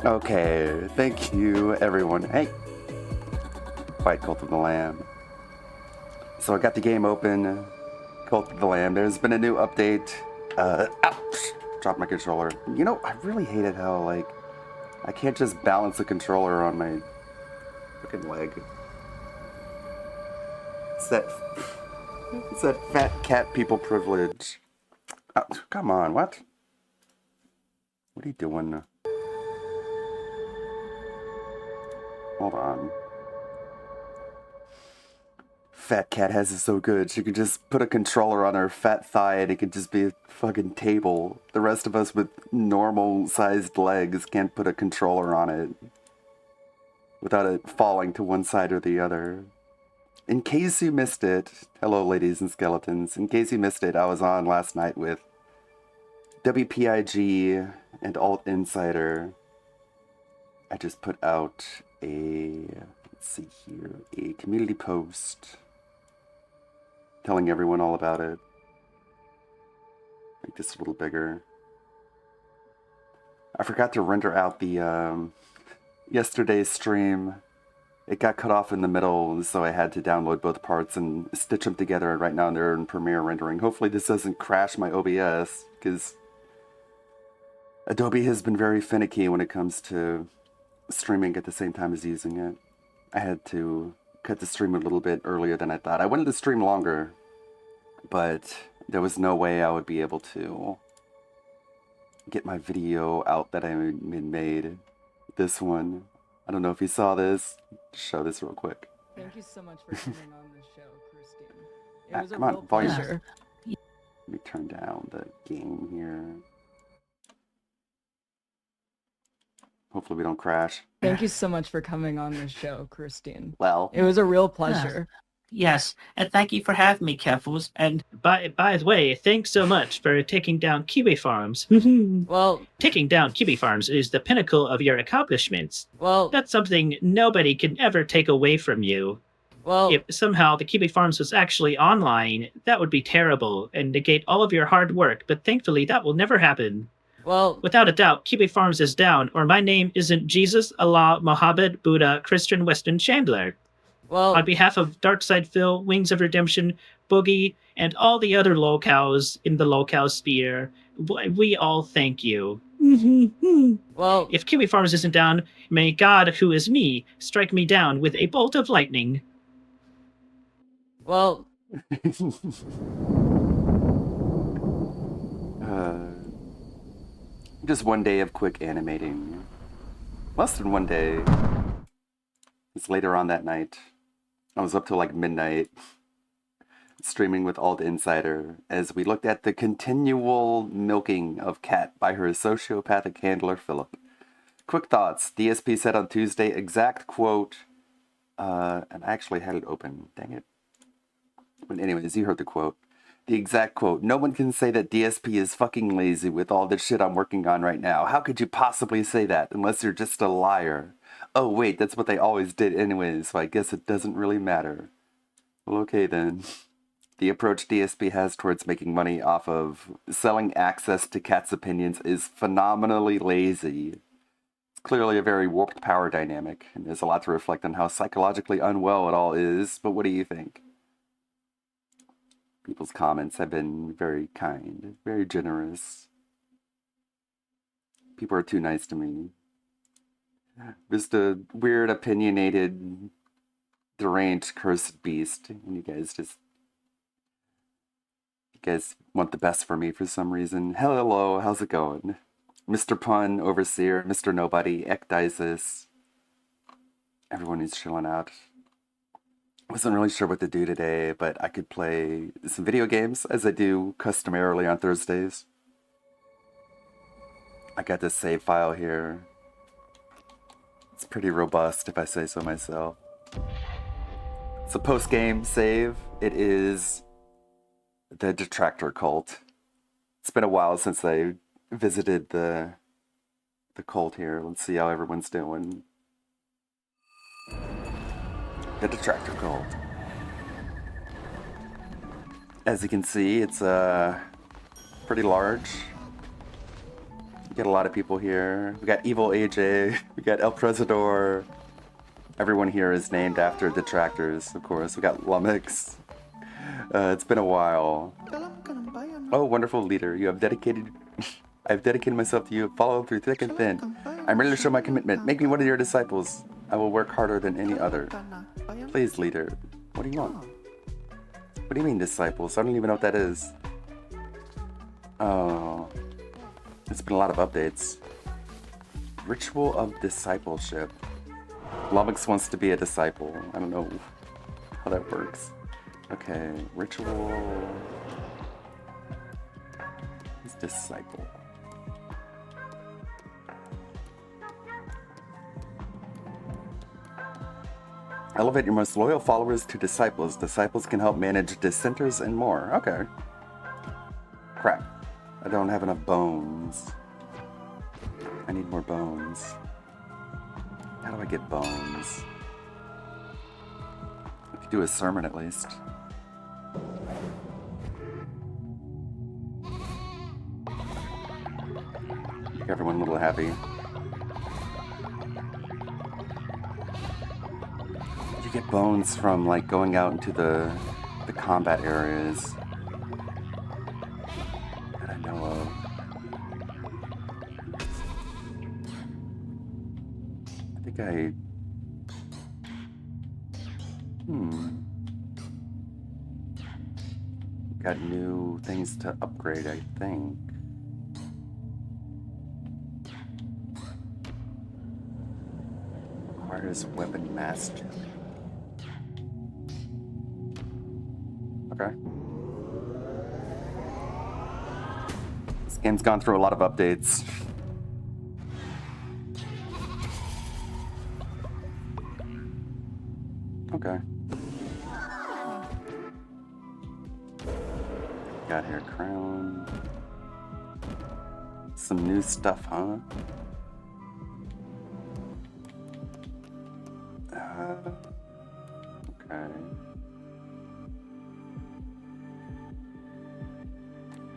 Okay, thank you, everyone. Hey, fight Cult of the Lamb. So I got the game open, Cult of the Lamb. There's been a new update. Ouch! Dropped my controller. You know, I really hated how, like, I can't just balance the controller on my freaking leg. It's that, it's that fat cat people privilege. Oh, come on, what? What are you doing? Hold on. Fat cat has it so good. She could just put a controller on her fat thigh and it could just be a fucking table. The rest of us with normal sized legs can't put a controller on it without it falling to one side or the other. In case you missed it, hello ladies and skeletons. In case you missed it, I was on last night with WPIG and Alt Insider. I just put out let's see here, a community post telling everyone all about it. Make this a little bigger. I forgot to render out the yesterday's stream. It got cut off in the middle, so I had to download both parts and stitch them together, and right now they're in Premiere rendering. Hopefully this doesn't crash my OBS, because Adobe has been very finicky when it comes to streaming at the same time as using it. I had to cut the stream a little bit earlier than I thought. I wanted to stream longer, but there was no way I would be able to get my video out that I made. This one. I don't know if you saw this. Show this real quick. Thank you so much for coming on this show, Christine. It was a come on, real volume. pleasure. Let me turn down the game here. Hopefully we don't crash. Thank you so much for coming on this show, Christine. Well, It was a real pleasure. Yes, and thank you for having me, Keffels. And By the way, thanks so much for taking down Kiwi Farms. Well, Taking down Kiwi Farms is the pinnacle of your accomplishments. well, That's something nobody can ever take away from you. well, If somehow the Kiwi Farms was actually online, that would be terrible and negate all of your hard work, but thankfully that will never happen. well, Without a doubt, Kiwi Farms is down, or my name isn't Jesus, Allah, Mohammed, Buddha, Christian, Weston, Chandler. well, On behalf of Darkside Phil, Wings of Redemption, Boogie, and all the other locals in the locale sphere, we all thank you. well, If Kiwi Farms isn't down, may God, who is me, strike me down with a bolt of lightning. well, just one day of quick animating. Less than one day. It's later on that night. I was up till like midnight, streaming with Alt Insider, as we looked at the continual milking of Cat by her sociopathic handler, Philip. Quick thoughts. DSP said on Tuesday, exact quote, and I actually had it open, dang it. But anyways, you heard the quote. The exact quote, no one can say that DSP is fucking lazy with all the shit I'm working on right now. How could you possibly say that unless you're just a liar? Oh wait, that's what they always did anyways, so I guess it doesn't really matter. Well, okay then. The approach DSP has towards making money off of selling access to Cat's opinions is phenomenally lazy. It's clearly a very warped power dynamic, and there's a lot to reflect on how psychologically unwell it all is, but what do you think? People's comments have been very kind, very generous. People are too nice to me. Just a weird, opinionated, deranged, cursed beast, and you guys want the best for me for some reason. Hello, how's it going? Mr. Pun, Overseer, Mr. Nobody, Ecdysis. Everyone is chilling out. Wasn't really sure what to do today, but I could play some video games, as I do customarily on Thursdays. I got this save file here. It's pretty robust, if I say so myself. It's a post-game save. It is the Detractor Cult. It's been a while since I visited the cult here. Let's see how everyone's doing. The Detractor Cult. As you can see, it's pretty large. Got a lot of people here. We got Evil AJ. We got El Presador. Everyone here is named after detractors, of course. We got Lumix. It's been a while. Oh, wonderful leader. You have dedicated... I've dedicated myself to you. Follow through thick and thin. I'm ready to show my commitment. Make me one of your disciples. I will work harder than any other. Please, leader. What do you want? What do you mean, disciples? I don't even know what that is. Oh... It's been a lot of updates. Ritual of discipleship. Lumix wants to be a disciple. I don't know how that works. Okay, ritual is disciple. Elevate your most loyal followers to disciples. Disciples can help manage dissenters and more. Okay. Crap. I don't have enough bones. I need more bones. How do I get bones? I could do a sermon at least. Make everyone a little happy. You get bones from like going out into the combat areas. Got new things to upgrade, I think. Requires weapon mastery. Okay. This game's gone through a lot of updates. Okay. Got here crown. Some new stuff, huh? Okay.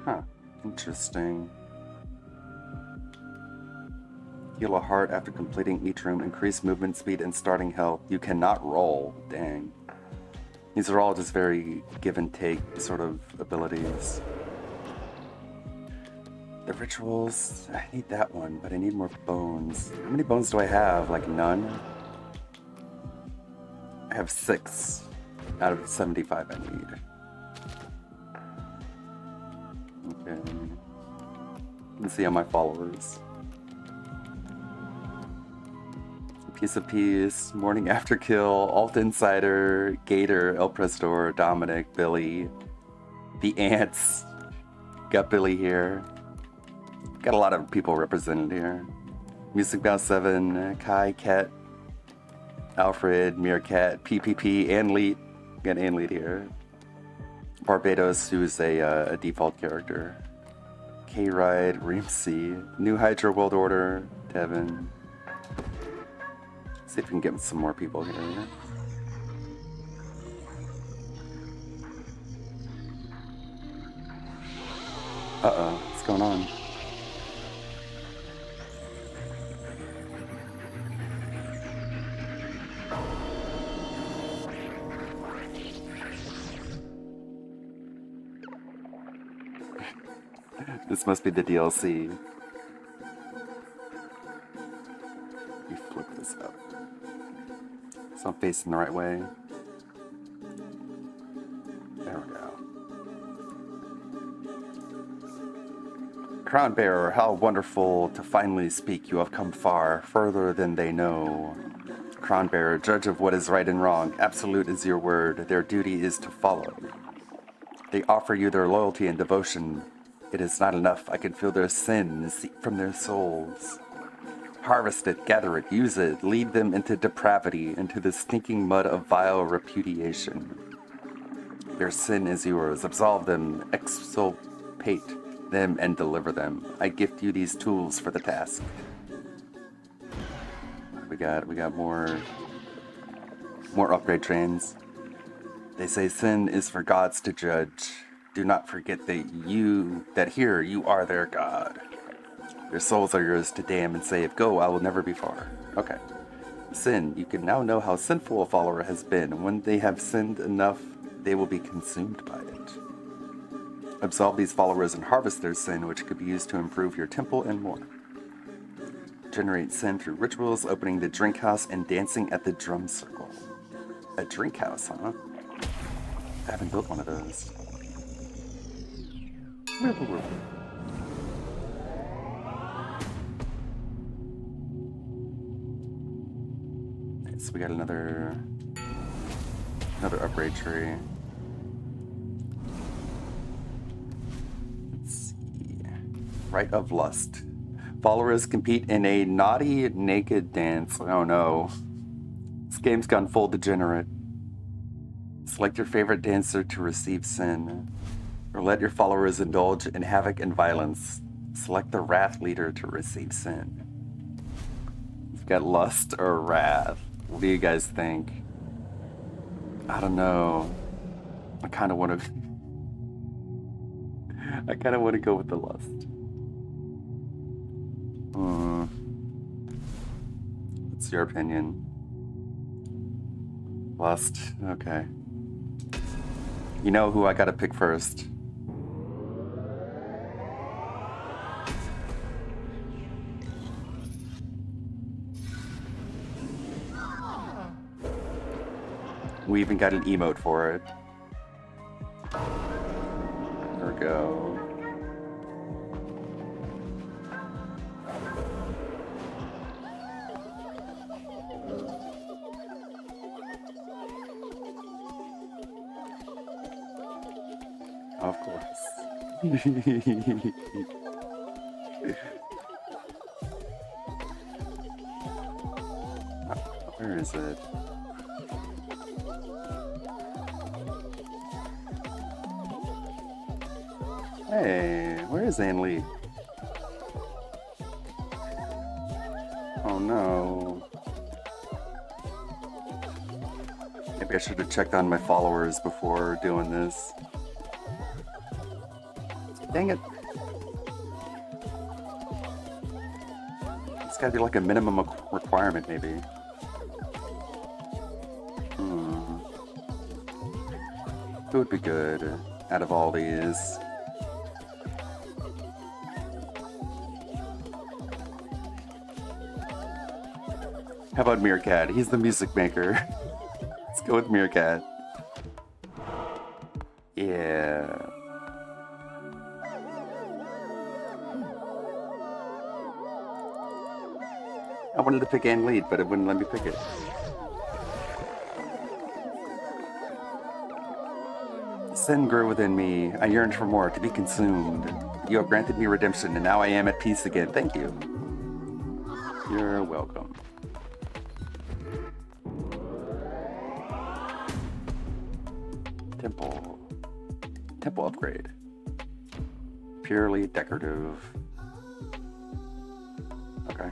Huh. Interesting. Heal a heart after completing each room. Increase movement speed and starting health. You cannot roll. Dang. These are all just very give and take sort of abilities. The rituals, I need that one, but I need more bones. How many bones do I have? Like none? I have 6 out of 75 I need. Okay. Let's see on my followers. Piece of Peace, Morning After Kill, Alt Insider, Gator, El Presador, Dominic, Billy, the Ants. Got Billy here. Got a lot of people represented here. Music Bow 7, Kai, Ket, Alfred, Meerkat, PPP, Anleet. Got Anleet here. Barbados, who's a default character. K-Ride, Reemsey, New Hydra World Order, Devin. See if we can get some more people here. Uh-oh, what's going on? This must be the DLC. You flip this up. So I'm facing the right way. There we go. Crown Bearer, how wonderful to finally speak. You have come far, further than they know. Crown Bearer, judge of what is right and wrong. Absolute is your word. Their duty is to follow. They offer you their loyalty and devotion. It is not enough. I can feel their sin seep from their souls. Harvest it, gather it, use it, lead them into depravity, into the stinking mud of vile repudiation. Their sin is yours. Absolve them, exculpate them, and deliver them. I gift you these tools for the task. We got more upgrade trains. They say sin is for gods to judge. Do not forget that here you are their god. Your souls are yours to damn and save. Go, I will never be far. Okay. Sin. You can now know how sinful a follower has been. When they have sinned enough, they will be consumed by it. Absolve these followers and harvest their sin, which could be used to improve your temple and more. Generate sin through rituals, opening the drink house, and dancing at the drum circle. A drink house, huh? I haven't built one of those. So we got another upgrade tree. Let's see. Rite of Lust. Followers compete in a naughty naked dance. Oh no. This game's gone full degenerate. Select your favorite dancer to receive sin. Or let your followers indulge in havoc and violence. Select the Wrath leader to receive sin. We've got Lust or Wrath. What do you guys think? I don't know. I kind of want to go with the Lust. What's your opinion? Lust. Okay. You know who I gotta pick first. We even got an emote for it. There we go. Of course. Where is it? Hey, where is Ann Lee? Oh no. Maybe I should have checked on my followers before doing this. Dang it. It's gotta be like a minimum requirement, maybe. Who would be good out of all these? How about Meerkat? He's the music maker. Let's go with Meerkat. Yeah. I wanted to pick Ann Lead, but it wouldn't let me pick it. Sin grew within me. I yearned for more, to be consumed. You have granted me redemption, and now I am at peace again. Thank you. You're welcome. Temple upgrade. Purely decorative. Okay.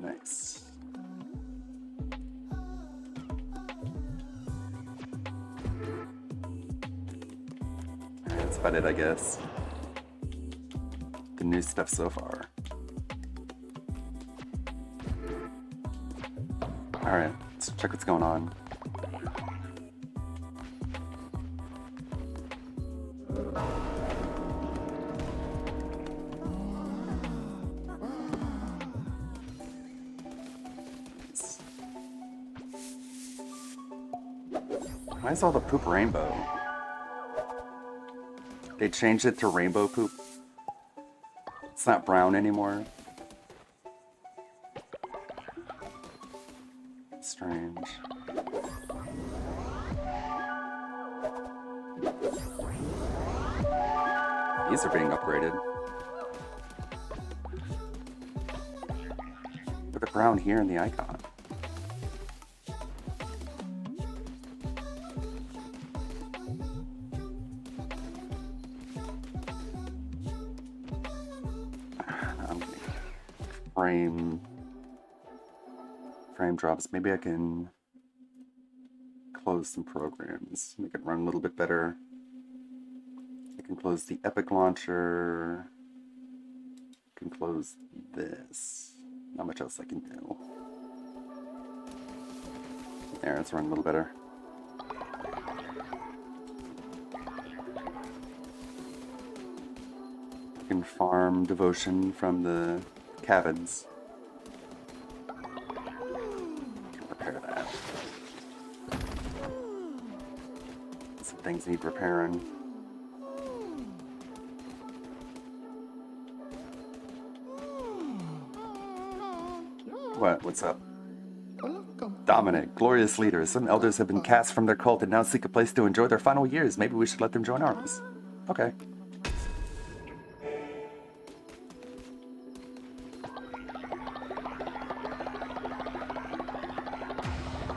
Nice. Alright, that's about it, I guess. The new stuff so far. Alright, let's check what's going on. Why is all the poop rainbow? They changed it to rainbow poop. It's not brown anymore. Strange. These are being upgraded. Look at the brown here in the icon. frame drops. Maybe I can close some programs, make it run a little bit better. I can close the Epic launcher. I can close this. Not much else I can do. There, it's running a little better. I can farm devotion from the cabins. Can repair that. Some things need repairing. What? What's up? Dominic, glorious leader. Some elders have been cast from their cult and now seek a place to enjoy their final years. Maybe we should let them join ours. Okay.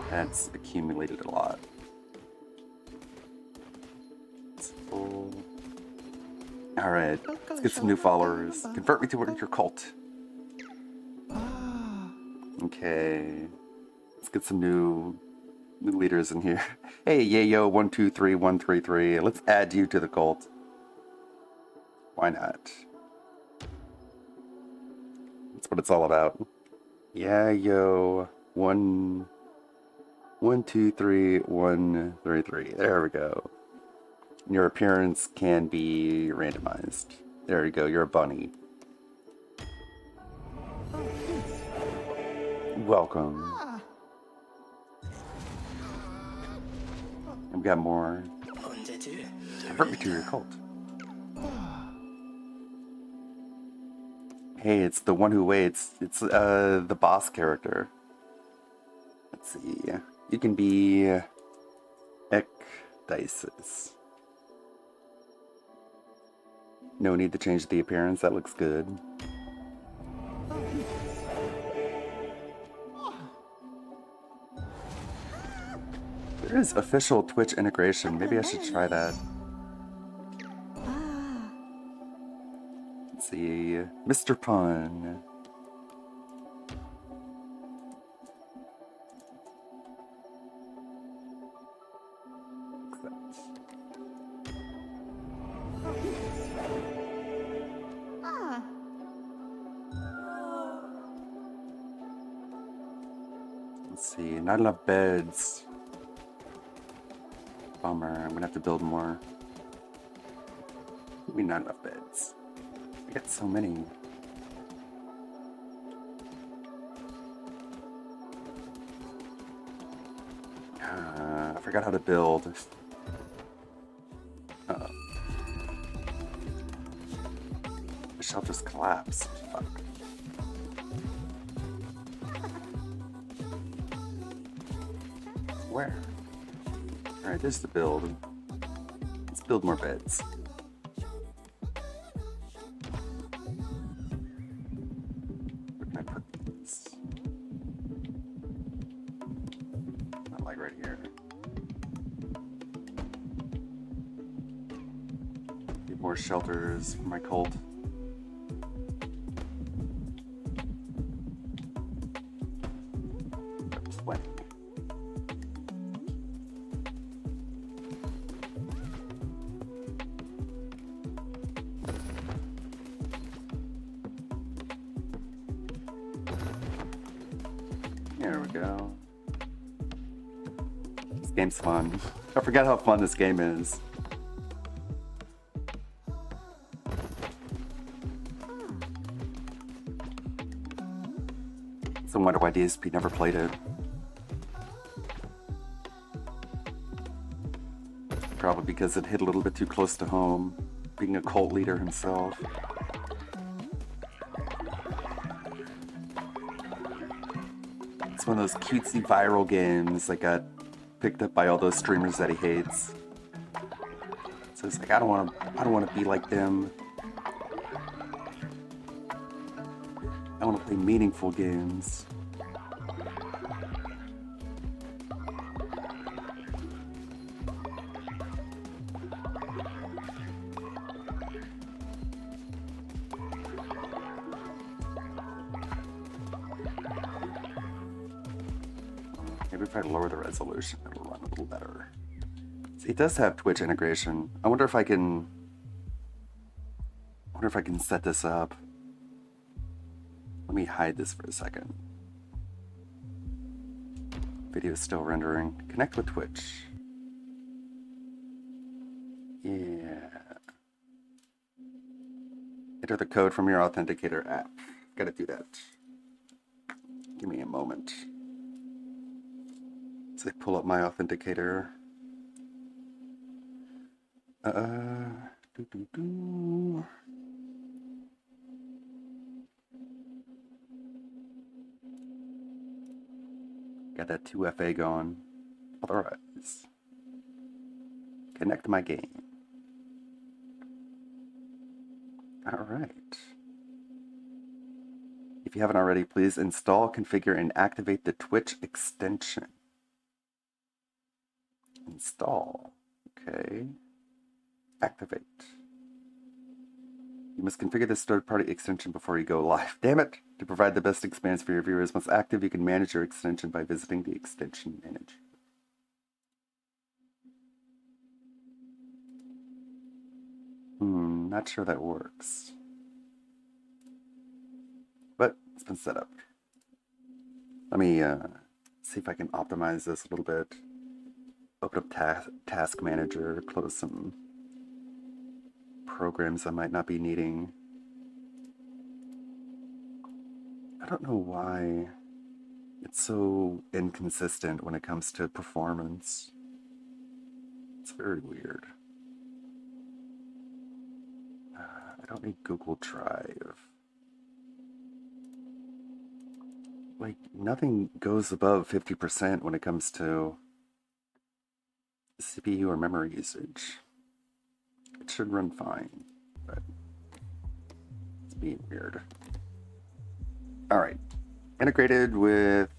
That's accumulated a lot. It's full. Alright, let's get some new followers. Convert me to your cult. Okay. Let's get some new leaders in here. Hey, Yayo123133. Let's add you to the cult. Why not? That's what it's all about. Yayo123133. There we go. Your appearance can be randomized. There you go. You're a bunny. Welcome. I've got more. Convert me to your cult. Hey, it's the one who waits. It's the boss character. Let's see. You can be Ecdysis. No need to change the appearance. That looks good. There is official Twitch integration. Maybe I should try that. Let's see. Mr. Pun. Let's see. Not enough beds. Bummer, I'm gonna have to build more. Maybe not enough beds. I got so many. I forgot how to build. Uh-oh. The shelter's collapsed. Fuck. Where? Alright, there's the build. Let's build more beds. Where can I put these? Not like right here. Need more shelters for my cult. Plenty. There we go. This game's fun. I forgot how fun this game is. So I wonder why DSP never played it. Probably because it hit a little bit too close to home, being a cult leader himself. It's one of those cutesy viral games that got picked up by all those streamers that he hates. So it's like I don't want to be like them. I want to play meaningful games. Maybe if I lower the resolution, it'll run a little better. See, it does have Twitch integration. I wonder if I can set this up. Let me hide this for a second. Video is still rendering. Connect with Twitch. Yeah. Enter the code from your authenticator app. Gotta do that. Give me a moment. So I pull up my authenticator. Doo-doo-doo. Got that 2FA going. Authorize. Connect my game. Alright. If you haven't already, please install, configure, and activate the Twitch extension. Install. Okay. Activate. You must configure this third-party extension before you go live. Damn it! To provide the best experience for your viewers, once active, you can manage your extension by visiting the extension manager. Not sure that works. But it's been set up. Let me see if I can optimize this a little bit. Open up Task Manager, close some programs I might not be needing. I don't know why it's so inconsistent when it comes to performance. It's very weird. I don't need Google Drive. Like, nothing goes above 50% when it comes to CPU or memory usage. It should run fine, but it's being weird. Alright, integrated with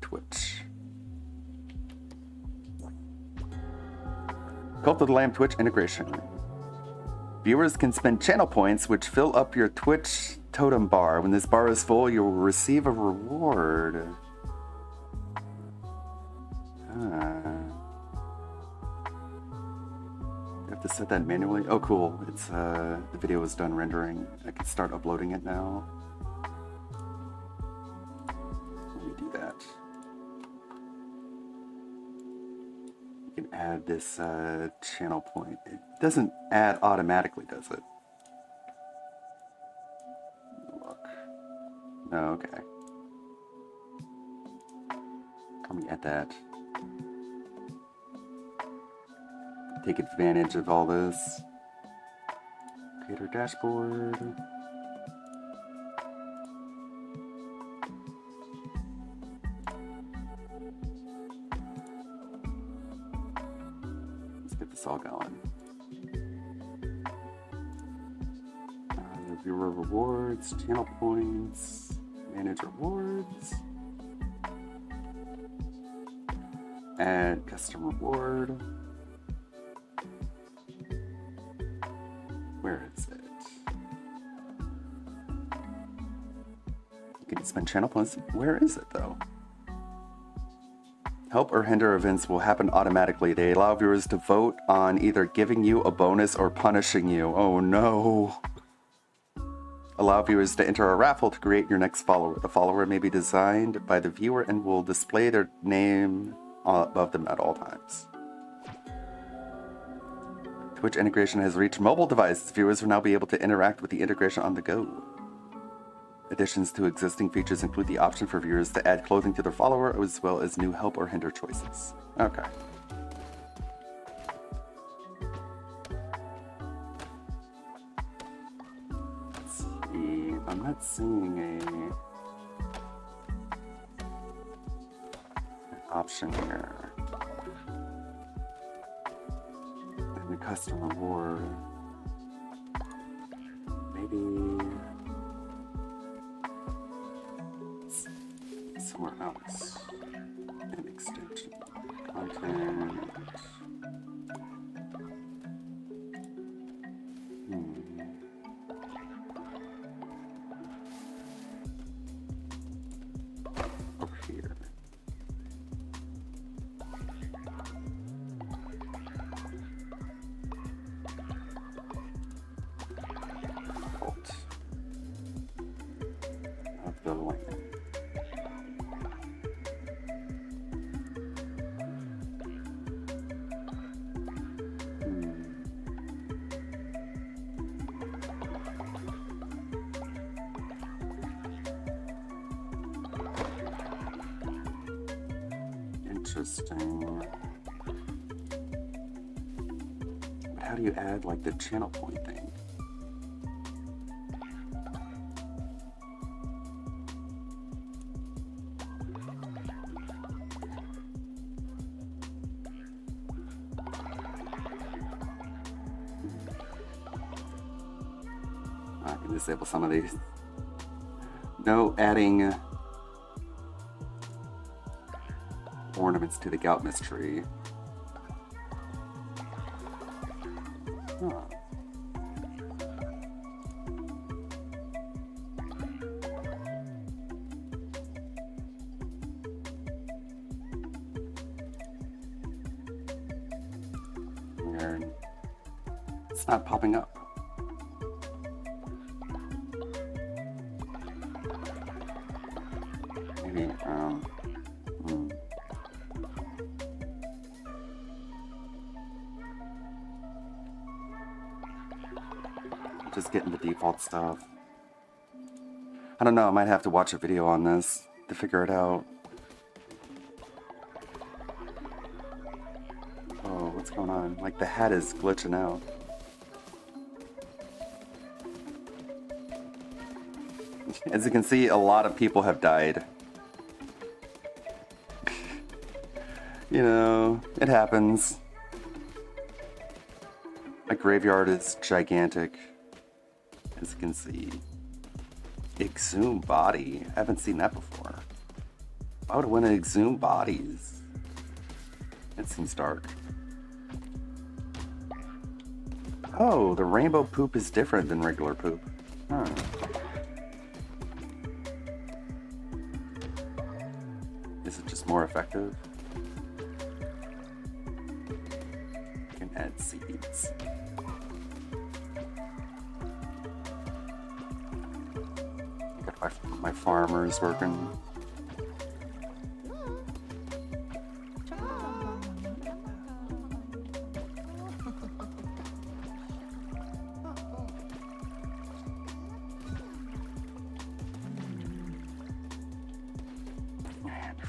Twitch. Cult of the Lamb Twitch integration. Viewers can spend channel points, which fill up your Twitch totem bar. When this bar is full, you will receive a reward. You have to set that manually. Oh, cool. It's the video is done rendering. I can start uploading it now. Let me do that. You can add this channel point. It doesn't add automatically, does it? Look. No, okay. Let me add that. Take advantage of all this. Creator dashboard. Let's get this all going. Viewer rewards, channel points, manage rewards, add custom reward. Where is it? You can spend channel points. Where is it though? Help or hinder events will happen automatically. They allow viewers to vote on either giving you a bonus or punishing you. Oh no. Allow viewers to enter a raffle to create your next follower. The follower may be designed by the viewer and will display their name above them at all times. Twitch integration has reached mobile devices. Viewers will now be able to interact with the integration on the go. Additions to existing features include the option for viewers to add clothing to their follower, as well as new help or hinder choices. Okay. Let's see. I'm not seeing an option here. The custom reward. Maybe somewhere else. An extension. Content. Over here. interesting. But how do you add like the channel point thing? I can disable some of these. No adding ornaments to the Goutmas tree. Huh. Weird. It's not popping up. Maybe, hmm. Just getting the default stuff. I don't know, I might have to watch a video on this to figure it out. Oh, what's going on? Like the hat is glitching out. As you can see, a lot of people have died. You know, it happens. My graveyard is gigantic. As you can see. Exhumed body. I haven't seen that before. Why would I want to exhume bodies? It seems dark. Oh, the rainbow poop is different than regular poop. Huh. Is it just more effective? You can add seeds. Got my farmers working.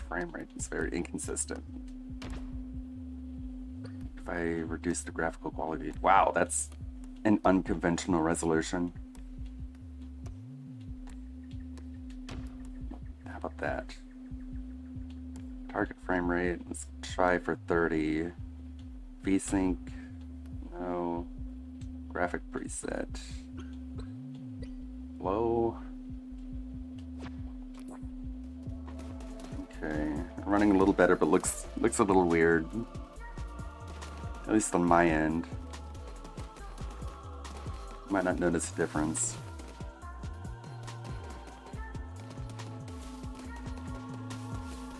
Frame rate is very inconsistent. If I reduce the graphical quality, wow, that's an unconventional resolution. How about that? Target frame rate, let's try for 30. VSync, no. Graphic preset, low. Okay, running a little better, but looks a little weird. At least on my end. Might not notice a difference.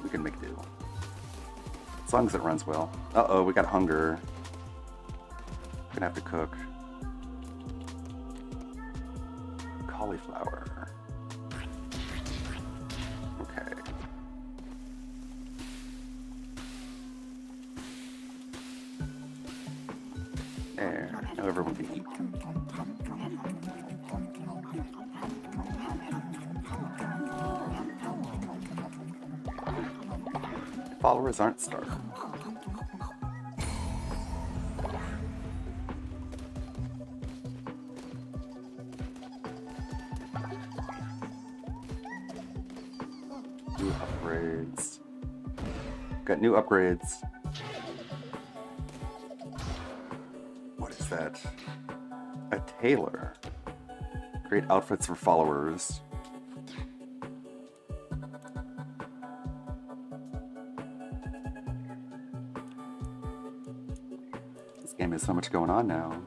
We can make do. As long as it runs well. Uh-oh, we got hunger. Gonna have to cook. Cauliflower. Okay. There, now everyone can eat. Followers aren't starving. New upgrades. Got new upgrades. What is that? A tailor. Create outfits for followers. This game has so much going on now.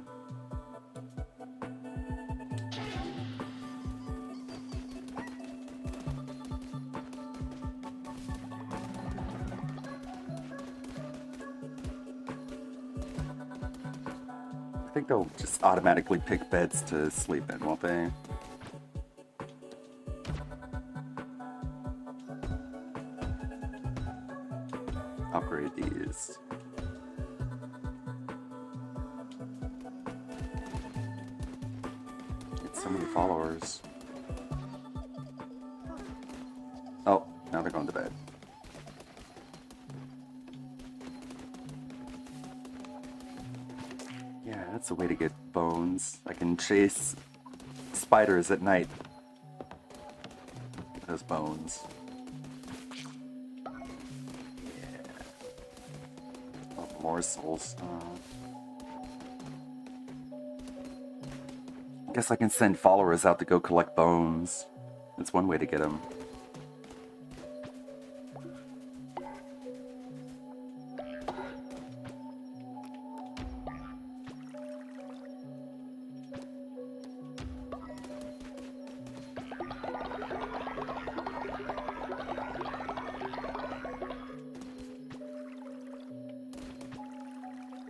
I think they'll just automatically pick beds to sleep in, won't they? Upgrade these. Get so many followers. Oh, now they're going to bed. That's a way to get bones. I can chase spiders at night. Get those bones. Yeah. Oh, more soul stuff. Guess I can send followers out to go collect bones. That's one way to get them.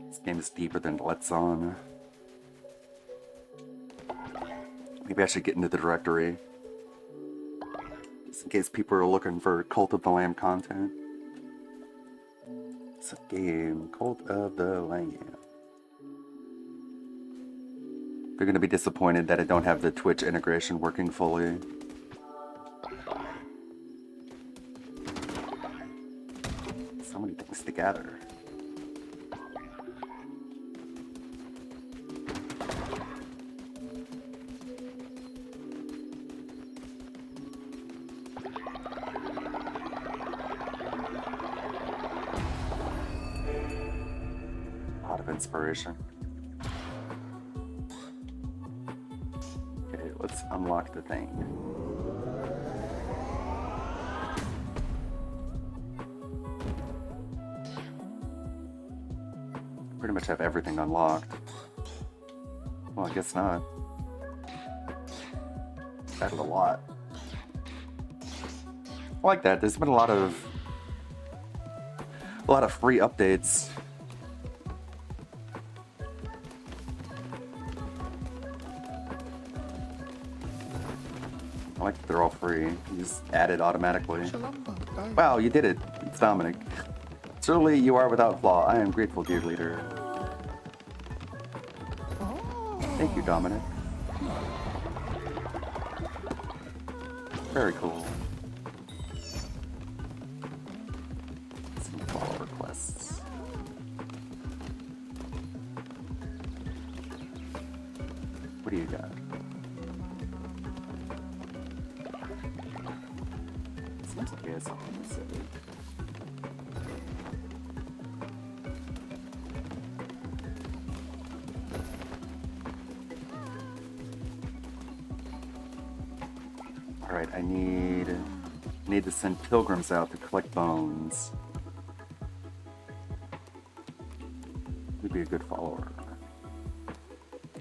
This game is deeper than Let's On. Maybe I should get into the directory. Just in case people are looking for Cult of the Lamb content. It's a game, Cult of the Lamb. They're gonna be disappointed that I don't have the Twitch integration working fully. So many things to gather. Inspiration. Okay, let's unlock the thing. Pretty much have everything unlocked. Well, I guess not. Added a lot. I like that. There's been a lot of free updates. I like that they're all free. You just add it automatically. Wow, you did it. It's Dominic. Surely you are without flaw. I am grateful, dear leader. Thank you, Dominic. Very cool. Some follower requests. What do you got? Seems like he has something to say. Alright, I need to send pilgrims out to collect bones. Would be a good follower.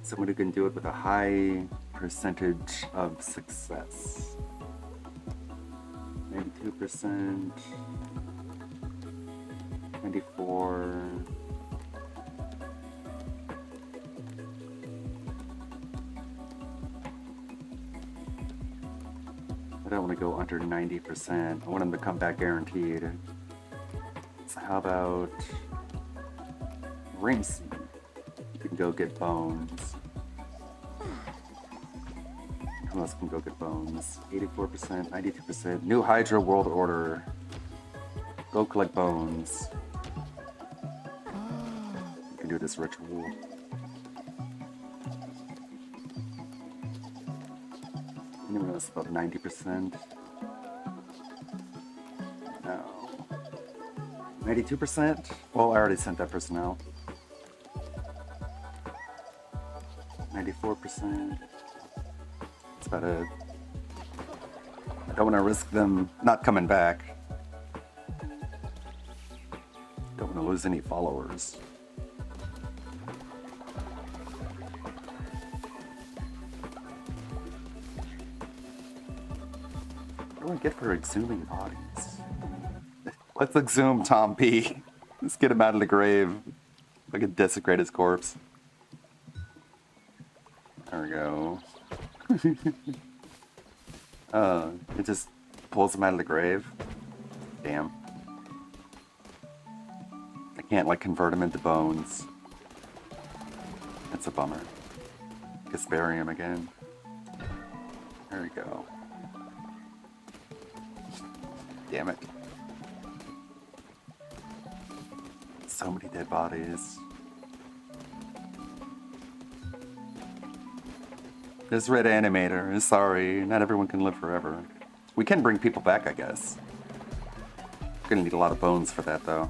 Someone who can do it with a high percentage of success. 92%, 94. I don't want to go under 90%. I want them to come back guaranteed. So how about Rimsey? You can go get bones. Who else can go get bones? 84%, 92%. New Hydra World Order. Go collect bones. You can do this ritual. Anyone else about 90%? No. 92%? Well, I already sent that person out. 94%. That's about it. I don't want to risk them not coming back. Don't want to lose any followers. What do I get for exhuming bodies? Let's exhume Tom P. Let's get him out of the grave. I can desecrate his corpse. There we go. It just pulls him out of the grave. Damn. I can't, like, convert him into bones. That's a bummer. Guess bury him again. There we go. Damn it. So many dead bodies. This red animator is sorry. Not everyone can live forever. We can bring people back, I guess. Gonna need a lot of bones for that, though.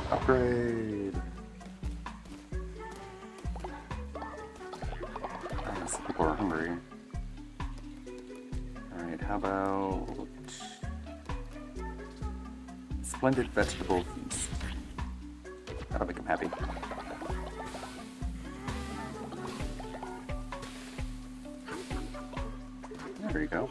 Upgrade. Oh, some people are hungry. Alright, how about... Splendid vegetable feast. That'll make them happy. There you go.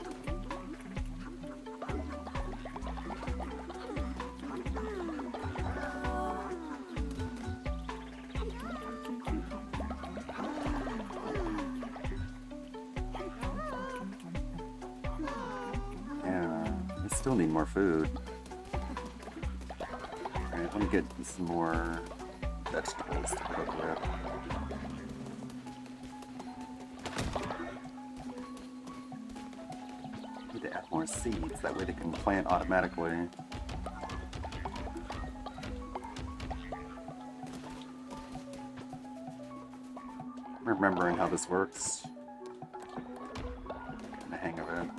Yeah, I still need more food. Alright, let me get some more vegetables to cook with. Need to add more seeds, that way they can plant automatically. Remembering how this works. Getting the hang of it.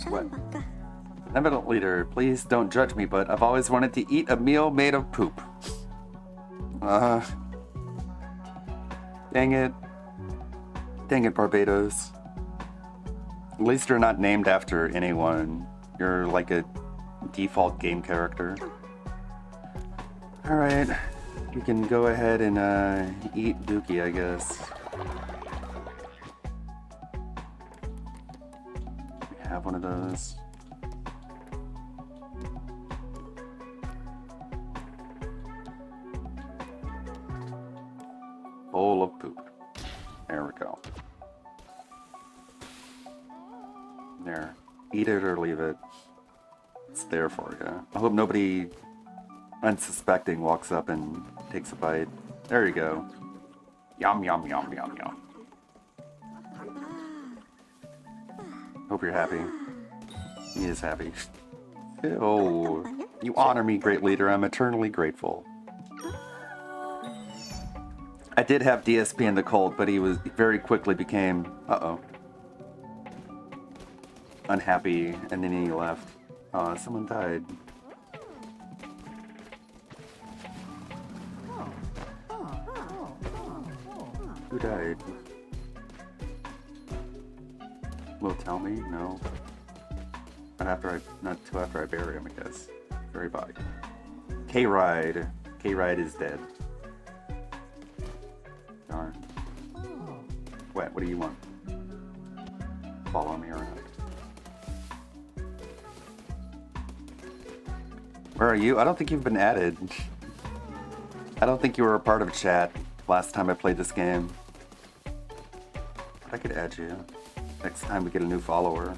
What? Benevolent leader, please don't judge me, but I've always wanted to eat a meal made of poop. Dang it. Dang it, Barbados. At least you're not named after anyone. You're like a default game character. Alright. We can go ahead and eat Dookie, I guess. We have one of those. Bowl of poop. There we go. There. Eat it or leave it. It's there for you. I hope nobody unsuspecting walks up and takes a bite. There you go. Yum, yum, yum, yum, yum. Hope you're happy. He is happy. Oh, you honor me, great leader. I'm eternally grateful. I did have DSP in the cold, but he very quickly became, unhappy, and then he left. Someone died. Who died? Will tell me? No. Not till after I bury him, I guess. Bury body. K-Ride. K-Ride is dead. Darn. What do you want? Follow me around. Where are you? I don't think you've been added. I don't think you were a part of chat last time I played this game. But I could add you. Next time we get a new follower.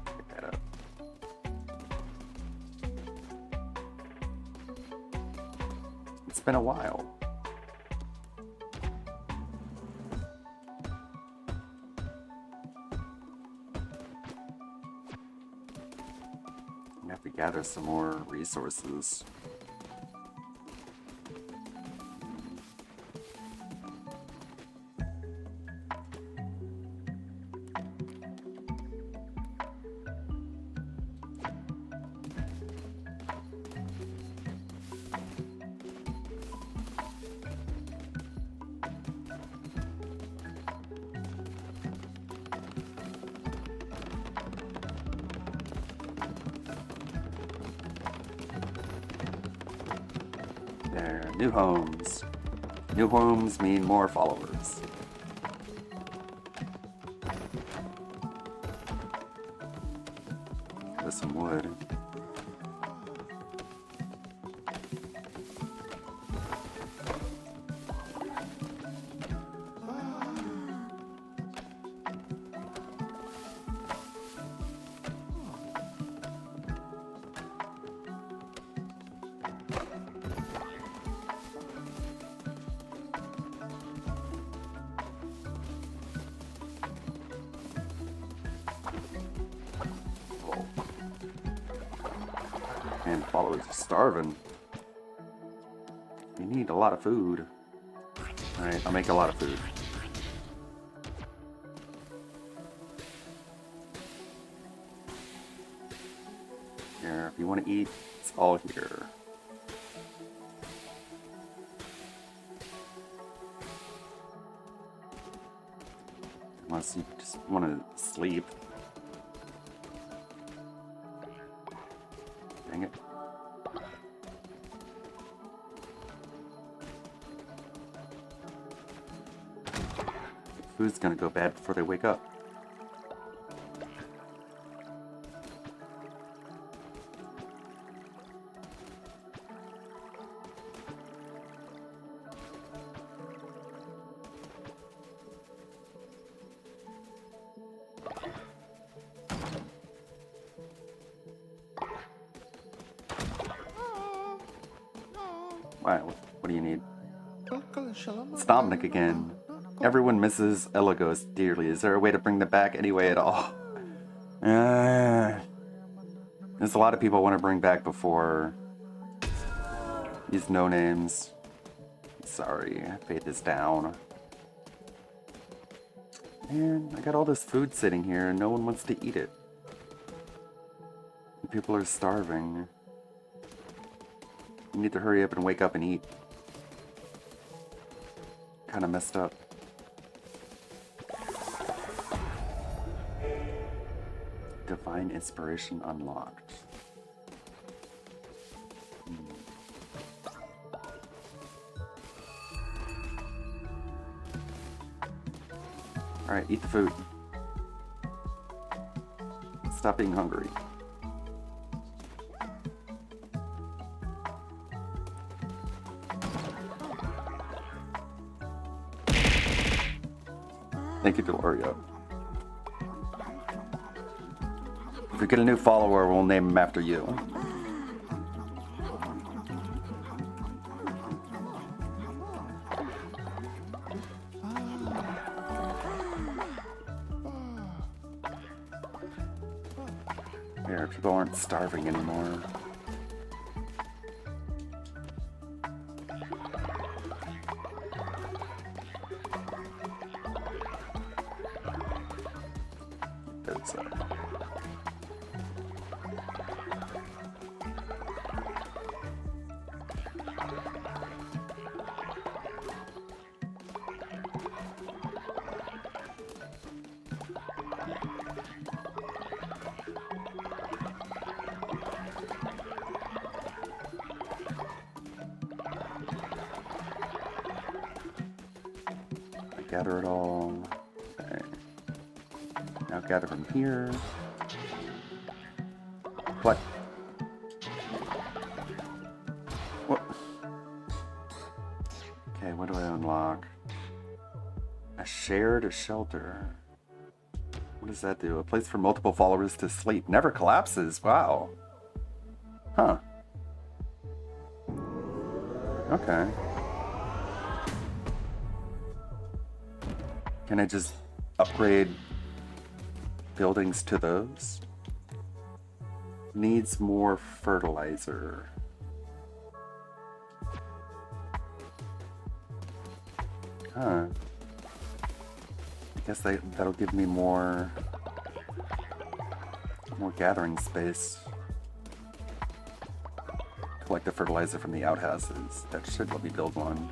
Pick that up. It's been a while. I have to gather some more resources. There, new homes. New homes mean more followers. There's some wood. And followers are starving. We need a lot of food. Alright, I'll make a lot of food. Here, if you want to eat, it's all here. Unless you just want to sleep. Dang it. Food's gonna go bad before they wake up. Why? What do you need? It's Dominic again. Everyone misses Elagos dearly. Is there a way to bring them back anyway at all? There's a lot of people I want to bring back before these no-names. Sorry, faith is down. Man, I got all this food sitting here and no one wants to eat it. People are starving. You need to hurry up and wake up and eat. Kinda messed up. Divine inspiration unlocked. Alright, eat the food. Stop being hungry. Thank you, Deloria. If we get a new follower, we'll name him after you. Here, people aren't starving anymore. There's gather it all. Okay. Now gather from here. What? What? Okay, what do I unlock? A shared shelter. What does that do? A place for multiple followers to sleep. Never collapses. Wow. Huh. Okay. Can I just upgrade buildings to those? Needs more fertilizer. Huh. I guess that'll give me more gathering space. Collect the fertilizer from the outhouses. That should let me build one.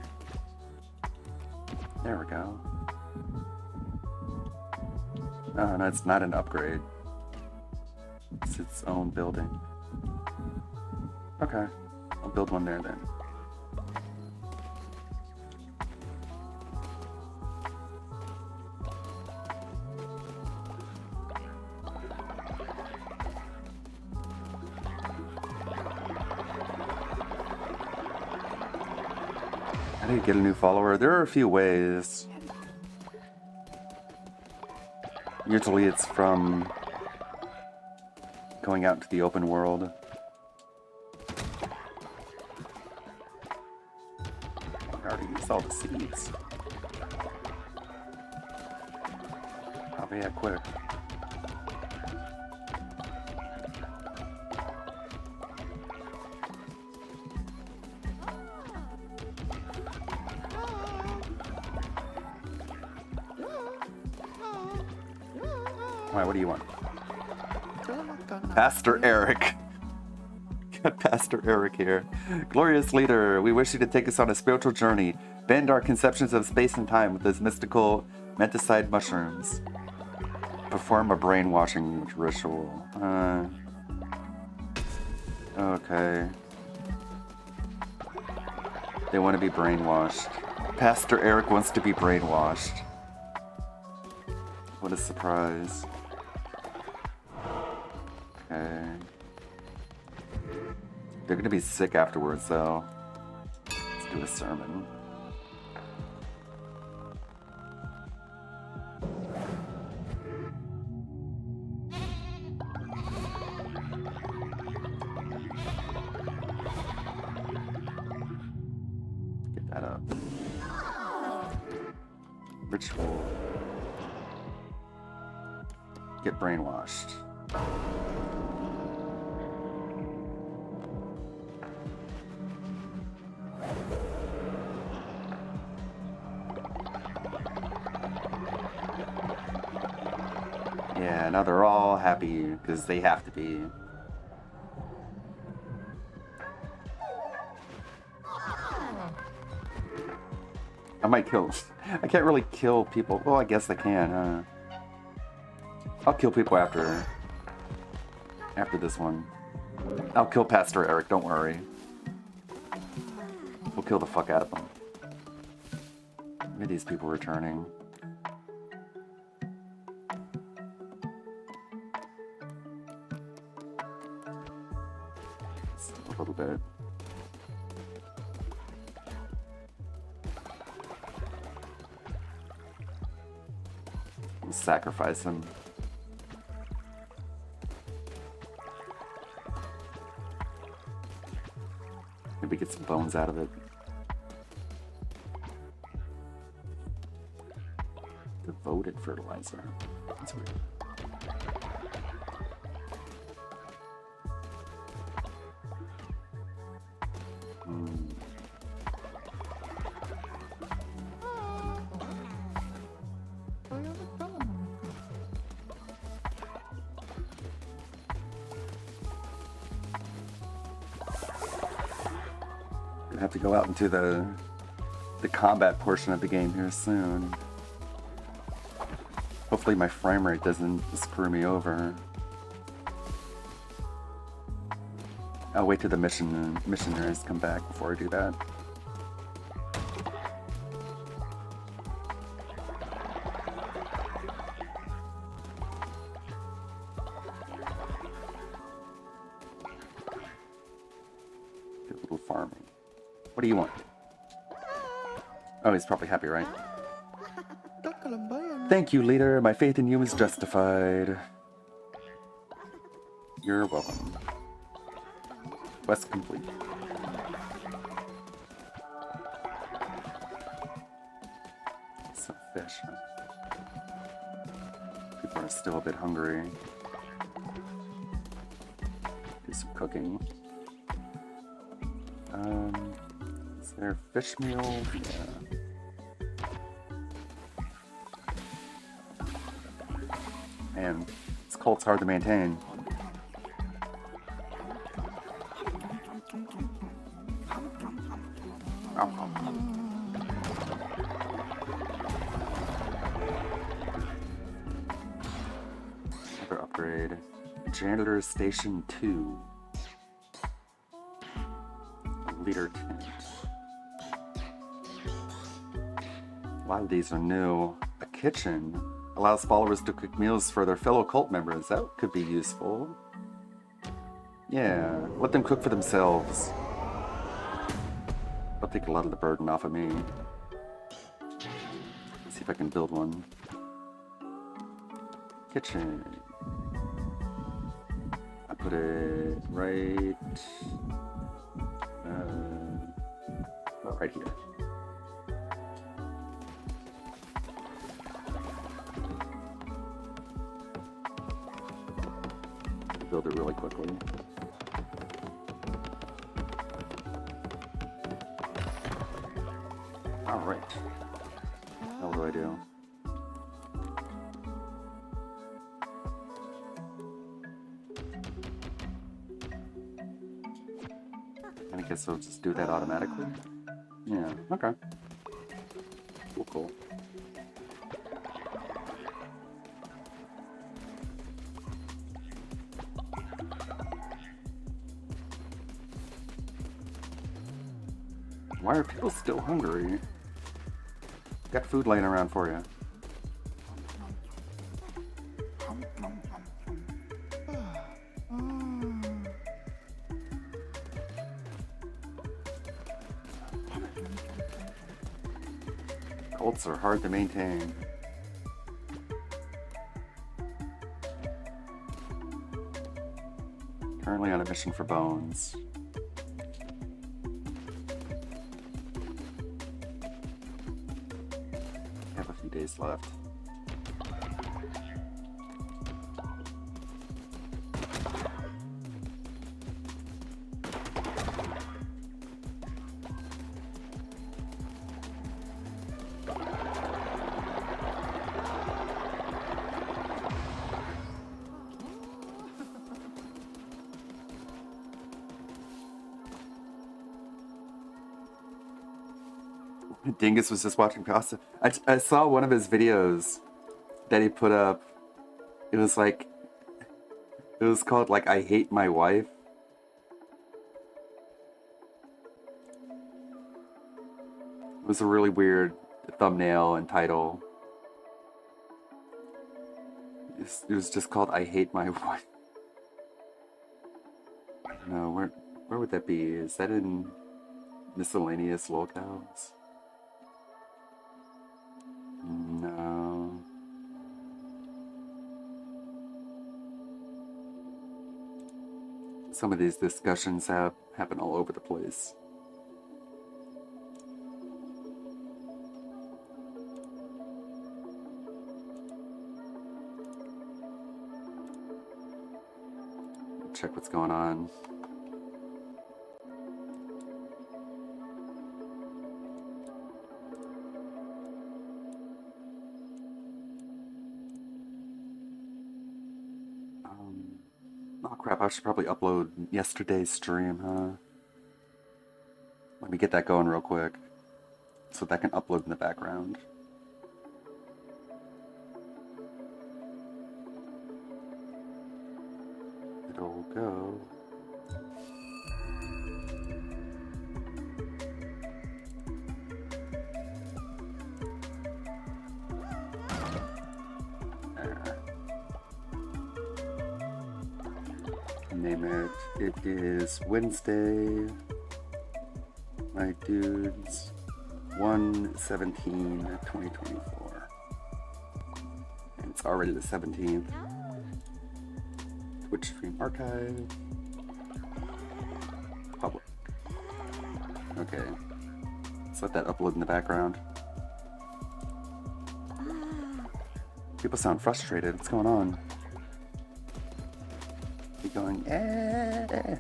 There we go. Oh, no, it's not an upgrade. It's its own building. Okay, I'll build one there then. How do you get a new follower? There are a few ways. Usually it's from going out into the open world. I already used all the seeds. Oh yeah, quick. Why, what do you want? Pastor Eric. Got Pastor Eric here. Glorious leader, we wish you to take us on a spiritual journey. Bend our conceptions of space and time with those mystical menticide mushrooms. Perform a brainwashing ritual. Okay. They want to be brainwashed. Pastor Eric wants to be brainwashed. What a surprise. Okay. They're gonna be sick afterwards, though. Let's do a sermon. Get that up. Ritual. Get brainwashed. Yeah, now they're all happy because they have to be. I might kill. I can't really kill people. Well, I guess I can. I'll kill people after this one. I'll kill Pastor Eric, don't worry. We'll kill the fuck out of him. Look at these people returning. Just a little bit. We'll sacrifice him. Maybe get some bones out of it. Devoted fertilizer. That's weird. Gonna have to go out into the combat portion of the game here soon. Hopefully my frame rate doesn't screw me over. I'll wait till the missionaries come back before I do that. Do a little farming. What do you want? Oh, he's probably happy, right? Thank you, leader. My faith in you is justified. You're welcome. Quest complete. Some fish, huh? People are still a bit hungry. Do some cooking. Is there fish meal? Yeah. Man, this cult's hard to maintain. Another upgrade. Janitor Station 2. Leader tent. A lot of these are new. A kitchen allows followers to cook meals for their fellow cult members. That could be useful. Yeah, let them cook for themselves. take a lot of the burden off of me. Let's see if I can build one. Kitchen. I put it right... about right here. Build it really quickly. Alright. Now what do I do? I guess I'll just do that automatically. Yeah, okay. Cool, cool. Why are people still hungry? Got food laying around for you. Cults are hard to maintain. Currently on a mission for bones. Have a few days left. Dingus was just watching Costa. I saw one of his videos that he put up. It was like, it was called like I Hate My Wife. It was a really weird thumbnail and title. It was just called I Hate My Wife. I don't know, where would that be? Is that in miscellaneous locales? No. Some of these discussions happen all over the place. Check what's going on. Oh crap, I should probably upload yesterday's stream, huh? Let me get that going real quick, so that can upload in the background. It'll go. Name it. It is Wednesday, my dudes, 1/17/2024. And it's already the 17th. Twitch stream archive. Public. Okay. Let's let that upload in the background. People sound frustrated. What's going on? Going, eh.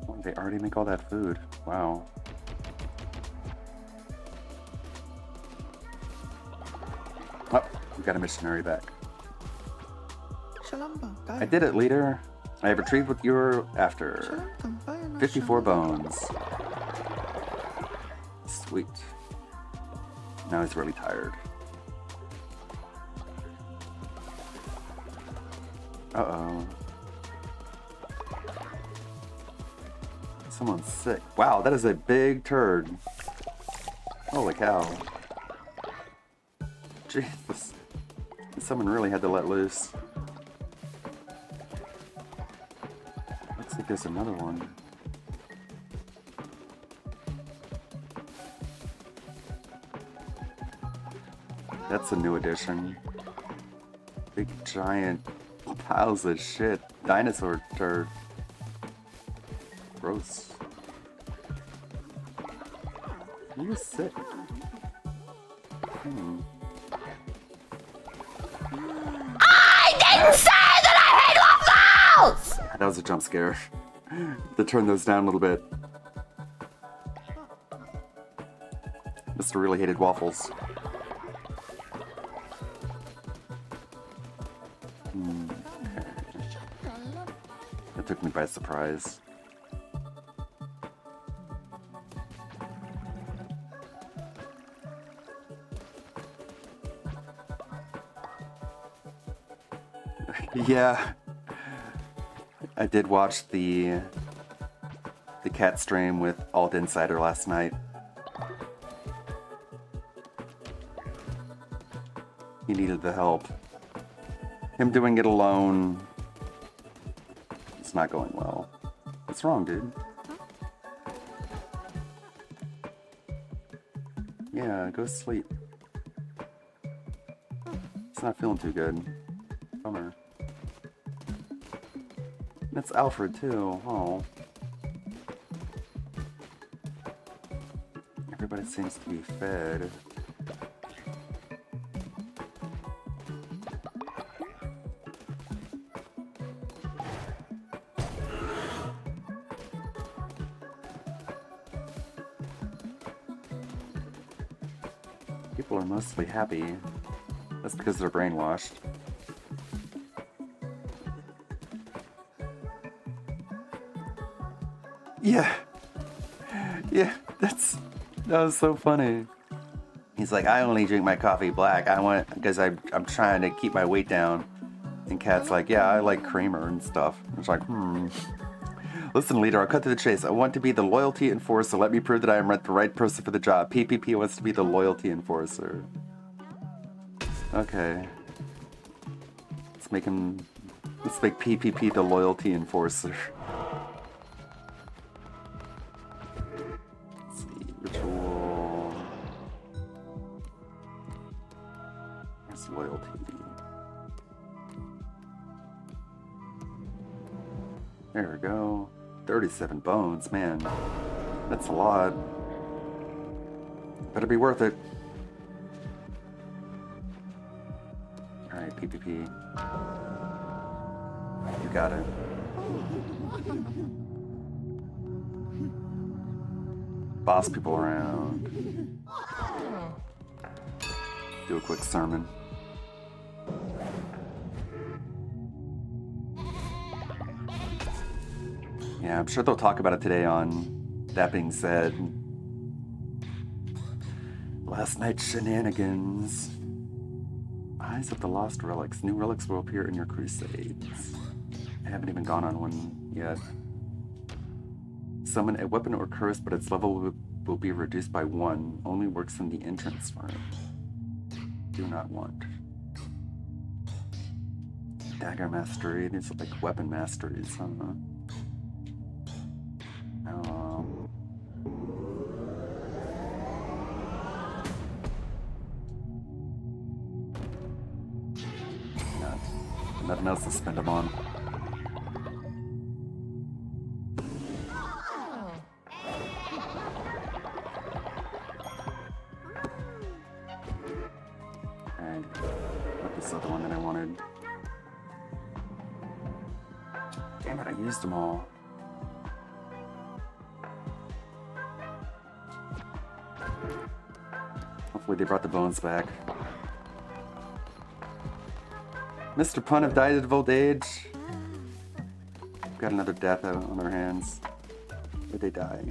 Oh, they already make all that food. Wow. Oh, we got a missionary back. I did it, leader. I have retrieved what you were after. 54 bones. Sweet. Now he's really tired. Uh-oh. Someone's sick. Wow, that is a big turd. Holy cow. Jesus. Someone really had to let loose. Looks like there's another one. That's a new addition. Big giant piles of shit. Dinosaur turd. Gross. You're sick. That was a jump scare. To turn those down a little bit. Mr. really hated waffles. Okay. That took me by surprise. Yeah. I did watch the cat stream with Alt Insider last night. He needed the help. Him doing it alone, it's not going well. What's wrong, dude? Yeah, go sleep. He's not feeling too good. Bummer. That's Alfred too. Oh. Everybody seems to be fed. People are mostly happy. That's because they're brainwashed. Yeah. Yeah, that was so funny. He's like, I only drink my coffee black. Because I'm trying to keep my weight down. And Cat's like, yeah, I like creamer and stuff. It's like, Listen, leader, I'll cut to the chase. I want to be the loyalty enforcer. Let me prove that I am the right person for the job. PPP wants to be the loyalty enforcer. Okay. Let's make PPP the loyalty enforcer. Let's see, ritual. Where's loyalty? There we go. 37 bones, man. That's a lot. Better be worth it. Alright, PPP. You got it. Boss people around. Do a quick sermon. Yeah, I'm sure they'll talk about it today on That Being Said. Last night's shenanigans. Eyes of the Lost Relics. New relics will appear in your crusades. I haven't even gone on one yet. Summon a weapon or curse, but its level will be reduced by 1. Only works in the entrance room. Do not want. Dagger mastery. These are like weapon masteries, huh? Nothing else to spend them on. Alright, what this other one that I wanted? Damn it, I used them all. Hopefully they brought the bones back. Mr. Pun have died of old age. Got another death on their hands. Where'd they die?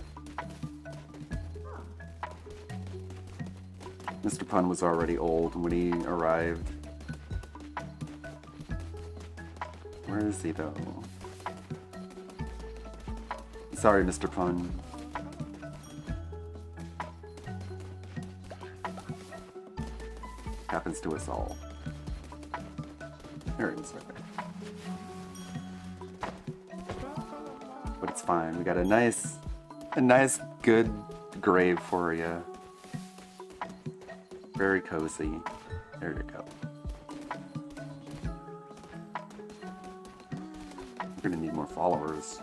Mr. Pun was already old when he arrived. Where is he though? Sorry, Mr. Pun. Happens to us all. There it is, right there. But it's fine. We got a nice, good grave for you. Very cozy. There you go. We're gonna need more followers.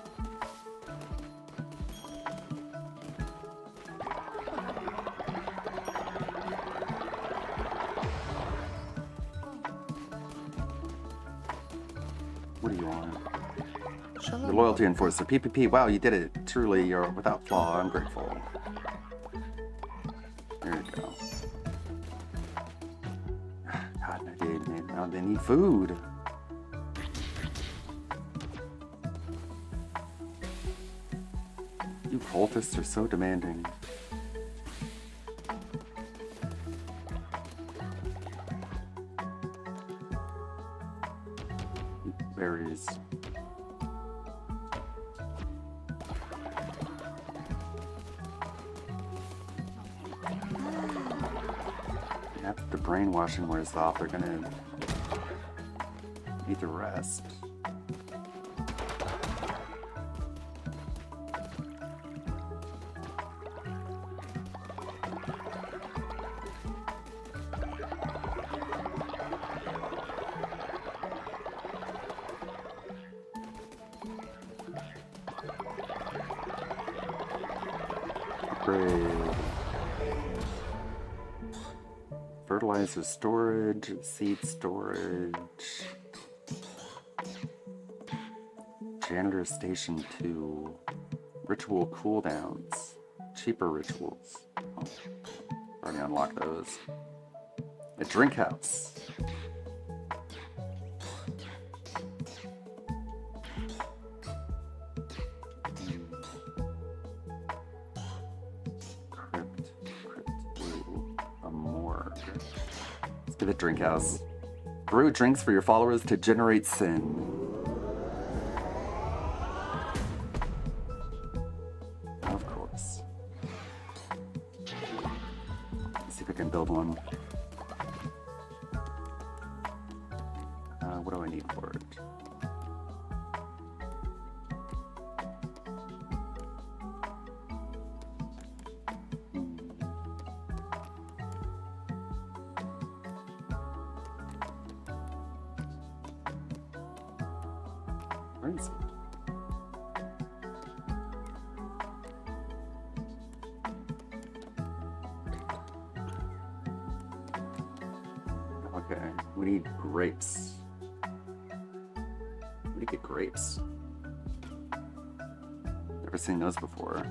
What do you want? The loyalty enforcer, PPP. Wow, you did it. Truly, you're without flaw. I'm grateful. There you go. God, now they need food. You cultists are so demanding. Berries. After the brainwashing wears off, they're gonna need to rest. Great. Fertilizer storage, seed storage. Janitor Station 2. Ritual cooldowns. Cheaper rituals. Oh, already unlocked those. A drink house. Crypt. Ooh, a morgue. Let's get a drink house. Brew drinks for your followers to generate sin. Of course. Let's see if I can build one. What do I need for it? Where is it? Okay, we need grapes. Where do you get grapes? Never seen those before.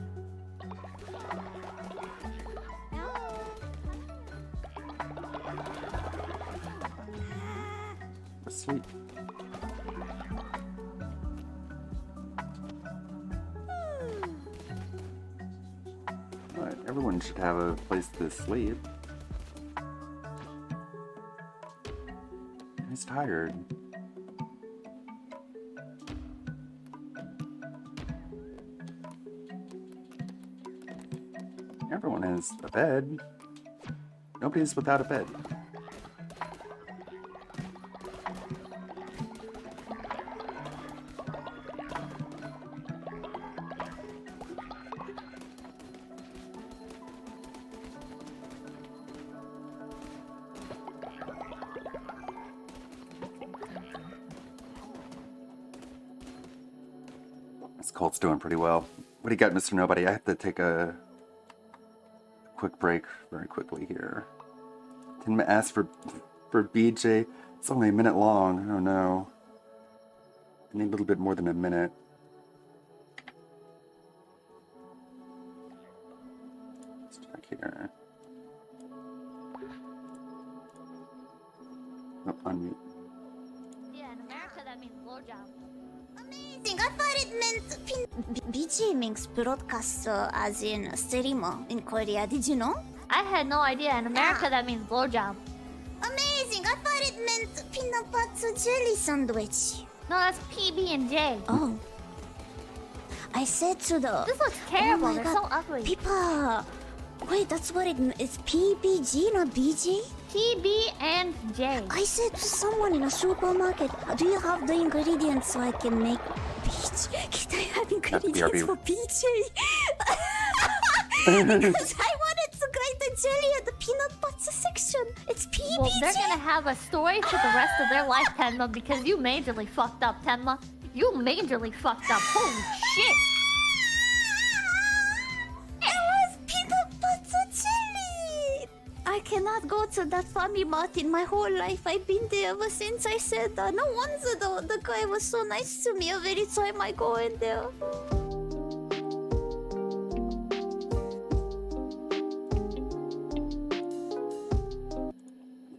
That's sweet. Alright, everyone should have a place to sleep. He's tired. Everyone has a bed. Nobody's without a bed. This cult's doing pretty well. What do you got, Mr. Nobody? I have to take a quick break very quickly here. Didn't ask for BJ. It's only a minute long. Oh no. I need a little bit more than a minute. Let's check here. Oh, unmute. Yeah, in America that means blowjob. Amazing! I thought it meant BG means broadcaster, as in streamer in Korea. Did you know? I had no idea. In America that means blowjob. Amazing! I thought it meant peanut butter jelly sandwich. No, that's PB and J. Oh. I said to the. This looks terrible. Oh my They're God. so ugly. People, Wait, that's what it's PBG, not BG? TB and J. I said to someone in a supermarket, do you have the ingredients so I can make BG? Can I have ingredients for BJ? Because I wanted to grate the jelly at the peanut butter section. It's PBG. Well, they're gonna have a story for the rest of their life, Tenma, because you majorly fucked up, Tenma. You majorly fucked up. Holy shit! It was peanut butter jelly! I cannot go to that Family Mart in my whole life. I've been there ever since I said that. No wonder the guy was so nice to me every time I go in there.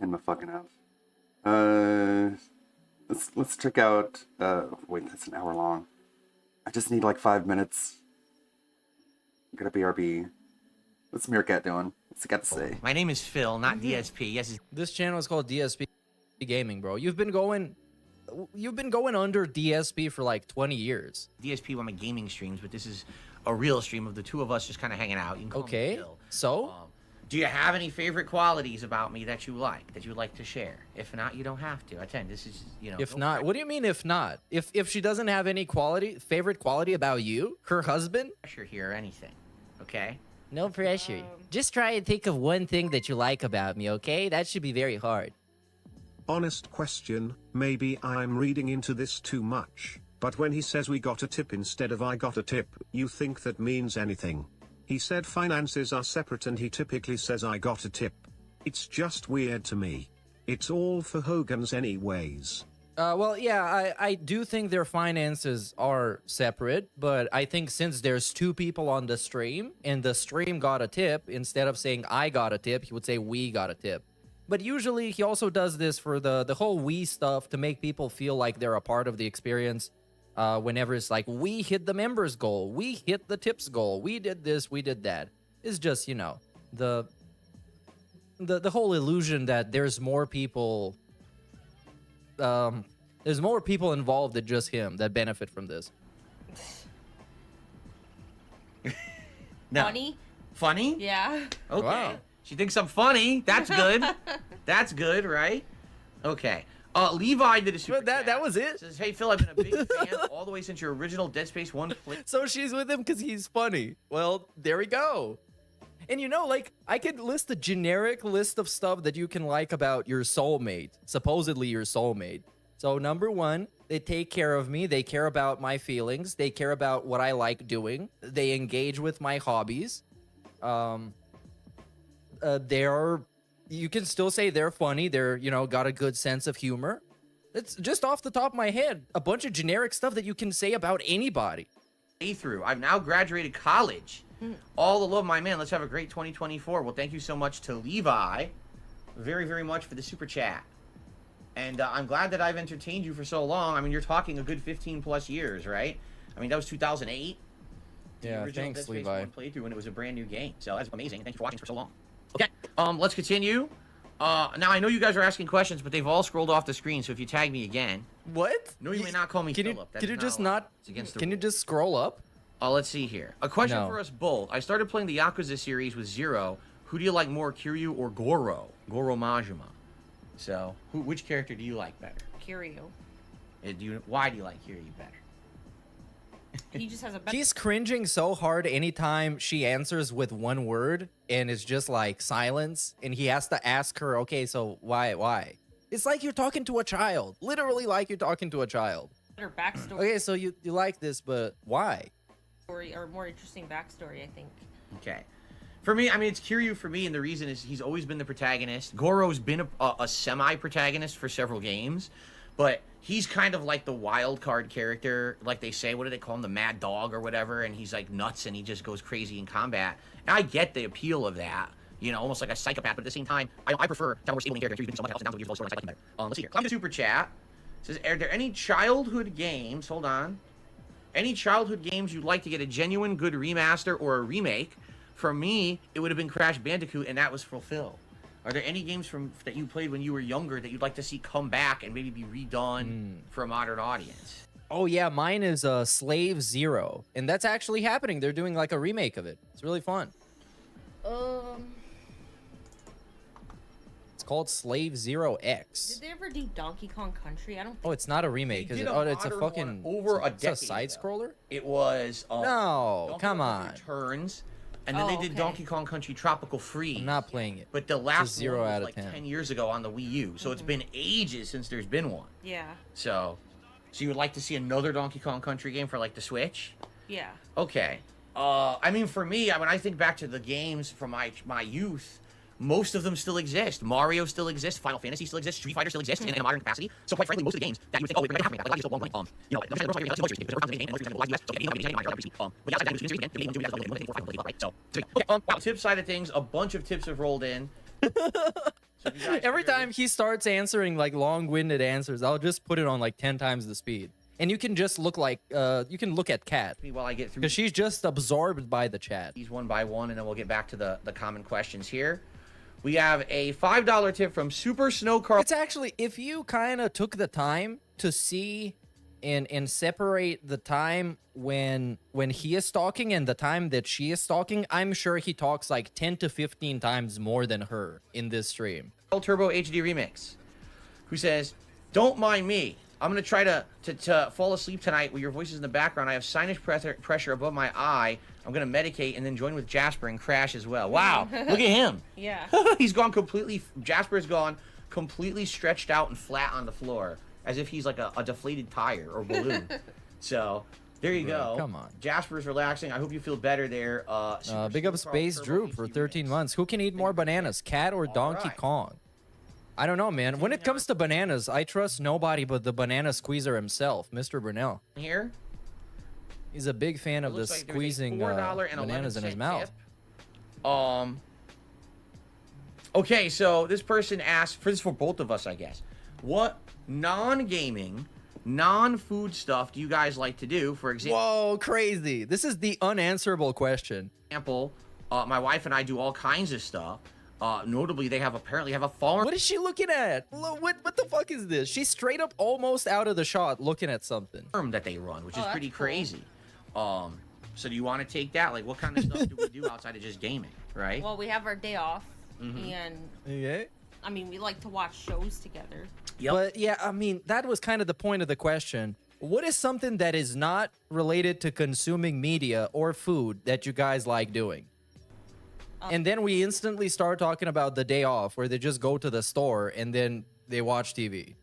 In my fucking house. Let's check out. Wait, that's an hour long. I just need like 5 minutes. Got a BRB. What's Meerkat doing? What's it got to say? My name is Phil, not DSP. Yes, This channel is called DSP Gaming, bro. You've been going under DSP for like 20 years. DSP on my gaming streams, but this is a real stream of the two of us just kind of hanging out. You can call me Okay. Phil. So, Do you have any favorite qualities about me that you would like to share? If not, you don't have to. Attend. This is, if no not, pressure. what do you mean if not? If she doesn't have any favorite quality about you, her husband? Pressure here or anything, okay? No pressure. Just try and think of one thing that you like about me, okay? That should be very hard. Honest question, maybe I'm reading into this too much, but when he says we got a tip instead of I got a tip, you think that means anything? He said finances are separate and he typically says I got a tip. It's just weird to me. It's all for Hogan's anyways. Well, yeah, I do think their finances are separate, but I think since there's two people on the stream and the stream got a tip, instead of saying I got a tip, he would say we got a tip. But usually he also does this for the whole we stuff to make people feel like they're a part of the experience. Whenever it's like, we hit the members goal, we hit the tips goal, we did this, we did that. It's just, the whole illusion that there's more people involved than just him that benefit from this. No. Funny? Funny? Yeah. Okay. Wow. She thinks I'm funny. That's good. That's good, right? Okay. Levi did a super But that was it. Says, hey, Phil, I've been a big fan all the way since your original Dead Space 1 play. So she's with him because he's funny. Well, there we go. And I could list a generic list of stuff that you can like about your soulmate, supposedly your soulmate. So number one, they take care of me. They care about my feelings. They care about what I like doing. They engage with my hobbies. You can still say they're funny. They're, got a good sense of humor. It's just off the top of my head, a bunch of generic stuff that you can say about anybody. Through. I've now graduated college. All the love, my man. Let's have a great 2024. Well, thank you so much to Levi, very, very much for the super chat. And I'm glad that I've entertained you for so long. I mean, you're talking a good 15 plus years, right? I mean, that was 2008. Yeah, original thanks, Dead Space Levi. 1 playthrough when it was a brand new game. So that's amazing. Thanks for watching for so long. Okay, let's continue. Now I know you guys are asking questions, but they've all scrolled off the screen. So if you tag me again, What? no, you may not call me Can Philip. you just allowed. not? It's against the Can you rules. just scroll up? Let's see here. A question No. for us both. I started playing the Yakuza series with Zero. Who do you like more, Kiryu or Goro? Goro Majima. So, which character do you like better? Kiryu. Why do you like Kiryu better? He just has a better. He's cringing so hard anytime she answers with one word, and it's just like silence, and he has to ask her, okay, so why? It's like you're talking to a child. Literally like you're talking to a child. Better backstory Okay, so you like this, but why? or more interesting backstory, I think. Okay. For me, I mean, it's Kiryu for me, and the reason is he's always been the protagonist. Goro's been a semi-protagonist for several games, but he's kind of like the wild card character, like they say. What do they call him? The Mad Dog or whatever, and he's like nuts, and he just goes crazy in combat. And I get the appeal of that, almost like a psychopath, but at the same time, I prefer to have a more stable character. He's been so much else, and down to use the story, I like him better. Let's see here. Climb the super chat. It says, are there any childhood games, hold on, any childhood games you'd like to get a genuine good remaster or a remake? For me, it would have been Crash Bandicoot, and that was fulfilled. Are there any games that you played when you were younger that you'd like to see come back and maybe be redone for a modern audience? Oh yeah, mine is Slave Zero, and that's actually happening. They're doing like a remake of it. It's really fun. It's called Slave Zero Did X. they ever do Donkey Kong Country? I don't think Oh, it's not a remake, They is did it? a Oh, it's a modern one fucking over a it's a decade side ago. scroller. It was No, Donkey come Kong on. Country Returns, and then Oh, they did okay. Donkey Kong Country Tropical Freeze. I'm not playing it. But the last 0 one was out of like 10. 10 years ago on the Wii U, so it's been ages since there's been one. Yeah. So you would like to see another Donkey Kong Country game for like the Switch? Yeah. Okay. I mean, for me, when I think back to the games from my youth, most of them still exist. Mario still exists. Final Fantasy still exists. Street Fighter still exists in a modern capacity. So quite frankly, most of the games that you would think, oh, we're gonna have to make that, like, still 1 point. You know, like, the game, so okay. Wow, tip side of things, a bunch of tips have rolled in. So if you guys Every hear- time he starts answering like long-winded answers, I'll just put it on like 10 times the speed. And you can just look like you can look at Kat while I get through because she's just absorbed by the chat. these one by one, and then we'll get back to the common questions here. We have a $5 tip from Super Snow Carl. It's actually, if you kind of took the time to see and separate the time when he is talking and the time that she is talking, I'm sure he talks like 10 to 15 times more than her in this stream. Turbo HD Remix, who says, "Don't mind me. I'm gonna try to fall asleep tonight with your voices in the background. I have sinus pressure above my eye. I'm gonna medicate and then join with Jasper and crash as well." Wow, look at him. Yeah. He's gone completely. Jasper's gone completely stretched out and flat on the floor, as if he's like a deflated tire or balloon. So there you Bro, go. come on. Jasper's relaxing. I hope you feel better there. Super Big up Snow Carl Space Turbo Droop for HD 13 Remix. months. Who can eat more bananas, Cat or Donkey right. Kong? I don't know, man. When it comes to bananas, I trust nobody but the banana squeezer himself, Mr. Brunel. Here. He's a big fan of the Looks like there's a squeezing bananas in his $4.11 mouth. tip. Okay, so this person asked for this for both of us, I guess. What non-gaming, non-food stuff do you guys like to do? For Whoa, crazy. This is the unanswerable question. example, my wife and I do all kinds of stuff. Notably, they apparently have a farm What is she looking at? What the fuck is this? She's straight up almost out of the shot looking at something. that they run, which is that's pretty cool. crazy. So do you want to take that? Like, what kind of stuff do we do outside of just gaming, right? Well, we have our day off, Mm-hmm. and Okay. I mean, we like to watch shows together. Yep. But yeah, I mean, that was kind of the point of the question. What is something that is not related to consuming media or food that you guys like doing? And then we instantly start talking about the day off where they just go to the store and then they watch TV.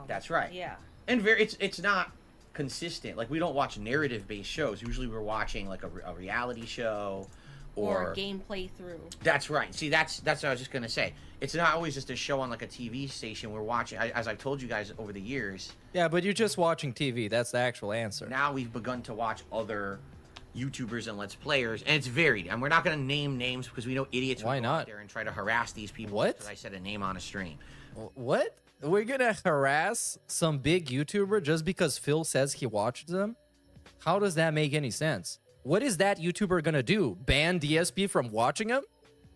That's right. Yeah. And it's not consistent. Like, we don't watch narrative-based shows. Usually we're watching like a reality show Or gameplay through. That's right. See, that's what I was just gonna say. It's not always just a show on like a TV station we're watching. As I've told you guys over the years, Yeah, but you're just watching TV. That's the actual answer. now we've begun to watch other YouTubers and Let's Players, and it's varied. And we're not gonna name names because we know idiots Why will go out not? there and try to harass these people. What? Because I said a name on a stream. What? We're gonna harass some big YouTuber just because Phil says he watched them? How does that make any sense? What is that YouTuber gonna do? Ban DSP from watching him?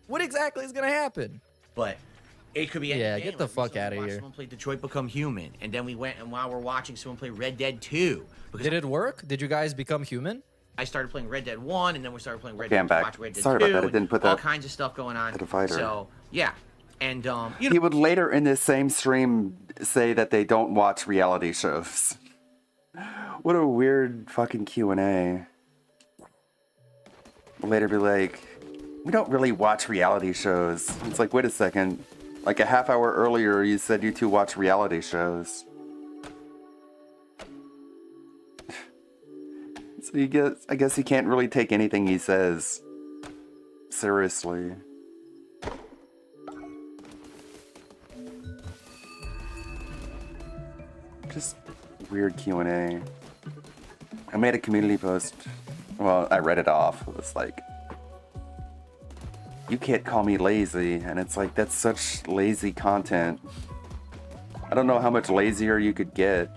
What exactly is gonna happen? But it could be any Yeah, game. get the Like, we fuck recently outta watched here. Someone played Detroit Become Human, and then we went and while we're watching, someone play Red Dead 2. Because Did it work? Did you guys become human? I started playing Red Dead 1, and then we started playing Red Okay, Dead I'm 2, back. watch Red Dead Sorry 2, about that. I and didn't put all that- kinds of stuff going on. the divider. So, yeah. And, you He know, would later in this same stream say that they don't watch reality shows. What a weird fucking Q&A. Later be like, we don't really watch reality shows. It's like, wait a second. Like a half hour earlier, you said you two watch reality shows. So I guess you can't really take anything he says seriously. Just weird Q&A. I made a community post. Well, I read it off. It was like, you can't call me lazy. And it's like, that's such lazy content. I don't know how much lazier you could get.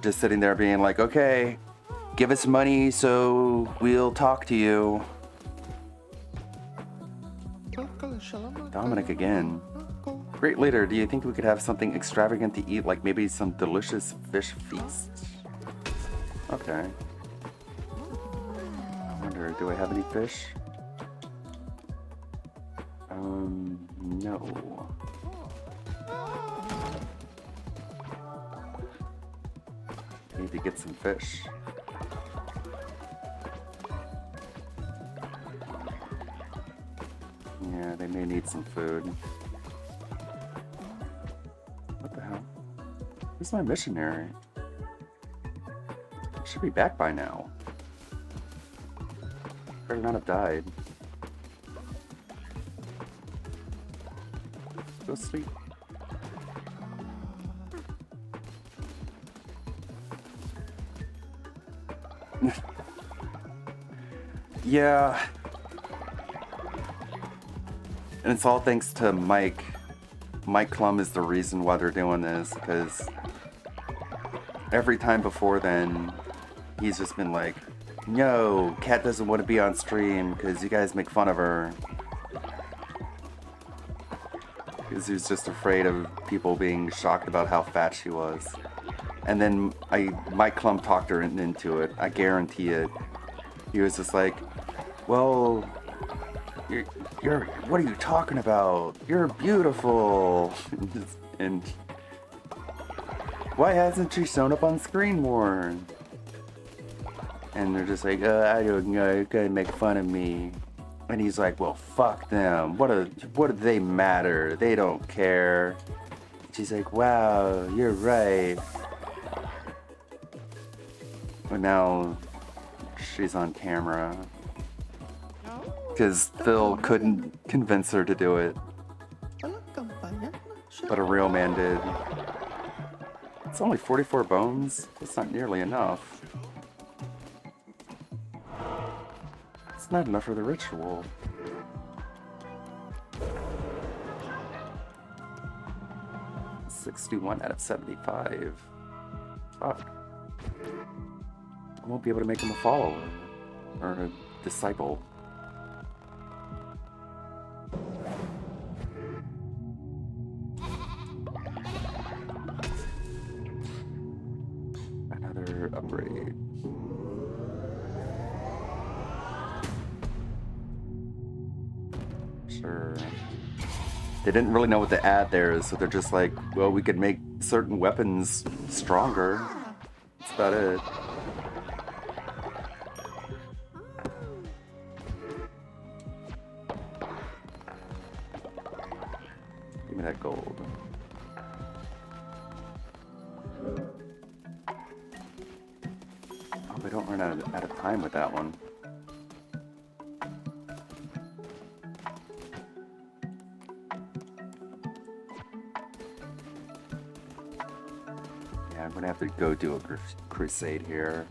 Just sitting there being like, okay, give us money so we'll talk to you. Dominic again. Great leader, do you think we could have something extravagant to eat, like maybe some delicious fish feast? Okay. I wonder, do I have any fish? No. I need to get some fish. Yeah, they may need some food. What the hell? Who's my missionary? Should be back by now. Better not have died. Go sleep. Yeah. And it's all thanks to Mike. Mike Klum is the reason why they're doing this, because every time before then, he's just been like, no, Kat doesn't want to be on stream because you guys make fun of her. Because he was just afraid of people being shocked about how fat she was. And then Mike Klum talked her into it. I guarantee it. He was just like, well, you're what are you talking about? You're beautiful. And why hasn't she shown up on screen more? And they're just like, I don't know, you're gonna make fun of me. And he's like, well, fuck them. What do they matter? They don't care. She's like, wow, you're right. But now she's on camera. Because Phil couldn't convince her to do it. But a real man did. It's only 44 bones. That's not nearly enough. It's not enough for the ritual. $61 out of 75. Fuck. I won't be able to make him a follower. Or a disciple. Another upgrade. Sure. They didn't really know what to add there, so they're just like, well, we could make certain weapons stronger. That's about it. Give me that gold. Oh, we don't run out of time with that one. Yeah, I'm gonna have to go do a crusade here.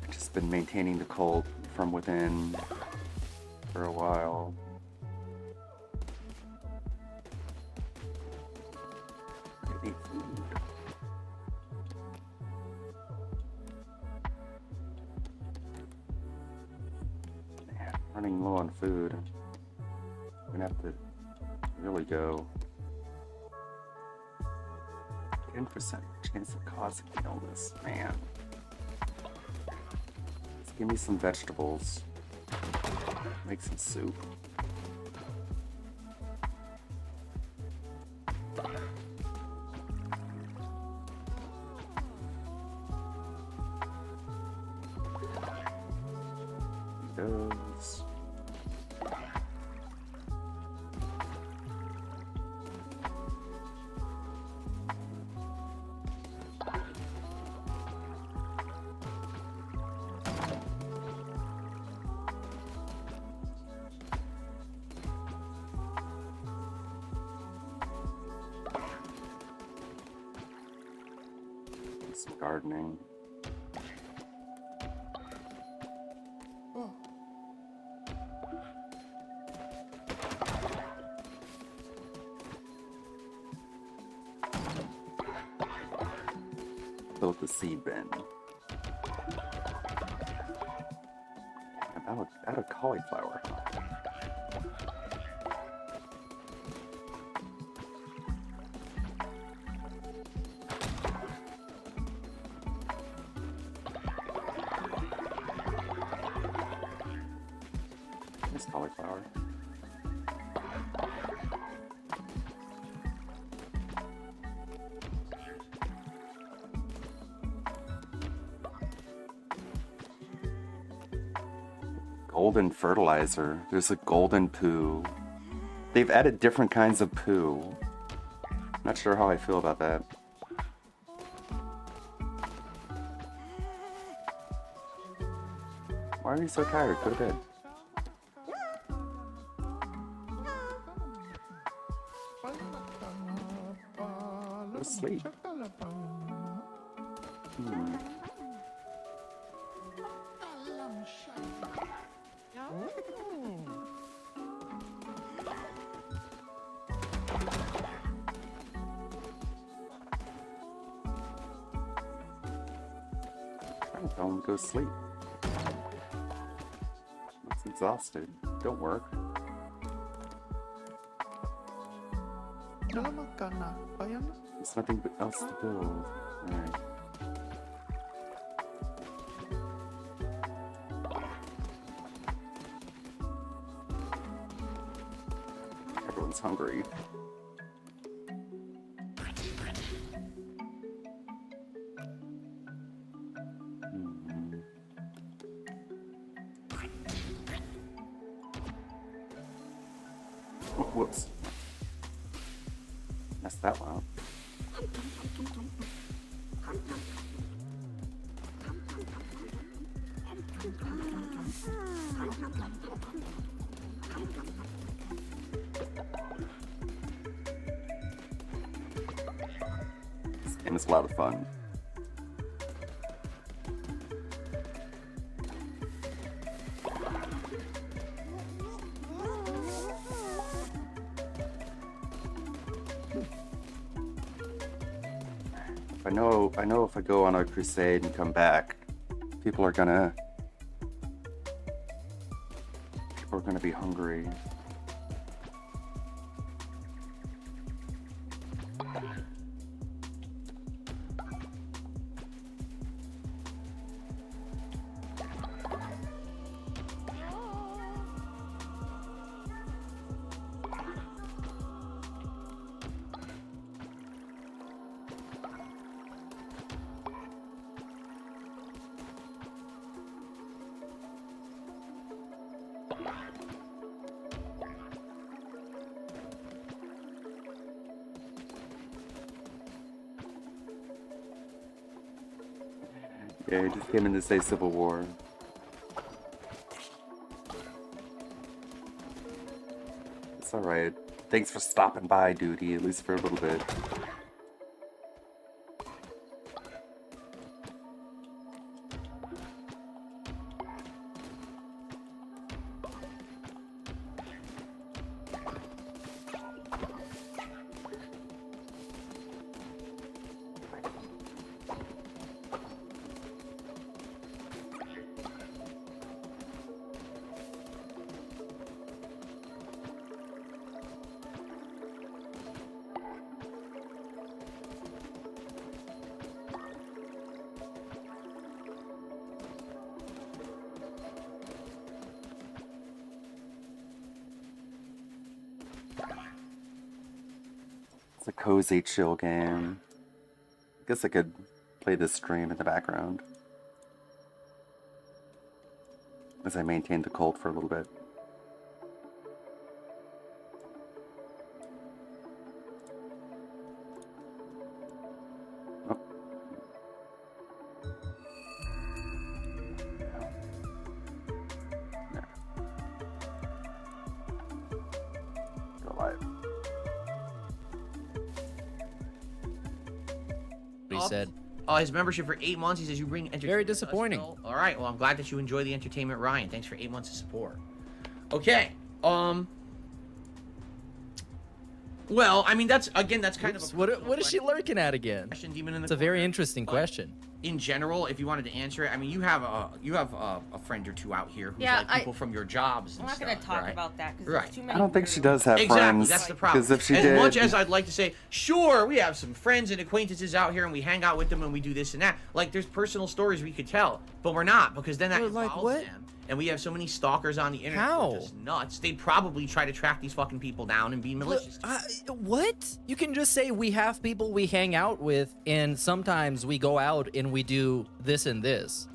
I've just been maintaining the cult from within for a while. I need food. Man, running low on food. I'm gonna have to really go. 10% chance of causing illness, man. Let's give me some vegetables. Make some soup. Those. Some gardening. Built the seed bin. Out of cauliflower. This cauliflower. Golden fertilizer. There's a golden poo. They've added different kinds of poo. Not sure how I feel about that. Why are you so tired? Go to bed. Go to sleep. Trying to tell him to go to sleep. It's exhausted. Don't work. There's nothing else to build. Alright. Everyone's hungry. Oh, whoops. Messed that one up. This game is a lot of fun. I know if I go on a crusade and come back, people are gonna be hungry. Yeah, he just came in to say Civil War. It's alright. Thanks for stopping by, Duty, at least for a little bit. It's a cozy, chill game. I guess I could play this stream in the background as I maintain the cult for a little bit. Oh. There. Go live. He said. His membership for 8 months. He says you bring entertainment. Very disappointing. All right. Well, I'm glad that you enjoy the entertainment, Ryan. Thanks for 8 months of support. Okay. Well, I mean, that's kind Oops, of a what is she lurking at again? question, Demon in the It's a very corner. interesting question. In general, if you wanted to answer it, I mean, you have a friend or two out here who's Yeah, like people from your jobs. I'm And not gonna stuff, talk right? about that because Right. there's too many. I don't think she weirdos. does have Exactly, friends. that's the problem. Because if she as did, much as I'd like to say, sure, we have some friends and acquaintances out here and we hang out with them and we do this and that. Like, there's personal stories we could tell, but we're not because then that But, like, involves what? them. And we have so many stalkers on the internet How? who are just nuts. They'd probably try to track these fucking people down and be malicious. What? You can just say we have people we hang out with, and sometimes we go out and we do this and this.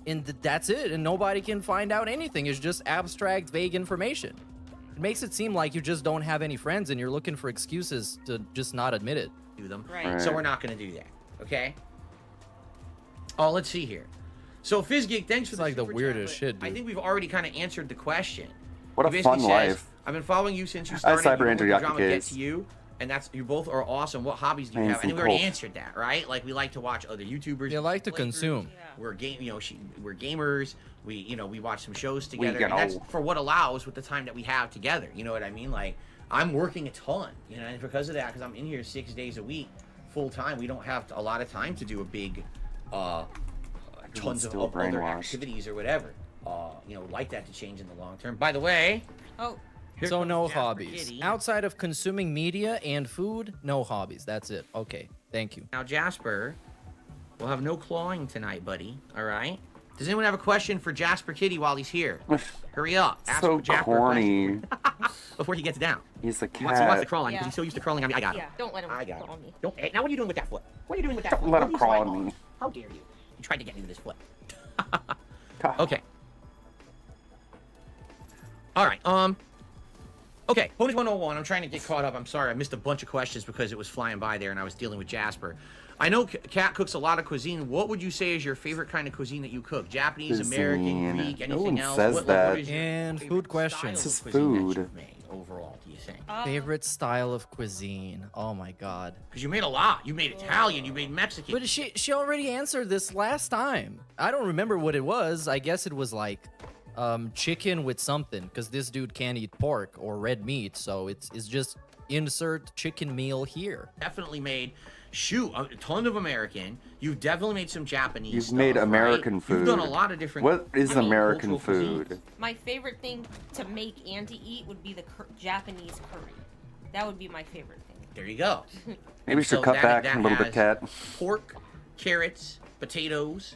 and that's it, and nobody can find out anything. It's just abstract, vague information. It makes it seem like you just don't have any friends and you're looking for excuses to just not admit it. Do them. Right. So we're not going to do that. Okay? Oh, let's see here. So Fizzgeek, thanks for It's like the super weirdest chat, shit, but I dude. think we've already kind of answered the question. What He a basically fun says, life. I've been following you since you Hi, started. Cyber You Andrew won't let drama get Yakakes. to you, and that's you both are awesome. What hobbies do you And have? And some we already Colt. answered that, right? Like we like to watch other YouTubers. You like to players. consume. Yeah. We're we're gamers. We watch some shows together. get And that's old. for what allows with the time that we have together. You know what I mean? Like I'm working a ton, and because of that, because I'm in here 6 days a week, full time. We don't have a lot of time to do a big, tons of still other brainwashed. activities or whatever. Like that to change in the long term. By the way, Oh, here So comes no Jasper hobbies. Kitty. Outside of consuming media and food, no hobbies. That's it. Okay, thank you. Now, Jasper, we'll have no clawing tonight, buddy. All right? Does anyone have a question for Jasper Kitty while he's here? Hurry up. Ask So Jasper a question corny. before he gets down. He's a He wants to cat. crawl on me Yeah. because he's so used to crawling on me. I got him. yeah. Don't let him I got crawl him. on me. Don't. Hey, now what are you doing with that foot? What are you doing with that foot? Let What him are you crawl sliding on me. How dare you? You tried to get me with this foot. Okay. All right. Okay, Bonus 101. I'm trying to get caught up. I'm sorry, I missed a bunch of questions because it was flying by there and I was dealing with Jasper. I know Kat cooks a lot of cuisine. What would you say is your favorite kind of cuisine that you cook? Japanese, American, Cuisine. Greek, No anything one else? says what that. is your And favorite food style questions. of This is cuisine that food. you've made overall, do you think? Favorite style of cuisine? Oh my god. Because you made a lot. You made Italian. You made Mexican. But she already answered this last time. I don't remember what it was. I guess it was like chicken with something, because this dude can't eat pork or red meat, so it's just insert chicken meal here. Definitely made a ton of American. You've definitely made some Japanese. You've stuff, made right? American food. You've done a lot of different. What is American cultural food? cuisines. My favorite thing to make and to eat would be the Japanese curry. That would be my favorite thing. There you go. Maybe we should So cut that back a little bit, has Cat. Pork, carrots, potatoes,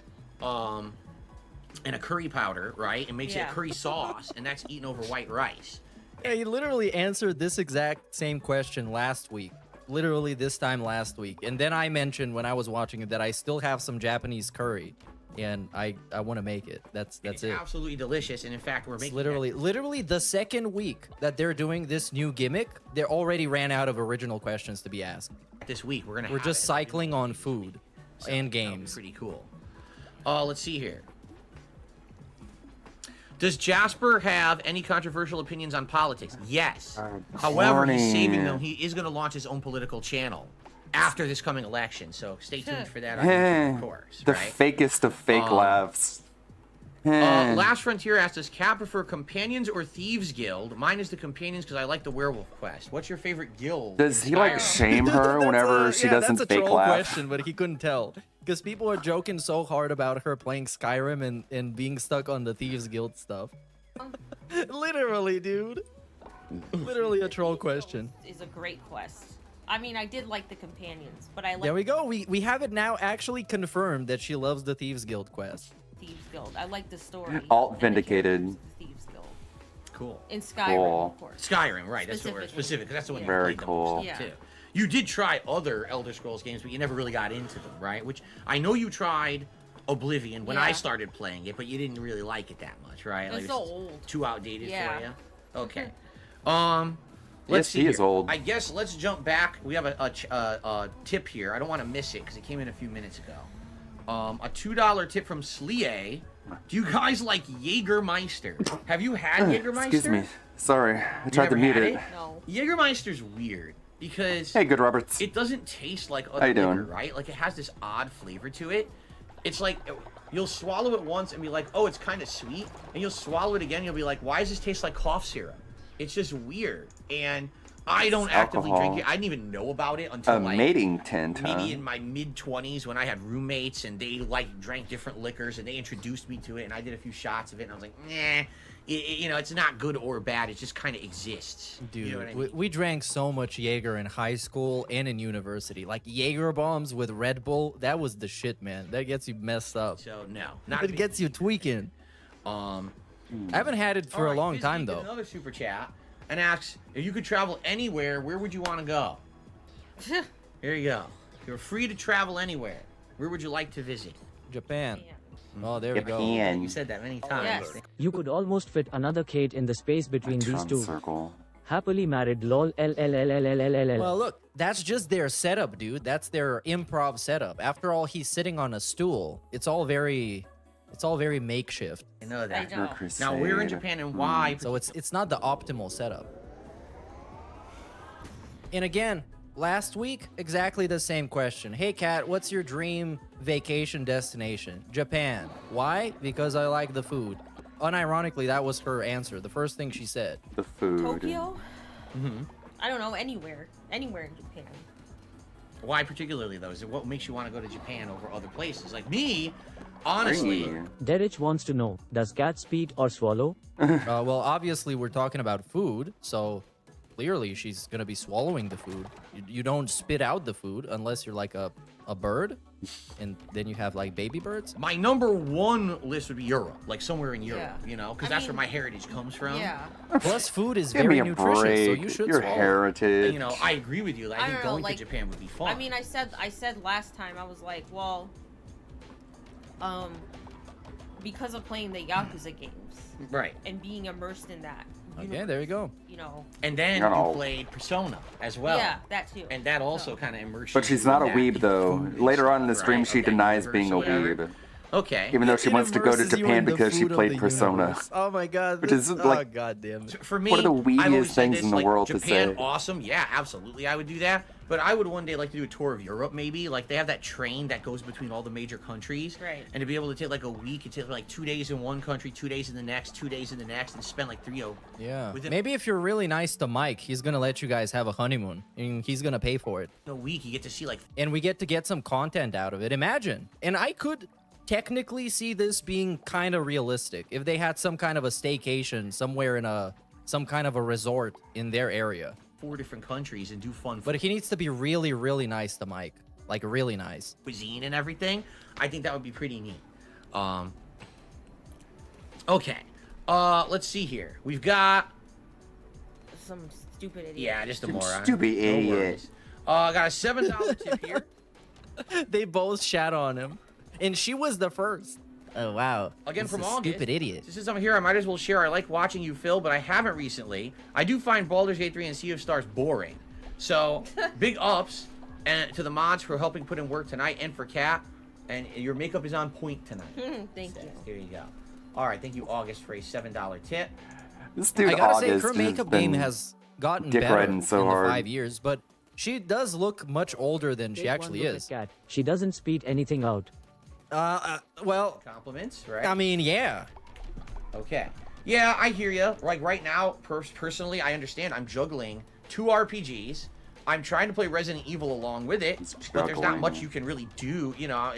and a curry powder, right? It makes it Yeah. a curry sauce, and that's eaten over white rice. Yeah, he literally answered this exact same question last week. Literally this time last week. And then I mentioned when I was watching it that I still have some Japanese curry, and I want to make it. That's It's it. absolutely delicious, and in fact, we're It's making literally the second week that they're doing this new gimmick, they already ran out of original questions to be asked. that this week. We're We're just cycling on food and games. Pretty cool. Let's see here. Does Jasper have any controversial opinions on politics? Yes. However, he's saving them. He is going to launch his own political channel after this coming election. So stay tuned for that on YouTube, of course. The right? fakest of fake laughs. Last Frontier asked, does Cat prefer Companions or Thieves Guild? Mine is the Companions because I like the Werewolf Quest. What's your favorite guild? Does in he like Skyrim? shame her whenever she doesn't that's a fake troll laugh? question, but he couldn't tell. Because people are joking so hard about her playing Skyrim and being stuck on the Thieves Guild stuff. Literally, dude. Literally a troll question. Is a great quest. I mean, I did like the companions, but I like There we go. We have it now actually confirmed that she loves the Thieves Guild quest. Thieves Guild. I like the story. Alt and the vindicated. characters of the Thieves Guild. Cool. In Skyrim, Cool. of course. Skyrim, right? That's what we're Specifically. specific. 'Cause that's the one you Very played the cool. most Yeah. too. You did try other Elder Scrolls games, but you never really got into them, right? Which I know you tried Oblivion when I Yeah. started playing it, but you didn't really like it that much, right? It's Like, so old. Too outdated Yeah. for you. Okay. Let's Yes, see he is here. old. I guess let's jump back. We have a tip here. I don't want to miss it because it came in a few minutes ago. A $2 tip from Slie. Do you guys like Jägermeister? Have you had Jägermeister? Excuse me. Sorry, I tried to never mute had it. it? No. Jägermeister's weird because Hey, good Roberts. it doesn't taste like How other you doing? liquor, right? Like it has this odd flavor to it. It's like you'll swallow it once and be like, oh, it's kind of sweet, and you'll swallow it again, and you'll be like, why does this taste like cough syrup? It's just weird, and I don't actively drink alcohol. it. I didn't even know about it until A like mating tent, huh? maybe in my mid-20s when I had roommates and they like drank different liquors and they introduced me to it and I did a few shots of it and I was like, nah, it's not good or bad. It just kind of exists. Dude, you know what I mean? we drank so much Jaeger in high school and in university. Like Jaeger bombs with Red Bull, that was the shit, man. That gets you messed up. So no, not a It big gets you tweaking. I haven't had it for All a right, long Fizzy time did though. Another super chat and asks, if you could travel anywhere, where would you want to go? Here you go. You're free to travel anywhere. Where would you like to visit? Japan. Yeah. Oh, there we go. Japan. You said that many times. Yes. You could almost fit another Kate in the space between these Tron two. Circle. Happily married lol LLLLLLL. Well, look, that's just their setup, dude. That's their improv setup. After all, he's sitting on a stool. It's all very makeshift. I know I that. know. Now we're in Japan, and why? So it's not the optimal setup. And again, last week, exactly the same question. Hey, Kat, what's your dream vacation destination? Japan. Why? Because I like the food. Unironically, that was her answer. The first thing she said. The food. Tokyo? I don't know, anywhere. Anywhere in Japan. Why particularly though? Is it what makes you want to go to Japan over other places? Like me, honestly. Free. Derich wants to know, does cat speak or swallow? Well, obviously, we're talking about food, so clearly she's gonna be swallowing the food. You don't spit out the food unless you're like a bird, and then you have like baby birds. My number one list would be Europe, like somewhere in Europe, Yeah. you know, because I that's where mean- my heritage comes from. Yeah. Plus, food is Give very me a nutritious, break. so you should Your swallow. heritage. You know, I agree with you. Like, I I think don't know, going like, to Japan would be fun. I mean, I said last time, I was like, well, because of playing the Yakuza games right. and being immersed in that. Okay, there you go. You know. And then No. you played Persona as well. Yeah, that too. And that also So- kind of immersed But you she's not a in that weeb though. food Later stuff, on in the stream, right? she Of that denies universe being or a whatever. weeb. Okay. Even though she wants to go to Japan because she played Persona. Oh my god. Which is, like, god damn it. For me, One of the I've weediest always said things this, in the like, world to Japan, say. awesome. Yeah, absolutely. I would do that. But I would one day like to do a tour of Europe, maybe. Like, they have that train that goes between all the major countries. Right. And to be able to take like a week, and take like 2 days in one country, 2 days in the next, 2 days in the next, and spend like 3 Yeah. Within- Maybe if you're really nice to Mike, he's gonna let you guys have a honeymoon, and he's gonna pay for it. a week. You get to see like And we get to get some content out of it. Imagine. And I could technically see this being kind of realistic if they had some kind of a staycation somewhere in some kind of a resort in their area. 4 different countries and do fun But he needs to be really, really nice to Mike. Like, really nice. cuisine and everything. I think that would be pretty neat. Okay. Let's see here. We've got Some stupid idiot. yeah, just a moron. Stupid No idiot. worries. I got a $7 tip here. They both shat on him. And she was the first. Oh, wow. Again This from is August. stupid idiot. This is something here I might as well share. I like watching you, Phil, but I haven't recently. I do find Baldur's Gate 3 and Sea of Stars boring. So, big ups and to the mods for helping put in work tonight, and for Kat. And your makeup is on point tonight. Thank you. Here you go. All right, thank you, August, for a $7 tip. This dude I gotta August say, her makeup has game been has gotten dick better riding so in the hard. 5 years, but she does look much older than she Take one actually look is. at cat. She doesn't speak anything out. Well, Compliments, right? I mean, yeah. Okay. Yeah, I hear you. Like right now, personally, I understand. I'm juggling 2 RPGs. I'm trying to play Resident Evil along with it, but there's not juggling. much you can really do. You know,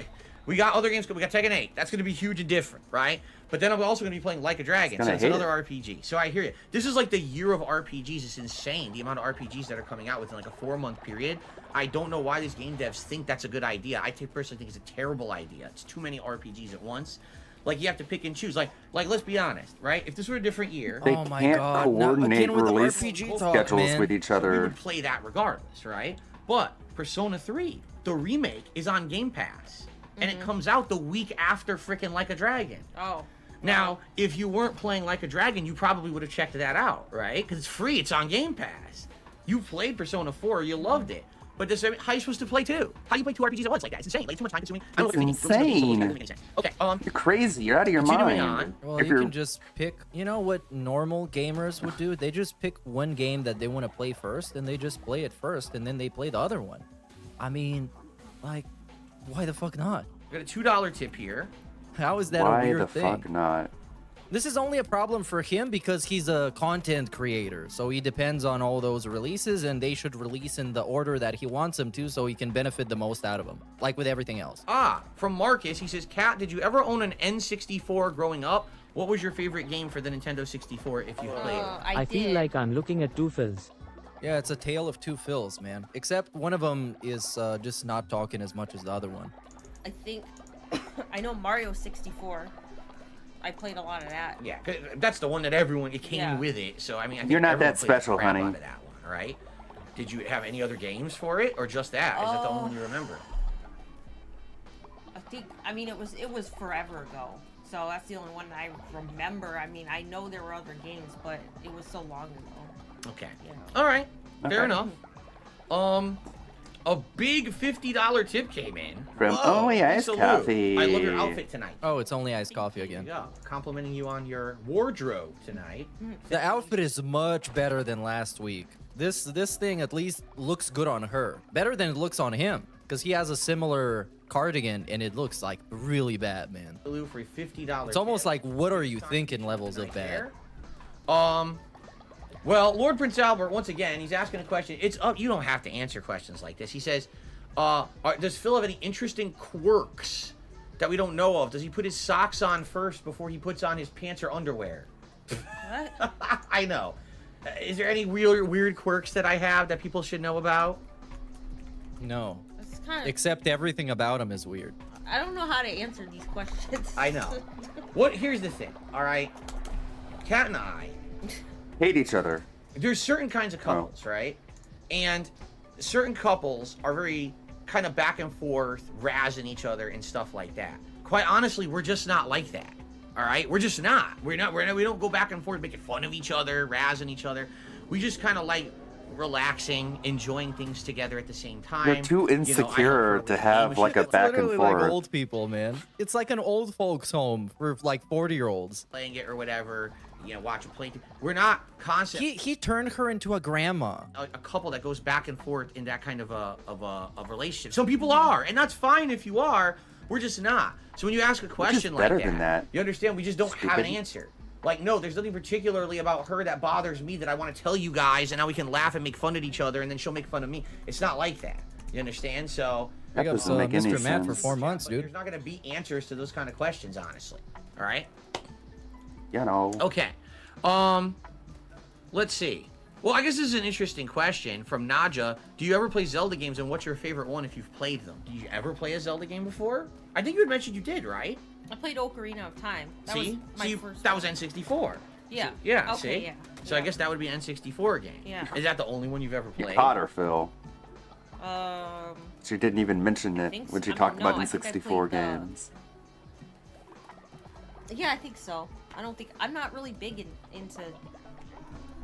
we got other games. We got Tekken 8. That's going to be huge and different, right? But then I'm also going to be playing Like a Dragon, so gonna it's hit another RPG. So I hear you. This is like the year of RPGs. It's insane, the amount of RPGs that are coming out within like a 4-month period. I don't know why these game devs think that's a good idea. I personally think it's a terrible idea. It's too many RPGs at once. Like, you have to pick and choose. Like let's be honest, right? If this were a different year, They Oh my can't God, not coordinate again with the release RPG talk, schedules man. with each we other. would play that regardless, right? But Persona 3, the remake, is on Game Pass. And it comes out the week after frickin' Like a Dragon. Oh. Now, if you weren't playing Like a Dragon, you probably would have checked that out, right? Because it's free, it's on Game Pass. You played Persona 4, you loved it. But this, how are you supposed to play 2? How do you play 2 RPGs at once like that? It's insane. Like, too much time consuming. I don't know It's if it's insane. Okay, You're crazy. You're out of your Continuing mind. on. Well, if you you're can just pick, you know what normal gamers would do? They just pick one game that they want to play first, and they just play it first, and then they play the other one. I mean, like, why the fuck not? got a $2 tip here. How is that why a weird the thing? fuck not? This is only a problem for him because he's a content creator, so he depends on all those releases, and they should release in the order that he wants them to so he can benefit the most out of them, like with everything else. From Marcus, he says, Kat, did you ever own an N64 growing up? What was your favorite game for the Nintendo 64 if you played it? I feel like I'm looking at 2 Phils. Yeah, it's a tale of 2 Phils, man. Except one of them is just not talking as much as the other one. I think I know Mario 64. I played a lot of that. Yeah, 'cause that's the one that everyone, it came Yeah. with it. So, I mean, I think You're not everyone that played the special, crap honey. out of that one, right? Did you have any other games for it, or just that? Is that the only one you remember? A think. I mean, it was forever ago. So that's the only one that I remember. I mean, I know there were other games, but it was so long ago. Okay. You know. All right. Fair Okay. enough. A big $50 tip came in. From Whoa, Only Iced Lisa Lou, Coffee. I love your outfit tonight. Oh, it's only iced coffee There you again. go. Complimenting you on your wardrobe tonight. The outfit is much better than last week. This thing at least looks good on her. Better than it looks on him. Because he has a similar cardigan and it looks like really bad, man. Lou for a $50. It's almost tip. like, what are you thinking levels of bad? Well, Lord Prince Albert, once again, he's asking a question. It's up. You don't have to answer questions like this. He says, does Phil have any interesting quirks that we don't know of? Does he put his socks on first before he puts on his pants or underwear? What? I know. Is there any weird quirks that I have that people should know about? No. It's kind of. Except everything about him is weird. I don't know how to answer these questions. I know. Here's the thing, all right? Kat and I, Hate each other. there's certain kinds of couples, right? And certain couples are very kind of back and forth, razzing each other and stuff like that. Quite honestly, we're just not like that. All right? We're just not. We don't go back and forth making fun of each other, razzing each other. We just kind of like relaxing, enjoying things together at the same time. You're too You know, I insecure help her to with have games. like a It's back and literally like forth. old people, man. It's like an old folks home for like 40-year-olds. Playing it or whatever, watch a play. We're not constantly He turned her into a grandma. a couple that goes back and forth in that kind of a relationship. Some people are, and that's fine if you are. We're just not. So when you ask a question like better that, than that. you understand we just don't have an Stupid. answer. Like, no, there's nothing particularly about her that bothers me that I want to tell you guys, and now we can laugh and make fun at each other, and then she'll make fun of me. It's not like that. You understand? So That Big up doesn't make any Mr. Matt for sense. 4 months, but dude. there's not going to be answers to those kind of questions, honestly. All right? You know. Okay. Let's see. Well, I guess this is an interesting question from Naja. Do you ever play Zelda games, and what's your favorite one if you've played them? Did you ever play a Zelda game before? I think you had mentioned you did, right? I played Ocarina of Time. That was See? my See, first. that was one. N64. Yeah. Yeah, Okay. see? Yeah. So I guess that would be an N64 game. Yeah. Is that the only one you've ever You played? caught her, Phil. Um. She didn't even mention it think when so. she I talked don't about know. I think I N64 played the- games. Yeah, I think so. I don't think I'm not really big into.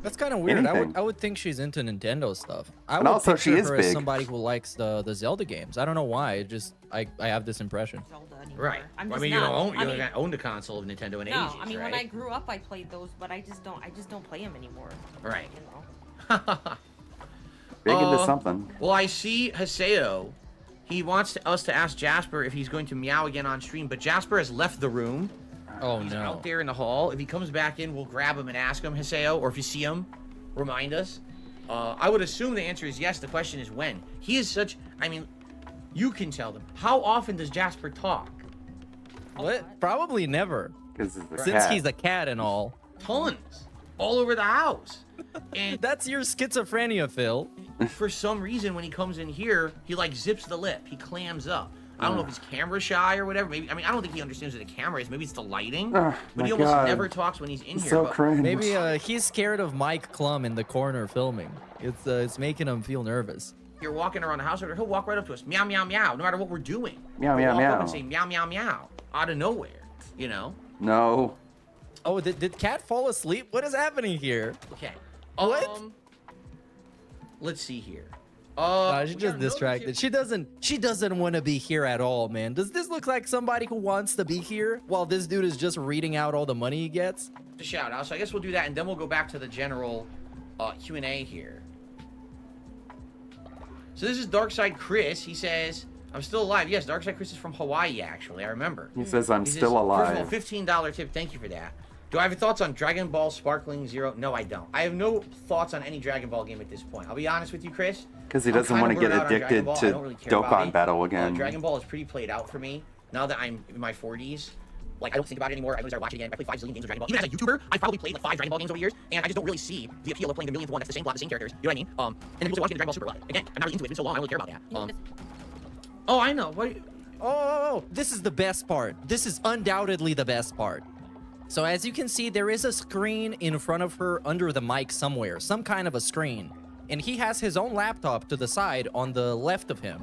That's kind of weird. Anything. I would think she's into Nintendo stuff. I And would also, she picture is her as big. somebody who likes the Zelda games. I don't know why. It just I have this impression. Zelda anymore. Right. I'm Well, just I mean, you not. don't own, I you mean, haven't owned a console of Nintendo in no, ages, I mean right? when I grew up, I played those, but I just don't play them anymore. Right. You know. Big into Uh, something. Well, I see Haseo. He wants us to ask Jasper if he's going to meow again on stream, but Jasper has left the room. Oh He's no. out there in the hall. If he comes back in, we'll grab him and ask him, Haseo, or if you see him, remind us. I would assume the answer is yes. The question is when. He is such... I mean, you can tell them. How often does Jasper talk? What? Probably never. Because it's a Since cat. he's a cat and all. Tons. All over the house. And That's your schizophrenia, Phil. for some reason, when he comes in here, he like zips the lip. He clams up. I don't know if he's camera shy or whatever. Maybe I don't think he understands what the camera is. Maybe it's the lighting. Oh, But he my almost God. never talks when he's in here. So but cringe. Maybe he's scared of Mike Klum in the corner filming. It's making him feel nervous. you're walking around the house, he'll walk right up to us, meow meow meow, no matter what we're doing. Meow, He'll meow, walk up meow. and say meow meow meow out of nowhere. You know? No. Oh, did Cat fall asleep? What is happening here? Okay. What? Let's see here. Nah, she's we got just another distracted. She doesn't want to be here at all, man. Does this look like somebody who wants to be here while this dude is just reading out all the money he gets? shout out. So I guess we'll do that, and then we'll go back to the general Q&A here. So this is Darkside Chris. He says, I'm still alive. Yes, Darkside Chris is from Hawaii, actually. I remember. He says I'm He says, still alive. First of all, $15 tip. Thank you for that. Do I have thoughts on Dragon Ball Sparkling Zero? No, I don't. I have no thoughts on any Dragon Ball game at this point. I'll be honest with you, Chris. Because he I'm doesn't kinda want to get burnt out on Dragon addicted Ball. I to don't really care about Dokkan it. Battle again. Dragon Ball is pretty played out for me. Now that I'm in my 40s, like, I don't think about it anymore. I start watching it again. I played 5 zillion games of Dragon Ball. Even as a YouTuber, I've probably played like 5 Dragon Ball games over the years, and I just don't really see the appeal of playing the millionth one that's the same plot, the same characters. You know what I mean? And then people say watching the Dragon Ball Super a lot. Again, I'm not really into it. It's been so long, I don't really care about that. Oh, I know. What? Oh, this is the best part. This is undoubtedly the best part. So as you can see, there is a screen in front of her under the mic somewhere, some kind of a screen. And he has his own laptop to the side on the left of him.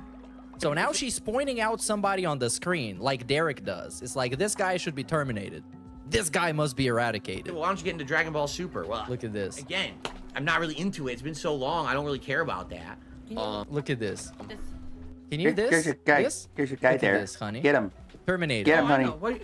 So now she's pointing out somebody on the screen, like Derek does. It's like, this guy should be terminated. This guy must be eradicated. Well, why don't you get into Dragon Ball Super? Well, Look at this. again, I'm not really into it. It's been so long, I don't really care about that. Look at this. This- Can you There's this? your guy. This? There's your guy Look at there. this, honey. Get him. Terminated. Get him, I honey. know. What?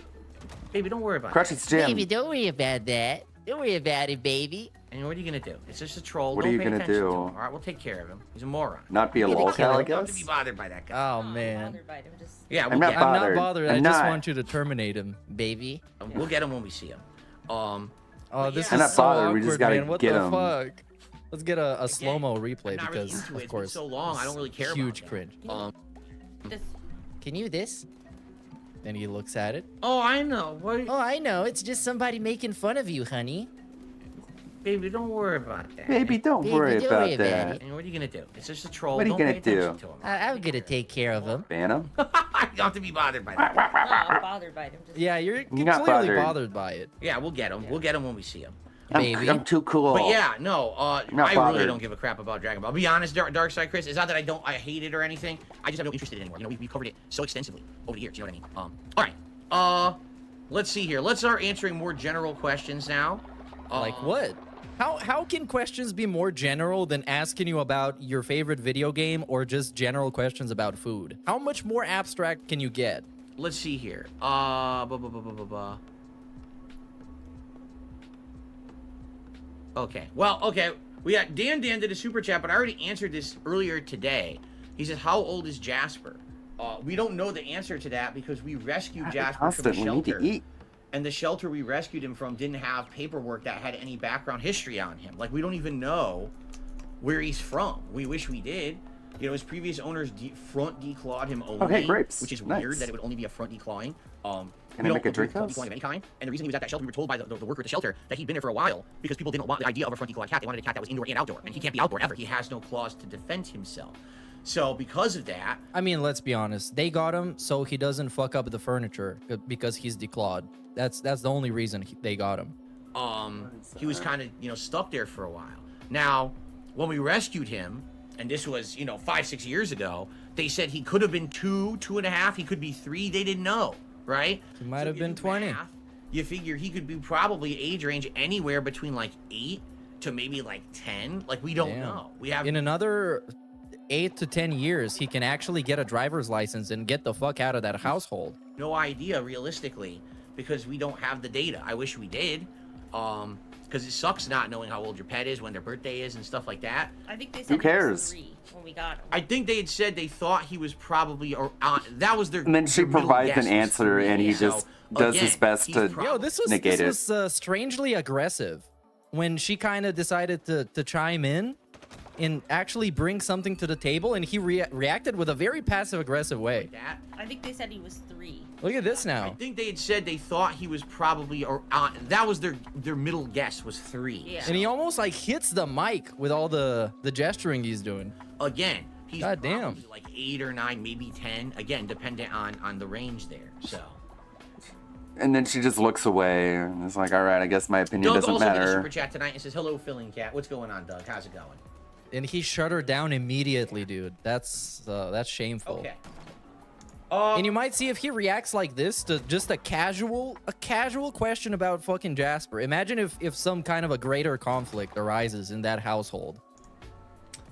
Baby, don't worry about Crush it. its gym. don't worry about that. Don't worry about it, baby. And what are you gonna do? It's just a troll. What Don't are you pay gonna attention do? to him, all right, we'll take care of him. He's a moron. Not be a You're gonna lolcow, kill I him. Don't have to be guess. bothered by that guy. Oh, I'm man. bothered by them, just- Yeah, I'm we'll not get him. I'm not bothered. bothered. I'm I just not. want you to terminate him, baby. We'll get him when we see him. Oh, this I'm is not so bothered, we awkward, just gotta man. What get the him. fuck? Let's get a slow-mo replay I'm not really because, into it. of It's course, been so long, I don't really care huge about cringe. This- Can you this? And he looks at it. Oh, I know. What? Oh, I know. It's just somebody making fun of you, honey. Baby, don't worry about that. Baby, don't Baby, worry don't about worry about that. it. And what are you gonna do? It's just a troll. What are you Don't gonna pay attention do? to him. I'm gonna take care of him. Ban him? You don't have to be bothered by that. No, I'm bothered by them. Just... Yeah, you're Not clearly bothered. bothered by it. Yeah, we'll get him. We'll get him when we see him. Baby. I'm too cool. But yeah, no, Not I really bothered. don't give a crap about Dragon Ball. I'll be honest, Dark Side Chris, it's not that I hate it or anything. I just have no interest in it anymore. You know, we've covered it so extensively over the years. You know what I mean? All right. Let's see here. Let's start answering more general questions now. Like what? How can questions be more general than asking you about your favorite video game or just general questions about food? How much more abstract can you get? Let's see here. Okay. Well, okay. We got Dan did a super chat, but I already answered this earlier today. He says, "How old is Jasper?" We don't know the answer to that because we rescued Jasper from the Constantly need shelter, to eat. and the shelter we rescued him from didn't have paperwork that had any background history on him. Like, we don't even know where he's from. We wish we did. You know, his previous owners front declawed him only, Okay, grapes. which is Nice. weird that it would only be a front declawing. Can we I don't make a approve drink front house? declawing of any kind. And the reason he was at that shelter, we were told by the worker at the shelter that he'd been there for a while because people didn't want the idea of a front declawing cat. They wanted a cat that was indoor and outdoor, and he can't be outdoor ever. He has no claws to defend himself. So because of that, I mean, let's be honest. They got him so he doesn't fuck up the furniture because he's declawed. That's the only reason they got him. he was kind of, you know, stuck there for a while. Now, when we rescued him, and this was, you know, 5-6 years ago, they said he could have been 2.5, he could be 3, they didn't know, right? He might So have you been do 20. math, you figure he could be probably age range anywhere between like 8 to maybe like 10. Like, we don't Damn. know. We have In another 8 to 10 years, he can actually get a driver's license and get the fuck out of that household. no idea realistically because we don't have the data. I wish we did. Because it sucks not knowing how old your pet is, when their birthday is, and stuff like that. I think they said Who he was cares? 3 when we got him. I think they had said they thought he was probably that was their. And then she their middle provides guess an was answer, 3. and he So, just does his again, best he's to- prob- Yo, this negate it. was strangely aggressive when she kind of decided to chime in and actually bring something to the table, and he reacted with a very passive-aggressive way. that. I think they said he was 3. Look at this I now. think they had said they thought he was probably that was their middle guess was 3. Yeah. And he almost like hits the mic with all the gesturing he's doing. Again, he's God damn. probably like 8 or 9, maybe 10. Again, dependent on the range there. So. And then she just looks away, and it's like, all right, I guess my opinion Doug doesn't also did a super matter. chat tonight and says, "Hello, filling cat. What's going on, Doug? How's it going?" And he shut her down immediately, dude. That's shameful. Okay. And you might see if he reacts like this to just a casual question about fucking Jasper. Imagine if some kind of a greater conflict arises in that household.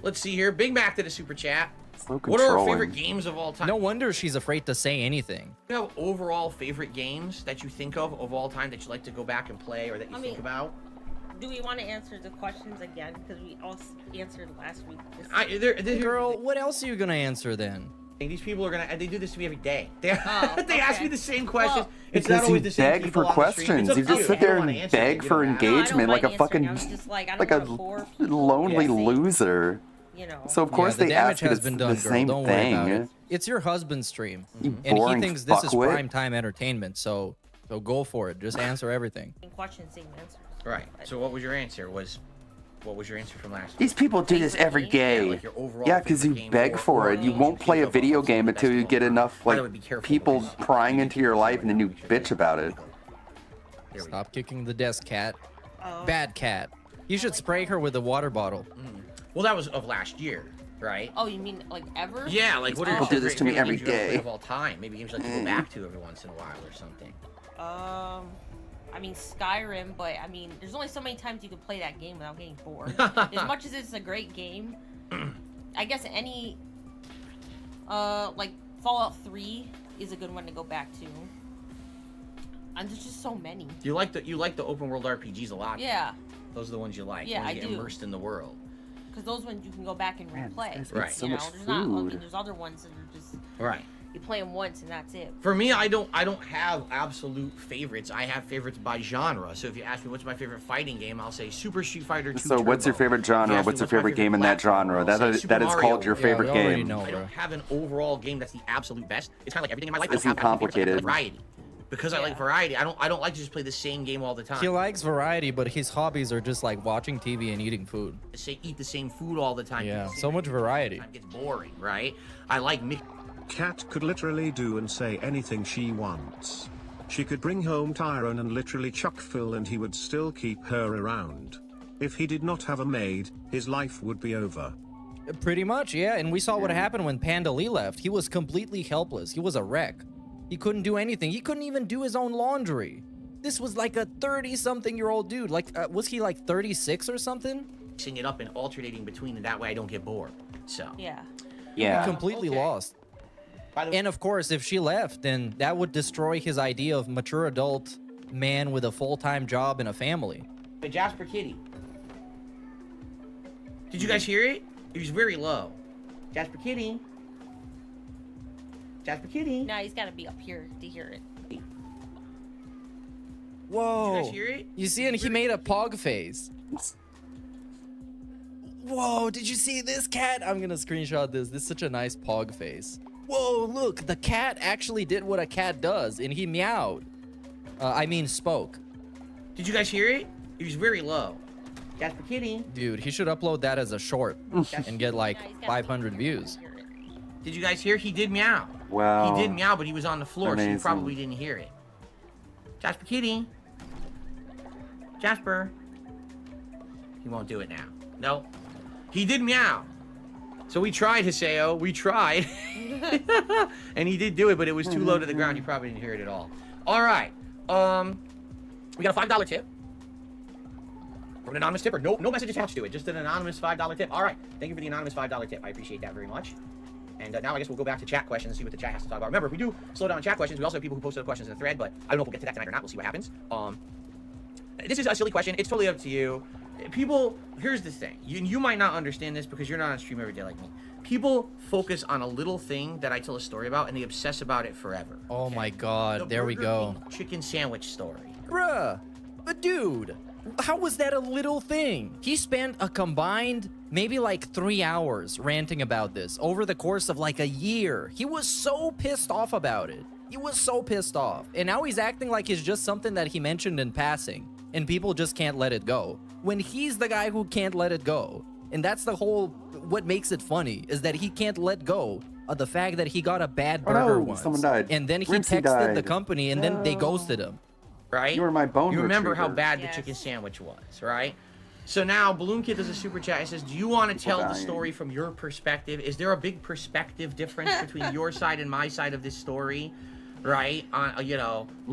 Let's see here. Big Mac did a super chat. So What are our controlling. favorite games of all time? No wonder she's afraid to say anything. Do you have overall favorite games that you think of all time that you like to go back and play or that you think about? Do we want to answer the questions again? Because we all answered last week. Girl, what else are you gonna answer then? These people are gonna. They do this to me every day. They Oh, they ask okay. me the same questions. Well, it's Because not always you the same beg people for on the stream. questions. It's You up to just sit If you there don't wanna and answer, beg you for don't have to. engagement like a mind fucking, answering. I was just like, I don't like a wanna bore people. lonely Yeah. loser. You know. So of course the they damage ask you has the been done, the girl. same Don't worry about thing. it. It's your husband's stream, You and he boring thinks this is fuckwit. prime time entertainment. So go for it. Just answer everything. Same question, same answer. Right. So what was your answer? What was your answer from last week? These people do this every Yeah, day. like your overall Yeah, because you favorite game beg or for it. You games won't you play a think of video as game the until best you of get all time. enough By the like way, be careful people because- prying into your life, and then you bitch about it. There we go. Stop kicking the desk, cat. Oh. Bad cat. You should spray her with a water bottle. Well, that was of last year, right? Oh, you mean like ever? Yeah, like what are People some do this great to me video every games you ever played day. of all time? Maybe games you like to go back to every once in a while or something. I mean Skyrim, but I mean, there's only so many times you can play that game without getting bored. As much as it's a great game, I guess any, like Fallout 3 is a good one to go back to. And there's just so many. You like the open world RPGs a lot. Yeah, Those are the ones you like. Yeah, when you I get do. immersed in the world. because those ones you can go back and Man, replay. this guy's Right. eating so You know, much there's not. I mean, food. there's other ones that are just Right. you play them once and that's it. For me, I don't have absolute favorites. I have favorites by genre. So if you ask me what's my favorite fighting game, I'll say Super Street Fighter 2 So what's your Turbo. favorite If you genre? ask me What's your my favorite game in that genre? platform, I'll say That Super is called Mario. your favorite we already game. know, I bro. don't have an overall game that's the absolute best. It's kind of like everything in my life. Isn't I don't have complicated. variety. Because I like Yeah. variety. I don't like to just play the same game all the time. He likes variety, but his hobbies are just like watching TV and eating food. Say eat the same food all the time. Yeah, eat the so same much thing all the variety. time. It gets boring, right? I like mix. Cat could literally do and say anything she wants. She could bring home Tyrone and literally chuck Phil and he would still keep her around. If he did not have a maid, his life would be over. Pretty much, yeah. And we saw what happened when Panda Lee left. He was completely helpless. He was a wreck. He couldn't do anything. He couldn't even do his own laundry. This was like a 30-something-year-old dude. Like, was he like 36 or something? Mixing it up and alternating between, and that way I don't get bored. So Yeah. Yeah. Completely Okay. lost. By the way, And of course, if she left, then that would destroy his idea of mature adult man with a full-time job and a family. Jasper Kitty. Did you guys hear it? It was very low. Jasper Kitty. Jasper Kitty. Now he's got to be up here to hear it. Did Whoa. you guys hear it? You see, and he made a pog face. Whoa, did you see this cat? I'm gonna screenshot this. This is such a nice pog face. Whoa, look, the cat actually did what a cat does, and he meowed. I mean, spoke. Did you guys hear it? It was very low. Jasper Kitty. Dude, he should upload that as a short and get like Now he's gotta 500 be views. here to hear it. Did you guys hear? He did meow. Wow. He did meow, but he was on the floor, so Amazing. you probably didn't hear it. Jasper Kitty. Jasper. He won't do it now. No. He did meow. So we tried, Hiseo. We tried. And he did do it, but it was too low to the ground. You probably didn't hear it at all. All right. We got a $5 tip. From an anonymous tipper. No message attached to it. Just an anonymous $5 tip. All right. Thank you for the anonymous $5 tip. I appreciate that very much. And now I guess we'll go back to chat questions and see what the chat has to talk about. Remember, if we do slow down chat questions, we also have people who posted questions in the thread, but I don't know if we'll get to that tonight or not. We'll see what happens. This is a silly question. It's totally up to you. People, here's the thing. You might not understand this because you're not on stream every day like me. People focus on a little thing that I tell a story about, and they obsess about it forever. Oh okay? my god, The there we Burger go. King chicken sandwich story. Bruh, but dude, how was that a little thing? He spent a combined maybe like 3 hours ranting about this over the course of like a year. He was so pissed off about it. He was so pissed off. And now he's acting like it's just something that he mentioned in passing and people just can't let it go. When he's the guy who can't let it go. And that's the whole, what makes it funny is that he can't let go of the fact that he got a bad Oh burger no, once. someone died. And then he Rimsey texted the died. company and then they ghosted him. Right? You were my bone You remember how retriever. bad Yes. the chicken sandwich was, right? So now Balloon Kid does a super chat. He says, "Do you want to tell the dying. story from your perspective? Is there a big perspective difference between your side and my side of this story?" Right? Do you even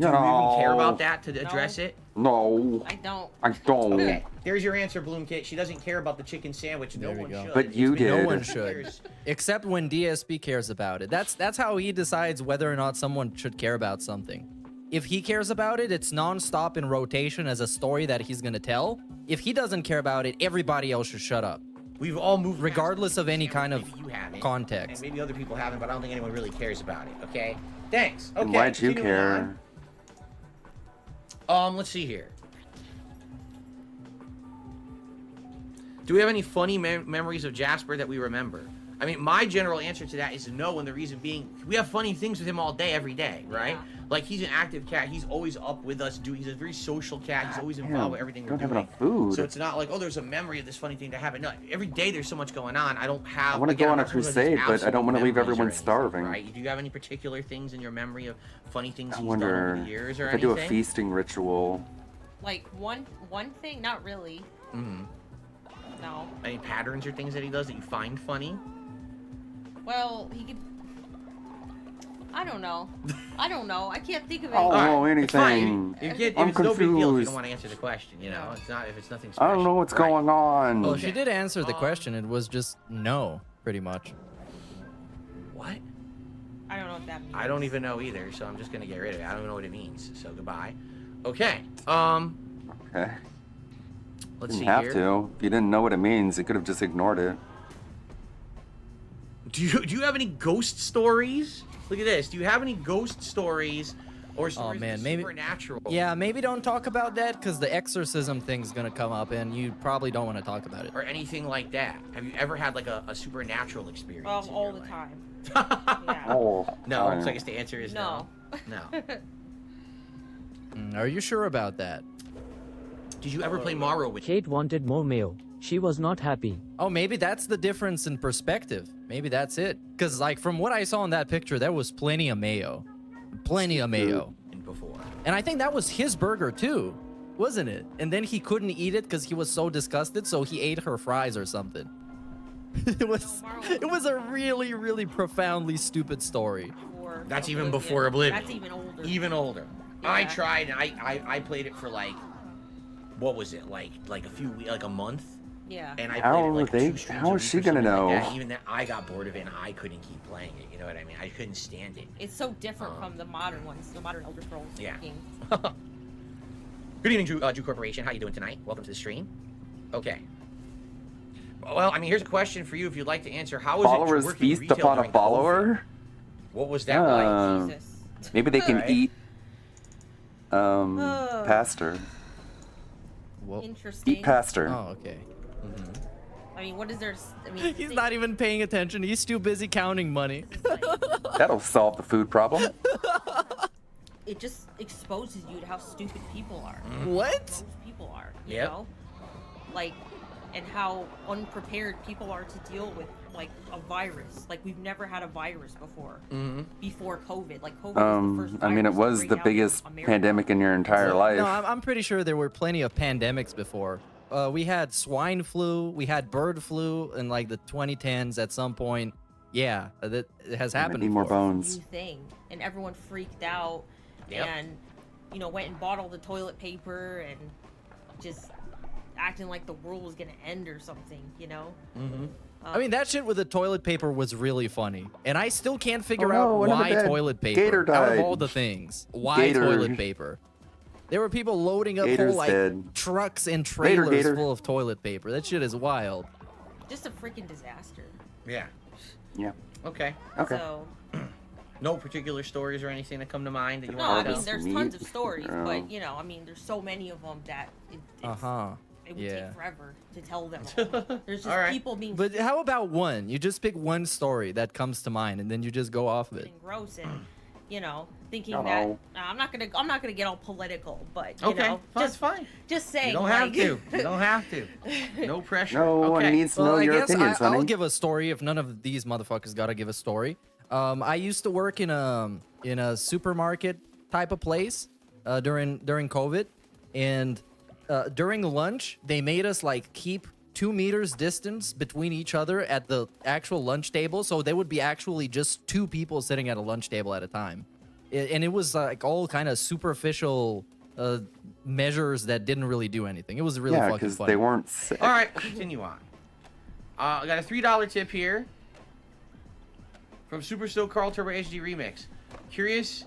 care about that to address it? No, I don't. I don't. Okay, there's your answer, Balloon Kid. She doesn't care about the chicken sandwich. No There we one go. should. But you It's been- No did. one should. Except when DSP cares about it. That's how he decides whether or not someone should care about something. If he cares about it, it's non-stop in rotation as a story that he's gonna tell. If he doesn't care about it, everybody else should shut up. We've all moved past Regardless the of any sandwich. kind of Maybe you haven't, context. and maybe other people haven't, but I don't think anyone really cares about it. Okay, thanks. Okay, And why'd you continuing care? on. Let's see here. Do we have any funny memories of Jasper that we remember? I mean, my general answer to that is no, and the reason being, we have funny things with him all day, every day, right? Yeah. Like, he's an active cat. He's always up with us. He's a very social cat. He's always involved Damn, with everything we're don't have doing. enough food. So it's not like, oh, there's a memory of this funny thing that happened. No, every day there's so much going on. I don't have. I wanna again, go I'm on a not talking about crusade, these but I don't wanna absolute leave memories or everyone anything, starving. Right? Do you have any particular things in your memory of funny things I he's done over wonder the years or if I anything? do a feasting ritual. Like one thing, not really. Mm-hmm. No. Any patterns or things that he does that you find funny? Well, he could. I don't know. I don't know. I can't think of I don't anything. know It's fine. anything. If I'm it's no big deal if you confused. don't want to answer the question, you know? It's not if it's nothing special. I don't know what's Right. going on. Well, she did answer the question. It was just no, pretty much. What? I don't know what that means. I don't even know either, so I'm just gonna get rid of it. I don't even know what it means, so goodbye. Okay. Okay. Let's Didn't see have here. to. If you didn't know what it means, you could have just ignored it. Do you have any ghost stories? Look at this. Do you have any ghost stories or stories man, of maybe- supernatural? Yeah, maybe don't talk about that because the exorcism thing's gonna come up, and you probably don't want to talk about it. Or anything like that. Have you ever had like a supernatural experience? in All your the life? time. Yeah. Oh. No, so I guess the answer is No. no. Are you sure about that? Did you ever play Morrow with Kate wanted more mayo. She was not happy. Oh, maybe that's the difference in perspective. Maybe that's it. Because, like, from what I saw in that picture, there was plenty of mayo. Plenty of mayo. before? And I think that was his burger, too. Wasn't it? And then he couldn't eat it because he was so disgusted, so he ate her fries or something. It was a really, really profoundly stupid story. That's even before Oblivion. That's even older. Even older. I Yeah. tried. I played it for like, what was it like a few like a month? Yeah. And I How played it are like they- 2 streams how a is week she or gonna something like know? that. Even that I got bored of it and I couldn't keep playing it. You know what I mean? I couldn't stand it. It's so different from the modern ones, the modern Elder Scrolls Yeah. games. Good evening, Jew Corporation. How you doing tonight? Welcome to the stream. Okay. Well, I mean, here's a question for you if you'd like to answer. How is Followers it working feast retail upon a during COVID? follower? What was that like? Jesus. Maybe they can Alright. eat pastor. Well, Interesting. Eat pastor. oh, okay. I mean, what is there? I mean, He's not even paying attention. He's too busy counting money. That'll solve the food problem. It just exposes you to how stupid people are. What? Most people are. You Yep. know, like, and how unprepared people are to deal with like a virus. Like we've never had a virus before. Before COVID. Like COVID was the first I mean, it virus to was break the out in biggest America. pandemic in your entire life. No, I'm pretty sure there were plenty of pandemics before. We had swine flu, we had bird flu in like the 2010s at some point. Yeah, that it has I happened need more before. bones. New thing, and everyone freaked out, Yep. and you know went and bought all the toilet paper and just acting like the world was gonna end or something. You know. I mean, that shit with the toilet paper was really funny. And I still can't figure no, out one of the why dead toilet paper. gator Out of died. all the things. Why Gator. toilet paper? There were people loading up Gator's whole like dead. trucks and Gator, trailers gator. full of toilet paper. That shit is wild. Just a freaking disaster. Yeah. Yeah. Okay. Okay. So No particular stories or anything that come to mind that you no, want I to mean know? there's meat. tons of stories, Oh. but you know, I mean there's so many of them that it's, it would Yeah. take forever to tell them all. There's just All right. people being But how about one? You just pick one story that comes to mind and then you just go off of it. and gross and you know thinking No. that I'm not gonna get all political, but you Okay, know fine, just fine. just saying You don't have like, to. You don't have to. No pressure. No one okay. needs to know I your guess opinions, honey. I'll give a story if none of these motherfuckers gotta give a story. I used to work in a supermarket type of place during COVID, and during lunch they made us like keep 2 meters distance between each other at the actual lunch table, so there would be actually just 2 people sitting at a lunch table at a time, and it was like all kind of superficial measures that didn't really do anything. It was really Yeah, fucking because funny. they weren't sick. All right, we'll continue on. I got a $3 tip here from Super Still Carl Turbo HD Remix. Curious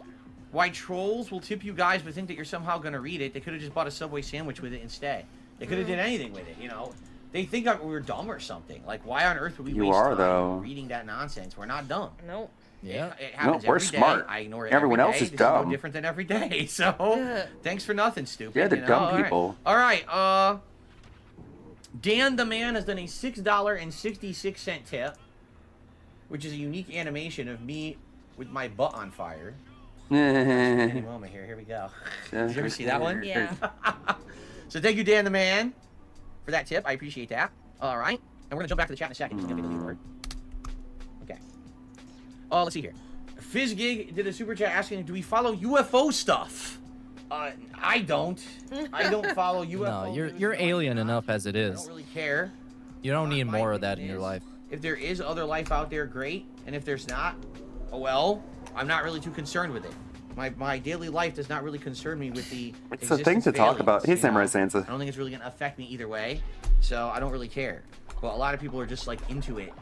why trolls will tip you guys but think that you're somehow gonna read it. They could have just bought a Subway sandwich with it instead. They could have did anything with it, you know. They think that we're dumb or something. Like, why on earth would we You waste are, time though. reading that nonsense? We're not dumb. Nope. Yeah. It happens we're every day. smart. I ignore it. Everyone every else day. is This dumb. no different than every day. So, thanks for nothing, stupid. Yeah, they're you know? dumb All right. people. All right. Dan the Man has done a $6.66 tip, which is a unique animation of me with my butt on fire. Any moment here. Here we go. Did you ever see that one? Yeah. So thank you, Dan the Man, for that tip. I appreciate that. All right. And we're going to jump back to the chat in a second. Just gonna get the leaderboard. Okay. Let's see here. FizzGig did a super chat asking, do we follow UFO stuff? I don't. I don't follow UFO. No, you're news. alien enough as it I is. don't really care. You don't need My more of that opinion in your is, life. If there is other life out there, great. And if there's not, oh well, I'm not really too concerned with it. My daily life does not really concern me with the It's a thing to talk about. Hey, Samurai I Sansa. don't think it's really gonna affect me either way, so I don't really care. But a lot of people are just like into it,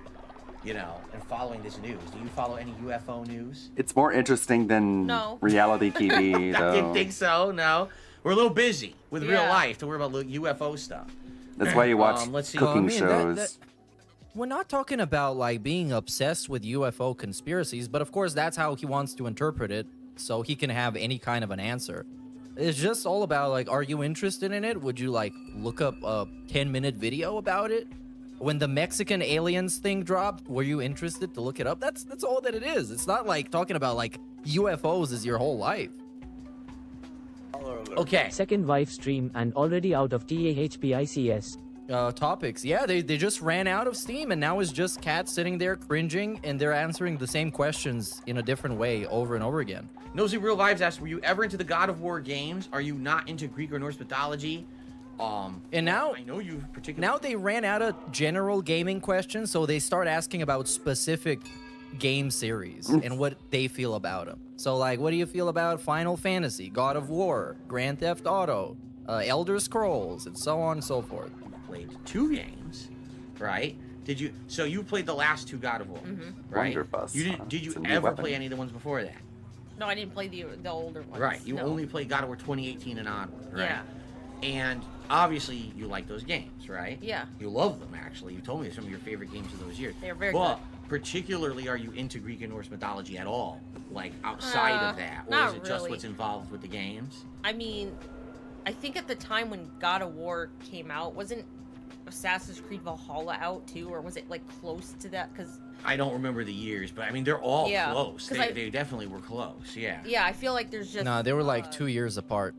you know, and following this news. Do you follow any UFO news? It's more interesting than No. reality TV, I though. didn't think so. No, we're a little busy with real Yeah. life to worry about UFO stuff. That's why you watch Let's see. cooking Well, I mean, shows. we're not talking about like being obsessed with UFO conspiracies, but of course that's how he wants to interpret it, so he can have any kind of an answer. It's just all about like, are you interested in it? Would you like look up a 10-minute video about it? When the Mexican aliens thing dropped, were you interested to look it up? That's all that it is. It's not like talking about like UFOs is your whole life. Okay. Second wife stream and already out of TAHPICS. Topics. Yeah, they just ran out of steam, and now it's just Cat sitting there cringing, and they're answering the same questions in a different way over and over again. Nosy Real Vibes asked, were you ever into the God of War games? Are you not into Greek or Norse mythology? And now, I know you particularly. now they ran out of general gaming questions, so they start asking about specific game series and what they feel about them. So, like, what do you feel about Final Fantasy, God of War, Grand Theft Auto, Elder Scrolls, and so on and so forth? Played 2 games, right? Did you? So you played the last 2 God of War, right? Wonderfuss, You huh? didn't? Did It's you a new ever weapon. play any of the ones before that? No, I didn't play the older ones. Right. You no. only played God of War 2018 and onward, right? Yeah. And obviously you like those games, right? Yeah. You love them, actually. You told me some of your favorite games of those years. They're very but good. particularly, are you into Greek and Norse mythology at all? Like outside of that, or not is it just really. what's involved with the games? I mean, I think at the time when God of War came out, wasn't Assassin's Creed Valhalla out too, or was it like close to that? Because I don't remember the years, but I mean they're all Yeah, close. 'cause They definitely were close. Yeah. yeah, I feel like there's just No, they were like 2 years apart.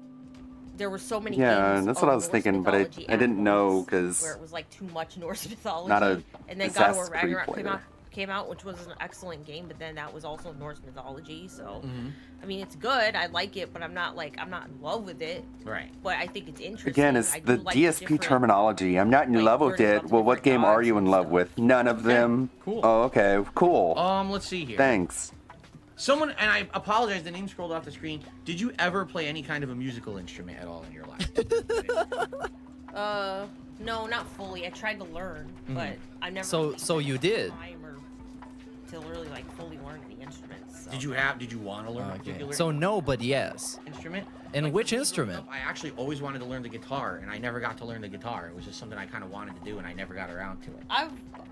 there were so many Yeah, games that's what I of was Norse thinking, but I mythology didn't at know once, 'cause where it was like too much Norse mythology. not a and then God of War Assassin's Creed Ragnarok player. came out, which was an excellent game, but then that was also Norse mythology. So Mm-hmm. I mean, it's good. I like it, but I'm not in love with it. Right. But I think it's interesting. Again, it's I the do like DSP different- terminology. I'm not in like, love with learning it. about the Well, what different game are gods you in and love stuff. with? None of them. Cool. Oh, okay, cool. Let's see here. Thanks. Someone, and I apologize, the name scrolled off the screen. Did you ever play any kind of a musical instrument at all in your life? No, not fully. I tried to learn, but I never. So- really so had you the did? time or to really like fully learn the instruments. So. Did you want to learn a particular So no, but yes. instrument? And Like, which for me growing instrument? up, I actually always wanted to learn the guitar, and I never got to learn the guitar. It was just something I kind of wanted to do, and I never got around to it.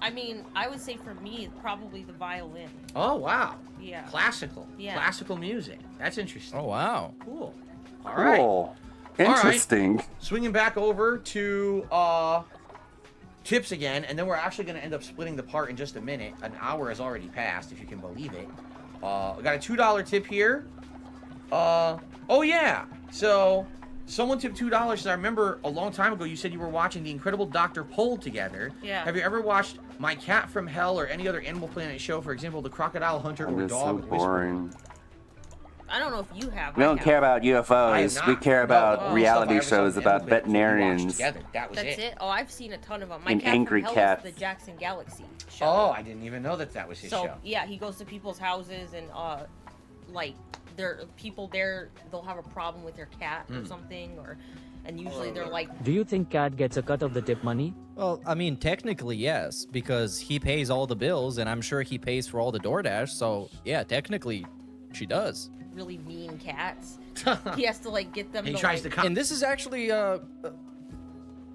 I mean, I would say for me, probably the violin. Oh, wow. Yeah. Classical. Yeah. Classical music. That's interesting. Oh wow. Cool. All right. Cool. right. Interesting. Swinging back over to tips again, and then we're actually going to end up splitting the part in just a minute. An hour has already passed, if you can believe it. We got a $2 tip here. Oh yeah. So someone tipped $2. I remember a long time ago you said you were watching The Incredible Dr. Pol together. Yeah. Have you ever watched My Cat from Hell or any other Animal Planet show? For example, The Crocodile Hunter I'm or just so Dog Whisperer? boring. I don't know if you have. We I don't have. care about I have UFOs. We not. care No, about the stuff I reality ever saw shows with about Animal Planet, we watched veterinarians. together. That was That's it. Oh, I've seen a ton of them. My And cat Angry from Hell Cats. is the Jackson Galaxy show. Oh, I didn't even know that was his So show. yeah, he goes to people's houses and like there people there they'll have a problem with their cat or something and usually they're like Do you think Cat gets a cut of the tip money? Well, I mean, technically yes, because he pays all the bills, and I'm sure he pays for all the DoorDash. So yeah, technically, she does. really mean cats. He has to like get them. He to, tries like, to And this is actually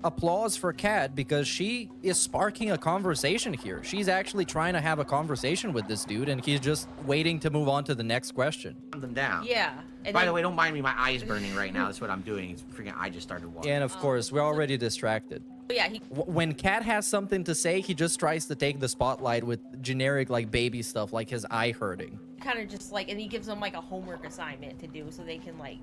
applause for Kat, because she is sparking a conversation here. She's actually trying to have a conversation with this dude, and he's just waiting to move on to the next question. calm them down. Yeah. And By then, the way, don't mind me. My eye is burning right now. That's what I'm doing. It's freaking. I just started watching. And of course, we're already distracted. yeah, he When Kat has something to say, he just tries to take the spotlight with generic like baby stuff, like his eye hurting. kind of just like, and he gives them like a homework assignment to do so they can like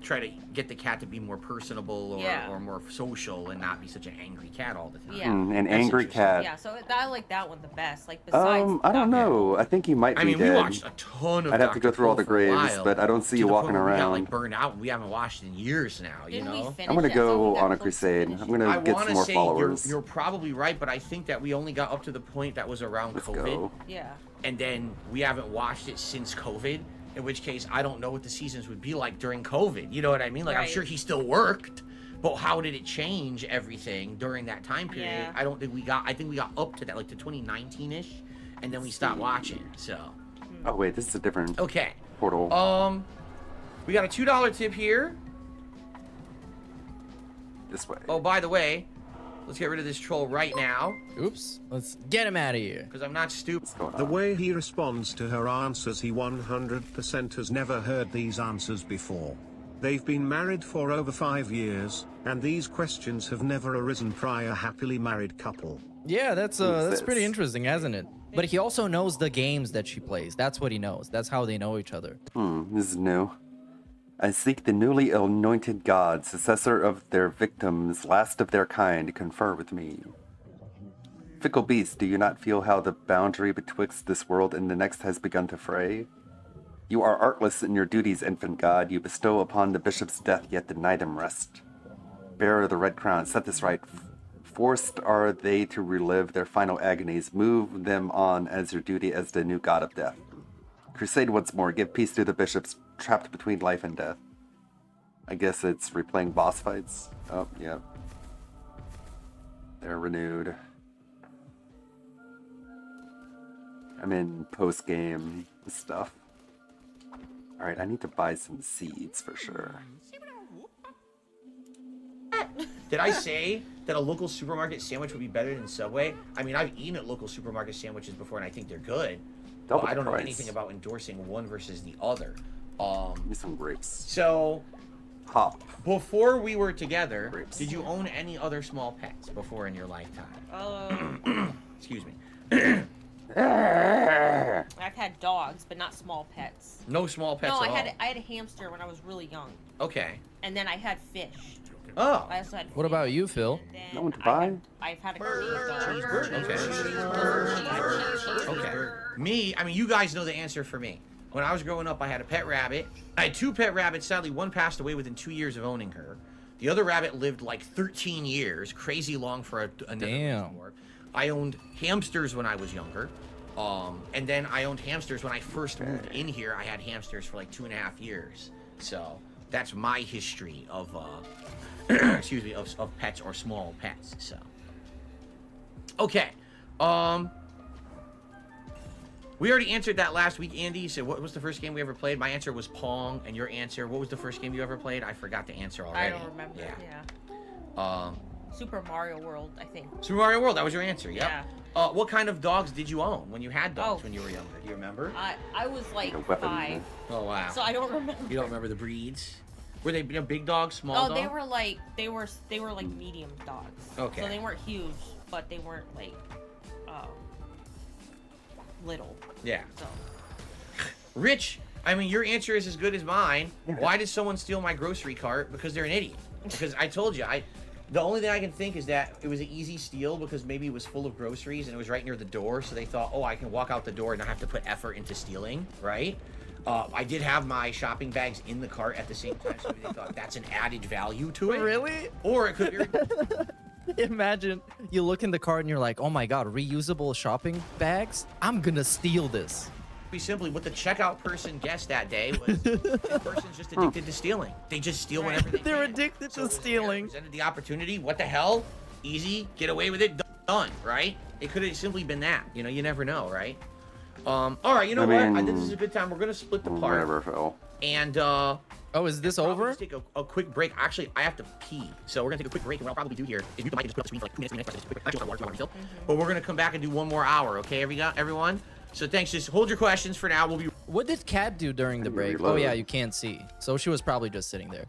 try to get the cat to be more personable Yeah. or more social and not be such an angry cat all the time. Yeah. An That's angry interesting. cat. Yeah, so I like that one the best. Like besides. I don't Dr. know. I think he might I be mean, we dead. watched a ton of I'd have to Dr. go through all the Phil for a graves, while, but I don't see to you the walking point where we got, around. like, burned out. We haven't watched in years now, you Didn't we know? finish I'm gonna it? I thought go we got on a close to crusade. finishing. I'm gonna I get want some to more say followers. you're probably right, but I think that we only got up to the point that was around Let's COVID, go. Yeah. and then we haven't watched it since COVID. In which case, I don't know what the seasons would be like during COVID. You know what I mean? Like, I'm Right. sure he still worked, but how did it change everything during that time period? Yeah. I don't think we got. I think we got up to that, like to 2019ish, and then we stopped watching. So, Oh wait, this is a different okay. portal. We got a $2 tip here. This way. Oh, by the way, let's get rid of this troll right now, Oops. Let's get him out of here. because I'm not stupid. What's going The on? way he responds to her answers, he 100% has never heard these answers before. They've been married for over 5 years, and these questions have never arisen prior happily married couple. Yeah, that's Who's pretty this? interesting, hasn't it? But he also knows the games that she plays. That's what he knows. That's how they know each other. This is new. I seek the newly anointed god, successor of their victims, last of their kind, to confer with me. Fickle beast, do you not feel how the boundary betwixt this world and the next has begun to fray? You are artless in your duties, infant god. You bestow upon the bishop's death, yet denied him rest. Bearer of the red crown, set this right. Forced are they to relive their final agonies. Move them on as your duty as the new god of death. Crusade once more. Give peace to the bishops trapped between life and death. I guess it's replaying boss fights. Oh, yeah. They're renewed. I'm in post-game stuff. Alright, I need to buy some seeds for sure. Did I say that a local supermarket sandwich would be better than Subway? I mean, I've eaten at local supermarket sandwiches before, and I think they're good. Double But I don't know price. anything about endorsing one versus the other. Give me some grapes. So Hop. before we were together, Grapes. did you own any other small pets before in your lifetime? Excuse me. I've had dogs, but not small pets. No small pets No, at all. I had a hamster when I was really young, Okay. and then I had fish. Oh. I also had. What fish, about you, Phil? and then No one to I buy? had- I've had a cheese dog. Okay. Me, I mean, you guys know the answer for me. When I was growing up, I had a pet rabbit. I had 2 pet rabbits. Sadly, one passed away within 2 years of owning her. The other rabbit lived like 13 years, crazy long for a Damn. I owned hamsters when I was younger. And then I owned hamsters when I first moved in here. I had hamsters for like 2.5 years. So that's my history of, excuse me, of pets or small pets. So, okay. We already answered that last week, Andy. You said, what was the first game we ever played? My answer was Pong, and your answer, what was the first game you ever played? I forgot the answer I already. don't remember. Yeah. Yeah. Super Mario World, I think. Super Mario World, that was your answer, yep. Yeah. What kind of dogs did you own when you had dogs Oh. when you were younger? Do you remember? I was like A weapon. 5, Oh, wow. so I don't remember. You don't remember the breeds? Were they big dogs, small Oh, dogs? they were like medium dogs. Okay. So they weren't huge, but they weren't like little. Yeah. So Rich, I mean, your answer is as good as mine. Why did someone steal my grocery cart? Because they're an idiot. Because I told you, the only thing I can think is that it was an easy steal because maybe it was full of groceries and it was right near the door, so they thought, oh, I can walk out the door and not have to put effort into stealing, right? I did have my shopping bags in the cart at the same time, so maybe they thought that's an added value to it. Really? Or it could be... Imagine you look in the cart and you're like, oh my god, reusable shopping bags? I'm gonna steal this. Be simply what the checkout person guessed that day was this person's just addicted to stealing. They just steal whenever they They're can. addicted So to it was stealing. Presented the opportunity. What the hell? Easy. Get away with it. Done. Right? It could have simply been that. You know, you never know, right? All right. You know I what? I mean, think this is a good time. We're gonna split the part. Whatever, Phil. And Oh, is this probably over? just take a quick break. Actually, I have to pee, so we're gonna take a quick break. And what I'll probably do here is mute the mic and just put up the screen for like 2 minutes, 3 minutes. Just quick, actually, water refill. But we're gonna come back and do one more hour. Okay, everyone. So thanks. Just hold your questions for now. We'll be. What did Kat do during the break? Oh reload. yeah, you can't see. So she was probably just sitting there.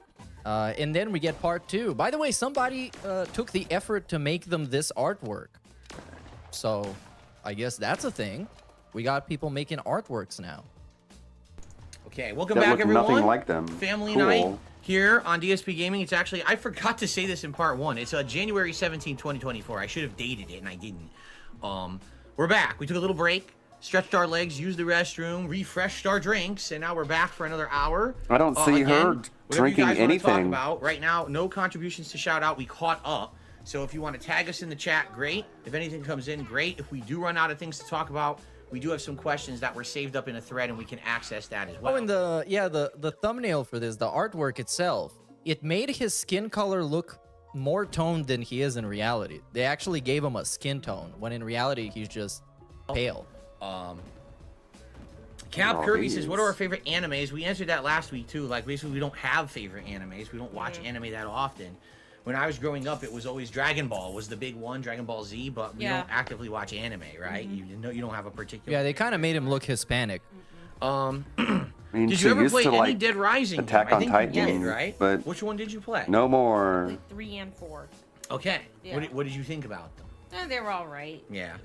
And then we get part 2. By the way, somebody took the effort to make them this artwork. So I guess that's a thing. We got people making artworks now. Okay, welcome that back, look everyone. nothing like them. Family Cool. night here on DSP Gaming. It's actually, I forgot to say this in part 1. It's January 17, 2024. I should have dated it, and I didn't. We're back. We took a little break, stretched our legs, used the restroom, refreshed our drinks, and now we're back for another hour. I don't see Again, her whatever drinking you guys wanna talk anything. about. Right now, no contributions to shout out. We caught up. So if you want to tag us in the chat, great. If anything comes in, great. If we do run out of things to talk about, we do have some questions that were saved up in a thread, and we can access that as well. Oh, and the thumbnail for this, the artwork itself, it made his skin color look more toned than he is in reality. They actually gave him a skin tone, when in reality he's just pale. Cap Oh, Kirby says, these. what are our favorite animes? We answered that last week, too. Like, basically, we don't have favorite animes. We don't watch anime that often. When I was growing up, it was always Dragon Ball was the big one, Dragon Ball Z, but we don't actively watch anime, right? You know, you don't have a particular... Yeah, they kind of made him look Hispanic. I mean, Did she you ever used play to any like Dead Rising? Attack game? on I think Titan, you did, right? but Which one did you play? no more. Like 3 and 4. Okay. Yeah. What did you think about them? They were all right. Yeah.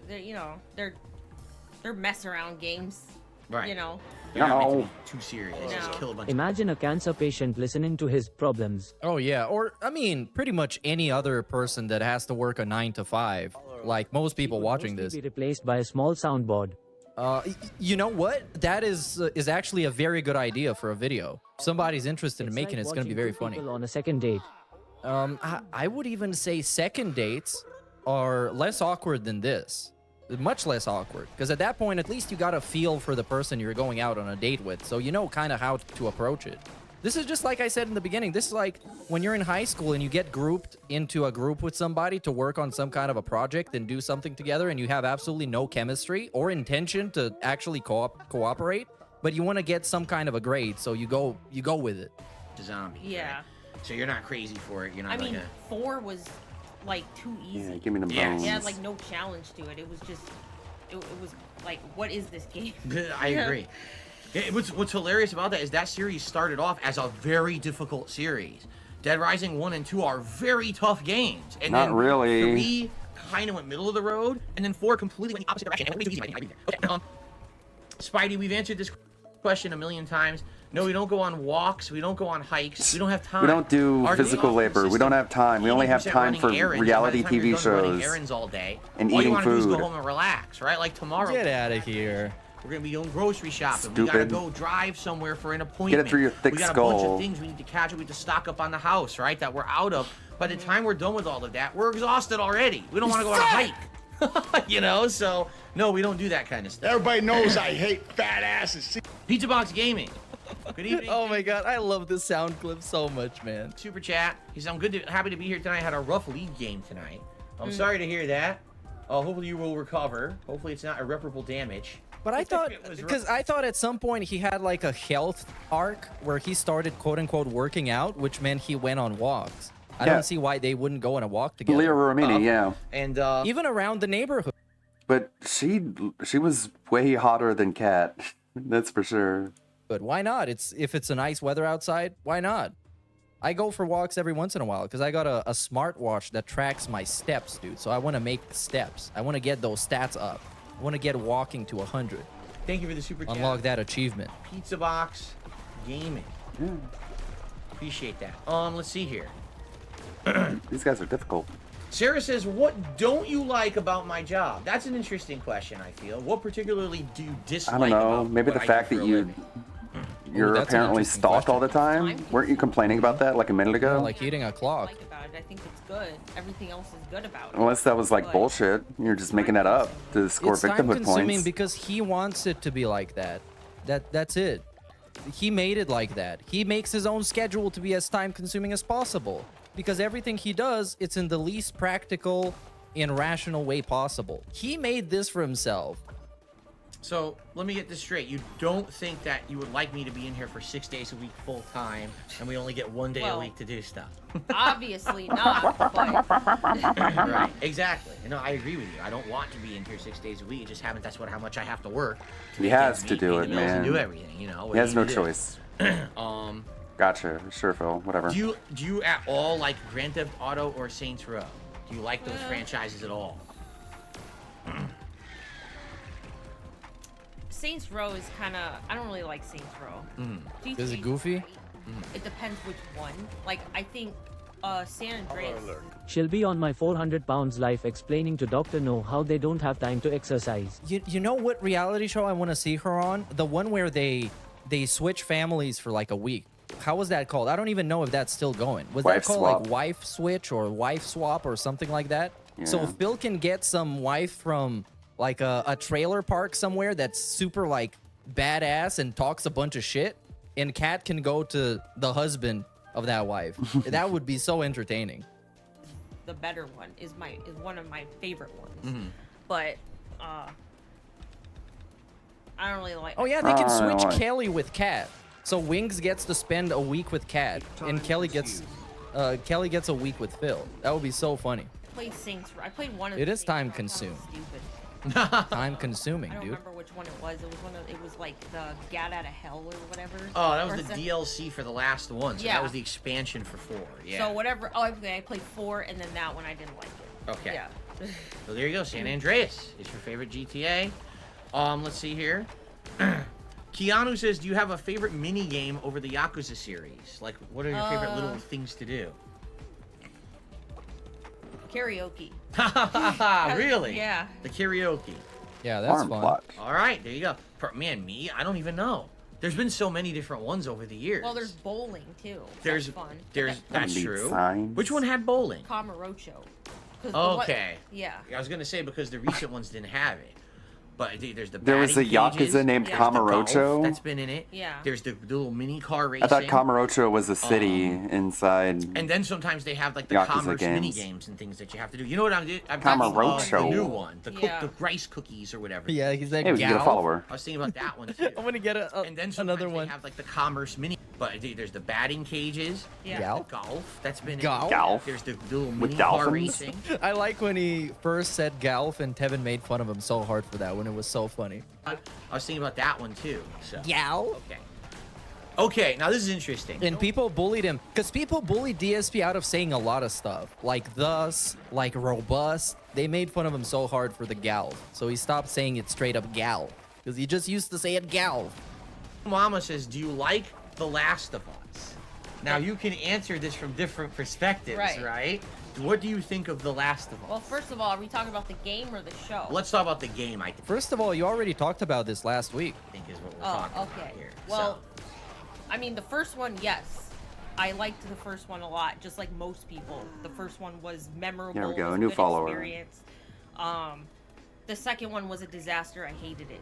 They're mess around games. Right. You know. They're not meant to No. be too serious. No. Just kill a bunch Imagine a cancer patient listening to his problems. Oh yeah, or I mean, pretty much any other person that has to work a 9 to 5, like most people watching Mostly this. be replaced by a small soundboard. You know what? That is actually a very good idea for a video. If somebody's interested in It's making like it, it's gonna be watching very two funny. people on a second date. I would even say second dates are less awkward than this. Much less awkward. Because at that point, at least you got a feel for the person you're going out on a date with. So you know kind of how to approach it. This is just like I said in the beginning. This is like when you're in high school and you get grouped into a group with somebody to work on some kind of a project and do something together, and you have absolutely no chemistry or intention to actually cooperate, but you want to get some kind of a grade, so you go with it. zombies. Yeah. Right? So you're not crazy for it. You're not I like mean, 4 was like too easy. Yeah, give me the Yes. bones. It had like no challenge to it. It was just, it was like, what is this game? I agree. What's hilarious about that is that series started off as a very difficult series. Dead Rising 1 and 2 are very tough games. And Not then really. 3 kind of went middle of the road, and then 4 completely went the opposite direction. And it went way too easy. I agree there. Okay, Spidey, we've answered this question a million times. No, we don't go on walks. We don't go on hikes. We don't have time. We don't do Our physical day-off labor. We consists don't of have time. We only have 80% time running for errands, and reality by the time TV you're done running shows errands all day, and all you eating want to do is go food. home and relax, right? Like tomorrow. Get out of here. We're gonna be doing grocery shopping. We gotta Stupid. go drive somewhere for an appointment. through your thick we got a bunch skull. of things we need to catch up. We need to stock up on the house, right? That we're out of. By the time we're done with all of that, we're exhausted already. We don't want to go on a hike. You know, so no, we don't do that kind of stuff. Everybody knows I hate fat asses. Pizza Box Gaming. Good evening. Oh my god, I love this sound clip so much, man. Super chat. He said, I'm happy to be here tonight. I had a rough league game tonight. I'm sorry to hear that. Hopefully you will recover. Hopefully it's not irreparable damage. But I thought, It was because I thought at some point he had like a health arc where he started quote unquote working out, which meant he went on walks. I Yeah. don't see why they wouldn't go on a walk together. Leah Romini, yeah. And Even around the neighborhood. But she was way hotter than Kat. That's for sure. But why not? If it's a nice weather outside, why not? I go for walks every once in a while because I got a smartwatch that tracks my steps, dude. So I want to make steps. I want to get those stats up. I want to get walking to 100. thank you for the super chat. Unlock that achievement. Pizza Box Gaming. Appreciate that. Let's see here. These guys are difficult. Sarah says, what don't you like about my job? That's an interesting question, I feel. What particularly do you dislike I don't know. about Maybe what the I fact do that for a living? you're that's an apparently interesting stalked question. all the time. Weren't you complaining about that like a minute ago? Like eating a clock. Like about it. I think it's good. Everything else is good about it. Unless that was like But- bullshit. You're just making that up to score It's victimhood time-consuming points. because he wants it to be like that. That's it. He made it like that. He makes his own schedule to be as time-consuming as possible because everything he does, it's in the least practical and rational way possible. He made this for himself. So, let me get this straight. You don't think that you would like me to be in here for 6 days a week full time, and we only get 1 day a Well- week to do stuff? Obviously not, but Right, exactly. No, I agree with you. I don't want to be in here 6 days a week. It just happens that's how much I have to work. He make has ends to meet, do pay it, the bills, and man. do everything, you know. what He has do no you do? choice. Gotcha. Sure, Phil. Whatever. Do you at all like Grand Theft Auto or Saints Row? Do you like those franchises at all? Saints Row is kind of. I don't really like Saints Row. GTA Is it goofy? great. It depends which one. Like I think San Andreas. She'll be on my 400 pounds life explaining to Dr. No how they don't have time to exercise. You know what reality show I want to see her on? The one where they switch families for like a week. How was that called? I don't even know if that's still going. Was Wife that called Swap. like Wife Switch or Wife Swap or something like that? So Yeah. if Bill can get some wife from like a trailer park somewhere that's super like badass and talks a bunch of shit, and Kat can go to the husband of that wife, that would be so entertaining. The better one is one of my favorite ones. But I don't really like. Oh yeah, they can Oh, switch I- Kelly with Kat. So Wings gets to spend a week with Kat, and Kelly gets a week with Phil. That would be so funny. Play Saints Row. I played one of It the is Saints time Row. I thought it was consumed. Stupid. Time consuming, I don't dude. remember which one it was. It was one of. It was like the Gat Out of Hell or whatever. Oh, that was Or the some- DLC for the last one. So Yeah. that was the expansion for 4. Yeah. So whatever. Oh, I played 4, and then that one I didn't like it. Okay. Yeah. So there you go. San Andreas is your favorite GTA. Let's see here. Keanu says, do you have a favorite mini game over the Yakuza series? Like, what are your favorite little things to do? Karaoke. Really? Yeah. The karaoke. Yeah, that's Farm fun. plot. All right, there you go. Man, I don't even know. There's been so many different ones over the years. Well, there's bowling too. There's That's fun. that's Lead true. signs. Which one had bowling? Kamurocho. 'Cause the Okay. Yeah. I was gonna say because the recent ones didn't have it. But there's the There was a batting cages, Yakuza named Yeah. there's the golf Kamurocho. that's been in it. Yeah. There's the little mini car racing. I thought Kamurocho was a city inside. And then sometimes they have like the Yakuza commerce mini games. games and things that you have to do. You know what I'm talking about? Kamurocho. The new one, the Yeah. the rice cookies or whatever. Yeah, he's like Hey, we can get a gal. follower. I was thinking about that one too. I'm gonna get And then sometimes another they one. have like the commerce mini. But there's the batting cages. Yeah. Gal? The golf that's been Golf? in. Golf? There's the little With mini car dolphins? racing. I like when he first said Galf and Tevin made fun of him so hard for that when it was so funny. I was thinking about that one too. So. Gal? Okay. Okay, now this is interesting. And people bullied him because people bullied DSP out of saying a lot of stuff like thus, like robust. They made fun of him so hard for the gal, so he stopped saying it straight up gal because he just used to say it gal. Mama says, do you like The Last of Us? Now you can answer this from different perspectives, Right. right? What do you think of The Last of Us? Well, first of all, are we talking about the game or the show? Let's talk about the game, I First of all, you already talked about this last week. think is what we're Oh, talking okay. about here. Well, I mean, the first one, yes. I liked the first one a lot, just like most people. The first one was memorable. There we go, it was a new good follower. Experience. The second one was a disaster. I hated it.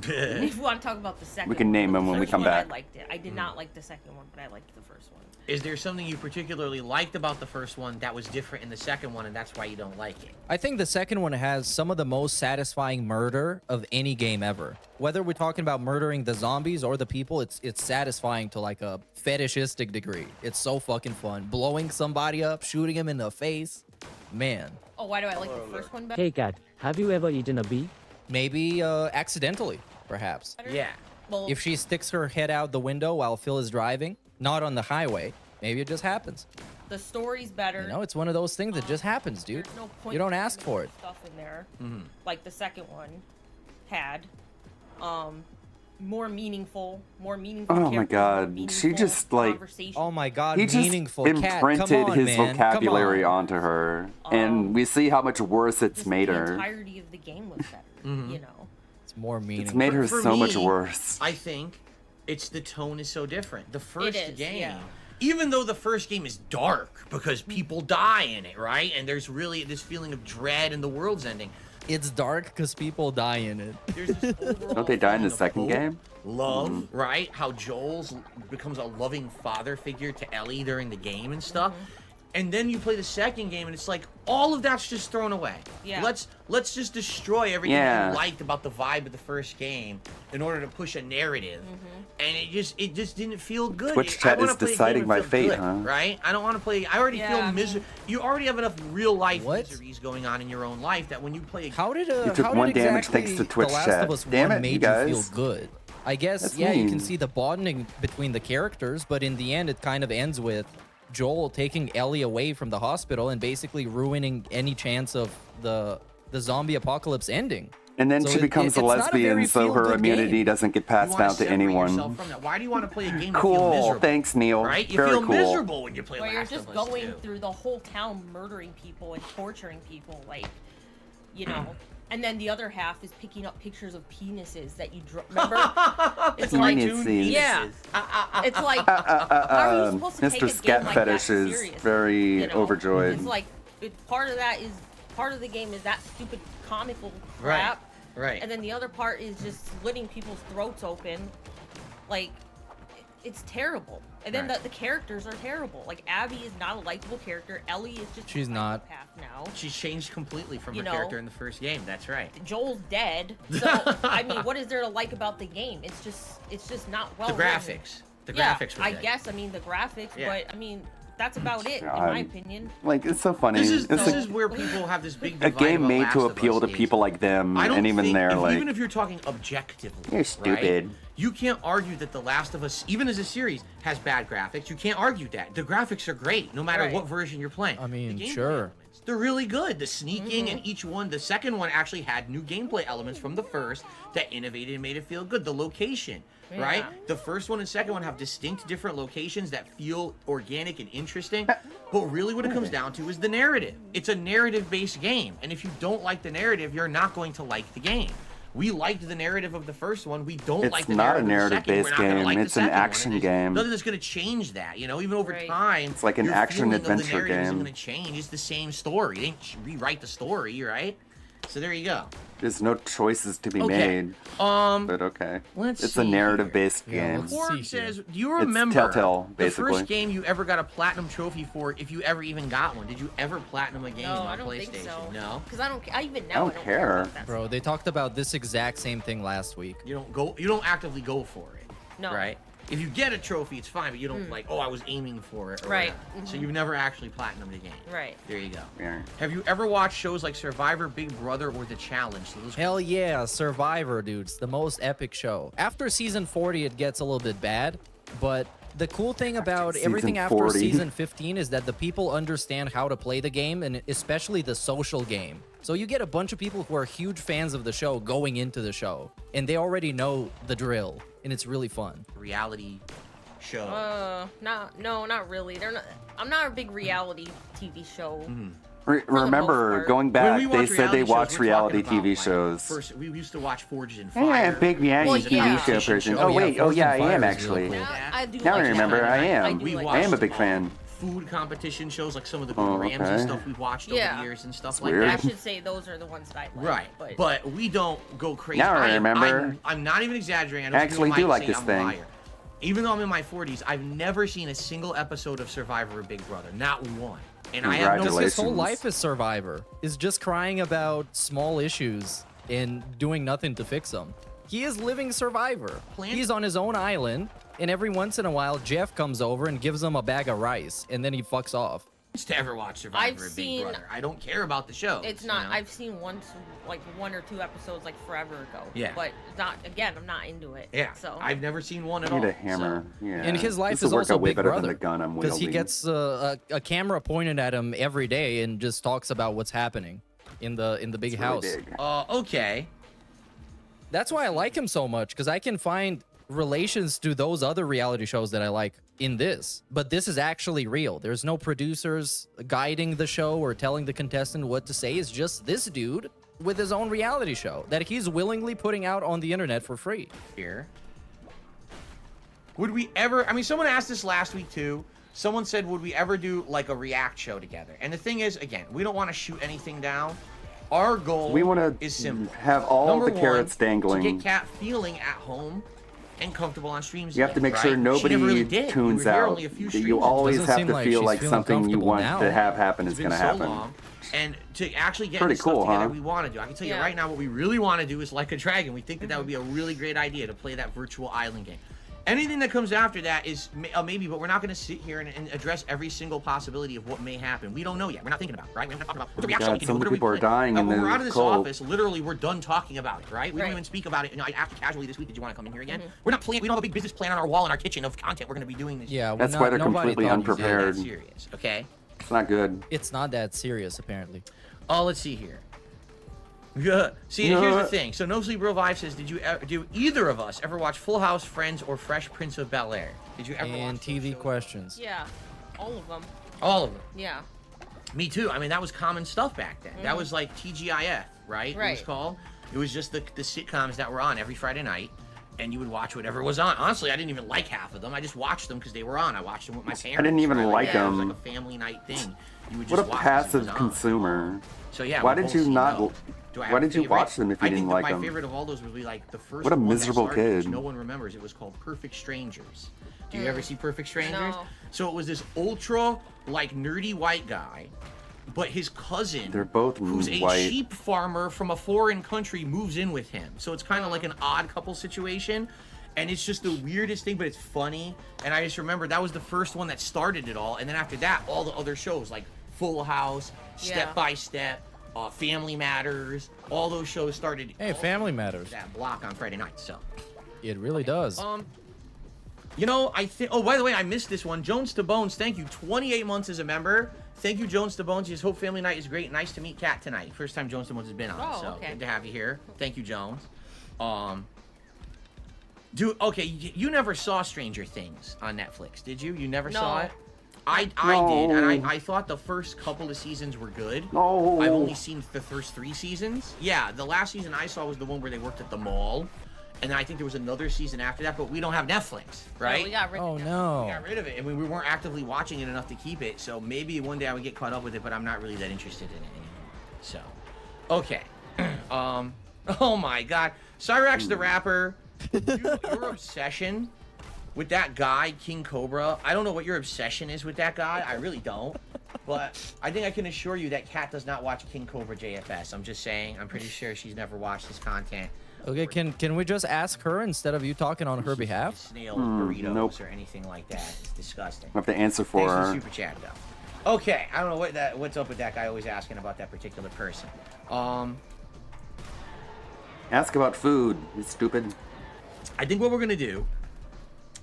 So. If you want to talk about the second We can one, name but them the when we first come one, back. I liked it. I did not like the second one, but I liked the first one. Is there something you particularly liked about the first one that was different in the second one, and that's why you don't like it? I think the second one has some of the most satisfying murder of any game ever. Whether we're talking about murdering the zombies or the people, it's satisfying to like a fetishistic degree. It's so fucking fun. Blowing somebody up, shooting him in the face. Man, Oh, why do I like the first one better? Hey cat, have you ever eaten a bee? maybe accidentally, perhaps. Yeah. Well, If she sticks her head out the window while Phil is driving, not on the highway, maybe it just happens. the story's better. You know, it's one of those things that just happens, dude. There's no point You don't in ask putting for it. Stuff in there, like the second one had. More meaningful. Oh my characters, more God, she meaningful just, like- conversation. Oh my god, He just meaningful. Cat, come imprinted on, his man. Come vocabulary on. onto her, and we see how much worse it's Just made the her. entirety of the game was better. You know. It's more It's meaningful. made her For so much me, worse. I think it's the tone is so different. The first is, game, yeah. even though the first game is dark because people die in it, right? And there's really this feeling of dread and the world's ending. It's dark because people die in it. There's this overall Don't they die in the feeling of second hope, game? Love, right? How Joel's becomes a loving father figure to Ellie during the game and stuff. And then you play the second game and it's like all of that's just thrown away. Yeah. Let's just destroy everything Yeah. you liked about the vibe of the first game in order to push a narrative. And it just didn't feel good. Twitch I chat wanna is play a game deciding and my feel fate, good, huh? Right? I don't want to play. I already Yeah, feel I mean- misery. You already have enough real life What? miseries going on in your own life that when you play a How did You took how one did damage exactly thanks to Twitch The Last chat. of Us Damn 1 it, made you you feel guys. good? I guess That's yeah, you can mean. see the bonding between the characters, but in the end, it kind of ends with Joel taking Ellie away from the hospital and basically ruining any chance of the zombie apocalypse ending. And then So she becomes a it's not a lesbian, very so her feel-good immunity game. doesn't get You passed wanna down to separate yourself anyone. from that. Why do you want to play a game that feels Cool. miserable? Thanks, Neil. Right? You Very feel cool. miserable when you play Where you're Last just of Us going 2. through the whole town murdering people and torturing people, like, you know. And then the other half is picking up pictures of penises that you remember. It's like, Penises. yeah, it's like, how are you supposed to take Mr. a Scat game like Fetish that is serious? very You know? overjoyed. It's like part of the game is that stupid comical Right. crap, Right. and then the other part is just slitting people's throats open, like. It's terrible. And then Right. the characters are terrible. Like, Abby is not a likable character. Ellie is just She's a not. psychopath now. She's changed completely from You her know. character in the first game. That's right. Joel's dead. So, I mean, what is there to like about the game? It's just not well The written. graphics. The Yeah, graphics were I dead. guess. I mean, the graphics, Yeah. but, I mean, that's about it, in God. my opinion. Like, it's so funny. This is it's this a, is where people have this big a divide game about made Last to of appeal Us to is- people like them, I don't and even think they're like, even if you're talking objectively, You're right, stupid. you can't argue that The Last of Us, even as a series, has bad graphics. You can't argue that. The graphics are great, no matter Right. what version you're playing. I mean, The gameplay sure. elements, they're really good. The sneaking and each one, the second one actually had new gameplay elements from the first that innovated and made it feel good. The location, right? Yeah. The first one and second one have distinct different locations that feel organic and interesting. But really what it comes down to is the narrative. It's a narrative-based game. And if you don't like the narrative, you're not going to like the game. We liked the narrative of the first one. We don't It's like the not a narrative of the second. narrative-based We're not gonna game. like the It's an second one. action And game. Nothing that's going to change that. You know, even over Right. time. It's like an your action feeling of the adventure narrative isn't game. going to change. It's the same story. They didn't rewrite the story, right? So there you go. there's no choices to be Okay. made. Um, But okay. let's It's see a here. narrative-based Yeah, game. let's Ford see here. says, do you It's remember Telltale, the basically. first game you ever got a platinum trophy for, if you ever even got one? Did you ever platinum a game No, on I don't PlayStation? think so. No? Because I even now, I don't I don't care. care about that Bro, stuff. they talked about this exact same thing last week. You don't actively go for it. No. Right? If you get a trophy, it's fine, but you don't like, oh, I was aiming for it. Or Right. whatever. So you've never actually platinumed a game. Right. There you go. Yeah. Have you ever watched shows like Survivor, Big Brother, or The Challenge? So those Hell yeah, Survivor, dudes. The most epic show. After season 40, it gets a little bit bad, but the cool thing about everything Season after 40. season 15 is that the people understand how to play the game, and especially the social game. So you get a bunch of people who are huge fans of the show going into the show, and they already know the drill, and it's really fun. reality show. Not really. They're not. I'm not a big reality TV show. Remember, part. going When back, we they watch said they reality watch shows, we're reality talking TV about, shows. First, we used to watch Forged in Yeah, Fire. big reality Well, TV yeah. show person. Show. Oh yeah, wait, Forged in I Fire am is actually. really cool. Now, I do Now I like remember, that. I am. do We like I am a that. big fan. Food competition shows, like some of the Oh, Gordon Ramsay okay. stuff we've watched over Yeah. the years and stuff That's like weird. I that. should say those are the ones that I like. Right, but we don't go crazy. Now I remember. I'm not even exaggerating. I know I some actually people do might like say this I'm a thing. liar. Even though I'm in my 40s, I've never seen a single episode of Survivor or Big Brother. Not one. And I have no Because his whole Congratulations. life is Survivor. Is just crying about small issues and doing nothing to fix them. He is living Survivor. He's on his own island, and every once in a while, Jeff comes over and gives him a bag of rice, and then he fucks off. to ever watch Survivor I've or Big seen- Brother. I don't care about the show. It's not. I've seen one or two episodes like forever ago. Yeah. But not again. I'm not into it. Yeah. So I've never seen one at I all. need a hammer. Yeah. And his life This will is work also out way Big better Brother than the gun I'm because he wielding. gets a camera pointed at him every day and just talks about what's happening in the big It's really house. big. Okay. That's why I like him so much, because I can find relations to those other reality shows that I like in this. But this is actually real. There's no producers guiding the show or telling the contestant what to say. It's just this dude with his own reality show that he's willingly putting out on the internet for free. Here. Would we ever, I mean, someone asked this last week too. Someone said, would we ever do like a react show together? And the thing is, again, we don't want to shoot anything down. Our goal We want is to simple. have all Number the carrots one, dangling. To get Kat feeling at home and comfortable on streams. You have to again, make right? sure She nobody never really did. tunes we were here out. only a few You streams. always Doesn't have seem to like feel she's like feeling something you comfortable want now. to have happen is It's going been to so happen. long, and to actually get Pretty this stuff cool, together, huh? we want to do. I can tell you Yeah. right now, what we really want to do is Like a Dragon. We think that that would be a really great idea to play that virtual island game. Anything that comes after that is maybe, but we're not going to sit here and address every single possibility of what may happen. We don't know yet. We're not thinking about it, right? We're not talking about what's the reaction God, we can so do. many What do we people are play? dying in When we're the out of this cold. office, literally, we're done talking about it, right? We don't Right. even speak about it. You know, I asked casually this week, did you want to come in here again? We're not planning. We don't have a big business plan on our wall in our kitchen of content we're going to be doing this. Yeah, That's why they're nobody completely thought he was unprepared. Not that serious, okay? It's not good. It's not that serious, apparently. Oh, let's see here. Yeah. See, No. here's the thing. So No Sleep Real Vibe says, do either of us ever watch Full House, Friends, or Fresh Prince of Bel-Air? Did you ever And watch those TV shows? questions. Yeah, all of them. All of them. Yeah. Me too. I mean, that was common stuff back then. That Mhm. was like TGIF, right? It was Right. called. It was just the sitcoms that were on every Friday night, and you would watch whatever was on. Honestly, I didn't even like half of them. I just watched them because they were on. I watched them with my parents. didn't even right? like It was them. like a family night thing. You would What just a watch 'cause it passive was on. consumer. So yeah. Why we've did both you seen not? those. Do I have Why a did you favorite? watch them if you I didn't think that like my them? favorite of all those would be like the first What a one that miserable started, which kid. no one remembers. It was called Perfect Strangers. Do you ever see Perfect Strangers? No. So it was this ultra like nerdy white guy, but his cousin, They're both who's a white. sheep farmer from a foreign country, moves in with him. So it's kind of like an odd couple situation. And it's just the weirdest thing, but it's funny. And I just remember that was the first one that started it all. And then after that, all the other shows like Full House, Step by Step, Family Matters, all those shows started. Hey, Family Matters. That block on Friday night. So It really does. you know, I think. Oh, by the way, I missed this one. Jones to Bones, thank you. 28 months as a member. Thank you, Jones to Bones. Just hope family night is great. Nice to meet Kat tonight. First time Jones to Bones has been on, Oh, so okay. good to have you here. Thank you, Jones. Dude, okay, you never saw Stranger Things on Netflix, did you? You never saw No. it? I did, and I thought the first couple of seasons were good. No. I've only seen the first 3 seasons. Yeah, the last season I saw was the one where they worked at the mall. And then I think there was another season after that, but we don't have Netflix, right? Yeah, we got rid of Oh that. We no. got rid of it. I mean, we weren't actively watching it enough to keep it. So maybe one day I would get caught up with it, but I'm not really that interested in it anymore. So, okay. Oh my God, Cyrax the rapper, your obsession with that guy, King Cobra. I don't know what your obsession is with that guy. I really don't. But I think I can assure you that Kat does not watch King Cobra JFS. I'm just saying. I'm pretty sure she's never watched his content. Okay, can we just ask her instead of you talking on her behalf? Snail burritos nope. or anything like that. It's disgusting. I have to answer for Thanks for the her. super chat though. Okay, I don't know what's up with that guy always asking about that particular person. Ask about food, you stupid. I think what we're gonna do,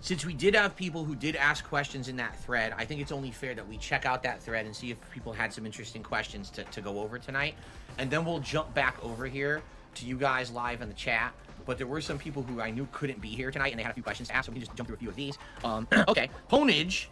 since we did have people who did ask questions in that thread, I think it's only fair that we check out that thread and see if people had some interesting questions to go over tonight. And then we'll jump back over here to you guys live in the chat. But there were some people who I knew couldn't be here tonight and they had a few questions to ask, so we can just jump through a few of these. Okay, Honage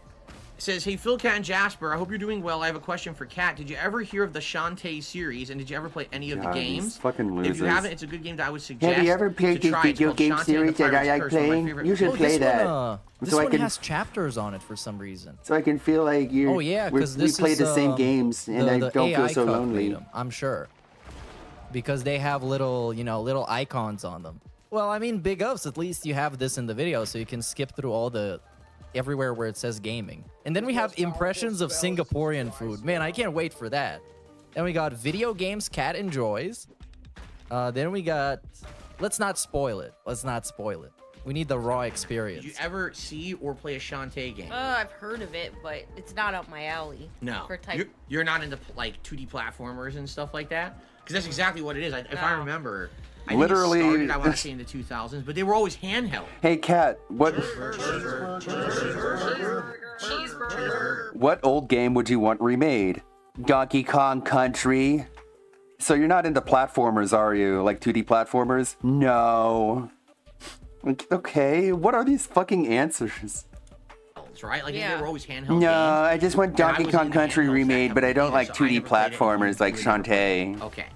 says, hey, Phil, Kat, and Jasper, I hope you're doing well. I have a question for Kat. Did you ever hear of the Shantae series, and did you ever play any of the God, these games? fucking If you losers. haven't, it's a good game that I would suggest. Have you ever played to this try. It's video called game Shantae and the series that I Pirate's like Curse, one of my playing? favorite You should games. play that. This So I one can- has chapters on it for some reason. So I can feel like you. Oh yeah, we because this play is, the same games, and the I don't AI feel so Cup lonely. made 'em, I'm sure. Because they have little, little icons on them. Well, I mean, big ups. At least you have this in the video, so you can skip through all the everywhere where it says gaming. And then we have impressions of Singaporean food. Man, I can't wait for that. Then we got video games Kat enjoys. Then we got. Let's not spoil it. Let's not spoil it. We need the raw experience. Did you ever see or play a Shantae game? I've heard of it, but it's not up my alley. No. For type. You're not into like 2D platformers and stuff like that? Because that's exactly what it is. If I No. remember, I Literally- think it started, I want to say in the 2000s, but they were always handheld. Hey, Kat, what old game would you want remade? Donkey Kong Country? So you're not into platformers, are you? Like 2D platformers? No. Okay, what are these fucking answers? Right? Like Yeah. they were always handheld No, games. I just want And I Donkey was Kong into Country handhelds remade, back but I then, don't like so I 2D never played it. platformers like You never played it. Shantae. Okay.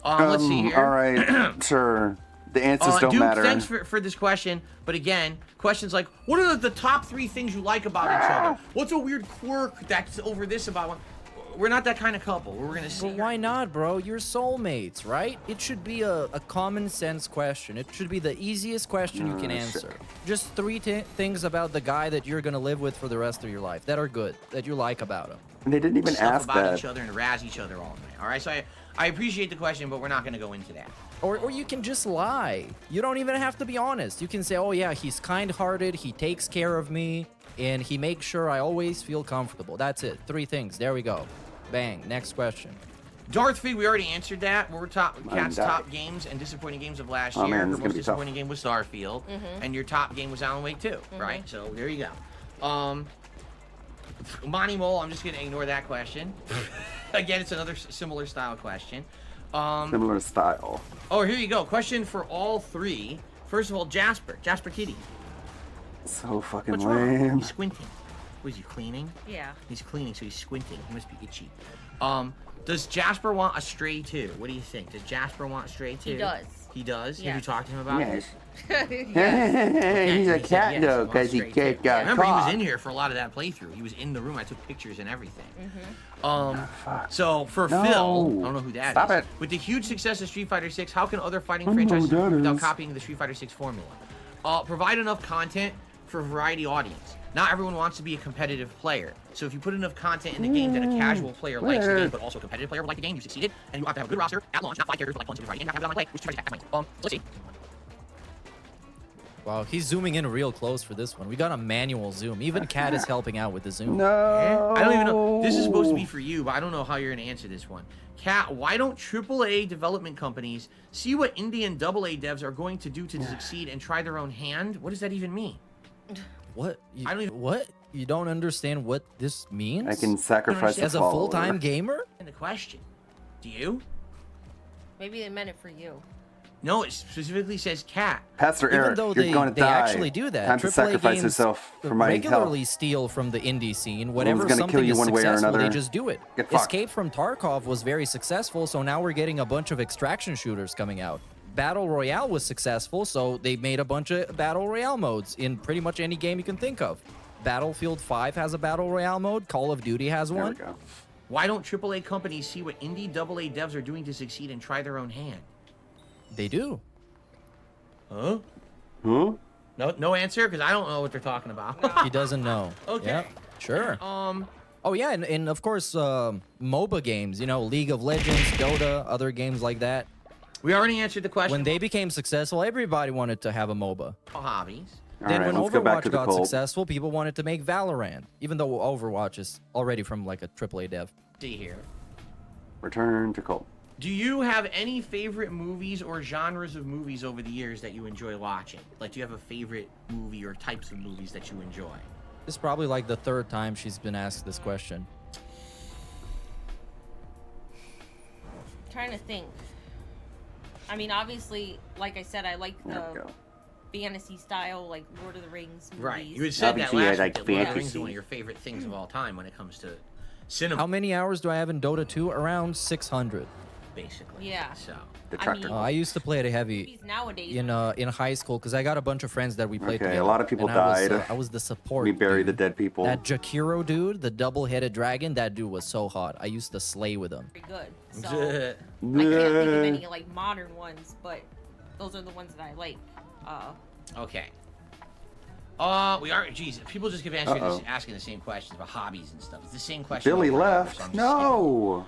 Let's see here. Alright, sure. The answers don't Duke, matter. thanks for this question. But again, questions like, what are the top 3 things you like about each other? What's a weird quirk that's over this about one? We're not that kind of couple. We're going to see. But why not, bro? You're soulmates, right? It should be a common sense question. It should be the easiest question you can answer. Just 3 things about the guy that you're gonna live with for the rest of your life that are good, that you like about him. And they didn't even stuff ask about that. each other and razz each other all night. All right, so I appreciate the question, but we're not going to go into that. Or you can just lie. You don't even have to be honest. You can say, oh yeah, he's kind-hearted, he takes care of me, and he makes sure I always feel comfortable. That's it. 3 things. There we go. Bang. Next question. Darth Fig, we already answered that. We're Cat's died. top games and disappointing games of last Oh, year. man, Her this is gonna most be tough. disappointing game was Starfield, and your top game was Alan Wake 2, right? So there you go. Monty Mole, I'm just gonna ignore that question. Again, it's another similar style question. Similar style. Oh, here you go. Question for all three. First of all, Jasper Kitty. So fucking What's wrong? lame. He's squinting. What is he cleaning? Yeah. He's cleaning, so he's squinting. He must be itchy. Does Jasper want a Stray too? What do you think? Does Jasper want a Stray too? He does. He does? Have you Yes. talked to him about Yes. this? He's a He said cat yes, though, wants because he Stray can't too. got Remember, he was caught. in here for a lot of that playthrough. He was in the room. I took pictures and everything. Fuck. So for No. Phil, I don't know who that is. Stop it. With the huge success of Street Fighter 6, how can other fighting I know who franchises that improve without is. copying the Street Fighter 6 formula? Provide enough content for a variety audience. Not everyone wants to be a competitive player. So if you put enough content in the game that a casual player likes the game, but also a competitive player would like the game, you succeeded. And you have to have a good roster at launch, not 5 characters, but like 1, 2, 3, and you have to have it on play, which is tries to let's see. Wow, he's zooming in real close for this one. We got a manual zoom. Even Cat is helping out with the zoom. No. I don't even know. This is supposed to be for you, but I don't know how you're going to answer this one. Kat, why don't AAA development companies see what indie and AA devs are going to do to succeed and try their own hand? What does that even mean? What? I don't even- What? You don't understand what this means? I can sacrifice As As a follower. full-time gamer? And the question, do you? Maybe they meant it for you. No, it specifically says Kat. Pastor Even Eric, though you're going to they die. actually do that. Time to AAA sacrifice games yourself for my regularly health. steal from the indie scene. Whenever gonna something kill you is one way or successful, they another. just do it. Get fucked. Escape from Tarkov was very successful, so now we're getting a bunch of extraction shooters coming out. Battle Royale was successful, so they made a bunch of Battle Royale modes in pretty much any game you can think of. Battlefield 5 has a Battle Royale mode. Call of Duty has There we one. go. Why don't AAA companies see what indie AA devs are doing to succeed and try their own hand? They do. Huh? Huh? No answer, because I don't know what they're talking about. He doesn't know. Okay. Yeah, sure. Um, Oh yeah, and of course, MOBA games, you know, League of Legends, Dota, other games like that. we already answered the question. When they became successful, everybody wanted to have a MOBA. Hobbies. All Then right, when let's go back Overwatch to the got cult. successful, people wanted to make Valorant, even though Overwatch is already from like a AAA dev. See here. Return to cult. Do you have any favorite movies or genres of movies over the years that you enjoy watching? Like, do you have a favorite movie or types of movies that you enjoy? This is probably like the third time she's been asked this question. Trying to think. I mean, obviously, like I said, I like There we the go. fantasy style, like Lord of the Rings movies. Right. You had said that Obviously, I last like week. That Lord of the Rings is fantasy. one of your favorite things of all time when it comes to cinema, How many hours do I have in Dota 2? Around 600. basically. Yeah. So. The I tractor. mean- I used to play it heavy Movies nowadays. in high school because I got a bunch of friends that we played Okay, a together. lot of people and I was, died. I was the support. We bury the dude. dead people. That Jakiro dude, the double-headed dragon, that dude was so hot. I used to slay with him. Very good. So I can't think Yeah. of any like modern ones, but those are the ones that I like. Okay. We are. Geez, people just keep answering this, asking the same questions about hobbies and stuff. It's the same question. Billy over and over, left. so I'm just No.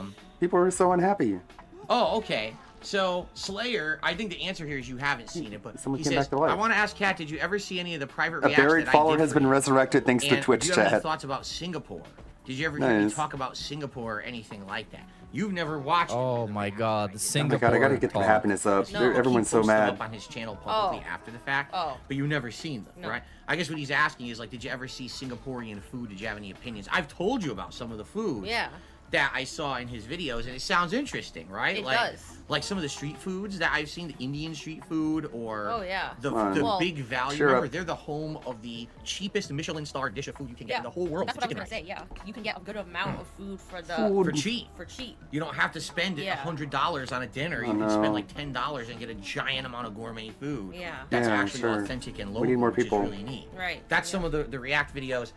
skipping. People are so unhappy. Oh, okay. So Slayer, I think the answer here is you haven't seen it, but Someone he came says, back to life. I want to ask Kat, did you ever see any of the private A reacts buried that I follower did has for been you? resurrected thanks to And Twitch do you have any chat. thoughts about Singapore? Did you ever hear me Nice. talk about Singapore or anything like that? You've never watched it. Oh my God, the Oh my Singapore. god, I gotta get the talk. happiness up. No. They're- Everyone's so He posted them mad. up on his channel publicly Oh. after the fact. Oh. But you've never seen them, No. right? I guess what he's asking is like, did you ever see Singaporean food? Did you have any opinions? I've told you about some of the food Yeah. that I saw in his videos, and it sounds interesting, right? It like, does. Like some of the street foods that I've seen, the Indian street food, or Oh, yeah. the Well, big value. cheer Remember, up. they're the home of the cheapest Michelin-star dish of food you can get Yeah. in the whole world. That's for what I was chicken gonna nuggets. say. Yeah, you can get a good amount of food for the Food. For cheap. for cheap. You don't have to spend Yeah. $100 on a dinner. You Oh, can no. spend like $10 and get a giant amount of gourmet food. Yeah. That's Yeah, actually sure. authentic and We local, need more which people. is really neat. Right. That's yeah. some of the React videos.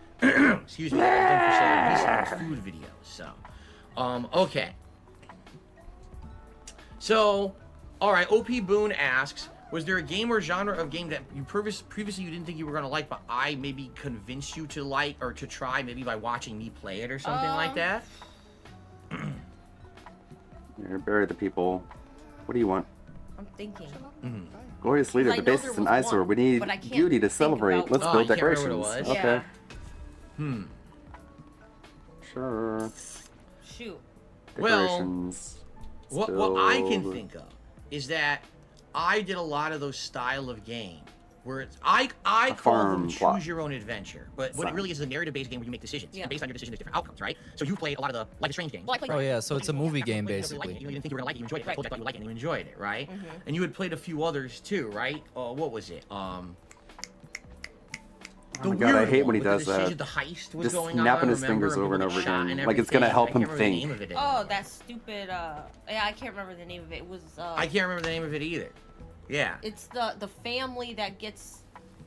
Excuse me. That I've done for Slayer recently, food videos. So, okay. So, all right. OP Boone asks, was there a game or genre of game that you previously you didn't think you were gonna like, but I maybe convinced you to like or to try, maybe by watching me play it or something like that? Here, bury the people. What do you want? I'm thinking. Glorious leader, I the know basis there and was eyesore. one, We need but I can't beauty to think celebrate. about- Let's Oh, build you can't remember decorations. what it was? Okay. Yeah. Sure. Shoot. Well, Decorations. What I can Build. think of is that I did a lot of those style of game where it's I call farm them plot. choose your own adventure, but what it really is a narrative-based game where you make decisions. Yeah. And based on your decisions, there's different outcomes, right? So you played a lot of the Life is Strange games. Well, I played Oh yeah, so it's a movie game You didn't really like it, basically. you didn't think you were gonna like it. You enjoyed it. I Right. told you I thought you would like it, and you enjoyed it, right? Mhm. And you had played a few others too, right? What was it? Oh my God, I hate when he does The that. heist was Just going snapping on, his remember? fingers And over and people over get shot again. and Like it's gonna everything. help I him can't remember the think. name of it Oh, that stupid. Yeah, I can't remember the name of it. It was. I can't remember the name of it either. Yeah. It's the family that gets.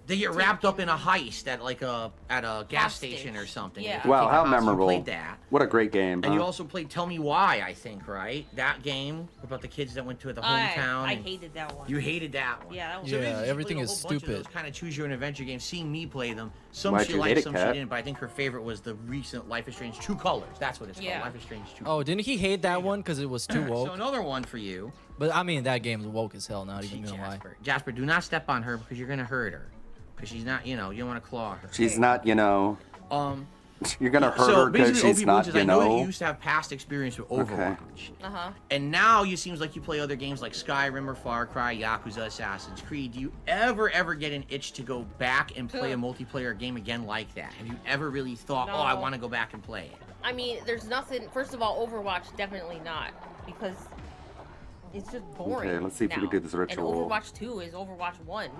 They get wrapped up in a heist at like at a gas Hostage. station or something. Yeah. They Wow, take how a hostage. You memorable. played that. What a great game. And you huh? also played Tell Me Why, I think, right? That game about the kids that went to the hometown. I and hated that one. You hated that one. Yeah, that was. Yeah, basically, everything a is whole bunch of stupid. those kind of choose your own adventure games. Seeing me play them, some Why'd she you hate liked, it, some she Kat? didn't. But I think her favorite was the recent Life is Strange 2 Colors. That's what it's Yeah. called. Life is Strange 2. Oh, didn't he hate that one because it was too So woke? another one for you. But I mean, that game's woke as hell. Not Gee, even gonna lie. Jasper, do not step on her because you're gonna hurt her. Because she's not, you don't want to claw her. She's not, you know. Um. You're gonna hurt So her because basically, she's OP not, Woods is, you I know that you know. used to have past experience with Overwatch. Uh-huh. And now you seems like you play other games like Skyrim or Far Cry, Yakuza, Assassin's Creed. Do you ever get an itch to go back and play a multiplayer game again like that? Have you ever really thought, oh, I No. want to go back and play it? I mean, there's nothing. First of all, Overwatch definitely not, because it's just boring. Okay, let's see if we now. can do this ritual. And Overwatch 2 is Overwatch 1.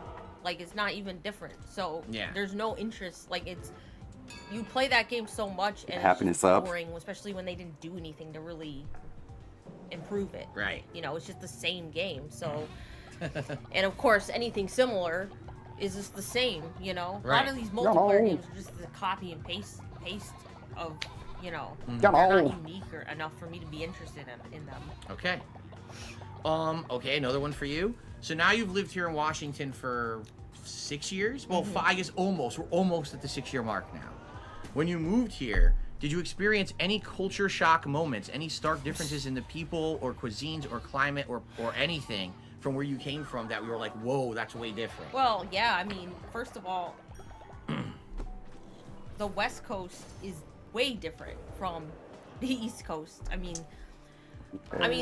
Like, it's not even different. So Yeah. there's no interest. Like, it's you play that game so much and Happiness it's just up. boring, especially when they didn't do anything to really improve it. Right. You know, it's just the same game. So, and of course, anything similar is just the same. You know, a Right. lot of these multiplayer No. games are just the copy and paste of, you know, No. they're not unique or enough for me to be interested in them. Okay. Okay, another one for you. So now you've lived here in Washington for 6 years? Well, I guess almost. We're almost at the 6-year mark now. When you moved here, did you experience any culture shock moments, any stark differences in the people or cuisines or climate or anything from where you came from that we were like, whoa, that's way different? Well, yeah, I mean, first of all, the West Coast is way different from the East Coast. I mean,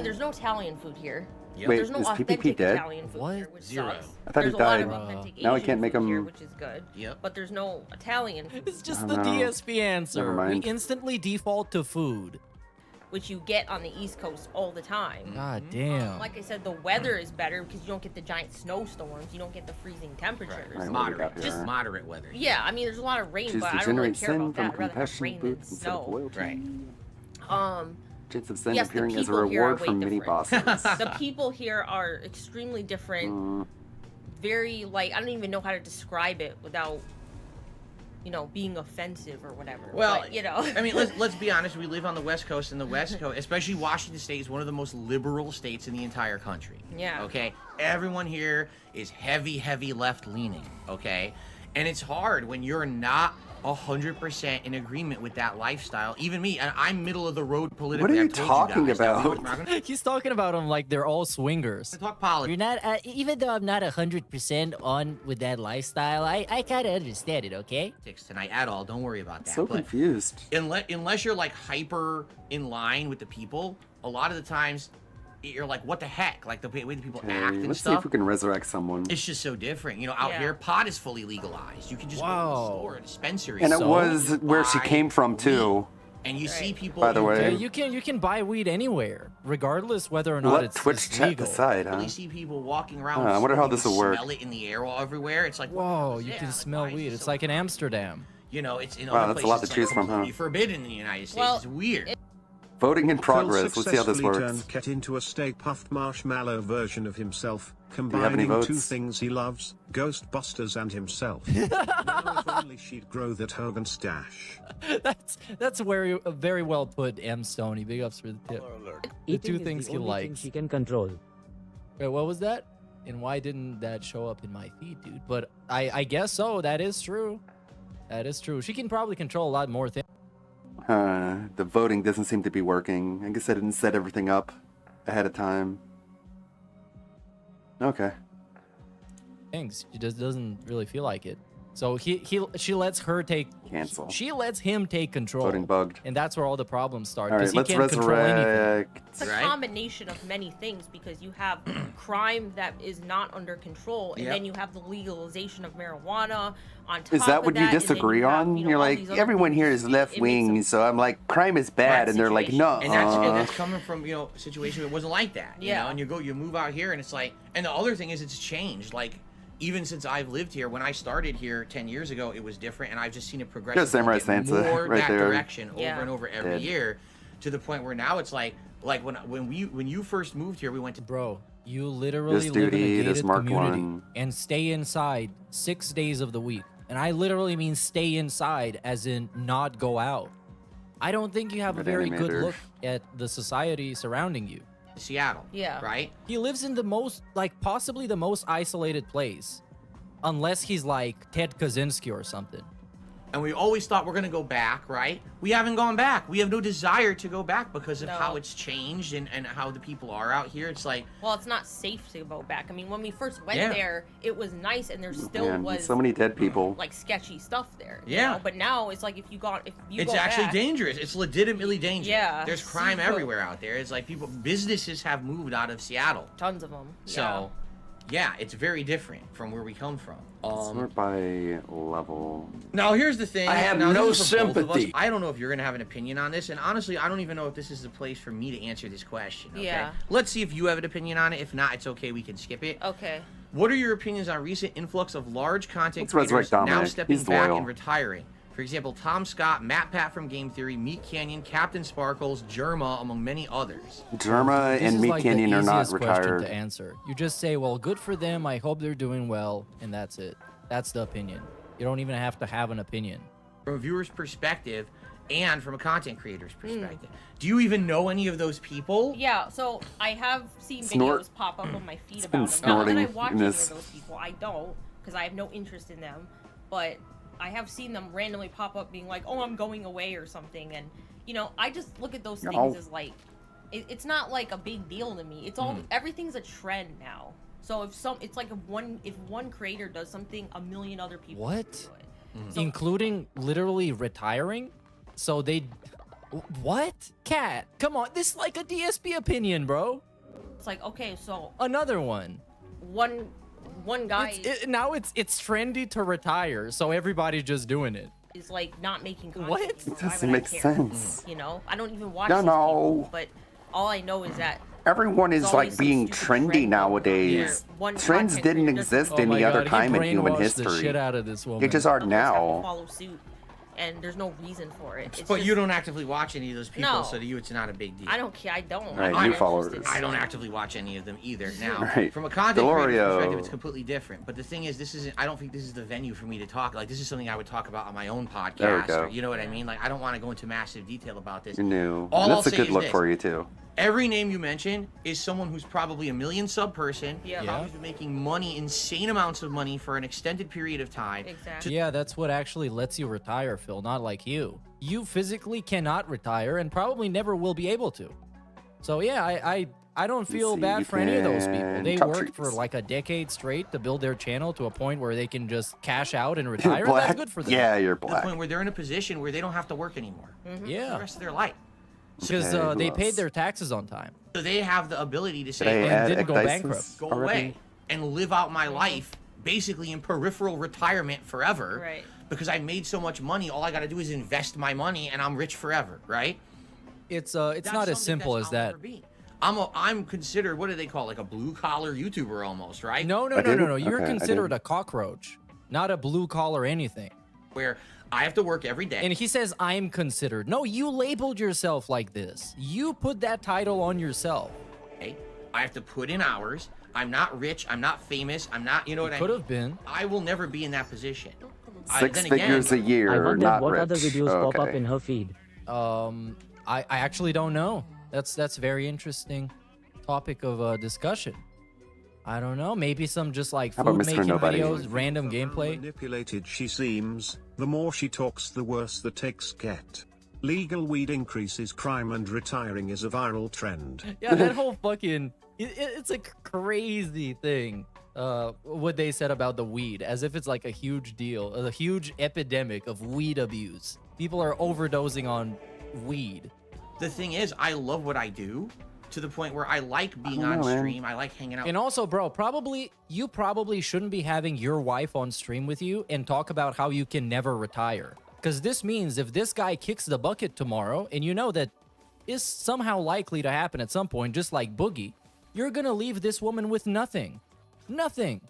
there's no Italian food here. Yep. Wait, There's no is PPP authentic dead? Italian food What? here, which Zero. sucks. I thought he There's a lot of died. authentic Now I Asian can't make food here, him- which is good. Yep. But there's no Italian food, It's just I the don't know. DSP answer. Never We mind. instantly default to food. which you get on the East Coast all the time. God damn. Like I said, the weather is better because you don't get the giant snowstorms. You don't get the freezing temperatures. Right, what do we Moderate, got just here? moderate weather. Yeah, I mean, there's a lot of rain, Choose but to I don't really generate care sin about from that. I'd rather have compassion, rain than boots instead of snow. loyalty. Right. Chance of sin Yes, the appearing as a people here are reward way from mini different. bosses. The people here are extremely different. Very, like, I don't even know how to describe it without, you know, being offensive or whatever. Well, but, you know. I mean, let's be honest. We live on the West Coast, and the West Coast, especially Washington State, is one of the most liberal states in the entire country. Yeah. Okay. Everyone here is heavy left leaning. Okay, and it's hard when you're not 100% in agreement with that lifestyle. Even me, and I'm middle of the road politically. What are you I've told talking guys that we about? we're gonna He's talking about them like they're all swingers. talk politics. You're not, even though I'm not 100% on with that lifestyle, I kind of understand it, okay? Tonight at all. Don't worry about that. So But confused. unless you're like hyper in line with the people, a lot of the times you're like, what the heck? Like the way the people Okay, act and let's see if stuff. we can resurrect someone. It's just so different. You know, out Yeah. here, pot is fully legalized. You can just go to the Wow. store, a dispensary. And it So, was where she buy came from too. and you see people. By the who way. Yeah, you can buy weed anywhere, regardless whether or not Let it's Twitch chat legal. decide, huh? really see people walking around. I wonder how you this will work. Smell it in the air all everywhere. It's like, Whoa, what is you that? can Like, smell why is weed. it It's so- like in Amsterdam. You know, it's in Wow, other that's a places lot to it's, choose like, from, huh? completely forbidden in the United States. Well, it's weird. Voting in Phil progress. Let's see how this successfully works. turned Ket into a Stay Puft Marshmallow version of himself, you have any combining two votes? things he loves, Ghostbusters and himself. Now if only she'd grow that Hogan stash. That's very well put, M. Stoney. Big ups for the tip. The Eating two is things the he only thing likes. she can control. Wait, what was that? And why didn't that show up in my feed, dude? But I guess so. That is true. That is true. She can probably control a lot more things. The voting doesn't seem to be working. I guess I didn't set everything up ahead of time. Okay. She just doesn't really feel like it. So she lets her take Cancel. She lets him take control. Voting bugged. And that's where all the problems start. All right, 'cause he let's can't control anything. resurrect. It's a Right. combination of many things because you have crime that is not under control, and Yep. then you have the legalization of marijuana on top Is that of what you and then disagree have, on? you know, You're all like, these other everyone here things. is left It makes wing, so I'm like, crime is bad, Bad and they're like, situation. no. And that's coming from, you know, a situation that wasn't like that. You Yeah. know, and you move out here and it's like, and the other thing is it's changed. Like, even since I've lived here, when I started here 10 years ago, it was different, and I've just seen it progressively Samurai get Sansa more right that there. direction Yeah. over and over every Dead. year, to the point where now it's like when you first moved here, we went to Bro, you literally There's live in duty, a there's gated Mark community One. and stay inside 6 days of the week. And I literally mean stay inside as in not go out. I don't think you have a Good very good animator. look at the society surrounding you. Seattle. Yeah. Right? He lives in the most, like, possibly the most isolated place. Unless he's like Ted Kaczynski or something. And we always thought we're going to go back, right? We haven't gone back. We have no desire to go back because of No. how it's changed and how the people are out here. It's like, Well, it's not safe to go back. I mean, when we first went Yeah. there, it was nice, and there still Man, was so many dead people. like sketchy stuff there. you Yeah. know? But now it's like if you it's go actually back, dangerous. It's legitimately dangerous. Yeah. There's crime Super. everywhere out there. It's like businesses have moved out of Seattle. tons of them. So, yeah, it's very different from where we come from. Sort by level. Now, here's the thing. I have Now, no this is for both of us. sympathy. I don't know if you're going to have an opinion on this, and honestly, I don't even know if this is the place for me to answer this question. Okay? Yeah. Let's see if you have an opinion on it. If not, it's okay. We can skip it. Okay. What are your opinions on recent influx of large content Let's creators resurrect now Dominic. stepping He's back loyal. and retiring? For example, Tom Scott, Matt Pat from Game Theory, Meat Canyon, Captain Sparkles, Germa, among many others. Derma This and is Meat like Canyon the are not easiest question retired. to answer. You just say, well, good for them. I hope they're doing well. And that's it. That's the opinion. You don't even have to have an opinion. From a viewer's perspective and from a content creator's Hmm. perspective. Do you even know any of those people? Yeah, so I have seen Snort. videos pop up on my feed been about them. Not that I snorting watch in any this. of those people. I don't, because I have no interest in them. But I have seen them randomly pop up being like, oh, I'm going away or something. And, you know, I just look at those No. things as like, it's not like a big deal to me. It's all, everything's a trend now. So it's like if one creator does something, a million other people What? do it. So- Including literally retiring? So they... What? Cat, come on. This is like a DSP opinion, bro. It's like, okay, so Another one. one guy Now it's trendy to retire, so everybody's just doing it. is like not making content. What? anymore. It Why doesn't would I make care? sense. You know, I don't even watch No, these no. people, but all I know is that Everyone is There's like always some being stupid trendy trend nowadays. where one Trends content didn't creator does exist something, any other he time in human brainwashed the history. shit out of this woman. They just are others have to now. follow suit, and there's no reason for it. It's But just, you don't actively watch any of those people, No. so to you it's not a big deal. I don't care. I don't. Right, I'm not you interested followers. in I don't it. actively watch any of them either. Now, Right. from a content creator's Delorio. perspective, it's completely different. But the thing is, this isn't. I don't think this is the venue for me to talk. Like, this is something I would talk about on my own podcast. There we go. Or, you know what I mean? Like, I don't want to go into massive detail about this. You're new. All And I'll that's a say good is look this. for you too. Every name you mention is someone who's probably a million sub person. Yeah. Probably been making money, insane amounts of money for an extended period of time. Exactly. Yeah, that's what actually lets you retire, Phil, not like you. You physically cannot retire and probably never will be able to. So yeah, I don't feel see, bad you for any of those people. can They top worked for trees. like a decade straight to build their channel to a point where they can just cash out and retire. You're black. That's good for them. Yeah, you're To the black. point where they're in a position where they don't have to work anymore for the Yeah, rest of their life. because Okay, who they paid else? their taxes on time. So they have the ability to Did say, I "Look, add didn't go Ecdysis bankrupt. go already? away and live out my life basically in peripheral retirement forever Right. because I made so much money. All I got to do is invest my money and I'm rich forever, right? It's That's not as something simple that's as I'll that. never be. I'm considered, what do they call, like a blue collar YouTuber almost, right? No, I didn't? You're Okay, I considered didn't. a cockroach, not a blue collar anything. Where I have to work every day. And he says, I'm considered. No, you labeled yourself like this. You put that title on yourself. I have to put in hours. I'm not rich. I'm not famous. I'm not, you know what I Could mean? have been. I will never be in that position. Six then again, figures a I year, wonder not what rich. other videos Oh, pop up okay. in her feed. I actually don't know. That's very interesting topic of discussion. I don't know. Maybe some just like How about food Mr. making Nobody? videos, random The how gameplay. manipulated she seems, the more she talks the worse the takes get. Legal weed increases crime and retiring is a viral trend. Yeah, that whole fucking it's a crazy thing. what they said about the weed, as if it's like a huge deal, a huge epidemic of weed abuse. People are overdosing on weed. The thing is, I love what I do to the point where I like being on stream. I like hanging out. And also, bro, you probably shouldn't be having your wife on stream with you and talk about how you can never retire. Because this means if this guy kicks the bucket tomorrow, and you know that is somehow likely to happen at some point, just like Boogie, you're gonna leave this woman with nothing. Nothing.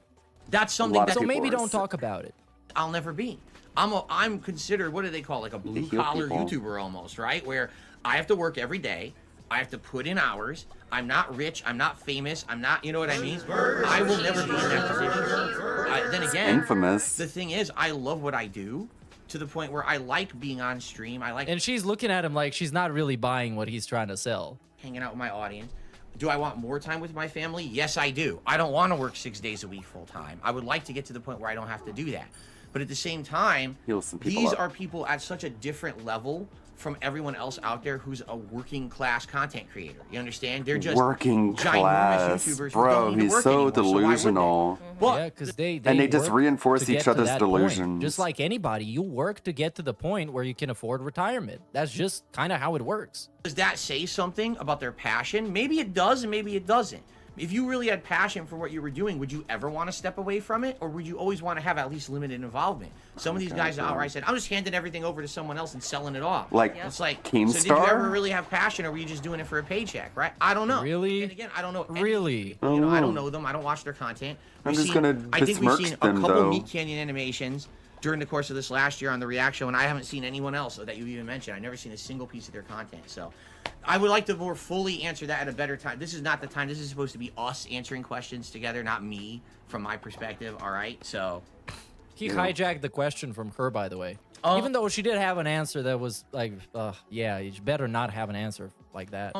That's something that so maybe don't talk about it. I'll never be. I'm considered, what do they call, like a blue collar YouTuber almost, right? Where I have to work every day. I have to put in hours. I'm not rich. I'm not famous. I'm not, you know what I mean? I will never be in that position. Then again, infamous. The thing is, I love what I do to the point where I like being on stream. And she's looking at him like she's not really buying what he's trying to sell. Hanging out with my audience. Do I want more time with my family? Yes, I do. I don't want to work 6 days a week full time. I would like to get to the point where I don't have to do that. But at the same time, these are people at such a different level from everyone else out there who's a working class content creator. You understand? They're just working class, YouTubers bro. He's so delusional. Yeah, because they just reinforce each other's delusions. Just like anybody, you work to get to the point where you can afford retirement. That's just kind of how it works. Does that say something about their passion? Maybe it does, and maybe it doesn't. If you really had passion for what you were doing, would you ever want to step away from it? Or would you always want to have at least limited involvement? Some of these guys outright said, I'm just handing everything over to someone else and selling it off. Like, it's like, Keemstar? So did you ever really have passion, or were you just doing it for a paycheck, right? I don't know. Really? And again, I don't know. Really? You know, I don't know them. I don't watch their content. I'm just going to I think we've besmirch seen a them, couple though. Meat Canyon animations during the course of this last year on the reaction, and I haven't seen anyone else that you even mentioned. I've never seen a single piece of their content. So I would like to more fully answer that at a better time. This is not the time. This is supposed to be us answering questions together, not me from my perspective. All right. So he hijacked the question from her, by the way. Even though she did have an answer that was like, yeah, you better not have an answer like that.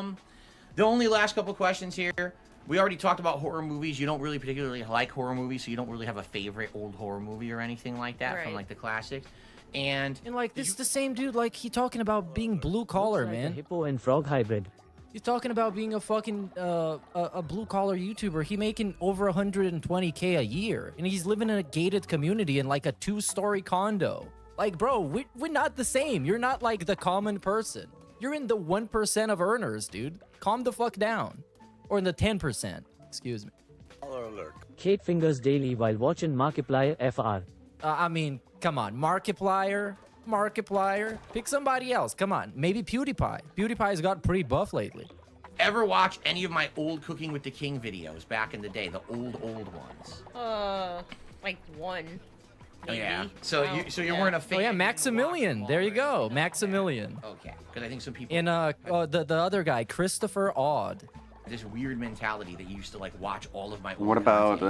The only last couple questions here. We already talked about horror movies. You don't really particularly like horror movies, so you don't really have a favorite old horror movie or anything like that from like the classics. And like this is the same dude, like he talking about being blue collar, Looks like man. a hippo and frog hybrid. He's talking about being a fucking a blue collar YouTuber. He making over 120K a year, and he's living in a gated community in like a 2-story condo. Like, bro, we're not the same. You're not like the common person. You're in the 1% of earners, dude. Calm the fuck down. Or in the 10%. Excuse me. Kate fingers daily while watching Markiplier FR. I mean, come on. Markiplier. Pick somebody else. Come on. Maybe PewDiePie. PewDiePie's got pretty buff lately. ever watch any of my old Cooking with the King videos back in the day? The old ones. Like one. Oh, yeah. maybe. So you weren't a fan. Oh yeah, Maximilian. There you go, Maximilian. Okay, because I think some people. And the other guy, Christopher Odd. This weird mentality that you used to like watch all of my. What about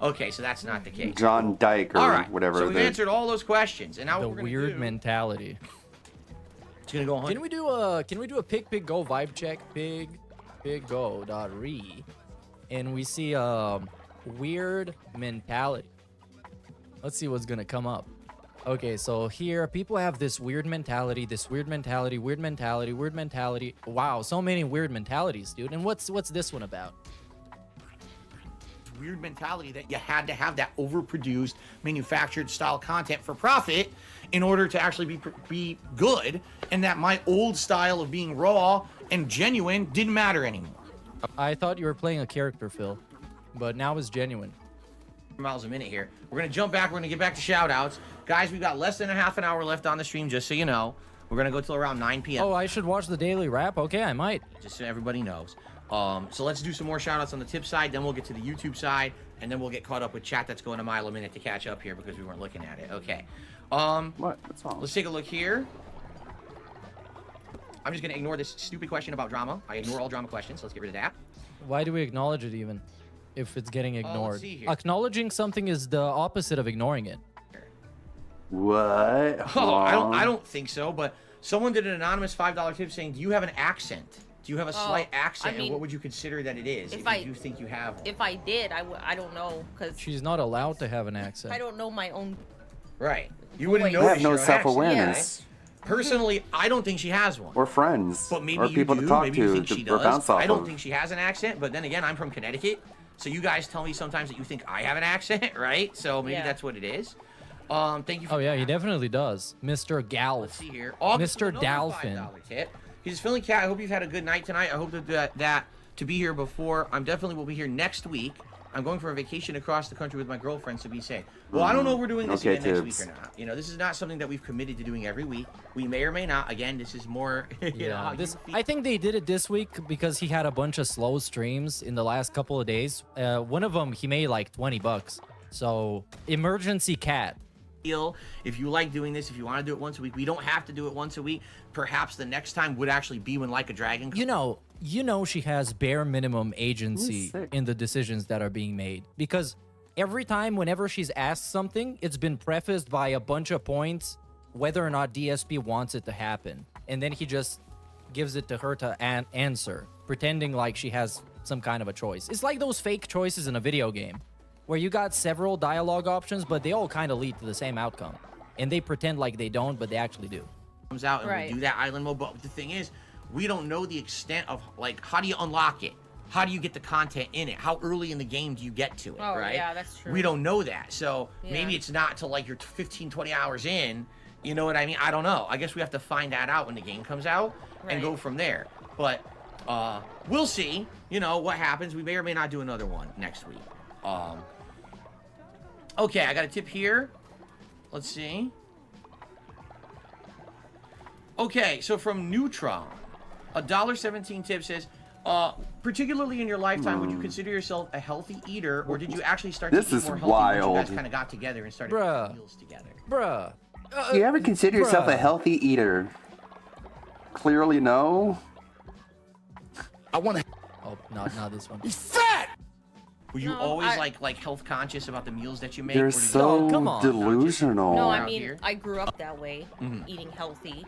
Okay, so that's not the case. John Dyke or all right, whatever? So we've answered all those questions, and now The what we're gonna weird do, mentality. It's gonna go on. Can we do a pig go vibe check? Pig go.re, and we see weird mentality. Let's see what's gonna come up. Okay, so here people have this weird mentality, weird mentality. Wow, so many weird mentalities, dude. And what's this one about? Weird mentality that you had to have that overproduced, manufactured style content for profit in order to actually be good, and that my old style of being raw and genuine didn't matter anymore. I thought you were playing a character, Phil, but now it's genuine. Miles a minute here. We're gonna jump back. We're gonna get back to shout outs. Guys, we've got less than a half an hour left on the stream, just so you know. We're gonna go till around 9 p.m. Oh, I should watch the daily wrap? Okay, I might. Just so everybody knows. So let's do some more shout outs on the tip side, then we'll get to the YouTube side, and then we'll get caught up with chat that's going a mile a minute to catch up here because we weren't looking at it. Okay. What? What's wrong? Let's take a look here. I'm just gonna ignore this stupid question about drama. I ignore all drama questions, so let's get rid of that. Why do we acknowledge it even? If it's getting ignored. see here. Acknowledging something is the opposite of ignoring it. What? Oh, I don't think so, but someone did an anonymous $5 tip saying, do you have an accent? Do you have a slight accent, I mean, and what would you consider that it is if you think you have one? If I did, I don't know, because She's not allowed to have an accent. I don't know my own. Right. You wouldn't Wait. know. I have no self-awareness. Personally, I don't think she has one. Or friends. But maybe or you people do. to talk Maybe to you think she or does. bounce off I don't of. think she has an accent, but then again, I'm from Connecticut, So you guys tell me sometimes that you think I have an accent, right? So maybe Yeah. that's what it is. Thank you for Oh yeah, he that. definitely does. Mr. Galf. Let's see here. August Mr. with another Dolphin. $5 tip. He's feeling cat. I hope you've had a good night tonight. I hope that to be here before. I'm definitely will be here next week. I'm going for a vacation across the country with my girlfriend, so be safe. Well, I don't know if we're doing this Okay, again next Tibbs. week or not. You know, this is not something that we've committed to doing every week. We may or may not. Again, this is more. You know, how This you I think they did it this week because he had a bunch of slow streams in the last couple of days. One of them he made like $20. So emergency cat. feel. If you like doing this, if you want to do it once a week, we don't have to do it once a week. Perhaps the next time would actually be when Like a Dragon. You know she has bare minimum agency sick. in the decisions that are being made because every time whenever she's asked something, it's been prefaced by a bunch of points whether or not DSP wants it to happen. And then he just gives it to her to answer, pretending like she has some kind of a choice. It's like those fake choices in a video game where you got several dialogue options, but they all kind of lead to the same outcome. And they pretend like they don't, but they actually do. Comes out and Right. we do that island mode, but the thing is, we don't know the extent of, like, how do you unlock it? How do you get the content in it? How early in the game do you get to it, Oh, right? yeah, that's true. We don't know that. So maybe Yeah. it's not till like you're 15, 20 hours in. You know what I mean? I don't know. I guess we have to find that out when the game comes out and go Right. from there. But we'll see, you know, what happens. We may or may not do another one next week. Okay, I got a tip here. Let's see. Okay, so from Neutron, $1.17 tip says, particularly in your lifetime, would you consider yourself a healthy eater, or did you actually start This to eat is more healthy once you guys wild. kind of got together and started Bruh. eating meals together? Bruh. Do you ever consider yourself a bruh. healthy eater? Clearly, no. I want to. Oh, not this one. Were you No, always I- like health conscious about the meals that you make? You're or did you- so come on. delusional. No, I around mean, here? I grew up that way, eating healthy.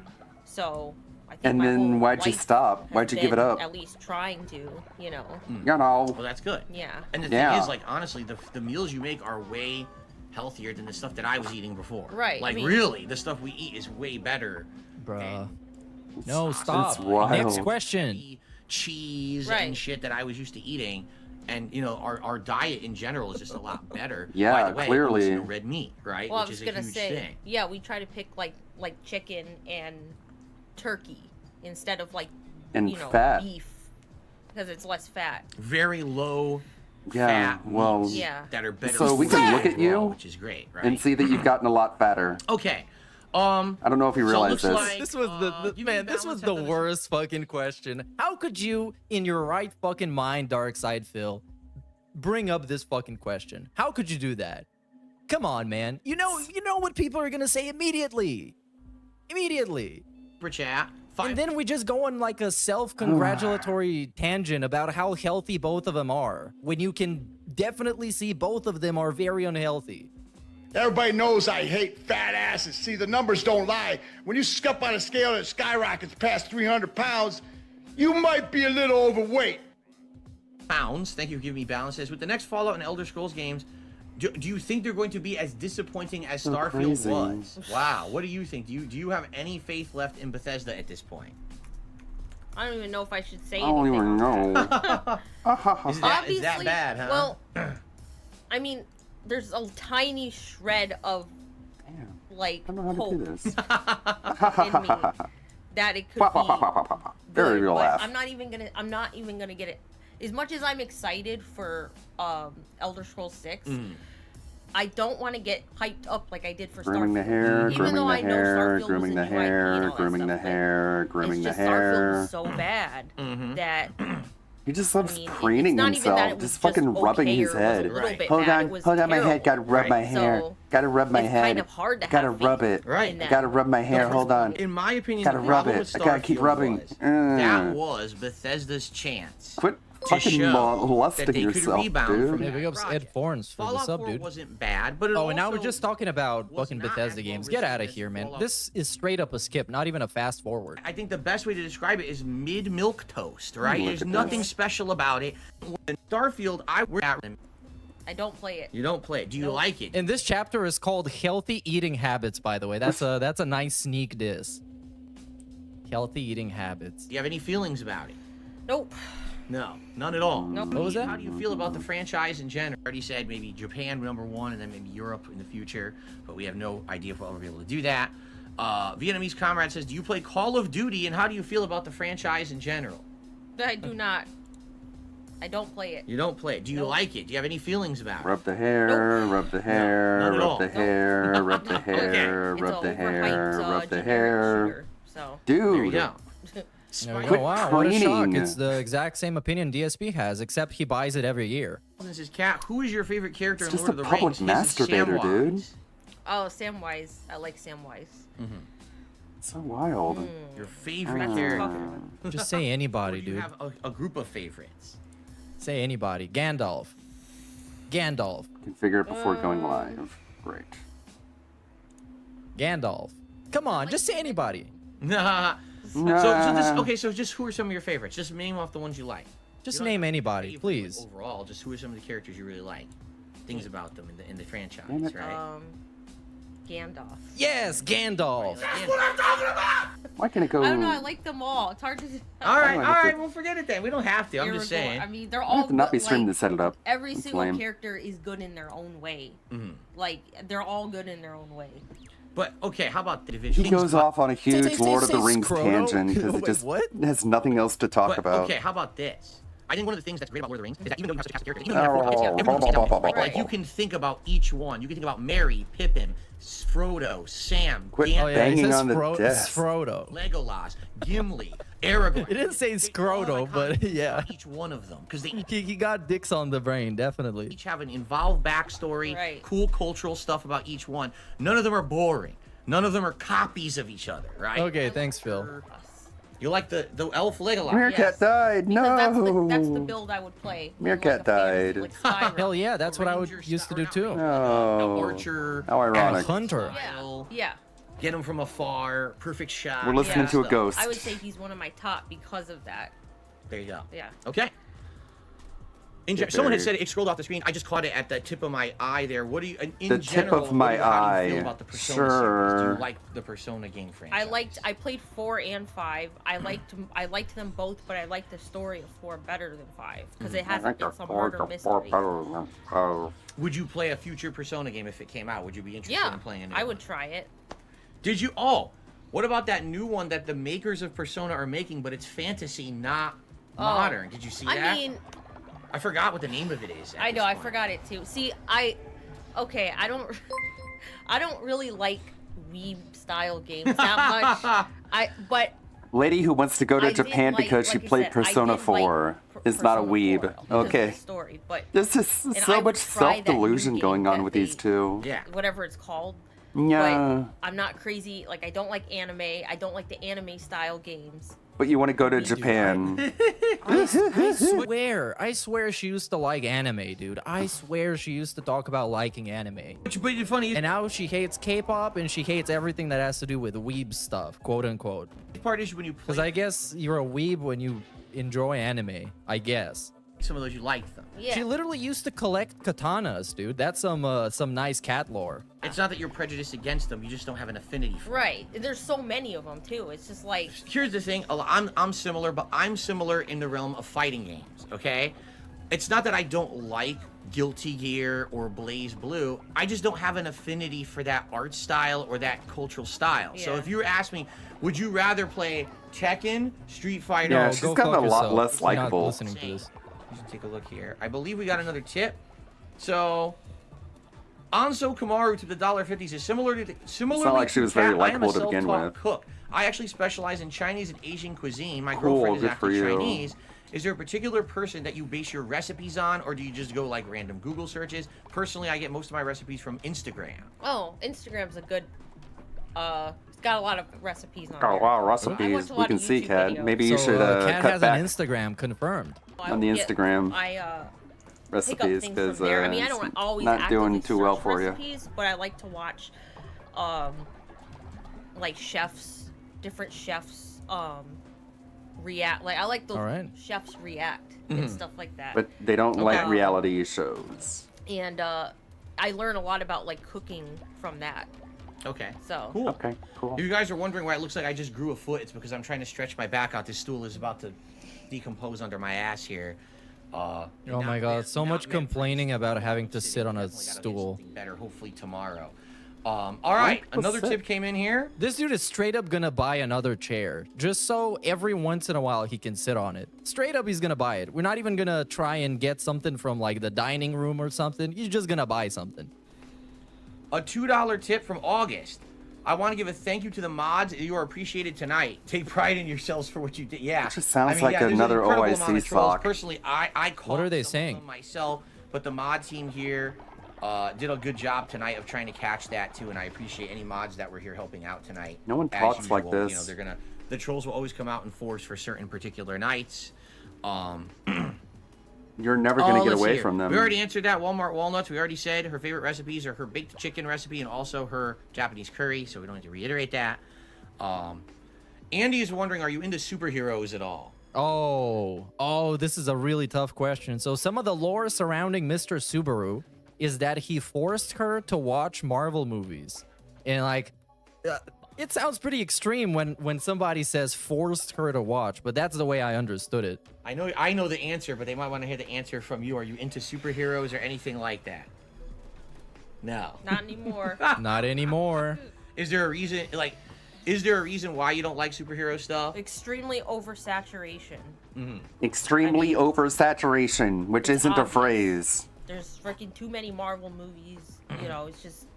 So I think And my then whole why'd you life stop? has Why'd you give it been up? At least trying to, you know. You know. Well, that's good. Yeah. And the Yeah. thing is, like, honestly, the meals you make are way healthier than the stuff that I was eating before. Right, I Like, mean- really, the stuff we eat is way better. Bruh. And No, stop. It's wild. Next question. cheese Right. and shit that I was used to eating. And, you know, our diet in general is just a lot better. Yeah, By the way, clearly. you know, red meat, right? Well, I Which was is a gonna huge say, thing. yeah, we try to pick like chicken and turkey instead of like And you know fat. beef because it's less fat. Very low Yeah, fat well, meats Yeah. that are better. So we for can you look at you overall, which is great, right? and see that you've gotten a lot fatter. Okay. I don't know if you So it realize looks this. like- This was the you man. mean This was balance the after this? worst fucking question. How could you, in your right fucking mind, Dark Side Phil, bring up this fucking question? How could you do that? Come on, man. You know what people are gonna say immediately. Immediately. For chat. And then we just go on like a self-congratulatory tangent about how healthy both of them are, when you can definitely see both of them are very unhealthy. Everybody knows I hate fat asses. See, the numbers don't lie. When you step on a scale that skyrockets past 300 pounds, you might be a little overweight. Pounds. Thank you for giving me balances. With the next Fallout and Elder Scrolls games, do you think they're going to be as disappointing as So Starfield crazy. was? Wow. What do you think? Do you have any faith left in Bethesda at this point? I don't even know if I should say I don't anything. even know. Is that bad, huh? Well, I mean, there's a tiny shred of like I don't know how to hope do this. in me that it could be Very good, real but laugh. I'm not even gonna get it. As much as I'm excited for Elder Scrolls 6, I don't want to get hyped up like I did for Grooming the Starfield. hair, Even grooming though the I know hair, Starfield was grooming a the new IP and hair, all that grooming the stuff, but hair, grooming it's the just Starfield hair. was so bad that He just loves mean, preening it's not even that himself, it was just fucking just rubbing okay his or was a head. little bit Hold bad, it on, was hold on, my head. terrible. Gotta rub my Right. hair. So, Gotta rub my it's head. kind of hard to Gotta have rub faith it. Right. in that. Gotta rub my hair. Hold on. In my opinion, Gotta the rub problem it. with I gotta keep Starfield rubbing. was that was Bethesda's chance Quit to fucking show that molesting they could yourself, rebound dude. from Hey, that big ups project. Ed Forns for Fallout what's up, 4 dude. wasn't bad, but it Oh, and now we're also just talking about was fucking not Bethesda as games. well Get out of received as here, man. Fallout. This is straight up a skip, not even a fast forward. I think the best way to describe it is mid-milk toast, right? Look There's at nothing this. special about it. When Starfield, I don't play it. you don't play it. Do you Nope. like it? And this chapter is called Healthy Eating Habits, by the way. That's a nice sneak diss. Healthy eating habits. Do you have any feelings about it? Nope. No, none at all. Nope. What was that? How do you feel about the franchise in general? I already said maybe Japan #1 and then maybe Europe in the future, but we have no idea if we'll ever be able to do that. Vietnamese Comrade says, do you play Call of Duty and how do you feel about the franchise in general? I do not. I don't play it. You don't play it. Do you Nope. like it? Do you have any feelings about it? Rub the hair, rub the hair, none at all. rub the hair, rub the hair, It's rub the a hair, overhyped, rub the generic hair. shooter, so. There you Dude, go. There we Quit go. Wow, what a shock. cleaning. It's the exact same opinion DSP has, except he buys it every year. This is Cat. Who is your favorite character It's in just Lord a of the public Rings? His is masturbator, Samwise. dude. Oh, Samwise. I like Samwise. so wild. Your favorite That's character. tough. Just say anybody, Or do you dude. have a group of favorites? Say anybody. Gandalf. Gandalf. Configure it before going live. Great. Gandalf. Come on, just say anybody. Nah. So just okay. So just who are some of your favorites? Just name off the ones you like. Just You don't name have to anybody, favorite, please. Overall, just who are some of the characters you really like? Things about them in the franchise, Damn it. right? Gandalf. Yes, Gandalf. Why can't it go? I don't know. I like them all. It's hard to. All right, I all like right. it. Well, forget it then. We don't have to. I'm just saying. I mean, they're I all have to not be good, streamed like, to set it up. every That's single lame. character is good in their own way. Mhm. Like they're all good in their own way. But okay, how about the division? He goes off on a huge say Lord of the Rings Scroto? tangent because Wait, it just what? has nothing else to talk But, about. okay, how about this? I think one of the things that's great about Lord of the Rings is that even though you have such a cast of characters, even though you have 4 kids, everyone stands out. Like you can think about each one. You can think about Merry, Pippin, Frodo, Sam, Quit Gandalf, Oh yeah, Banging it says on the desk. Frodo. Legolas, Gimli, Aragorn. It didn't say They all Scroto, iconic but things yeah. about each one of them because they He got dicks on the brain, definitely. each have an involved backstory, Right. cool cultural stuff about each one. None of them are boring. None of them are copies of each other, right? Okay, thanks, Phil. You like the elf Legolas? Meerkat Yes. died. Because No. that's the build I would play. Meerkat Like a fantasy, died. like Skyrim. Hell yeah, that's what I would Ranger used to do or not too. Ranger, Oh. Archer, How ironic. Hunter. style, Yeah. get him from afar, perfect shot. We're listening to a stuff. ghost. I would say he's one of my top because of that. There you go. Yeah. Okay. Yeah, Someone had very- said it scrolled off the screen. I just caught it at the tip of my eye there. What do you, in The tip general, of my how do you feel eye. about the Persona series? Do Sure. you like the Persona game franchise? I played 4 and 5. I liked them both, but I liked the story of 4 better than 5 because it has some murder mystery. Oh. Would you play a future Persona game if it came out? Would you be interested Yeah, in playing it? I would try it. Did you? Oh, what about that new one that the makers of Persona are making, but it's fantasy, not modern? Did you see that? I mean, I forgot what the name of it is. at I know, this I point. forgot it too. See, I don't really like weeb style games that much. But Lady who wants to go to I did Japan like- because she like I played said, I Persona did like 4 is Persona not a 4 weeb. because of Okay. the story, but There's just and I so would much try that new self-delusion game going on that with these they- two. Yeah. whatever it's called. Yeah. But I'm not crazy. Like, I don't like anime. I don't like the anime style games. But you want to go to Me too. Japan. I swear she used to like anime, dude. I swear she used to talk about liking anime. But it's funny. And now she hates K-pop and she hates everything that has to do with weeb stuff, quote unquote. The part is when you play Because I guess you're a weeb when you enjoy anime, I guess. some of those, you like them. Yeah. She literally used to collect katanas, dude. That's some nice cat lore. It's not that you're prejudiced against them. You just don't have an affinity for them. Right. There's so many of them too. It's just like Here's the thing. I'm similar, but I'm similar in the realm of fighting games. Okay, it's not that I don't like Guilty Gear or Blaze Blue. I just don't have an affinity for that art style or that cultural style. So Yeah. if you were asking me, would you rather play Tekken, Street Fighter? Yeah, No, she's go gotten fuck a lot yourself. less You're not likable. listening to this. Let's take a look here. I believe we got another tip. So, Anso Kamaru to the $1.50 is similarly like she was very Kat, I am a likable to begin self-taught with. cook. I actually specialize in Chinese and Asian cuisine. My Cool, girlfriend is good for actually you. Chinese. Is there a particular person that you base your recipes on, or do you just go like random Google searches? Personally, I get most of my recipes from Instagram. oh, Instagram's a good. It's got a lot of recipes on Got a there. lot of I recipes. watch a We lot can of see, YouTube Kat. videos. Maybe you So, should Kat cut has back an Instagram confirmed. I on the will get- Instagram I pick up recipes things because from there. I mean, I it's don't always not doing actively too well search for you. recipes, but I like to watch, like chefs, different chefs, react. Like I like those All right. chefs react and stuff like that. But they don't like Okay. reality shows. And I learn a lot about like cooking from that. Okay. So Cool. Okay, cool. If you guys are wondering why it looks like I just grew a foot, it's because I'm trying to stretch my back out. This stool is about to decompose under my ass here. Oh my god, so much complaining about having to sit on a stool. Better, hopefully tomorrow. All right, another tip came in here. This dude is straight up gonna buy another chair, just so every once in a while he can sit on it. Straight up, he's gonna buy it. We're not even gonna try and get something from like the dining room or something. He's just gonna buy something. A $2 tip from August. I want to give a thank you to the mods. You are appreciated tonight. Take pride in yourselves for what you did. Yeah. It just sounds like there's an another incredible amount OIC of trolls. sock. Personally, I caught What are they some of saying? them myself, but the mod team here did a good job tonight of trying to catch that too, and I appreciate any mods that were here helping out tonight. No one As talks like usual. this. You know, they're gonna, the trolls will always come out in force for certain particular nights. You're never gonna get let's see away here. from them. We already answered that. Walmart walnuts. We already said her favorite recipes are her baked chicken recipe and also her Japanese curry, so we don't need to reiterate that. Andy is wondering, are you into superheroes at all? Oh, this is a really tough question. So some of the lore surrounding Mr. Subaru is that he forced her to watch Marvel movies. And like, it sounds pretty extreme when somebody says forced her to watch, but that's the way I understood it. I know the answer, but they might want to hear the answer from you. Are you into superheroes or anything like that? No. Not anymore. Not anymore. Is there a reason, is there a reason why you don't like superhero stuff? Extremely oversaturation. Extremely oversaturation, which It's isn't a obvious. phrase. There's freaking too many Marvel movies. You know,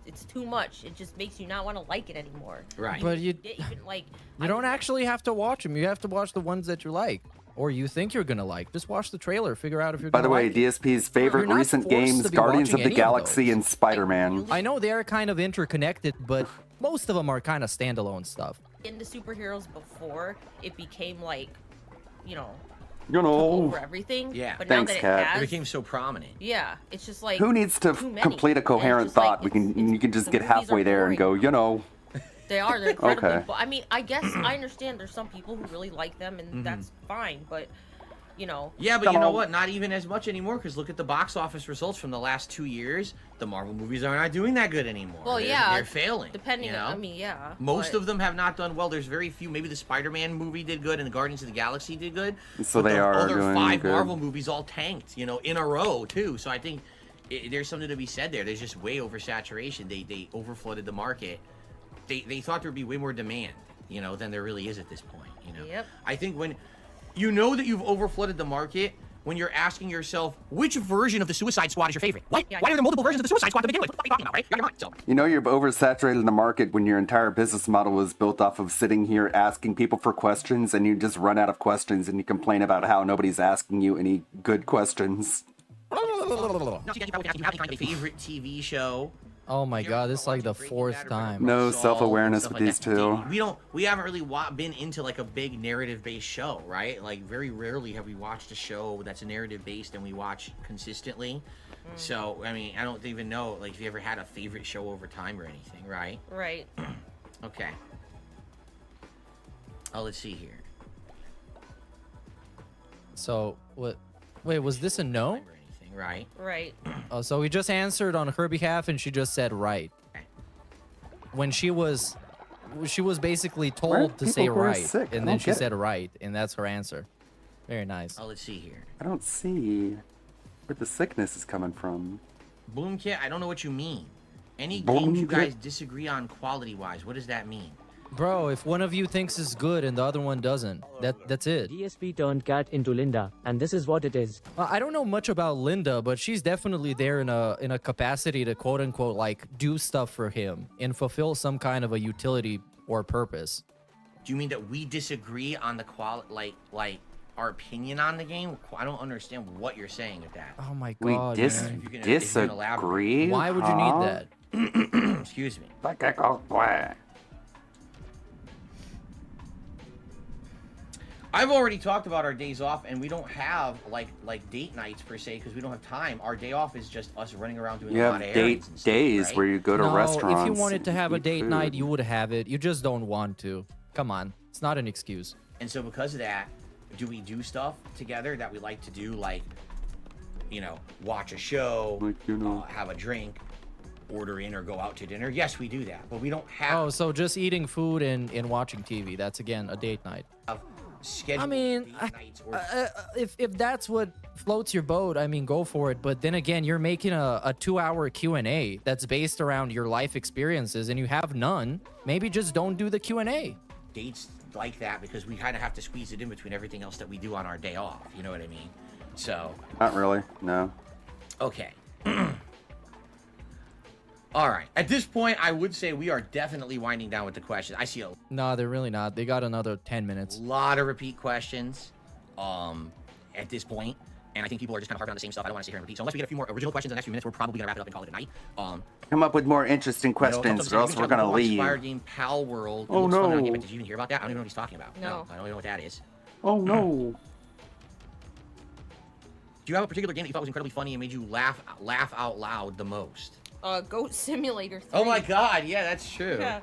it's too much. It just makes you not want to like it anymore. Right. But you Even like you don't actually have to watch them. You have to watch the ones that you like. Or you think you're gonna like. Just watch the trailer. Figure out if you're By gonna the way, like it. DSP's favorite You're not recent forced games, to be Guardians of watching the any of Galaxy those. and Spider-Man. I know they're kind of interconnected, but most of them are kind of standalone stuff. into superheroes before it became like, you know, You took know, over everything. Yeah. But Thanks, now that Kat. it It has, became so prominent. yeah, it's just like who needs to too many. complete a And it's coherent just like, thought? You can just the get movies halfway are there and boring. go, you know. They're incredibly. Okay. I mean, I guess I understand there's some people who really like them, and that's fine. But you know, Yeah, but Come you know on. what? Not even as much anymore, because look at the box office results from the last 2 years. The Marvel movies are not doing that good anymore. well, They're- yeah, They're failing. Depending, you know? I mean, yeah. Most but- of them have not done well. There's very few. Maybe the Spider-Man movie did good, and the Guardians of the Galaxy did good. So but they the are other doing 5 good. Marvel movies all tanked, you know, in a row too. So I think there's something to be said there. There's just way oversaturation. They overflooded the market. They thought there'd be way more demand, you know, than there really is at this point. You know. Yep. I think when you know that you've overflooded the market, when you're asking yourself, which version of the Suicide Squad is your favorite? What? Why are there multiple versions of the Suicide Squad to begin with? What the fuck are you talking about, right? You're out of your mind. So, You know you've oversaturated the market when your entire business model was built off of sitting here asking people for questions, and you just run out of questions and you complain about how nobody's asking you any good questions. no, so you guys probably ask, do you have any kind of favorite TV show? Oh my god, this is like the Breaking 4th Bad or time. No Saul, self-awareness stuff with like these that. two. We haven't really been into like a big narrative-based show, right? Like very rarely have we watched a show that's narrative-based and we watch consistently. So I mean, I don't even know like if you ever had a favorite show over time or anything, right? Right. Okay. Oh, let's see here. So what? Wait, was this a no? Or anything, right? Right. Oh, so we just answered on her behalf, and she just said right. Okay. When she was basically Where are told to say people who are right, sick? I and then don't she get it. said right, and that's her answer. Very nice. Oh, let's see here. I don't see where the sickness is coming from. Boomkit, I don't know what you mean. Any Boomkit? games you guys disagree on quality-wise, what does that mean? Bro, if one of you thinks it's good and the other one doesn't, that's it. DSP turned cat into Linda, and this is what it is. I don't know much about Linda, but she's definitely there in a capacity to quote unquote like do stuff for him and fulfill some kind of a utility or purpose. Do you mean that we disagree on the quality, like our opinion on the game? I don't understand what you're saying with that. Oh my We god. If you can disagree? Why would you need that? Excuse me. I've already talked about our days off, and we don't have like date nights per se because we don't have time. Our day off is just us running around doing You a have lot of date errands and stuff, days right? where you go to No, restaurants. if you wanted to and have a eat date night, food. you would have it. You just don't want to. Come on. It's not an excuse. And so because of that, do we do stuff together that we like to do, like, you know, watch a show, Like, you know. have a drink, order in or go out to dinner? Yes, we do that, but we don't have Oh, so just eating food and watching TV. That's again a date night. schedule. I mean, date nights or if that's what floats your boat, I mean, go for it. But then again, you're making a 2-hour Q&A that's based around your life experiences, and you have none. Maybe just don't do the Q&A. dates like that because we kind of have to squeeze it in between everything else that we do on our day off. You know what I mean? So. Not really. No. Okay. All right. At this point, I would say we are definitely winding down with the questions. I see a No, they're really not. They got another 10 minutes. lot of repeat questions at this point, and I think people are just kind of harping on the same stuff. I don't want to sit here and repeat. So unless we get a few more original questions in the next few minutes, we're probably going to wrap it up and call it a night. Come up with more interesting questions, or else we're gonna leave. Inspired game Pal World. Oh, Looks fun on no. Game, but did you even hear about that? I don't even know what he's talking about. No. I don't even know what that is. Oh no. Do you have a particular game that you thought was incredibly funny and made you laugh out loud the most? Goat Simulator 3. Oh my god, yeah, that's true. Yeah.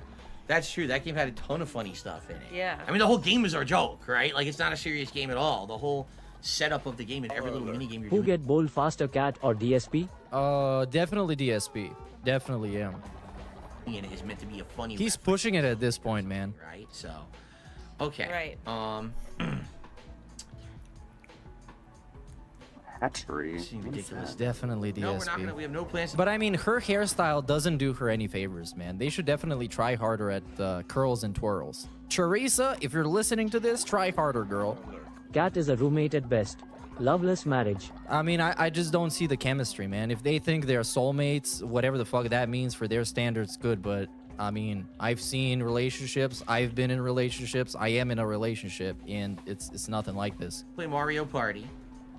That's true. That game had a ton of funny stuff in it. Yeah. I mean, the whole game is our joke, right? Like, it's not a serious game at all. The whole setup of the game and every little mini game you're Who doing get bowl faster, cat or DSP? Definitely DSP. Definitely am. in it is meant to be a funny. He's pushing it at this point, man. Right. So, okay. Right. Hatchery. Seems ridiculous. Definitely DSP. No, we're not gonna. We have no plans. But I mean, her hairstyle doesn't do her any favors, man. They should definitely try harder at curls and twirls. Teresa, if you're listening to this, try harder, girl. Cat is a roommate at best. Loveless marriage. I mean, I just don't see the chemistry, man. If they think they're soulmates, whatever the fuck that means for their standards, good. But I mean, I've seen relationships. I've been in relationships. I am in a relationship, and it's nothing like this. Play Mario Party.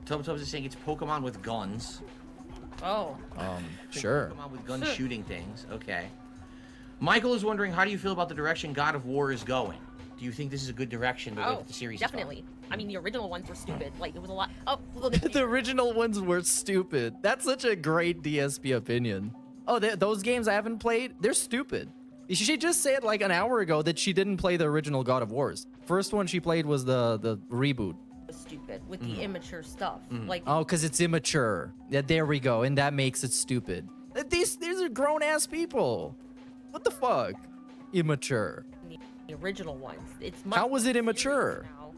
Tubs is saying it's Pokemon with guns. Oh. Sure. Pokemon with guns shooting things. Okay. Michael is wondering, how do you feel about the direction God of War is going? Do you think this is a good direction the way that the series definitely. is going? I mean, the original ones were stupid. Like, it was a lot. Oh, The original ones were stupid. That's such a great DSP opinion. Oh, those games I haven't played, they're stupid. She just said like an hour ago that she didn't play the original God of Wars. First one she played was the reboot. Stupid with the immature stuff. Like, Oh, because it's immature. Yeah, there we go. And that makes it stupid. These are grown-ass people. What the fuck? Immature. the original ones. It's much How was it immature? now,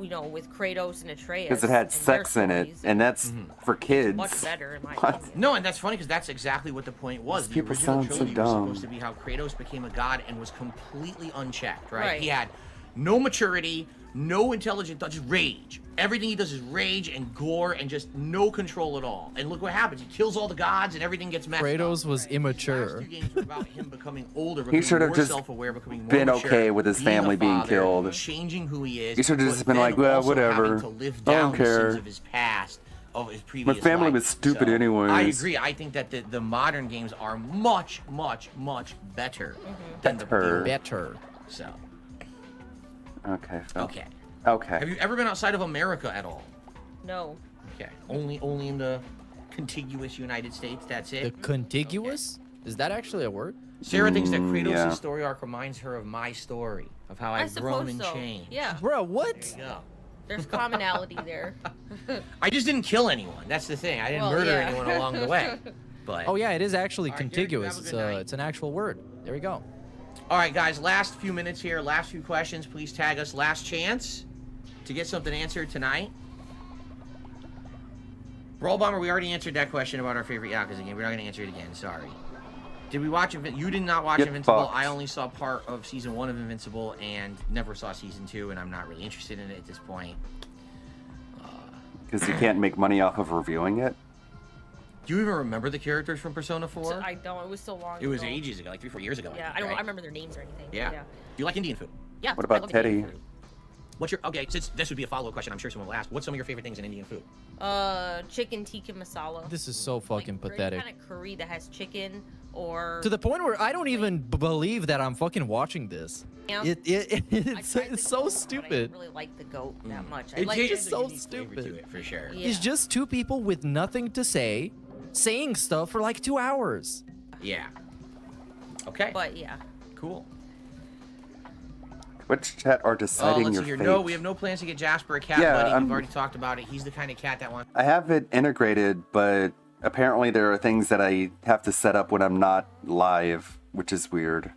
you know, with Kratos and Atreus. Because it had and sex their in it, stories. and that's for kids. Much better, in my What? opinion. No, and that's funny because that's exactly what the point was. These The people original sound so trilogy was dumb. supposed to be how Kratos became a god and was completely unchecked, right? Right. He had no maturity, no intelligence, just rage. Everything he does is rage and gore and just no control at all. And look what happens. He kills all the gods and everything gets messed up. Kratos was Last immature. two games were about him becoming older, He becoming should have more just self-aware, becoming more been mature, okay with his being a family being father, killed. changing who he is. He should have but just been then like, well, also whatever. having to live I don't down the sins care. of his past, of his My previous family life. was stupid So, anyways. I agree. I think that the modern games are much, much, much better than Better. the Better. So, Okay. Phil. okay. Okay. Have you ever been outside of America at all? No. Okay. Only in the contiguous United States. That's The it. contiguous? Is that actually a word? Sarah thinks that Kratos' yeah. story arc reminds her of my story, of how I I've grown suppose and so. changed. Yeah. Bro, what? There you go. There's commonality there. I just didn't kill anyone. That's the thing. I didn't Well, murder yeah. anyone along the way. But Oh yeah, it is actually All right, Derek, you have contiguous. a good night. It's an actual word. There we go. all right, guys. Last few minutes here. Last few questions. Please tag us. Last chance to get something answered tonight. Brawl Bomber, we already answered that question about our favorite Yakuza game. We're not going to answer it again. Sorry. Did we watch You did not watch Get Invincible. fucked. I only saw part of season 1 of Invincible and never saw season 2, and I'm not really interested in it at this point. Because you can't make money off of reviewing it. Do you even remember the characters from Persona 4? I don't. It was so long. It was ago. ages ago, like 3-4 years ago. Yeah, think, I don't. right? I remember their names or anything. Yeah. Yeah. Do you like Indian food? Yeah. What I about love Teddy? Indian food. What's your Since this would be a follow-up question, I'm sure someone will ask. What's some of your favorite things in Indian food? Chicken tikka masala. This is so fucking like, pathetic. Any kind of curry that has chicken or. To the point where I don't even believe that I'm fucking watching this. Yeah. It's I tried the so goat, but I stupid. didn't really like the goat that much. I It like tastes just so unique flavor to stupid. it, for sure. Yeah. It's just two people with nothing to say, saying stuff for like 2 hours. Yeah. Okay. But yeah. Cool. Which chat are deciding Let's your see here. fate? No, we have no plans to get Jasper a cat, Yeah, buddy. I'm- We've already talked about it. He's the kind of cat that wants. I have it integrated, but apparently there are things that I have to set up when I'm not live, which is weird.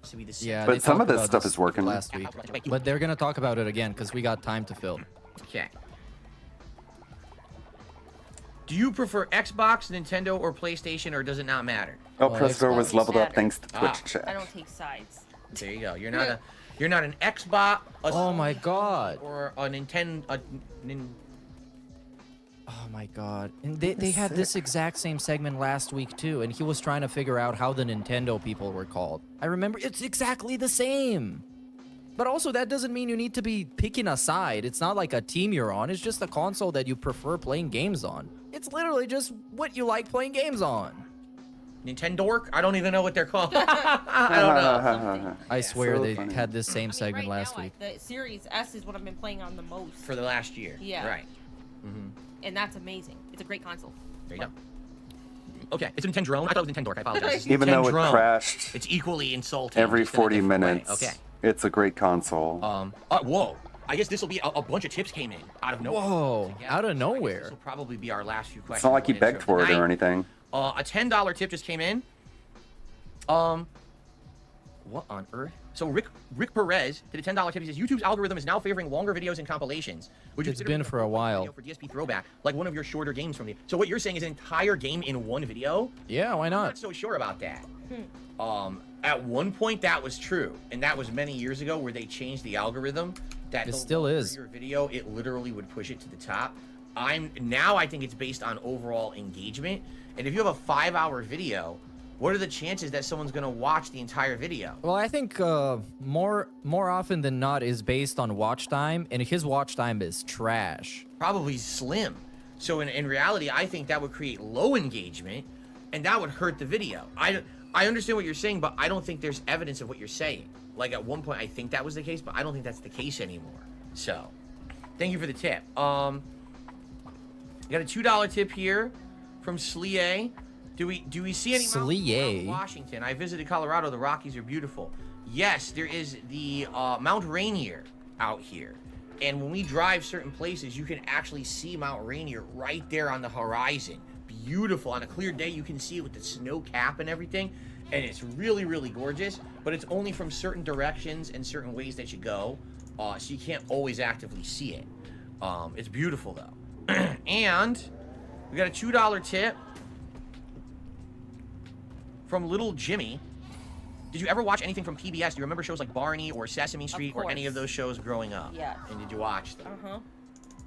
to be the same. Yeah, But they some of talked this about stuff is working. last week. But they're gonna talk about it again because we got time to fill. Okay. Do you prefer Xbox, Nintendo, or PlayStation, or does it not matter? Oh, Presto was leveled up Matter. thanks to Twitch Ah. chat. I don't take sides. There you go. You're not an Xbox. Oh my god. Or a Nintendo. Oh my god. And they had this exact same segment last week too, and he was trying to figure out how the Nintendo people were called. I remember it's exactly the same. But also that doesn't mean you need to be picking a side. It's not like a team you're on, it's just a console that you prefer playing games on. It's literally just what you like playing games on. Nintendork? I don't even know what they're called. I don't know. I swear So they funny. had this same I mean, segment right last now, week. the Series S is what I've been playing on the most. For the last year. Yeah. Right. And that's amazing. It's a great console. There you go. Okay, it's a Nintendrone. I thought it was Nintendork. I apologize. Even though it Nintendrone. crashed It's equally insulting. every just in a 40 different way. minutes, Okay. it's a great console. Whoa. I guess this will be a bunch of tips came in out of nowhere. Whoa, out of This nowhere. will probably be our last few questions. It's not like he we'll answer begged for it tonight. or anything. A $10 tip just came in. What on earth? So Rick Perez did a $10 tip. He says YouTube's algorithm is now favoring longer videos and compilations. Would you It's consider been for a while. video for DSP throwback, like one of your shorter games from the. So what you're saying is an entire game in one video? Yeah, why I'm not? not so sure about that. At one point that was true, and that was many years ago where they changed the algorithm. That It the still longer is. Your video, it literally would push it to the top. I think it's based on overall engagement, and if you have a 5-hour video, what are the chances that someone's gonna watch the entire video? Well, I think more often than not is based on watch time, and his watch time is trash. Probably slim. So in reality, I think that would create low engagement, and that would hurt the video. I understand what you're saying, but I don't think there's evidence of what you're saying. Like at one point, I think that was the case, but I don't think that's the case anymore. So, thank you for the tip. You got a $2 tip here from Slie. Do we see any mountains Slie? around Washington? I visited Colorado. The Rockies are beautiful. Yes, there is the Mount Rainier out here. And when we drive certain places, you can actually see Mount Rainier right there on the horizon. Beautiful. On a clear day, you can see it with the snow cap and everything. And it's really, really gorgeous. But it's only from certain directions and certain ways that you go. So you can't always actively see it. It's beautiful, though. And we got a $2 tip from Little Jimmy. Did you ever watch anything from PBS? Do you remember shows like Barney or Sesame Street or any of those shows growing up? Yes. And did you watch them? Uh-huh.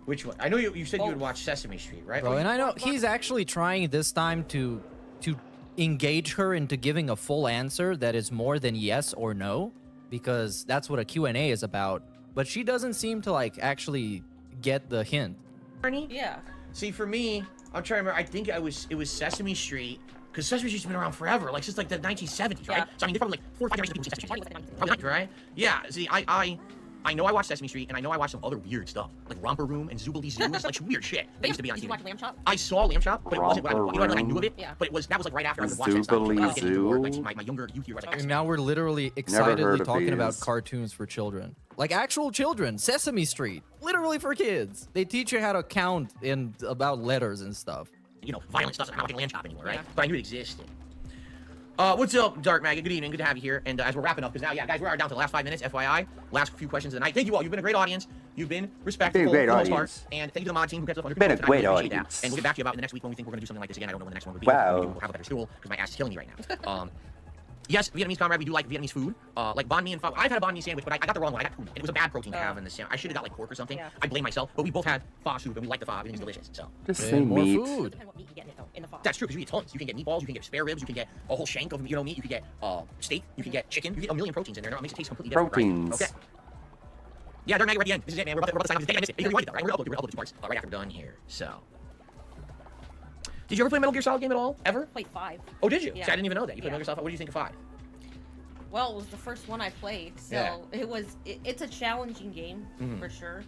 Which one? I know you said you would Both. watch Sesame Street, right? Bro, and I know he's actually trying this time to engage her into giving a full answer that is more than yes or no, because that's what a Q&A is about. But she doesn't seem to like actually get the hint. Barney? Yeah. See, for me, I'm trying to remember. I think it was Sesame Street, because Sesame Street's been around forever, like since like the 1970s, right? Yeah. So I mean, there's probably like 4 or 5 generations of people see Sesame Street. Probably not, right? Yeah. See, I know I watched Sesame Street, and I know I watched some other weird stuff, like Romper Room and Zoobilee Zoo. It's like weird shit that used to be on Did TV. you watch Lamb Chop? I saw Lamb Chop, but it wasn't. I knew of it. Yeah. But that was like right after I was watching that stuff. Zoobilee I was getting into more, like, Zoo? my younger youth years. Like, And now we're literally heard excitedly of talking about these. cartoons for children. Like actual children, Sesame Street, literally for kids. They teach you how to count and about letters and stuff. Violent stuff. I'm not watching Lamb Chop anymore, right? Yeah. But I knew it existed. What's up, Dark Maggot? Good evening. Good to have you here. And as we're wrapping up, because now, guys, we are down to the last 5 minutes, FYI. Last few questions of the night. Thank you all. You've been a great audience. You've been respectful Been a great for the most part. audience. And thank you to the mod team who kept us up under Been a control tonight. great We appreciate audience. that. And we'll get back to you about in the next week when we think we're going to do something like this again. I don't know when the next one will be. Wow. We'll have a better stool because my ass is killing me right now. Yes, Vietnamese comrade, we do like Vietnamese food. Like banh mi and pho. I've had a banh mi sandwich, but I got the wrong one. I got pho. And it was a bad protein to have in the sandwich. I should have got like pork or something. Yeah. I blame myself. But we both had pho soup, and we like the pho. Everything's delicious. So Just Hey, say more meat. food. Depends what meat you get in it, though, in the fog. that's true, because you eat tons. You can get meatballs, you can get spare ribs, you can get a whole shank of meat. You can get steak, you can get chicken, you can get a million proteins in there. It makes it taste completely different. Proteins. Right? Okay. Yeah, Dark Maggot, we're at the end. This is it, man. We're about to sign off. I missed it. You already though, right? We're gonna upload 2 parts right after we're done here. So. Did you ever play Metal Gear Solid game at all? Ever? Played 5. Oh, did you? Yeah. See, I didn't even know that. You played Yeah. Metal Gear Solid 5. What do you think of 5? Well, it was the first one I played, so Yeah. it's a challenging game Mhm. for sure.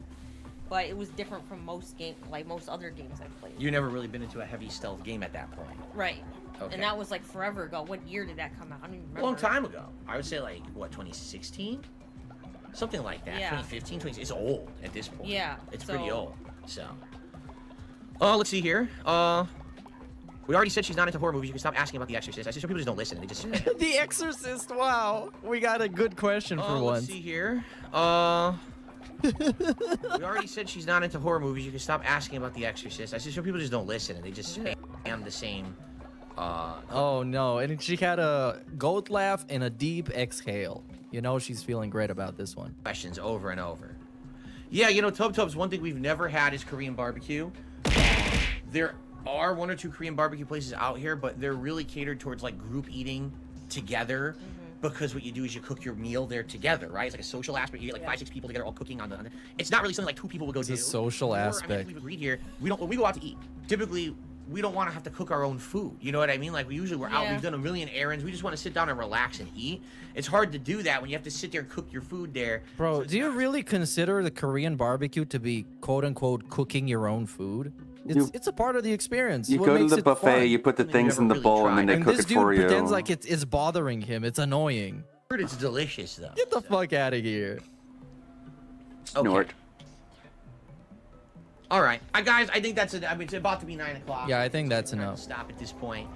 But it was different from most other games I've played. You never really been into a heavy stealth game at that point. Right. Okay. And that was like forever ago. What year did that come out? I don't even remember. A long time ago. I would say like, what, 2016? Something like that. Yeah. 2015, 20. It's old at this point. Yeah, It's pretty so- old. So. Let's see here. We already said she's not into horror movies. You can stop asking about The Exorcist. I see some people just don't listen. They just. The Exorcist. Wow, we got a good question for Let's once. see here. We already said she's not into horror movies. You can stop asking about The Exorcist. I see some people just don't listen and they just spam the same. Oh no, and she had a goat laugh and a deep exhale. You know she's feeling great about this one. Questions over and over. Yeah, you know, Tubs, one thing we've never had is Korean barbecue. There are 1 or 2 Korean barbecue places out here, but they're really catered towards like group eating together. Because what you do is you cook your meal there together, right? It's like a social aspect. You get like 5-6 people together all cooking on the. It's not really something like 2 people would go do. It's a social aspect. I mean, we've agreed here. When we go out to eat, typically we don't want to have to cook our own food. You know what I mean? Like we're out, we've done a million errands. We just want to sit down and relax and eat. It's hard to do that when you have to sit there and cook your food there. Bro, So do you really consider the Korean barbecue to be quote unquote cooking your own food? It's a part of the experience. You What go to makes the it buffet, fun. you put the things in the bowl, and then they And cook this it dude for you. pretends like it's bothering him. It's annoying. It's delicious though. Get the fuck out of here. Snort. All right, guys. I think that's it. I mean, it's about to be 9 o'clock. Yeah, I think that's We're gonna enough. Stop at this point.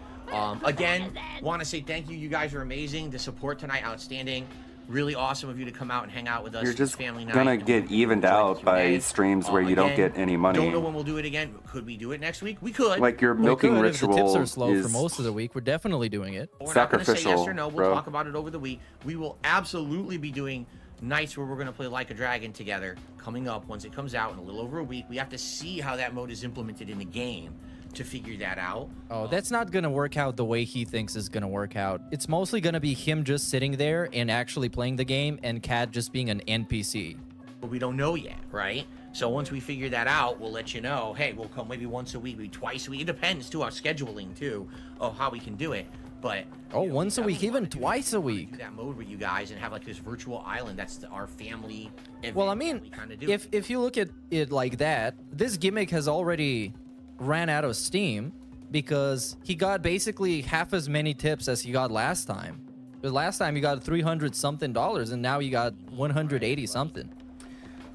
Again, want to say thank you. You guys are amazing. The support tonight, outstanding. Really awesome of you to come out and hang out with us. You're It's just family night. gonna and get we evened enjoy the out by Q&A. streams where you don't Again, get any money. Don't know when we'll do it again. Could we do it next week? We could. Like your We milking could, if the ritual tips are slow is for most of the week. We're definitely doing it. We're not gonna say yes sacrificial, or no. We'll bro. talk about it over the week. We will absolutely be doing nights where we're gonna play Like a Dragon together coming up once it comes out in a little over a week. We have to see how that mode is implemented in the game to figure that out. Oh, that's not gonna work out the way he thinks is gonna work out. It's mostly gonna be him just sitting there and actually playing the game, and Cat just being an NPC. But we don't know yet, right? So once we figure that out, we'll let you know. Hey, we'll come maybe once a week, maybe twice a week. It depends too, our scheduling too, of how we can do it. But Oh, once a week, even twice a week. do that mode with you guys and have like this virtual island. That's our family event. Well, I that mean, we kinda do. if you look at it like that, this gimmick has already ran out of steam because he got basically half as many tips as he got last time. But last time you got $300 something, and now you got 180 something.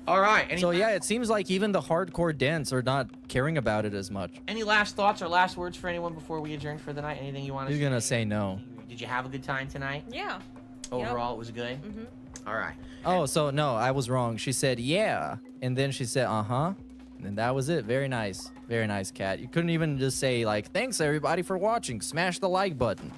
All right. So yeah, it seems like even the hardcore dents are not caring about it as much. Any last thoughts or last words for anyone before we adjourn for the night? Anything you want to He's say? gonna say no. Did you have a good time tonight? Yeah. Overall, it was good? All right. Oh, so no, I was wrong. She said yeah, and then she said uh-huh, and that was it. Very nice, Cat. You couldn't even just say like, thanks everybody for watching. Smash the like button.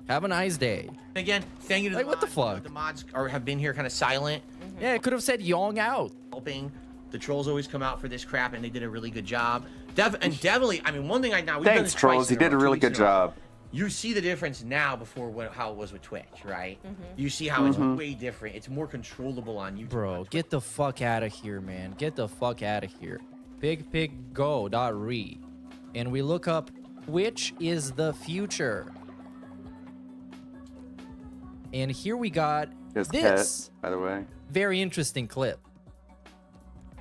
Have a nice day. Again, thank you to Like, the what the mods. I know fuck? The mods have been here kind of silent. Yeah, it could have said yong out. Helping. The trolls always come out for this crap, and they did a really good job. Definitely, I mean, one thing we've done Thanks, this twice trolls. You in a did a row, 2 really weeks in good a row. job. You see the difference now before how it was with Twitch, right? You see how it's way different. It's more controllable on YouTube. Bro, get the fuck out of here, man. Get the fuck out of here. pigpiggo.re. And we look up which is the future. And here we got There's this Cat, by the way. very interesting clip.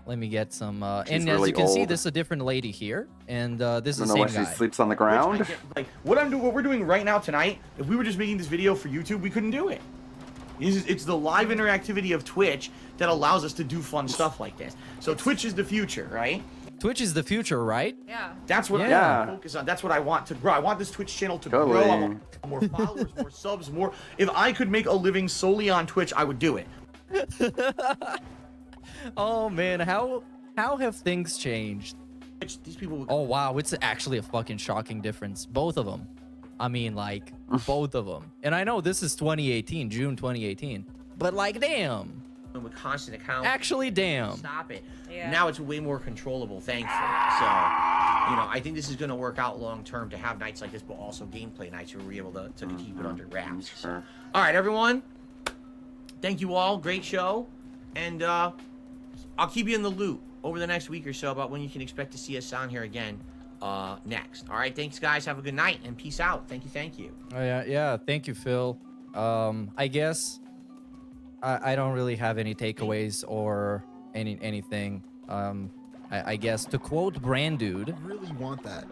Let me get some. She's And as really you can see, old. this is a different lady here, and this I is don't the know same why guy. she sleeps on the ground. Like what we're doing right now tonight. If we were just making this video for YouTube, we couldn't do it. It's the live interactivity of Twitch that allows us to do fun stuff like this. So Twitch is the future, right? Twitch is the future, right? Yeah. That's what I Yeah. want to focus on. That's what I want to grow. I want this Twitch channel to Totally. grow. I want more followers, more subs, more. If I could make a living solely on Twitch, I would do it. Oh man, how have things changed? These people would Oh wow, it's actually a fucking shocking difference. Both of them. I mean, like, both of them. And I know this is 2018, June 2018. But like, damn. with constant accounts. Actually, damn. Stop it. Yeah. Now it's way more controllable, thankfully. So, I think this is going to work out long term to have nights like this, but also gameplay nights where we're able to keep it under wraps. So, all right, everyone. Thank you all. Great show. And I'll keep you in the loop over the next week or so about when you can expect to see us on here again next. All right, thanks, guys. Have a good night and peace out. Thank you. Oh yeah. Thank you, Phil. I guess I don't really have any takeaways or anything. I guess to quote Brandude, I really want that.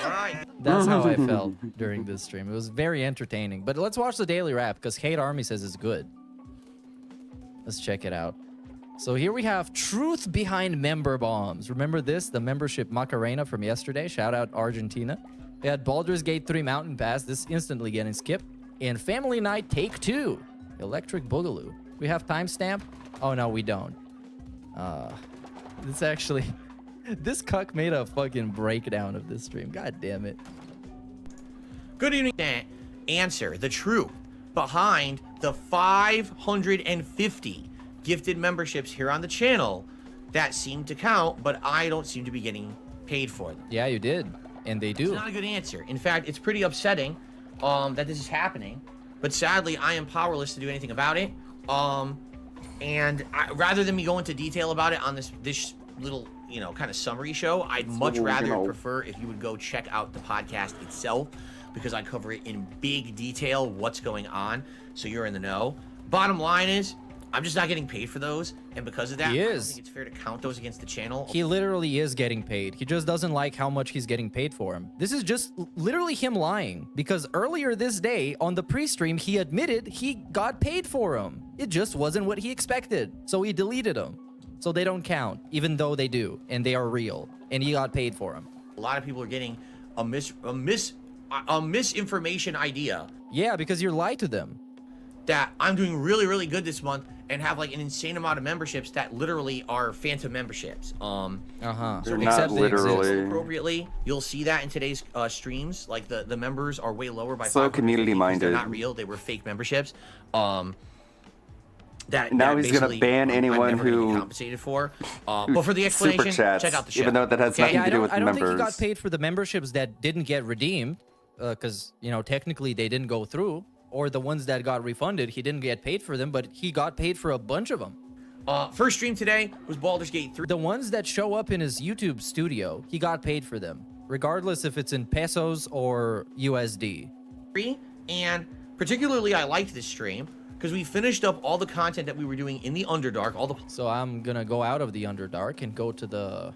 All right. that's how I felt during this stream. It was very entertaining. But let's watch the daily wrap because Hate Army says it's good. Let's check it out. So here we have truth behind member bombs. Remember this? The membership Macarena from yesterday. Shout out Argentina. We had Baldur's Gate 3 Mountain Pass. This instantly getting skipped. And Family Night Take 2. Electric Boogaloo. We have timestamp? Oh, no, we don't. This actually... This cuck made a fucking breakdown of this stream. God damn it. Good evening. Answer the truth behind the 550 gifted memberships here on the channel that seem to count, but I don't seem to be getting paid for them. Yeah, you did. And they do. It's not a good answer. In fact, it's pretty upsetting that this is happening. But sadly, I am powerless to do anything about it. Rather than me go into detail about it on this little, you know, kind of summary show, I'd much rather prefer if you would go check out the podcast itself, because I cover it in big detail what's going on, so you're in the know. Bottom line is, I'm just not getting paid for those, and because of that, I don't think it's fair to count those against the channel. He literally is getting paid. He just doesn't like how much he's getting paid for him. This is just literally him lying, because earlier this day on the pre-stream, he admitted he got paid for him. It just wasn't what he expected, so he deleted them. So they don't count, even though they do, and they are real, and he got paid for them. A lot of people are getting a misinformation idea. Yeah, because you lied to them. That I'm doing really, really good this month and have like an insane amount of memberships that literally are phantom memberships. They're so not literally. Appropriately, you'll see that in today's streams. Like the members are way lower by So community minded. They're not real. They were fake memberships. That now he's gonna ban anyone who compensated for. But for the explanation, super chats, check out the show. even though that has nothing to do with I don't members. think he got paid for the memberships that didn't get redeemed, because you know technically they didn't go through, or the ones that got refunded. He didn't get paid for them, but he got paid for a bunch of them. First stream today was Baldur's Gate 3. The ones that show up in his YouTube studio, he got paid for them, regardless if it's in pesos or USD. And particularly, I liked this stream because we finished up all the content that we were doing in the Underdark. So I'm gonna go out of the Underdark and go to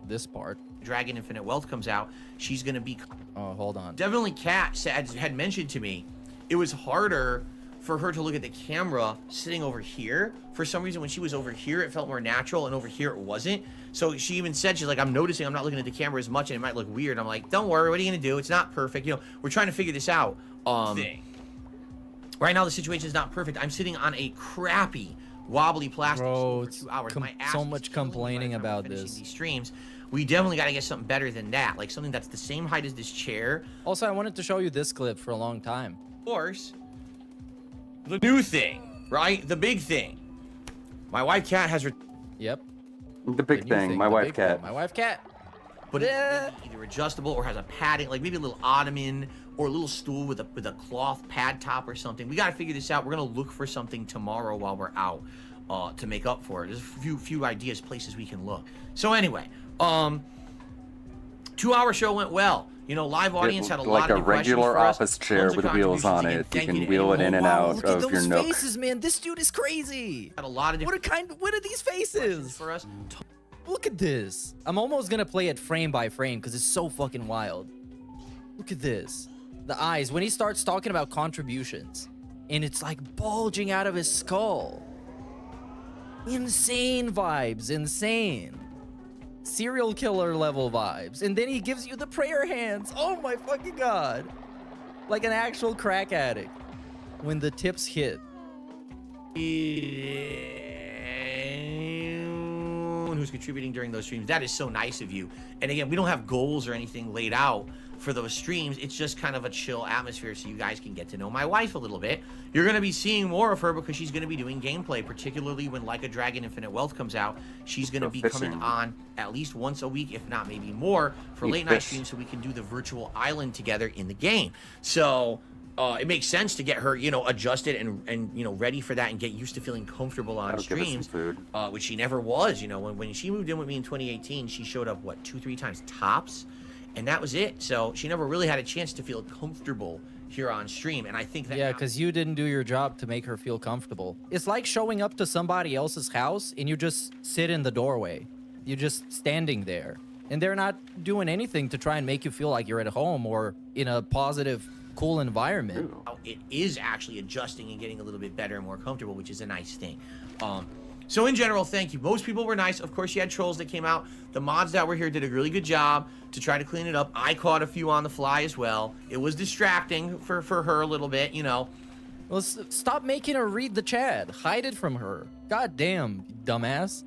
this part. Dragon Infinite Wealth comes out. She's gonna be. Oh, hold on. Definitely, Kat had mentioned to me it was harder for her to look at the camera sitting over here. For some reason, when she was over here, it felt more natural, and over here it wasn't. So she even said, she's like, I'm noticing I'm not looking at the camera as much, and it might look weird. I'm like, don't worry, what are you gonna do? It's not perfect. You know, we're trying to figure this out. Right now, the situation is not perfect. I'm sitting on a crappy, wobbly plastic stool for 2 hours. My ass so is much killing me complaining by the time I'm about finishing this. These streams, we definitely got to get something better than that, like something that's the same height as this chair. Also, I wanted to show you this clip for a long time. Of course, the new thing, right? The big thing. My wife Kat has her. Yep. The big thing. My wife Kat. My wife Kat. But it's either adjustable or has a padding, like maybe a little ottoman or a little stool with a cloth pad top or something. We got to figure this out. We're gonna look for something tomorrow while we're out to make up for it. There's a few ideas, places we can look. So anyway, 2-hour show went well. You know, live audience had a lot of questions for us. Like a regular office chair with wheels on it. You can wheel it in and out of your nook. Faces, man. This dude is crazy. Had a lot of different What are these faces for us? Look at this. I'm almost gonna play it frame by frame because it's so fucking wild. Look at this. The eyes, when he starts talking about contributions, and it's like bulging out of his skull. Insane vibes, insane. Serial killer level vibes. And then he gives you the prayer hands. Oh my fucking god. Like an actual crack addict. When the tips hit. Who's contributing during those streams. That is so nice of you. And again, we don't have goals or anything laid out for those streams. It's just kind of a chill atmosphere so you guys can get to know my wife a little bit. You're going to be seeing more of her because she's going to be doing gameplay, particularly when Like a Dragon Infinite Wealth comes out. She's going to be coming on at least once a week, if not maybe more, for late night streams so we can do the virtual island together in the game. So it makes sense to get her, you know, adjusted and you know, ready for that and get used to feeling comfortable on streams, which she never was. You know, when she moved in with me in 2018, she showed up, what, 2-3 times tops? And that was it. So she never really had a chance to feel comfortable here on stream. And I think that... Yeah, because you didn't do your job to make her feel comfortable. It's like showing up to somebody else's house and you just sit in the doorway. You're just standing there. And they're not doing anything to try and make you feel like you're at home or in a positive, cool environment. It is actually adjusting and getting a little bit better and more comfortable, which is a nice thing. So in general, thank you. Most people were nice. Of course, you had trolls that came out. The mods that were here did a really good job to try to clean it up. I caught a few on the fly as well. It was distracting for her a little bit, you know. Well, stop making her read the chat. Hide it from her. God damn, dumbass.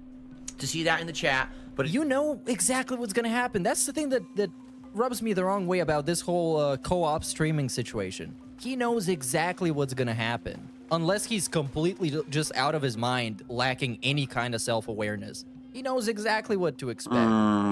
To see that in the chat. But you know exactly what's gonna happen. That's the thing that rubs me the wrong way about this whole co-op streaming situation. He knows exactly what's gonna happen. Unless he's completely just out of his mind, lacking any kind of self-awareness. He knows exactly what to expect.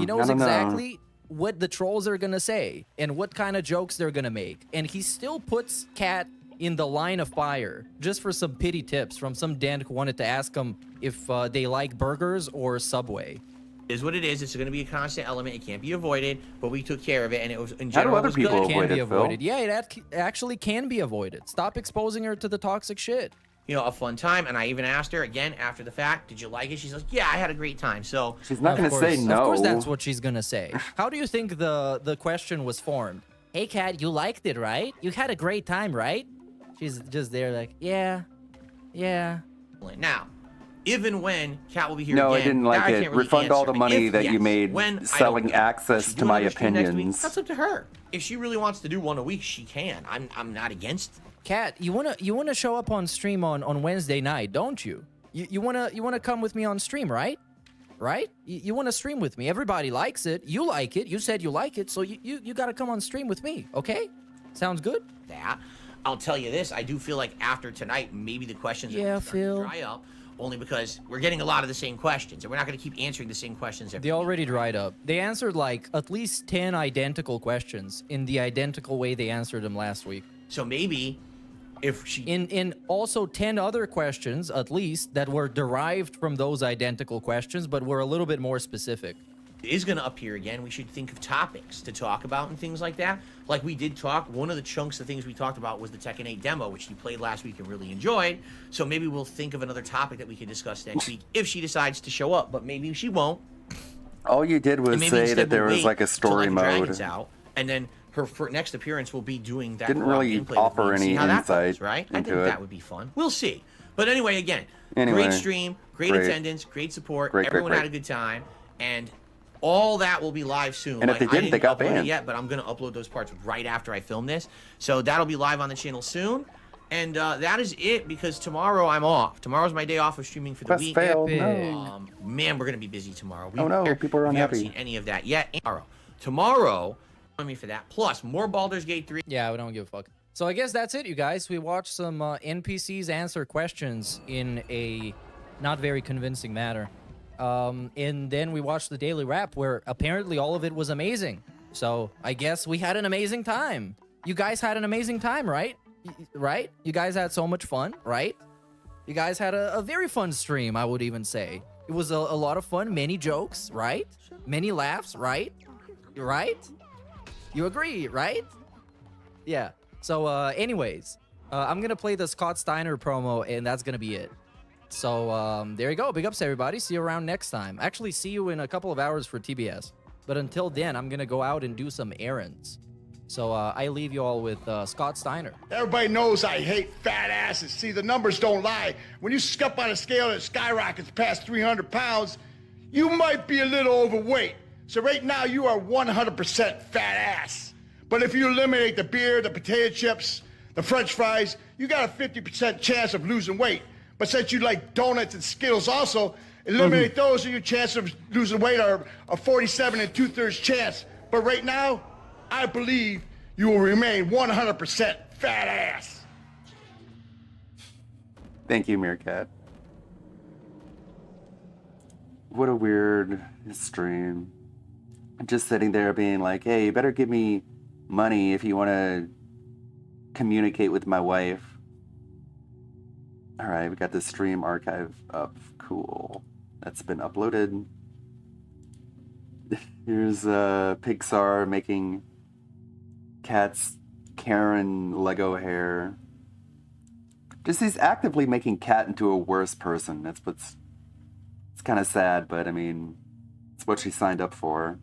He knows exactly what the trolls are gonna say and what kind of jokes they're gonna make. And he still puts Cat in the line of fire just for some pity tips from some Dan who wanted to ask him if they like burgers or Subway. Is what it is. It's going to be a constant element. It can't be avoided, but we took care of it, and it was in How do general other was people good. Can be Phil? avoided. Yeah, it actually can be avoided. Stop exposing her to the toxic shit. You know, a fun time. And I even asked her again after the fact, "Did you like it?" She's like, "Yeah, I had a great time." So She's not going to Of say course- no. Of course that's what she's gonna say. How do you think the question was formed? Hey Kat, you liked it, right? You had a great time, right? She's just there like, yeah. now, even when Kat will be here No, again, I didn't that like I it. can't really Refund all answer. the money If, that you yes, made when, I don't selling know. access She's to doing my another stream next week, opinions. That's up to her. If she really wants to do one a week, she can. I'm not against it. Kat, you wanna show up on stream on Wednesday night, don't you? You wanna come with me on stream, right? Right? You wanna stream with me. Everybody likes it. You like it. You said you like it, so you gotta come on stream with me, okay? Sounds good? That. I'll tell you this, I do feel like after tonight, maybe the questions are Yeah, gonna start to Phil. dry up, only because we're getting a lot of the same questions, and we're not going to keep answering the same questions every They already dried up. They answered like at least 10 identical questions in the identical way they answered them last week. So maybe if she... In also 10 other questions, at least, that were derived from those identical questions, but were a little bit more specific. is going to appear again, we should think of topics to talk about and things like that. Like we did talk, one of the chunks of things we talked about was the Tekken 8 demo, which she played last week and really enjoyed. So maybe we'll think of another topic that we can discuss next week if she decides to show up, but maybe she won't. All you did was And maybe say instead that there we'll was wait like a till, story like, mode. Dragon's out, and then her next appearance will be doing that. Didn't co-op really gameplay with offer me and see any how that insight goes, right? I into think it. that would be fun. We'll see. But anyway, again, Anyway, great stream, great attendance, great support. Great, Everyone great. had a good time, and all that will be live soon. And if they I didn't, they got upload it banned. yet, but I'm gonna upload those parts right after I film this. So that'll be live on the channel soon. And that is it, because tomorrow I'm off. Tomorrow's my day off of streaming for the Quest week. failed, no. Man, we're gonna be busy tomorrow. Oh, no, people are We haven't unhappy. seen any of that yet. Tomorrow, join me for that. Plus more Baldur's Gate 3. Yeah, we don't give a fuck. So I guess that's it, you guys. We watched some NPCs answer questions in a not very convincing manner. And then we watched the daily wrap, where apparently all of it was amazing. So I guess we had an amazing time. You guys had an amazing time, right? Right? You guys had so much fun, right? You guys had a very fun stream, I would even say. It was a lot of fun, many jokes, right? Many laughs, right? Right? You agree, right? Yeah. So, anyways, I'm gonna play the Scott Steiner promo, and that's gonna be it. So, there you go. Big ups, everybody. See you around next time. Actually, see you in a couple of hours for TBS. But until then, I'm gonna go out and do some errands. So, I leave you all with Scott Steiner. Everybody knows I hate fat asses. See, the numbers don't lie. When you step on a scale that skyrockets past 300 pounds, you might be a little overweight. So right now, you are 100% fat ass. But if you eliminate the beer, the potato chips, the french fries, you got a 50% chance of losing weight. But since you like donuts and Skittles also, eliminate those, and your chance of losing weight are a 47 2/3 chance. But right now, I believe you will remain 100% fat ass. Thank you, Meerkat. What a weird stream. Just sitting there being like, hey, you better give me money if you want to communicate with my wife. All right, we got the stream archive up. Cool. That's been uploaded. Here's Pixar making Cat's Karen Lego hair. Just he's actively making Cat into a worse person. That's what's... It's kind of sad, but I mean, it's what she signed up for.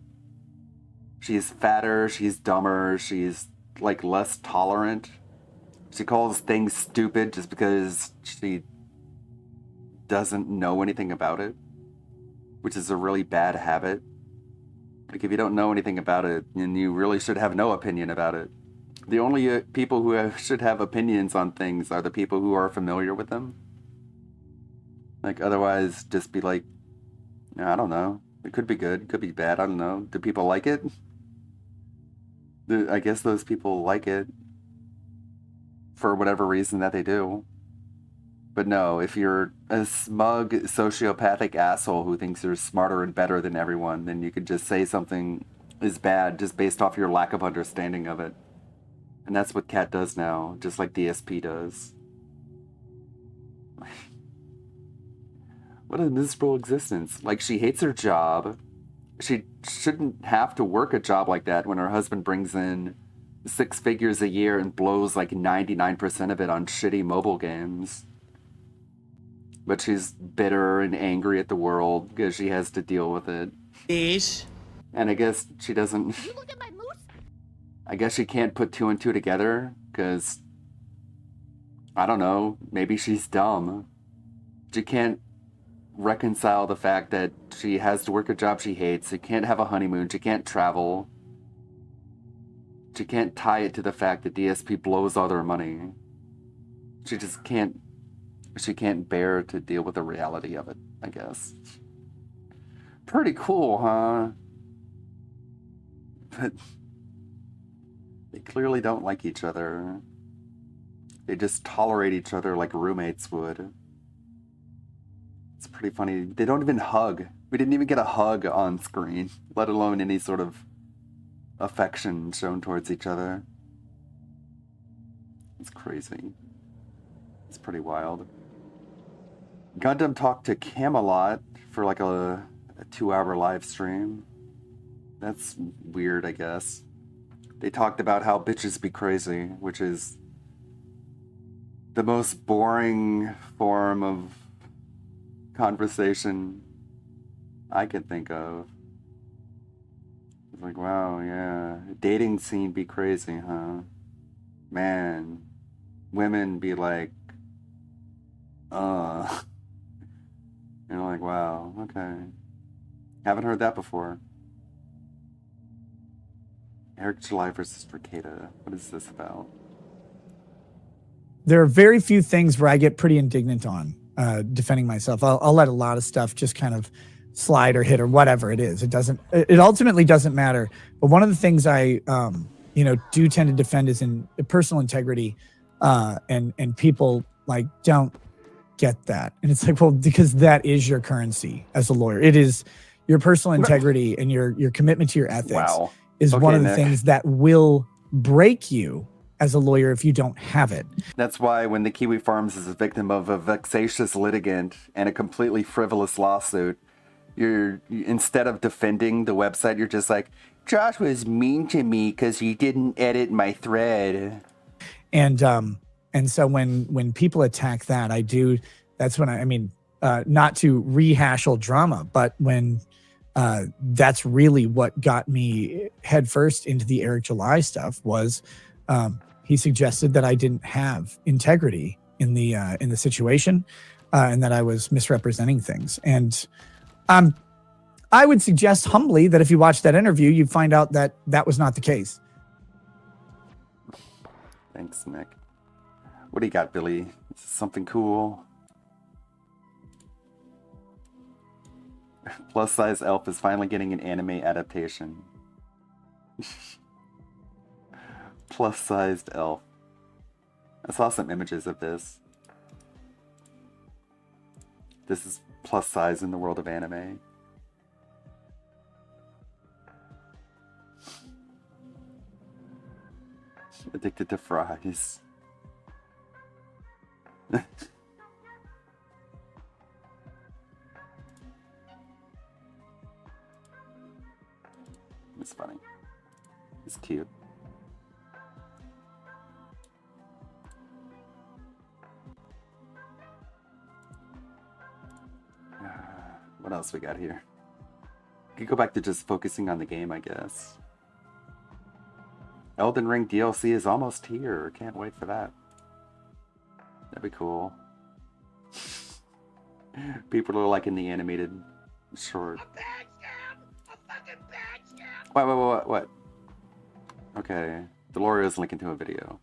She's fatter, she's dumber, she's like less tolerant. She calls things stupid just because she doesn't know anything about it, which is a really bad habit. Like, if you don't know anything about it, then you really should have no opinion about it. The only people who should have opinions on things are the people who are familiar with them. Like, otherwise, just be like, I don't know. It could be good, it could be bad, I don't know. Do people like it? I guess those people like it for whatever reason that they do. But no, if you're a smug, sociopathic asshole who thinks you're smarter and better than everyone, then you could just say something is bad just based off your lack of understanding of it. And that's what Kat does now, just like DSP does. What a miserable existence. Like, she hates her job. She shouldn't have to work a job like that when her husband brings in 6 figures a year and blows like 99% of it on shitty mobile games. But she's bitter and angry at the world because she has to deal with it. Yes. And I guess she doesn't... I guess she can't put 2 and 2 together because... I don't know, maybe she's dumb. She can't reconcile the fact that she has to work a job she hates, she can't have a honeymoon, she can't travel. She can't tie it to the fact that DSP blows all their money. She just can't... She can't bear to deal with the reality of it, I guess. Pretty cool, huh? But they clearly don't like each other. They just tolerate each other like roommates would. It's pretty funny. They don't even hug. We didn't even get a hug on screen, let alone any sort of affection shown towards each other. It's crazy. It's pretty wild. Gundam talked to Camelot for like a 2-hour live stream. That's weird, I guess. They talked about how bitches be crazy, which is the most boring form of conversation I can think of. It's like, wow, yeah. Dating scene be crazy, huh? Man. Women be like, You're like, wow, okay. Haven't heard that before. Eric July versus Fricada. What is this about? There are very few things where I get pretty indignant on defending myself. I'll let a lot of stuff just kind of slide or hit or whatever it is. It ultimately doesn't matter. But one of the things I, do tend to defend is in personal integrity, and people like don't get that. And it's like, well, because that is your currency as a lawyer. It is your personal integrity and your commitment to your ethics is one of the things that will break you as a lawyer if you don't have it. That's why when the Kiwi Farms is a victim of a vexatious litigant and a completely frivolous lawsuit, you're instead of defending the website, you're just like, Josh was mean to me because he didn't edit my thread. And so when people attack that, that's when I mean, not to rehash old drama, but when that's really what got me headfirst into the Eric July stuff was he suggested that I didn't have integrity in the situation, and that I was misrepresenting things. And I would suggest humbly that if you watch that interview, you'd find out that that was not the case. Thanks, Nick. What do you got, Billy? Is this something cool? Plus size elf is finally getting an anime adaptation. Plus sized elf. I saw some images of this. This is plus size in the world of anime. Addicted to fries. It's funny. It's cute. What else we got here? We could go back to just focusing on the game, I guess. Elden Ring DLC is almost here. Can't wait for that. That'd be cool. People are like in the animated short. What? Okay. Delorio's linking to a video.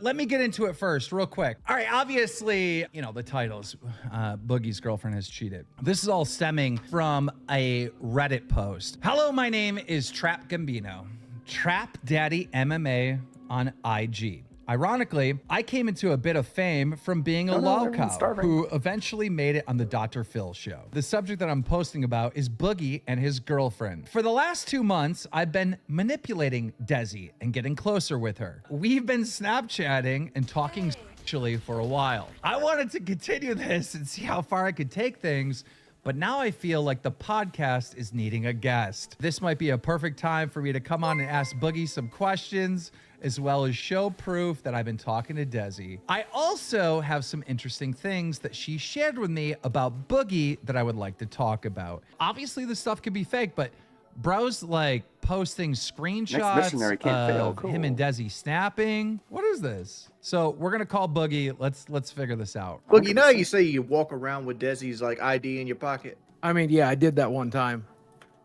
Let me get into it first, real quick. All right, obviously, you know, the titles, Boogie's girlfriend has cheated. This is all stemming from a Reddit post. Hello, my name is Trap Gambino, Trap Daddy MMA on IG. Ironically, I came into a bit of fame from being a lolcow who eventually made it on the Dr. Phil show. The subject that I'm posting about is Boogie and his girlfriend. For the last 2 months, I've been manipulating Desi and getting closer with her. We've been Snapchatting and talking sexually for a while. I wanted to continue this and see how far I could take things, but now I feel like the podcast is needing a guest. This might be a perfect time for me to come on and ask Boogie some questions, as well as show proof that I've been talking to Desi. I also have some interesting things that she shared with me about Boogie that I would like to talk about. Obviously, this stuff could be fake, but bro's like posting screenshots missionary can't fail. of Cool. him and Desi snapping. What is this? So we're gonna call Boogie. Let's figure this out. Look, you know how you say you walk around with Desi's like ID in your pocket? I mean, yeah, I did that one time.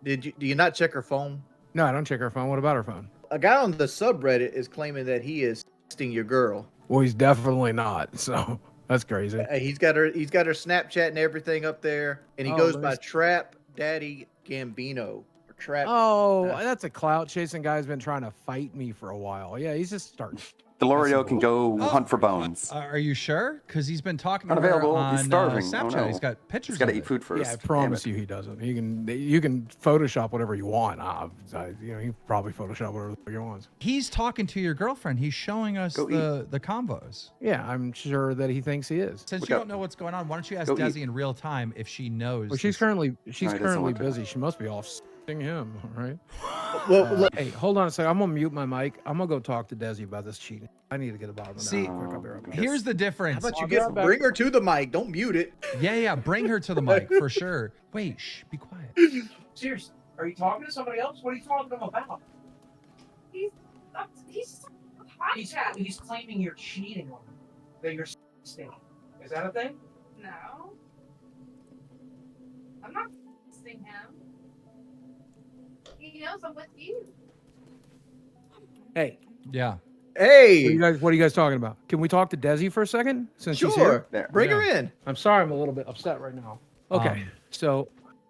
Do you not check her phone? No, I don't check her phone. What about her phone? A guy on the subreddit is claiming that he is texting your girl. Well, he's definitely not. So that's crazy. He's got her Snapchat and everything up there, and he goes by Trap Daddy Gambino or Trap. Oh, that's a clout chasing guy who's been trying to fight me for a while. Yeah, he's just starting. Delorio can go hunt for bones. Are you sure? Because he's been talking to her Unavailable. on He's starving. Snapchat. Oh, no. He's got pictures. He's got to of eat it. food first. Yeah, I promise you he doesn't. You can Photoshop whatever you want. You know, he probably Photoshop whatever the fuck he wants. He's talking to your girlfriend. He's showing us the combos. Yeah, I'm sure that he thinks he is. Since you don't know what's going on, why don't you ask Desi in real time if she knows? Well, she's currently want to. busy. She must be off s***ing him, all right? Well, hey, hold on a second. I'm gonna mute my mic. I'm gonna go talk to Desi about this cheating. I need to get a bottom of that. See, real quick. I'll be right back. here's the difference. How about you bring her to the mic? Don't mute it. Yeah, bring her to the mic for sure. Wait, shh, be quiet. Seriously, are you talking to somebody else? What are you talking to him about? He's claiming you're cheating on him. That you're sting. Is that a thing? No. I'm not sting him. He knows I'm with you. Hey. Yeah. Hey. What are you guys talking about? Can we talk to Desi for a second? Since she's Sure. here? Bring her in. I'm sorry, I'm a little bit upset right now. Okay. So,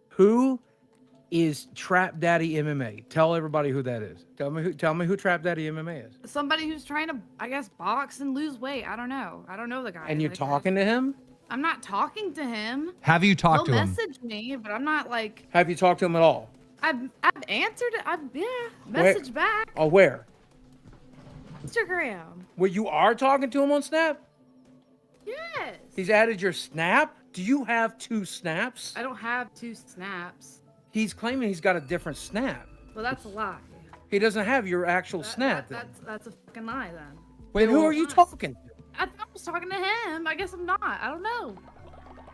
who is Trap Daddy MMA? Tell everybody who that is. Tell me who Trap Daddy MMA is. Somebody who's trying to, I guess, box and lose weight. I don't know. I don't know the guy. And you're talking to him? I'm not talking to him. Have you talked He'll to him? message me, but I'm not like. Have you talked to him at all? I've answered it. Message back. Oh, where? Instagram. Well, you are talking to him on Snap? Yes. He's added your Snap? Do you have 2 Snaps? I don't have 2 snaps. He's claiming he's got a different Snap. Well, that's a lie. He doesn't have your actual Snap. That's a fucking lie then. Wait, who are you talking to? I thought I was talking to him. I guess I'm not. I don't know.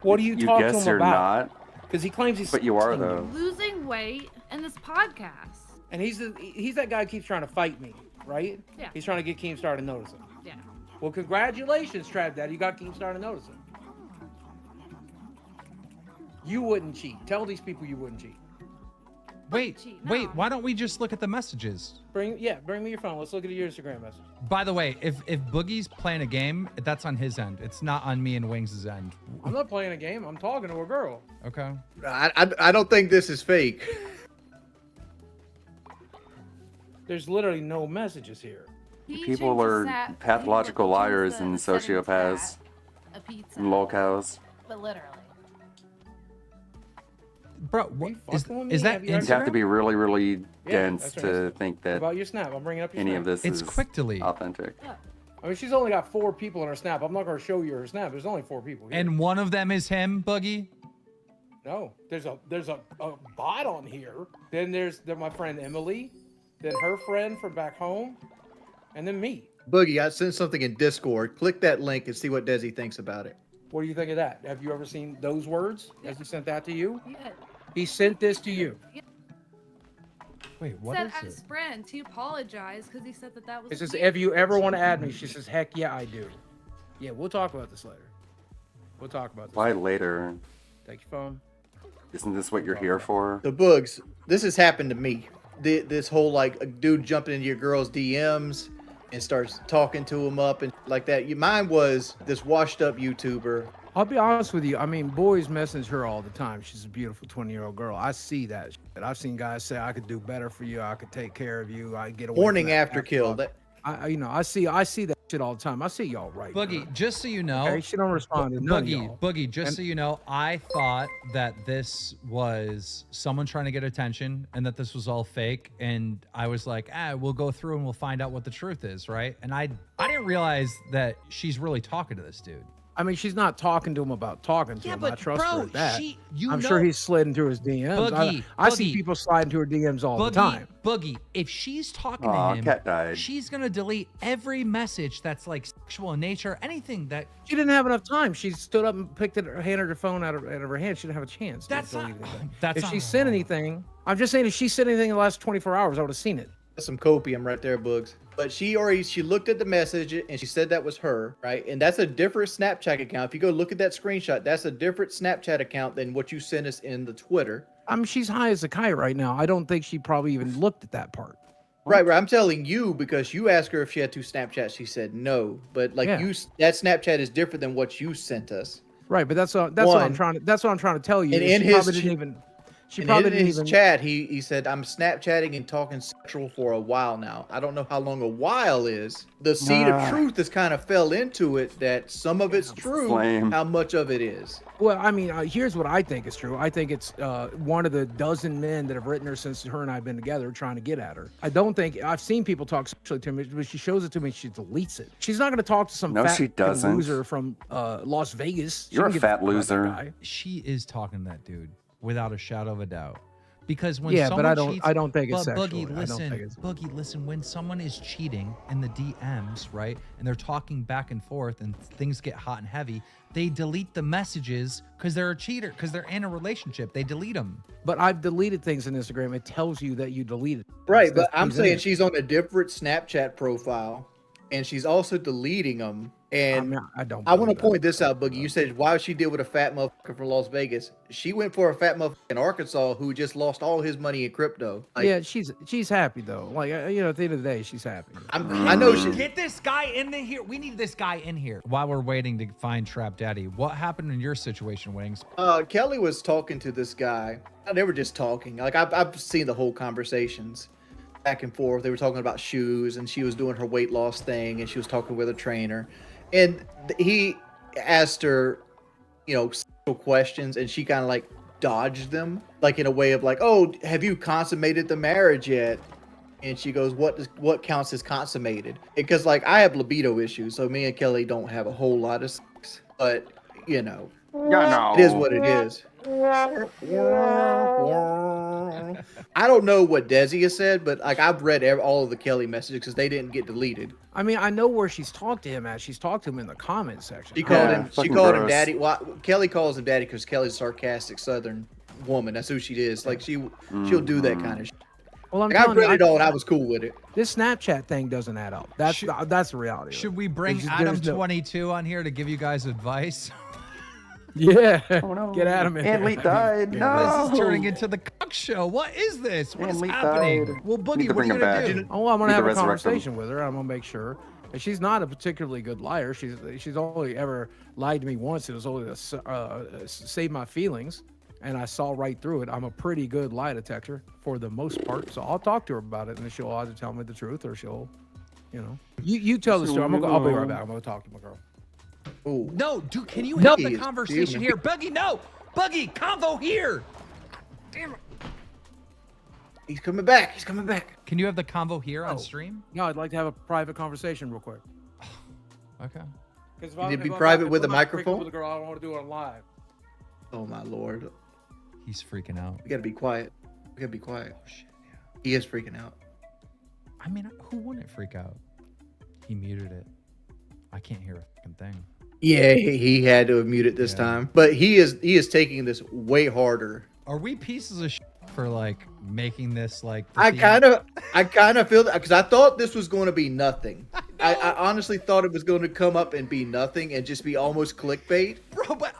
What do you talk to guess him you're about? not. Because he claims he's. But you are though. Losing weight and this podcast. And he's that guy who keeps trying to fight me, right? Yeah. He's trying to get Keemstar to notice him. Yeah. Well, congratulations, Trap Daddy. You got Keemstar to notice him. You wouldn't cheat. Tell these people you wouldn't cheat. Wait, why don't we just look at the messages? Bring me your phone. Let's look at your Instagram message. By the way, if Boogie's playing a game, that's on his end. It's not on me and Wings' end. I'm not playing a game. I'm talking to a girl. Okay. I don't think this is fake. There's literally no messages here. People are pathological liars and sociopaths and lolcows. But literally. Bro, what, is that You have to be really, really dense that's to right. think What that about your Snap? I'm bringing up your any Snap. of this It's is quick delete. authentic. I mean, she's only got 4 people in her Snap. I'm not going to show you her Snap. There's only 4 people here. And one of them is him, Boogie? No, there's a bot on here. Then there's my friend Emily, then her friend from back home, and then me. Boogie, I sent something in Discord. Click that link and see what Desi thinks about it. What do you think of that? Have you ever seen those words? Has he sent that to you? Yeah. He sent this to you. Wait, what said is as it? friend to apologize because he said that was. It says, if you ever want to add me, she says, heck yeah, I do. Yeah, we'll talk about this later. We'll talk about this. Why later? Take your phone. Isn't this what you're here for? The Boogs, this has happened to me. This whole like a dude jumping into your girl's DMs and starts talking to him up and like that. Mine was this washed up YouTuber. I'll be honest with you. I mean, boys message her all the time. She's a beautiful 20-year-old girl. I see that shit. I've seen guys say, I could do better for you. I could take care of you. I get away. Warning from that after kill. I see that shit all the time. I see y'all right. Boogie, just so you know, Okay, she don't respond to none of y'all. Boogie, just so you know, I thought that this was someone trying to get attention and that this was all fake. And I was like, we'll go through and we'll find out what the truth is, right? And I didn't realize that she's really talking to this dude. I mean, she's not talking to him about talking to him. but I trust bro, her at that. you I'm know- sure he's sliding through his DMs. I see Boogie. people sliding through her DMs all the time. Boogie, if she's talking Aw, to him, cat died. she's gonna delete every message that's like sexual in nature, anything that. She didn't have enough time. She stood up and picked it, handed her phone out of her hand. She didn't have a chance. That's to not- delete anything. that's if not- she sent anything, I'm just saying, if she sent anything in the last 24 hours, I would have seen it. That's some copium right there, Boogs. But she looked at the message and she said that was her, right? And that's a different Snapchat account. If you go look at that screenshot, that's a different Snapchat account than what you sent us in the Twitter. I mean, she's high as a kite right now. I don't think she probably even looked at that part. Right. I'm telling you because you asked her if she had 2 Snapchats. She said no. But like Yeah. that Snapchat is different than what you sent us. Right, but that's what I'm trying to tell you. And is in she his probably didn't even. She probably didn't his even. chat, he said, I'm Snapchatting and talking sexual for a while now. I don't know how long a while is. The seed of truth has kind of fell into it that some of it's true, Lame. how much of it is. Well, I mean, here's what I think is true. I think it's one of the dozen men that have written her since her and I have been together trying to get at her. I don't think I've seen people talk sexually to me, but she shows it to me. She deletes it. She's not going to talk to some No, fat she doesn't. loser from Las Vegas. She You're can a give fat fuck about that loser. guy. She is talking to that dude without a shadow of a doubt. Because when Yeah, someone but cheats, I don't think it's but sexual. Boogie, I don't think listen, it's- Boogie, listen. When someone is cheating in the DMs, right, and they're talking back and forth, and things get hot and heavy, they delete the messages because they're a cheater, because they're in a relationship. They delete them. But I've deleted things in Instagram. It tells you that you deleted. Right, That's but I'm presented. saying she's on a different Snapchat profile and she's also deleting them. And I don't. I want to point this out, Boogie. You said, why would she deal with a fat motherfucker from Las Vegas? She went for a fat motherfucker in Arkansas who just lost all his money in crypto. Like, Yeah, she's happy though. Like at the end of the day, she's happy. I know she. Get this guy in here. We need this guy in here. While we're waiting to find Trap Daddy, what happened in your situation, Wings? Kelly was talking to this guy. They were just talking. Like I've seen the whole conversations back and forth. They were talking about shoes, and she was doing her weight loss thing, and she was talking with a trainer, and he asked her, sexual questions, and she kind of like dodged them, like in a way of like, "Oh, have you consummated the marriage yet?" And she goes, "What counts as consummated?" Because like I have libido issues, so me and Kelly don't have a whole lot of sex, but it is what it is. I don't know what Desi has said, but like I've read all of the Kelly messages because they didn't get deleted. I mean, I know where she's talked to him at. She's talked to him in the comment section. She called him. She fucking called him gross. daddy. Well, Kelly calls him daddy because Kelly's a sarcastic Southern woman. That's who she is. Like she'll do that kind of shit. Well, I'm Like, I've telling you, read it all, and I was cool with it. This Snapchat thing doesn't add up. That's the reality. of it. Should we bring There's no- Adam22 on here to give you guys advice? Yeah. Oh, no. Get Adam in. And Lee died. No. This is turning into the cock show. What is this? What And is Lee happening? died. Well, Need Boogie, to what are bring you him gonna back. do? Oh, I'm gonna Need have to a resurrect him. conversation with her. I'm gonna make sure. And she's not a particularly good liar. She's only ever lied to me once. It was only to save my feelings, and I saw right through it. I'm a pretty good lie detector for the most part. So I'll talk to her about it, and she'll either tell me the truth or she'll, you tell the story. I'll be right back. I'm gonna talk to my girl. Ooh. No, dude, can you No. have the Jeez, conversation dude. here? Buggy, no! Buggy, convo here! Damn it. He's coming back. He's coming back. Can you have the convo here on Oh. stream? No, I'd like to have a private conversation real quick. Okay. Because Can it be private with a microphone? With a girl, I don't want to do it on live. Oh my lord. He's freaking out. We gotta be quiet. We gotta be quiet. Oh, shit, yeah. He is freaking out. I mean, who wouldn't freak out? He muted it. I can't hear a fucking thing. Yeah, he had to have muted this time. But he is taking this way harder. Are we pieces of shit for like making this like? the I theme? kind of feel that because I thought this was going to be nothing. I honestly thought it was going to come up and be nothing and just be almost clickbait. Bro, Bro, but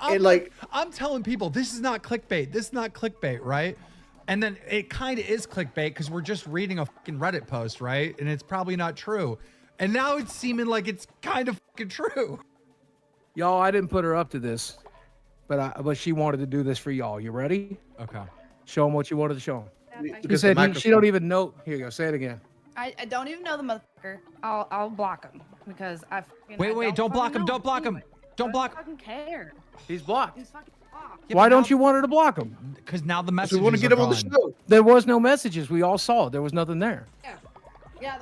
I'm telling people this is not clickbait. This is not clickbait, right? And then it kind of is clickbait because we're just reading a fucking Reddit post, right? And it's probably not true. And now it's seeming like it's kind of fucking true. Y'all, I didn't put her up to this, but she wanted to do this for y'all. You ready? Okay. Show them what you wanted to show them. She Because said the she don't even know. Here you go. Say it again. I don't even know the motherfucker. I'll block him because I. Wait, don't block him. Don't block him. Don't block. I fucking care. He's blocked. He's fucking blocked. Why don't you want her to block him? Because now the messages We want to get him on the show. There was no messages. We all saw it. There was nothing there. Yeah,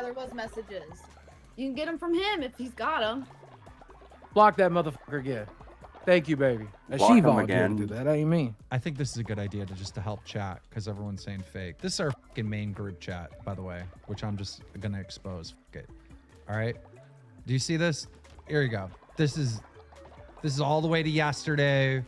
there was messages. You can get them from him if he's got them. Block that motherfucker again. Thank you, baby. Block She him volunteered again. to do that. How you mean? I think this is a good idea to help chat because everyone's saying fake. This is our fucking main group chat, by the way, which I'm just gonna expose. Fuck it. All right. Do you see this? Here you go. This is all the way to yesterday.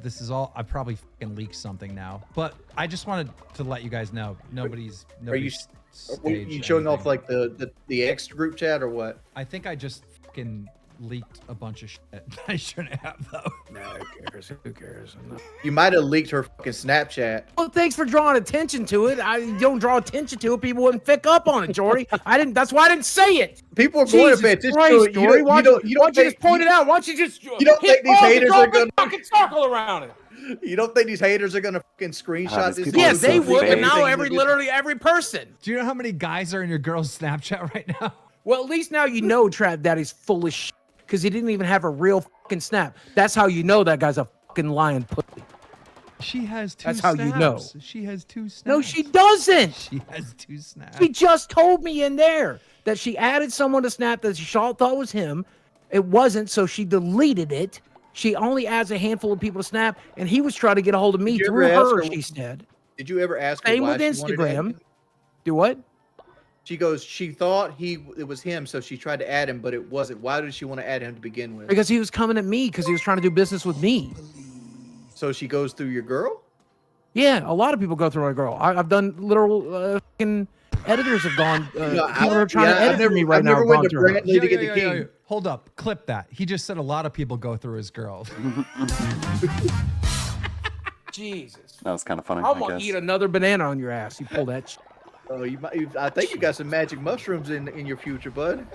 This is all. I probably fucking leaked something now, but I just wanted to let you guys know nobody's. Are you staged showing off anything. like the X group chat or what? I think I just fucking leaked a bunch of shit I shouldn't have though. Nah, who cares? Who cares? You might have leaked her fucking Snapchat. Well, thanks for drawing attention to it. I don't draw attention to it. People wouldn't pick up on it, Jordy. That's why I didn't say it. People are going to pay attention to it. Jordy. Why don't you just point it out? Why don't you just You don't think these haters are gonna fucking circle around it? You don't think these haters are gonna fucking screenshot this? Yeah, they would, but now literally every person. Do you know how many guys are in your girl's Snapchat right now? Well, at least now you know Trav Daddy's full of shit because he didn't even have a real fucking snap. That's how you know that guy's a fucking lying pussy. She has two That's snaps. how you know. She has two snaps. No, she doesn't. She has two snaps. She just told me in there that she added someone to Snap that she thought was him. It wasn't, so she deleted it. She only adds a handful of people to Snap, and he was trying to get a hold of me Did you through ever ask her, her- she said. Did you ever ask her Same why with she wanted to add Instagram. him? Do what? She goes, she thought it was him, so she tried to add him, but it wasn't. Why did she want to add him to begin with? Because he was coming at me because he was trying to do business with me. So she goes through your girl? Yeah, a lot of people go through my girl. I've done literal fucking editors have gone. People are trying to edit me right now. have gone through her. Yo. Hold up, clip that. He just said a lot of people go through his girl. Jesus. That was kind of funny. I'm I gonna guess. eat another banana on your ass. You pull that. Oh, I think you got some magic mushrooms in your future, bud.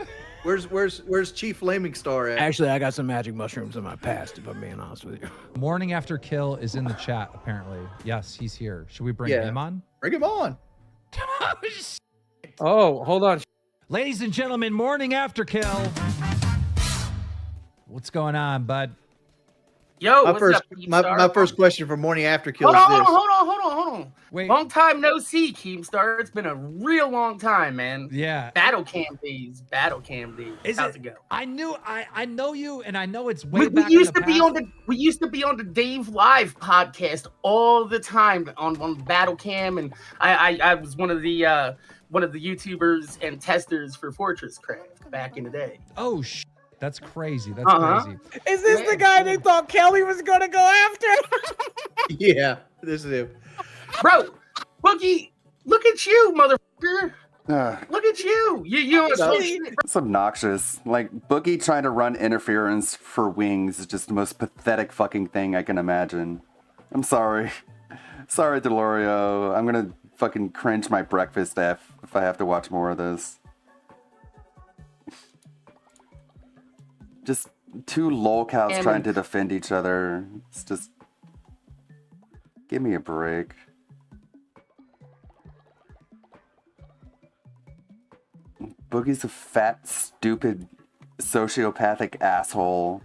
Where's Chief Flaming Star at? Actually, I got some magic mushrooms in my past, if I'm being honest with you. Morning After Kill is in the chat, apparently. Yes, he's here. Should we bring him on? Bring him on. Oh, hold on. Ladies and gentlemen, Morning After Kill. What's going on, bud? Yo, my what's first up, my first question for Morning After Kill Hold is this. on. Wait. Long time no see, Keemstar. It's been a real long time, man. Yeah. Battle cam days. How's it go? I know you, and I know it's We way back used in to the be past. we used to be on the Dave Live podcast all the time on Battle Cam, and I was one of the YouTubers and testers for Fortress Craft back in the day. Oh that's crazy. That's crazy. Is this the guy they thought Kelly was gonna go after? Yeah, this is him. Bro, Boogie, look at you, motherfucker. Look at you. You It's obnoxious. Like, Boogie trying to run interference for Wings is just the most pathetic fucking thing I can imagine. I'm sorry. Sorry, Delorio. I'm gonna fucking cringe my breakfast if I have to watch more of this. Just two lolcows And- trying to defend each other. It's just... Give me a break. Boogie's a fat, stupid, sociopathic asshole.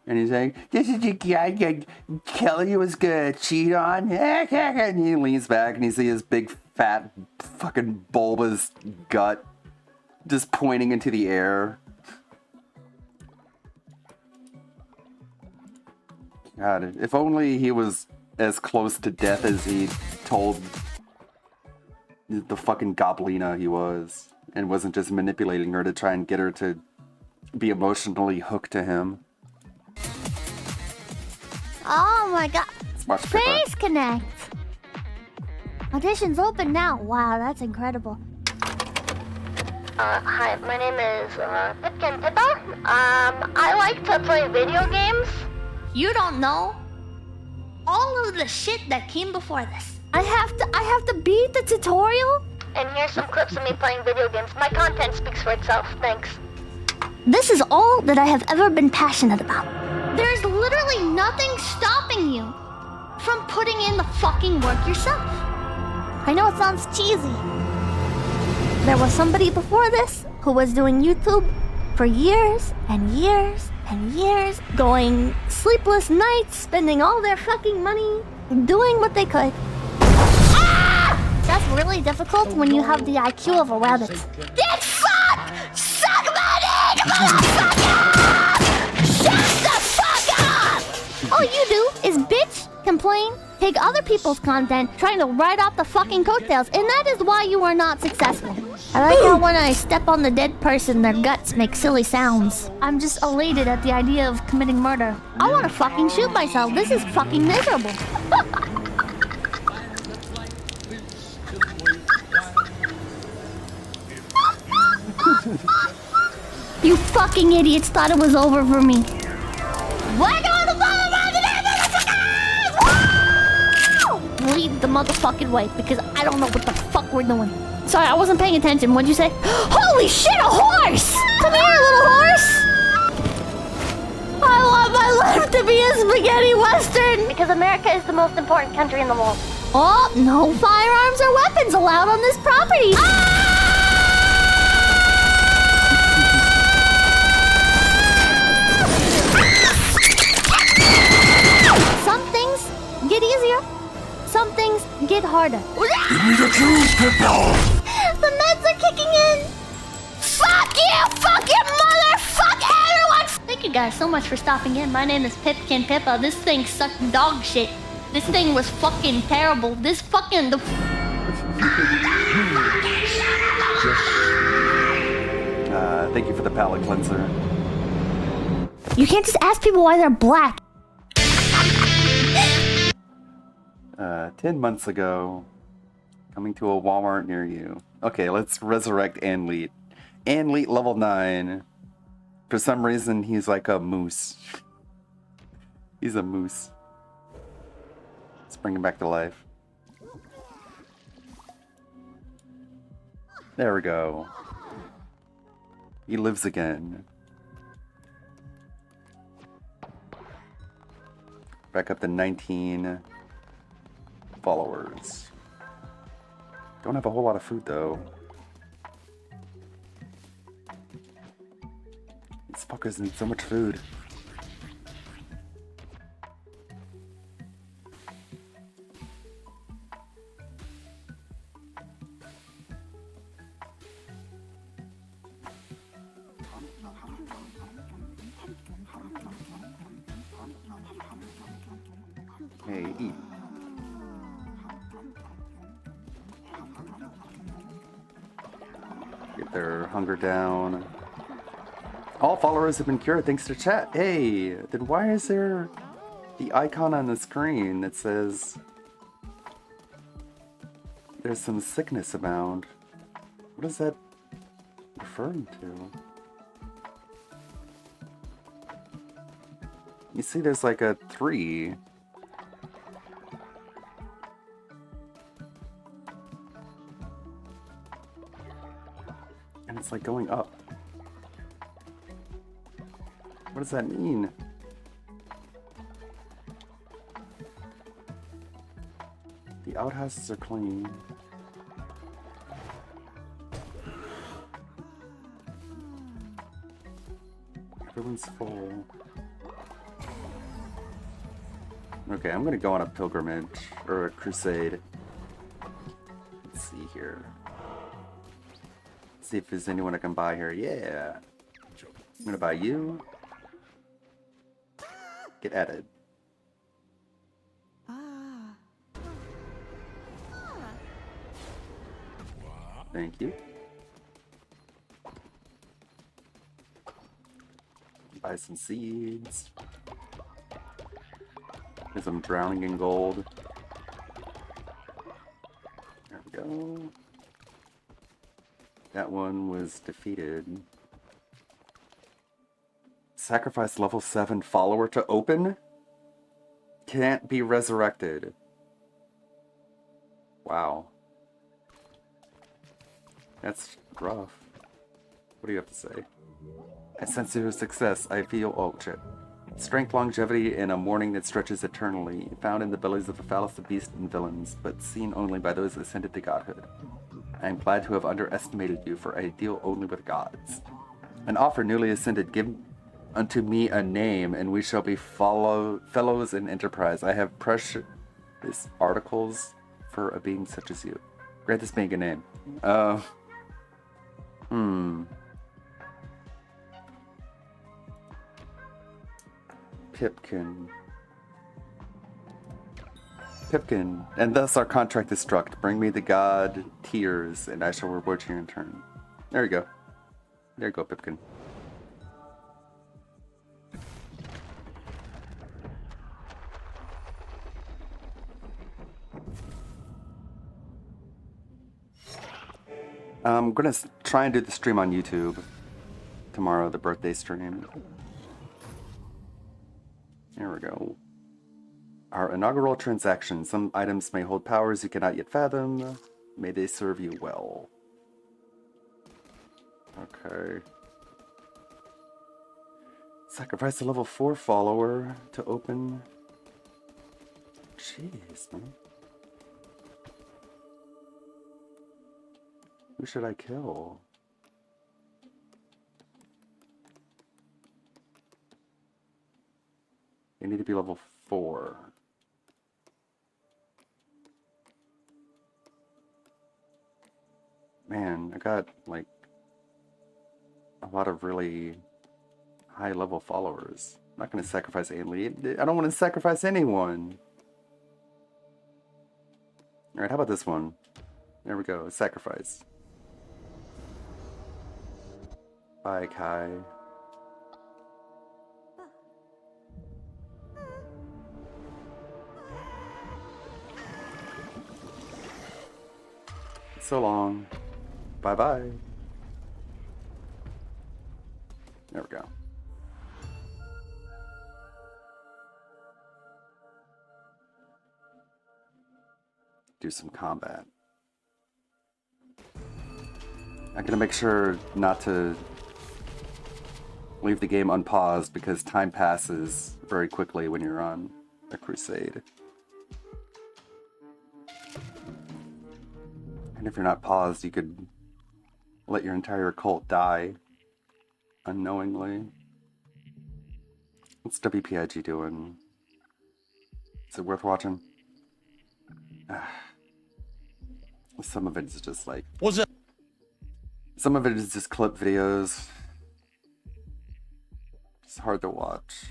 And he's like, this is the guy Kelly was gonna cheat on. And he leans back and you see his big, fat, fucking bulbous gut just pointing into the air. God, if only he was as close to death as he told the fucking Goblina he was, and wasn't just manipulating her to try and get her to be emotionally hooked to him. Oh my god. Watch Pippa. Face Connect. Audition's open now. Wow, that's incredible. Hi, my name is Pipkin Pippa. I like to play video games. You don't know all of the shit that came before this. I have to beat the tutorial? And here's some clips of me playing video games. My content speaks for itself. Thanks. This is all that I have ever been passionate about. There's literally nothing stopping you from putting in the fucking work yourself. I know it sounds cheesy. There was somebody before this who was doing YouTube for years and years and years, going sleepless nights, spending all their fucking money, doing what they could. Ah! That's really difficult when you have the IQ of a rabbit. Dick fuck! Suck my dick, motherfucker! Shut the fuck up! All you do is bitch, complain, take other people's content, trying to ride off the fucking coattails, and that is why you are not successful. I like how when I step on the dead person, their guts make silly sounds. I'm just elated at the idea of committing murder. I want to fucking shoot myself. This is fucking miserable. You fucking idiots thought it was over for me. Lead the motherfucking way, because I don't know what the fuck we're doing. Sorry, I wasn't paying attention. What'd you say? Holy shit, a horse! Come here, little horse! I want my life to be a spaghetti western! Because America is the most important country in the world. Oh, no firearms or weapons allowed on this property! Some things get easier. Some things get harder. Give me the truth, Pippa! The meds are kicking in! Fuck you! Fuck your mother! Fuck everyone! Thank you guys so much for stopping in. My name is Pipkin Pippa. This thing sucked dog shit. This thing was fucking terrible. This fucking... Thank you for the palate cleanser. You can't just ask people why they're black. 10 months ago, coming to a Walmart near you. Okay, let's resurrect Anleet. Anleet level 9. For some reason, he's like a moose. He's a moose. Let's bring him back to life. There we go. He lives again. Back up to 19 followers. Don't have a whole lot of food though. These fuckers need so much food. Hey, eat. Get their hunger down. All followers have been cured thanks to chat. Hey, then why is there the icon on the screen that says there's some sickness abound? What is that referring to? You see there's like a 3. And it's like going up. What does that mean? The outhouses are clean. Everyone's full. Okay, I'm gonna go on a pilgrimage or a crusade. Let's see here. See if there's anyone I can buy here. Yeah. I'm gonna buy you. Get added. Thank you. Buy some seeds. Because I'm drowning in gold. There we go. That one was defeated. Sacrifice level 7 follower to open? Can't be resurrected. Wow. That's rough. What do you have to say? A sense of success. I feel... Oh, shit. Strength, longevity, and a mourning that stretches eternally. Found in the bellies of the foulest of beasts and villains, but seen only by those ascended to godhood. I am glad to have underestimated you, for I deal only with gods. An offer newly ascended, give unto me a name, and we shall be fellows in enterprise. I have precious articles for a being such as you. Grant this being a name. Pipkin. Pipkin, and thus our contract is struck. Bring me the god tears, and I shall reward you in turn. There you go. There you go, Pipkin. I'm gonna try and do the stream on YouTube tomorrow, the birthday stream. Here we go. Our inaugural transaction. Some items may hold powers you cannot yet fathom. May they serve you well. Okay. Sacrifice a level 4 follower to open. Jeez, man. Who should I kill? They need to be level 4. Man, I got like a lot of really high level followers. I'm not going to sacrifice Ainley. I don't want to sacrifice anyone. Alright, how about this one? There we go, sacrifice. Bye, Kai. So long. Bye-bye. There we go. Do some combat. I'm gonna make sure not to leave the game unpaused because time passes very quickly when you're on a crusade. And if you're not paused, you could let your entire cult die unknowingly. What's WPIG doing? Is it worth watching? Some of it is just like... What's up? Some of it is just clip videos. It's hard to watch.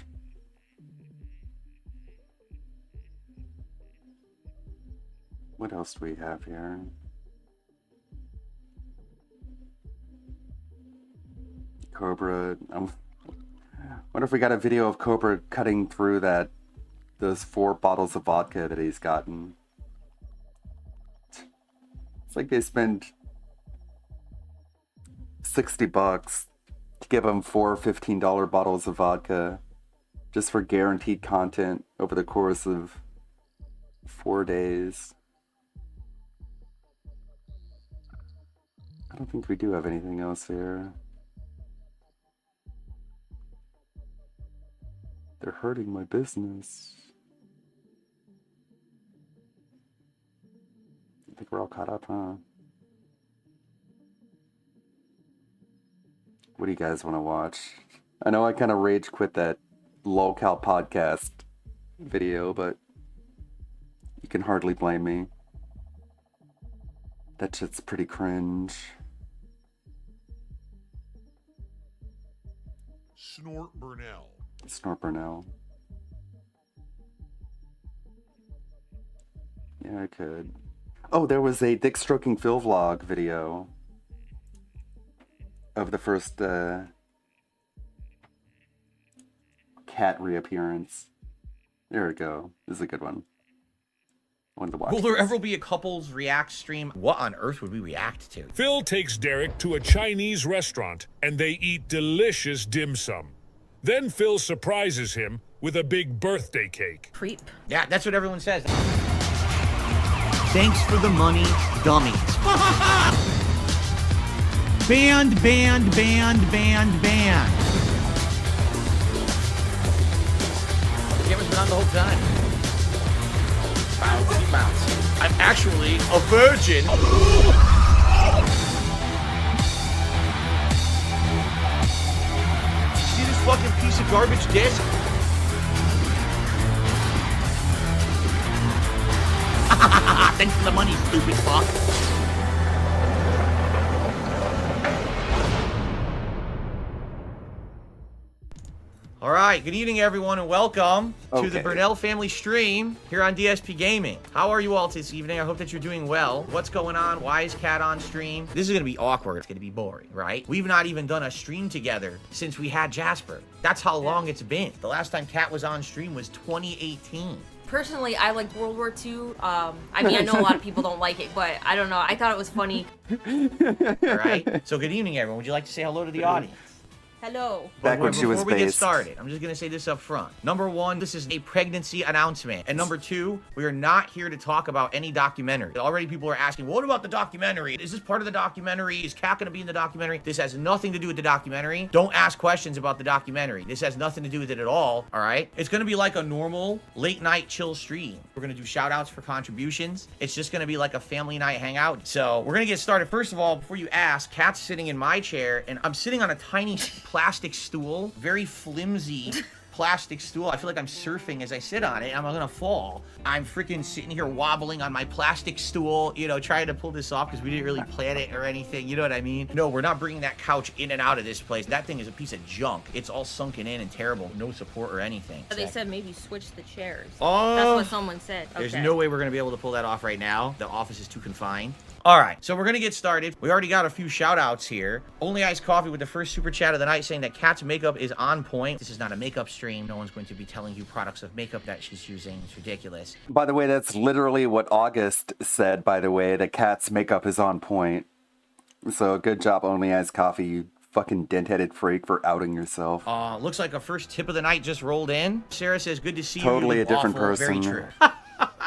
What else do we have here? Cobra. Wonder if we got a video of Cobra cutting through those 4 bottles of vodka that he's gotten. It's like they spend $60 to give him 4 $15 bottles of vodka just for guaranteed content over the course of 4 days. I don't think we do have anything else here. They're hurting my business. I think we're all caught up, huh? What do you guys want to watch? I know I kind of rage quit that lolcow podcast video, but you can hardly blame me. That shit's pretty cringe. Snort Burnell. Snort Burnell. Yeah, I could. Oh, there was a Dick Stroking Phil vlog video of the first cat reappearance. There we go. This is a good one. Wanted to watch. Will there this. ever be a couples react stream? What on earth would we react to? Phil takes Derek to a Chinese restaurant and they eat delicious dim sum. Then Phil surprises him with a big birthday cake. Creep. Yeah, that's what everyone says. Thanks for the money, dummies. Band. The camera's been on the whole time. Bounce. I'm actually a virgin. See this fucking piece of garbage disc? Thanks for the money, stupid fuck. All right, good evening, everyone, and welcome to the Burnell family stream here on DSP Gaming. How are you all this evening? I hope that you're doing well. What's going on? Why is Cat on stream? This is going to be awkward. It's going to be boring, right? We've not even done a stream together since we had Jasper. That's how long it's been. The last time Cat was on stream was 2018. Personally, I liked World War II. I mean, I know a lot of people don't like it, but I don't know. I thought it was funny. All right. So good evening, everyone. Would you like to say hello to the audience? Hello. Back when she was Before we get based. started, I'm just going to say this up front. Number one, this is a pregnancy announcement. And number two, we are not here to talk about any documentary. Already people are asking, what about the documentary? Is this part of the documentary? Is Cat going to be in the documentary? This has nothing to do with the documentary. Don't ask questions about the documentary. This has nothing to do with it at all, all right? It's going to be like a normal late night chill stream. We're going to do shout outs for contributions. It's just going to be like a family night hangout. So we're going to get started. First of all, before you ask, Cat's sitting in my chair and I'm sitting on a tiny plastic stool, very flimsy plastic stool. I feel like I'm surfing as I sit on it. I'm gonna fall. I'm freaking sitting here wobbling on my plastic stool, you know, trying to pull this off because we didn't really plan it or anything. You know what I mean? No, we're not bringing that couch in and out of this place. That thing is a piece of junk. It's all sunken in and terrible. No support or anything. They said maybe switch the chairs. Oh. That's what someone said. There's Okay. no way we're going to be able to pull that off right now. The office is too confined. All right, so we're going to get started. We already got a few shout outs here. Only Iced Coffee with the first super chat of the night saying that Cat's makeup is on point. This is not a makeup stream. No one's going to be telling you products of makeup that she's using. It's ridiculous. By the way, that's literally what August said, by the way, that Cat's makeup is on point. So good job, Only Iced Coffee, you fucking dent-headed freak, for outing yourself. Looks like a first tip of the night just rolled in. Sarah says, good to see you. Totally You a different awful. Very person. true.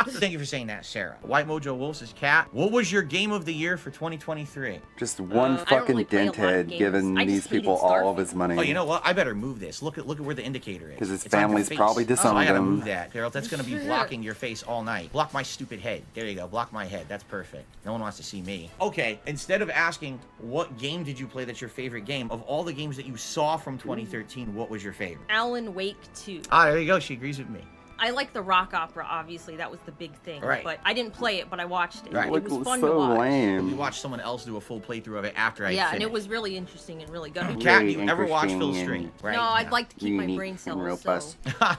Thank you for saying that, Sarah. White Mojo Wolves is Cat. What was your game of the year for 2023? Just one I don't fucking really play a lot of dent-head games. giving I just these hated people all of his money. Oh, you know what? I better move this. Look at where the indicator is. Because his It's on your family's face. probably Oh, disowned I gotta him. move that, Carol. That's gonna be blocking your face all night. Block my stupid head. There you go. Block my head. That's perfect. No one wants to see me. Okay. Instead of asking what game did you play that's your favorite game, of all the games that you saw from 2013, what was your favorite? Alan Wake 2. Ah, there you go. She agrees with me. I like the rock opera, obviously. That was the big thing. Right. But I didn't play it, but I watched it. Right. It was fun to watch. We watched someone else do a full playthrough of it after I Yeah, and finished. it was really interesting and really good. Cat, do you ever watch Phil's stream? Right? No, I'd like to keep my Unique brain and cells, robust. so...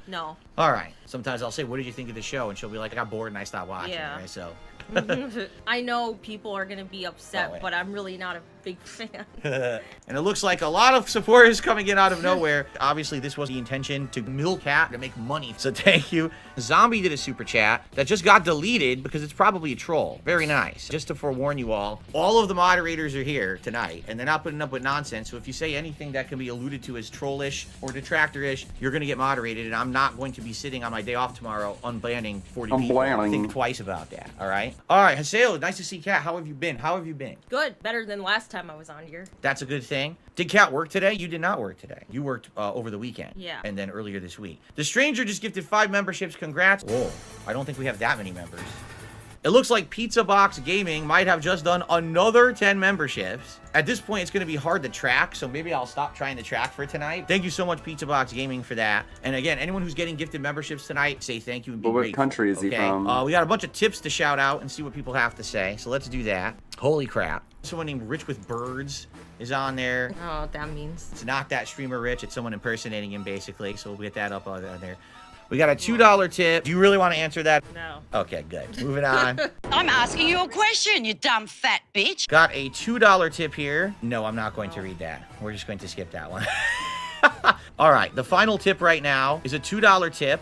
No. All right. Sometimes I'll say, what did you think of the show? And she'll be like, I got bored and I stopped watching. Yeah. Right? So. I know people are going to be upset, Oh, yeah. but I'm really not a big fan. And it looks like a lot of support is coming in out of nowhere. Obviously, this was the intention to milk Cat to make money. So thank you. Zombie did a super chat that just got deleted because it's probably a troll. Very nice. Just to forewarn you all of the moderators are here tonight and they're not putting up with nonsense. So if you say anything that can be alluded to as trollish or detractorish, you're going to get moderated. And I'm not going to be sitting on my day off tomorrow unbanning 40 people. Unbanning. Think twice about that. All right. All right. Haseo, nice to see Cat. How have you been? Good. Better than last time I was on here. That's a good thing. Did Cat work today? You did not work today. You worked over the weekend. Yeah. And then earlier this week. The Stranger just gifted 5 memberships. Congrats. Whoa. I don't think we have that many members. It looks like Pizza Box Gaming might have just done another 10 memberships. At this point, it's going to be hard to track, so maybe I'll stop trying to track for tonight. Thank you so much, Pizza Box Gaming, for that. And again, anyone who's getting gifted memberships tonight, say thank you and be But what grateful. country is he from? We got a bunch of tips to shout out and see what people have to say, so let's do that. Holy crap. Someone named Rich with Birds is on there. I don't know what that means. It's not that streamer Rich, it's someone impersonating him, basically, so we'll get that up on there. We got a $2 tip. Do you really want to answer that? No. Okay, good. Moving on. I'm asking you a question, you dumb fat bitch. Got a $2 tip here. No, I'm not going to read that. We're just going to skip that one. All right, the final tip right now is a $2 tip.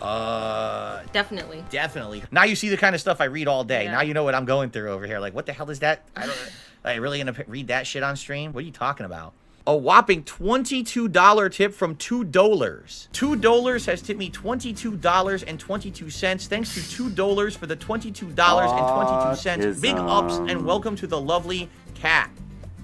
Definitely. Definitely. Now you see the kind of stuff I read all day. Yeah. Now you know what I'm going through over here. Like, what the hell is that? I don't. Are you really gonna read that shit on stream? What are you talking about? A whopping $22 tip from $2. $2 has tipped me $22.22. Thanks to $2 for the $22.22. Big ups and welcome to the lovely Cat.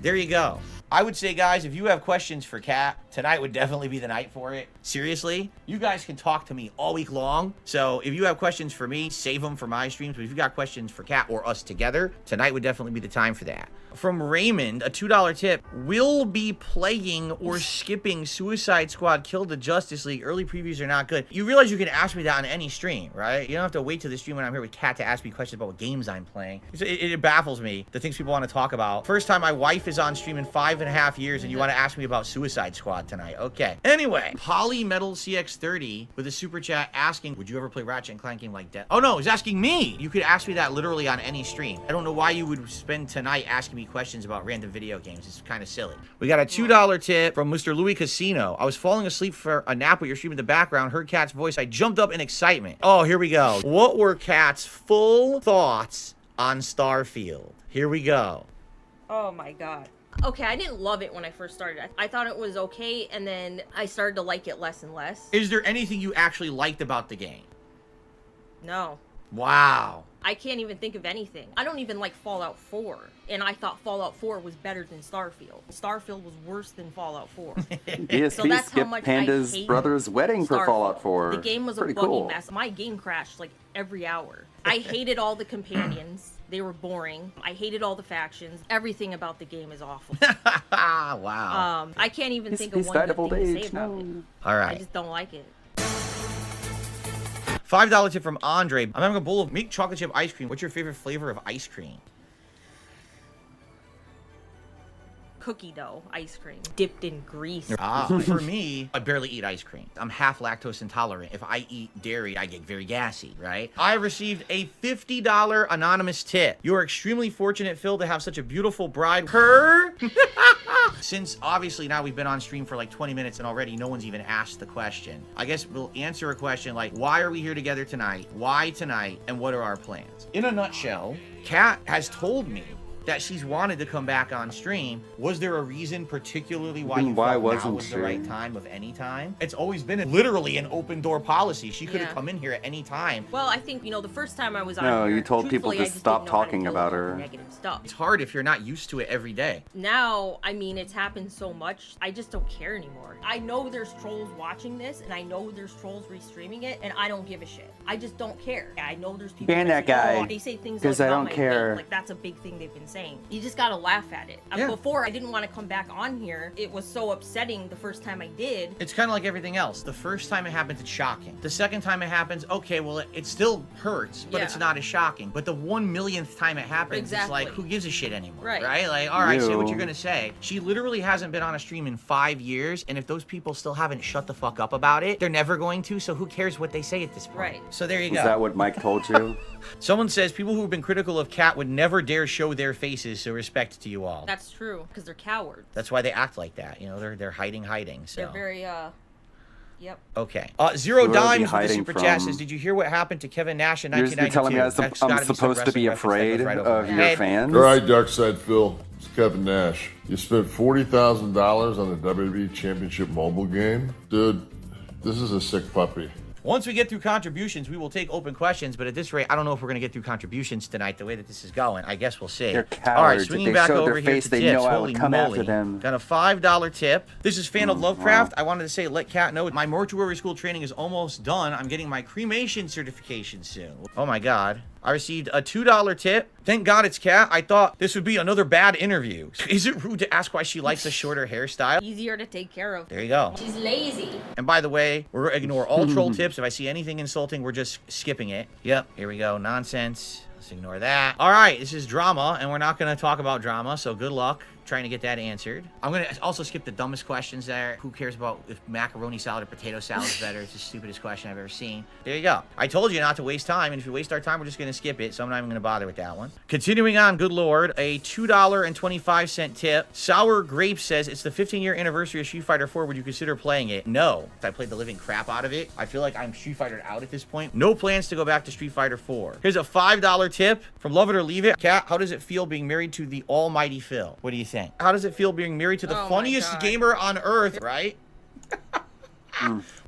There you go. I would say, guys, if you have questions for Cat, tonight would definitely be the night for it. Seriously, you guys can talk to me all week long. So if you have questions for me, save them for my streams. But if you got questions for Cat or us together, tonight would definitely be the time for that. From Raymond, a $2 tip. Will be playing or skipping Suicide Squad Kill the Justice League. Early previews are not good. You realize you can ask me that on any stream, right? You don't have to wait till the stream when I'm here with Cat to ask me questions about what games I'm playing. It baffles me, the things people want to talk about. First time my wife is on stream in 5.5 years and you want to ask me about Suicide Squad tonight. Okay. Anyway, Polymetal CX30 with a super chat asking, would you ever play Ratchet and Clank game like that? Oh no, he's asking me. You could ask me that literally on any stream. I don't know why you would spend tonight asking me questions about random video games. It's kind of silly. We got a $2 tip from Mr. Louis Casino. I was falling asleep for a nap with your stream in the background, heard Cat's voice. I jumped up in excitement. Oh, here we go. What were Cat's full thoughts on Starfield? Here we go. Oh my god. Okay, I didn't love it when I first started. I thought it was okay, and then I started to like it less and less. Is there anything you actually liked about the game? No. Wow. I can't even think of anything. I don't even like Fallout 4, and I thought Fallout 4 was better than Starfield. Starfield was worse than Fallout 4. DSP So that's how skipped much Panda's I hate brother's wedding for Starfield. Fallout 4. The game was Pretty a buggy cool. mess. My game crashed like every hour. I hated all the companions. They were boring. I hated all the factions. Everything about the game is awful. Wow. I can't even think He's of one died good of old thing to age, say about no. it. All right. I just don't like it. $5 tip from Andre. I'm having a bowl of milk chocolate chip ice cream. What's your favorite flavor of ice cream? Cookie dough ice cream dipped in grease. For me, I barely eat ice cream. I'm half lactose intolerant. If I eat dairy, I get very gassy, right? I received a $50 anonymous tip. You are extremely fortunate, Phil, to have such a beautiful bride. Her? Since obviously now we've been on stream for like 20 minutes and already no one's even asked the question. I guess we'll answer a question like, why are we here together tonight? Why tonight? And what are our plans? In a nutshell, Kat has told me that she's wanted to come back on stream. Was there a reason particularly why you thought now was the right time of any time? It's always been literally an open door policy. She could have come in here at any time. Well, I think, you know, the first time I was on No, here, you told people truthfully, to I just stop didn't know how to talking deal about with her. negative stuff. It's hard if you're not used to it every day. Now, I mean, it's happened so much, I just don't care anymore. I know there's trolls watching this, and I know there's trolls restreaming it, and I don't give a shit. I just don't care. I know there's people Ban that that say, guy, oh, they say things 'cause like I about don't my care. weight. Like, that's a big thing they've been saying. You just gotta laugh at it. Yeah. Before, I didn't want to come back on here. It was so upsetting the first time I did. It's kind of like everything else. The first time it happens, it's shocking. The second time it happens, okay, well, it still hurts, but it's Yeah. not as shocking. But the 1,000,000th time it happens, it's Exactly. like, who gives a shit anymore? Right. Like, all right, say what You. you're gonna say. She literally hasn't been on a stream in 5 years, and if those people still haven't shut the fuck up about it, they're never going to, so who cares what they say at this point? Right. So there you Is go. that what Mike told you? Someone says people who have been critical of Kat would never dare show their faces, so respect to you all. That's true, because they're cowards. That's why they act like that. You know, they're hiding, so. They're very, yep. Okay. Who Zero are they Dimes with the hiding super chat from? says, did you hear what happened to Kevin Nash in You're just 1992? telling me That's I'm gotta be some supposed to be wrestling reference that afraid goes right over of my your head. fans? All right, Dark Side Phil. It's Kevin Nash. You spent $40,000 on the WWE Championship mobile game? Dude, this is a sick puppy. Once we get through contributions, we will take open questions, but at this rate, I don't know if we're going to get through contributions tonight the way that this is going. I guess we'll see. They're All right, cowards. If swinging they back showed over their here face, to they tips. know I Holy would come moly. after them. Got a $5 tip. This is Fan of Lovecraft. wow. I wanted to say, let Kat know my mortuary school training is almost done. I'm getting my cremation certification soon. Oh my God. I received a $2 tip. Thank God it's Kat. I thought this would be another bad interview. Is it rude to ask why she likes a shorter hairstyle? Easier to take care of. There you go. She's lazy. And by the way, we're gonna ignore all troll tips. If I see anything insulting, we're just skipping it. Yep, here we go. Nonsense. Let's ignore that. All right, this is drama, and we're not going to talk about drama, so good luck trying to get that answered. I'm going to also skip the dumbest questions there. Who cares about if macaroni salad or potato salad is better? It's the stupidest question I've ever seen. There you go. I told you not to waste time, and if you waste our time, we're just going to skip it, so I'm not even going to bother with that one. Continuing on, good lord, a $2.25 tip. Sour Grape says, it's the 15-year anniversary of Street Fighter 4. Would you consider playing it? No. I played the living crap out of it. I feel like I'm Street Fighter out at this point. No plans to go back to Street Fighter 4. Here's a $5 tip from Love It or Leave It. Kat, how does it feel being married to the almighty Phil? What do you think? How does it feel being married to the funniest gamer on earth, right?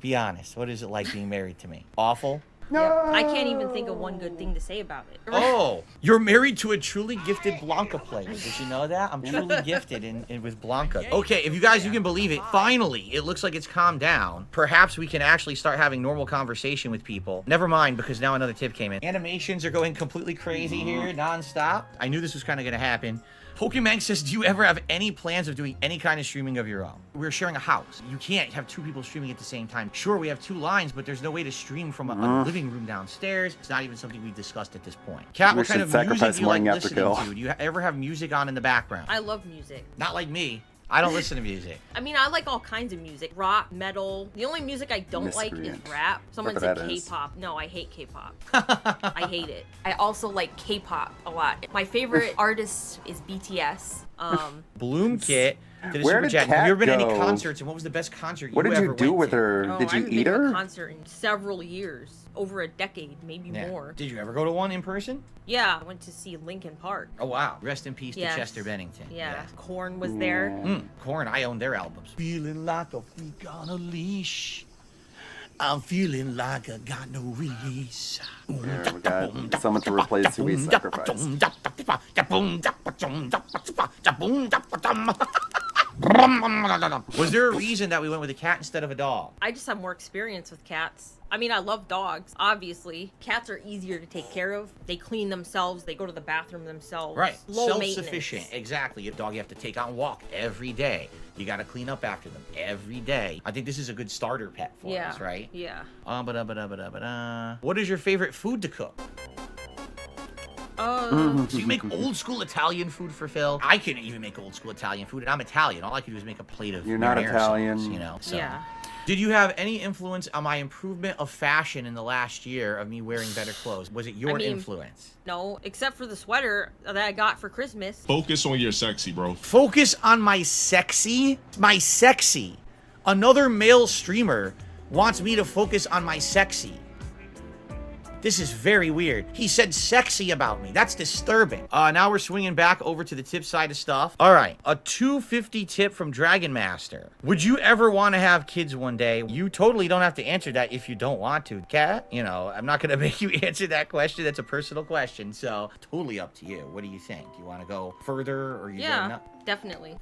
Be honest. What is it like being married to me? Awful? No. I can't even think of one good thing to say about it. Oh, you're married to a truly gifted Blanca player. Did you know that? I'm truly gifted in with Blanca. Okay, if you guys, you can believe it, finally, it looks like it's calmed down. Perhaps we can actually start having normal conversation with people. Never mind, because now another tip came in. Animations are going completely crazy here, non-stop. I knew this was kind of going to happen. Pokemon says, do you ever have any plans of doing any kind of streaming of your own? We're sharing a house. You can't have two people streaming at the same time. Sure, we have two lines, but there's no way to stream from a living room downstairs. It's not even something we've discussed at this point. Kat, what kind of music do you like listening to? Do you ever have music on in the background? I love music. Not like me. I don't listen to music. I mean, I like all kinds of music. Rock, metal. The only music I don't like is rap. Someone said K-pop. No, I hate K-pop. I hate it. I also like K-pop a lot. My favorite artist is BTS. Bloomkit did a Where super did chat. Kat Have you ever been to any go? concerts, and what was the best concert What you did ever you do went with to? her? Oh, Did I you haven't eat been to her? a concert in several years. Over a decade, maybe Yeah. more. Did you ever go to one in person? Yeah, I went to see Linkin Park. Oh, wow. Rest in peace Yes. to Chester Bennington. Yeah. Korn was there. Korn, I own their albums. Feeling like a freak on a leash. I'm feeling like I got no release. There we got someone to replace who we sacrificed. Was there a reason that we went with a cat instead of a dog? I just have more experience with cats. I mean, I love dogs, obviously. Cats are easier to take care of. They clean themselves. They go to the bathroom themselves. Right. Low Self-sufficient. Exactly. A dog you have to take on a walk every day. You got to clean up after them every day. I think this is a good starter pet for us, right? Yeah. What is your favorite food to cook? So you make old school Italian food for Phil? I can even make old school Italian food, and I'm Italian. All I can do is make a plate of You're not marinara Italian. sauce, you know? So. Yeah. Did you have any influence on my improvement of fashion in the last year of me wearing better clothes? Was it your influence? No, except for the sweater that I got for Christmas. Focus on your sexy, bro. Focus on my sexy? My sexy. Another male streamer wants me to focus on my sexy. This is very weird. He said sexy about me. That's disturbing. Now we're swinging back over to the tip side of stuff. All right, a $2.50 tip from Dragon Master. Would you ever want to have kids one day? You totally don't have to answer that if you don't want to. Kat, you know, I'm not going to make you answer that question. That's a personal question, so totally up to you. What do you think? You want to go further or you Yeah, not? definitely.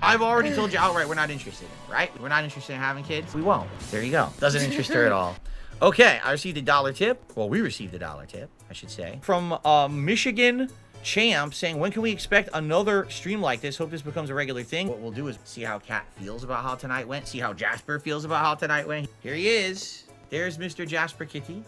I've already told you outright we're not interested in it, right? We're not interested in having kids. We won't. There you go. Doesn't interest her at all. Okay, I received a $1 tip. Well, we received a $1 tip, I should say. From Michigan Champ saying, when can we expect another stream like this? Hope this becomes a regular thing. What we'll do is see how Kat feels about how tonight went. See how Jasper feels about how tonight went. Here he is. There's Mr. Jasper Kitty.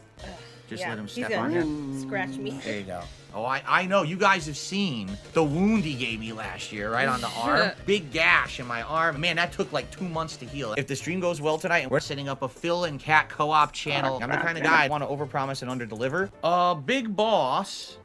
Just let him step on you. Scratch me. There you go. Oh, I know. You guys have seen the wound he gave me last year, right on the arm. Big gash in my arm. Man, that took like 2 months to heal. If the stream goes well tonight, and we're setting up a Phil and Kat co-op channel. I'm the kind of guy I want to overpromise and underdeliver. Big Boss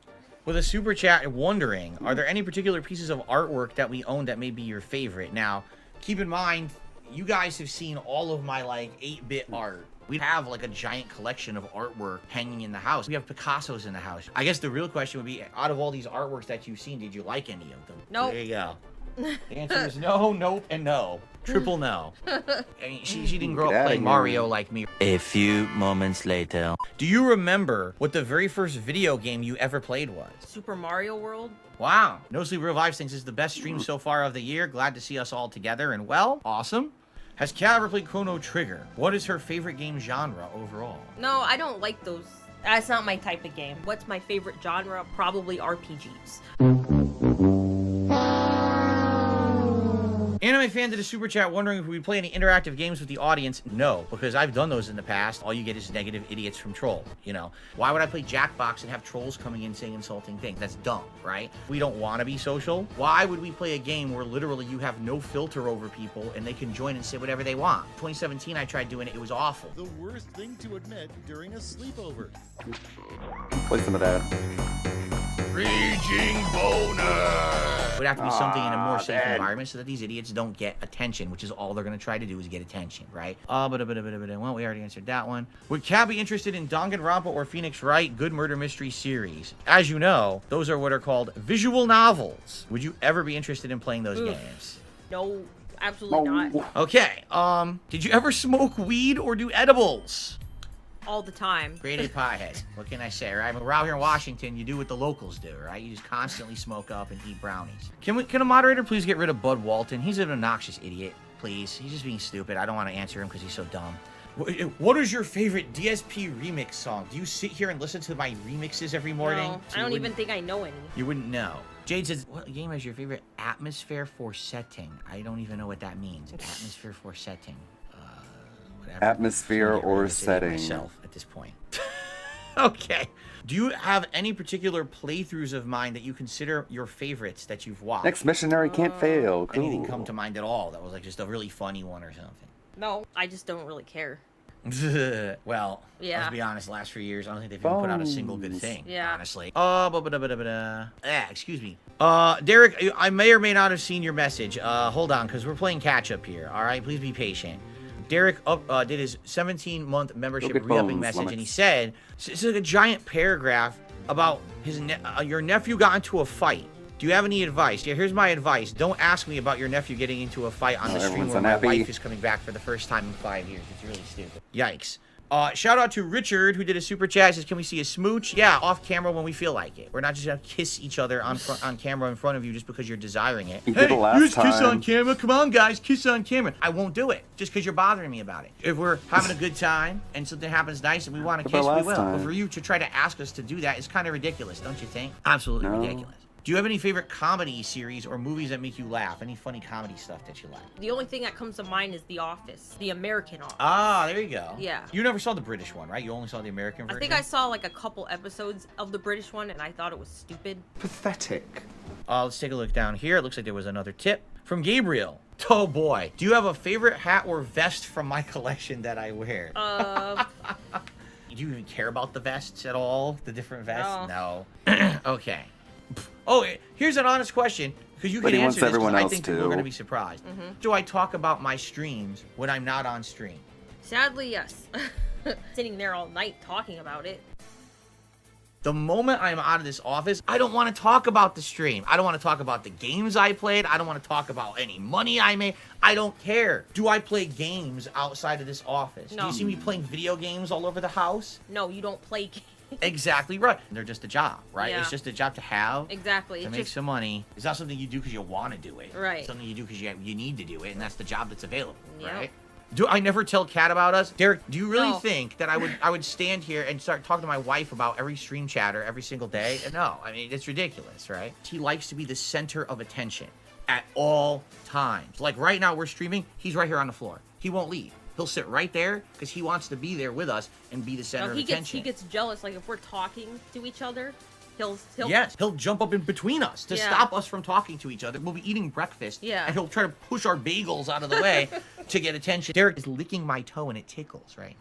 with a super chat wondering, are there any particular pieces of artwork that we own that may be your favorite? Now, keep in mind, you guys have seen all of my like 8-bit art. We have like a giant collection of artwork hanging in the house. We have Picassos in the house. I guess the real question would be, out of all these artworks that you've seen, did you like any of them? Nope. There you go. The answer is no, nope, and no. Triple no. I mean, she didn't grow up playing Mario like me. A few moments later. Do you remember what the very first video game you ever played was? Super Mario World. Wow. No Sleep Real Vibes thinks this is the best stream so far of the year. Glad to see us all together and well. Awesome. Has Kat ever played Chrono Trigger? What is her favorite game genre overall? No, I don't like those. That's not my type of game. What's my favorite genre? Probably RPGs. Anime Anime fan did a super chat wondering if we play any interactive games with the audience. No, because I've done those in the past. All you get is negative idiots from troll. You know, why would I play Jackbox and have trolls coming in saying insulting things? That's dumb, right? We don't want to be social. Why would we play a game where literally you have no filter over people and they can join and say whatever they want? 2017, I tried doing it. It was awful. The worst thing to admit during a sleepover. Play some of that. Raging boner. It would have to be something in a more safe man. environment so that these idiots don't get attention, which is all they're going to try to do is get attention, right? Well, we already answered that one. Would Cat be interested in Danganronpa or Phoenix Wright good murder mystery series? As you know, those are what are called visual novels. Would you ever be interested in playing those games? No, absolutely not. Okay, did you ever smoke weed or do edibles? All the time. Grade A pothead. What can I say, right? We're out here in Washington, you do what the locals do, right? You just constantly smoke up and eat brownies. Can a moderator please get rid of Bud Walton? He's an obnoxious idiot, please. He's just being stupid. I don't want to answer him because he's so dumb. What is your favorite DSP remix song? Do you sit here and listen to my remixes every morning? No, So I you don't even wouldn't- think I know any. You wouldn't know. Jade says, what game is your favorite atmosphere for setting? I don't even know what that means. Atmosphere for setting. Whatever. Atmosphere or setting. Myself at this point. Okay. Do you have any particular playthroughs of mine that you consider your favorites that you've watched? Next missionary can't fail. Cool. Anything come to mind at all that was like just a really funny one or something? No, I just don't really care. Well, Yeah. let's be honest, last few years, I don't think they've even put out a single good thing, Yeah. honestly. Excuse me. Derek, I may or may not have seen your message. Hold on, because we're playing catch-up here, all right? Please be patient. Derek did his 17-month membership Look at re-upping bones, message, Lummox. and he said, it's like a giant paragraph about your nephew got into a fight. Do you have any advice? Yeah, here's my advice. Don't ask me about your nephew getting into a fight on the stream everyone's where my unhappy. wife is coming back for the first time in 5 years. It's really stupid. Yikes. Shout out to Richard, who did a super chat. Says, can we see a smooch? Yeah, off camera when we feel like it. We're not just gonna kiss each other on camera in front of you just because you're desiring it. He did it last here's kiss time. on camera. Come on, guys, kiss on camera. I won't do it just because you're bothering me about it. If we're having a good time and something happens nice and we want to What about kiss, we last will. time? But for you to try to ask us to do that is kind of ridiculous, don't you think? Absolutely ridiculous. Do you have any favorite comedy series or movies that make you laugh? Any funny comedy stuff that you like? The only thing that comes to mind is The Office, the American Office. Ah, there you go. Yeah. You never saw the British one, right? You only saw the American version? I think I saw like a couple episodes of the British one and I thought it was stupid. Pathetic. Let's take a look down here. It looks like there was another tip from Gabriel. Oh boy. Do you have a favorite hat or vest from my collection that I wear? Do you even care about the vests at all? The different vests? No. Okay. Oh, here's an honest question, because you But can he wants answer this, 'cause everyone I else think people are to. going to be surprised. Mhm. Do I talk about my streams when I'm not on stream? Sadly, yes. Sitting there all night talking about it. The moment I'm out of this office, I don't want to talk about the stream. I don't want to talk about the games I played. I don't want to talk about any money I made. I don't care. Do I play games outside of this office? Do No. you see me playing video games all over the house? No, you don't play games. Exactly right. They're just a job, right? Yeah. It's just a job to have. Exactly. To It's make just some money. It's not something you do because you want to do it. Right. It's something you do because you need to do it, and that's the job that's available, Yep. right? Do I never tell Kat about us? Derek, do you really No. think that I would stand here and start talking to my wife about every stream chatter every single day? No, I mean, it's ridiculous, right? He likes to be the center of attention at all times. Like right now we're streaming, he's right here on the floor. He won't leave. He'll sit right there because he wants to be there with us and be the center No, of he attention. gets jealous. Like if we're talking to each other, he'll Yes, he'll jump up in between us to Yeah. stop us from talking to each other. We'll be eating breakfast, Yeah. and he'll try to push our bagels out of the way to get attention. Derek is licking my toe and it tickles, right?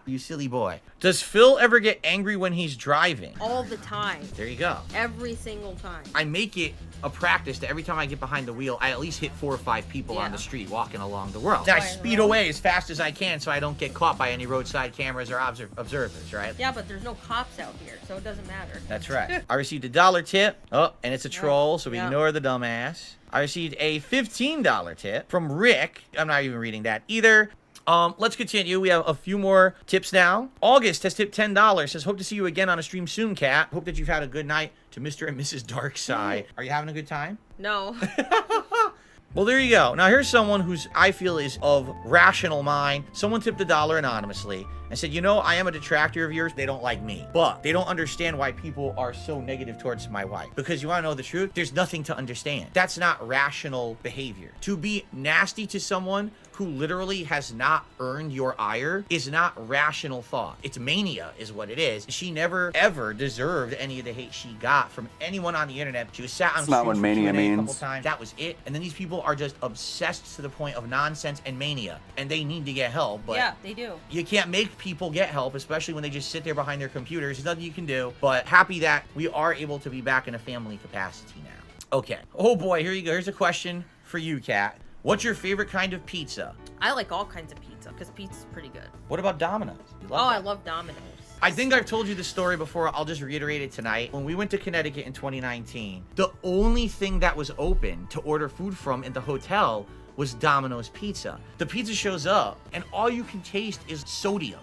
You silly boy. Does Phil ever get angry when he's driving? all the time. There you go. Every single time. I make it a practice that every time I get behind the wheel, I at least hit 4 or 5 people on Yeah. the street walking along the world. Then I speed away as fast as I can so I don't get caught by any roadside cameras or observers, right? Yeah, but there's no cops out here, so it doesn't matter. That's right. I received a $1 tip. Oh, and it's a troll, so we Yep. ignore the dumbass. I received a $15 tip from Rick. I'm not even reading that either. Let's continue. We have a few more tips now. August has tipped $10. Says, hope to see you again on a stream soon, Kat. Hope that you've had a good night. To Mr. and Mrs. Darkside. Are you having a good time? No. Well, there you go. Now, here's someone who's, I feel, is of rational mind. Someone tipped $1 anonymously, and said, you know, I am a detractor of yours. They don't like me. But they don't understand why people are so negative towards my wife. Because you want to know the truth? There's nothing to understand. That's not rational behavior. To be nasty to someone who literally has not earned your ire is not rational thought. It's mania is what it is. She never ever deserved any of the hate she got from anyone on the internet. She was sat on That's not what mania a couple means. times. That was it. And then these people are just obsessed to the point of nonsense and mania. And they need to get help. But yeah, they do. you can't make people get help, especially when they just sit there behind their computers. There's nothing you can do. But happy that we are able to be back in a family capacity now. Okay. Oh boy, here you go. Here's a question for you, Kat. What's your favorite kind of pizza? I like all kinds of pizza because pizza's pretty good. What about Domino's? You love I that. love Domino's. I think I've told you the story before. I'll just reiterate it tonight. When we went to Connecticut in 2019, the only thing that was open to order food from in the hotel was Domino's Pizza. The pizza shows up and all you can taste is sodium.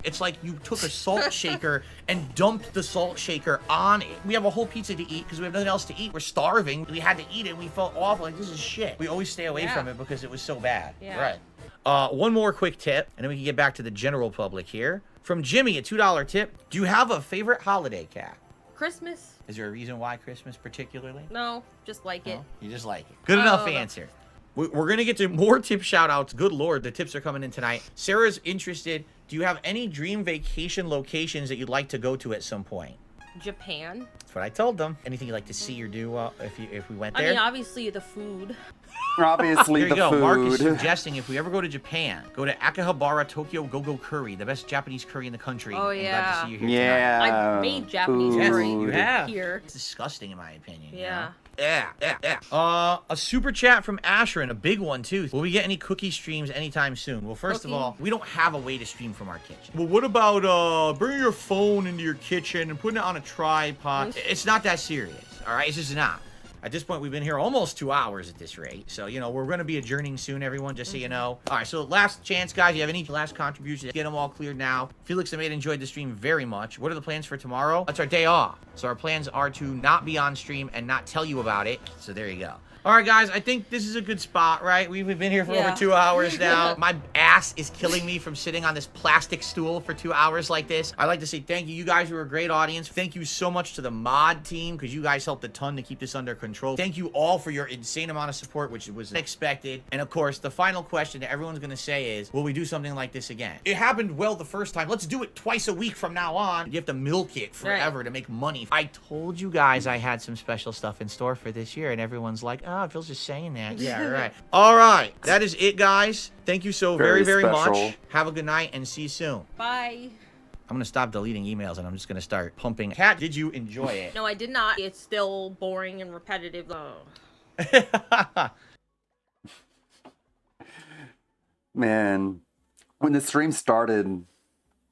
It's like you took a salt shaker and dumped the salt shaker on it. We have a whole pizza to eat because we have nothing else to eat. We're starving. We had to eat it and we felt awful. Like, this is shit. We always stay away from it because it was so bad. Yeah. Right. One more quick tip, and then we can get back to the general public here. From Jimmy, a $2 tip. Do you have a favorite holiday, Kat? Christmas? Is there a reason why Christmas particularly? No, just like it. You just like it. Good enough answer. We're going to get to more tip shout outs. Good Lord, the tips are coming in tonight. Sarah's interested. Do you have any dream vacation locations that you'd like to go to at some point? Japan. That's what I told them. Anything you'd like to see or do if we went there? I mean, obviously the food. Obviously There you the go. food. Mark is suggesting if we ever go to Japan, go to Akihabara Tokyo Go-Go Curry, the best Japanese curry in the country. Oh, I'm glad yeah. to see you here Yeah. tonight. I've made Japanese Yes, curry you have. here. It's disgusting in my opinion. you Yeah. know? Yeah. A super chat from Asherin, a big one too. Will we get any cookie streams anytime soon? Well, first of all, we don't have a way to stream from our kitchen. Well, what about bringing your phone into your kitchen and putting it on a tripod? It's not that serious, all right? It's just not. At this point, we've been here almost 2 hours at this rate. So, you know, we're going to be adjourning soon, everyone, just so you know. All right, so last chance, guys. You have any last contributions? Get them all cleared now. Felix and Mate enjoyed the stream very much. What are the plans for tomorrow? That's our day off. So our plans are to not be on stream and not tell you about it. So there you go. All right, guys, I think this is a good spot, right? We've been here for over 2 hours now. My ass is killing me from sitting on this plastic stool for 2 hours like this. I'd like to say thank you. You guys were a great audience. Thank you so much to the mod team because you guys helped a ton to keep this under control. Thank you all for your insane amount of support, which was unexpected. And of course, the final question that everyone's going to say is, will we do something like this again? It happened well the first time. Let's do it twice a week from now on. You have to milk it forever to make money. I told you guys I had some special stuff in store for this year, and everyone's like, oh, it feels just saying that. Yeah, right. All right. That is it, guys. Thank you so very special. much. Have a good night and see you soon. Bye. I'm going to stop deleting emails and I'm just going to start pumping. Kat, did you enjoy it? No, I did not. It's still boring and repetitive. Man, when the stream started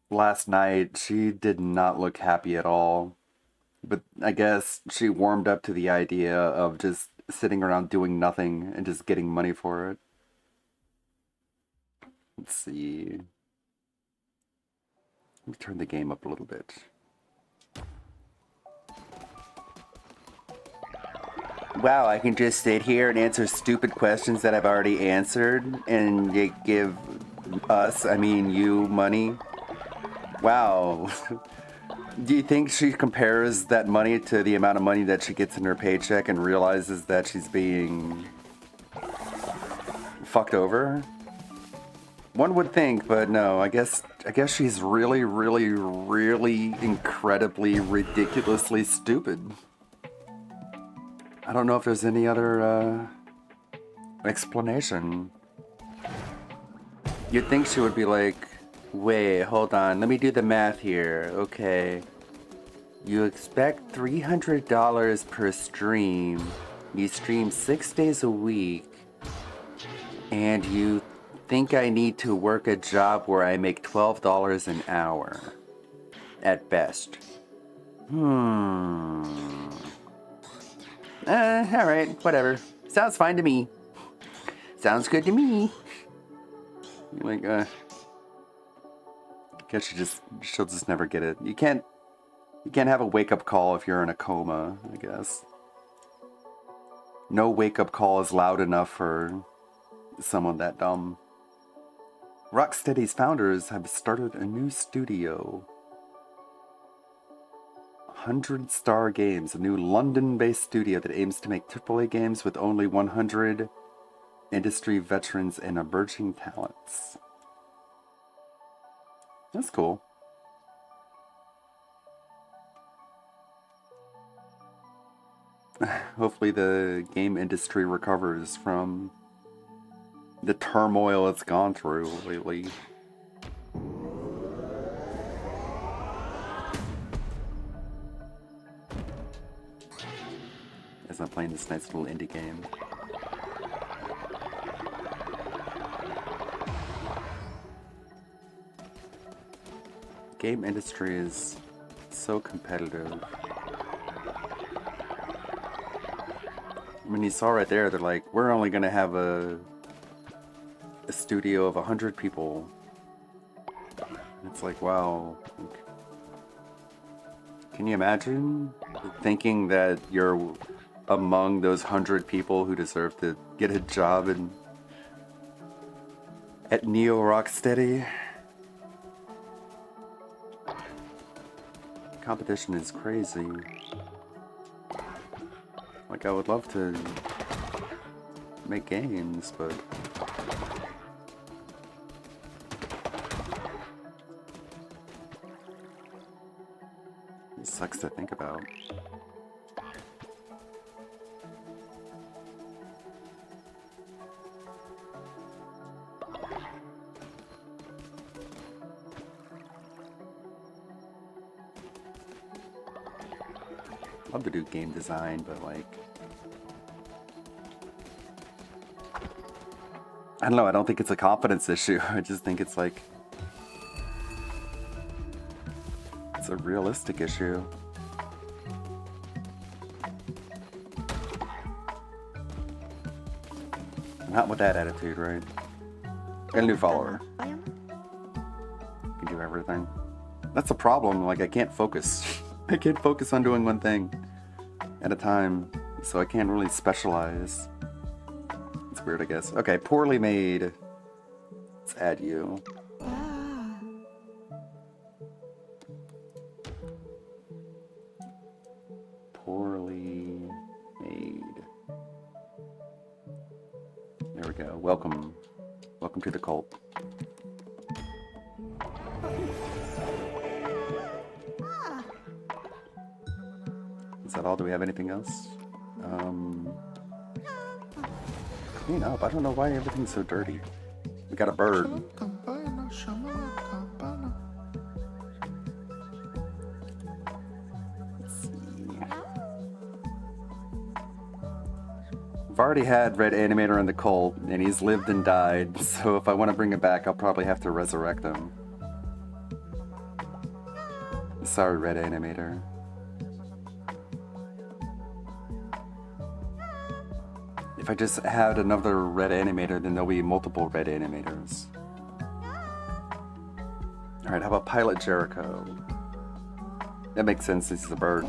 last night, she did not look happy at all. But I guess she warmed up to the idea of just sitting around doing nothing and just getting money for it. Let's see. Let me turn the game up a little bit. Wow, I can just sit here and answer stupid questions that I've already answered and you give us, I mean you, money. Wow. Do you think she compares that money to the amount of money that she gets in her paycheck and realizes that she's being fucked over? One would think, but no, I guess she's really, incredibly, ridiculously stupid. I don't know if there's any other explanation. You'd think she would be like, wait, hold on, let me do the math here. Okay. You expect $300 per stream. You stream 6 days a week. And you think I need to work a job where I make $12 an hour. At best. Alright, whatever. Sounds fine to me. Sounds good to me. Like, guess she'll just never get it. You can't have a wake-up call if you're in a coma, I guess. No wake-up call is loud enough for someone that dumb. Rocksteady's founders have started a new studio. 100 Star Games, a new London-based studio that aims to make AAA games with only 100 industry veterans and emerging talents. That's cool. Hopefully the game industry recovers from the turmoil it's gone through lately. As I'm playing this nice little indie game. Game industry is so competitive. I mean, you saw right there, they're like, we're only gonna have a studio of 100 people. It's like, wow. Can you imagine thinking that you're among those 100 people who deserve to get a job at Neo Rocksteady? Competition is crazy. Like, I would love to make games, but it sucks to think about. Love to do game design, but like, I don't know, I don't think it's a confidence issue. I just think it's like, it's a realistic issue. Not with that attitude, right? Got a new follower. Can do everything. That's a problem, like I can't focus. I can't focus on doing one thing at a time, so I can't really specialize. It's weird, I guess. Okay, poorly made. Let's add you. Poorly made. There we go. Welcome. Welcome to the cult. Is that all? Do we have anything else? Clean up. I don't know why everything's so dirty. We got a bird. Let's see. I've already had Red Animator in the cult, and he's lived and died, so if I want to bring him back, I'll probably have to resurrect him. Sorry, Red Animator. If I just had another Red Animator, then there'll be multiple Red Animators. Alright, how about Pilot Jericho? That makes sense, this is a bird.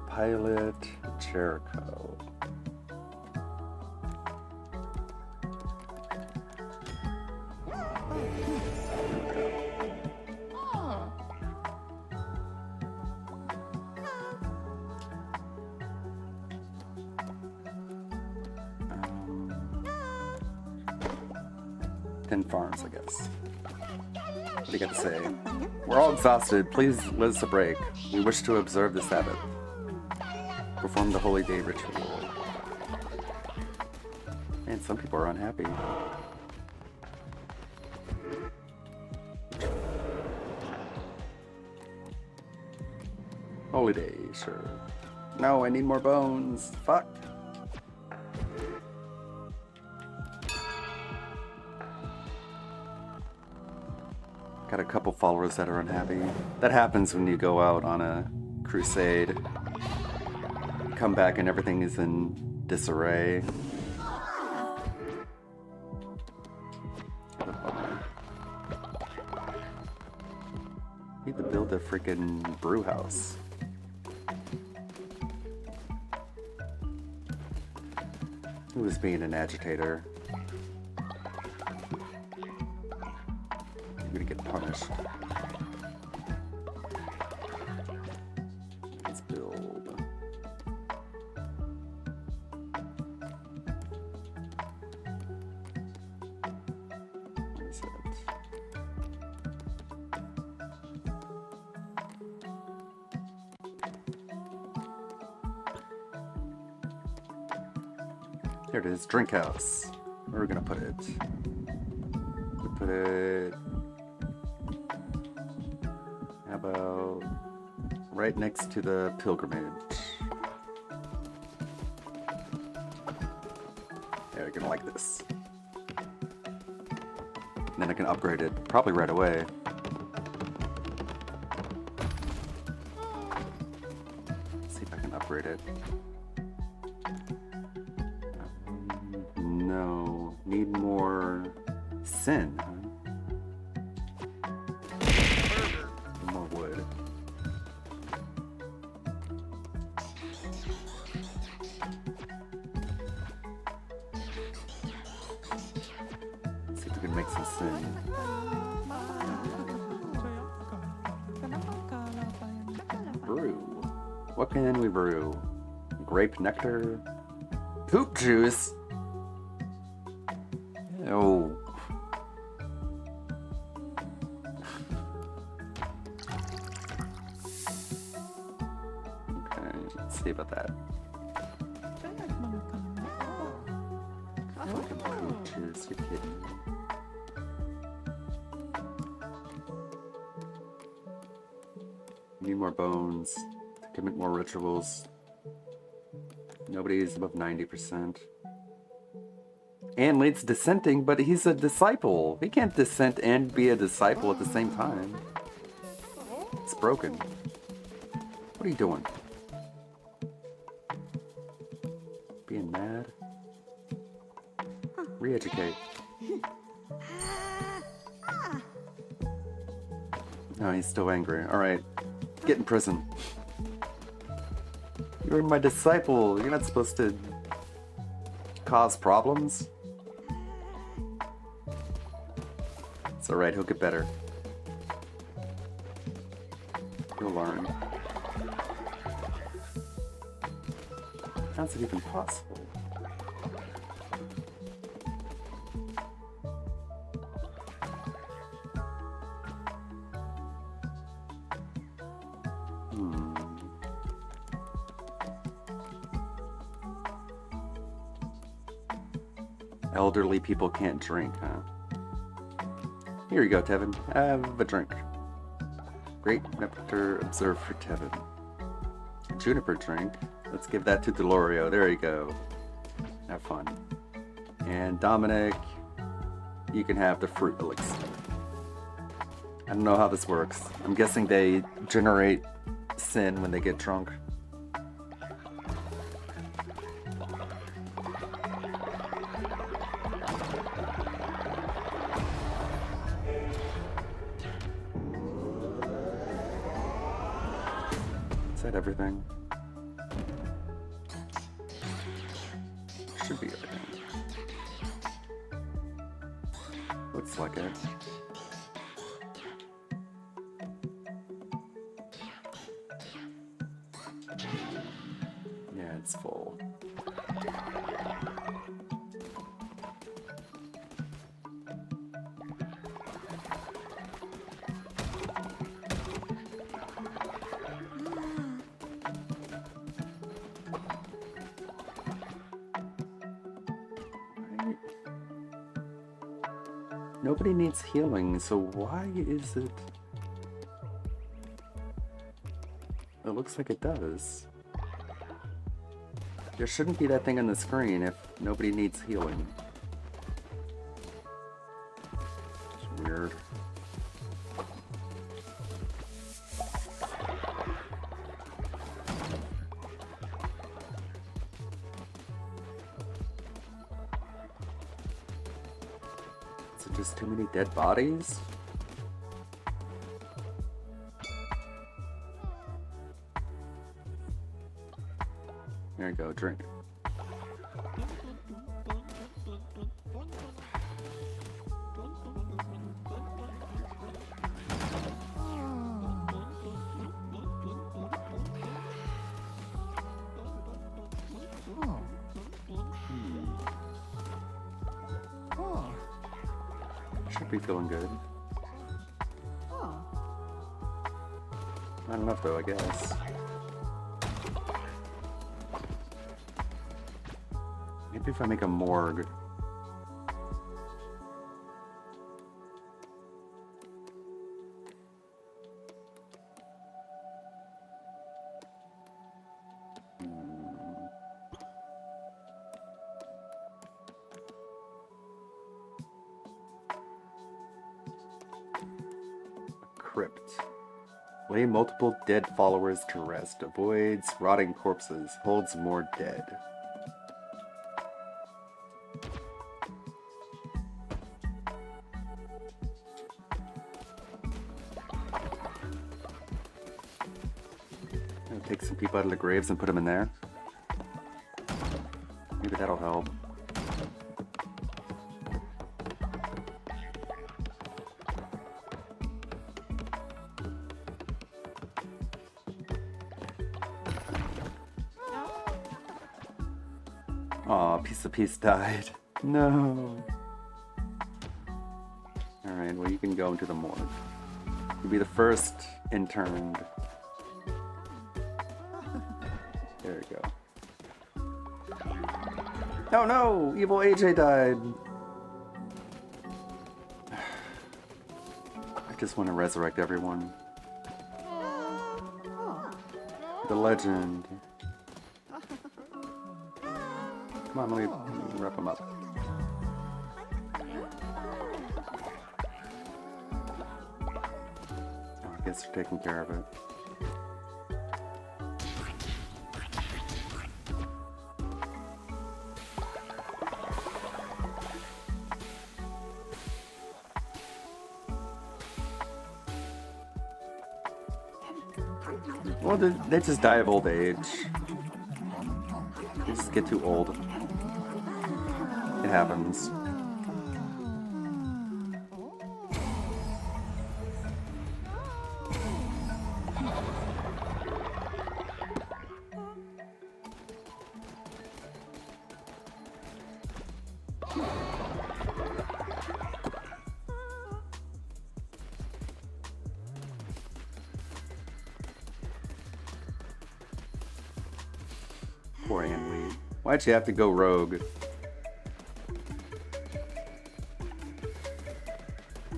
Pilot Jericho. Farms, I guess. What do you got to say? We're all exhausted. Please let us a break. We wish to observe the Sabbath. Perform the Holy Day ritual. Man, some people are unhappy. Holy Day, sure. No, I need more bones. Fuck. Got a couple followers that are unhappy. That happens when you go out on a crusade. Come back and everything is in disarray. Need to build a freaking brew house. Who was being an agitator? You're gonna get punished. Let's build. What is it? Here it is, drink house. Where are we gonna put it? We put it. How about right next to the pilgrimage? Yeah, you're gonna like this. And then I can upgrade it probably right away. Let's see if I can upgrade it. No, need more sin. Huh? More wood. Let's see if we can make some sin. Brew. What can we brew? Grape nectar? Poop juice? Oh. Okay, let's see about that. Fucking poop juice, you're kidding me. Need more bones to commit more rituals. Nobody's above 90%. And leads dissenting, but he's a disciple. He can't dissent and be a disciple at the same time. It's broken. What are you doing? Being mad? Re-educate. No, he's still angry. Alright. Get in prison. You're my disciple. You're not supposed to cause problems. It's alright, he'll get better. He'll learn. How's it even possible? Elderly people can't drink, huh? Here you go, Tevin. Have a drink. Great nectar observed for Tevin. Juniper drink. Let's give that to Delorio. There you go. Have fun. And Dominic, you can have the fruit elixir. I don't know how this works. I'm guessing they generate sin when they get drunk. Is that everything? Should be everything. Looks like it. Yeah, it's full. Nobody needs healing, so why is it? It looks like it does. There shouldn't be that thing on the screen if nobody needs healing. It's weird. Is it just too many dead bodies? There you go, drink. Be feeling good. Oh. Not enough though, I guess. Maybe if I make a morgue. Crypt. Lay multiple dead followers to rest. Avoids rotting corpses. Holds more dead. Gonna take some people out of the graves and put them in there. Maybe that'll help. Aw, piece of peace died. No. Alright, well you can go into the morgue. You'll be the first interned. There we go. Oh no! Evil AJ died! I just want to resurrect everyone. The legend. Come on, let me wrap them up. Oh, I guess they're taking care of it. Well, they just die of old age. They just get too old. It happens. Poor Anne Lee. Why'd you have to go rogue?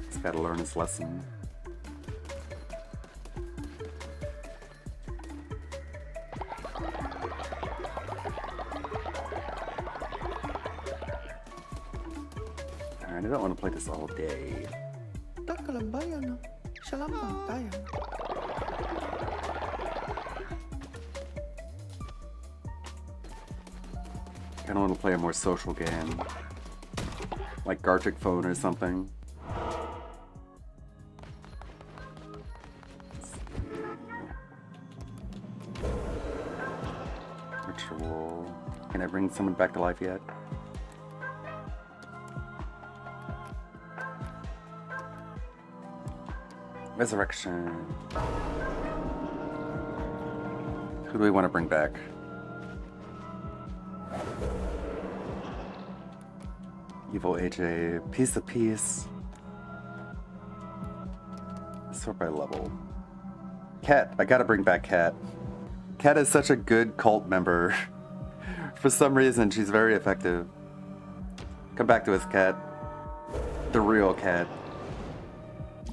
He's gotta learn his lesson. Alright, I don't want to play this all day. I don't want to play a more social game. Like Gartic Phone or something. Ritual. Can I bring someone back to life yet? Resurrection. Who do we want to bring back? Evil AJ, piece of peace. Sort by level. Cat, I gotta bring back Cat. Cat is such a good cult member. For some reason, she's very effective. Come back to us, Cat. The real Cat.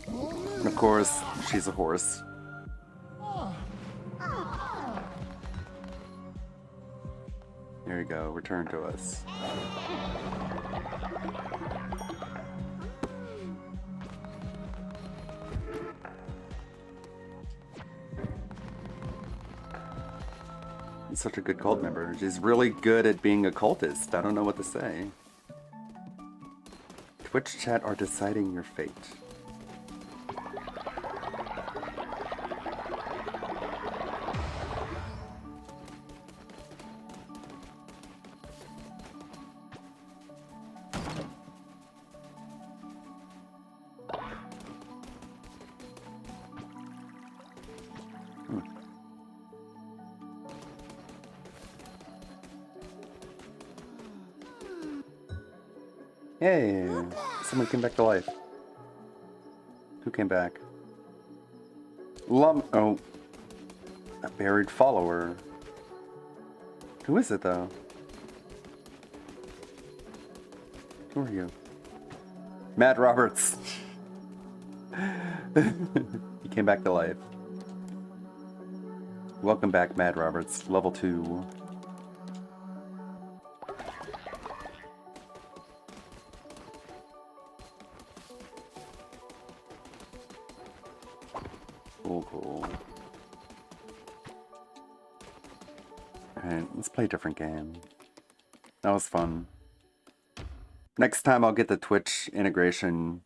And of course, she's a horse. There you go, return to us. He's such a good cult member. She's really good at being a cultist. I don't know what to say. Twitch chat are deciding your fate. Hey, someone came back to life. Who came back? Oh. A buried follower. Who is it, though? Who are you? Matt Roberts. He came back to life. Welcome back, Matt Roberts. Level 2. Cool. Alright, let's play a different game. That was fun. Next time I'll get the Twitch integration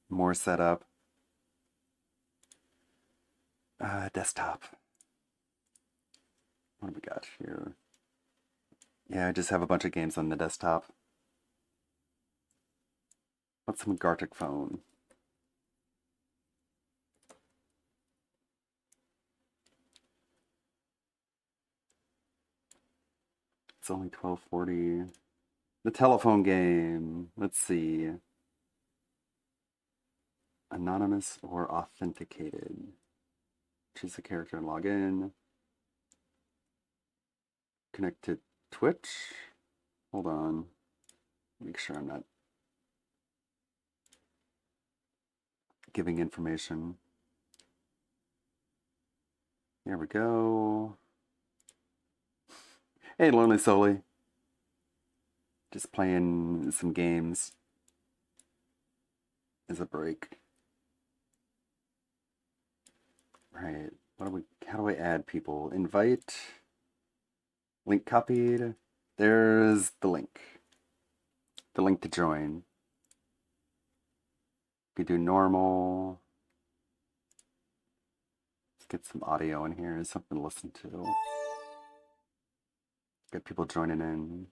more set up. Desktop. What do we got here? Yeah, I just have a bunch of games on the desktop. What's some Gartic phone? It's only 12:40. The telephone game. Let's see. Anonymous or authenticated. Choose a character and log in. Connect to Twitch. Hold on. Make sure I'm not giving information. There we go. Hey, Lonely Soli. Just playing some games as a break. Right. How do I add people? Invite. Link copied. There's the link. The link to join. We do normal. Let's get some audio in here. Something to listen to. Get people joining in.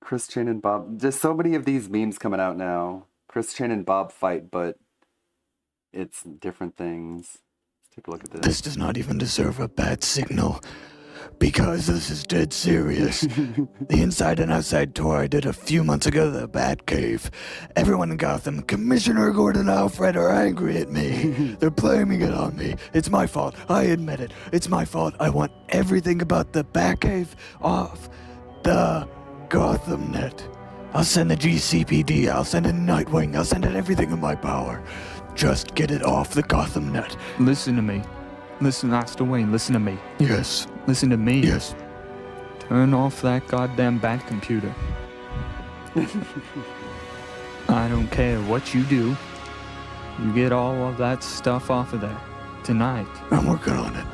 Christian and Bob. There's so many of these memes coming out now. Christian and Bob fight, but it's different things. Let's take a look at this. This does not even deserve a bad signal, because this is dead serious. The inside and outside tour I did a few months ago, the Batcave. Everyone in Gotham, Commissioner Gordon and Alfred are angry at me. They're blaming it on me. It's my fault. I admit it. It's my fault. I want everything about the Batcave off the Gotham net. I'll send the GCPD. I'll send it Nightwing. I'll send it everything in my power. Just get it off the Gotham net. Listen to me. Listen, Master Wayne, listen to me. Yes. Listen to me. Yes. Turn off that goddamn bat computer. I don't care what you do. You get all of that stuff off of there. Tonight. I'm working on it.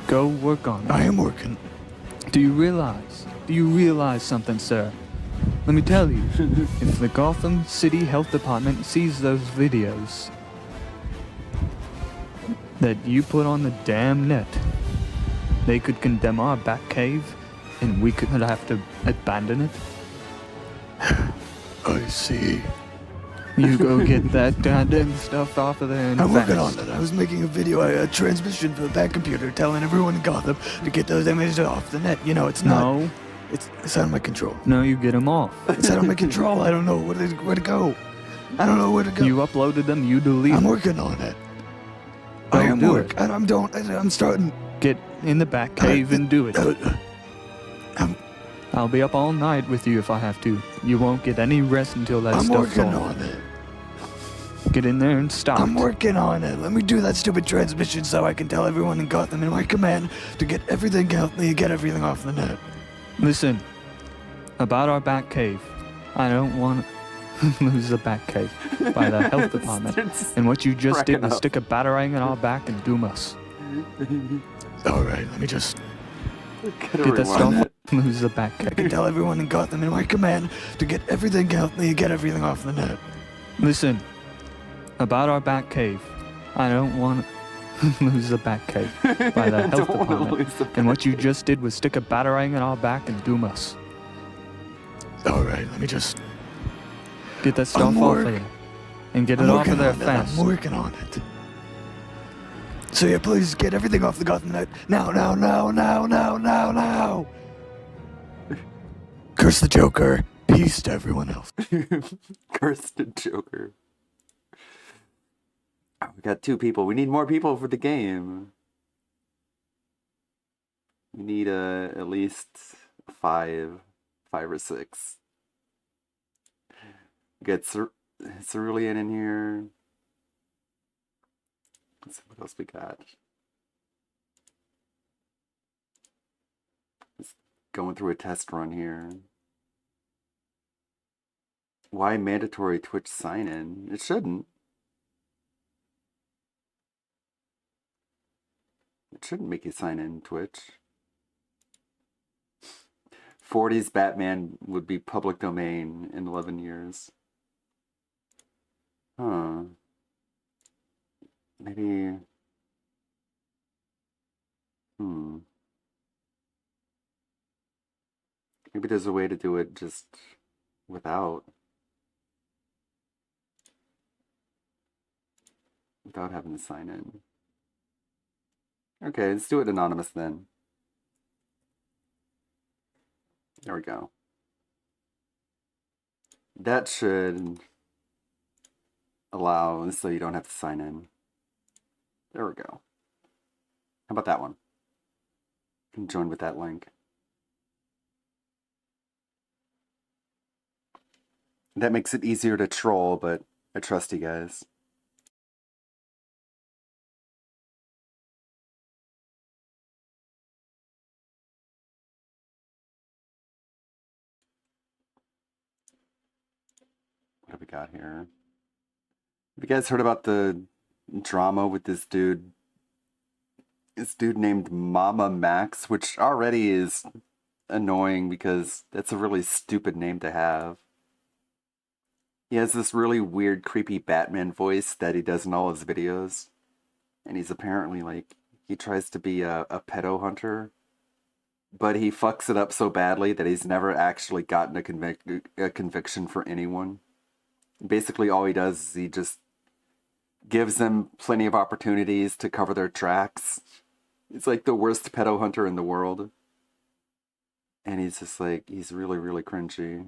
Go work on it. I am working. Do you realize something, sir? Let me tell you, if the Gotham City Health Department sees those videos that you put on the damn net, they could condemn our Batcave and we could have to abandon it. I see. You go get that goddamn stuff off of there and I'm working fast. on it. I was making a video, a transmission for the Bat computer telling everyone in Gotham to get those images off the net. You know, it's not... No. It's out of my control. No, you get them off. It's out of my control. I don't know where to go. I don't know where to go. You uploaded them, you deleted I'm them. working on it. Don't I am do work. it. I'm starting. Get in the Batcave and do it. I'll be up all night with you if I have to. You won't get any rest until that I'm stuff's working on. on it. Get in there and stop. I'm working on it. Let me do that stupid transmission so I can tell everyone in Gotham in my command to get everything off the net. Listen, about our Batcave, I don't want to lose the Batcave by the health department. And what you just did was stick a batarang in our back and doom us. Alright, let me just Get the stuff, lose the Batcave. I can tell everyone in Gotham in my command to get everything off the net. Listen, about our Batcave, I don't want to lose the Batcave by the health department. And what you just did was stick a batarang in our back and doom us. Alright, let me just get that stuff off of there. And get it off of there fast. I'm working on it. So yeah, please get everything off the Gotham net. Now. Curse the Joker. Peace to everyone else. Curse the Joker. We got 2 people. We need more people for the game. We need at least 5 or 6. We got Cerulean in here. Let's see what else we got. Just going through a test run here. Why mandatory Twitch sign-in? It shouldn't. It shouldn't make you sign in Twitch. 40's Batman would be public domain in 11 years. Huh. Maybe... Maybe there's a way to do it just without having to sign in. Okay, let's do it anonymous then. There we go. That should allow so you don't have to sign in. There we go. How about that one? You can join with that link. That makes it easier to troll, but I trust you guys. What have we got here? Have you guys heard about the drama with this dude? This dude named Mama Max, which already is annoying because that's a really stupid name to have. He has this really weird, creepy Batman voice that he does in all his videos. And he's apparently like, he tries to be a pedo hunter. But he fucks it up so badly that he's never actually gotten a conviction for anyone. Basically, all he does is he just gives them plenty of opportunities to cover their tracks. He's like the worst pedo hunter in the world. And he's just like, he's really, really cringy.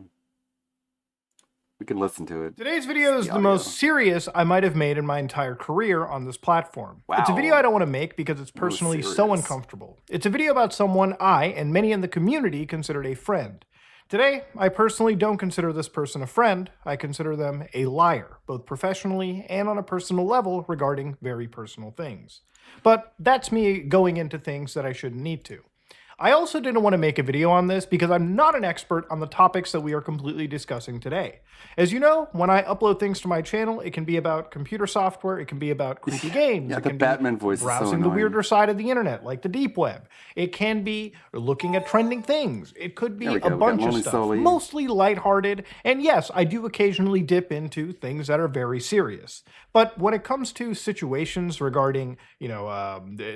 We can listen to it. Today's video is the most serious I might have made in my entire career on this platform. Wow. It's a video I don't want to make because it's personally so uncomfortable. It's a video about someone I and many in the community considered a friend. Today, I personally don't consider this person a friend. I consider them a liar, both professionally and on a personal level regarding very personal things. But that's me going into things that I shouldn't need to. I also didn't want to make a video on this because I'm not an expert on the topics that we are completely discussing today. As you know, when I upload things to my channel, it can be about computer software, it can be about creepy games, Yeah, it the can Batman be voice is so browsing the annoying. weirder side of the internet, like the deep web. It can be looking at trending things. It could be There we go, a we got bunch of Lonely stuff, Sully. mostly lighthearted, and yes, I do occasionally dip into things that are very serious. But when it comes to situations regarding,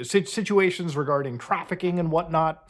situations regarding trafficking and whatnot,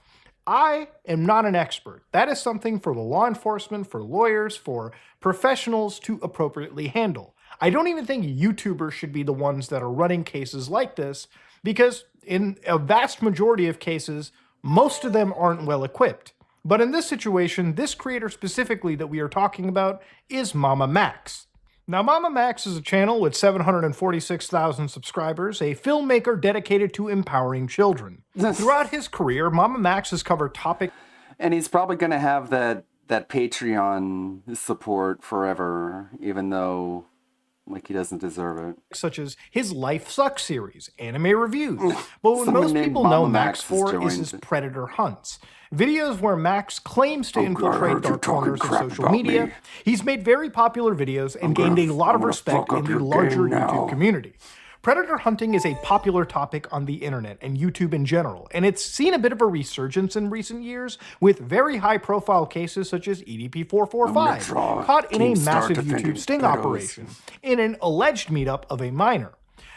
I am not an expert. That is something for the law enforcement, for lawyers, for professionals to appropriately handle. I don't even think YouTubers should be the ones that are running cases like this because in a vast majority of cases, most of them aren't well equipped. But in this situation, this creator specifically that we are talking about is Mama Max. Now, Mama Max is a channel with 746,000 subscribers, a filmmaker dedicated to empowering children. Throughout his career, Mama Max has covered topics... And he's probably going to have that Patreon support forever, even though, like, he doesn't deserve it. such as his Life Sucks series, anime reviews. But what Someone most named people Mama know Max Max for has is his joined. Predator hunts. Videos where Max claims to infiltrate dark corners of social media. He's made very popular videos and gained a lot of respect in the larger YouTube community. Predator hunting is a popular topic on the internet and YouTube in general, and it's seen a bit of a resurgence in recent years with very high-profile cases such as EDP-445, caught in a massive YouTube sting operation in an alleged meetup of a minor.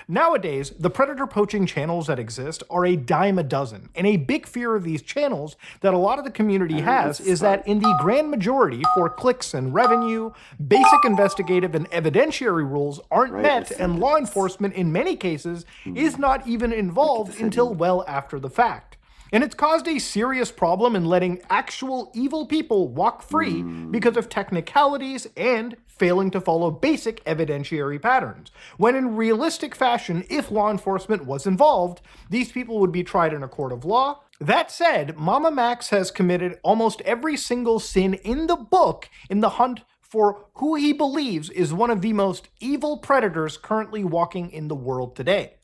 Nowadays, the predator poaching channels that exist are a dime a dozen, and a big fear of these channels that a lot of the community has is that in the grand majority, for clicks and revenue, basic investigative and evidentiary rules aren't met, and law enforcement in many cases is not even involved until well after the fact. And it's caused a serious problem in letting actual evil people walk free because of technicalities and failing to follow basic evidentiary patterns, when in realistic fashion, if law enforcement was involved, these people would be tried in a court of law. That said, Mama Max has committed almost every single sin in the book in the hunt for who he believes is one of the most evil predators currently walking in the world today.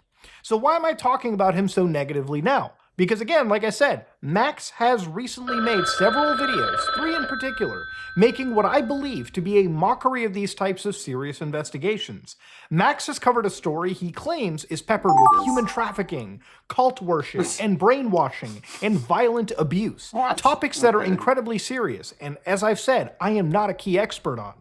So why am I talking about him so negatively now? Because again, like I said, Max has recently made several videos, 3 in particular, making what I believe to be a mockery of these types of serious investigations. Max has covered a story he claims is peppered with human trafficking, cult worship, and brainwashing, and violent abuse. Topics that are incredibly serious, and as I've said, I am not a key expert on.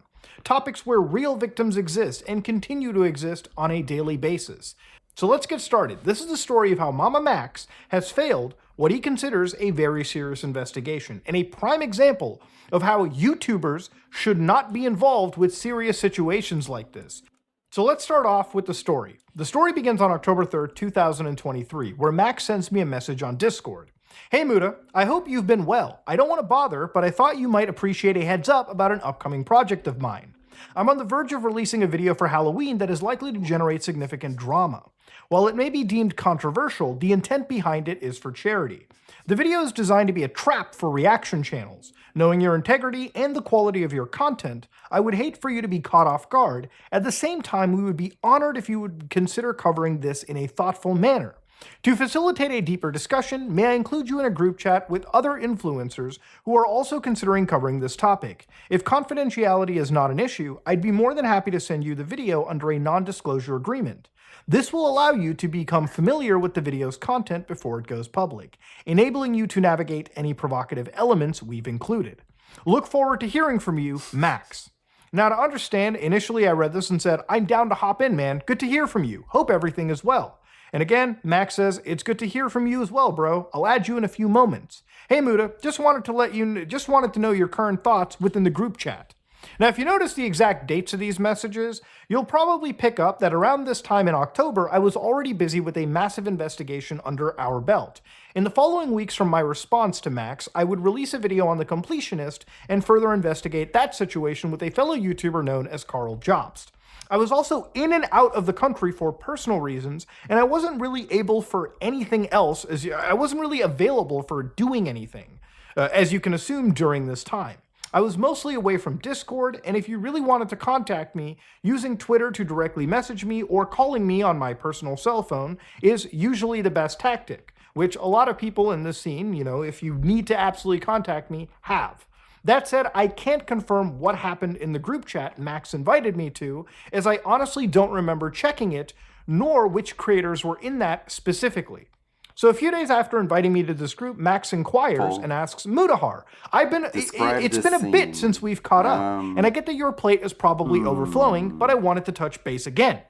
Topics where real victims exist and continue to exist on a daily basis. So let's get started. This is the story of how Mama Max has failed what he considers a very serious investigation, and a prime example of how YouTubers should not be involved with serious situations like this. So let's start off with the story. The story begins on October 3rd, 2023, where Max sends me a message on Discord. Hey Muda, I hope you've been well. I don't want to bother, but I thought you might appreciate a heads up about an upcoming project of mine. I'm on the verge of releasing a video for Halloween that is likely to generate significant drama. While it may be deemed controversial, the intent behind it is for charity. The video is designed to be a trap for reaction channels. Knowing your integrity and the quality of your content, I would hate for you to be caught off guard. At the same time, we would be honored if you would consider covering this in a thoughtful manner. To facilitate a deeper discussion, may I include you in a group chat with other influencers who are also considering covering this topic. If confidentiality is not an issue, I'd be more than happy to send you the video under a non-disclosure agreement. This will allow you to become familiar with the video's content before it goes public, enabling you to navigate any provocative elements we've included. Look forward to hearing from you, Max. Now to understand, initially I read this and said, I'm down to hop in, man. Good to hear from you. Hope everything is well. And again, Max says, it's good to hear from you as well, bro. I'll add you in a few moments. Hey Muda, just wanted to know your current thoughts within the group chat. Now, if you notice the exact dates of these messages, you'll probably pick up that around this time in October, I was already busy with a massive investigation under our belt. In the following weeks from my response to Max, I would release a video on the Completionist and further investigate that situation with a fellow YouTuber known as Carl Jobst. I was also in and out of the country for personal reasons, and I wasn't really able for anything else, I wasn't really available for doing anything, as you can assume during this time. I was mostly away from Discord, and if you really wanted to contact me, using Twitter to directly message me or calling me on my personal cell phone is usually the best tactic, which a lot of people in this scene, if you need to absolutely contact me, have. That said, I can't confirm what happened in the group chat Max invited me to, as I honestly don't remember checking it, nor which creators were in that specifically. So a few days after inviting me to this group, Max inquires and asks, Mudahar, it's been a bit since we've caught up, and I get that your plate is probably overflowing, but I wanted to touch base again.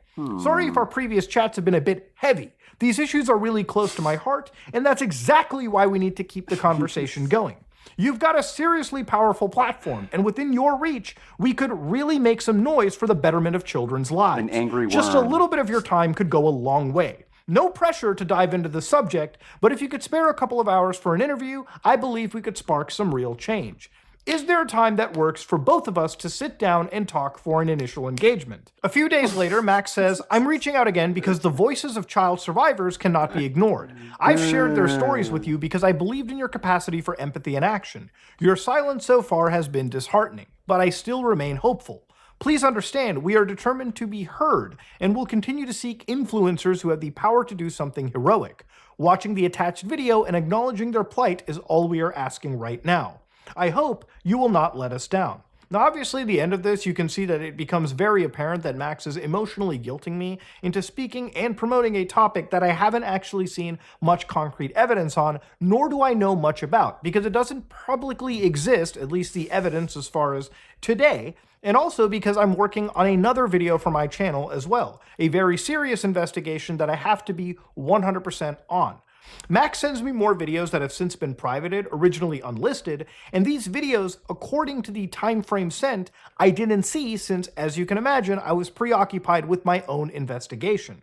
Sorry if our previous chats have been a bit heavy. These issues are really close to my heart, and that's exactly why we need to keep the conversation going. You've got a seriously powerful platform, and within your reach, we could really make some noise for the betterment of children's lives. An angry worm. Just a little bit of your time could go a long way. No pressure to dive into the subject, but if you could spare a couple of hours for an interview, I believe we could spark some real change. Is there a time that works for both of us to sit down and talk for an initial engagement? A few days later, Max says, I'm reaching out again because the voices of child survivors cannot be ignored. I've shared their stories with you because I believed in your capacity for empathy and action. Your silence so far has been disheartening, but I still remain hopeful. Please understand, we are determined to be heard and will continue to seek influencers who have the power to do something heroic. Watching the attached video and acknowledging their plight is all we are asking right now. I hope you will not let us down. Now, obviously, the end of this, you can see that it becomes very apparent that Max is emotionally guilting me into speaking and promoting a topic that I haven't actually seen much concrete evidence on, nor do I know much about, because it doesn't publicly exist, at least the evidence as far as today, and also because I'm working on another video for my channel as well, a very serious investigation that I have to be 100% on. Max sends me more videos that have since been privated, originally unlisted, and these videos, according to the time frame sent, I didn't see since, as you can imagine, I was preoccupied with my own investigation.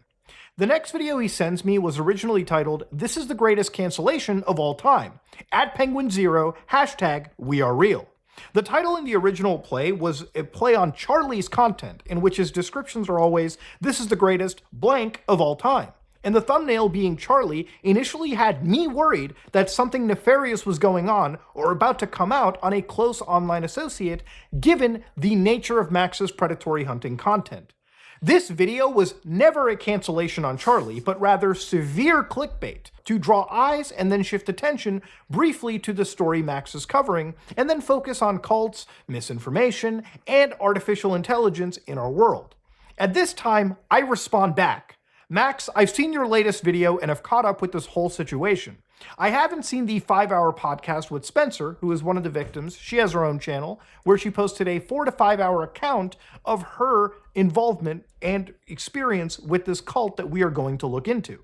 The next video he sends me was originally titled, "This is the greatest cancellation of all time. @Penguin0, #WeAreReal." The title in the original play was a play on Charlie's content, in which his descriptions are always, "This is the greatest blank of all time." And the thumbnail being Charlie initially had me worried that something nefarious was going on or about to come out on a close online associate, given the nature of Max's predatory hunting content. This video was never a cancellation on Charlie, but rather severe clickbait to draw eyes and then shift attention briefly to the story Max is covering, and then focus on cults, misinformation, and artificial intelligence in our world. At this time, I respond back. Max, I've seen your latest video and have caught up with this whole situation. I haven't seen the 5-hour podcast with Spencer, who is one of the victims. She has her own channel, where she posted a 4 to 5 hour account of her involvement and experience with this cult that we are going to look into.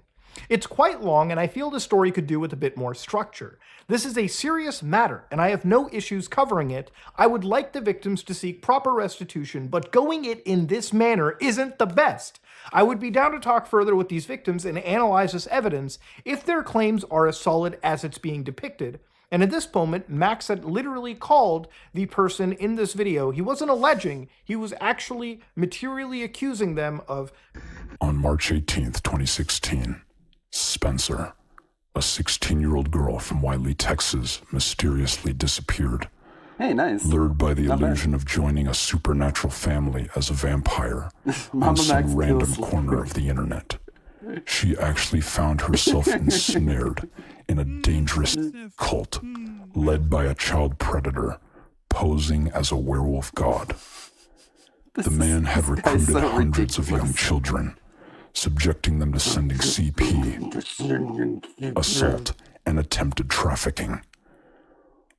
It's quite long, and I feel the story could do with a bit more structure. This is a serious matter, and I have no issues covering it. I would like the victims to seek proper restitution, but going it in this manner isn't the best. I would be down to talk further with these victims and analyze this evidence if their claims are as solid as it's being depicted. And at this moment, Max had literally called the person in this video. He wasn't alleging, he was actually materially accusing them of... On March 18th, 2016, Spencer, a 16-year-old girl from Wiley, Texas, mysteriously disappeared. Hey, nice. Lured by the Not illusion of joining a supernatural family as a vampire Mama on some Max random kills corner of the internet. She actually found herself ensnared in a dangerous cult led by a child predator posing as a werewolf god. The man had recruited so hundreds of young children, subjecting them to sending CP, assault, and attempted trafficking.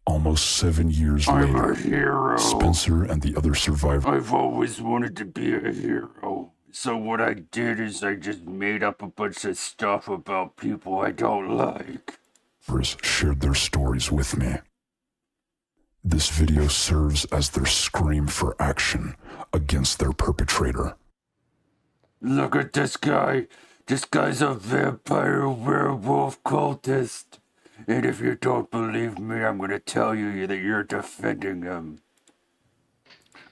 Almost 7 years I'm later, a hero. Spencer and the other survivors. I've always wanted to be a hero. So what I did is I just made up a bunch of stuff about people I don't like. Shared their stories with me. This video serves as their scream for action against their perpetrator. Look at this guy. This guy's a vampire werewolf cultist. And if you don't believe me, I'm gonna tell you that you're defending him.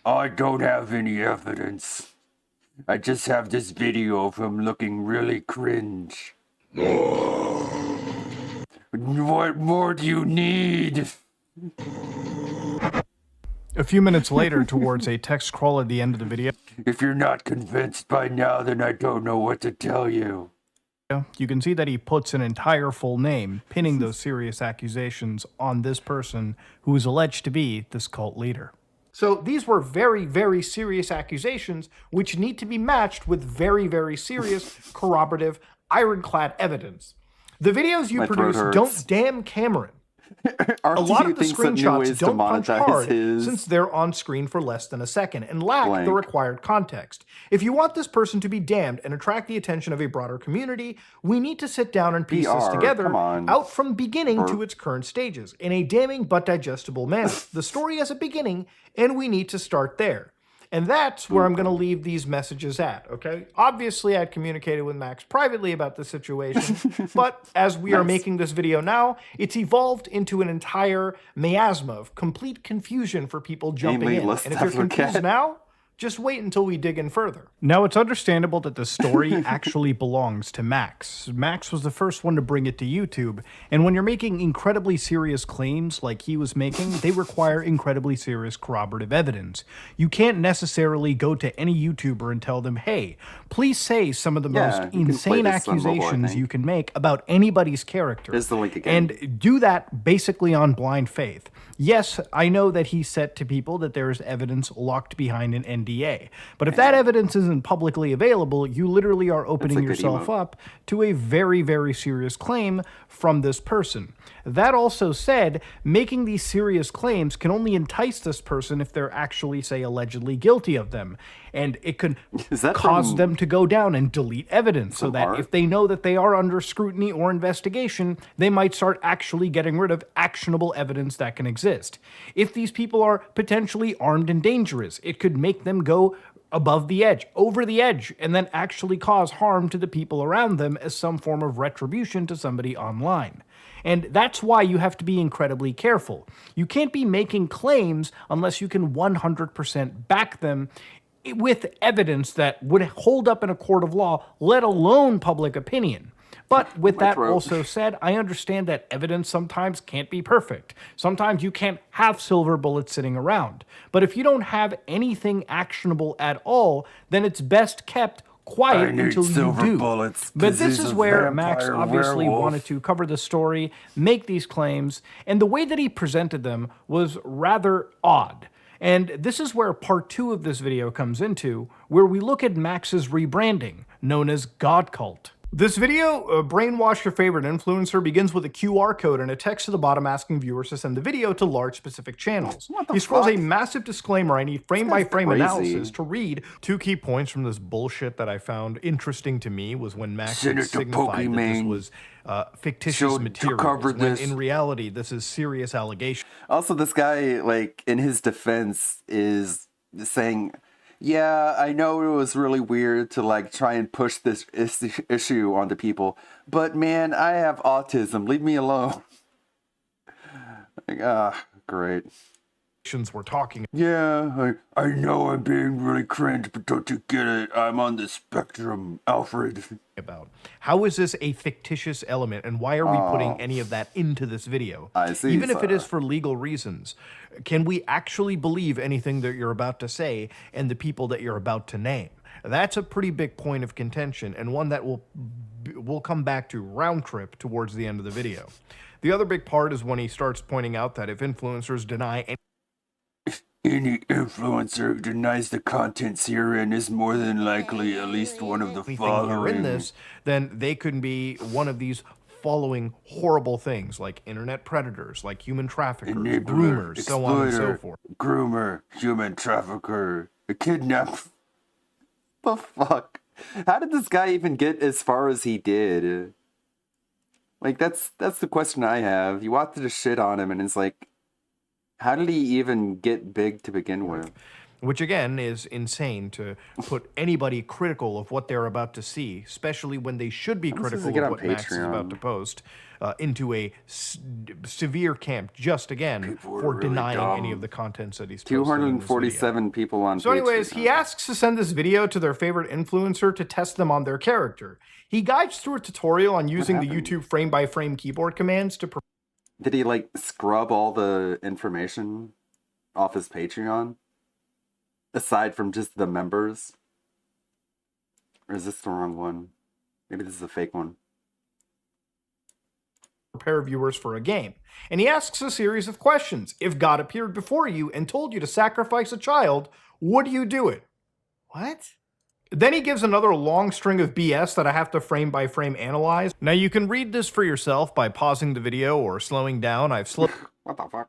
I don't have any evidence. I just have this video of him looking really cringe. What more do you need? A few minutes later, towards a text scroll at the end of the video. If you're not convinced by now, then I don't know what to tell you. You can see that he puts an entire full name, pinning those serious accusations on this person who is alleged to be this cult leader. So these were very, very serious accusations, which need to be matched with very, very serious, corroborative, ironclad evidence. The videos you produce don't damn Cameron. A lot of the screenshots don't punch hard since they're on screen for less than a second and lack the required context. If you want this person to be damned and attract the attention of a broader community, we need to sit down and piece this together out from beginning to its current stages in a damning but digestible manner. The story has a beginning, and we need to start there. And that's where I'm going to leave these messages at, okay? Obviously, I'd communicated with Max privately about the situation, but as we are making this video now, it's evolved into an entire miasma of complete confusion for people jumping in. And if you're confused now, just wait until we dig in further. Now, it's understandable that the story actually belongs to Max. Max was the first one to bring it to YouTube, and when you're making incredibly serious claims like he was making, they require incredibly serious corroborative evidence. You can't necessarily go to any YouTuber and tell them, hey, please say some of the most insane accusations you can make about anybody's character. There's the link again. And do that basically on blind faith. Yes, I know that he said to people that there is evidence locked behind an NDA. But if that evidence isn't publicly available, you literally are opening yourself up to a very, very serious claim from this person. That also said, making these serious claims can only entice this person if they're actually, say, allegedly guilty of them. And it could cause them to go down and delete evidence so that if they know that they are under scrutiny or investigation, they might start actually getting rid of actionable evidence that can exist. If these people are potentially armed and dangerous, it could make them go above the edge, over the edge, and then actually cause harm to the people around them as some form of retribution to somebody online. And that's why you have to be incredibly careful. You can't be making claims unless you can 100% back them with evidence that would hold up in a court of law, let alone public opinion. But with that also said, I understand that evidence sometimes can't be perfect. Sometimes you can't have silver bullets sitting around. But if you don't have anything actionable at all, then it's best kept quiet until you do. Bullets, but this is where Max obviously wanted to cover the story, make these claims, and the way that he presented them was rather odd. And this is where part 2 of this video comes into, where we look at Max's rebranding, known as God Cult. This video, Brainwash Your Favorite Influencer, begins with a QR code and a text to the bottom asking viewers to send the video to large specific channels. He scrolls a massive disclaimer. I need frame-by-frame analysis to read. 2 key points from this bullshit that I found interesting to me was when Max signified that this was fictitious material, when in reality this is serious allegation. Also, this guy, like, in his defense, is saying, yeah, I know it was really weird to, like, try and push this issue onto people, but man, I have autism. Leave me alone. Like, great. We're talking. Yeah, I know I'm being really cringe, but don't you get it? I'm on the spectrum, Alfred. About how is this a fictitious element, and why are we putting any of that into this video? I see. Even if it is for legal reasons, can we actually believe anything that you're about to say and the people that you're about to name? That's a pretty big point of contention, and one that we'll come back to round trip towards the end of the video. The other big part is when he starts pointing out that if influencers deny any influencer who denies the contents herein is more than likely at least one of the following. In this, then they could be one of these following horrible things, like internet predators, like human traffickers, groomers, so on and so forth. Groomer, human trafficker, a kidnap. The fuck? How did this guy even get as far as he did? Like, that's the question I have. You wanted to shit on him, and it's like, how did he even get big to begin with? Which, again, is insane to put anybody critical of what they're about to see, especially when they should be critical of what Max is about to post, into a severe camp, just again, for really denying any of the contents that he's posted. 247 people on So anyways, he asks to send this video to their favorite influencer to test them on their character. He guides through a tutorial on using the YouTube frame-by-frame keyboard commands to... Did he, like, scrub all the information off his Patreon? Aside from just the members? Or is this the wrong one? Maybe this is a fake one. Prepare viewers for a game. And he asks a series of questions. If God appeared before you and told you to sacrifice a child, would you do it? What? Then he gives another long string of BS that I have to frame by frame analyze. Now you can read this for yourself by pausing the video or slowing down. I've slowed... What the fuck?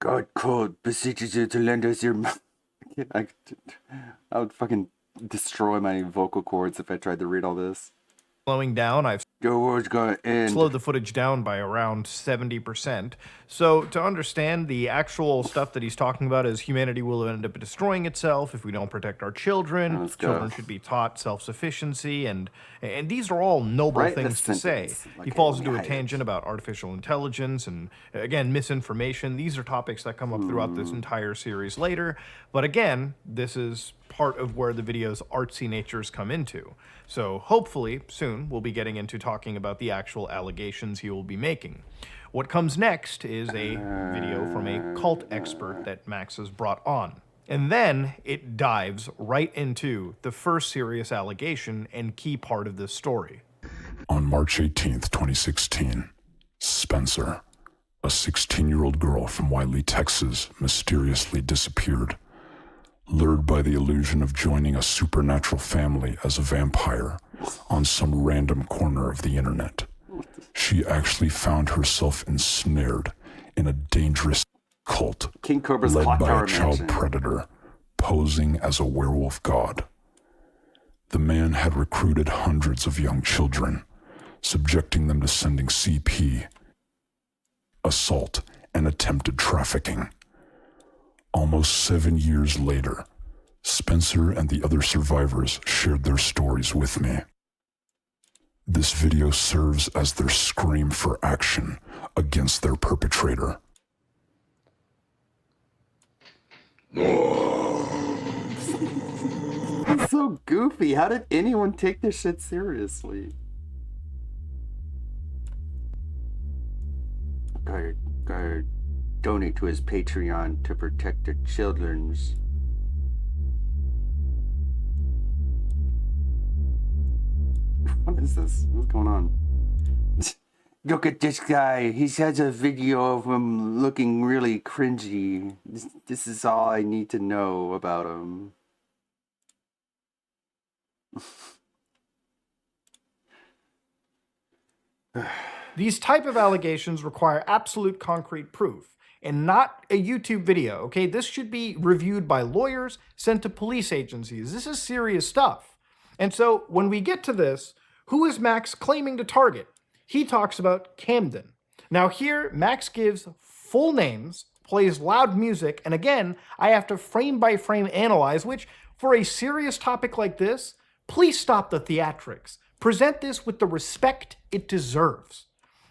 God called, beseeches you to lend us your... I would fucking destroy my vocal cords if I tried to read all this. Slowing down, I've slowed the footage down by around 70%. So to understand, the actual stuff that he's talking about is humanity will end up destroying itself if we don't protect our children. Children should be taught self-sufficiency, and these are all noble things to say. He falls into a tangent about artificial intelligence and, again, misinformation. These are topics that come up throughout this entire series later. But again, this is part of where the video's artsy natures come into. So hopefully, soon, we'll be getting into talking about the actual allegations he will be making. What comes next is a video from a cult expert that Max has brought on. And then it dives right into the first serious allegation and key part of this story. On March 18th, 2016, Spencer, a 16-year-old girl from Wiley, Texas, mysteriously disappeared. Lured by the illusion of joining a supernatural family as a vampire on some random corner of the internet, she actually found herself ensnared in a dangerous cult King Cobra's led Clock by Tower a child Mansion. predator posing as a werewolf god. The man had recruited hundreds of young children, subjecting them to sending CP, assault, and attempted trafficking. Almost 7 years later, Spencer and the other survivors shared their stories with me. This video serves as their scream for action against their perpetrator. It's so goofy. How did anyone take this shit seriously? Gotta donate to his Patreon to protect the children's. What is this? What's going on? Look at this guy. He has a video of him looking really cringy. This is all I need to know about him. These type of allegations require absolute concrete proof and not a YouTube video, okay? This should be reviewed by lawyers, sent to police agencies. This is serious stuff. And so when we get to this, who is Max claiming to target? He talks about Camden. Now here, Max gives full names, plays loud music, and again, I have to frame by frame analyze, which for a serious topic like this, please stop the theatrics. Present this with the respect it deserves.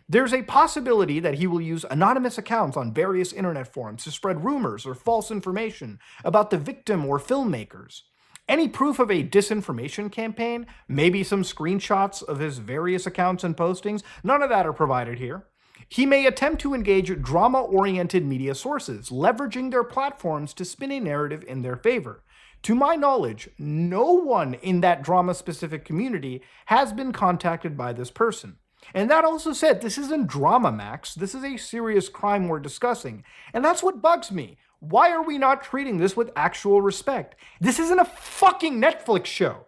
There's a possibility that he will use anonymous accounts on various internet forums to spread rumors or false information about the victim or filmmakers. Any proof of a disinformation campaign, maybe some screenshots of his various accounts and postings, none of that are provided here. He may attempt to engage drama-oriented media sources, leveraging their platforms to spin a narrative in their favor. To my knowledge, no one in that drama-specific community has been contacted by this person. And that also said, this isn't drama, Max. This is a serious crime we're discussing. And that's what bugs me. Why are we not treating this with actual respect? This isn't a fucking Netflix show.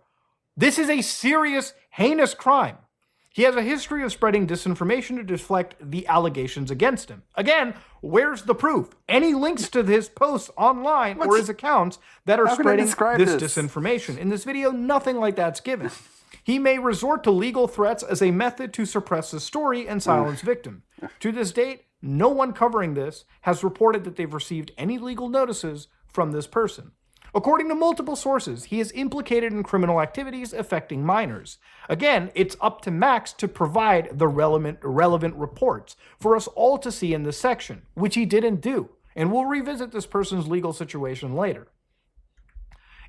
This is a serious, heinous crime. He has a history of spreading disinformation to deflect the allegations against him. Again, where's the proof? Any links to his posts online or his accounts that are spreading this disinformation? In this video, nothing like that's given. He may resort to legal threats as a method to suppress the story and silence victim. To this date, no one covering this has reported that they've received any legal notices from this person. According to multiple sources, he is implicated in criminal activities affecting minors. Again, it's up to Max to provide the relevant reports for us all to see in this section, which he didn't do, and we'll revisit this person's legal situation later.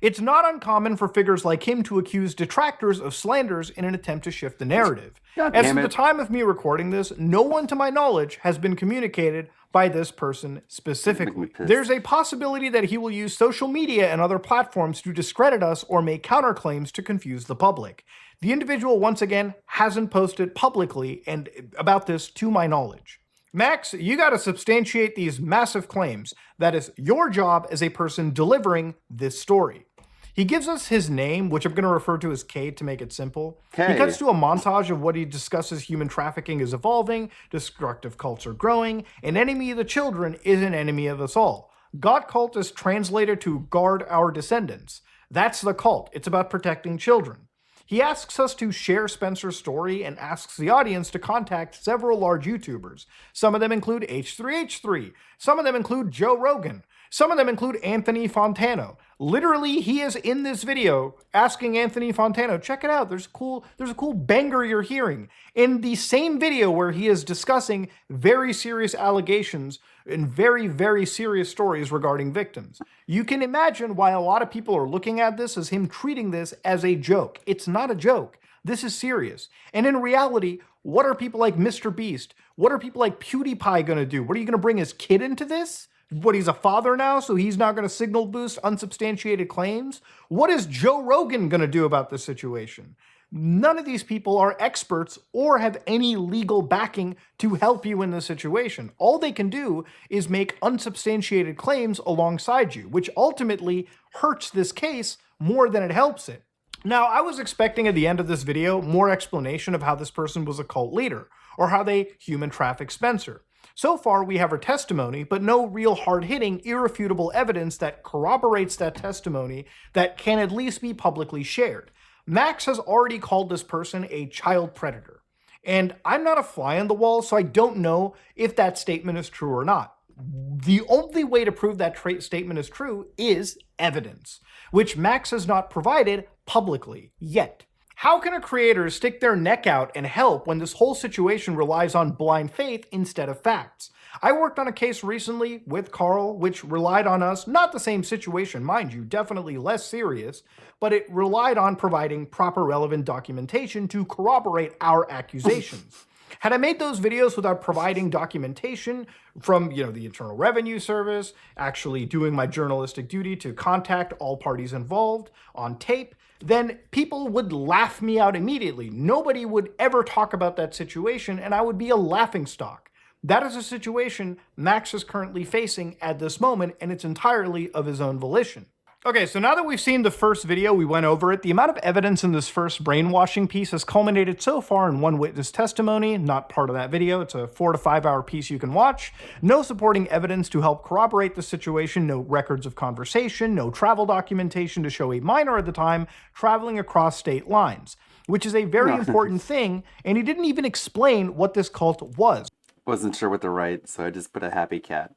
It's not uncommon for figures like him to accuse detractors of slanders in an attempt to shift the narrative. As of the time of me recording this, no one to my knowledge has been communicated by this person specifically. There's a possibility that he will use social media and other platforms to discredit us or make counterclaims to confuse the public. The individual, once again, hasn't posted publicly and about this to my knowledge. Max, you got to substantiate these massive claims. That is your job as a person delivering this story. He gives us his name, which I'm going to refer to as K to make it simple. He cuts to a montage of what he discusses human trafficking is evolving, destructive cults are growing, an enemy of the children is an enemy of us all. God cult is translated to guard our descendants. That's the cult. It's about protecting children. He asks us to share Spencer's story and asks the audience to contact several large YouTubers. Some of them include H3H3. Some of them include Joe Rogan. Some of them include Anthony Fontano. Literally, he is in this video asking Anthony Fontano, check it out, there's a cool banger you're hearing. In the same video where he is discussing very serious allegations and very, very serious stories regarding victims. You can imagine why a lot of people are looking at this as him treating this as a joke. It's not a joke. This is serious. And in reality, what are people like Mr. Beast? What are people like PewDiePie going to do? What are you going to bring his kid into this? What, he's a father now, so he's not going to signal boost unsubstantiated claims? What is Joe Rogan going to do about this situation? None of these people are experts or have any legal backing to help you in this situation. All they can do is make unsubstantiated claims alongside you, which ultimately hurts this case more than it helps it. Now, I was expecting at the end of this video more explanation of how this person was a cult leader, or how they human trafficked Spencer. So far, we have her testimony, but no real hard-hitting, irrefutable evidence that corroborates that testimony that can at least be publicly shared. Max has already called this person a child predator. And I'm not a fly on the wall, so I don't know if that statement is true or not. The only way to prove that statement is true is evidence, which Max has not provided publicly yet. How can a creator stick their neck out and help when this whole situation relies on blind faith instead of facts? I worked on a case recently with Carl, which relied on us, not the same situation, mind you, definitely less serious, but it relied on providing proper relevant documentation to corroborate our accusations. Had I made those videos without providing documentation from, the Internal Revenue Service, actually doing my journalistic duty to contact all parties involved on tape, then people would laugh me out immediately. Nobody would ever talk about that situation, and I would be a laughingstock. That is a situation Max is currently facing at this moment, and it's entirely of his own volition. Okay, so now that we've seen the first video, we went over it, the amount of evidence in this first brainwashing piece has culminated so far in one witness testimony, not part of that video. It's a 4 to 5 hour piece you can watch. No supporting evidence to help corroborate the situation, no records of conversation, no travel documentation to show a minor at the time traveling across state lines, which is a very important thing, and he didn't even explain what this cult was. Wasn't sure what to write, so I just put a happy cat.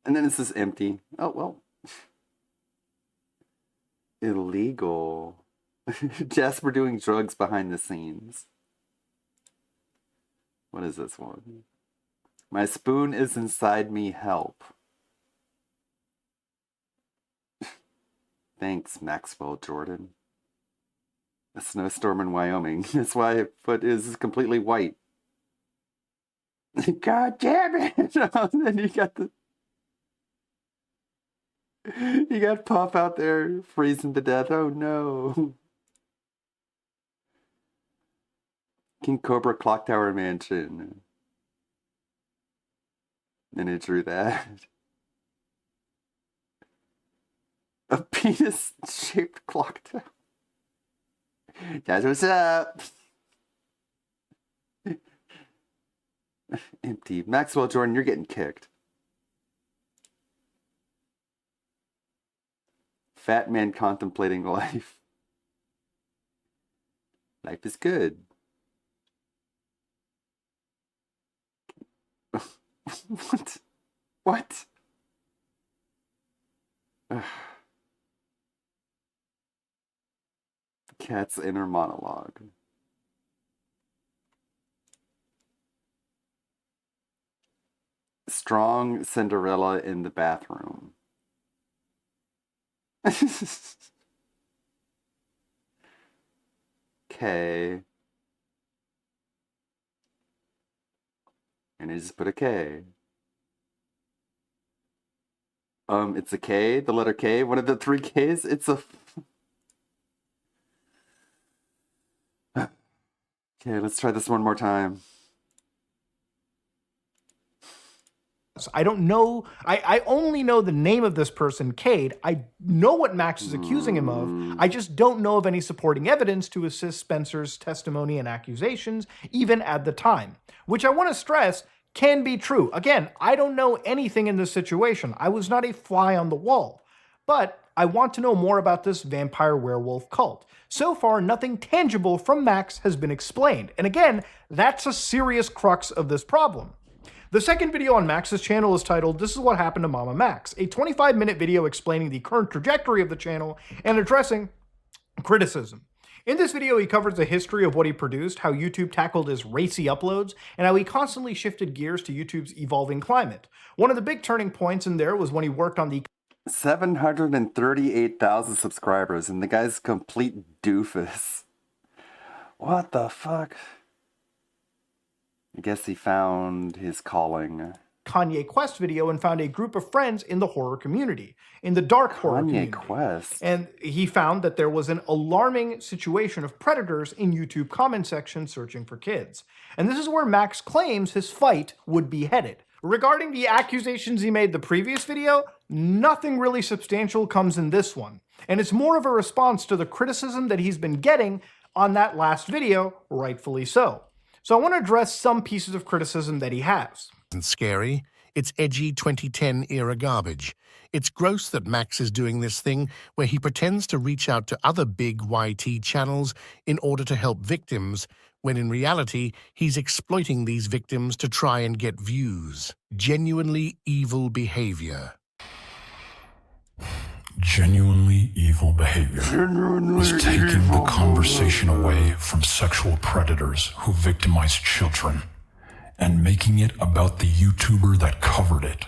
And then it's just empty. Oh, well. Illegal. Jasper doing drugs behind the scenes. What is this one? My spoon is inside me, help. Thanks, Maxwell Jordan. A snowstorm in Wyoming. That's why my foot is completely white. God damn it! And then you got Puff out there freezing to death. Oh no! King Cobra Clock Tower Mansion. And it drew that. A penis-shaped clock tower. That's what's up. Empty. Maxwell Jordan, you're getting kicked. Fat man contemplating life. Life is good. What? What? Cat's inner monologue. Strong Cinderella in the bathroom. K. And I just put a K. It's a K, the letter K, one of the 3 Ks. It's a... Okay, let's try this one more time. I don't know. I only know the name of this person, Cade. I know what Max is accusing him of. I just don't know of any supporting evidence to assist Spencer's testimony and accusations, even at the time. Which I want to stress can be true. Again, I don't know anything in this situation. I was not a fly on the wall. But I want to know more about this vampire werewolf cult. So far, nothing tangible from Max has been explained. And again, that's a serious crux of this problem. The second video on Max's channel is titled, This is What Happened to Mama Max, a 25-minute video explaining the current trajectory of the channel and addressing criticism. In this video, he covers the history of what he produced, how YouTube tackled his racy uploads, and how he constantly shifted gears to YouTube's evolving climate. One of the big turning points in there was when he worked on the 738,000 subscribers, and the guy's a complete doofus. What the fuck? I guess he found his calling. Kanye Quest video and found a group of friends in the horror community, in the dark horror community. Kanye Quest? And he found that there was an alarming situation of predators in YouTube comment section searching for kids. And this is where Max claims his fight would be headed. Regarding the accusations he made the previous video, nothing really substantial comes in this one. And it's more of a response to the criticism that he's been getting on that last video, rightfully so. So I want to address some pieces of criticism that he has. Isn't scary. It's edgy 2010 era garbage. It's gross that Max is doing this thing where he pretends to reach out to other big YT channels in order to help victims, when in reality, he's exploiting these victims to try and get views. Genuinely evil behavior. Genuinely evil behavior is taking the conversation away from sexual predators who victimize children and making it about the YouTuber that covered it,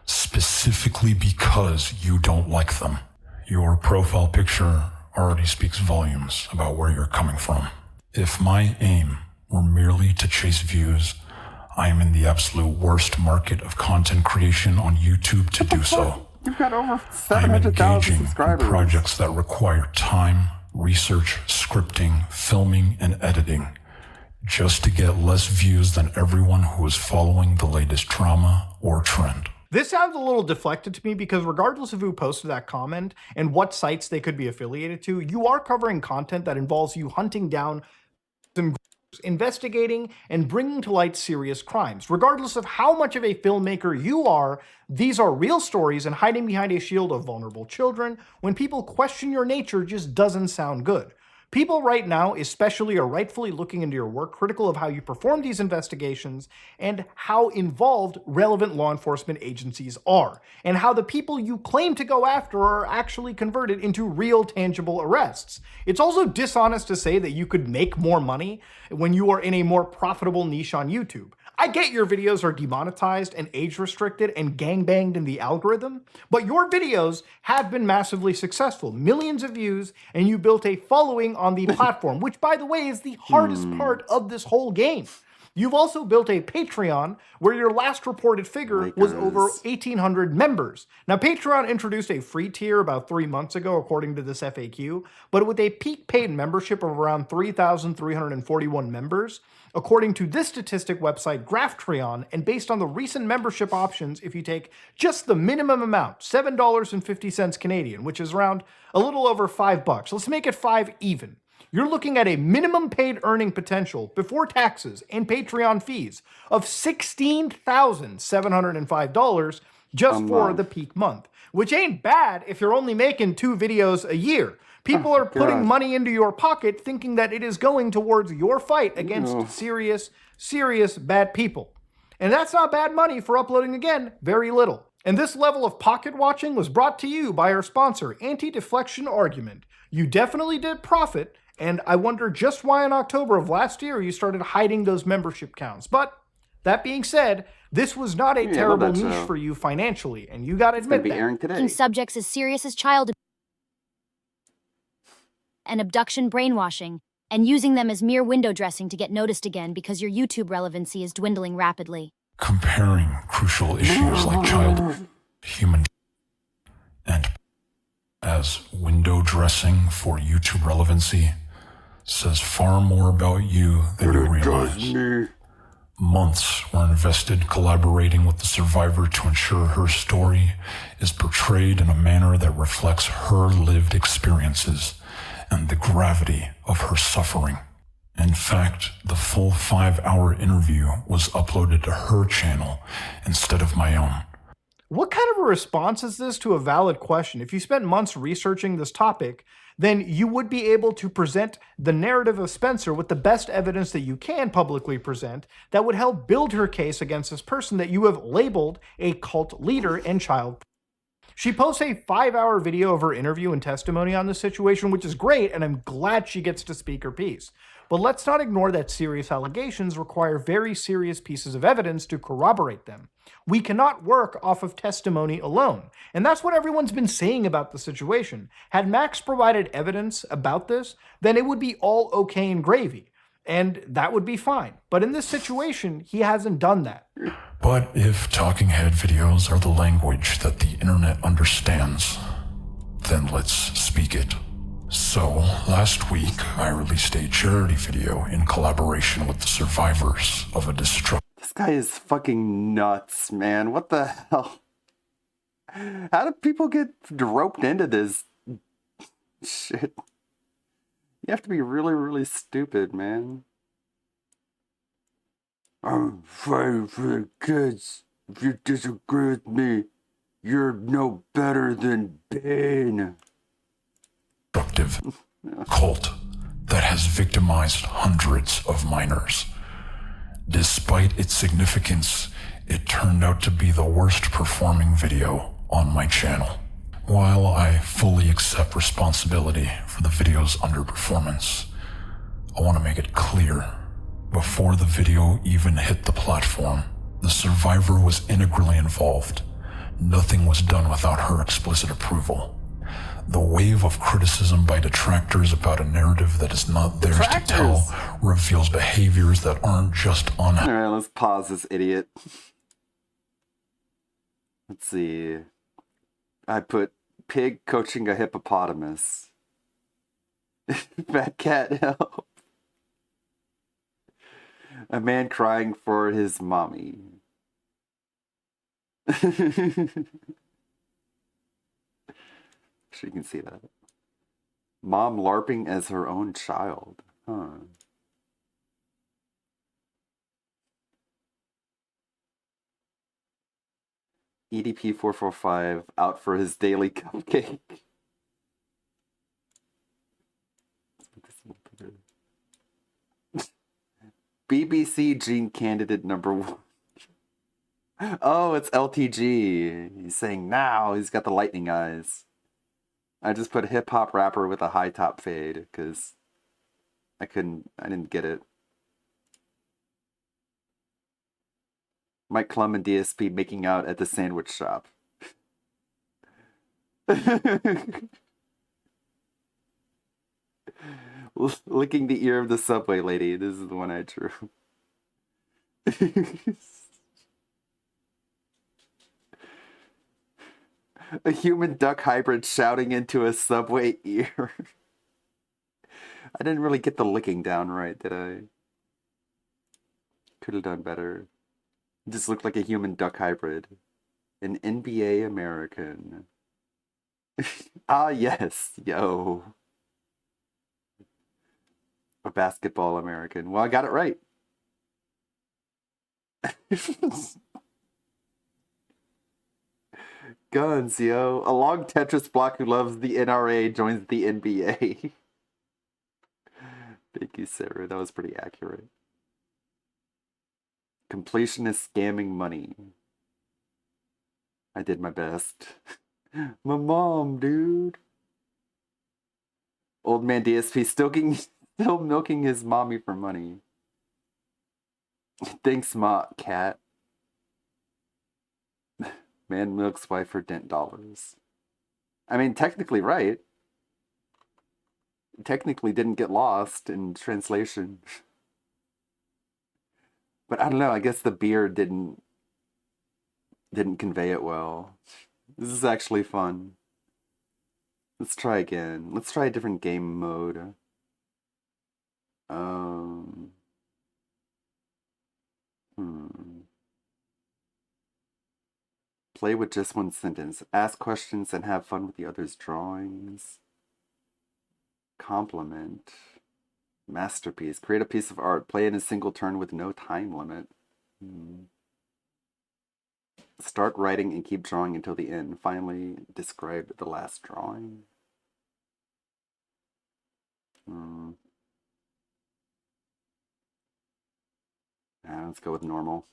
specifically because you don't like them. Your profile picture already speaks volumes about where you're coming from. If my aim were merely to chase views, I am in the absolute worst market of content creation on YouTube to do so. You've got over I am 700,000 engaging in subscribers. projects that require time, research, scripting, filming, and editing, just to get less views than everyone who is following the latest drama or trend. This sounds a little deflected to me because regardless of who posted that comment and what sites they could be affiliated to, you are covering content that involves you hunting down some investigating and bringing to light serious crimes. Regardless of how much of a filmmaker you are, these are real stories, and hiding behind a shield of vulnerable children when people question your nature just doesn't sound good. People right now especially are rightfully looking into your work, critical of how you perform these investigations and how involved relevant law enforcement agencies are, and how the people you claim to go after are actually converted into real tangible arrests. It's also dishonest to say that you could make more money when you are in a more profitable niche on YouTube. I get your videos are demonetized and age restricted and gangbanged in the algorithm, but your videos have been massively successful, millions of views, and you built a following on the platform, which by the way is the hardest part of this whole game. You've also built a Patreon where your last reported figure was over 1,800 members. Now, Patreon introduced a free tier about 3 months ago, according to this FAQ, but with a peak paid membership of around 3,341 members, according to this statistic website, Graphtreon, and based on the recent membership options, if you take just the minimum amount, $7.50 Canadian, which is around a little over $5. Let's make it 5 even. You're looking at a minimum paid earning potential before taxes and Patreon fees of $16,705 just for the peak month, which ain't bad if you're only making 2 videos a year. People are putting money into your pocket thinking that it is going towards your fight against serious bad people. And that's not bad money for uploading, again, very little. And this level of pocket watching was brought to you by our sponsor, Anti-Deflection Argument. You definitely did profit, and I wonder just why in October of last year you started hiding those membership counts. But that being said, this was not a terrible niche for you financially, and you gotta admit that. Taking subjects as serious as child and abduction brainwashing, and using them as mere window dressing to get noticed again because your YouTube relevancy is dwindling rapidly. Comparing crucial issues like child, human, and as window dressing for YouTube relevancy says far more about you than you realize. Months were invested collaborating with the survivor to ensure her story is portrayed in a manner that reflects her lived experiences and the gravity of her suffering. In fact, the full 5-hour interview was uploaded to her channel instead of my own. What kind of a response is this to a valid question? If you spent months researching this topic, then you would be able to present the narrative of Spencer with the best evidence that you can publicly present that would help build her case against this person that you have labeled a cult leader and child. She posts a 5-hour video of her interview and testimony on this situation, which is great, and I'm glad she gets to speak her piece. But let's not ignore that serious allegations require very serious pieces of evidence to corroborate them. We cannot work off of testimony alone, and that's what everyone's been saying about the situation. Had Max provided evidence about this, then it would be all okay and gravy, and that would be fine. But in this situation, he hasn't done that. But if talking head videos are the language that the internet understands, then let's speak it. So, last week, I released a charity video in collaboration with the survivors of a destruction. This guy is fucking nuts, man. What the hell? How do people get roped into this shit? You have to be really, really stupid, man. I'm fighting for the kids. If you disagree with me, you're no better than Bane. Destructive cult that has victimized hundreds of minors. Despite its significance, it turned out to be the worst performing video on my channel. While I fully accept responsibility for the video's underperformance, I want to make it clear, before the video even hit the platform, the survivor was integrally involved. Nothing was done without her explicit approval. The wave of criticism by detractors about a narrative that is not theirs to tell reveals behaviors that aren't just on. Alright, let's pause this idiot. Let's see. I put pig coaching a hippopotamus. Fat cat help. A man crying for his mommy. Sure you can see that. Mom LARPing as her own child. Huh. EDP 445 out for his daily cupcake. BBC Gene Candidate #1. Oh, it's LTG. He's saying now. He's got the lightning eyes. I just put hip hop rapper with a high top fade because I didn't get it. Mike Klum and DSP making out at the sandwich shop. Licking the ear of the subway lady. This is the one I drew. A human duck hybrid shouting into a subway ear. I didn't really get the licking down right, did I? Could have done better. It just looked like a human duck hybrid. An NBA American. Ah, yes. Yo. A basketball American. Well, I got it right. Guns, yo. A long Tetris block who loves the NRA joins the NBA. Thank you, Sarah. That was pretty accurate. Completionist scamming money. I did my best. My mom, dude. Old man DSP still milking his mommy for money. Thanks, cat. Man milks wife for dent dollars. I mean, technically right. Technically didn't get lost in translation. But I don't know, I guess the beer didn't convey it well. This is actually fun. Let's try again. Let's try a different game mode. Play with just one sentence. Ask questions and have fun with the other's drawings. Compliment. Masterpiece. Create a piece of art. Play in a single turn with no time limit. Start writing and keep drawing until the end. Finally, describe the last drawing. Let's go with normal.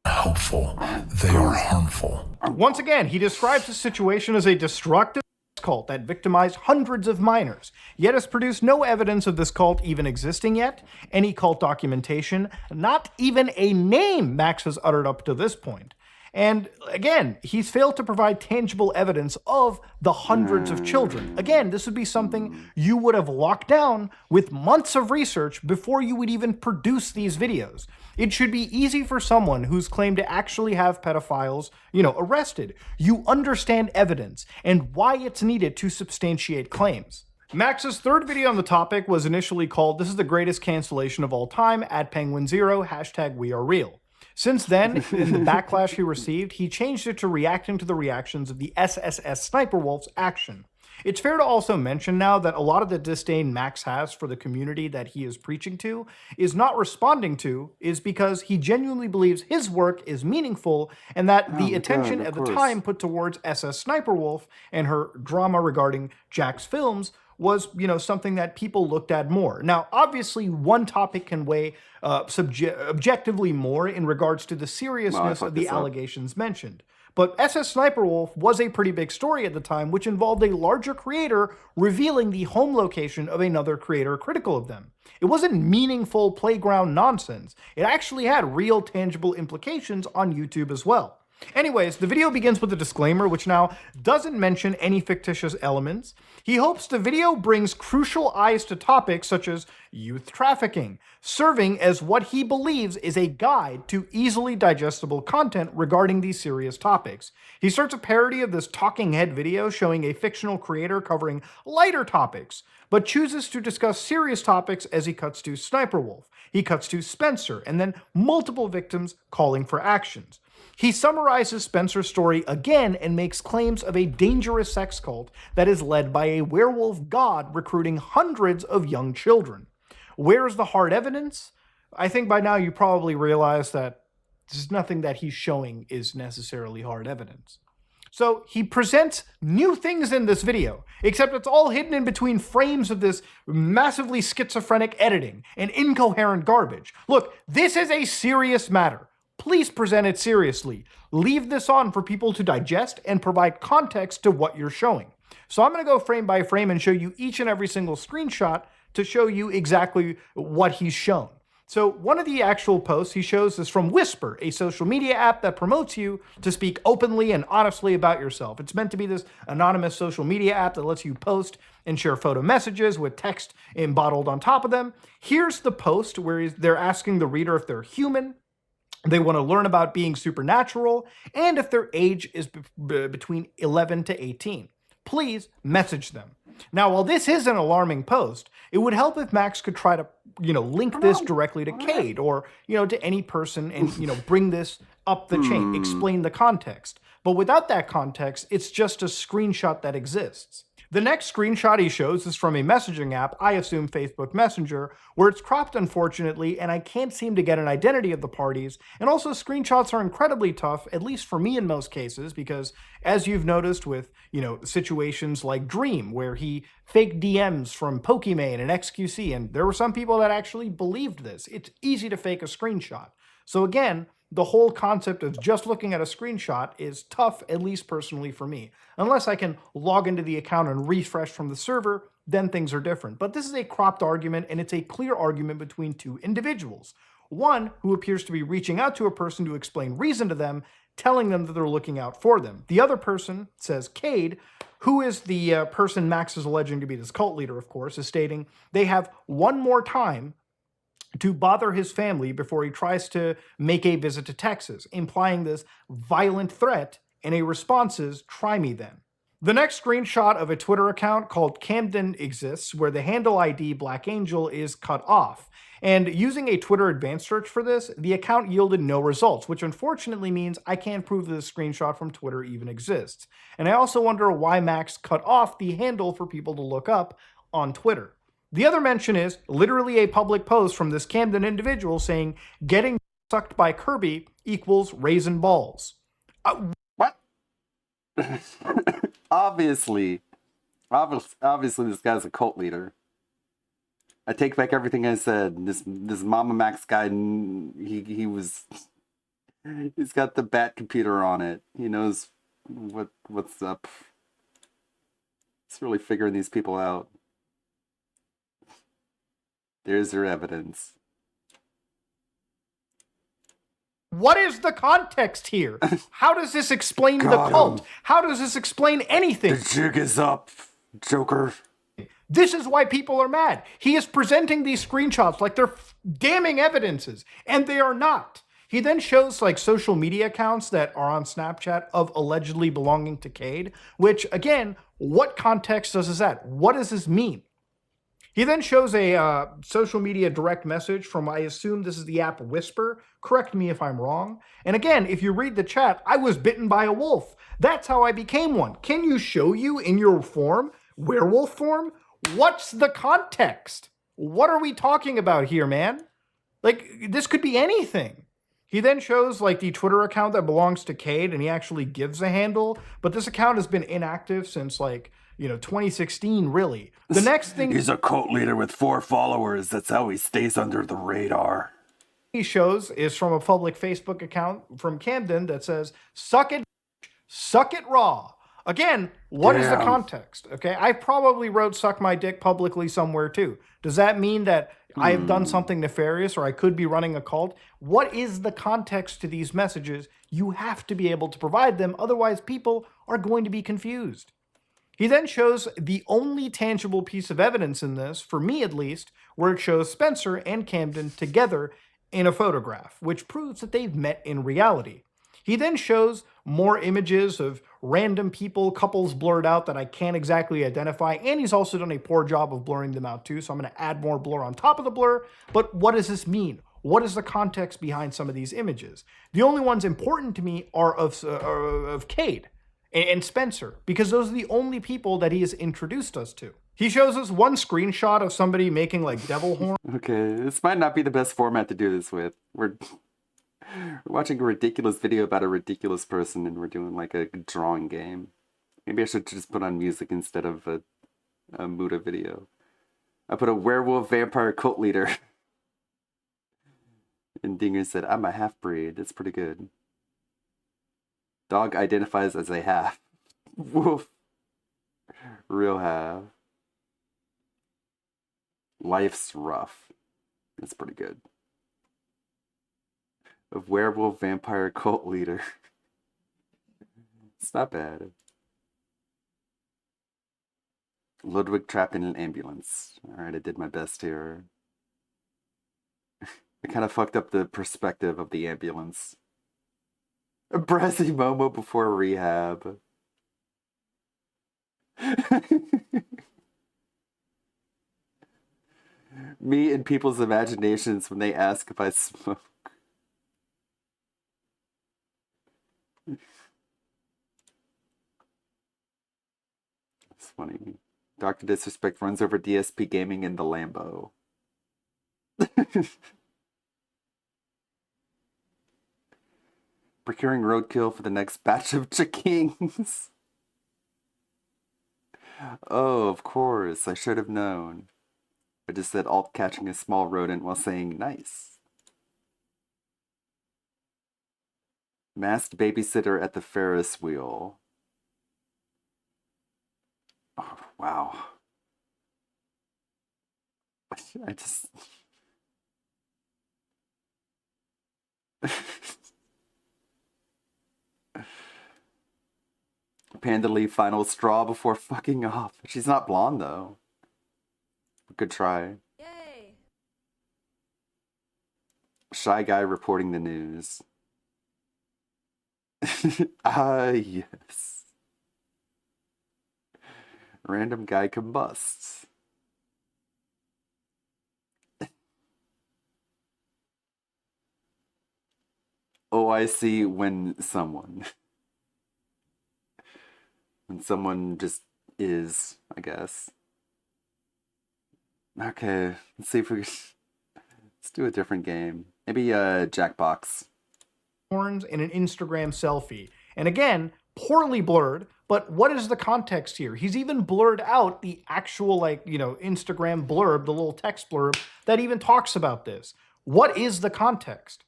Helpful. They are harmful. Once again, he describes the situation as a destructive cult that victimized hundreds of minors, yet has produced no evidence of this cult even existing yet, any cult documentation, not even a name Max has uttered up to this point. And again, he's failed to provide tangible evidence of the hundreds of children. Again, this would be something you would have locked down with months of research before you would even produce these videos. It should be easy for someone who's claimed to actually have pedophiles, arrested. You understand evidence and why it's needed to substantiate claims. Max's third video on the topic was initially called "This is the greatest cancellation of all time" @Penguin0, #WeAreReal. Since then, in the backlash he received, he changed it to reacting to the reactions of the SSS Sniper Wolf's action. It's fair to also mention now that a lot of the disdain Max has for the community that he is preaching to is not responding to is because he genuinely believes his work is meaningful and that the attention at the time put towards SS Sniper Wolf and her drama regarding Jack's films was, something that people looked at more. Now, obviously, one topic can weigh objectively more in regards to the seriousness of the allegations mentioned. But SS Sniper Wolf was a pretty big story at the time, which involved a larger creator revealing the home location of another creator critical of them. It wasn't meaningful playground nonsense. It actually had real tangible implications on YouTube as well. Anyways, the video begins with a disclaimer, which now doesn't mention any fictitious elements. He hopes the video brings crucial eyes to topics such as youth trafficking, serving as what he believes is a guide to easily digestible content regarding these serious topics. He starts a parody of this talking head video showing a fictional creator covering lighter topics, but chooses to discuss serious topics as he cuts to Sniper Wolf. He cuts to Spencer, and then multiple victims calling for actions. He summarizes Spencer's story again and makes claims of a dangerous sex cult that is led by a werewolf god recruiting hundreds of young children. Where's the hard evidence? I think by now you probably realize that there's nothing that he's showing is necessarily hard evidence. So he presents new things in this video, except it's all hidden in between frames of this massively schizophrenic editing and incoherent garbage. Look, this is a serious matter. Please present it seriously. Leave this on for people to digest and provide context to what you're showing. So I'm going to go frame by frame and show you each and every single screenshot to show you exactly what he's shown. So one of the actual posts he shows is from Whisper, a social media app that promotes you to speak openly and honestly about yourself. It's meant to be this anonymous social media app that lets you post and share photo messages with text embottled on top of them. Here's the post where they're asking the reader if they're human, they want to learn about being supernatural, and if their age is between 11 to 18. Please message them. Now, while this is an alarming post, it would help if Max could try to, link this directly to Cade or, to any person and, bring this up the chain, explain the context. But without that context, it's just a screenshot that exists. The next screenshot he shows is from a messaging app, I assume Facebook Messenger, where it's cropped unfortunately, and I can't seem to get an identity of the parties. And also screenshots are incredibly tough, at least for me in most cases, because as you've noticed with, situations like Dream, where he faked DMs from Pokimane and XQC, and there were some people that actually believed this. It's easy to fake a screenshot. So again, the whole concept of just looking at a screenshot is tough, at least personally for me. Unless I can log into the account and refresh from the server, then things are different. But this is a cropped argument, and it's a clear argument between two individuals. One who appears to be reaching out to a person to explain reason to them, telling them that they're looking out for them. The other person, says Cade, who is the person Max is alleging to be this cult leader, of course, is stating they have one more time to bother his family before he tries to make a visit to Texas, implying this violent threat, and a response is, try me then. The next screenshot of a Twitter account called Camden exists, where the handle ID Black Angel is cut off. And using a Twitter advanced search for this, the account yielded no results, which unfortunately means I can't prove that this screenshot from Twitter even exists. And I also wonder why Max cut off the handle for people to look up on Twitter. The other mention is literally a public post from this Camden individual saying, getting sucked by Kirby equals raisin balls. What? Obviously, this guy's a cult leader. I take back everything I said. This Mama Max guy, he's got the bat computer on it. He knows what's up. He's really figuring these people out. There's your evidence. What is the context here? How does this explain the cult? How does this explain anything? The jig is up, Joker. This is why people are mad. He is presenting these screenshots like they're damning evidences, and they are not. He then shows like social media accounts that are on Snapchat of allegedly belonging to Cade, which again, what context does this add? What does this mean? He then shows a social media direct message from, I assume this is the app Whisper. Correct me if I'm wrong. And again, if you read the chat, I was bitten by a wolf. That's how I became one. Can you show you in your form Werewolf form? What's the context? What are we talking about here, man? Like, this could be anything. He then shows like the Twitter account that belongs to Cade, and he actually gives a handle, but this account has been inactive since like, 2016, really. The next thing He's a cult leader with 4 followers. That's how he stays under the radar. he shows is from a public Facebook account from Camden that says, suck it raw. Again, what is the Damn. context? Okay, I probably wrote suck my dick publicly somewhere too. Does that mean that I have done something nefarious or I could be running a cult? What is the context to these messages? You have to be able to provide them, otherwise people are going to be confused. He then shows the only tangible piece of evidence in this, for me at least, where it shows Spencer and Camden together in a photograph, which proves that they've met in reality. He then shows more images of random people, couples blurred out that I can't exactly identify, and he's also done a poor job of blurring them out too, so I'm going to add more blur on top of the blur. But what does this mean? What is the context behind some of these images? The only ones important to me are of Cade and Spencer, because those are the only people that he has introduced us to. He shows us one screenshot of somebody making like devil horn. Okay, this might not be the best format to do this with. We're watching a ridiculous video about a ridiculous person, and we're doing like a drawing game. Maybe I should just put on music instead of a Muda video. I put a werewolf vampire cult leader. And Dinger said, I'm a half-breed. That's pretty good. Dog identifies as a half. Wolf. Real half. Life's rough. That's pretty good. A werewolf vampire cult leader. It's not bad. Ludwig trapped in an ambulance. Alright, I did my best here. I kind of fucked up the perspective of the ambulance. A brassy Momo before rehab. Me in people's imaginations when they ask if I smoke. It's funny. Dr. Disrespect runs over DSP Gaming in the Lambo. Procuring roadkill for the next batch of Chikings. Oh, of course. I should have known. I just said alt catching a small rodent while saying nice. Masked babysitter at the Ferris wheel. Oh, wow. I just... Panda Lee final straw before fucking off. She's not blonde though. Good try. Yay. Shy guy reporting the news. Ah, yes. Random guy combusts. Oh, I see when someone. When someone just is, I guess. Okay, let's see if we can... Let's do a different game. Maybe Jackbox. Horns in an Instagram selfie. And again, poorly blurred, but what is the context here? He's even blurred out the actual, Instagram blurb, the little text blurb that even talks about this. What is the context?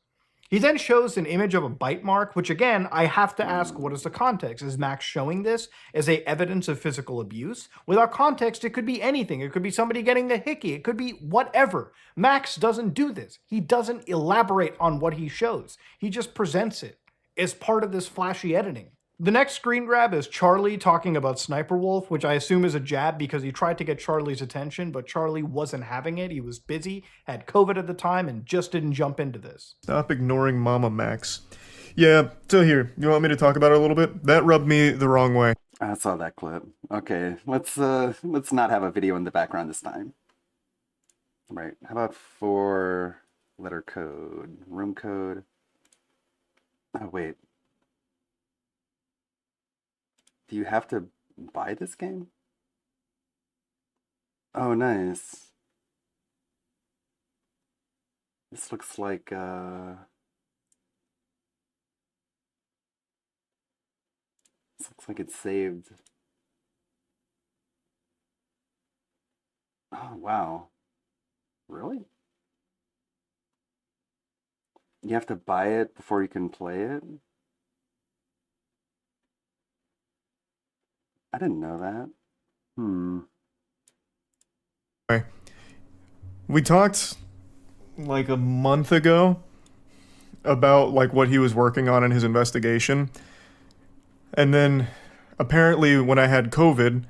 He then shows an image of a bite mark, which again, I have to ask, what is the context? Is Max showing this as a evidence of physical abuse? Without context, it could be anything. It could be somebody getting the hickey. It could be whatever. Max doesn't do this. He doesn't elaborate on what he shows. He just presents it as part of this flashy editing. The next screen grab is Charlie talking about Sniper Wolf, which I assume is a jab because he tried to get Charlie's attention, but Charlie wasn't having it. He was busy, had COVID at the time, and just didn't jump into this. Stop ignoring Mama Max. Yeah, so here, you want me to talk about it a little bit? That rubbed me the wrong way. I saw that clip. Okay, let's not have a video in the background this time. Right, how about 4-letter code? Room code. Oh, wait. Do you have to buy this game? Oh, nice. This looks like, this looks like it's saved. Oh, wow. Really? You have to buy it before you can play it? I didn't know that. We talked like a month ago about like what he was working on in his investigation. And then apparently when I had COVID,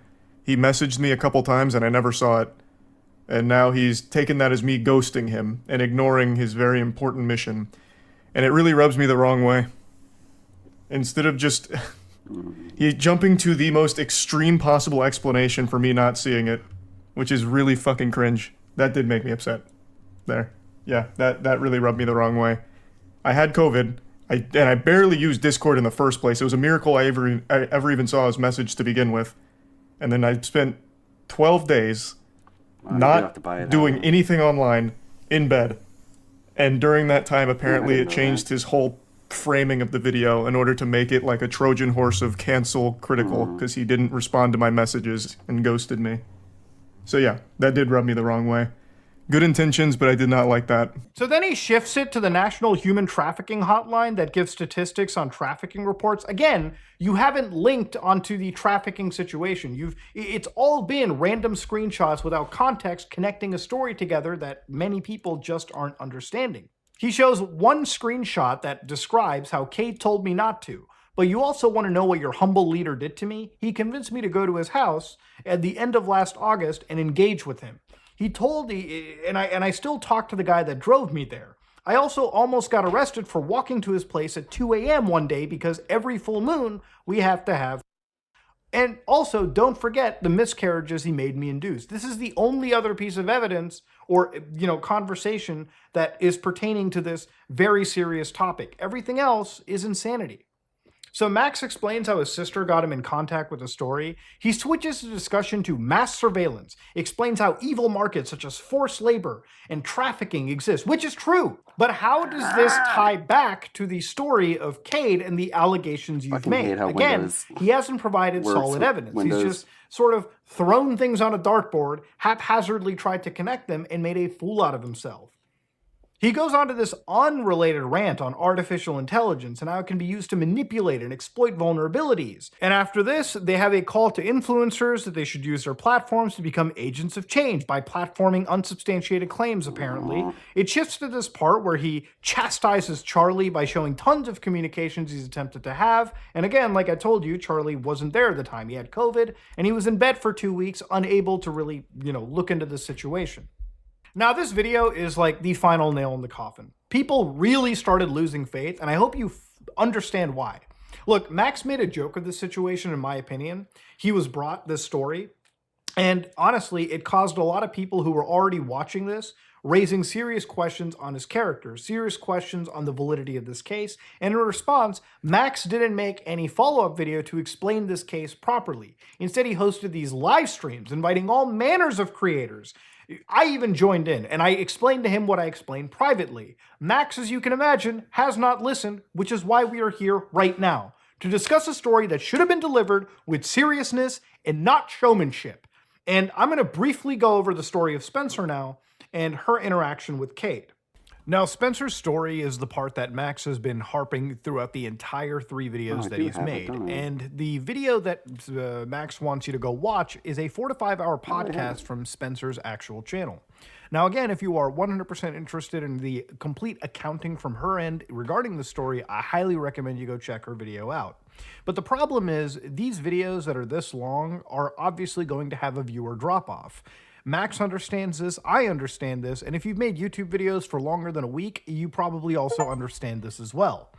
he messaged me a couple times and I never saw it. And now he's taken that as me ghosting him and ignoring his very important mission. And it really rubs me the wrong way. Instead of just he jumping to the most extreme possible explanation for me not seeing it, which is really fucking cringe. That did make me upset. There. Yeah, that really rubbed me the wrong way. I had COVID, and I barely used Discord in the first place. It was a miracle I ever even saw his message to begin with. And then I spent 12 days not doing anything online, in bed. And during that time, apparently it changed his whole framing of the video in order to make it like a Trojan horse of cancel critical, because he didn't respond to my messages and ghosted me. So yeah, that did rub me the wrong way. Good intentions, but I did not like that. So then he shifts it to the National Human Trafficking Hotline that gives statistics on trafficking reports. Again, you haven't linked onto the trafficking situation. It's all been random screenshots without context connecting a story together that many people just aren't understanding. He shows one screenshot that describes how Kate told me not to. But you also want to know what your humble leader did to me? He convinced me to go to his house at the end of last August and engage with him. He told me, and I still talked to the guy that drove me there. I also almost got arrested for walking to his place at 2 a.m. one day because every full moon we have to have. And also, don't forget the miscarriages he made me induce. This is the only other piece of evidence or, conversation that is pertaining to this very serious topic. Everything else is insanity. So Max explains how his sister got him in contact with the story. He switches the discussion to mass surveillance, explains how evil markets such as forced labor and trafficking exist, which is true. But how does this tie back to the story of Cade and the allegations you've made? Again, he hasn't provided solid evidence. He's just sort of thrown things on a dartboard, haphazardly tried to connect them, and made a fool out of himself. He goes on to this unrelated rant on artificial intelligence and how it can be used to manipulate and exploit vulnerabilities. And after this, they have a call to influencers that they should use their platforms to become agents of change by platforming unsubstantiated claims, apparently. It shifts to this part where he chastises Charlie by showing tons of communications he's attempted to have. And again, like I told you, Charlie wasn't there at the time. He had COVID, and he was in bed for 2 weeks, unable to really, look into the situation. Now, this video is like the final nail in the coffin. People really started losing faith, and I hope you understand why. Look, Max made a joke of this situation, in my opinion. He was brought this story, and honestly, it caused a lot of people who were already watching this raising serious questions on his character, serious questions on the validity of this case, and in response, Max didn't make any follow-up video to explain this case properly. Instead, he hosted these live streams, inviting all manners of creators. I even joined in, and I explained to him what I explained privately. Max, as you can imagine, has not listened, which is why we are here right now, to discuss a story that should have been delivered with seriousness and not showmanship. And I'm going to briefly go over the story of Spencer now, and her interaction with Cade. Now, Spencer's story is the part that Max has been harping throughout the entire 3 videos that he's made. And the video that Max wants you to go watch is a 4 to 5 hour podcast from Spencer's actual channel. Now, again, if you are 100% interested in the complete accounting from her end regarding the story, I highly recommend you go check her video out. But the problem is, these videos that are this long are obviously going to have a viewer drop-off. Max understands this, I understand this, and if you've made YouTube videos for longer than a week, you probably also understand this as well.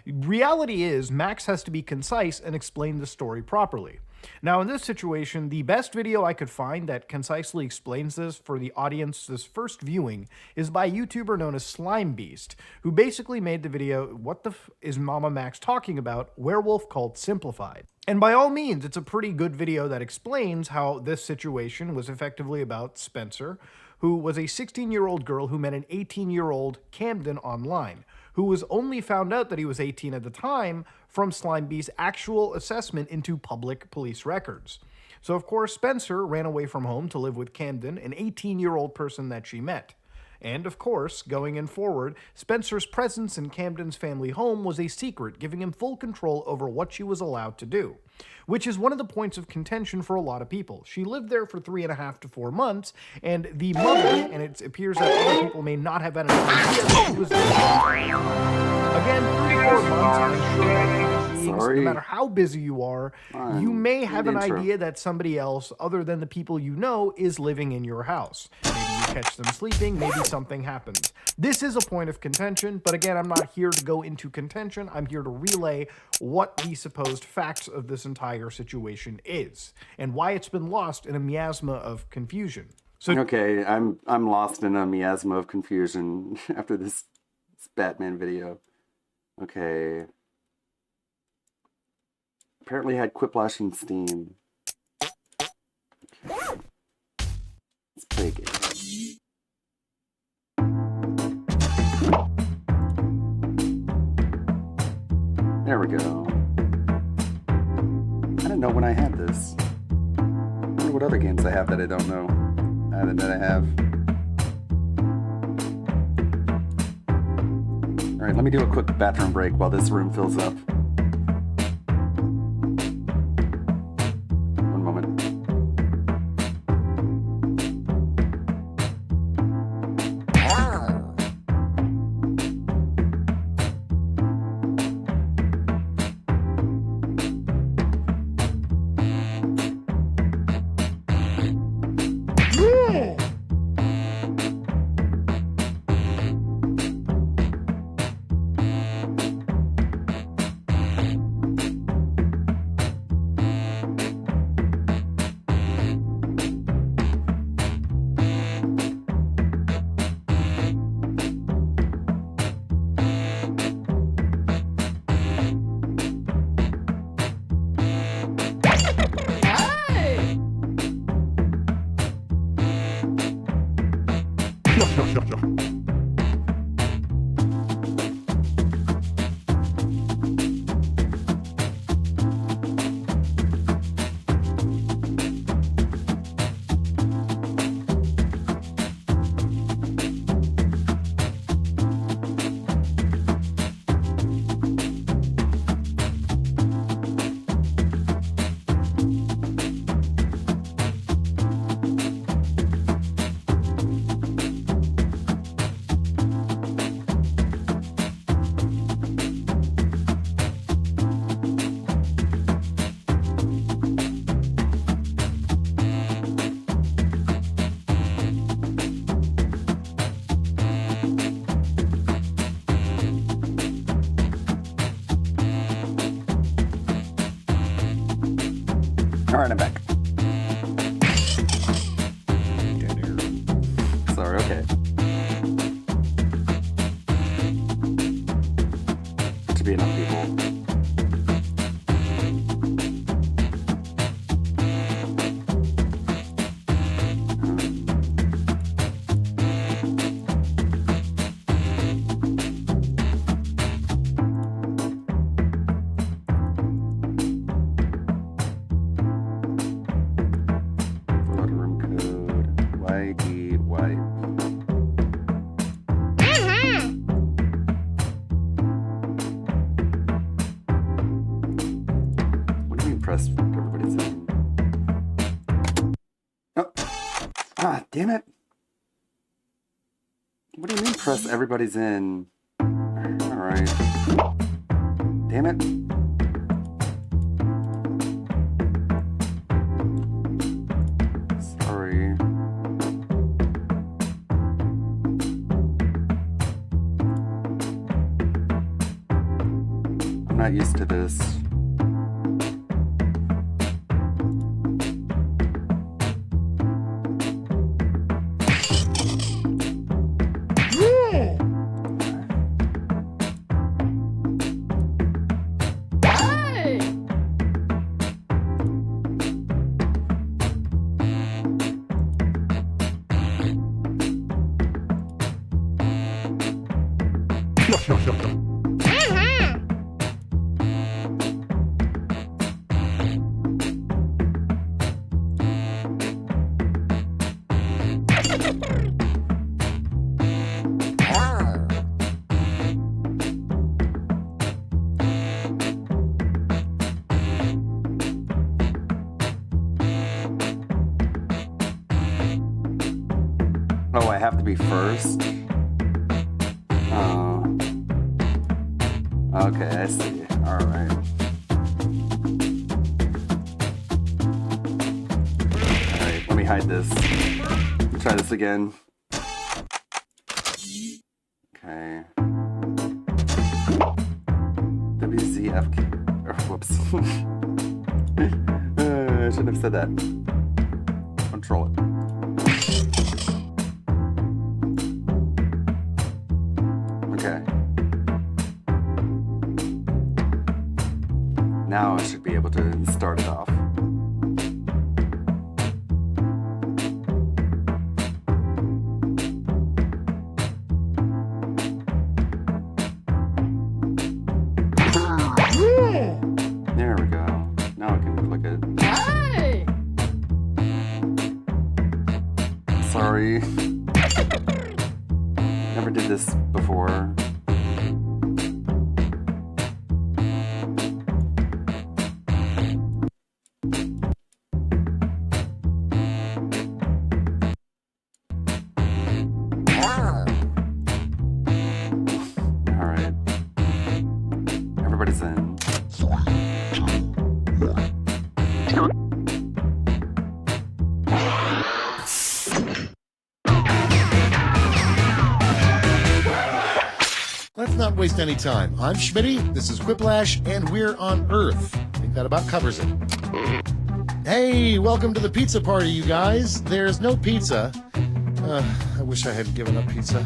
Reality is, Max has to be concise and explain the story properly. Now, in this situation, the best video I could find that concisely explains this for the audience's first viewing is by a YouTuber known as Slime Beast, who basically made the video, "What the f is Mama Max talking about? Werewolf Cult Simplified." And by all means, it's a pretty good video that explains how this situation was effectively about Spencer, who was a 16-year-old girl who met an 18-year-old Camden online, who was only found out that he was 18 at the time from Slime Beast's actual assessment into public police records. So of course, Spencer ran away from home to live with Camden, an 18-year-old person that she met. And of course, going in forward, Spencer's presence in Camden's family home was a secret, giving him full control over what she was allowed to do, which is one of the points of contention for a lot of people. She lived there for 3.5 to 4 months, and the mother, and it appears that other people may not have had an idea that she was there. Again, 3 to 4 months, I'm sure that human beings, no matter how busy you are, you may have an idea that somebody else, other than the people you know, is living in your house. Maybe you catch them sleeping, maybe something happens. This is a point of contention, but again, I'm not here to go into contention. I'm here to relay what the supposed facts of this entire situation is, and why it's been lost in a miasma of confusion. So, okay, I'm lost in a miasma of confusion after this Batman video. Okay. Apparently had Quiplash and Steam. Okay. Let's play a game. There we go. I didn't know when I had this. I wonder what other games I have that I don't know that I have. Alright, let me do a quick bathroom break while this room fills up. One moment. Alright, I'm back. Sorry, okay. To be enough people. Damn it. What do you mean press everybody's in? Alright. Damn it. Sorry. I'm not used to this. Oh, I have to be first? Oh. Okay, I see. Alright. Alright, let me hide this. Let me try this again. Okay. WZFK. Whoops. I shouldn't have said that. Control it. Okay. Now I should be able to start it off. There we go. Now I can click it. Hey! Sorry. Never did this before. Alright. Everybody's in. Let's not waste any time. I'm Schmitty, this is Quiplash, and we're on Earth. I think that about covers it. Hey, welcome to the pizza party, you guys. There's no pizza. I wish I hadn't given up pizza.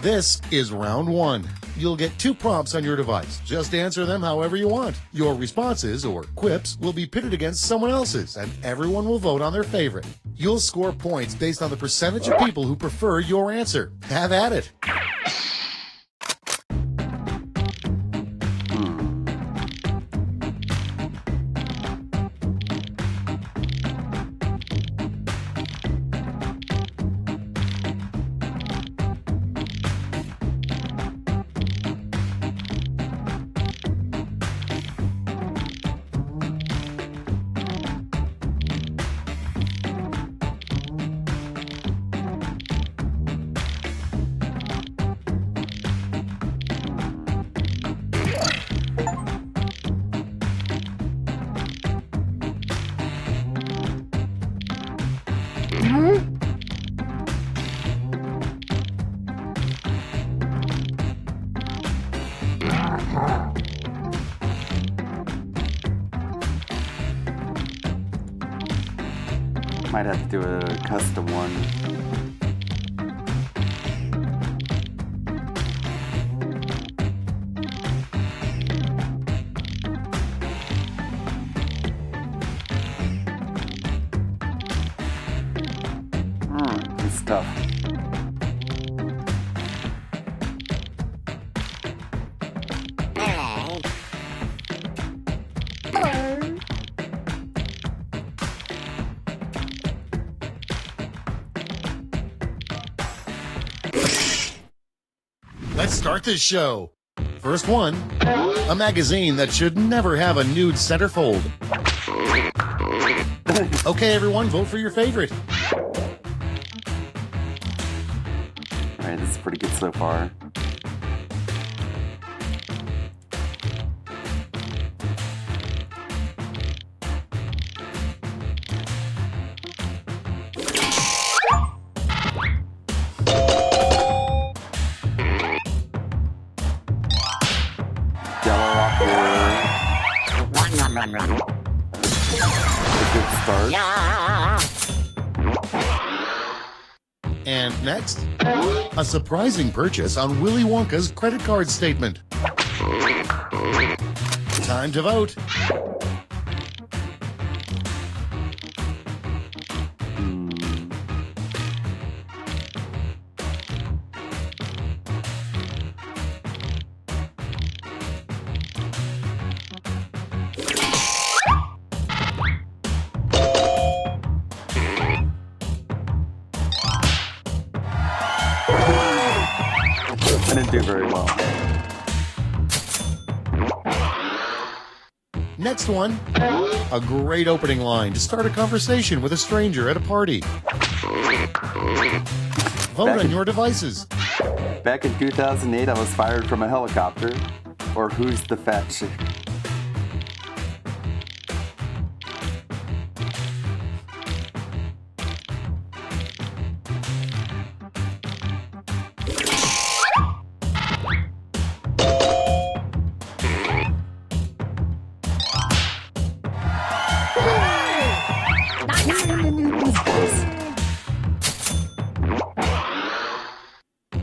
This is round one. You'll get 2 prompts on your device. Just answer them however you want. Your responses, or quips, will be pitted against someone else's, and everyone will vote on their favorite. You'll score points based on the percentage of people who prefer your answer. Have at it. Might have to do a custom one. It's tough. Let's start this show. First one, a magazine that should never have a nude centerfold. Okay, everyone, vote for your favorite. Alright, this is pretty good so far. And next, a surprising purchase on Willy Wonka's credit card statement. Time to vote. I didn't do very well. Next one, a great opening line to start a conversation with a stranger at a party. Vote on your devices. Back in 2008, I was fired from a helicopter. Or who's the fat chick?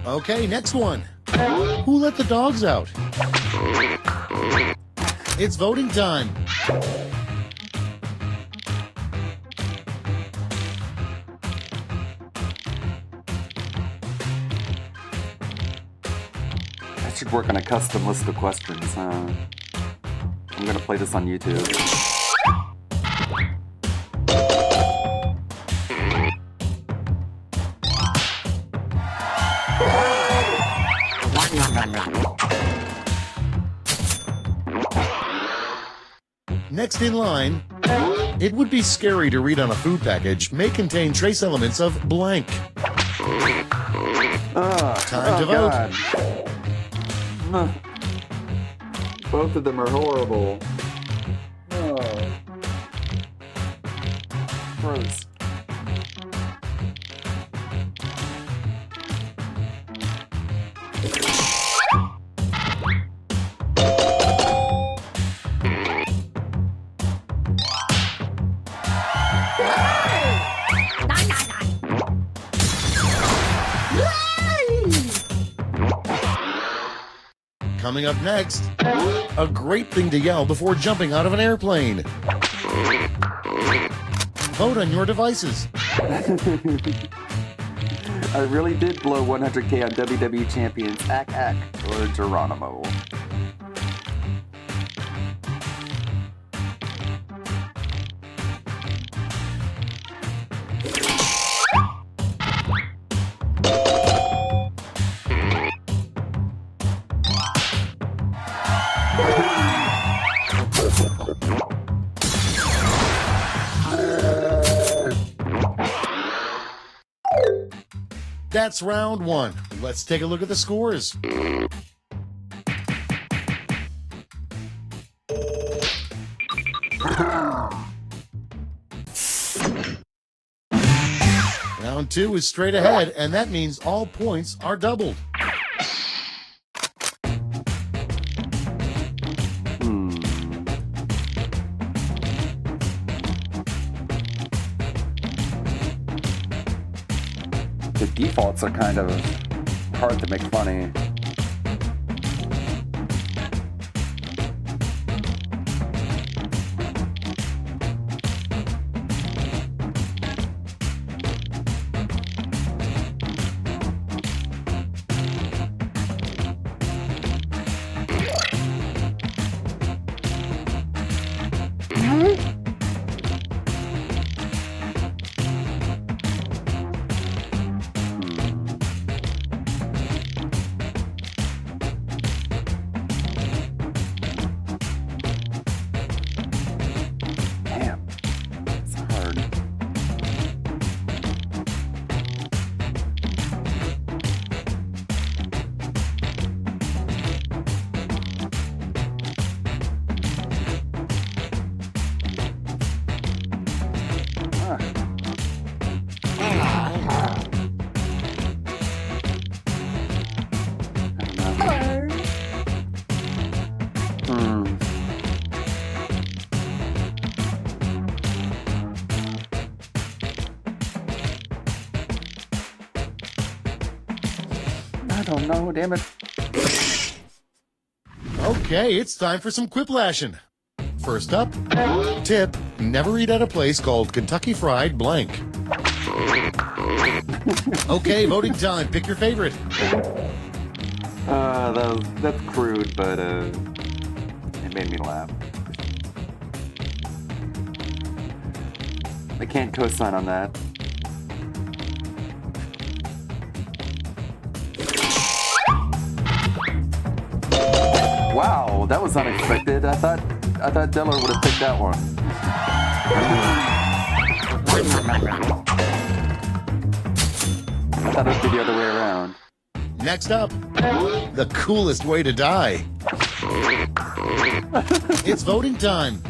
Okay, next one. Who let the dogs out? It's voting time. I should work on a custom list of questions. I'm gonna play this on YouTube. Next in line, it would be scary to read on a food package, may contain trace elements of blank. Time to vote. Both of them are horrible. Gross. Coming up next, a great thing to yell before jumping out of an airplane. Vote on your devices. I really did blow 100K on WWE champions Ack or Geronimo. That's round one. Let's take a look at the scores. Round two is straight ahead, and that means all points are doubled. The defaults are kind of hard to make funny. I don't know, damn it. Okay, it's time for some quiplashing. First up, tip, never eat at a place called Kentucky Fried blank. Okay, voting time. Pick your favorite. That's crude, but it made me laugh. I can't co-sign on that. Wow, that was unexpected. I thought Diller would have picked that one. I thought it would be the other way around. Next up, the coolest way to die. It's voting time.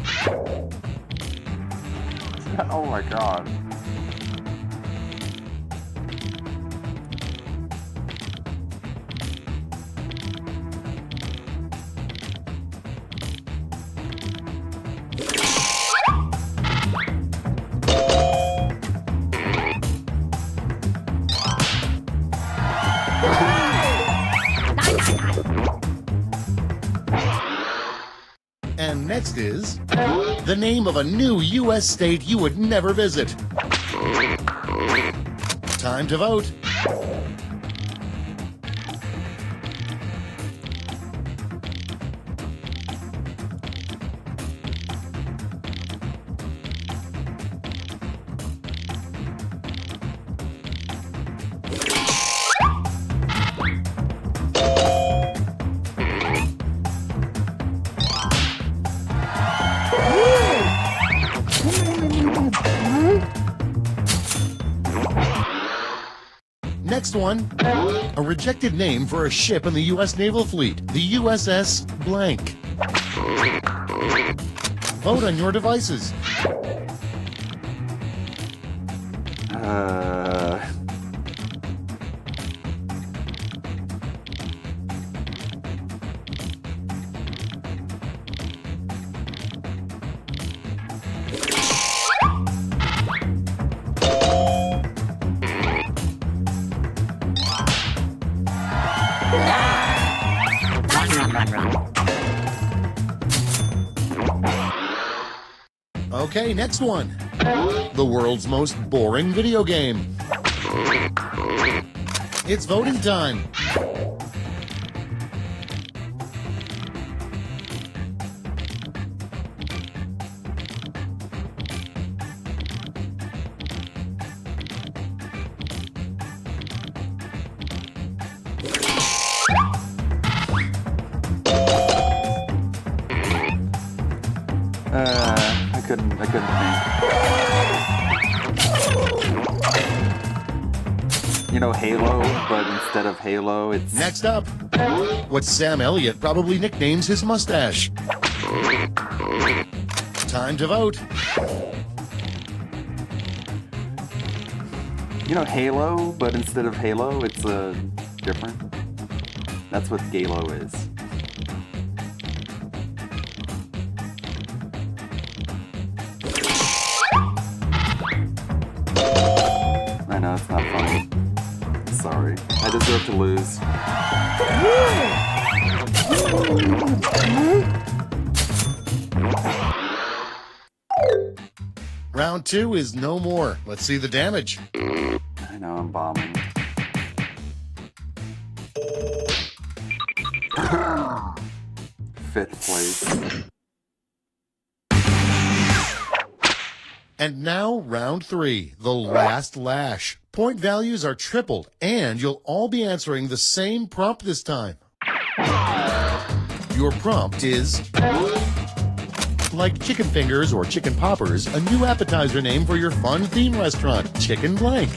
Oh my god. And next is the name of a new U.S. state you would never visit. Time to vote. Next one, a rejected name for a ship in the U.S. Naval Fleet, the USS blank. Vote on your devices. Okay, next one. The world's most boring video game. It's voting time. I couldn't think. You know Halo, but instead of Halo, it's... Next up, what Sam Elliott probably nicknames his mustache. Time to vote. You know Halo, but instead of Halo, it's different. That's what Galo is. I know, it's not funny. Sorry. I deserve to lose. Round 2 is no more. Let's see the damage. I know, I'm bombing. Fifth place. And now, round 3, the last lash. Point values are tripled, and you'll all be answering the same prompt this time. Your prompt is, like chicken fingers or chicken poppers, a new appetizer name for your fun theme restaurant, Chicken Blank.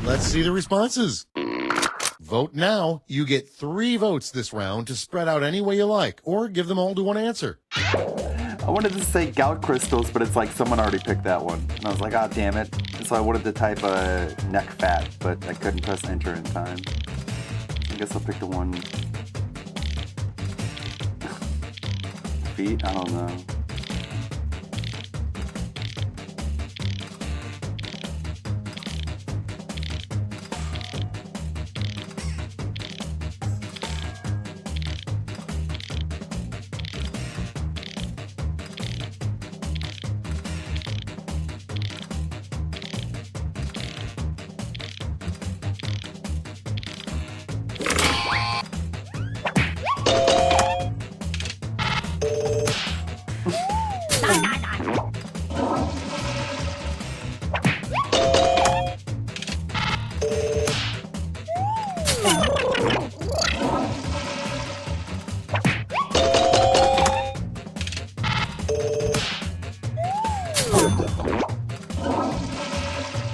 Let's see the responses. Vote now. You get 3 votes this round to spread out any way you like, or give them all to one answer. I wanted to say gout crystals, but it's like someone already picked that one. And I was like, ah, damn it. And so I wanted to type neck fat, but I couldn't press enter in time. I guess I'll pick the one. Feet? I don't know.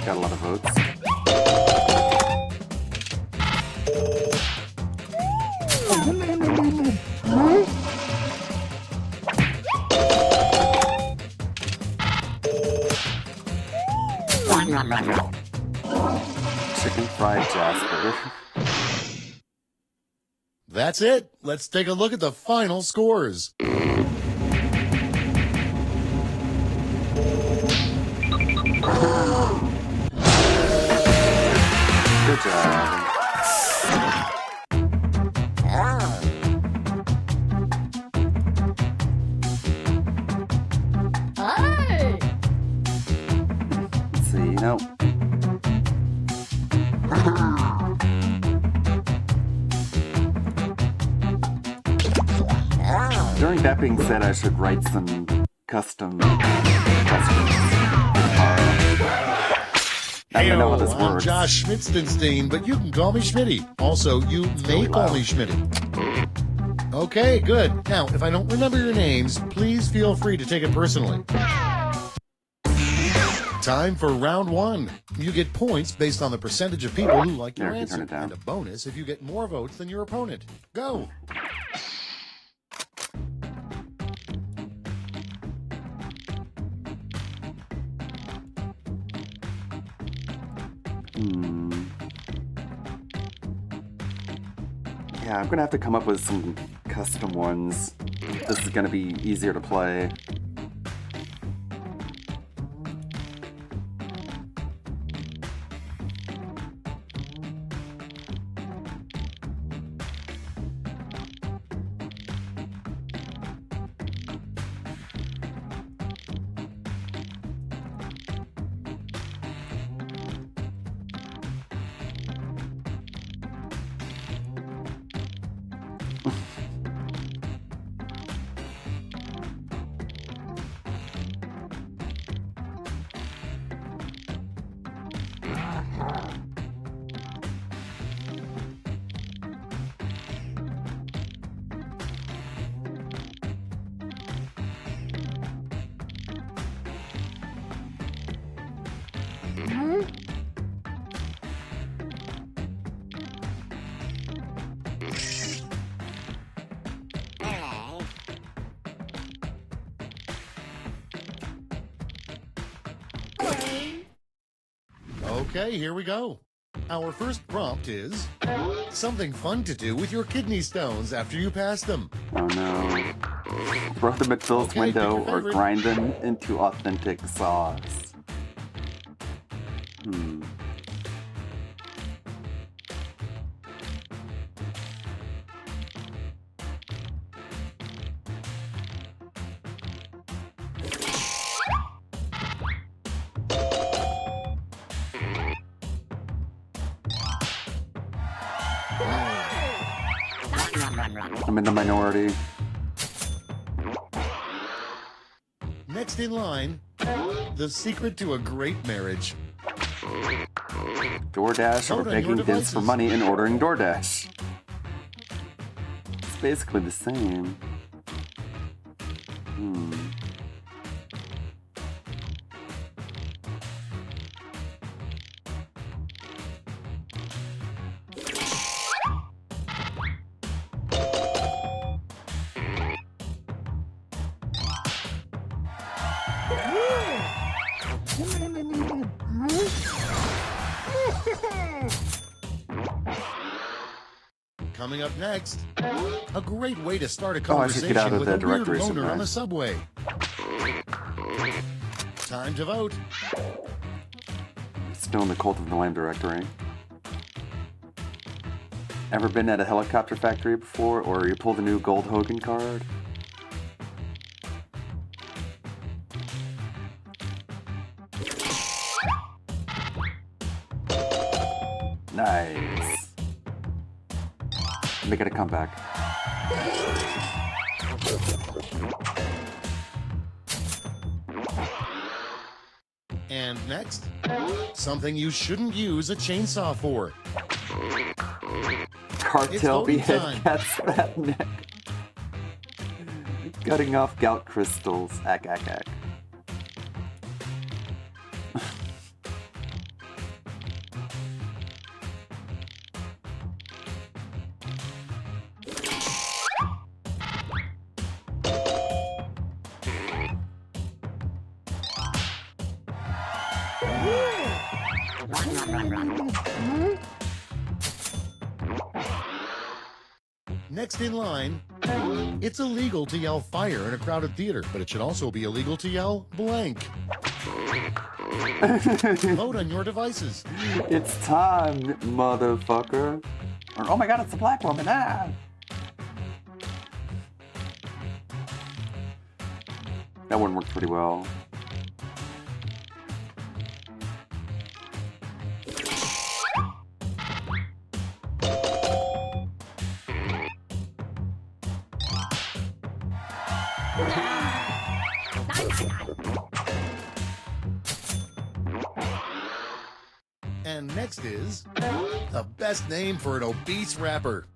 Got a lot of votes. Chicken fried Jasper. That's it. Let's take a look at the final scores. Good job. Hey! Let's see, no. During that being said, I should write some custom questions. I don't know how this I'm works. Josh Schmitzenstein, but you can call me Schmitty. Also, you may call me Schmitty. Okay, good. Now, if I don't remember your names, please feel free to take it personally. Time for round one. You get points based on the percentage of people who like your There, you answer, turn it down. and a bonus if you get more votes than your opponent. Go. Yeah, I'm gonna have to come up with some custom ones. This is gonna be easier to play. Okay, here we go. Our first prompt is something fun to do with your kidney stones after you pass them. Oh no. Throw them at Phil's Okay, window pick your or favorite. grind them into authentic sauce. I'm in the minority. Next in line, the secret to a great marriage. DoorDash or Vote on your begging Vince for devices. money and ordering DoorDash. It's basically the same. Coming up next, a great way to start a Oh, I should get out conversation of with the a weird directory loner on the sometimes. subway. Time to vote. Still in the Cult of the Lamb directory. Ever been at a helicopter factory before, or you pulled a new Gold Hogan card? Nice. Make it a comeback. And next, something you shouldn't use a chainsaw for. Cartel voting behead time. cat's fat neck. Cutting off gout crystals. Ack, ack, ack. Next in line, it's illegal to yell fire in a crowded theater, but it should also be illegal to yell blank. Vote on your devices. It's time, motherfucker. Or, oh my god, it's a black woman. Ah! That one worked pretty well. And next is the best name for an obese rapper.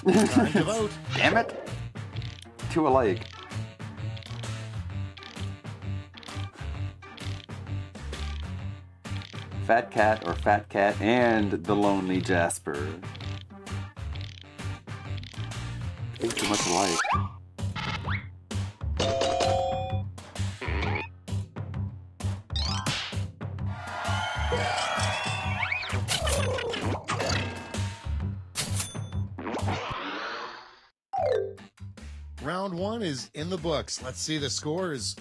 Time to vote. Damn it. Two alike. Fat Cat or Fat Cat and the Lonely Jasper. I think too much alike. Round one is in the books. Let's see the scores.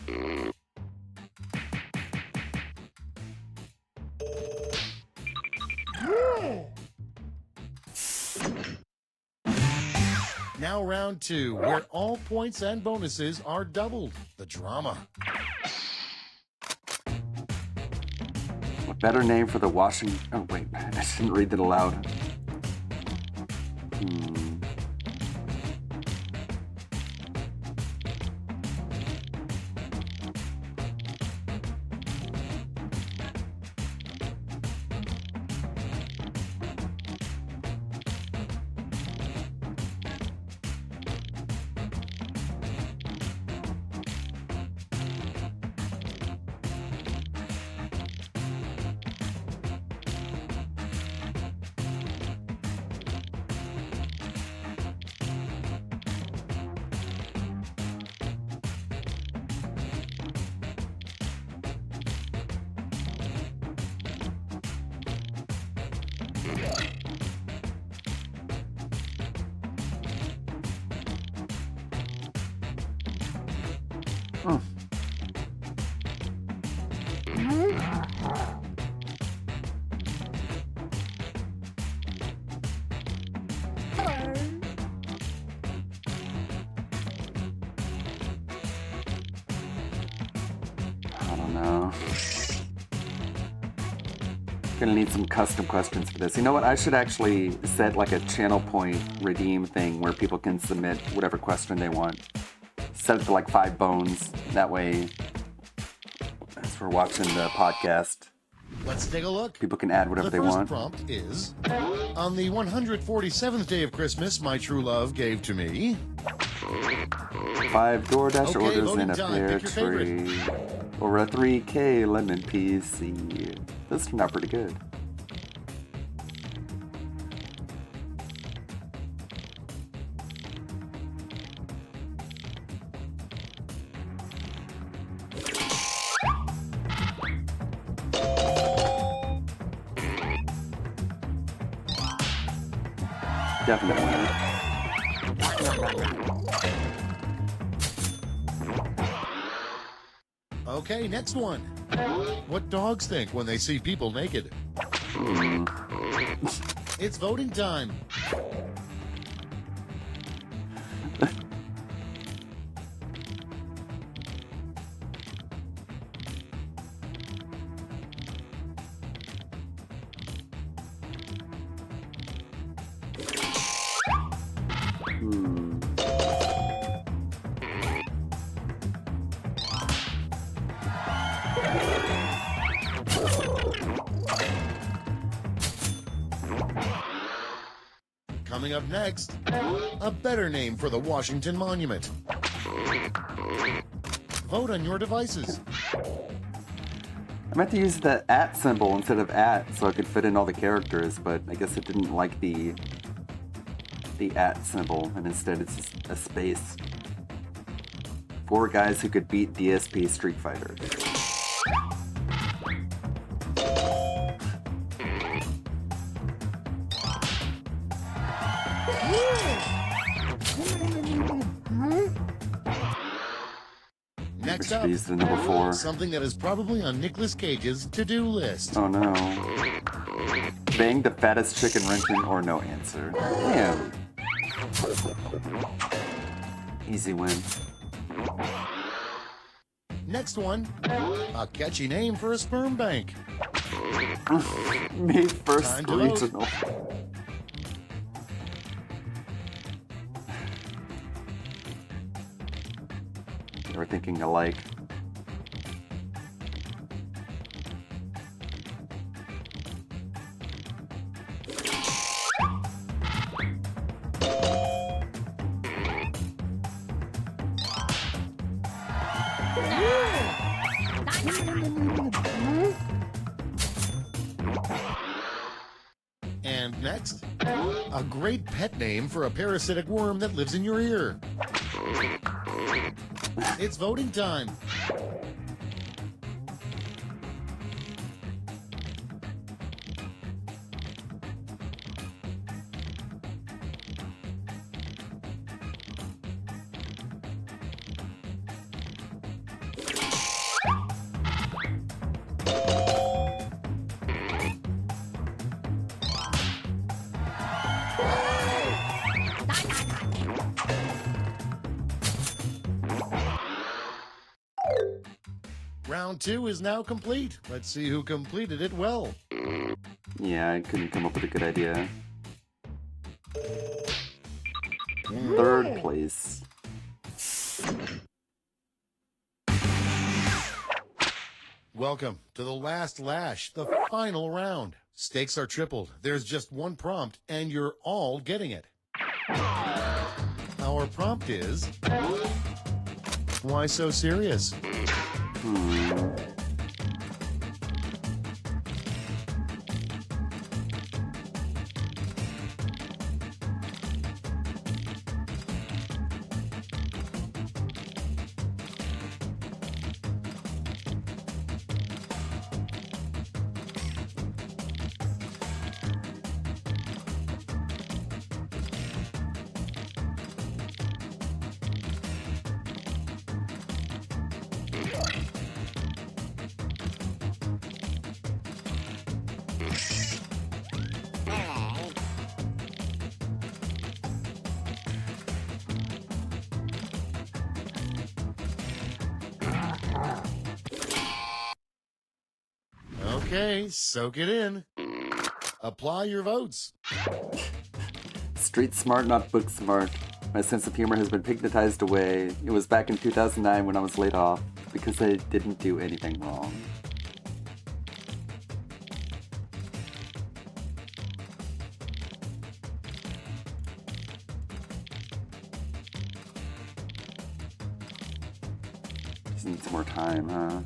Now round two, where all points and bonuses are doubled. The drama. What better name for the washing... Oh, wait. I shouldn't read that aloud. I don't know. Gonna need some custom questions for this. You know what? I should actually set like a channel point redeem thing where people can submit whatever question they want. Set it to like 5 bones. That way, as we're watching the podcast, Let's take a look. people can add whatever The they first want. prompt is, on the 147th day of Christmas, my true love gave to me. 5 DoorDash Okay, orders voting and a time. pear Pick your tree. Or a 3K lemon PC. This turned out pretty good. Definite winner. Okay, next one. What dogs think when they see people naked? It's voting time. Coming up next, a better name for the Washington Monument. Vote on your devices. I meant to use the @ symbol instead of @ so I could fit in all the characters, but I guess it didn't like the @ symbol, and instead it's just a space. 4 guys who could beat DSP Street Fighter. Next up, Use the number 4. something that is probably on Nicolas Cage's to-do list. Oh no. Bang the fattest chicken wrenching or no answer. Damn. Easy win. Next one, a catchy name for a sperm bank. May 1st Time to vote. regional. We're thinking alike. And next, a great pet name for a parasitic worm that lives in your ear. It's voting time. Round 2 is now complete. Let's see who completed it well. Yeah, I couldn't come up with a good idea. 3rd place. Welcome to the last lash, the final round. Stakes are tripled. There's just one prompt, and you're all getting it. Our prompt is, why so serious? Okay, soak it in. Apply your votes. Street smart, not book smart. My sense of humor has been hypnotized away. It was back in 2009 when I was laid off because I didn't do anything wrong. Just need some more time, huh?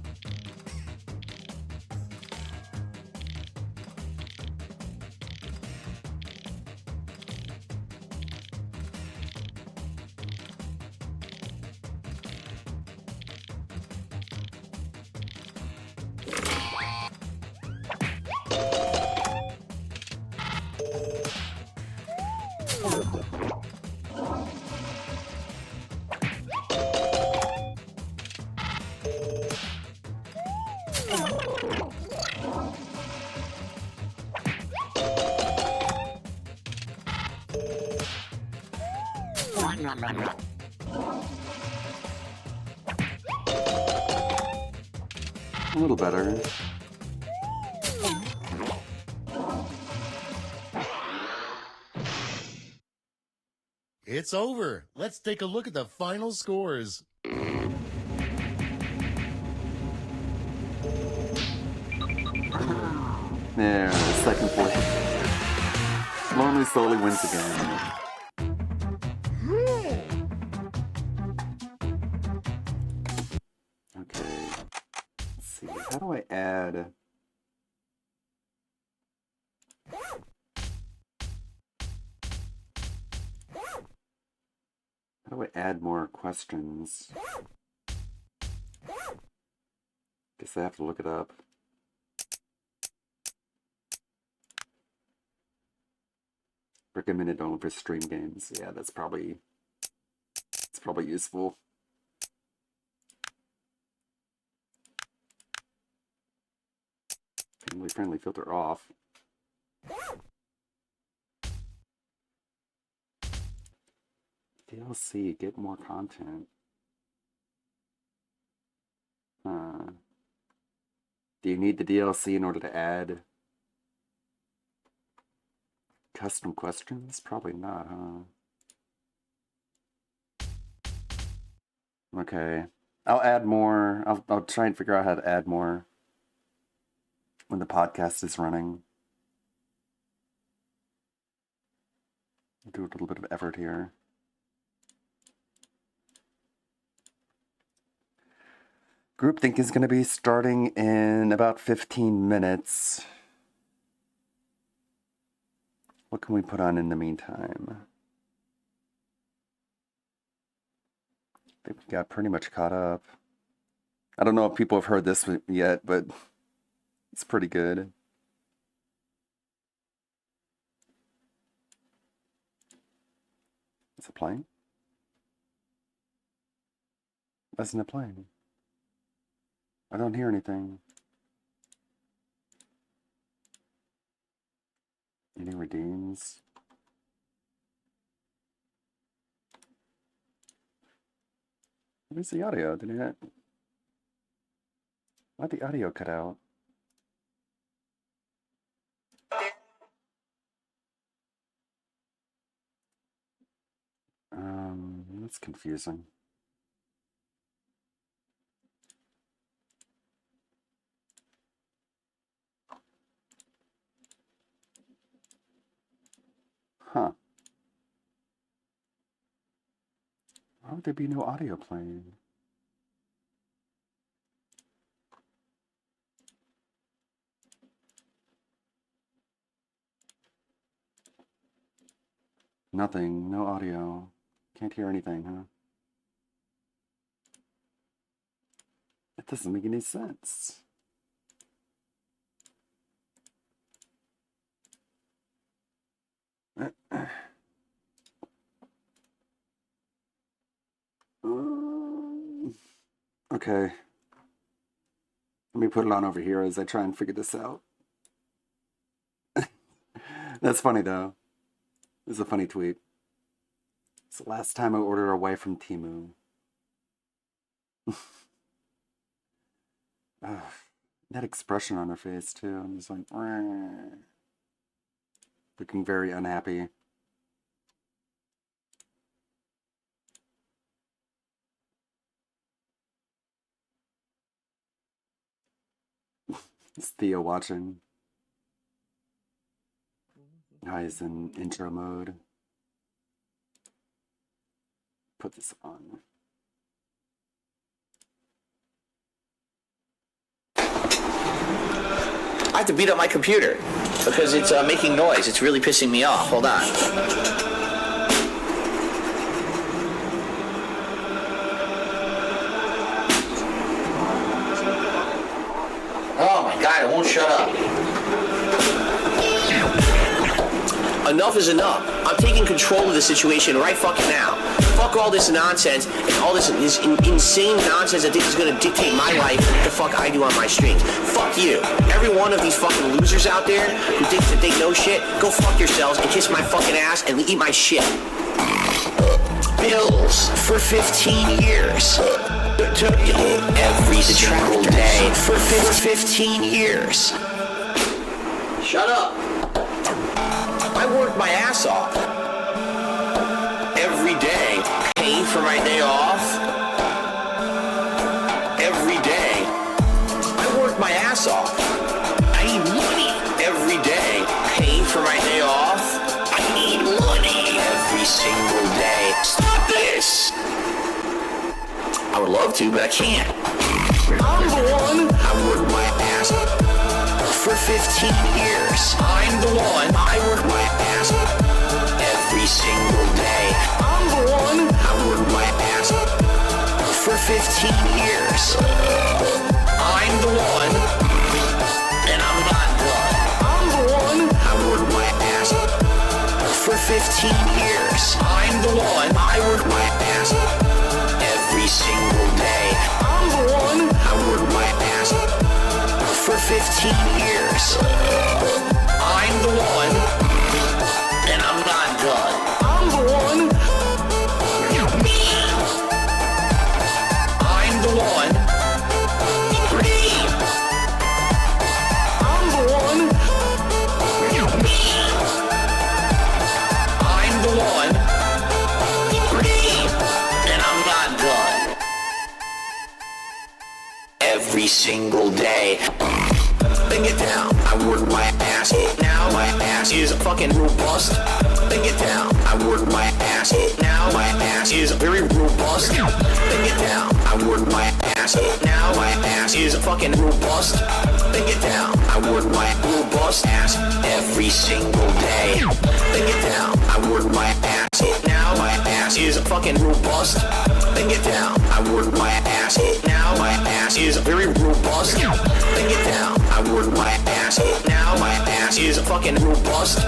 A little better. It's over. Let's take a look at the final scores. There, second place. Lonely slowly wins again. Okay. Let's see. How do I add? How do I add more questions? Guess I have to look it up. Recommended only for stream games. Yeah, that's probably useful. Family friendly filter off. DLC, get more content. Do you need the DLC in order to add custom questions? Probably not, huh? Okay. I'll add more. I'll try and figure out how to add more when the podcast is running. Do a little bit of effort here. Groupthink is going to be starting in about 15 minutes. What can we put on in the meantime? I think we got pretty much caught up. I don't know if people have heard this yet, but it's pretty good. Is it playing? Why isn't it playing? I don't hear anything. Any redeems? Where's the audio? Why'd the audio cut out? That's confusing. Huh. Why would there be no audio playing? Nothing, no audio. Can't hear anything, huh? That doesn't make any sense. Okay. Let me put it on over here as I try and figure this out. That's funny though. This is a funny tweet. It's the last time I ordered away from Temu. That expression on her face too. I'm just like, looking very unhappy. Is Theo watching? He's in intro mode. Put this on. I have to beat up my computer because it's making noise. It's really pissing me off. Hold on. Oh my God, it won't shut up. Enough is enough. I'm taking control of the situation right fucking now. Fuck all this nonsense and all this insane nonsense that is gonna dictate my life, the fuck I do on my streams. Fuck you. Every one of these fucking losers out there who thinks that they know shit, go fuck yourselves and kiss my fucking ass and eat my shit. bills for 15 years. Every single day for 15 years. Shut up. I worked my ass off. Every day, paid for my day off. Every day, I worked my ass off. I need money. Every day, paid for my day off. I need money every single day. Stop this! I would love to, but I can't. I'm the one. I worked my ass for 15 years. I'm the one. I work my ass every single day. I'm the one. I work my ass for 15 years. I'm the one, and I'm not done. I'm the one. I work my ass for 15 years. I'm the one. I work my ass every single day. I'm the one. I work my ass for 15 years. I'm the one, and I'm not done. I'm the one. Me. I'm the one. Me. I'm the one. Me. I'm the one. Me. And I'm not done. Every single day. Bring it down. I work my ass. Now my ass is fucking robust. Bring it down. I work my ass. Now my ass is very robust. Bring it down. I work my ass. Now my ass is fucking robust. Bring it down. I work my robust ass every single day. Bring it down. I work my ass. Now my ass is fucking robust. Bring it down. I work my ass. Now my ass is very robust. Bring it down. I work my ass. Now my ass is fucking robust.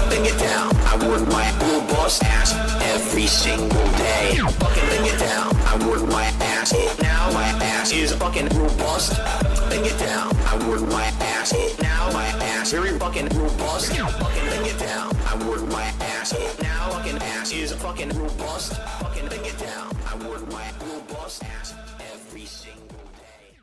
Bring it down. I work my robust ass every single day. Fucking bring it down. I work my ass. Now my ass is fucking robust. Bring it down. I work my ass. Now my ass very fucking robust. Fucking bring it down. I work my ass. Now fucking ass is fucking robust. Fucking bring it down. I work my robust ass every single day.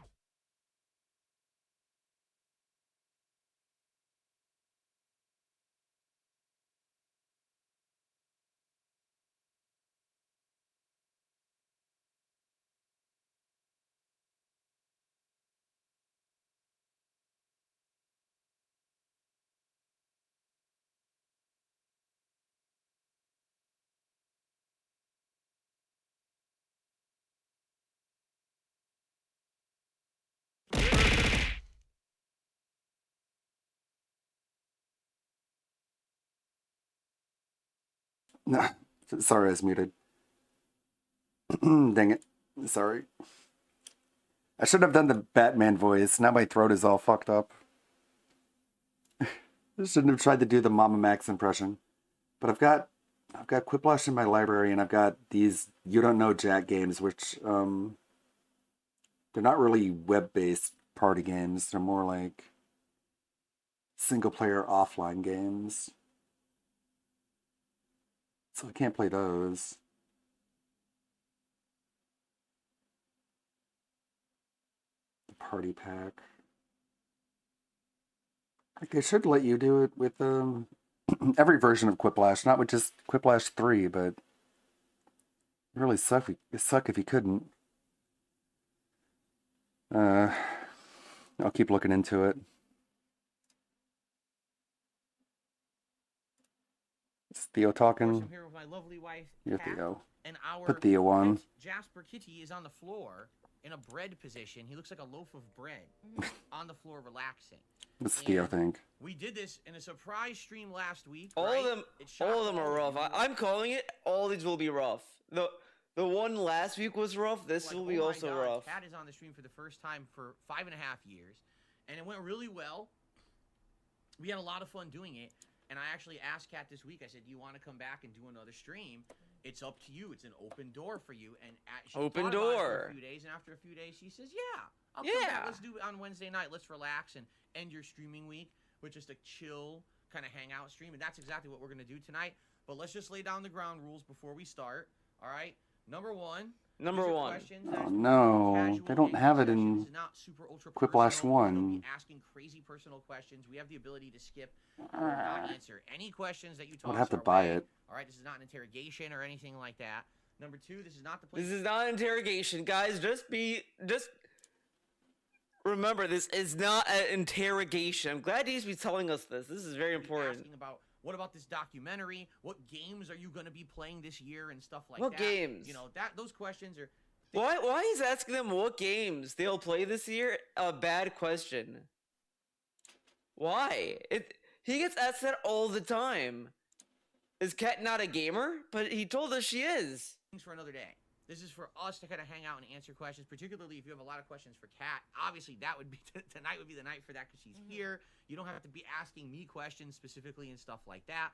Nah, sorry, I was muted. Dang it. Sorry. I should have done the Batman voice. Now my throat is all fucked up. I shouldn't have tried to do the Mama Max impression. But I've got Quiplash in my library, and I've got these You Don't Know Jack games, which they're not really web-based party games. They're more like single-player offline games. So I can't play those. The party pack. Like they should let you do it with every version of Quiplash, not with just Quiplash 3, but it really suck if you couldn't. I'll keep looking into it. Is Theo talking? I'm here with my lovely wife, You're Kat, Theo. and our Put Theo on. pet Jasper Kitty is on the floor in a bread position. He looks like a loaf of bread on the floor relaxing. What's Theo think? We did this in a surprise stream last week. All right? of them, It shocked all of them are all rough. I'm calling it. All these will be rough. The one last week was rough. This will be oh my also God, rough. Kat is on the stream for the first time for 5.5 years, and it went really well. We had a lot of fun doing it, and I actually asked Kat this week. I said, "Do you want to come back and do another stream? It's up to you. It's an open door for you." And she Open thought about it for door. a few days, and after a few days, she says, "Yeah, I'll come back. Let's do it on Wednesday night. Let's relax and end your streaming week with just a chill kind of hangout stream." And that's exactly what we're gonna do tonight. But let's just lay down the ground rules before we start. All right. Number one. Number these are one. questions that Oh are no, casual they don't gaming have it discussions. in It's not super ultra Quiplash personal. Don't 1. be asking crazy personal questions. We have the ability to skip or not answer any questions that you toss I'd have to our buy way. it. All right, this is not an interrogation or anything like that. Number two, this is not the place. This is not interrogation, guys. Just remember, this is not an interrogation. I'm glad he's be telling us this. This is very important. Asking about what about this documentary? What games are you going to be playing this year and stuff like What that? games? You know, those questions are. Why he's asking them what games they'll play this year? A bad question. Why? He gets asked that all the time. Is Kat not a gamer? But he told us she is. Things for another day. This is for us to kind of hang out and answer questions, particularly if you have a lot of questions for Kat. Obviously, that would be tonight would be the night for that because she's here. You don't have to be asking me questions specifically and stuff like that.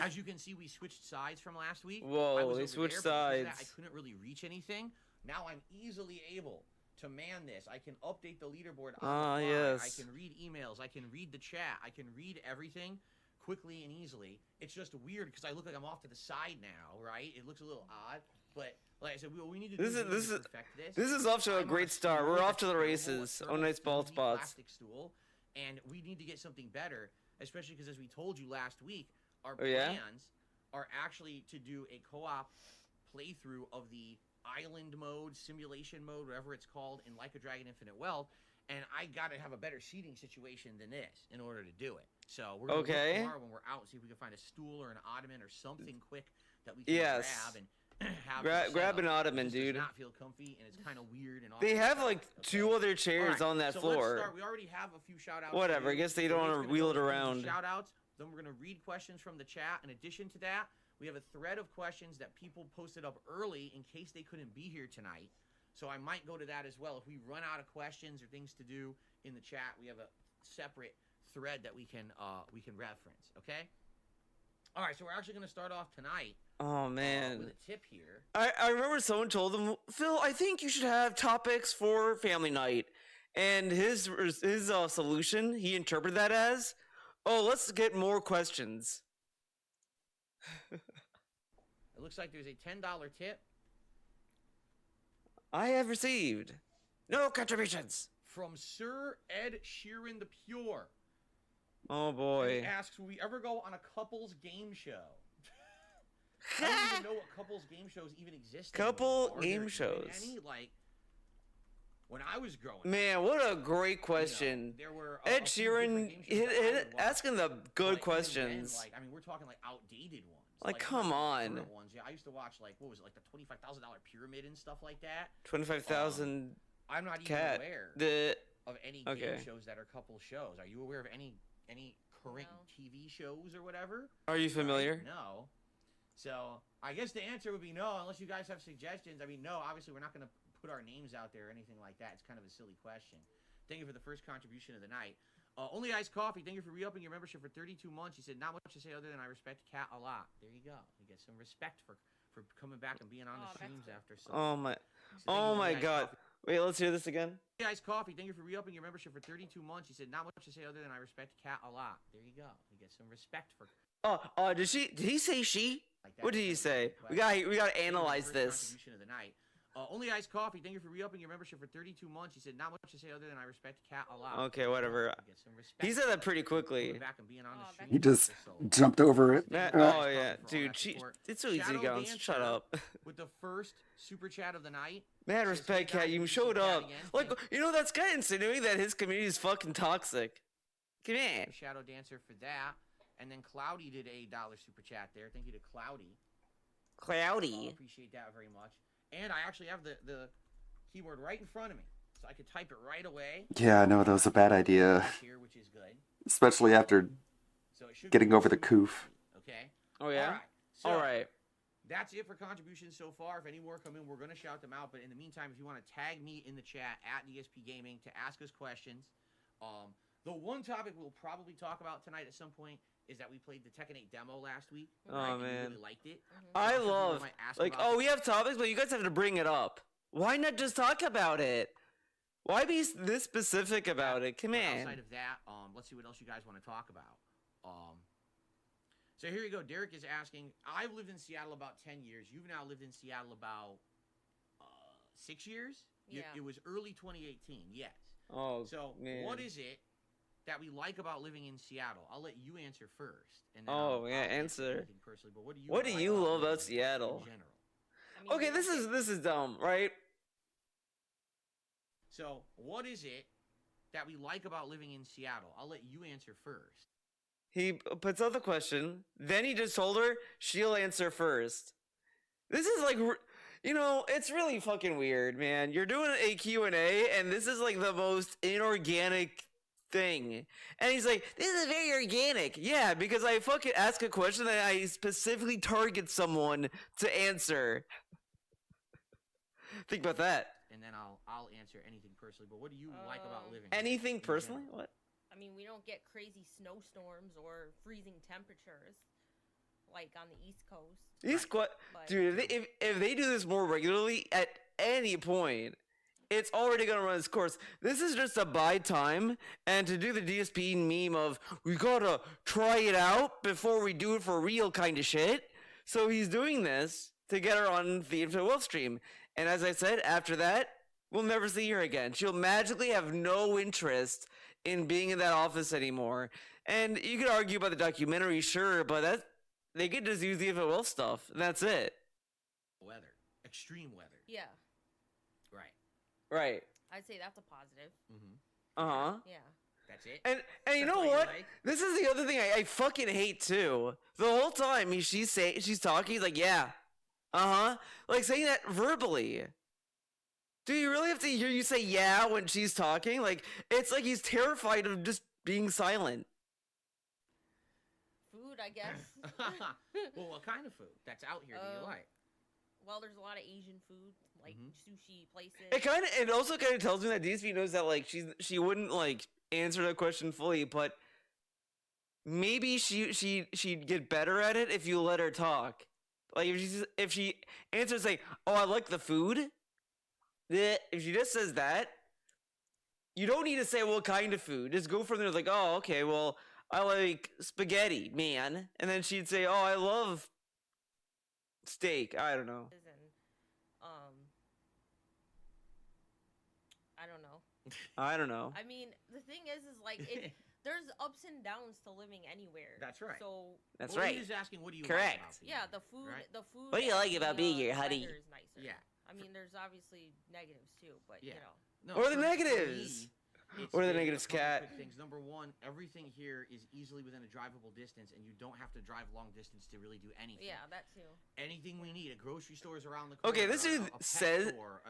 As you can see, we switched sides from last week. Whoa, they switched sides. I couldn't really reach anything. Now I'm easily able to man this. I can update the leaderboard on the fly. Yes. I can read emails. I can read the chat. I can read everything quickly and easily. It's just weird because I look like I'm off to the side now, right? It looks a little odd, but like I said, we need to do This to perfect this. This is off to a I'm on great start. stool We're off that's to the thermal, races. thermal Oh, nice bald flimsy spots. plastic stool, and we need to get something better, especially because as we told you last week, our Oh, yeah? plans are actually to do a co-op playthrough of the island mode, simulation mode, whatever it's called, in Like a Dragon Infinite Wealth, and I got to have a better seating situation than this in order to do it. So we're going to look tomorrow when we're out and see if we can find a stool or an ottoman or something quick that we can grab and have. Grab an ottoman, This dude. Does not feel comfy and it's kind of weird and. They awkward have stuff. like two other chairs All right, on that so floor. Let's start. We already have a few shout outs. Whatever, I guess they don't wanna wheel it around. Shout outs. Then we're going to read questions from the chat. In addition to that, we have a thread of questions that people posted up early in case they couldn't be here tonight. So I might go to that as well. If we run out of questions or things to do in the chat, we have a separate thread that we can reference. Okay. All right. So we're actually going to start off tonight. Oh man. With a tip here. I remember someone told him, Phil, I think you should have topics for family night. And his solution, he interpreted that as, oh, let's get more questions. It looks like there's a $10 tip. I have received no contributions. From Sir Ed Sheeran the Pure. Oh He boy. asks, will we ever go on a couples game show? I don't even know what couples game shows even exist. Couple anymore. Are game there even shows. Any, like, when I was growing Man, what a great question. there were Ed Sheeran asking the good questions. like, I mean, we're talking like outdated ones. Like, come on. current ones. Yeah, I used to watch like what was it, like the $25,000 Pyramid and stuff like that. 25,000 I'm not even cat. aware of any game Okay. shows that are couple shows. Are you aware of any current TV shows or whatever? Are you familiar? No. So I guess the answer would be no, unless you guys have suggestions. I mean, no, obviously we're not going to put our names out there or anything like that. It's kind of a silly question. Thank you for the first contribution of the night. Only Iced Coffee, thank you for re-upping your membership for 32 months. He said, not much to say other than I respect Kat a lot. There you go. You get some respect for coming back and being on the streams after so Oh my. So Oh thank my you for the god. Iced Coffee. Wait, let's hear this again. Iced Coffee, thank you for re-upping your membership for 32 months. He said, not much to say other than I respect Kat a lot. There you go. You get some respect for. Did he say she? What did he say? We got to analyze this. Contribution of the night. Only Iced Coffee, thank you for re-upping your membership for 32 months. He said, not much to say other than I respect Kat a lot. Okay, whatever. He said that pretty quickly. Back and being on the stream. He just jumped over it. Oh yeah, dude. It's so easy to Shadow go. Dancer Shut up. With the first super chat of the night. Mad respect, Cat. You showed up. Like, you know, that's kind of insinuating that his community is fucking toxic. Come on. Shadow Dancer for that. And then Cloudy did a $1 super chat there. Thank you to Cloudy. Cloudy. Appreciate that very much. And I actually have the keyboard right in front of me, so I could type it right away. Yeah, no, that was a bad idea. Here, which is good. Especially after So it should getting be over the coof. Okay. Oh yeah. All right. So, All right. That's it for contributions so far. If any more come in, we're going to shout them out. But in the meantime, if you want to tag me in the chat at DSP Gaming to ask us questions, the one topic we'll probably talk about tonight at some point is that we played the Tekken 8 demo last week. Oh, right? And we man. really liked it. I So some people love, might ask like, about oh, it. we have topics, but you guys have to bring it up. Why not just talk about it? Why be this specific about it? Come But on. outside of that, let's see what else you guys want to talk about. So here you go. Derek is asking, I've lived in Seattle about 10 years. You've now lived in Seattle about 6 years? Yeah. It was early 2018, yes. Oh, so man. what is it that we like about living in Seattle? I'll let you answer first. And then Oh, I'll yeah, answer answer. anything personally. But what do you What do like you love living about Seattle? in general? I mean, Okay, this is dumb, right? So what is it that we like about living in Seattle? I'll let you answer first. He puts out the question, then he just told her she'll answer first. This is like, you know, it's really fucking weird, man. You're doing a Q&A, and this is like the most inorganic thing. And he's like, this is very organic. Yeah, because I fucking ask a question that I specifically target someone to answer. Think about that. And then I'll answer anything personally. But what do you like about living? Anything in personally? general? What? I mean, we don't get crazy snowstorms or freezing temperatures like on the East Coast. Dude, if they do this more regularly at any point, it's already gonna run its course. This is just to buy time and to do the DSP meme of we gotta try it out before we do it for real kind of shit. So he's doing this to get her on the Infinite Wealth stream. And as I said, after that, we'll never see her again. She'll magically have no interest in being in that office anymore. And you could argue about the documentary, sure, but they could just use the Infinite Wealth stuff. And that's it. Weather. Extreme weather. Yeah, Right. Right. I'd say that's a positive. Mm-hmm. Uh-huh. Yeah. That's it. And you That's know all you what? like? This is the other thing I fucking hate too. The whole time she's talking, he's like, yeah. Uh-huh. Like saying that verbally. Do you really have to hear you say yeah when she's talking? Like, it's like he's terrified of just being silent. Food, I guess. Well, what kind of food that's out here do you like? Well, there's a lot of Asian food, like Mm-hmm. sushi places. It also kind of tells me that DSP knows that like she wouldn't like answer the question fully, but maybe she'd get better at it if you let her talk. Like if she answers like, "Oh, I like the food," if she just says that, you don't need to say what kind of food. Just go from there like, "Oh, okay, well, I like spaghetti, man," and then she'd say, "Oh, I love steak." I don't know. I don't know. I don't know. I mean, the thing is like there's ups and downs to living anywhere. That's right. So That's well, right. He's asking, what do you Correct. like about being yeah, here, the food, right? the food. What do you like and about the, being here, weather honey? is nicer. Yeah. I mean, there's obviously negatives too, but Yeah. you know. No, Or the for negatives. me, it's Or the a negatives, couple Cat. quick things. Number one, everything here is easily within a drivable distance, and you don't have to drive long distance to really do anything. Yeah, that too. Anything we need, a grocery store is around the corner. Okay, this dude a pet says store,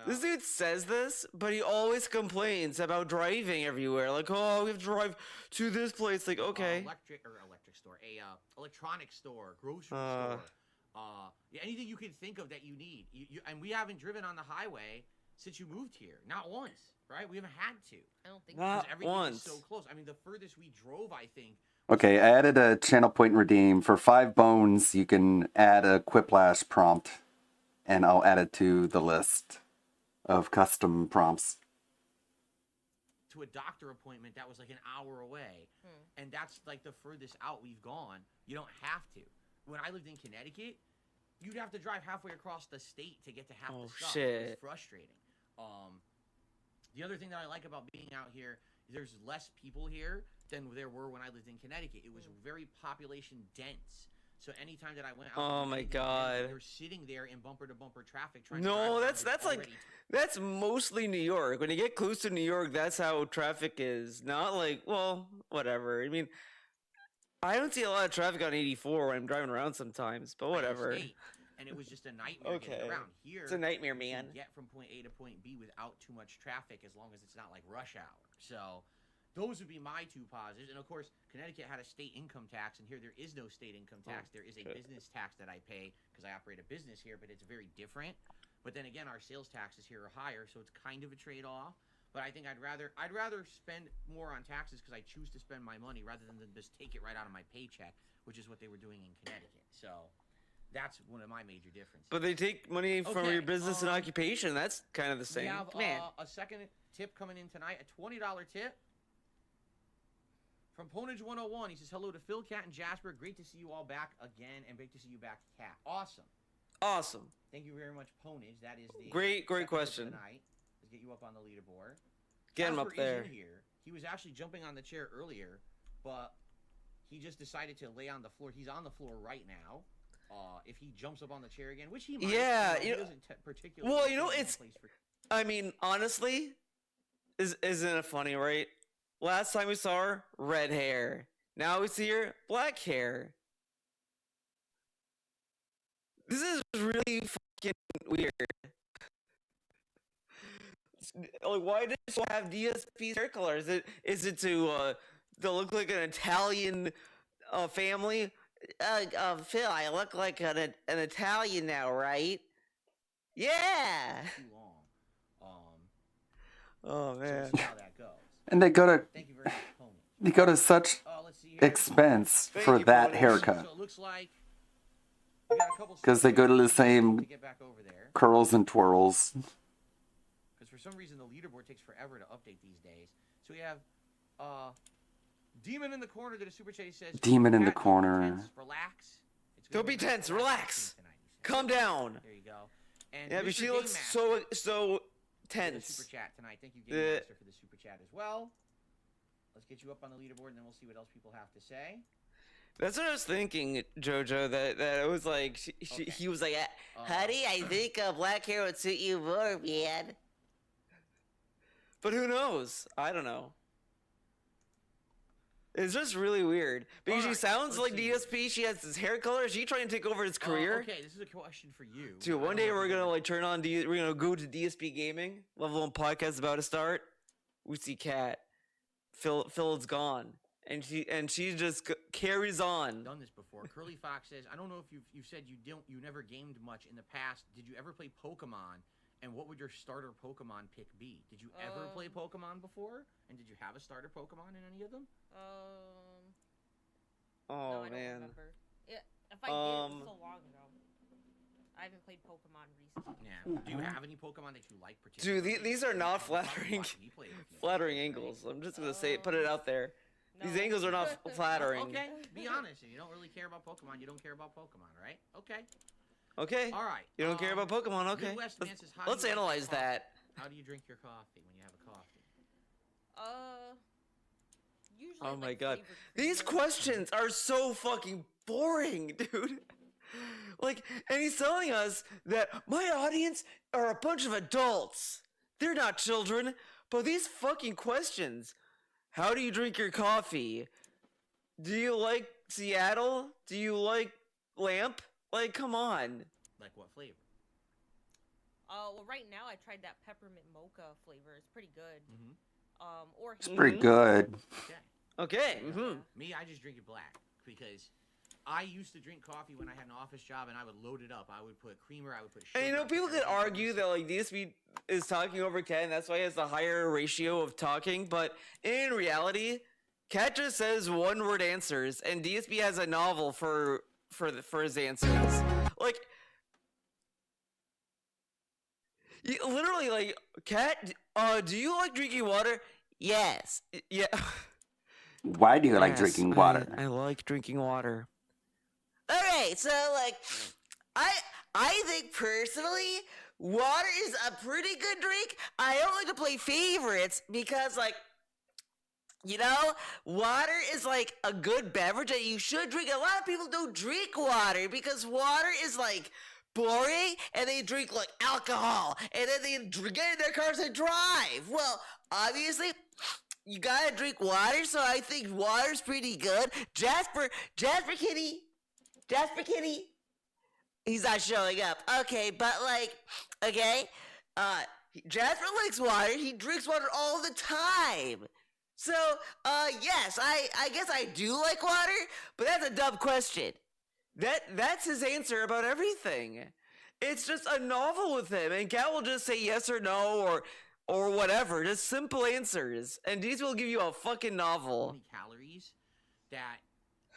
this, but he always complains about driving everywhere. Like, oh, we have to drive to this place. Like, okay. electric store, electronic store, grocery store. Yeah, anything you can think of that you need. And we haven't driven on the highway since you moved here. Not once, right? We haven't had to. I don't think Not because everything once. is so close. I mean, the furthest we drove, I think. Okay, I added a channel point redeem. For 5 bones, you can add a Quiplash prompt, and I'll add it to the list of custom prompts. To a doctor appointment that was like an hour away, and that's like the furthest out we've gone. You don't have to. When I lived in Connecticut, you'd have to drive halfway across the state to get to half Oh, the stuff. It shit. was frustrating. The other thing that I like about being out here is there's less people here than there were when I lived in Connecticut. It was very population dense. So anytime that I went out, Oh to my Connecticut, God. you're sitting there in bumper to bumper traffic trying to drive No, around. that's It's like already that's mostly New York. When you get close to New York, that's how traffic is. Not like, well, whatever. I mean, I don't see a lot of traffic on 84 when I'm driving around sometimes, but whatever. state, and it was just a nightmare getting Okay. around. Here, It's a nightmare, you man. can get from point A to point B without too much traffic as long as it's not like rush hour. So those would be my 2 positives. And of course, Connecticut had a state income tax, and here there is no state income tax. There is a shit. business tax that I pay because I operate a business here, but it's very different. But then again, our sales taxes here are higher, so it's kind of a trade-off. But I think I'd rather spend more on taxes because I choose to spend my money rather than just take it right out of my paycheck, which is what they were doing in Connecticut. So that's one of my major differences. But they take money from Okay, your business and occupation. That's kind of the same. We have Man. a second tip coming in tonight, a $20 tip From Ponage 101, he says, hello to Phil, Cat, and Jasper. Great to see you all back again, and great to see you back, Cat. Awesome. Awesome. Thank you very much, Ponage. That is the great second question. Tonight. Let's get you up on the leaderboard. Get him up Jasper is there. in here. He was actually jumping on the chair earlier, but he just decided to lay on the floor. He's on the floor right now. If he jumps up on the chair again, which he might. Yeah, he you know, doesn't particularly. well, you know, it's. I mean, honestly, isn't it funny, right? Last time we saw her, red hair. Now we see her, black hair. This is really fucking weird. Like, why does she have DSP's hair color? Is it to look like an Italian family? Phil, I look like an Italian now, right? Yeah. Too long. Oh man. So how that goes. And they go to Thank you very much, Pony. they go to such Let's see here. expense Thank for you, that Pony. haircut. So it looks like we got a couple Because they go to the to same get back over there. curls and twirls. Because for some reason the leaderboard takes forever to update these days. So we have Demon in the corner that a super chat says. Demon in the "Cat, don't be corner. tense, relax. It's gonna Don't be nice tense. and Relax. tonight, he said. Calm down. There you go. And Yeah, but Mr. she looks Game Master so for the tense. super chat tonight. Thank you, Game Master, for the super chat as well. Let's get you up on the leaderboard, and then we'll see what else people have to say. That's what I was thinking, Jojo. That it was like he was like, "Honey, I think black hair would suit you more, man." But who knows? I don't know. It's just really weird because she sounds like DSP. She has this hair color. Is she trying to take over his career? Okay, this is a question for you. Dude, one day we're gonna like turn on. We're gonna go to DSP Gaming. Level 1 podcast is about to start. We see Cat. Phil is gone, and she just carries on. Done this before. Curly Fox says, I don't know if you've said you never gamed much in the past. Did you ever play Pokemon? And what would your starter Pokemon pick be? Did you ever play Pokemon before? And did you have a starter Pokemon in any of them? Oh no, I man. don't remember. If I did, it was so long ago. I haven't played Pokemon recently. Yeah. Do you have any Pokemon that you like particularly? Dude, these are not flattering angles. I'm just gonna say, put it out there. These angles are not flattering. Okay, be honest. If you don't really care about Pokemon, you don't care about Pokemon, right? Okay. Okay. All right. You don't care about Pokemon, okay? Midwest Man says, how Let's do you like analyze your coffee? that. How do you drink your coffee when you have a coffee? Usually. Oh my god. These questions are so fucking boring, dude. Like, and he's telling us that my audience are a bunch of adults. They're not children. But these fucking questions. How do you drink your coffee? Do you like Seattle? Do you like Lamp? Like, come on. Like what flavor? Well, right now I tried that peppermint mocha flavor. It's pretty good. Or It's pretty good. Okay. Me, I just drink it black because I used to drink coffee when I had an office job, and I would load it up. I would put creamer. I would put sugar. And you know, people could argue that like DSP is talking over Cat, and that's why he has the higher ratio of talking. But in reality, Cat just says one-word answers, and DSP has a novel for his answers. Like, literally, like, Cat, do you like drinking water? Yes. Yeah. Why do you like Yes, drinking water? I like drinking water. Okay, so like, I think personally, water is a pretty good drink. I don't like to play favorites because like, you know, water is like a good beverage that you should drink. A lot of people don't drink water because water is like boring, and they drink like alcohol, and then they get in their cars and drive. Well, obviously, you gotta drink water, so I think water's pretty good. Jasper Kitty, he's not showing up. Okay, but like, okay, Jasper likes water. He drinks water all the time. So, yes, I guess I do like water, but that's a dumb question. That's his answer about everything. It's just a novel with him, and Cat will just say yes or no or whatever, just simple answers. And these will give you a fucking novel. Calories that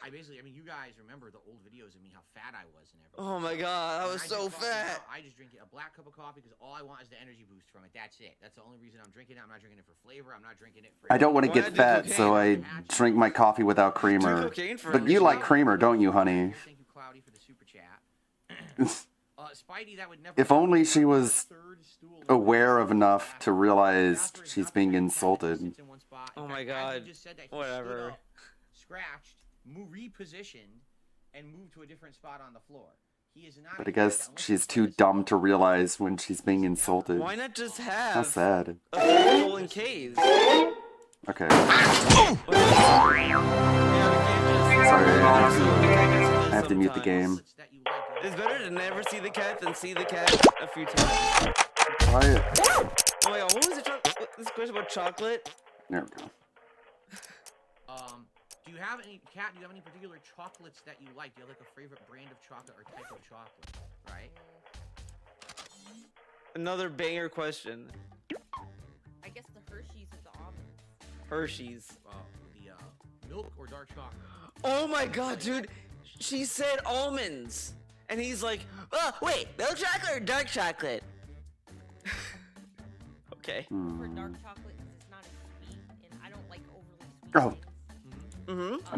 I mean, you guys remember the old videos of me, how fat I was and everything. Oh my god, I was so fat. I just drink a black cup of coffee because all I want is the energy boost from it. That's it. That's the only reason I'm drinking it. I'm not drinking it for flavor. I'm not drinking it for... I don't want to get fat, so I drink my coffee without creamer. But you like creamer, don't you, honey? Thank you, Cloudy, for the super chat. Spidey, that would never... If only she was aware of enough to realize she's being insulted. Oh my god. Whatever. Scratched, repositioned, and moved to a different spot on the floor. He is not... But I guess she's too dumb to realize when she's being insulted. Why not just have How sad. a stolen case? Okay. Sorry, I have to mute the game. It's better to never see the cat than see the cat a few times. Quiet. Oh my god, what was this question about chocolate? There we go. Do you have any, Kat, do you have any particular chocolates that you like? Do you have like a favorite brand of chocolate or type of chocolate? Right? Another banger question. I guess the Hershey's with the almonds. Hershey's. The milk or dark chocolate? Oh my god, dude. She said almonds. And he's like, oh, wait, milk chocolate or dark chocolate? Okay. For dark chocolate because it's not as sweet, and I don't like overly sweet Oh.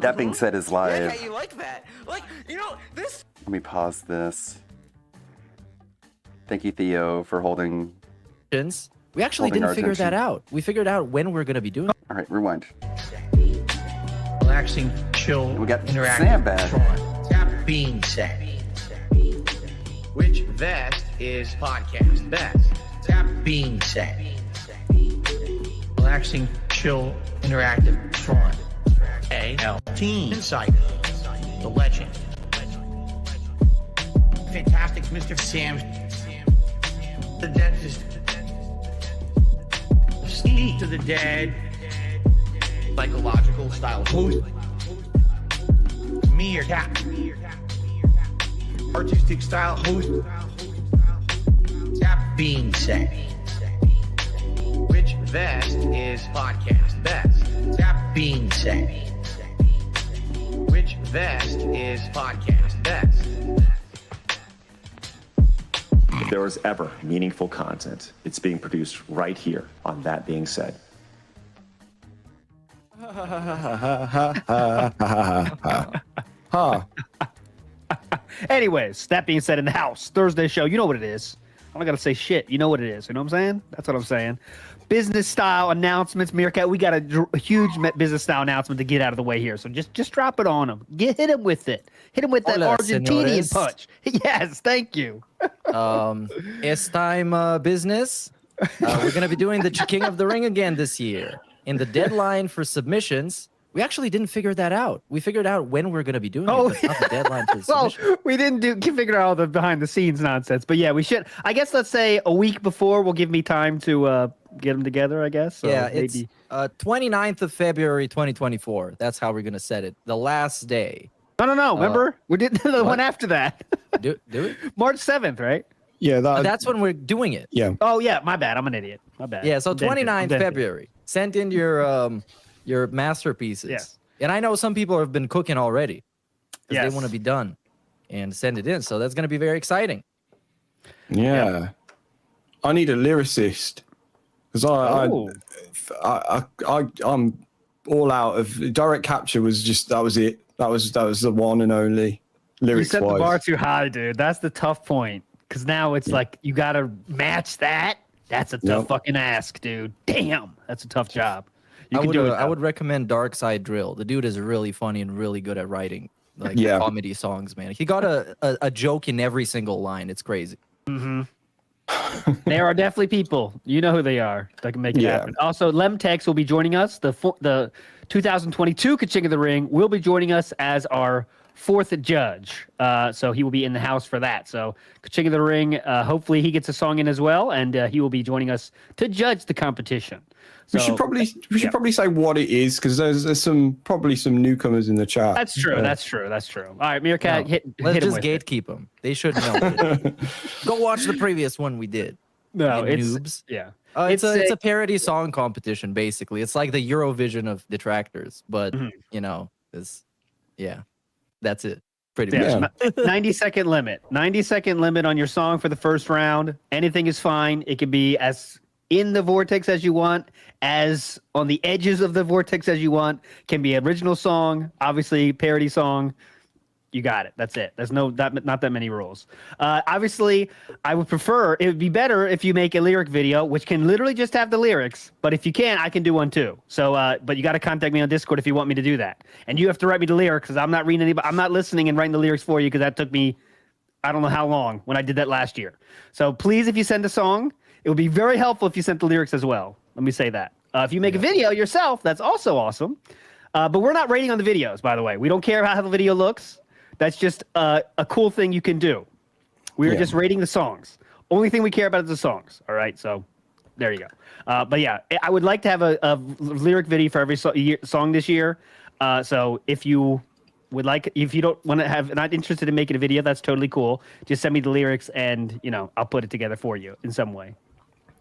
That being said, is live. Yeah, you like that. Like, you know, this... Let me pause this. Thank you, Theo, for holding... We actually holding didn't our figure that attention. out. We figured out when we're going to be doing it. All right, rewind. Relaxing, chill, We got interactive. Sam back. Tap being set. Which vest is podcast best? Tap being set. Relaxing, chill, interactive, Tron. AL Team Insight. The legend. Fantastic Mr. Sam. The dentist. Ski to the dead. Psychological style host. Meerkat. Artistic style host. Tap being set. Which vest is podcast best? Tap being set. Which vest is podcast best? If there was ever meaningful content, it's being produced right here on That Being Said. Anyways, that being said, in the house, Thursday show, you know what it is. I'm not gonna say shit. You know what it is. You know what I'm saying? That's what I'm saying. Business style announcements, Meerkat. We got a huge business style announcement to get out of the way here. So just drop it on them. Hit him with it. Hit him with that Hola, Argentinian señores. punch. Yes, thank you. It's time business. We're going to be doing the King of the Ring again this year. And the deadline for submissions, we actually didn't figure that out. We figured out when we're going to be doing it, but not the deadline for Well, submissions. we didn't figure out all the behind the scenes nonsense, but yeah, we should. I guess let's say a week before will give me time to get them together. I guess. So Yeah, maybe. it's 29th of February, 2024. That's how we're going to set it. The last day. No. Remember, we did the what? one after that. Do it? March 7th, right? Yeah, That's when we're doing it. Yeah. Oh yeah, my bad. I'm an idiot. My bad. Yeah, so I'm dented. 29th February. Send in your masterpieces. Yes. And I know some people have been cooking already. 'Cause Yes. they want to be done and send it in. So that's going to be very exciting. Yeah. I need a lyricist because I'm all out of direct capture. That was it. That was the one and only You lyrics set the wise. bar too high, dude. That's the tough point. Because now it's like you gotta match that. That's a tough Yep. fucking ask, dude. Damn, that's a tough job. You I can would, do it. I would recommend Dark Side Drill. The dude is really funny and really good at writing like Yeah. comedy songs, man. He got a joke in every single line. It's crazy. Mm-hmm. There are definitely people, you know who they are, that can make it Yeah. happen. Also, Lemtex will be joining us. The 2022 Kaching of the Ring will be joining us as our fourth judge. So he will be in the house for that. So Kaching of the Ring, hopefully he gets a song in as well, and he will be joining us to judge the competition. We So- should probably say what it is because there's probably some newcomers in the chat. That's true. That's true. All right, Meerkat, No, hit let's him just with it. gatekeep them. They should know. Go watch the previous one we did. No, You it's noobs. yeah. It's a parody song competition, basically. It's like the Eurovision of detractors, but Mm-hmm. you know, it's yeah. That's it. Pretty Yeah, much. 90-second limit. 90-second limit on your song for the first round. Anything is fine. It can be as in the vortex as you want, as on the edges of the vortex as you want. Can be original song, obviously parody song. You got it. That's it. There's not that many rules. Obviously, I would prefer, it would be better if you make a lyric video, which can literally just have the lyrics. But if you can, I can do one too. So, but you got to contact me on Discord if you want me to do that. And you have to write me the lyrics because I'm not reading anybody. I'm not listening and writing the lyrics for you because that took me, I don't know how long when I did that last year. So please, if you send a song, it would be very helpful if you sent the lyrics as well. Let me say that. If you make a video yourself, that's also awesome. But we're not rating on the videos, by the way. We don't care how the video looks. That's just a cool thing you can do. We are just rating the songs. Only thing we care about is the songs. All right, so there you go. But yeah, I would like to have a lyric video for every song this year. So if you would like, if you don't want to have, not interested in making a video, that's totally cool. Just send me the lyrics and, you know, I'll put it together for you in some way.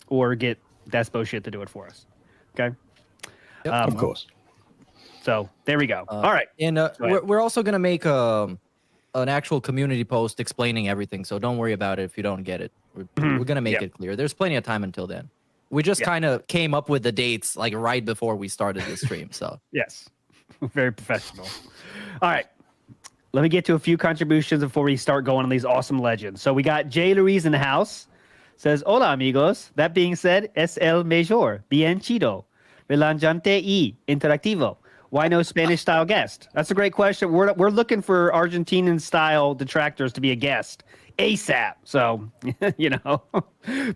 Or get Despo shit to do it for us. Okay? Yep, of course. So there we go. All right. And we're also going to make an actual community post explaining everything. So don't worry about it if you don't get it. We're going to make it clear. There's plenty of time until then. We just kind of came up with the dates like right before we started the stream. So yes, very professional. All right. Let me get to a few contributions before we start going on these awesome legends. So we got Jay Louise in the house. Says, hola, amigos. That being said, es el mejor. Bien chido. Relajante y interactivo. Why no Spanish-style guest? That's a great question. We're looking for Argentinian-style detractors to be a guest ASAP. So, you know,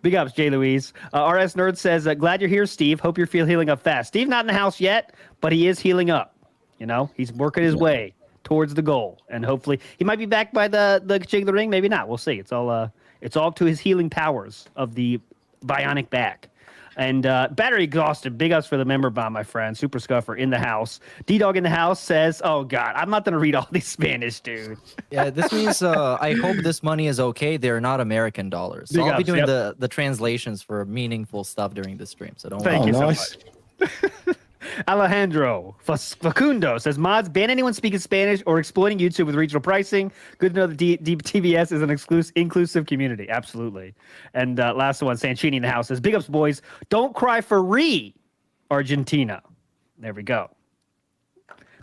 big ups, Jay Louise. RS Nerd says, glad you're here, Steve. Hope you're healing up fast. Steve not in the house yet, but he is healing up. You know, he's working his way towards the goal, and hopefully he might be back by the King of the Ring. Maybe not. We'll see. It's all up to his healing powers of the bionic back. And battery exhausted. Big ups for the member bomb, my friend. Super Scuffer in the house. D-Dog in the house says, oh, God, I'm not going to read all these Spanish, dude. Yeah, this means I hope this money is okay. They're not American dollars. So Big I'll be ups, doing yep. the translations for meaningful stuff during the stream. So don't Thank worry. you so much. Alejandro Facundo says, mods, ban anyone speaking Spanish or exploiting YouTube with regional pricing. Good to know that TBS is an inclusive community. Absolutely. And last one, Sanchini in the house says, big ups, boys. Don't cry for Argentina. There we go.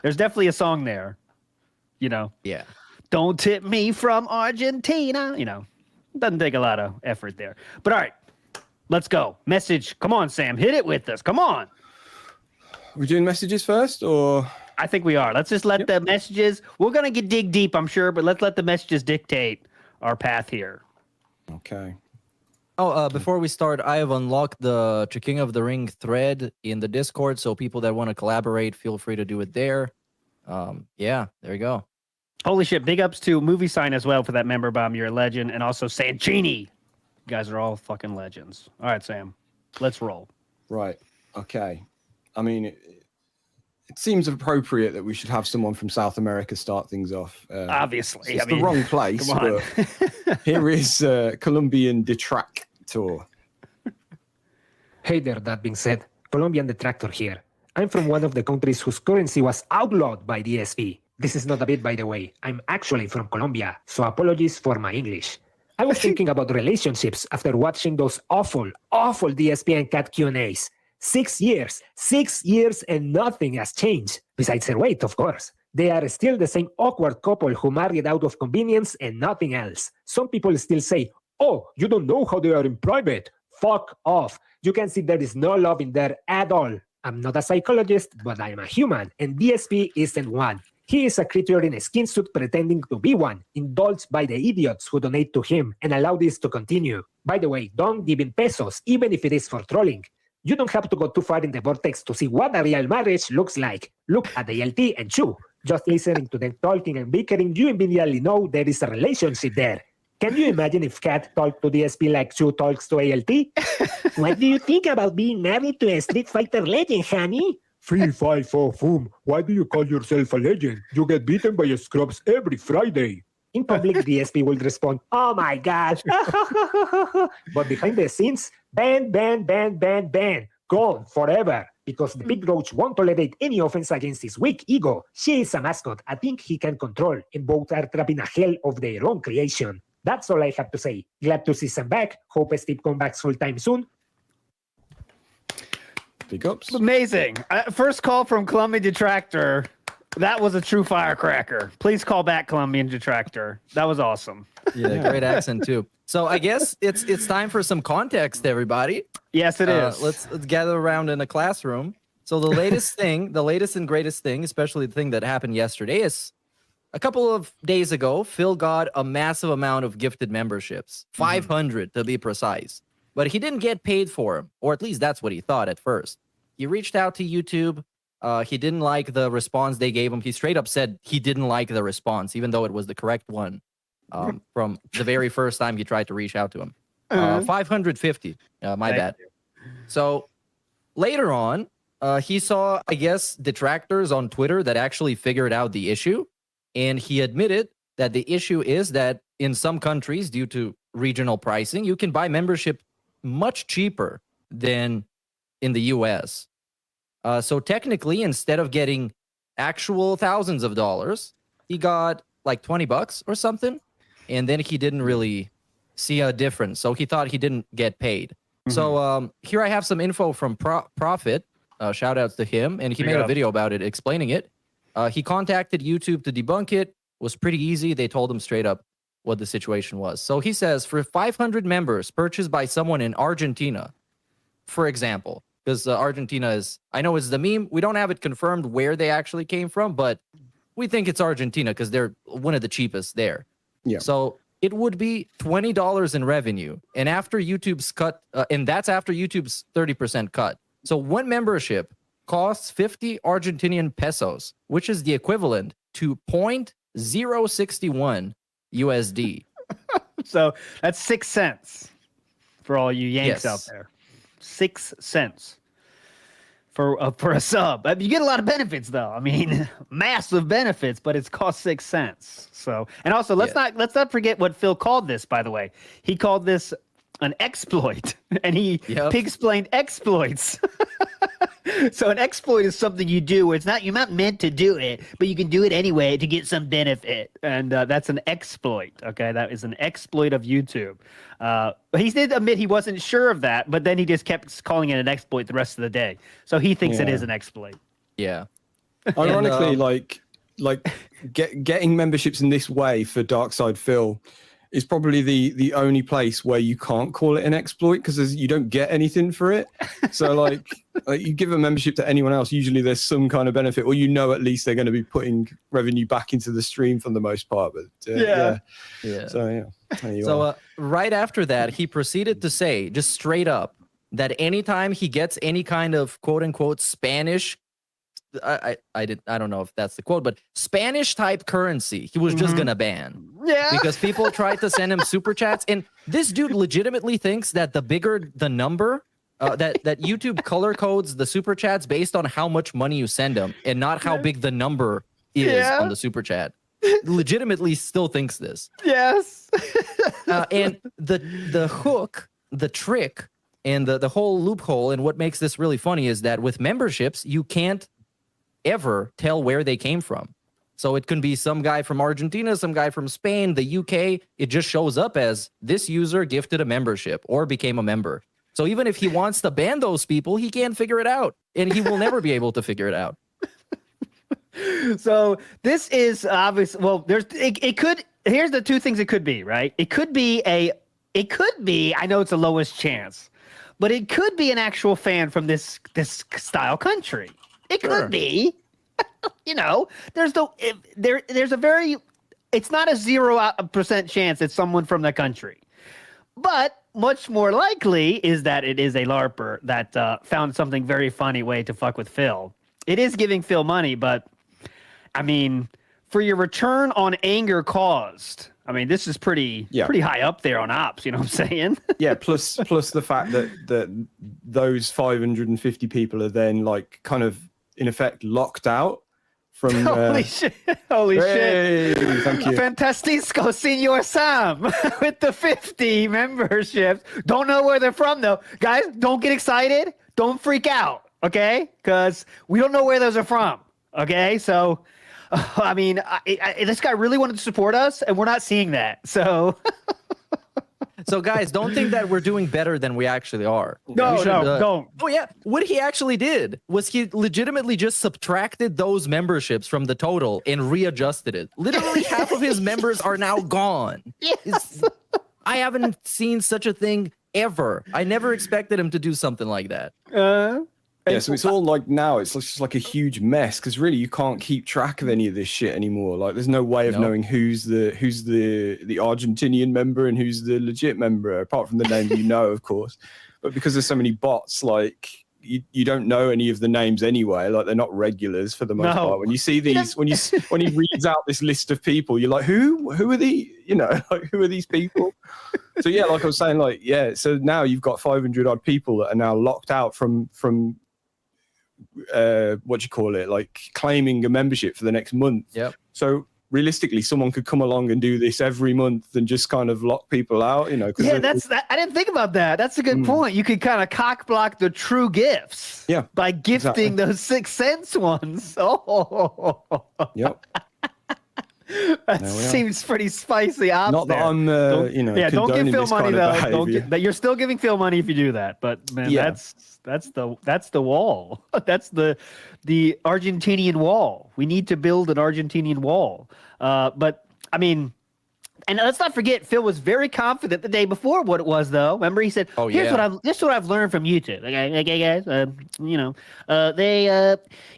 There's definitely a song there. You know? Yeah. Don't tip me from Argentina. You know, doesn't take a lot of effort there. But all right, let's go. Message. Come on, Sam. Hit it with us. Come on. We're doing messages first, or? I think we are. Let's just let the messages, we're going to dig deep, I'm sure, but let's let the messages dictate our path here. Okay. Oh, before we start, I have unlocked the King of the Ring thread in the Discord, so people that want to collaborate, feel free to do it there. Yeah, there you go. Holy shit, big ups to Movie Sign as well for that member bomb. You're a legend. And also Sanchini. You guys are all fucking legends. All right, Sam, let's roll. Right. Okay. I mean, it seems appropriate that we should have someone from South America start things off. Obviously. It's the wrong place, but here is Colombian Detractor. Hey there, that being said, Colombian Detractor here. I'm from one of the countries whose currency was outlawed by the DSP. This is not a bit, by the way. I'm actually from Colombia, so apologies for my English. I was thinking about relationships after watching those awful DSP and Cat Q&As. 6 years and nothing has changed. Besides their weight, of course. They are still the same awkward couple who married out of convenience and nothing else. Some people still say, oh, you don't know how they are in private. Fuck off. You can see there is no love in there at all. I'm not a psychologist, but I am a human, and DSP isn't one. He is a creature in a skin suit pretending to be one, indulged by the idiots who donate to him and allow this to continue. By the way, don't give in pesos, even if it is for trolling. You don't have to go too far in the vortex to see what a real marriage looks like. Look at the LT and Chu. Just listening to them talking and bickering, you immediately know there is a relationship there. Can you imagine if Cat talked to DSP like Chu talks to ALT? What do you think about being married to a Street Fighter legend, honey? 3-5-4-FOOM. Why do you call yourself a legend? You get beaten by scrubs every Friday. In public, DSP will respond, oh my God. But behind the scenes, ban. Gone forever. Because the big roach won't tolerate any offense against his weak ego. She is a mascot I think he can control, and both are trapped in a hell of their own creation. That's all I have to say. Glad to see Sam back. Hope Steve comes back full-time soon. Big ups. Amazing. First call from Colombian Detractor. That was a true firecracker. Please call back Colombian Detractor. That was awesome. Yeah, great accent too. So I guess it's time for some context, everybody. Yes, it is. Let's gather around in a classroom. So the latest and greatest thing, especially the thing that happened yesterday, is a couple of days ago, Phil got a massive amount of gifted memberships, 500 to be precise. But he didn't get paid for them, or at least that's what he thought at first. He reached out to YouTube. He didn't like the response they gave him. He straight up said he didn't like the response, even though it was the correct one from the very first time he tried to reach out to him. 550. My bad. So later on, he saw, I guess, detractors on Twitter that actually figured out the issue. And he admitted that the issue is that in some countries, due to regional pricing, you can buy membership much cheaper than in the US. So technically, instead of getting actual thousands of dollars, he got like $20 or something. And then he didn't really see a difference. So he thought he didn't get paid. So here I have some info from Profit. Shout outs to him. And he made a video about it explaining it. He contacted YouTube to debunk it. Was pretty easy. They told him straight up what the situation was. So he says, for 500 members purchased by someone in Argentina, for example, because Argentina is, I know it's the meme. We don't have it confirmed where they actually came from, but we think it's Argentina because they're one of the cheapest there. Yeah. So it would be $20 in revenue. And after YouTube's cut, and that's after YouTube's 30% cut. So one membership costs 50 Argentinian pesos, which is the equivalent to 0.061 USD. So that's 6 cents for all you Yanks Yes. out there. 6 cents for a sub. You get a lot of benefits, though. I mean, massive benefits, but it's cost 6 cents. So, and also let's not forget what Phil called this. By the way, he called this an exploit, and he pig-splained exploits. So an exploit is something you do where you're not meant to do it, but you can do it anyway to get some benefit. And that's an exploit. Okay, that is an exploit of YouTube. He did admit he wasn't sure of that, but then he just kept calling it an exploit the rest of the day. So he thinks it is an exploit. Yeah. Ironically, getting memberships in this way for Darkside Phil is probably the only place where you can't call it an exploit because you don't get anything for it. So like you give a membership to anyone else, usually there's some kind of benefit, or at least they're going to be putting revenue back into the stream for the most part. But Yeah. So there you So are. right after that, he proceeded to say, just straight up, that anytime he gets any kind of quote unquote Spanish, I don't know if that's the quote, but Spanish type currency, he was just gonna ban. Yeah. Because people tried to send him super chats, and this dude legitimately thinks that the bigger the number, that YouTube color codes the super chats based on how much money you send him, and not how big the number is on the super chat. Legitimately still thinks this. Yes. And the hook, the trick, and the whole loophole, and what makes this really funny is that with memberships, you can't ever tell where they came from. So it can be some guy from Argentina, some guy from Spain, the UK. It just shows up as this user gifted a membership or became a member. So even if he wants to ban those people, he can't figure it out, and he will never be able to figure it out. So this is obvious. Well, it could. Here's the two things it could be, right? It could be. I know it's the lowest chance, but it could be an actual fan from this style country. It could be. There's a very. It's not a 0% chance it's someone from the country, but much more likely is that it is a LARPer that found something very funny way to fuck with Phil. It is giving Phil money, but I mean, for your return on anger caused, I mean, this is pretty high up there on ops. You know what I'm saying? Yeah. Plus the fact that those 550 people are then like kind of in effect locked out from. Holy shit! Holy shit! Thank you. Fantastico, Senor Sam, with the 50 memberships. Don't know where they're from though, guys. Don't get excited. Don't freak out. okay? Because we don't know where those are from, okay? So, I mean, this guy really wanted to support us, and we're not seeing that. So, So, guys, don't think that we're doing better than we actually are. No, We should, don't. Oh, yeah. What he actually did was he legitimately just subtracted those memberships from the total and readjusted it. Literally half of his members are now gone. Yes. I haven't seen such a thing ever. I never expected him to do something like that. Yeah, so it's all like now it's just like a huge mess because really you can't keep track of any of this shit anymore. Like there's no way of knowing who's the Argentinian member and who's the legit member, apart from the name you know, of course. But because there's so many bots, like you don't know any of the names anyway. Like they're not regulars for the most part. When you see these, when he reads out this list of people, you're like, who are the, like who are these people? So yeah, like I was saying, like so now you've got 500 odd people that are now locked out from like claiming a membership for the next month. Yep. So realistically, someone could come along and do this every month and just kind of lock people out, Yeah, I didn't think about that. That's a good point. You could kind of cock block the true gifts. Yeah. By gifting those 6 cents ones. Oh. Yep. That seems pretty spicy. Not that I'm, don't give Phil money though. Don't behavior. you're still giving Phil money if you do that. But man, that's the wall. That's the Argentinian wall. We need to build an Argentinian wall. But I mean, and let's not forget, Phil was very confident the day before what it was, though. Remember, he said, "Here's what I've learned from YouTube. Okay, guys.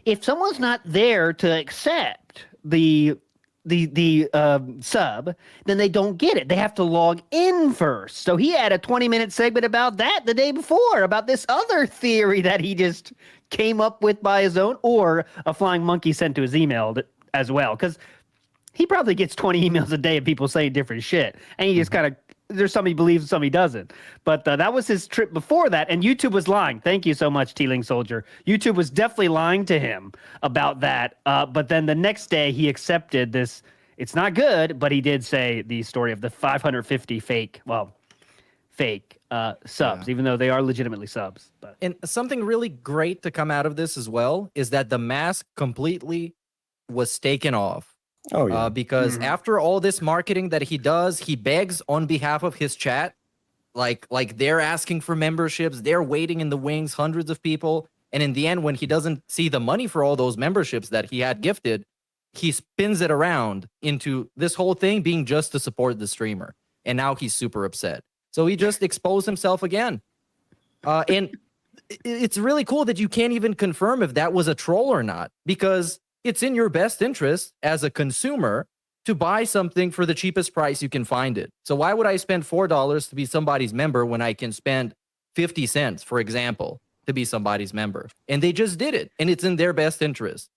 If someone's not there to accept the sub, then they don't get it. They have to log in first." So he had a 20-minute segment about that the day before, about this other theory that he just came up with by his own, or a flying monkey sent to his email as well, because he probably gets 20 emails a day of people saying different shit, and he just kind of, there's some he believes, some he doesn't. But that was his trip before that, and YouTube was lying. Thank you so much, Teeling Soldier. YouTube was definitely lying to him about that. But then the next day, he accepted this. It's not good, but he did say the story of the 550 fake subs, even though they are legitimately subs. But And something really great to come out of this as well is that the mask completely was taken off. Oh, yeah. Because after all this marketing that he does, he begs on behalf of his chat. Like they're asking for memberships, they're waiting in the wings, hundreds of people. And in the end, when he doesn't see the money for all those memberships that he had gifted, he spins it around into this whole thing being just to support the streamer. And now he's super upset. So he just exposed himself again. And it's really cool that you can't even confirm if that was a troll or not, because it's in your best interest as a consumer to buy something for the cheapest price you can find it. So why would I spend $4 to be somebody's member when I can spend 50 cents, for example, to be somebody's member? And they just did it, and it's in their best interest.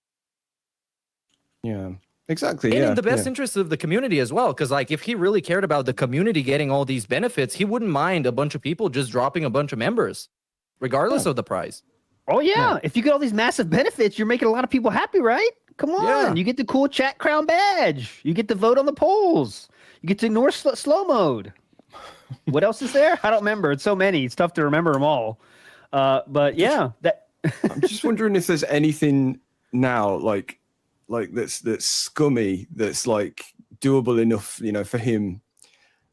Yeah, exactly. And in the best interest of the community as well, because like if he really cared about the community getting all these benefits, he wouldn't mind a bunch of people just dropping a bunch of members, regardless of the price. Oh yeah. If you get all these massive benefits, you're making a lot of people happy, right? Come on. Yeah. You get the cool chat crown badge. You get to vote on the polls. You get to ignore slow mode. What else is there? I don't remember. It's so many. It's tough to remember them all. But yeah, that I'm just wondering if there's anything now like that's scummy, that's like doable enough, for him.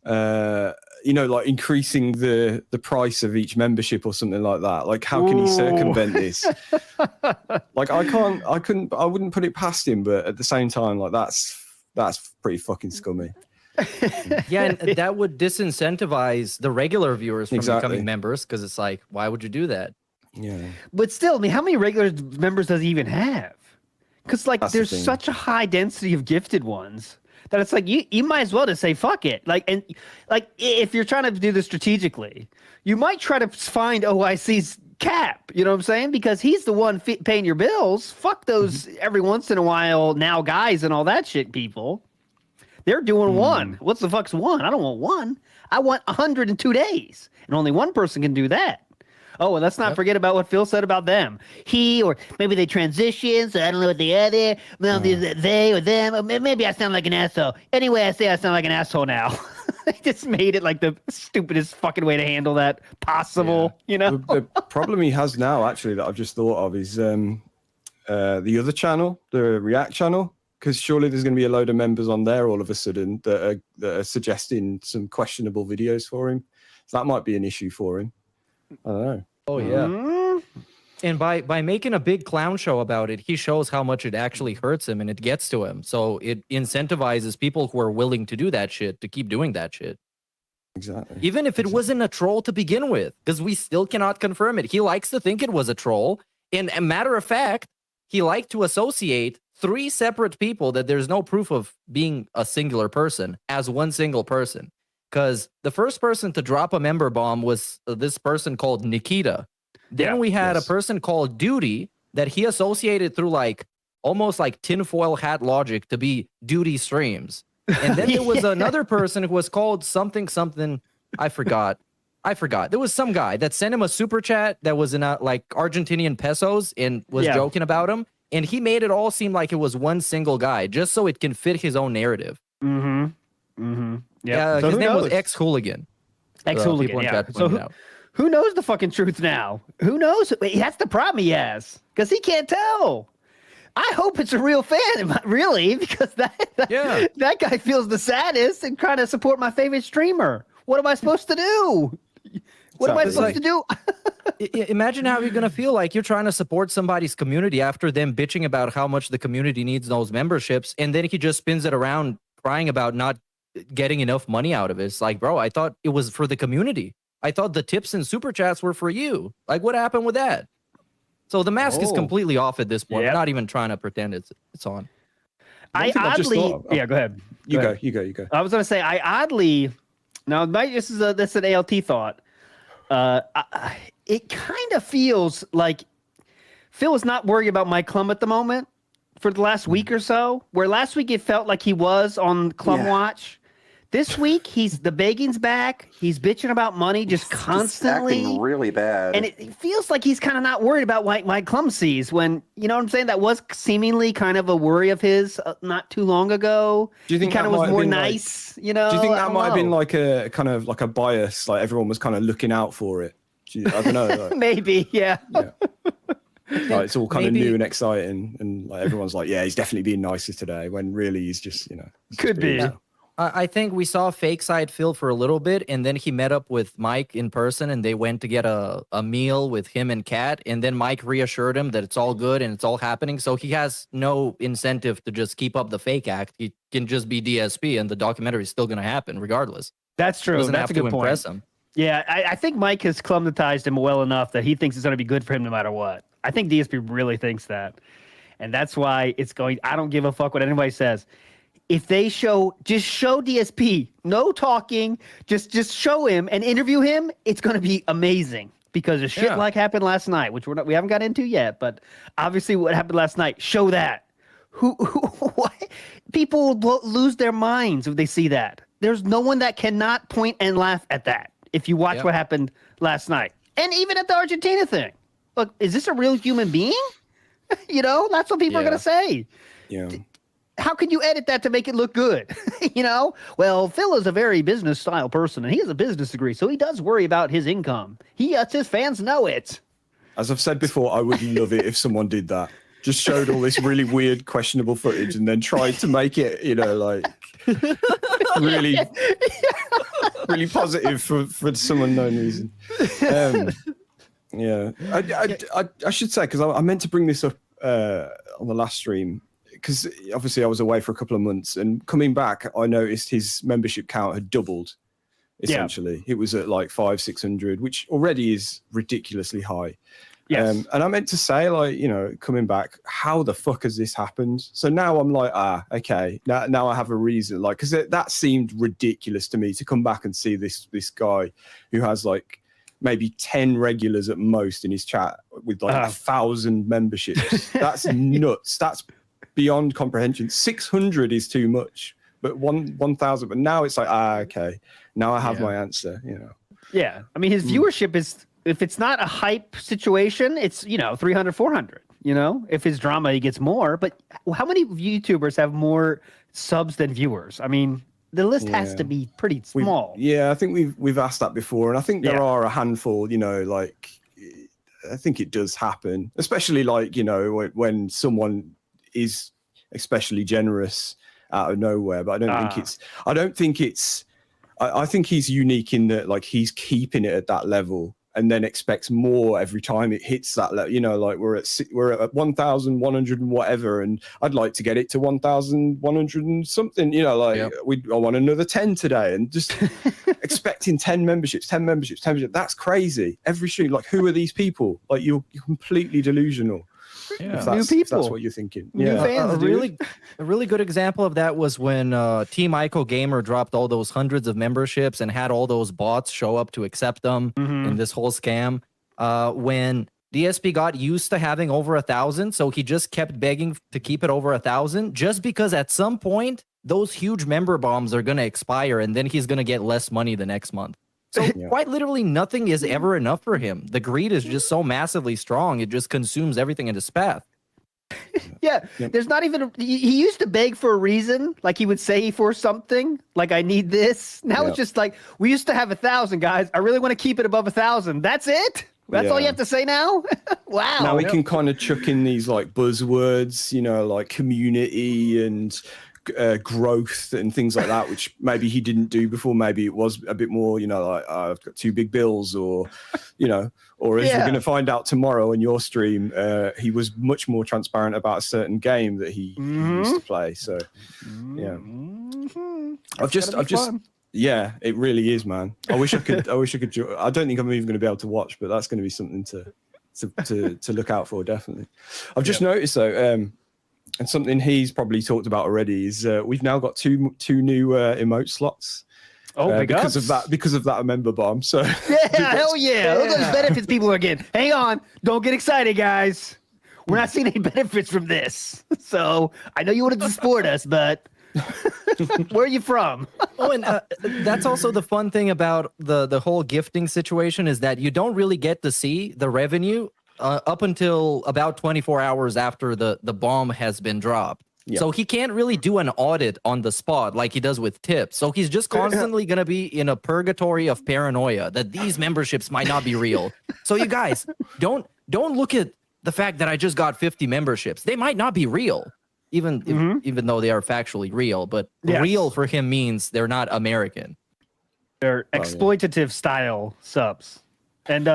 Like increasing the price of each membership or something like that. Like, how can he circumvent this? Like, I wouldn't put it past him, but at the same time, like that's pretty fucking scummy. Yeah, and that would disincentivize the regular viewers from becoming members, because it's like, why would you do that? Yeah. But still, I mean, how many regular members does he even have? Because like, there's such a high density of gifted ones that it's like you might as well just say fuck it. Like, and like if you're trying to do this strategically, you might try to find OIC's cap. You know what I'm saying? Because he's the one paying your bills. Fuck those every once in a while now guys and all that shit people. They're doing one. What's the fuck's one? I don't want one. I want 102 days, and only one person can do that. Oh, and let's not forget about what Phil said about them. He, or maybe they transition, so I don't know what the other, well, they or them, or maybe I sound like an asshole. Anyway, I say I sound like an asshole now. They just made it like the stupidest fucking way to handle that possible, you know? The problem he has now, actually, that I've just thought of is the other channel, the React channel, because surely there's going to be a load of members on there all of a sudden that are suggesting some questionable videos for him. So that might be an issue for him. I don't know. Oh, yeah. And by making a big clown show about it, he shows how much it actually hurts him and it gets to him. So it incentivizes people who are willing to do that shit to keep doing that shit. Exactly. Even if it wasn't a troll to begin with, because we still cannot confirm it. He likes to think it was a troll. And a matter of fact, he liked to associate 3 separate people that there's no proof of being a singular person as one single person. Because the first person to drop a member bomb was this person called Nikita. Then we had a person called Duty that he associated through like almost like tinfoil hat logic to be Duty Streams. And then there was another person who was called something. I forgot. There was some guy that sent him a super chat that was in like Argentinian pesos and was joking about him. And he made it all seem like it was one single guy just so it can fit his own narrative. Yeah. Yeah, So his who name was knows? Ex-Hooligan. Ex-Hooligan, yeah. So who knows the fucking truth now? Who knows? That's the problem he has, because he can't tell. I hope it's a real fan, really, because that guy feels the saddest and trying to support my favorite streamer. What am I supposed to do? What am I supposed to do? Imagine how you're going to feel like you're trying to support somebody's community after them bitching about how much the community needs those memberships, and then he just spins it around crying about not getting enough money out of it. It's like, bro, I thought it was for the community. I thought the tips and super chats were for you. Like, what happened with that? So the mask is completely off at this point. We're not even trying to pretend it's on. I oddly, yeah, go ahead. You go. I was gonna say, I oddly, now this is an ALT thought. It kind of feels like Phil is not worried about Mike Klum at the moment for the last week or so. Where last week it felt like he was on Klum watch. This week the begging's back. He's bitching about money just constantly. Just acting really bad. And it feels like he's kind of not worried about what Mike Klum sees when, you know what I'm saying? That was seemingly kind of a worry of his not too long ago. Do you think he kind of was more nice, you know? Do you think that might have been like a kind of like a bias? Like everyone was kind of looking out for it. I don't know. Like, Maybe, yeah. Like it's all kind of new and exciting, and like everyone's like, yeah, he's definitely being nicer today, when really he's just, Could be. I think we saw fake side Phil for a little bit, and then he met up with Mike in person, and they went to get a meal with him and Kat, and then Mike reassured him that it's all good and it's all happening, so he has no incentive to just keep up the fake act. He can just be DSP, and the documentary is still going to happen regardless. That's true. Doesn't That's have a to good impress point. him. Yeah, I think Mike has clummatized him well enough that he thinks it's going to be good for him no matter what. I think DSP really thinks that. And that's why I don't give a fuck what anybody says. If they just show DSP, no talking, just show him and interview him, it's going to be amazing. Because of shit like happened last night, which we haven't got into yet, but obviously what happened last night, show that. What? People will lose their minds if they see that. There's no one that cannot point and laugh at that if you watch what happened last night. And even at the Argentina thing. Look, is this a real human being? That's what people are going to say. Yeah. How can you edit that to make it look good? Well, Phil is a very business style person and he has a business degree, so he does worry about his income. He lets his fans know it. As I've said before, I would love it if someone did that. Just showed all this really weird, questionable footage and then tried to make it, like really, really positive for some unknown reason. Yeah, I should say, because I meant to bring this up on the last stream, because obviously I was away for a couple of months, and coming back, I noticed his membership count had doubled. Essentially, it was at like 500-600, which already is ridiculously high. Yes. And I meant to say, coming back, how the fuck has this happened? So now I'm like, okay, now I have a reason, because that seemed ridiculous to me to come back and see this guy who has like maybe 10 regulars at most in his chat with like 1,000 memberships. That's nuts. That's beyond comprehension. 600 is too much, but 1,000. But now it's like, okay, now I have my answer. Yeah, I mean, his viewership is, if it's not a hype situation, it's 300, 400. If his drama, he gets more. But how many YouTubers have more subs than viewers? I mean, the list has Yeah. to be pretty We've- small. Yeah, I think we've asked that before, and I think there Yeah. are a handful. Like I think it does happen, especially like when someone is especially generous out of nowhere. But I don't think it's. I think he's unique in that like he's keeping it at that level and then expects more every time it hits that level. Like we're at 1,100 and whatever, and I'd like to get it to 1,100 and something. I want another 10 today, and just expecting 10 memberships. That's crazy. Every stream, like, who are these people? Like, you're completely delusional. Yeah. If New that's, people. if that's what you're thinking. New fans, a really good example of that was when Team Ico Gamer dropped all those hundreds of memberships and had all those bots show up to accept them in this whole scam. When DSP got used to having over 1,000, so he just kept begging to keep it over 1,000, just because at some point those huge member bombs are going to expire, and then he's going to get less money the next month. So quite literally nothing is ever enough for him. The greed is just so massively strong, it just consumes everything in its path. Yeah, there's not even. He used to beg for a reason, like he would say for something, like I need this. Now it's just like we used to have 1,000 guys. I really want to keep it above 1,000. That's it. That's all you have to say now. Wow. Now we can kind of chuck in these like buzzwords, like community and growth and things like that, which maybe he didn't do before. Maybe it was a bit more, like I've got 2 big bills, or or as we're going to find out tomorrow on your stream, he was much more transparent about a certain game that he used to play. So yeah, I've just yeah, it really is, man. I wish I could. I don't think I'm even going to be able to watch, but that's going to be something to look out for, definitely. I've just noticed though, and something he's probably talked about already is we've now got two new emote slots. Oh, because of that member bomb. So yeah, hell yeah. Look at those benefits people are getting. Hang on, don't get excited, guys. We're not seeing any benefits from this. So I know you wanted to support us, but where are you from? Oh, and that's also the fun thing about the whole gifting situation is that you don't really get to see the revenue up until about 24 hours after the bomb has been dropped. Yeah. So he can't really do an audit on the spot like he does with tips. So he's just constantly going to be in a purgatory of paranoia that these memberships might not be real. So you guys, don't look at the fact that I just got 50 memberships. They might not be real, even though they are factually real. But real for him means they're not American. They're exploitative style subs. And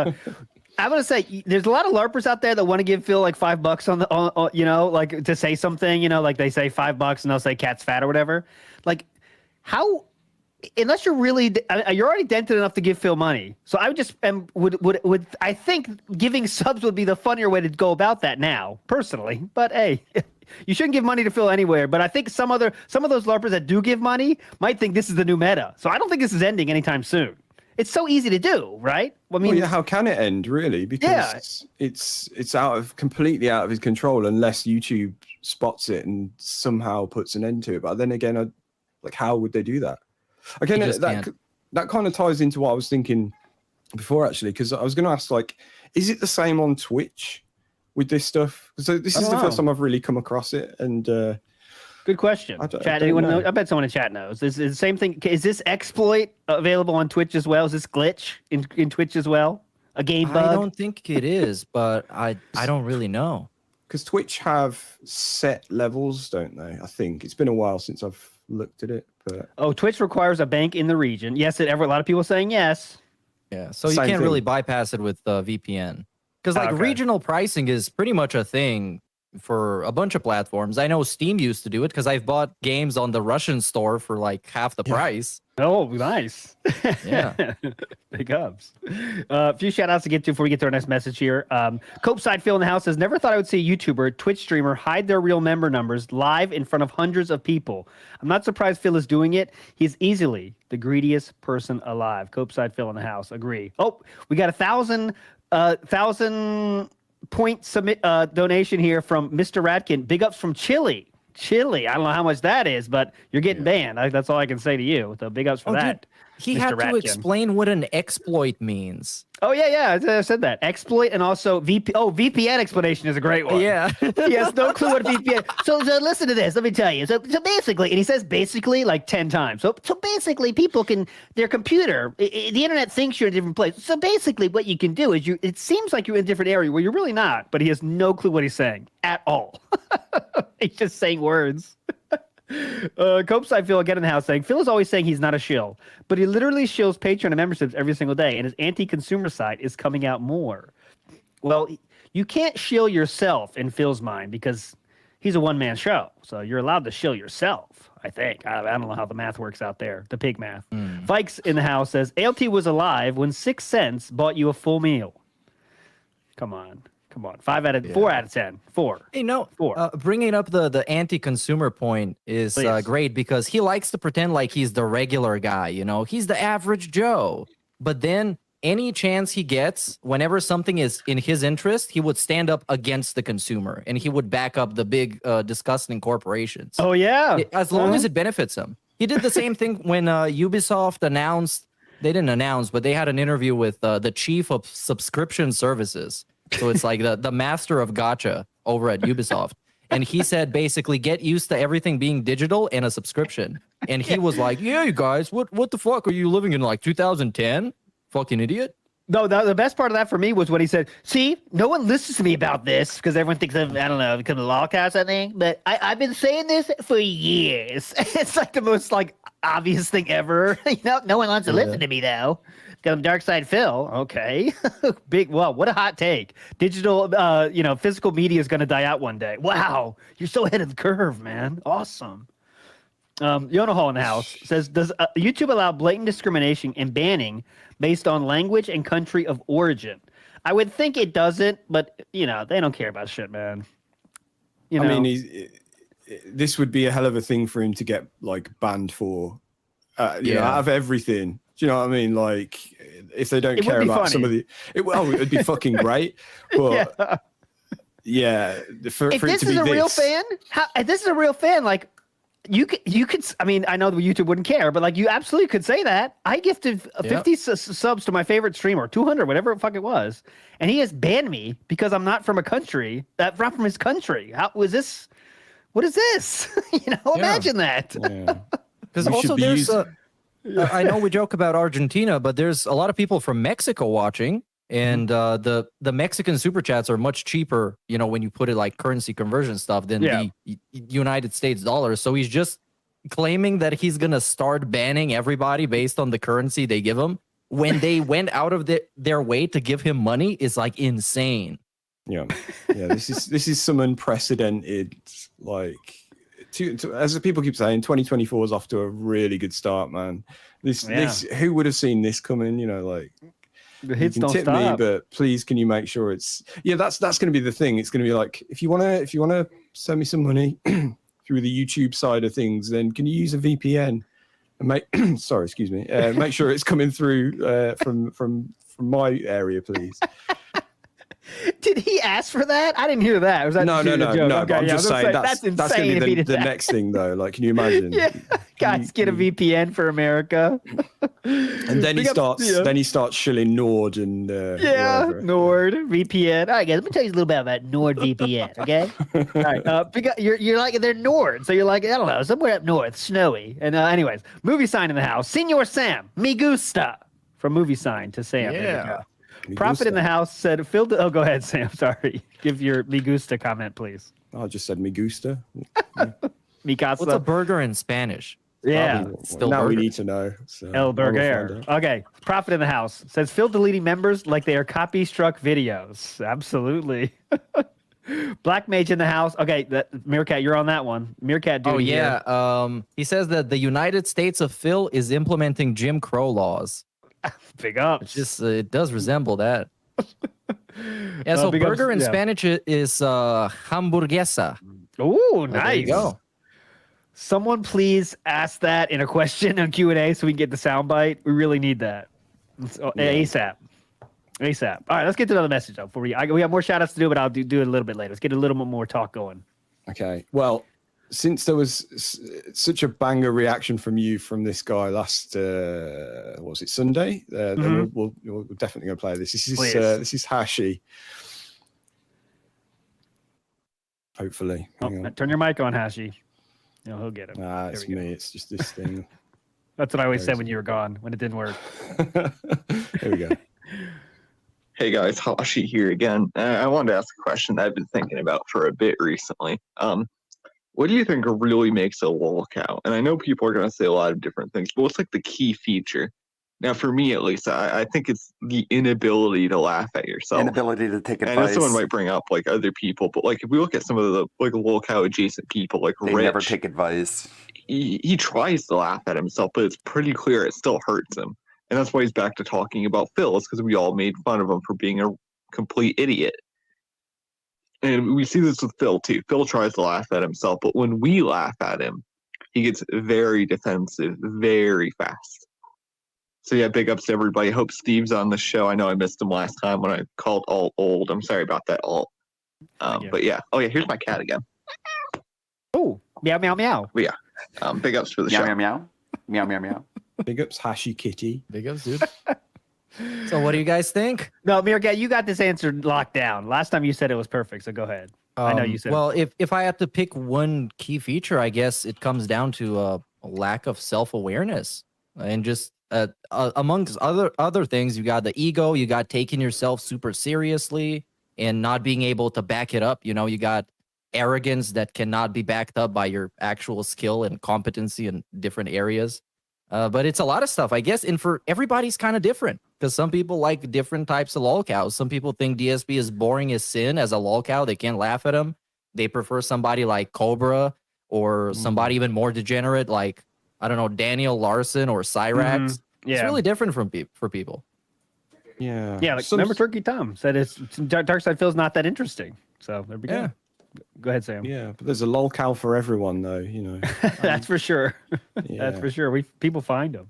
I'm gonna say there's a lot of LARPers out there that want to give Phil like $5 on the like to say something, like they say $5 and they'll say cat's fat or whatever. Like, how? Unless you're really you're already dented enough to give Phil money. So I would just would I think giving subs would be the funnier way to go about that now, personally. But hey, you shouldn't give money to Phil anywhere. But I think some of those LARPers that do give money might think this is the new meta. So I don't think this is ending anytime soon. It's so easy to do, right? I mean, how can it end, really? Because it's completely out of his control unless YouTube spots it and somehow puts an end to it. But then again, how would they do that? Again, that kind of ties into what I was thinking before, actually, because I was going to ask, is it the same on Twitch with this stuff? So this is the first time I've really come across it, and good question. Chat, anyone know? I bet someone in chat knows. Is the same thing? Is this exploit available on Twitch as well? Is this glitch in Twitch as well? A game bug? I don't think it is, but I don't really know. Because Twitch have set levels, don't they? I think it's been a while since I've looked at it. But Twitch requires a bank in the region. Yes, a lot of people are saying yes. Yeah, so you can't really bypass it with VPN. Because regional pricing is pretty much a thing for a bunch of platforms. I know Steam used to do it because I've bought games on the Russian store for half the price. Oh, nice. Yeah. Big ups. A few shout outs to get to before we get to our next message here. Copeside Phil in the house says, never thought I would see a YouTuber, Twitch streamer hide their real member numbers live in front of hundreds of people. I'm not surprised Phil is doing it. He's easily the greediest person alive. Copeside Phil in the house. Agree. Oh, we got 1,000 point submit donation here from Mr. Radkin. Big ups from Chile. I don't know how much that is, but you're getting banned. That's all I can say to you. So big ups for that. Dude, He Mr. had to Ratkin. explain what an exploit means. Oh yeah, I said that. Exploit and also VPN explanation is a great one. Yeah. He has no clue what VPN. So listen to this. Let me tell you. So basically, and he says basically like 10 times. So basically, people can their computer. The internet thinks you're in a different place. So basically, what you can do is it seems like you're in a different area where you're really not. But he has no clue what he's saying at all. He's just saying words. Copeside Phil again in the house saying Phil is always saying he's not a shill, but he literally shills Patreon and memberships every single day, and his anti-consumer side is coming out more. Well, you can't shill yourself in Phil's mind because he's a one-man show, so you're allowed to shill yourself. I think I don't know how the math works out there, the pig math. Vikes in the house says ALT was alive when 6 cents bought you a full meal. Come on. 4 out of 10. 4. Hey, no, 4. Bringing up the anti-consumer point is great because he likes to pretend like he's the regular guy. You know, he's the average Joe. But then any chance he gets, whenever something is in his interest, he would stand up against the consumer and he would back up the big, disgusting corporations. Oh yeah, as long as it benefits him. He did the same thing when Ubisoft announced. They didn't announce, but they had an interview with the chief of subscription services. So it's like the master of gacha over at Ubisoft. And he said, basically, get used to everything being digital and a subscription. And he was like, yeah, you guys, what the fuck? Are you living in like 2010? Fucking idiot. No, the best part of that for me was when he said, see, no one listens to me about this because everyone thinks of, I don't know, become a lawcast, I think. But I've been saying this for years. It's like the most like obvious thing ever. No one wants to listen to me, though. Got him Dark Side Phil. Okay. What a hot take. Digital, physical media is going to die out one day. Wow. You're so ahead of the curve, man. Awesome. Yona Hall in the house says, does YouTube allow blatant discrimination and banning based on language and country of origin? I would think it doesn't, but, they don't care about shit, man. I mean, this would be a hell of a thing for him to get, like, banned for, out of everything. Do you know what I mean? Like, if they don't care about some of the... it'd be fucking great. But, for if it this to be is a real this... fan, if this is a real fan, like, you could, I mean, I know that YouTube wouldn't care, but, like, you absolutely could say that. I gifted 50 subs to my favorite streamer, 200, whatever the fuck it was, and he has banned me because I'm not from a country, not from his country. How was this? What is this? Imagine that. Because also there's I know we joke about Argentina, but there's a lot of people from Mexico watching, and the Mexican super chats are much cheaper, when you put it like currency conversion stuff than the United States dollar. So he's just claiming that he's gonna start banning everybody based on the currency they give him when they went out of their way to give him money is like insane. Yeah. This is some unprecedented, like. As the people keep saying, 2024 is off to a really good start, man. This who would have seen this coming? The hits you can don't tip stop. me, but please, can you make sure it's that's going to be the thing. It's going to be like if you want to send me some money through the YouTube side of things, then can you use a VPN and make make sure it's coming through from my area, please. Did he ask for that? I didn't hear that. Was that No. joke? But I'm just saying that's insane going to be if he the did next thing, though. Like, can you imagine? Guys, get a VPN for America. And then he starts shilling Nord and whatever. Nord VPN. All right, guys, let me tell you a little bit about Nord VPN. Okay. All right. You're like they're Nord, so you're like I don't know somewhere up north, snowy. And anyways, movie sign in the house. Senor Sam, me gusta. From movie sign to Sam. There we go. Prophet in the house said, Phil. Oh, go ahead, Sam. Sorry. Give your me gusta comment, please. I just said me gusta. Mi casa. What's a burger in Spanish? Yeah. Still now we need to know. So El Burger. Okay. Prophet in the house says, Phil deleting members like they are copy-struck videos. Absolutely. Black Mage in the house. Okay, Meerkat, you're on that one. Meerkat, Oh, yeah. He says that the United States of Phil is implementing Jim Crow laws. Big up. It does resemble that. Yeah, so burger in Spanish is hamburguesa. Ooh, nice. There you go. Someone please ask that in a question on Q&A so we can get the soundbite. We really need that. ASAP. All right, let's get to another message though. We have more shout outs to do, but I'll do it a little bit later. Let's get a little bit more talk going. Okay. Well, since there was such a banger reaction from you from this guy last, what was it, Sunday? Then we're definitely going to play this. This is Hashi. Hopefully. Turn your mic on, Hashi. He'll get it. Nah, it's me. It's just this thing. That's what I always said when you were gone, when it didn't work. There we go. Hey guys, Hashi here again. I wanted to ask a question that I've been thinking about for a bit recently. What do you think really makes a lolcow? And I know people are going to say a lot of different things, but what's like the key feature? Now, for me at least, I think it's the inability to laugh at yourself. Inability to take advice. I know someone might bring up like other people, but like if we look at some of the like lolcow adjacent people, like they Rich, never take advice. He tries to laugh at himself, but it's pretty clear it still hurts him. And that's why he's back to talking about Phil. It's because we all made fun of him for being a complete idiot. And we see this with Phil too. Phil tries to laugh at himself, but when we laugh at him, he gets very defensive very fast. So yeah, big ups to everybody. Hope Steve's on the show. I know I missed him last time when I called Alt old. I'm sorry about that, Alt. But yeah. Oh yeah, here's my cat again. Oh, meow, meow, meow. But yeah, big ups for the show. Meow, meow, meow, meow, meow. Big ups, Hashi Kitty. Big ups, dude. So what do you guys think? No, Meerkat, you got this answer locked down. Last time you said it was perfect, so go ahead. I know you said well, if I had to pick one key feature, I guess it comes down to a lack of self-awareness. And just amongst other things, you got the ego, you got taking yourself super seriously and not being able to back it up. You got arrogance that cannot be backed up by your actual skill and competency in different areas. But it's a lot of stuff, I guess. And for everybody's kind of different because some people like different types of lolcows. Some people think DSP is boring as sin as a lolcow. They can't laugh at him. They prefer somebody like Cobra or somebody even more degenerate like, I don't know, Daniel Larson or Cyrax. Yeah. It's really different for people. Yeah. Yeah, like remember Turkey Tom said Darkside Phil's not that interesting. So there we go. Yeah. Go ahead, Sam. Yeah, but there's a lolcow for everyone, though. That's for sure. Yeah. That's for sure. People find them.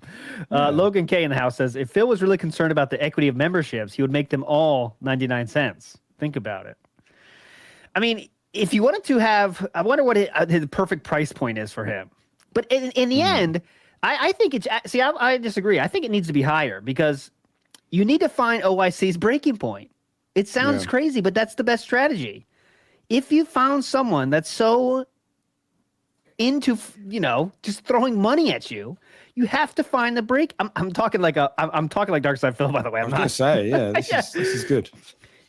Logan K in the house says if Phil was really concerned about the equity of memberships, he would make them all 99 cents. Think about it. I mean, if you wanted to have, I wonder what the perfect price point is for him. But in the end, I think it's I disagree. I think it needs to be higher because you need to find OIC's breaking point. It sounds crazy, but that's the best strategy. If you found someone that's so into, just throwing money at you, you have to find the break. I'm talking like Darkside Phil, by the way. I was going to say, this is good.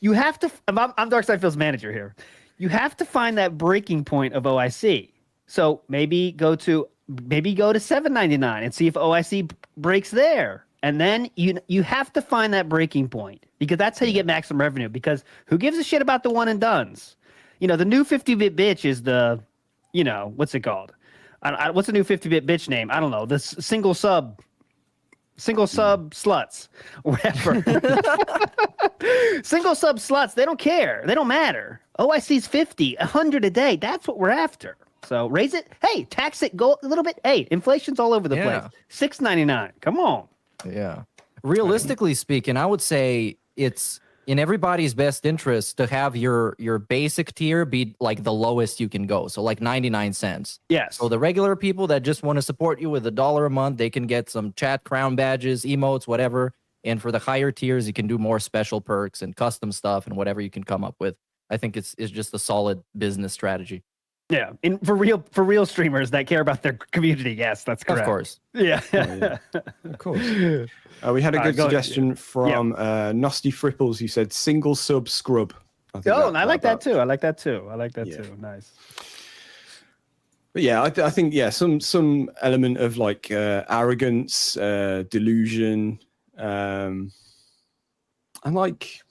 You have to. I'm Darkside Phil's manager here. You have to find that breaking point of OIC. So maybe go to $7.99 and see if OIC breaks there. And then you have to find that breaking point because that's how you get maximum revenue. Because who gives a shit about the one and dones? The new 50-bit bitch is the, what's it called? What's the new 50-bit bitch name? I don't know. The single sub sluts, or whatever. Single sub sluts. They don't care. They don't matter. OIC's 50, 100 a day. That's what we're after. So raise it. Hey, tax it. Go a little bit. Hey, inflation's all over the place. $6.99. Come on. Yeah. Realistically speaking, I would say it's in everybody's best interest to have your basic tier be like the lowest you can go. So like 99 cents. Yes. So the regular people that just want to support you with $1 a month, they can get some chat crown badges, emotes, whatever. And for the higher tiers, you can do more special perks and custom stuff and whatever you can come up with. I think it's just a solid business strategy. Yeah, and for real streamers that care about their community, yes, that's correct. Of course. Yeah. Of course. We had a good suggestion from Nosty Fripples who said single sub scrub. I like that too. Nice. But yeah, I think some element of like arrogance, delusion, and like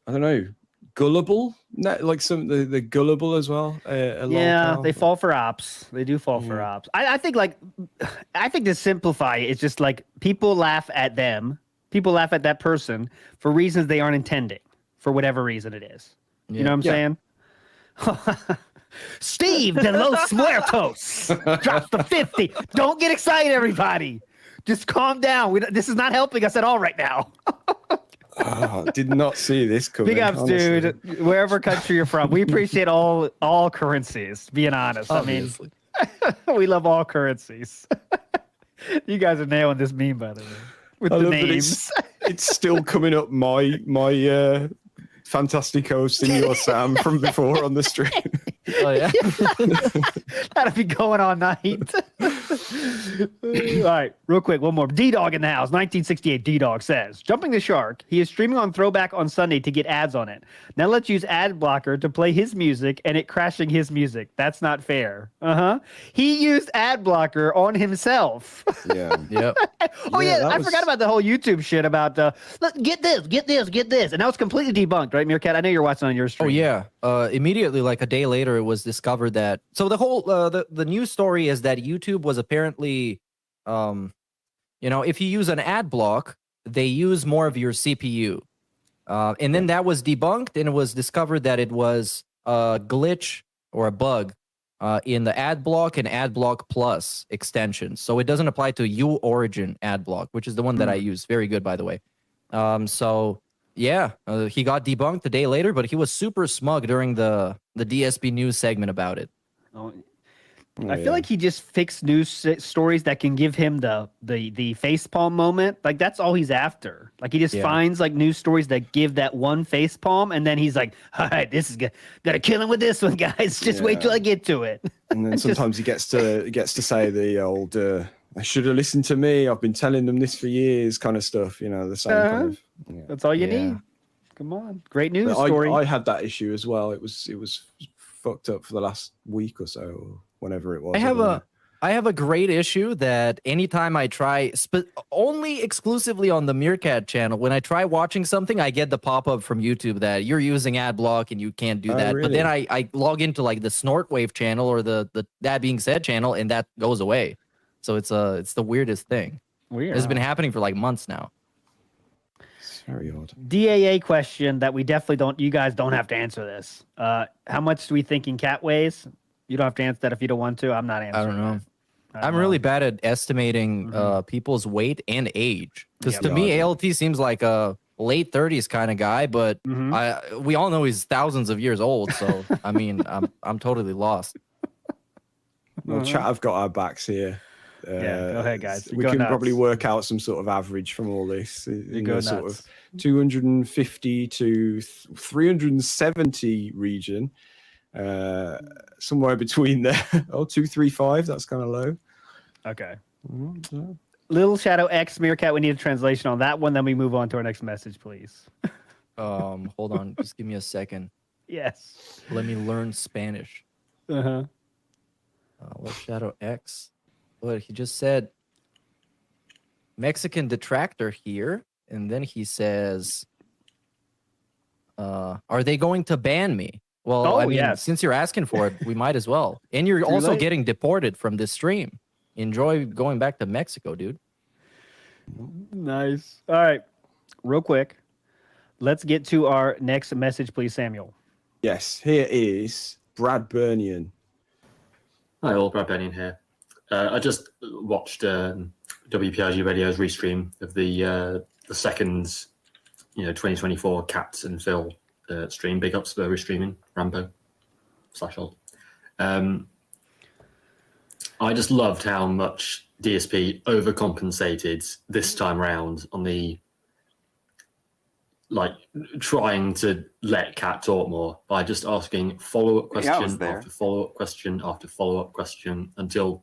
I don't know, gullible. Like some the gullible as well. They fall for ops. They do fall for ops. I think to simplify it, it's just like people laugh at them. People laugh at that person for reasons they aren't intending, for whatever reason it is. You know what I'm saying? Steve de Los Muertos drops the 50. Don't get excited, everybody. Just calm down. This is not helping us at all right now. Did not see this coming. Big ups, honestly. dude. Wherever country you're from, we appreciate all currencies. Being honest, Obviously. I mean, we love all currencies. You guys are nailing this meme, by the way, with I the love that names. it's still coming up my Fantastico Senor Sam from before on the stream. Oh yeah. That'll be going all night. All right, real quick, one more. D-Dog in the house. 1968 D-Dog says, jumping the shark, he is streaming on Throwback on Sunday to get ads on it. Now let's use ad blocker to play his music and it crashing his music. That's not fair. He used ad blocker on himself. Yeah. Yep. Oh yeah, that I was- forgot about the whole YouTube shit about get this, and now it's completely debunked, right, Meerkat? I know you're watching on your stream. Oh yeah. Immediately, like a day later, it was discovered that. So the whole the news story is that YouTube was apparently, if you use an ad block, they use more of your CPU, and then that was debunked, and it was discovered that it was a glitch or a bug in the ad block and ad block plus extensions. So it doesn't apply to uOrigin ad block, which is the one that I use. Very good, by the way. So. Yeah, he got debunked a day later, but he was super smug during the DSP news segment about it. I feel like he just fixed news stories that can give him the facepalm moment. Like that's all he's after. Like he just finds like news stories that give that one facepalm, and then he's like, "All right, this is gotta kill him with this one, guys. Just wait till I get to it." And then sometimes he gets to say the old "I should have listened to me. I've been telling them this for years" kind of stuff. The same kind of. Yeah. That's all you need. Come on, great news But story. I had that issue as well. It was fucked up for the last week or so, or whenever it was. I have a great issue that anytime I try, only exclusively on the Meerkat channel, when I try watching something, I get the pop-up from YouTube that you're using ad block and you can't do that. But then I log into like the Snortwave channel or the That Being Said channel, and that goes away. So it's the weirdest thing. Weird. It's been happening for like months now. Very odd. DAA question that we definitely don't. You guys don't have to answer this. How much do we think in cat weighs? You don't have to answer that if you don't want to. I'm not answering. I don't know. that. I'm really bad at estimating people's weight and age. Because Yeah, to me, ALT seems like a late 30s kind of guy, but we all know he's thousands of years old. So I mean, I'm totally lost. Well, chat have got our backs here. Yeah, go ahead, guys. We Go can nuts. probably work out some sort of average from all this. In go the sort nuts. of 250 to 370 region. Somewhere between there. 235, that's kind of low. Okay. Little Shadow X Meerkat, we need a translation on that one. Then we move on to our next message, please. Hold on, just give me a second. Yes. Let me learn Spanish. Little Shadow X. What he just said, Mexican detractor here, and then he says, "Are they going to ban me?" Well, I mean, since you're asking for it, we might as well. And you're Too also late. getting deported from this stream. Enjoy going back to Mexico, dude. Nice. All right. Real quick, let's get to our next message, please, Samuel. Yes, here is Brad Burnian. Hi all, Brad Bennion here. I just watched WPRG Radio's restream of the second, 2024 Cats and Phil stream. Big ups for restreaming, Rambo /old. I just loved how much DSP overcompensated this time round on the trying to let Cat talk more by just asking follow-up Yeah, I was question there. after follow-up question after follow-up question until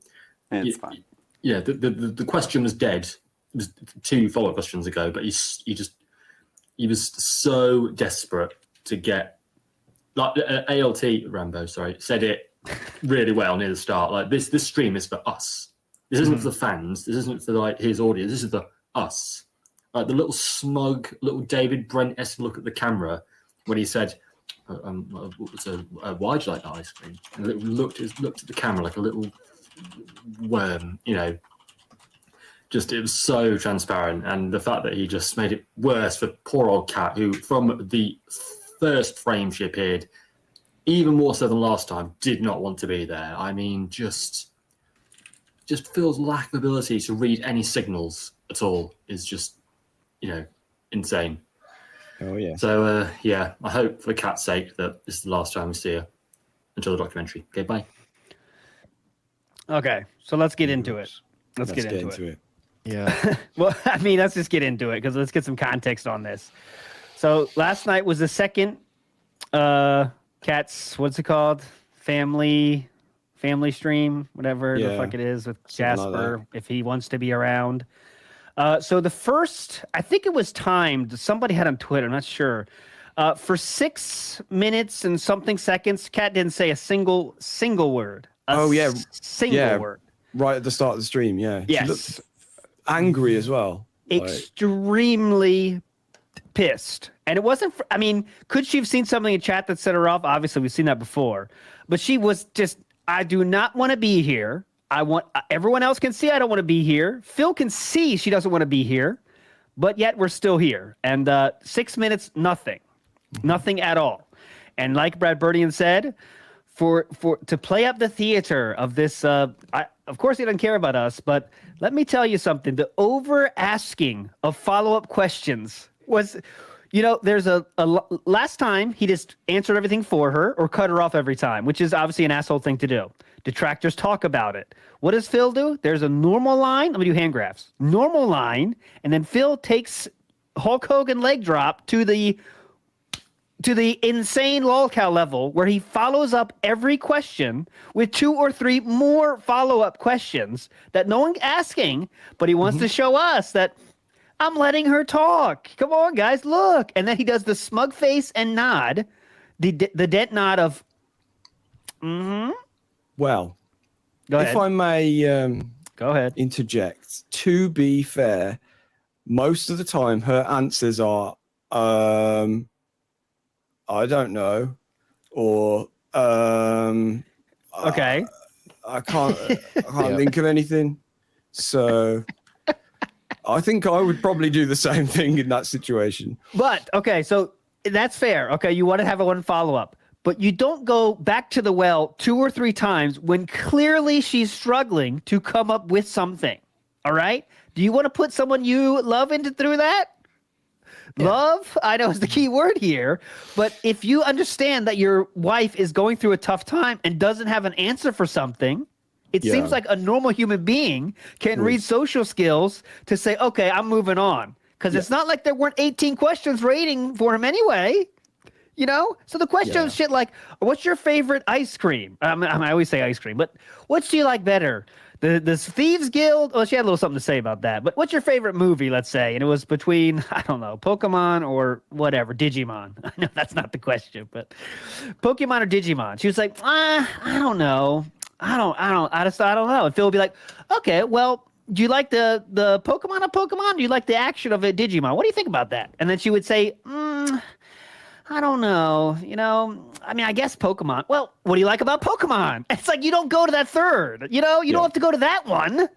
It's fine. Yeah, the question was dead. It was 2 follow-up questions ago, but he was so desperate to get ALT Rambo, said it really well near the start. Like this stream is for us. This isn't for the fans. This isn't for his audience. This is for us. Like the little smug, little David Brent-esque look at the camera when he said, "Why do you like that ice cream?" And it looked at the camera like a little worm, Just it was so transparent, and the fact that he just made it worse for poor old Cat, who from the first frame she appeared, even more so than last time, did not want to be there. I mean, just Phil's lack of ability to read any signals at all is just, insane. Oh yeah. So yeah, I hope for Kat's sake that this is the last time we see her until the documentary. Okay, bye. Okay, so let's get into it. Let's get into it. Yeah. Well, I mean, let's just get into it because let's get some context on this. So last night was the second Kat's, what's it called? Family stream, whatever the fuck it is with Jasper, like if he wants to be around. So the first, I think it was timed. Somebody had on Twitter, I'm not sure. For 6 minutes and something seconds, Kat didn't say a single word. Single word. Right at the start of the stream, yeah. Yes. She looked angry as well. Extremely pissed. And it wasn't, I mean, could she have seen something in chat that set her off? Obviously, we've seen that before. But she was just, I do not want to be here. I want, everyone else can see I don't want to be here. Phil can see she doesn't want to be here. But yet we're still here. And 6 minutes, nothing. Nothing at all. And like Brad Burdian said, to play up the theater of this, of course he doesn't care about us, but let me tell you something. The over asking of follow-up questions was, there's a last time he just answered everything for her or cut her off every time, which is obviously an asshole thing to do. Detractors talk about it. What does Phil do? There's a normal line. Let me do hand graphs. Normal line, and then Phil takes Hulk Hogan leg drop to the insane lolcow level where he follows up every question with 2 or 3 more follow-up questions that no one's asking, but he wants to show us that I'm letting her talk. Come on, guys, look. And then he does the smug face and nod, the dent nod of, Well, Go if ahead. I may go ahead. Interject, to be fair, most of the time her answers are, I don't know, or okay. I can't think of anything. So I think I would probably do the same thing in that situation. But okay, so that's fair. Okay, you want to have one follow-up, but you don't go back to the well 2 or 3 times when clearly she's struggling to come up with something. All right? Do you want to put someone you love through that? Yeah. Love, I know is the key word here, but if you understand that your wife is going through a tough time and doesn't have an answer for something, it seems like a normal human being can read social skills to say, okay, I'm moving on. Because it's not like there weren't 18 questions waiting for him anyway. So the question is shit like, what's your favorite ice cream? I always say ice cream, but what do you like better? The Thieves Guild? Well, she had a little something to say about that. But what's your favorite movie, let's say? And it was between, I don't know, Pokemon or whatever, Digimon. I know that's not the question, but Pokemon or Digimon. She was like, I don't know. I don't know. And Phil would be like, okay, well, do you like the Pokemon of Pokemon? Do you like the action of a Digimon? What do you think about that? And then she would say, I don't know. I mean, I guess Pokemon. Well, what do you like about Pokemon? It's like you don't go to that third. You don't have to go to that one.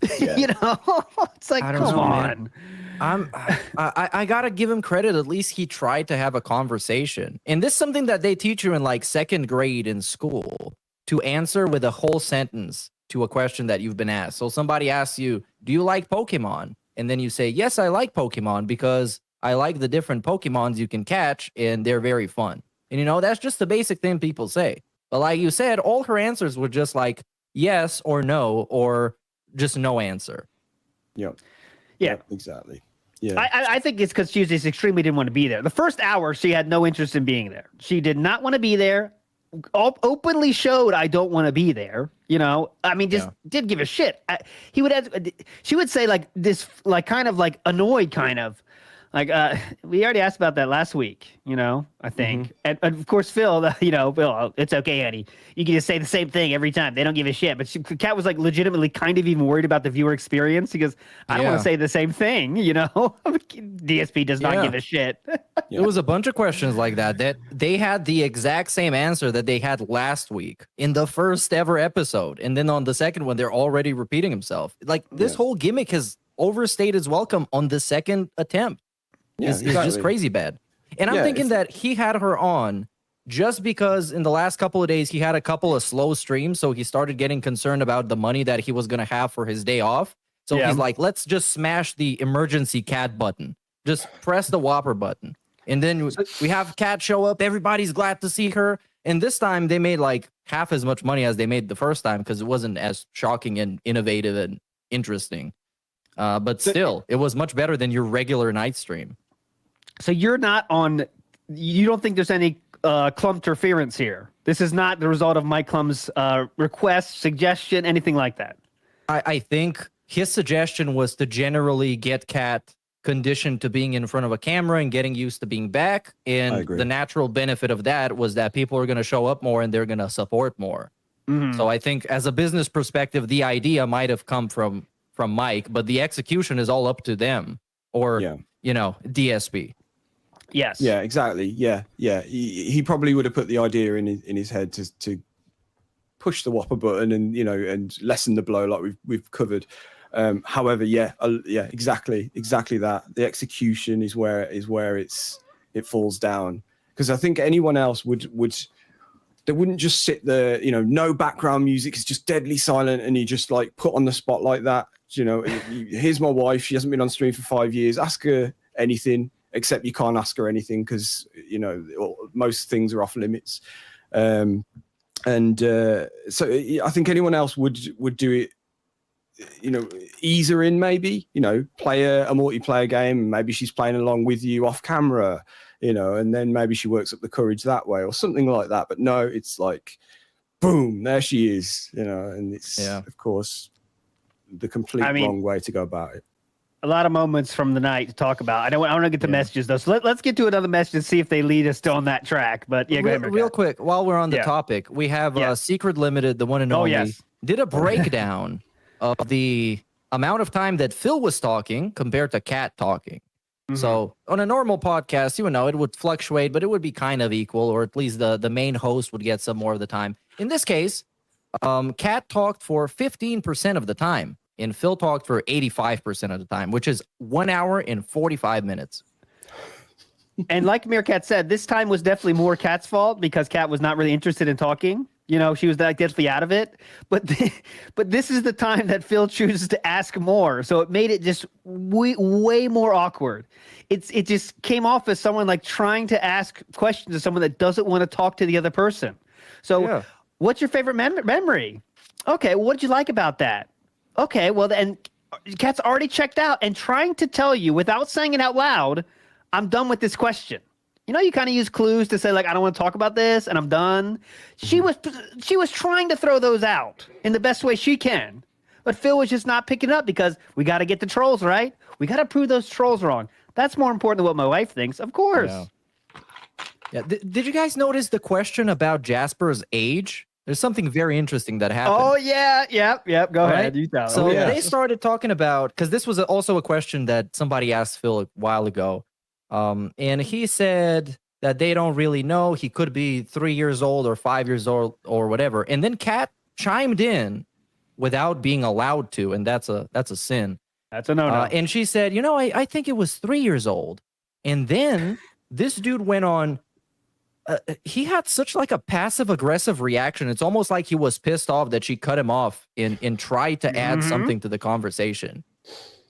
It's like, come on. I gotta give him credit. At least he tried to have a conversation. And this is something that they teach you in like 2nd grade in school, to answer with a whole sentence to a question that you've been asked. So somebody asks you, do you like Pokemon? And then you say, yes, I like Pokemon because I like the different Pokemons you can catch and they're very fun. And that's just the basic thing people say. But like you said, all her answers were just like yes or no, or just no answer. Yeah. Exactly. Yeah. I think it's because she just extremely didn't want to be there. The first hour, she had no interest in being there. She did not want to be there. Openly showed I don't want to be there. I mean, just didn't give a shit. She would say like this, like kind of like annoyed, kind of. Like, we already asked about that last week, I think. And of course, Phil, Phil, it's okay, Eddie. You can just say the same thing every time. They don't give a shit. But Kat was like legitimately kind of even worried about the viewer experience. He goes, I don't want to say the same thing, DSP does not give a shit. It was a bunch of questions like that they had the exact same answer that they had last week in the first ever episode. And then on the second one, they're already repeating himself. Like, this whole gimmick has overstayed its welcome on the second attempt. It's just crazy bad. And I'm thinking that he had her on just because in the last couple of days he had a couple of slow streams, so he started getting concerned about the money that he was going to have for his day off. So he's like, let's just smash the emergency cat button. Just press the Whopper button. And then we have Kat show up. Everybody's glad to see her. And this time they made like half as much money as they made the first time because it wasn't as shocking and innovative and interesting. But still, it was much better than your regular night stream. So you don't think there's any Clump interference here? This is not the result of Mike Clum's request, suggestion, anything like that? I think his suggestion was to generally get Kat conditioned to being in front of a camera and getting used to being back. And the natural benefit of that was that people are going to show up more and they're going to support more. Mm-hmm. So I think as a business perspective, the idea might have come from Mike, but the execution is all up to them or, DSP. Yes. Yeah, exactly. Yeah. He probably would have put the idea in his head to push the whopper button and, and lessen the blow like we've covered. However, exactly that. The execution is where it falls down, because I think anyone else would they wouldn't just sit there, no background music, it's just deadly silent, and you just like put on the spot like that. Here's my wife, she hasn't been on stream for 5 years. Ask her anything, except you can't ask her anything because most things are off limits. So I think anyone else would do it. Ease her in, maybe, play a multiplayer game. Maybe she's playing along with you off camera, and then maybe she works up the courage that way or something like that. But no, it's like, boom, there she is, and it's, of course, the complete wrong way to go about it. A lot of moments from the night to talk about. I don't want to get the messages, though. So let's get to another message and see if they lead us on that track. But yeah, go ahead, real quick, while we're on the topic, we have Secret Limited, the one and only, did a breakdown of the amount of time that Phil was talking compared to Kat talking. Mm-hmm. So on a normal podcast, it would fluctuate, but it would be kind of equal, or at least the main host would get some more of the time. In this case, Kat talked for 15% of the time, and Phil talked for 85% of the time, which is 1 hour and 45 minutes. And like Meerkat said, this time was definitely more Kat's fault because Kat was not really interested in talking. She was definitely out of it. But this is the time that Phil chooses to ask more. So it made it just way more awkward. It just came off as someone like trying to ask questions to someone that doesn't want to talk to the other person. So what's your favorite memory? Okay, what did you like about that? Okay, well, then Kat's already checked out and trying to tell you without saying it out loud, I'm done with this question. You kind of use clues to say, like, I don't want to talk about this and I'm done. She was trying to throw those out in the best way she can. But Phil was just not picking up because we got to get the trolls right. We got to prove those trolls wrong. That's more important than what my wife thinks, of course. Yeah. Did you guys notice the question about Jasper's age? There's something very interesting that happened. Oh, yeah. Yep. Go ahead. You tell. So they started talking about, because this was also a question that somebody asked Phil a while ago. And he said that they don't really know. He could be 3 years old or 5 years old or whatever. And then Kat chimed in without being allowed to, and that's a sin. That's a no-no. And she said, I think it was 3 years old. And then this dude went on. He had such like a passive aggressive reaction. It's almost like he was pissed off that she cut him off and tried to add something to the conversation.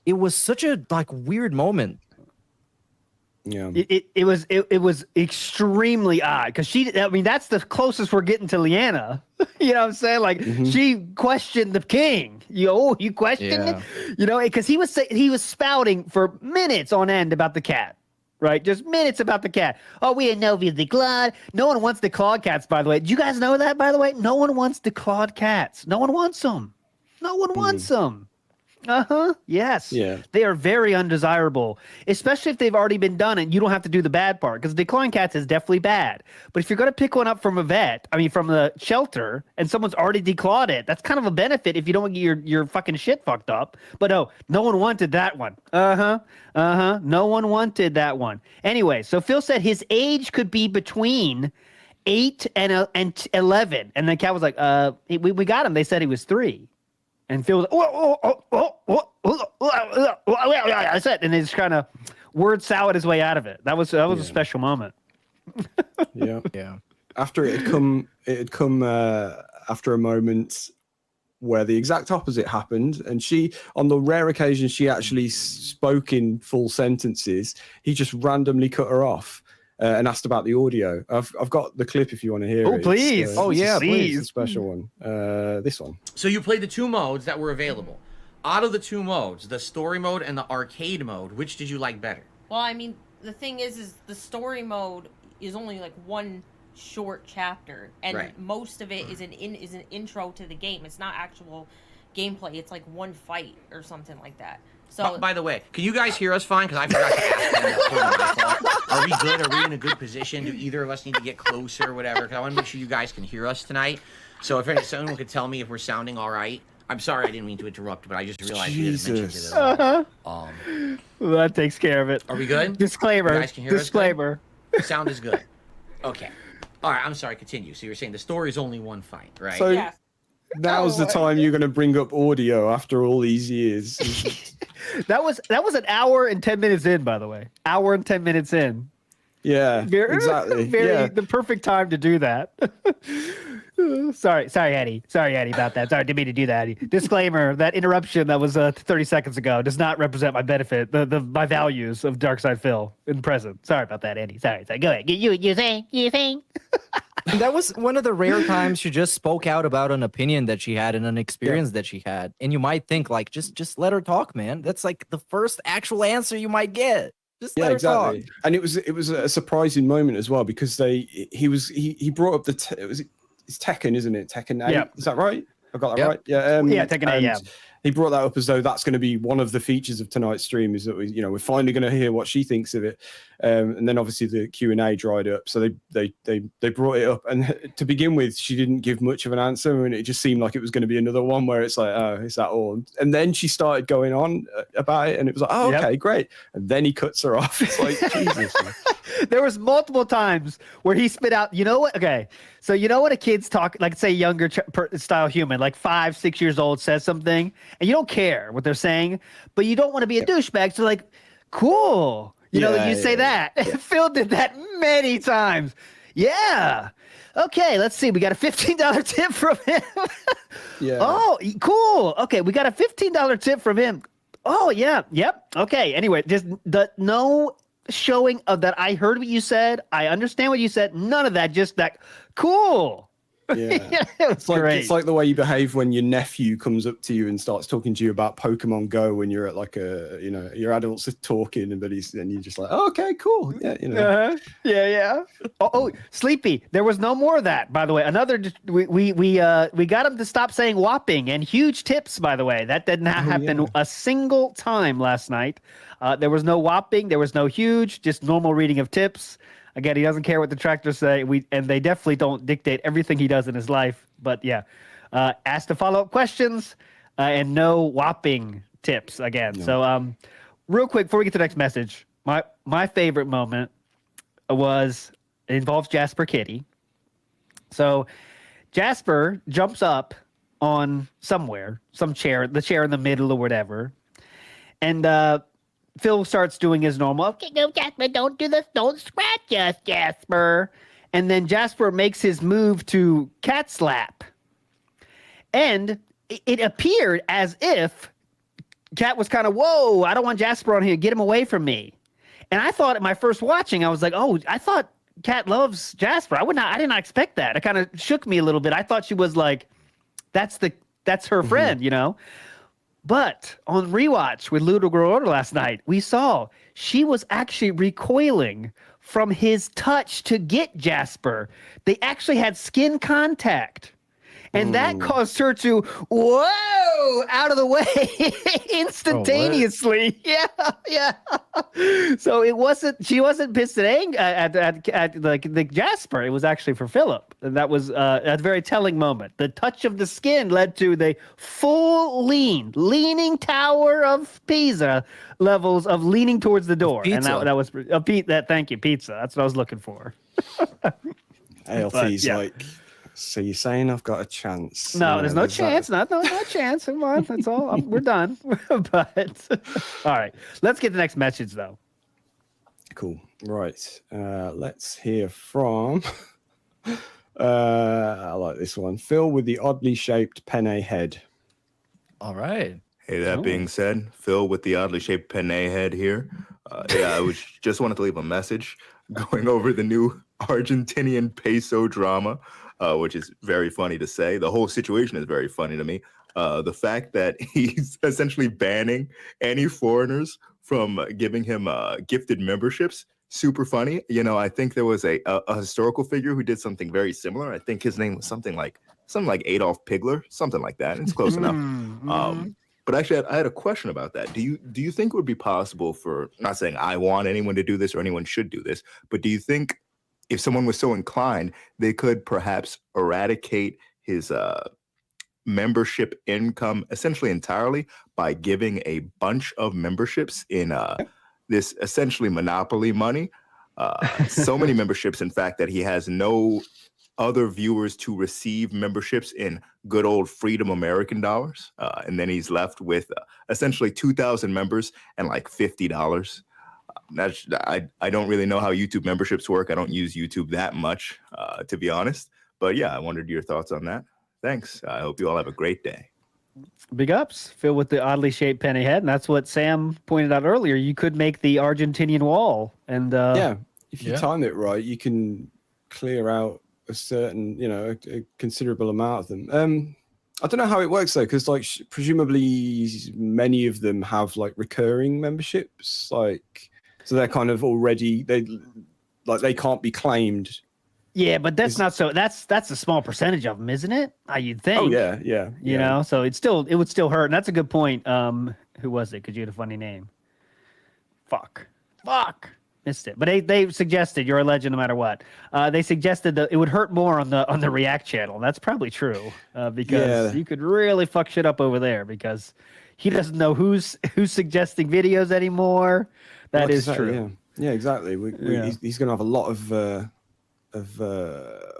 It was such a like weird moment. Yeah, it was extremely odd because that's the closest we're getting to Leanna. You know what I'm saying? Like she questioned the king. You questioned it? Because he was spouting for minutes on end about the cat. Right, just minutes about the cat. Oh, we didn't know if he was declawed. No one wants declawed cats, by the way. Do you guys know that, by the way? No one wants declawed cats. No one wants them. No one wants them. Yes. Yeah. They are very undesirable, especially if they've already been done and you don't have to do the bad part, because declawing cats is definitely bad. But if you're going to pick one up from from the shelter, and someone's already declawed it, that's kind of a benefit if you don't get your fucking shit fucked up. But no one wanted that one. No one wanted that one. Anyway, so Phil said his age could be between 8 and 11. And then Kat was like, we got him. They said he was 3. And Phil was I said, and they just kind of word salad his way out of it. That was a special moment. Yeah. After it had come after a moment where the exact opposite happened, and she, on the rare occasion she actually spoke in full sentences, he just randomly cut her off. and asked about the audio. I've got the clip if you want to hear Oh, it. please. Oh yeah, please. It's a special one. This one. So you played the 2 modes that were available. Out of the 2 modes, the story mode and the arcade mode, which did you like better? Well, I mean, the thing is the story mode is only like one short chapter, and Right. most of it is an intro to the game. It's not actual gameplay. It's like one fight or something like that. So, By the way, can you guys hear us fine? Because I forgot to ask. Are we good? Are we in a good position? Do either of us need to get closer or whatever? Because I want to make sure you guys can hear us tonight. So if someone could tell me if we're sounding all right. I'm sorry, I didn't mean to interrupt, but I just realized you didn't mention it at all. Well, that takes care of it. Are we good? Disclaimer. You guys can hear us Disclaimer. good? Sound is good. Okay. All right, I'm sorry, continue. So you're saying the story is only one fight, right? So now's the time you're going to bring up audio after all these years. That was an hour and 10 minutes in, by the way. Hour and 10 minutes in. Yeah, exactly. Yeah. The perfect time to do that. Sorry, Eddie. Sorry, Eddie, about that. Sorry, didn't mean to do that, Eddie. Disclaimer: that interruption that was 30 seconds ago does not represent my benefit, my values of Darkside Phil in present. Sorry about that, Eddie. Sorry. Go ahead. You think? That was one of the rare times she just spoke out about an opinion that she had and an experience that she had. And you might think, like, just let her talk, man. That's like the first actual answer you might get. Just let her talk. And it was a surprising moment as well because he brought up it's Tekken, isn't it? Tekken 8. Yep. Is that right? I got that Yep. right? Yeah. Yeah, Tekken 8, and yeah. He brought that up as though that's going to be one of the features of tonight's stream is that we're finally going to hear what she thinks of it. And then obviously the Q&A dried up. So they brought it up. And to begin with, she didn't give much of an answer. And it just seemed like it was going to be another one where it's like, oh, is that all? And then she started going on about it. And it was like, oh, okay, great. And then he cuts her off. It's like, Jesus, man. There was multiple times where he spit out, you know what? Okay. So you know what a kid's talk, like say younger style human, like 5, 6 years old says something and you don't care what they're saying, but you don't want to be a douchebag. So like, cool. You know, you say that. Phil did that many times. Yeah. Okay, let's see. We got a $15 tip from him. Yeah. Oh, cool. Okay, we got a $15 tip from him. Oh, yeah. Yep. Okay. Anyway, just no showing of that. I heard what you said. I understand what you said. None of that. Just that. Cool. Yeah. It's great. It's like the way you behave when your nephew comes up to you and starts talking to you about Pokemon Go when you're at like your adults are talking and you're just like, oh, okay, cool. Yeah, Yeah. Oh, Sleepy. There was no more of that, by the way. We got him to stop saying whopping and huge tips, by the way. That did not happen a single time last night. There was no whopping, there was no huge, just normal reading of tips. Again, he doesn't care what the tractors say. And they definitely don't dictate everything he does in his life. But yeah, ask the follow-up questions and no whopping tips again. No. So real quick, before we get to the next message, my favorite moment it involves Jasper Kitty. So Jasper jumps up on somewhere, some chair, the chair in the middle or whatever. And Phil starts doing his normal, okay, no, Jasper, don't do this. Don't scratch us, Jasper. And then Jasper makes his move to cat slap. And it appeared as if Cat was kind of, whoa, I don't want Jasper on here. Get him away from me. And I thought at my first watching, I was like, oh, I thought Cat loves Jasper. I did not expect that. It kind of shook me a little bit. I thought she was like, that's her friend, you know? But on rewatch with Ludogorod Order last night, we saw she was actually recoiling from his touch to get Jasper. They actually had skin contact. And that caused her to, whoa, out of the way instantaneously. Yeah. So she wasn't pissed at like Jasper. It was actually for Philip. And that was a very telling moment. The touch of the skin led to the full leaning Tower of Pisa levels of leaning towards the door. Pizza. And that was thank you, pizza. That's what I was looking for. ALT's like, so you're saying I've got a chance? No, there's no chance. No chance. Come on, that's all. We're done. But all right, let's get the next message though. Cool. Right. Let's hear from. I like this one. Phil with the oddly shaped penne head. All right. Hey, that being said, Phil with the oddly shaped penne head here. I just wanted to leave a message. going over the new Argentinian peso drama, which is very funny to say. The whole situation is very funny to me. The fact that he's essentially banning any foreigners from giving him gifted memberships, super funny. You know, I think there was a historical figure who did something very similar. I think his name was something like Adolf Pigler, something like that. It's close enough. But actually, I had a question about that. Do you think it would be possible for, not saying I want anyone to do this or anyone should do this, but do you think if someone was so inclined, they could perhaps eradicate his membership income essentially entirely by giving a bunch of memberships in this essentially monopoly money? So many memberships, in fact, that he has no other viewers to receive memberships in good old freedom American dollars. And then he's left with essentially 2,000 members and like $50. I don't really know how YouTube memberships work. I don't use YouTube that much, to be honest. But yeah, I wondered your thoughts on that. Thanks. I hope you all have a great day. Big ups, Phil, with the oddly shaped penny head. And that's what Sam pointed out earlier. You could make the Argentinian wall. And yeah, if you time it right, you can clear out a certain, a considerable amount of them. I don't know how it works though, because like presumably many of them have like recurring memberships, so they're kind of already they can't be claimed. Yeah, but that's not so. That's a small percentage of them, isn't it? You'd think. Oh yeah. You know, so it would still hurt, and that's a good point. Who was it? Because you had a funny name. Fuck. Missed it. But they suggested you're a legend no matter what. They suggested that it would hurt more on the React channel. That's probably true because you could really fuck shit up over there because he doesn't know who's suggesting videos anymore. That is true. Yeah, exactly. He's going to have a lot of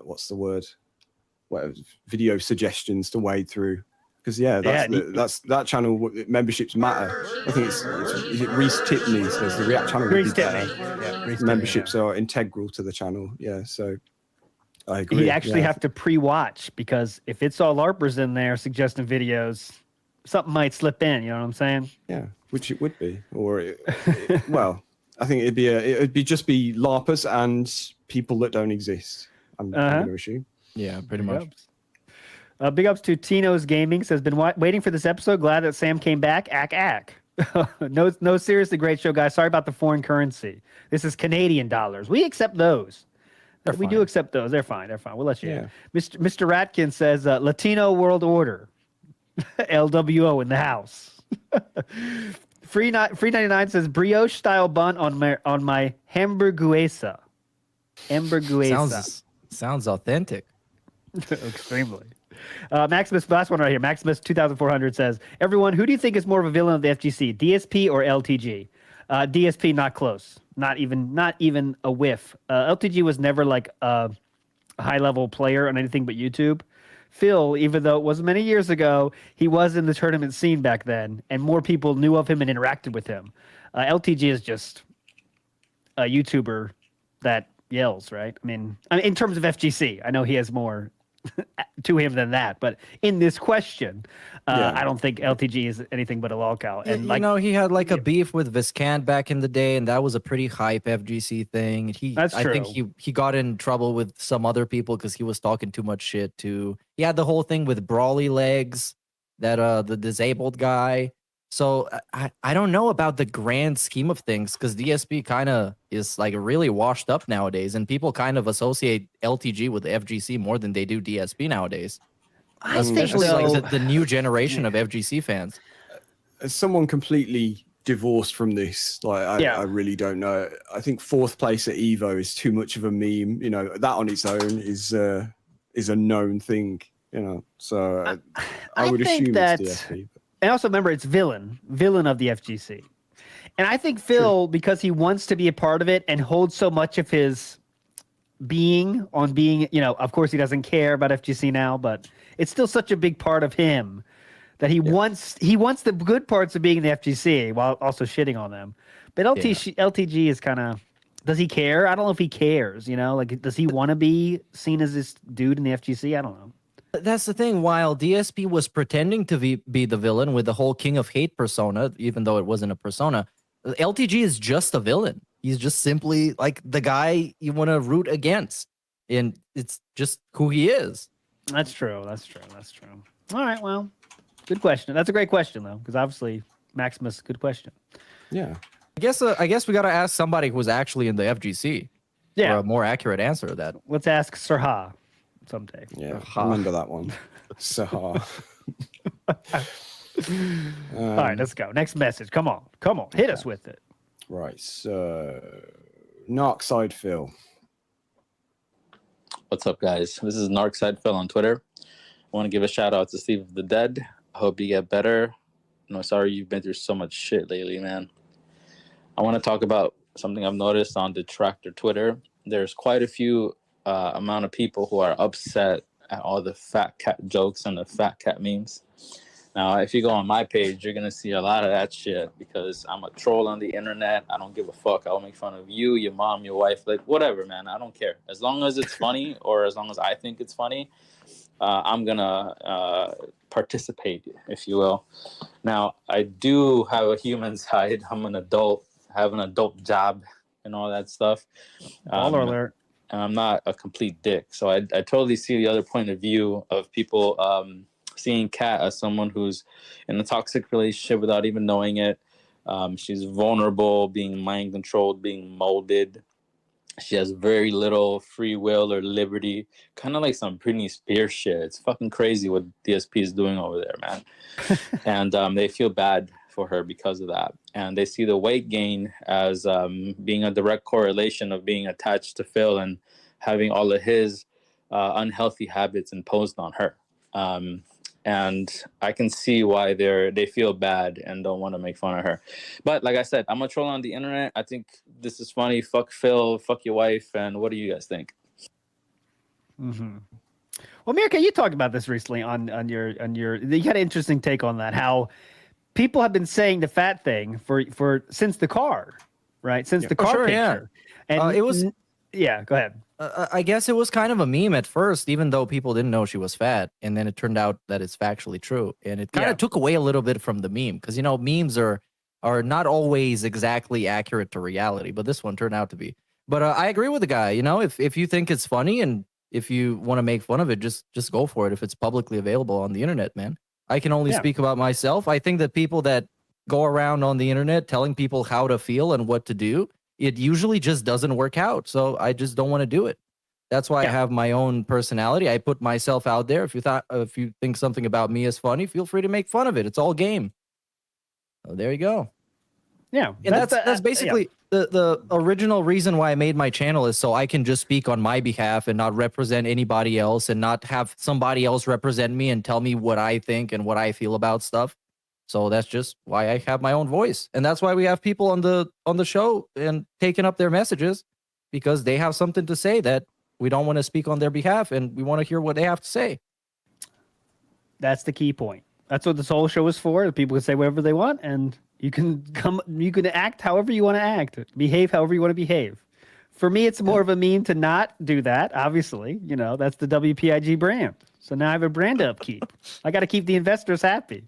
what's the word? Video suggestions to wade through. Because that's that channel memberships matter. I think is it Reese Tipney says the React channel. Reese Tipney. Memberships are integral to the channel. Yeah, so I agree. You actually have to pre-watch because if it's all LARPers in there suggesting videos, something might slip in. You know what I'm saying? Yeah, which it would be, or well, I think it'd be just be LARPers and people that don't exist. I'm going to assume. Yeah, pretty much. Big ups to Tino's Gaming says, been waiting for this episode. Glad that Sam came back. Ack. No, seriously, great show, guys. Sorry about the foreign currency. This is Canadian dollars. We accept those. We do accept those. They're fine. We'll let you in. Mr. Ratkin says, Latino World Order. LWO in the house. Free 99 says, brioche style bun on my hamburguesa. Sounds authentic. Extremely. Maximus, last one right here. Maximus 2400 says, everyone, who do you think is more of a villain of the FGC, DSP or LTG? DSP, not close. Not even a whiff. LTG was never like a high level player on anything but YouTube. Phil, even though it wasn't many years ago, he was in the tournament scene back then, and more people knew of him and interacted with him. LTG is just a YouTuber that yells, right? I mean, in terms of FGC, I know he has more to him than that, but in this question, I don't think LTG is anything but a lolcow. And he had like a beef with Viscant back in the day, and that was a pretty hype FGC thing. I think he got in trouble with some other people because he was talking too much shit too. He had the whole thing with Brawly Legs, that the disabled guy. So I don't know about the grand scheme of things because DSP kind of is like really washed up nowadays, and people kind of associate LTG with FGC more than they do DSP nowadays, especially like the new generation of FGC fans. As someone completely divorced from this, I really don't know. I think fourth place at Evo is too much of a meme. That on its own is a known thing. So I would assume it's DSP. And also remember, it's villain of the FGC. And I think Phil, because he wants to be a part of it and holds so much of his being on being, of course he doesn't care about FGC now, but it's still such a big part of him that he wants the good parts of being in the FGC while also shitting on them. But LTG is kind of, does he care? I don't know if he cares, does he want to be seen as this dude in the FGC? I don't know. That's the thing. While DSP was pretending to be the villain with the whole King of Hate persona, even though it wasn't a persona, LTG is just a villain. He's just simply like the guy you want to root against, and it's just who he is. That's true. That's true. That's true. All right. Well, good question. That's a great question though, because obviously Maximus, good question. Yeah. I guess we got to ask somebody who was actually in the FGC. Yeah. For a more accurate answer to that. Let's ask Sirha someday. Yeah, I remember that one. Sirha. All right, let's go. Next message. Come on. Hit us with it. Right. So, Narcside Phil. What's up, guys? This is Narcside Phil on Twitter. I want to give a shout out to Steve of the Dead. I hope you get better. No, sorry you've been through so much shit lately, man. I want to talk about something I've noticed on Detractor Twitter. There's quite a few amount of people who are upset at all the fat cat jokes and the fat cat memes. Now, if you go on my page, you're going to see a lot of that shit because I'm a troll on the internet. I don't give a fuck. I'll make fun of you, your mom, your wife, like whatever, man. I don't care. As long as it's funny or as long as I think it's funny, I'm going to participate, if you will. Now, I do have a human side. I'm an adult, have an adult job and all that stuff. Baller alert. And I'm not a complete dick. So I totally see the other point of view of people seeing Kat as someone who's in a toxic relationship without even knowing it. She's vulnerable, being mind controlled, being molded. She has very little free will or liberty, kind of like some Britney Spears shit. It's fucking crazy what DSP is doing over there, man. And they feel bad for her because of that. And they see the weight gain as being a direct correlation of being attached to Phil and having all of his unhealthy habits imposed on her. And I can see why they feel bad and don't want to make fun of her. But like I said, I'm a troll on the internet. I think this is funny. Fuck Phil, fuck your wife. And what do you guys think? Mm-hmm. Well, Mirka, you talked about this recently on your you had an interesting take on that, how people have been saying the fat thing for since the car, right? Since the car picture. Yeah. And it was yeah, go ahead. I guess it was kind of a meme at first, even though people didn't know she was fat. And then it turned out that it's factually true. And it kind of took away a little bit from the meme because, memes are not always exactly accurate to reality. But this one turned out to be. But I agree with the guy. If you think it's funny and if you want to make fun of it, just go for it. If it's publicly available on the internet, man. I can only speak about myself. I think that people that go around on the internet telling people how to feel and what to do, it usually just doesn't work out. So I just don't want to do it. That's why I have my own personality. I put myself out there. If you think something about me is funny, feel free to make fun of it. It's all game. So there you go. Yeah. And that's basically the original reason why I made my channel is so I can just speak on my behalf and not represent anybody else and not have somebody else represent me and tell me what I think and what I feel about stuff. So that's just why I have my own voice. And that's why we have people on the show and taking up their messages because they have something to say that we don't want to speak on their behalf and we want to hear what they have to say. That's the key point. That's what this whole show is for. People can say whatever they want and you can act however you want to act, behave however you want to behave. For me, it's more of a meme to not do that. Obviously, that's the WPIG brand. So now I have a brand to upkeep. I got to keep the investors happy.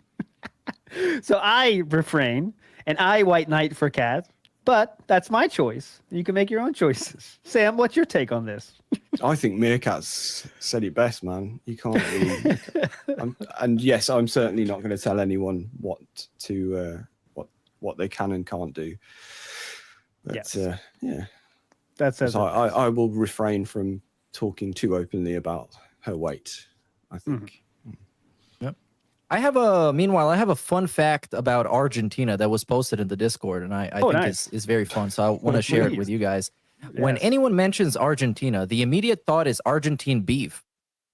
So I refrain and I white knight for Kat, but that's my choice. You can make your own choices. Sam, what's your take on this? I think Meerkat's said it best, man. You can't really. And yes, I'm certainly not going to tell anyone what they can and can't do. But, yes. Yeah. That's I will refrain from talking too openly about her weight, I think. Yep. I have a fun fact about Argentina that was posted in the Discord, and I think nice. is very fun. So I want to share it with you guys. When anyone mentions Argentina, the immediate thought is Argentine beef.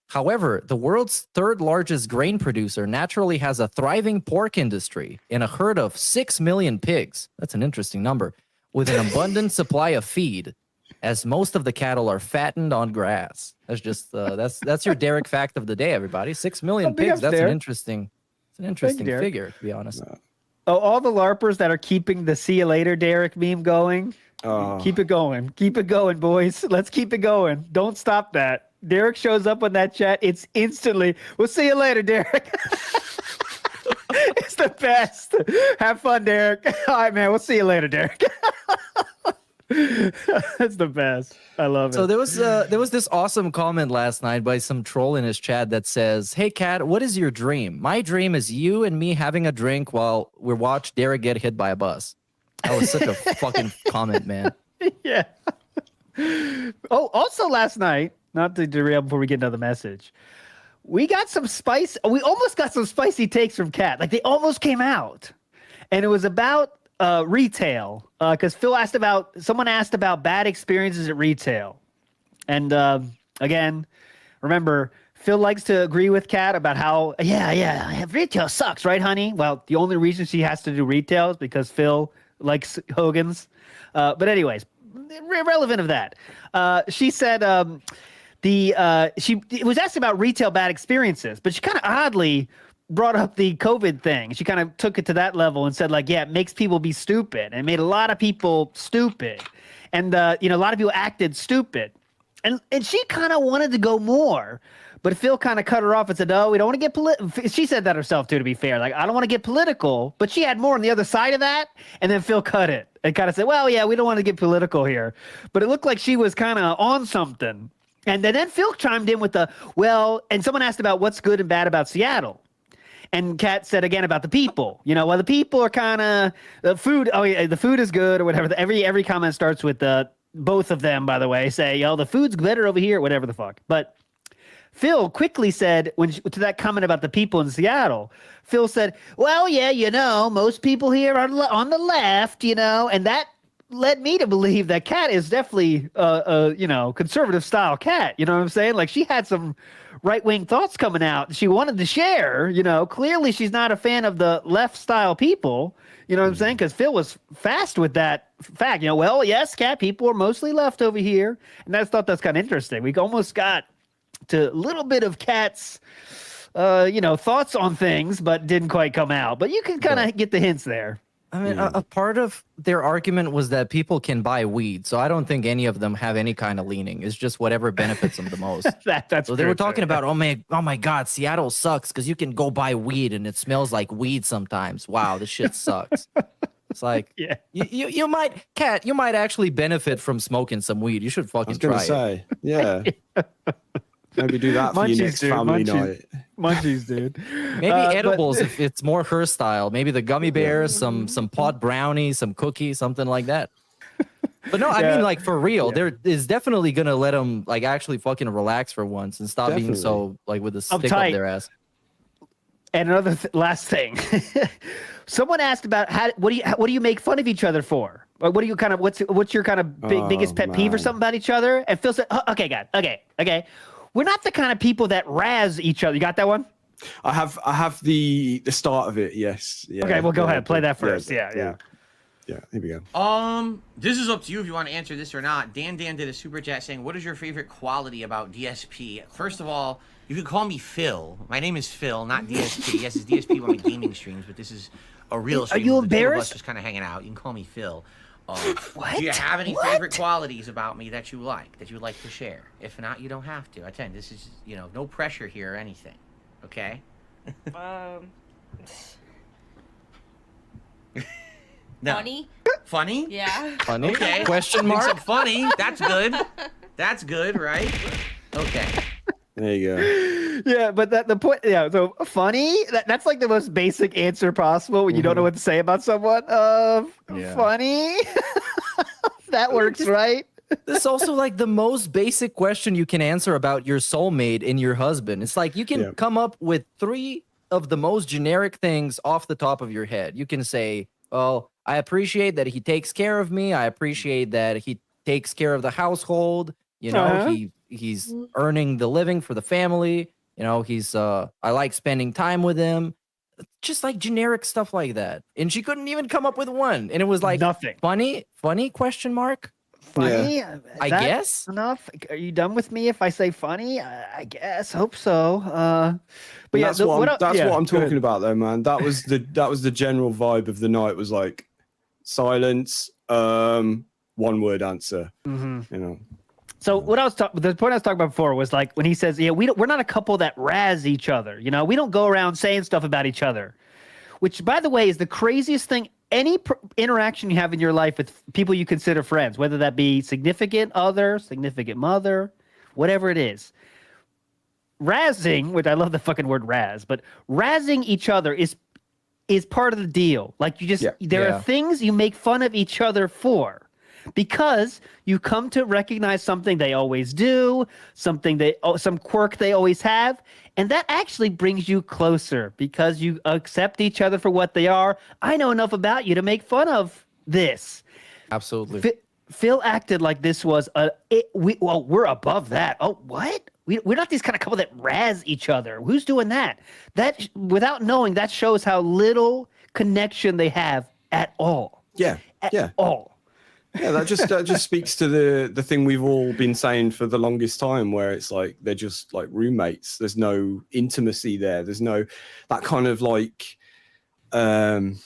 However, the world's third largest grain producer naturally has a thriving pork industry and a herd of 6 million pigs. That's an interesting number. With an abundant supply of feed, as most of the cattle are fattened on grass. That's just that's your Derek fact of the day, everybody. 6 million pigs. That's an interesting figure, to be honest. Oh, all the LARPers that are keeping the "See you later, Derek" meme going. Keep it going. Keep it going, boys. Let's keep it going. Don't stop that. Derek shows up on that chat. It's instantly, we'll see you later, Derek. It's the best. Have fun, Derek. All right, man. We'll see you later, Derek. That's the best. I love it. So there was this awesome comment last night by some troll in his chat that says, "Hey Kat, what is your dream? My dream is you and me having a drink while we watch Derek get hit by a bus." That was such a fucking comment, man. Yeah. Oh, also last night, not to derail before we get another message, we got some spice. We almost got some spicy takes from Kat. Like they almost came out, and it was about retail. Because someone asked about bad experiences at retail, and again, remember, Phil likes to agree with Kat about how retail sucks, right, honey? Well, the only reason she has to do retail is because Phil likes Hogan's. But anyways, irrelevant of that. She said she was asked about retail bad experiences, but she kind of oddly brought up the COVID thing. She kind of took it to that level and said, like, yeah, it makes people be stupid. And it made a lot of people stupid. And, a lot of people acted stupid. And she kind of wanted to go more. But Phil kind of cut her off and said, no, we don't want to get political. She said that herself, too, to be fair. Like, I don't want to get political. But she had more on the other side of that. And then Phil cut it and kind of said, well, yeah, we don't want to get political here. But it looked like she was kind of on something. And then Phil chimed in with and someone asked about what's good and bad about Seattle. And Kat said again about the people. The people are kind of the food. Oh yeah, the food is good or whatever. Every comment starts with both of them. By the way, say the food's better over here, whatever the fuck. But Phil quickly said to that comment about the people in Seattle. Phil said, "Well, yeah, most people here are on the left, and that led me to believe that Kat is definitely conservative style Kat. You know what I'm saying? Like she had some right-wing thoughts coming out she wanted to share. Clearly she's not a fan of the left style people. You know what I'm saying? Because Phil was fast with that fact. Well, yes, Kat, people are mostly left over here. And I thought that's kind of interesting. We almost got to a little bit of Kat's thoughts on things, but didn't quite come out. But you can kind of get the hints there. I mean, a part of their argument was that people can buy weed, so I don't think any of them have any kind of leaning. It's just whatever benefits them the most. That's so they were talking about, oh my God, Seattle sucks because you can go buy weed and it smells like weed sometimes. Wow, this shit sucks. It's like, yeah, you might, Kat, you might actually benefit from smoking some weed. You should fucking try it. Yeah. Maybe do that for your next family night. Munchies, dude. Maybe edibles if it's more her style. Maybe the gummy bears, some pot brownie, some cookie, something like that. But no, I mean, like for real, there is definitely gonna let them like actually fucking relax for once and stop being so like with a stick up their ass. And another last thing, someone asked about what do you make fun of each other for? Or what do you kind of what's your kind of biggest pet peeve or something about each other? And Phil said, okay, God, okay. We're not the kind of people that razz each other. You got that one? I have the start of it. Yes. Yeah. Okay, well, go ahead. Play that first. Yeah. Here we go. This is up to you if you want to answer this or not. Dan did a super chat saying, "What is your favorite quality about DSP?" First of all, you can call me Phil. My name is Phil, not DSP. Yes, it's DSP on my gaming streams, but this is a real stream. Are you with the two of us embarrassed? just kind of hanging out. You can call me Phil. What? Do you have any favorite qualities about me that you would like to share? If not, you don't have to. This is no pressure here or anything. Okay. No. Funny? Yeah. Funny? Okay. Question mark? So funny. That's good. That's good, right? Okay. There you go. Yeah, but the point, so funny, that's like the most basic answer possible when you don't know what to say about someone. Funny? That works, right? This is also like the most basic question you can answer about your soulmate and your husband. It's like you can come up with 3 of the most generic things off the top of your head. You can say, oh, I appreciate that he takes care of me. I appreciate that he takes care of the household. He's earning the living for the family. I like spending time with him. Just like generic stuff like that. And she couldn't even come up with one. And it was like nothing. Funny question mark? Funny? Yeah. I guess. Enough? Are you done with me if I say funny? I guess. Hope so. But that's what I'm talking about though, man. That was the general vibe of the night, was like silence, one word answer. So the point I was talking about before was like when he says, we're not a couple that razz each other. We don't go around saying stuff about each other, which by the way is the craziest thing any interaction you have in your life with people you consider friends, whether that be significant other, significant mother, whatever it is, razzing, which I love the fucking word razz, but razzing each other is part of the deal. Like there are things you make fun of each other for. Because you come to recognize something they always do, some quirk they always have, and that actually brings you closer because you accept each other for what they are. I know enough about you to make fun of this. Absolutely. Phil acted like this was we're above that. Oh, what? We're not these kind of couple that razz each other. Who's doing that? That without knowing, that shows how little connection they have at all. At all. Yeah, that just speaks to the thing we've all been saying for the longest time, where it's like they're just like roommates. There's no intimacy there. There's no that kind of like that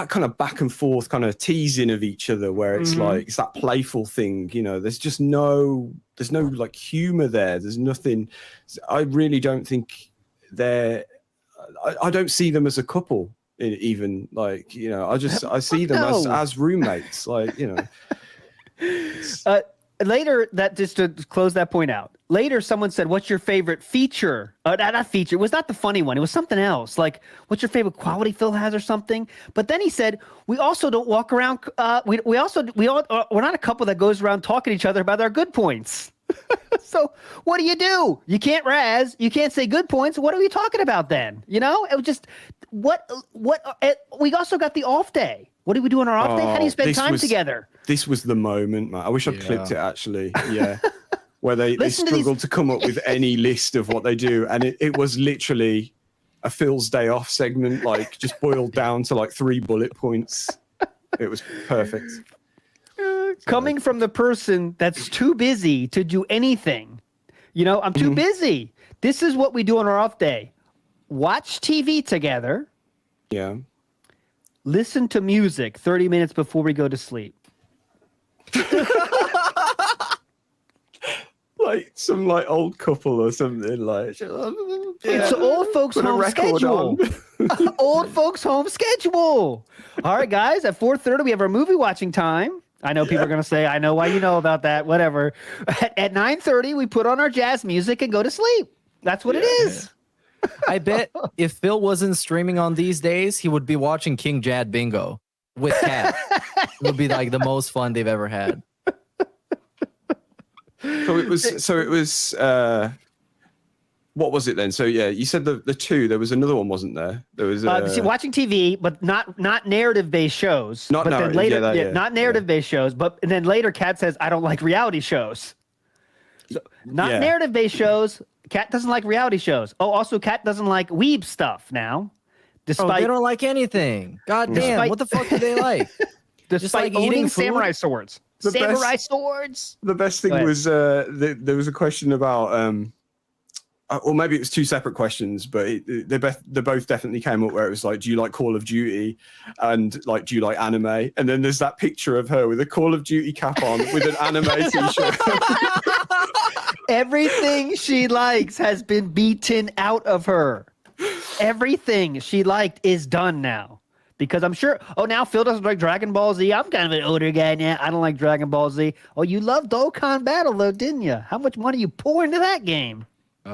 kind of back and forth kind of teasing of each other, where it's like it's that playful thing. You know, there's no like humor there. There's nothing. I really don't think I don't see them as a couple. Even like, you know, I see them as roommates, like, you know. Later, that just to close that point out. Later, someone said, "What's your favorite feature?" Not feature. It was not the funny one. It was something else. Like, "What's your favorite quality Phil has?" or something. But then he said, "We also don't walk around. We're not a couple that goes around talking to each other about our good points." So what do? You can't razz. You can't say good points. What are we talking about then? You know, it was just what. We also got the off day. What do we do on our off day? How do you spend time together? This was the moment, man. I wish I'd clipped it actually. Yeah, where they struggled to come up with any list of what they do, and it was literally a Phil's day off segment, like just boiled down to like 3 bullet points. It was perfect. Coming from the person that's too busy to do anything, you know, I'm too busy. This is what we do on our off day. Watch TV together. Yeah. Listen to music 30 minutes before we go to sleep. Like some like old couple or something like. It's old folks home schedule. Old folks home schedule. All right, guys. At 4:30 we have our movie watching time. I know people are gonna say, "I know why you know about that." Whatever. At 9:30 we put on our jazz music and go to sleep. That's what it is. I bet if Phil wasn't streaming on these days, he would be watching King Jad Bingo with Kat. It would be like the most fun they've ever had. So it was what was it then? So yeah, you said the 2. There was another one, wasn't there? There was watching TV, but not narrative based shows. Not but narrative, then later, not narrative based shows. But and then later, Kat says, "I don't like reality shows." So, not narrative based shows. Kat doesn't like reality shows. Oh, also, Kat doesn't like weeb stuff now. Despite they don't like anything. God damn, what the fuck do they like? Despite like eating food? samurai swords. Swords. The best thing was there was a question about or maybe it was 2 separate questions, but they both definitely came up where it was like, do you like Call of Duty, and like, do you like anime? And then there's that picture of her with a Call of Duty cap on with an anime t-shirt. Everything she likes has been beaten out of her. Everything she liked is done now. Because I'm sure, now Phil doesn't like Dragon Ball Z. I'm kind of an older guy now. I don't like Dragon Ball Z. Oh, you loved Dokkan Battle though, didn't you? How much money you pour into that game?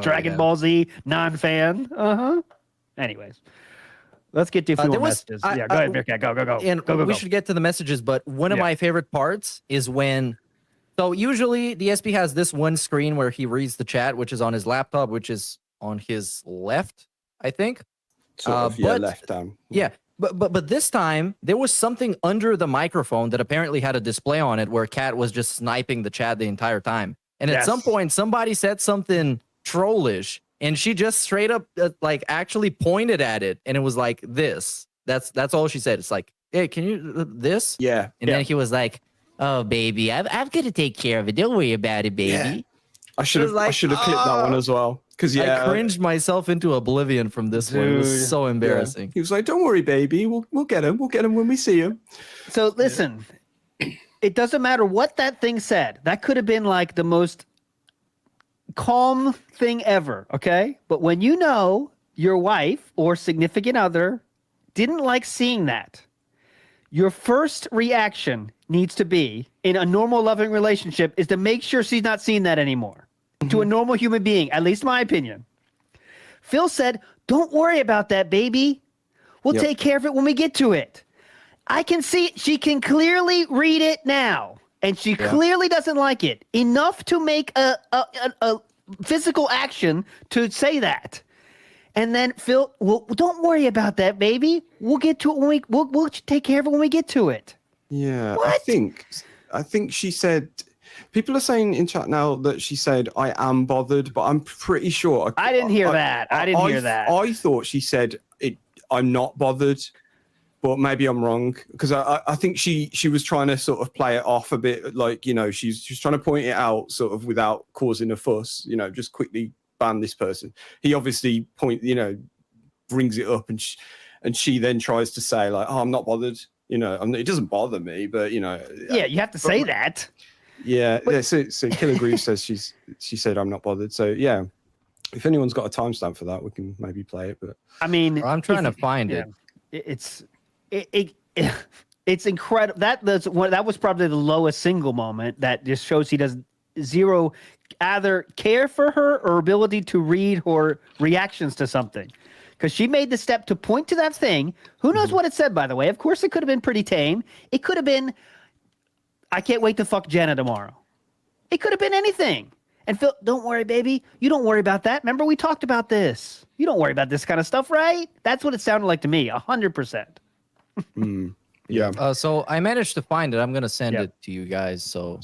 Dragon Ball Z, non-fan. Anyways, let's get to a few more messages. Go ahead, Meerkat. Go. And we should get to the messages, but one of my favorite parts is when... So usually the SP has this one screen where he reads the chat, which is on his laptop, which is on his left, I think. Left down. Yeah, but this time there was something under the microphone that apparently had a display on it where Kat was just sniping the chat the entire time. And at some point, somebody said something trollish, and she just straight up like actually pointed at it, and it was like this. That's all she said. It's like, hey, can you this? Yeah. And then he was like, "Oh, baby, I'm gonna take care of it. Don't worry about it, baby." Yeah. I should have clipped that one as well. Because I cringed myself into oblivion from this one. It was so embarrassing. Yeah. He was like, "Don't worry, baby. We'll get him. We'll get him when we see him." So listen, it doesn't matter what that thing said. That could have been like the most calm thing ever, okay? But when you know your wife or significant other didn't like seeing that, Your first reaction needs to be in a normal loving relationship is to make sure she's not seeing that anymore. To a normal human being, at least my opinion. Phil said, "Don't worry about that, baby. We'll take care of it when we get to it." I can see she can clearly read it now, and she clearly doesn't like it enough to make a physical action to say that. And then Phil, well, don't worry about that, baby. We'll get to it when we'll take care of it when we get to it. Yeah, What? I think she said. People are saying in chat now that she said, "I am bothered," but I'm pretty sure I didn't hear that. I didn't hear that. I thought she said, "I'm not bothered," but maybe I'm wrong because I think she was trying to sort of play it off a bit, like she's trying to point it out sort of without causing a fuss. Just quickly ban this person. He obviously brings it up, and she then tries to say like, "Oh, I'm not bothered." It doesn't bother me, but Yeah, you have to say that. Yeah, so Killer Groove says she said I'm not bothered. So yeah, if anyone's got a timestamp for that, we can maybe play it. But I mean, I'm trying to find it. It's incredible. That was probably the lowest single moment that just shows he does zero either care for her or ability to read her reactions to something. Because she made the step to point to that thing. Who knows what it said, by the way? Of course, it could have been pretty tame. It could have been, "I can't wait to fuck Jenna tomorrow." It could have been anything. And Phil, "Don't worry, baby. You don't worry about that. Remember, we talked about this. You don't worry about this kind of stuff, right?" That's what it sounded like to me, 100%. Yeah. So I managed to find it. I'm going to send it to you guys so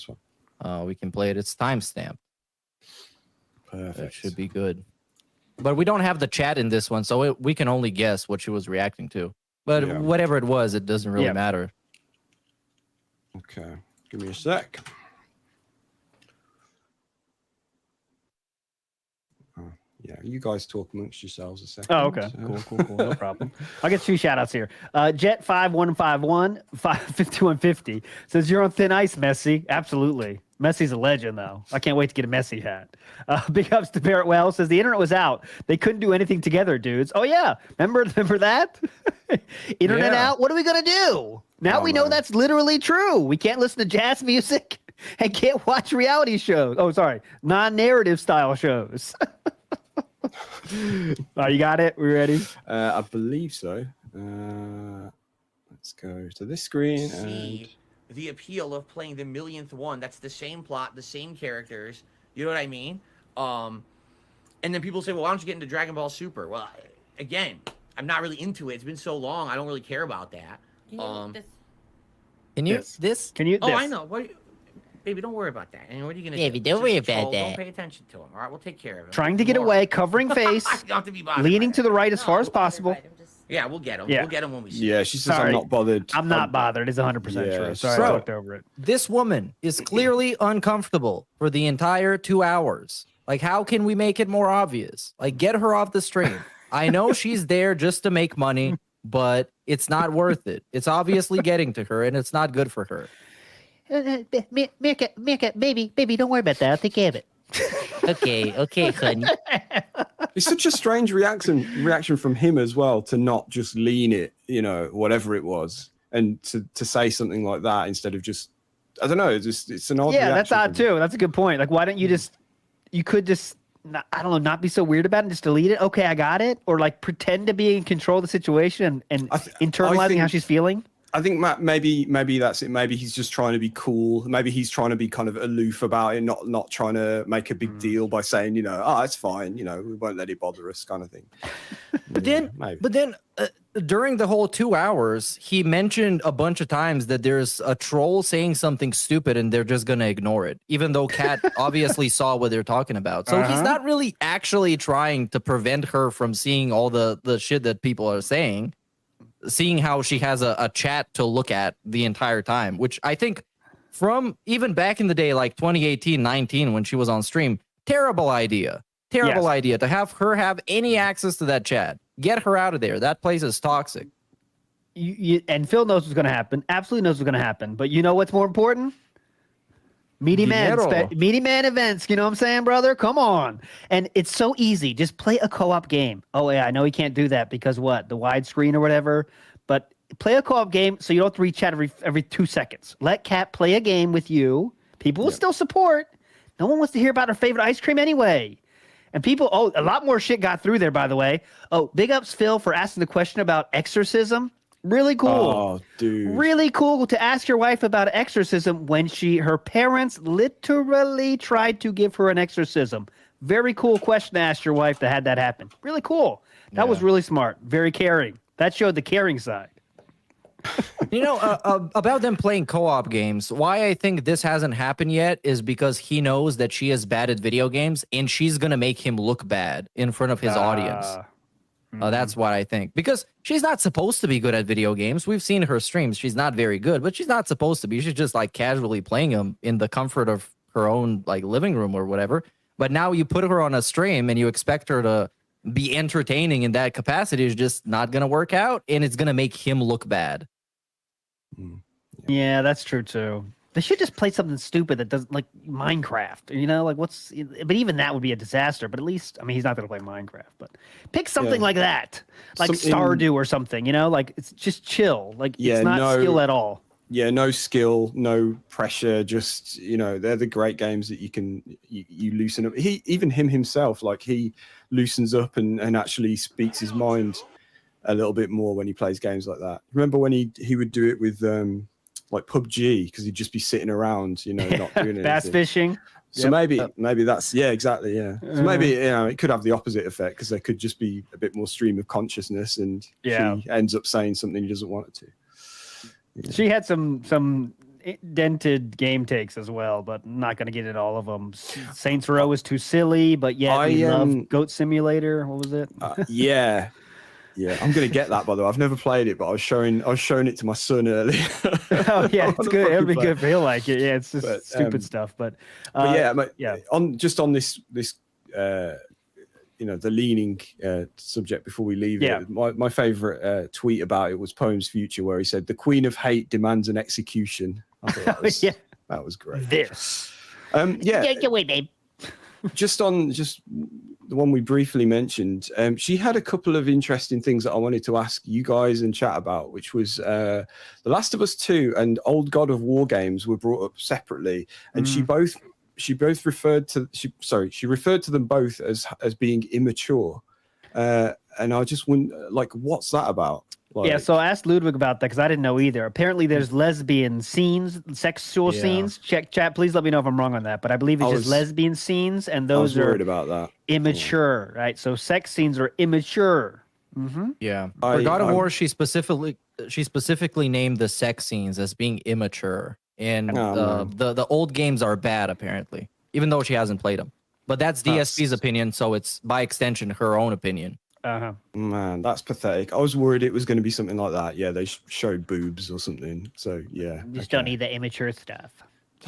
we can play it. It's timestamped. Perfect. That should be good. But we don't have the chat in this one, so we can only guess what she was reacting to. But whatever it was, it doesn't really matter. Okay, give me a sec. Yeah, you guys talk amongst yourselves a second. Oh, okay. Cool. No problem. I'll get 2 shout outs here. Jet5151 5150 says, "You're on thin ice, Messi." Absolutely. Messi's a legend, though. I can't wait to get a Messi hat. Big ups to Barrett Wells says, "The internet was out. They couldn't do anything together, dudes." Oh, yeah. Remember that? Internet out? What are we going to do? Now we know that's literally true. We can't listen to jazz music and can't watch reality shows. Oh, sorry. Non-narrative style shows. You got it? We ready? I believe so. Let's go to this screen. See the appeal of playing the millionth one. That's the same plot, the same characters. You know what I mean? And then people say, "Well, why don't you get into Dragon Ball Super?" Well, again, I'm not really into it. It's been so long. I don't really care about that. Can you this? Can you? Oh, I know. Baby, don't worry about that. And what are you gonna Baby, do? don't worry Just about troll. that. Don't pay attention to him. All right, we'll take care of him. Trying to get away, covering face, You don't have to be bothered leaning by to the right as far as possible. Yeah, we'll get him. Yeah. We'll get him when we see Yeah, him. she says Sorry. I'm not bothered. I'm not bothered. It's 100% Yeah, true. Sorry, so- I talked over it. This woman is clearly uncomfortable for the entire 2 hours. Like, how can we make it more obvious? Like, get her off the stream. I know she's there just to make money, but it's not worth it. It's obviously getting to her, and it's not good for her. Mika, baby, don't worry about that. I'll take care of it. Okay, honey. It's such a strange reaction from him as well to not just lean it, whatever it was, and to say something like that instead of just, I don't know, it's an odd. Yeah, that's reaction odd too. That's a good point. Like, why don't you you could just, I don't know, not be so weird about it and just delete it. Okay, I got it. Or like pretend to be in control of the situation and internalizing how she's feeling. I think maybe that's it. Maybe he's just trying to be cool. Maybe he's trying to be kind of aloof about it, not trying to make a big deal by saying, it's fine, we won't let it bother us, kind of thing. But then during the whole 2 hours, he mentioned a bunch of times that there's a troll saying something stupid and they're just gonna ignore it, even though Kat obviously saw what they're talking about. So he's not really actually trying to prevent her from seeing all the shit that people are saying. Seeing how she has a chat to look at the entire time, which I think from even back in the day, like 2018, 19, when she was on stream, terrible idea to have her have any access to that chat. Get her out of there. That place is toxic. And Phil knows what's going to happen. Absolutely knows what's going to happen. But you know what's more important? Meaty man events. You know what I'm saying, brother? Come on. And it's so easy. Just play a co-op game. Oh, yeah, I know he can't do that because what? The widescreen or whatever. But play a co-op game so you don't have to reach chat every 2 seconds. Let Kat play a game with you. People will still support. No one wants to hear about her favorite ice cream anyway. And people, a lot more shit got through there, by the way. Oh, big ups, Phil, for asking the question about exorcism. Really cool. Oh, dude. Really cool to ask your wife about exorcism when her parents literally tried to give her an exorcism. Very cool question to ask your wife that had that happen. Really cool. That was really smart. Very caring. That showed the caring side. About them playing co-op games, why I think this hasn't happened yet is because he knows that she is bad at video games and she's going to make him look bad in front of his audience. That's what I think. Because she's not supposed to be good at video games. We've seen her streams. She's not very good, but she's not supposed to be. She's just like casually playing them in the comfort of her own like living room or whatever. But now you put her on a stream and you expect her to be entertaining in that capacity is just not going to work out, and it's going to make him look bad. Yeah, that's true too. They should just play something stupid that doesn't like Minecraft. But even that would be a disaster. But at least, I mean, he's not going to play Minecraft. But pick something like that, like Stardew or something. Like it's just chill. Like it's not skill at all. Yeah, no skill, no pressure. Just they're the great games that you loosen up. Even him himself, like he loosens up and actually speaks his mind a little bit more when he plays games like that. Remember when he would do it with like PUBG, because he'd just be sitting around, not doing anything. Bass fishing. So maybe that's exactly. So maybe it could have the opposite effect, because there could just be a bit more stream of consciousness, and she ends up saying something he doesn't want it to. Yeah. She had some dented game takes as well, but not going to get into all of them. Saints Row is too silly, but we love Goat Simulator. What was it? Yeah, I'm gonna get that, by the way. I've never played it, but I was showing it to my son earlier. Oh yeah, it's good. It'll be good for he'll like it. Yeah, it's just stupid stuff. But on this the leaning subject before we leave it. My favorite tweet about it was Poem's Future, where he said, "The Queen of Hate demands an execution." I thought that was great. Get away, babe. Just the one we briefly mentioned, she had a couple of interesting things that I wanted to ask you guys and chat about, which was The Last of Us 2 and Old God of War games were brought up separately, and she referred to them both as being immature, and I just wouldn't what's that about? So I asked Ludwig about that because I didn't know either. Apparently, there's lesbian scenes, sexual scenes. Check chat, please let me know if I'm wrong on that. But I believe it's just lesbian scenes, and those are worried about that. Immature, right? So sex scenes are immature. Mm-hmm. Yeah. For God of War, she specifically named the sex scenes as being immature, and the old games are bad apparently, even though she hasn't played them. But that's DSP's opinion, so it's by extension her own opinion. Man, that's pathetic. I was worried it was going to be something like that. Yeah, they showed boobs or something. So yeah, just don't need the immature stuff.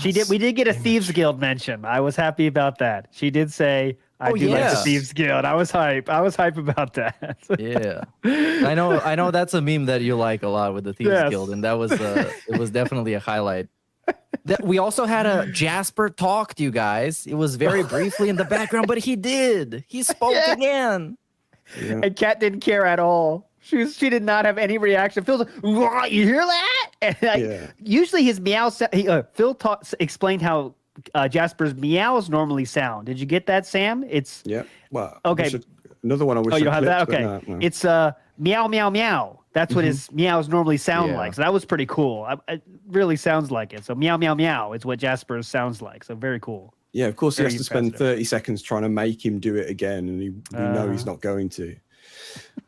We did get a Thieves Guild mention. I was happy about that. She did say, "I do like the Thieves Guild." I was hype about that. Yeah, I know that's a meme that you like a lot with the Thieves Guild, and that was it was definitely a highlight. We also had a Jasper talk to you guys. It was very briefly in the background, but he spoke again. Yeah. And Kat didn't care at all. She did not have any reaction. Phil's like, "You hear that?" And usually his meow. Phil explained how Jasper's meows normally sound. Did you get that, Sam? Well, okay. Another one I wish. Oh, you don't have that? Clipped, Okay. No. It's meow meow meow. That's what his meows normally sound like. So that was pretty cool. It really sounds like it. So meow meow meow is what Jasper sounds like. So very cool. Yeah, of course he has to spend 30 seconds trying to make him do it again, and we know he's not going to.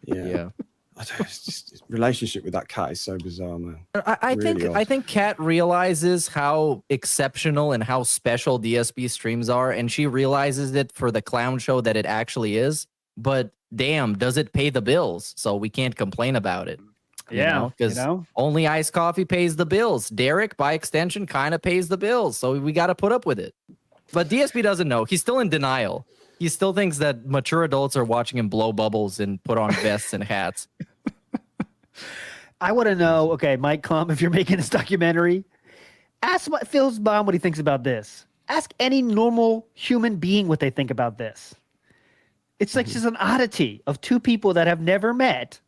Yeah. His relationship with that cat is so bizarre, man. I think Kat realizes how exceptional and how special DSP streams are, and she realizes it for the clown show that it actually is. But damn, does it pay the bills? So we can't complain about it. Because only iced coffee pays the bills. Derek, by extension, kind of pays the bills, so we got to put up with it. But DSP doesn't know. He's still in denial. He still thinks that mature adults are watching him blow bubbles and put on vests and hats. I want to know, okay, Mike Klum, if you're making this documentary, ask Phil's mom what he thinks about this. Ask any normal human being what they think about this. It's like just an oddity of two people that have never met,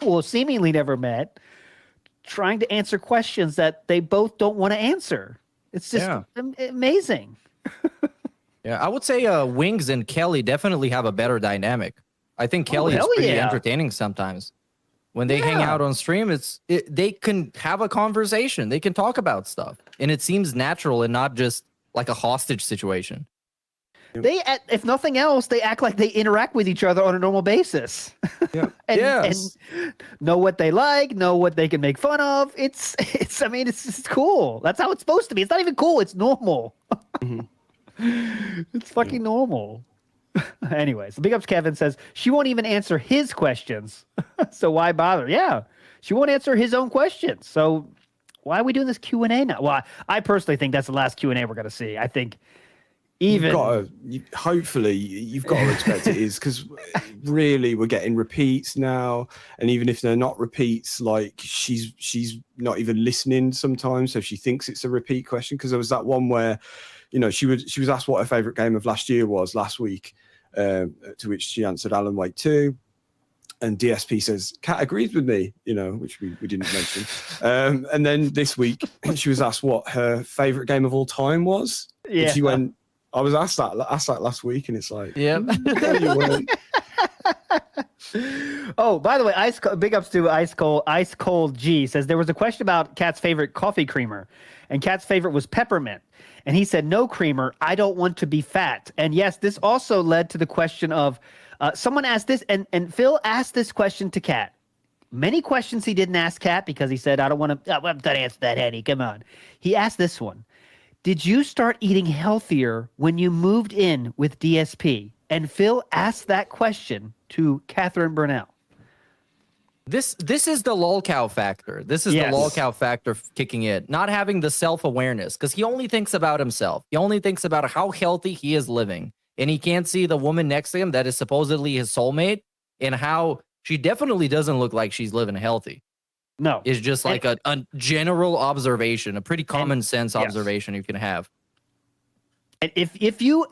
well, seemingly never met, trying to answer questions that they both don't want to answer. It's just amazing. Yeah, I would say Wings and Kelly definitely have a better dynamic. I think Kelly is pretty entertaining sometimes. When they hang out on stream, they can have a conversation. They can talk about stuff, and it seems natural and not just like a hostage situation. They, if nothing else, they act like they interact with each other on a normal basis. Yeah. and know what they like, know what they can make fun of. It's cool. That's how it's supposed to be. It's not even cool. It's normal. It's fucking normal. Anyways, Big Ups Kevin says she won't even answer his questions. So why bother? Yeah, she won't answer his own questions. So why are we doing this Q&A now? Well, I personally think that's the last Q&A we're going to see. I think hopefully you've got to expect it is, because really we're getting repeats now, and even if they're not repeats, like she's not even listening sometimes, so she thinks it's a repeat question. Because there was that one where, you know, she was asked what her favorite game of last year was last week, to which she answered Alan Wake 2. And DSP says, Kat agrees with me, you know, which we didn't mention. And then this week, she was asked what her favorite game of all time was. Yeah. And she went, I was asked that last week, and it's like, yeah. No, you weren't. Oh, by the way, big ups to Ice Cold G says there was a question about Kat's favorite coffee creamer, and Kat's favorite was peppermint. And he said, no creamer, I don't want to be fat. And yes, this also led to the question of, someone asked this, and Phil asked this question to Kat. Many questions he didn't ask Kat because he said, I don't want to answer that, Eddie, come on. He asked this one. Did you start eating healthier when you moved in with DSP? And Phil asked that question to Catherine Burnell. This is the lolcow factor. This is the lolcow factor kicking in. Not having the self-awareness, because he only thinks about himself. He only thinks about how healthy he is living. And he can't see the woman next to him that is supposedly his soulmate, and how she definitely doesn't look like she's living healthy. No. It's just like a general observation, a pretty common sense observation you can have. And if you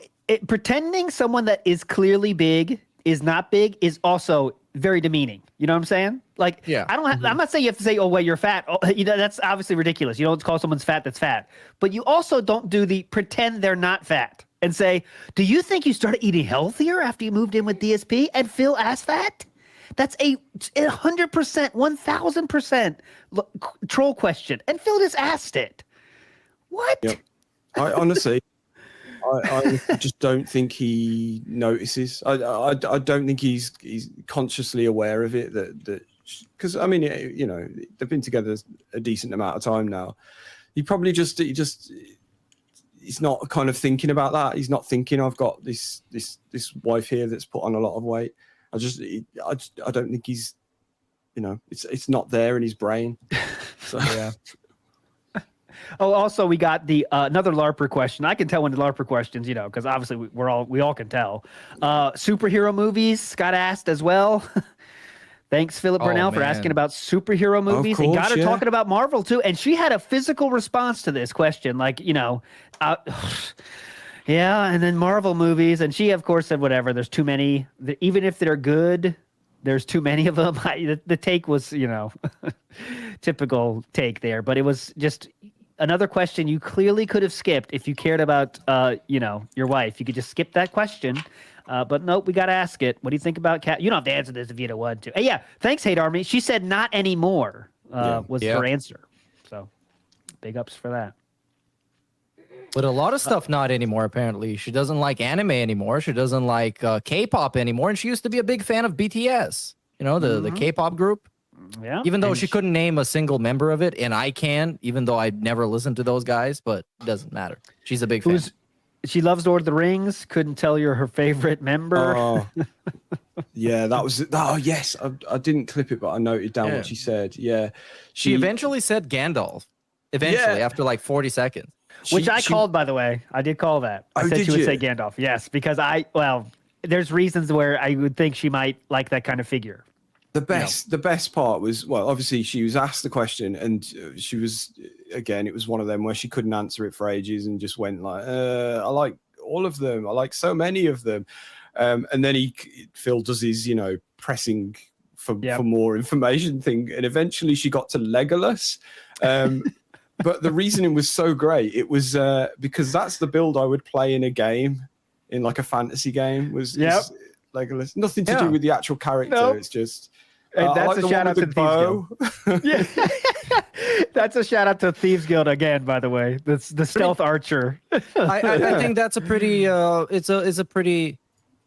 pretending someone that is clearly big is not big is also very demeaning. You know what I'm saying? Like, I'm not saying you have to say, oh, well, you're fat. Oh, you know, that's obviously ridiculous. You don't call someone's fat that's fat. But you also don't do the pretend they're not fat and say, do you think you started eating healthier after you moved in with DSP? And Phil asked that? That's a 100%, 1,000% troll question. And Phil just asked it. What? Yep. I honestly, I just don't think he notices. I don't think he's consciously aware of it. That because I mean, you know, they've been together a decent amount of time now. He probably he's not kind of thinking about that. He's not thinking, I've got this wife here that's put on a lot of weight. I don't think he's, you know, it's not there in his brain. So yeah. Oh, also we got the another LARPer question. I can tell when the LARPer questions, you know, because obviously we all can tell. Superhero movies got asked as well. Thanks, Philip Burnell, for asking about superhero movies. Course, and got her talking about Marvel too. And she had a physical response to this question, like, you know, yeah, and then Marvel movies. And she, of course, said, whatever, there's too many. Even if they're good, there's too many of them. The take was, you know, typical take there. But it was just another question you clearly could have skipped if you cared about, you know, your wife. You could just skip that question. But nope, we got to ask it. What do you think about Kat? You don't have to answer this if you don't want to. Hey, yeah, thanks, Hate Army. She said not anymore was her answer. So big ups for that. But a lot of stuff not anymore, apparently. She doesn't like anime anymore. She doesn't like K-pop anymore. And she used to be a big fan of BTS, you know, the K-pop group. Yeah. Even though she couldn't name a single member of it, and I can, even though I'd never listened to those guys, but it doesn't matter. She's a big fan. She loves Lord of the Rings. Couldn't tell you her favorite member. Oh, yeah, that was. Oh, yes. I didn't clip it, but I noted down what she said. Yeah. She eventually said Gandalf. Eventually, after like 40 seconds. Which I called, by the way. I did call that. I said she would say Gandalf. Yes, because there's reasons where I would think she might like that kind of figure. The best part was, well, obviously she was asked the question, and she was, again, it was one of them where she couldn't answer it for ages and just went like, I like all of them. I like so many of them. And then Phil does his, you know, pressing for more information thing, and eventually she got to Legolas. But the reasoning was so great. It was because that's the build I would play in a game, in like a fantasy game. Was Legolas. Nothing to do with the actual character. Nope. It's just. And that's like a the shout one out to with the the Thieves bow. Yeah. That's a shout out to Thieves Guild again, by the way. That's the stealth archer. I think that's a pretty it's a pretty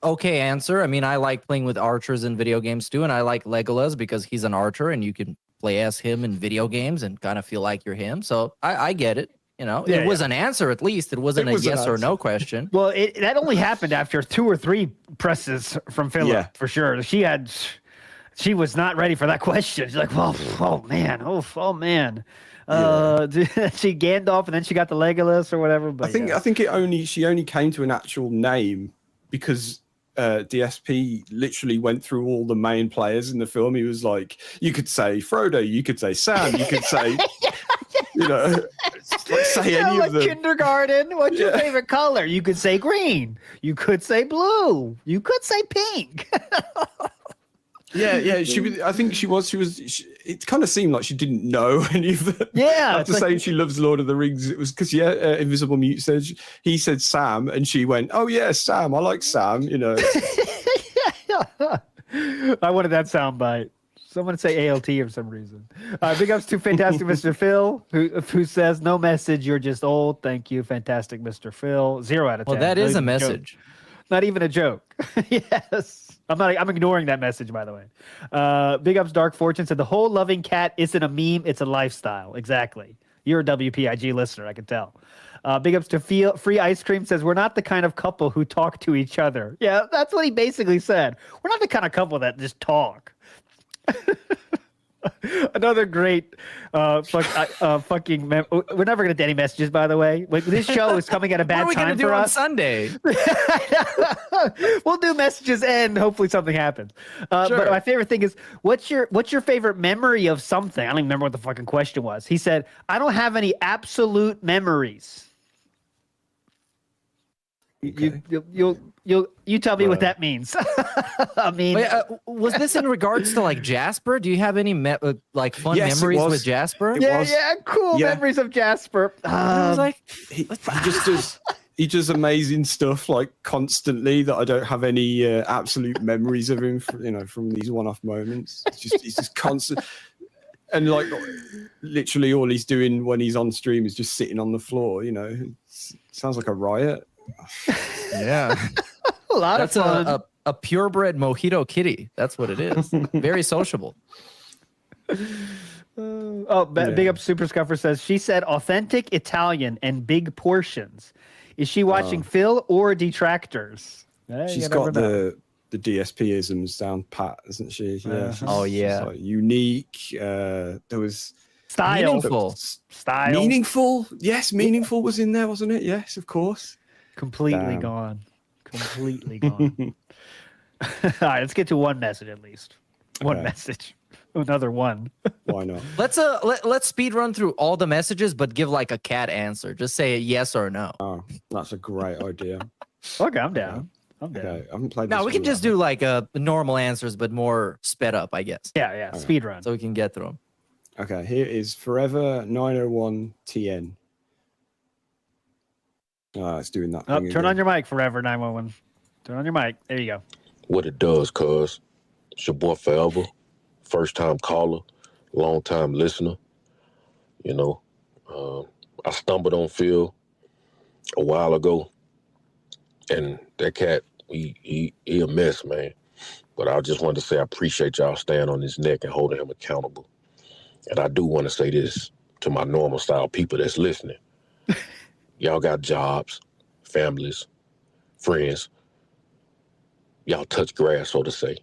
okay answer. I mean, I like playing with archers in video games too, and I like Legolas because he's an archer and you can play as him in video games and kind of feel like you're him. So I get it. You know, Yeah, it was an answer at least. It wasn't It was a an yes or answer. no question. Well, that only happened after 2 or 3 presses from Philip, for sure. She was not ready for that question. She's like, well, oh man. She Gandalf and then she got the Legolas or whatever. But I think she only came to an actual name because DSP literally went through all the main players in the film. He was like, you could say Frodo, you could say Sam, you could say, you know, like say any like of them. kindergarten. What's your favorite color? You could say green. You could say blue. You could say pink. Yeah. I think she was. It kind of seemed like she didn't know any of them. Yeah, After it's saying like- she loves Lord of the Rings, it was because Invisible Mute said he said Sam, and she went, "Oh yeah, Sam. I like Sam." You know. I wanted that soundbite. Someone say ALT for some reason. Big ups to Fantastic Mr. Phil, who says, no message, you're just old. Thank you, Fantastic Mr. Phil. 0 out of 10. Well, that Not is a even joke. message. Not even a joke. Yes. I'm ignoring that message, by the way. Big ups Dark Fortune said, the whole loving cat isn't a meme, it's a lifestyle. Exactly. You're a WPIG listener, I can tell. Big ups to Free Ice Cream says, we're not the kind of couple who talk to each other. Yeah, that's what he basically said. We're not the kind of couple that just talk. Another great fucking we're never gonna get any messages, by the way. Like, this show is coming at a bad What are we time gonna do for on us. Sunday? We'll do messages and hopefully something happens. Sure. But my favorite thing is, what's your favorite memory of something? I don't even remember what the fucking question was. He said, I don't have any absolute memories. You tell me what that means. I mean, Wait, was this in regards to like Jasper? Do you have any fun Yes, it memories was. with Jasper? Cool Yeah. memories of Jasper. I was like, He does amazing stuff like constantly that I don't have any absolute memories of him. From these one-off moments. He's just constant. And like literally all he's doing when he's on stream is just sitting on the floor. You know, sounds like a riot. Yeah. A lot That's of fun. a purebred mojito kitty. That's what it is. Very sociable. Big up Super Scuffer says, she said authentic Italian and big portions. Is she watching Phil or Detractors? She's got the DSP-isms down pat, isn't she? Yeah. Oh, yeah. Like unique. There was Style. Meaningful. Yes, meaningful was in there, wasn't it? Yes, of course. Completely Damn. gone. Completely gone. All right, let's get to one message at least. One Okay. message. Another one. Why not? Let's speed run through all the messages, but give like a cat answer. Just say a yes or no. Oh, that's a great idea. Okay, I'm down. I'm down. Okay, I haven't played. No, this we can one just yet. do like normal answers, but more sped up, I guess. Yeah, speed run. So we can get through them. Okay, here is Forever 901 TN. It's doing that. Oh, thing turn again. on your mic, Forever 911. Turn on your mic. There you go. What it does, cuz. It's your boy Forever. First time caller, long time listener. You know, I stumbled on Phil a while ago, and that cat, he a mess, man. But I just wanted to say I appreciate y'all staying on his neck and holding him accountable. And I do want to say this to my normal style people that's listening. Y'all got jobs, families, friends. Y'all touch grass, so to say.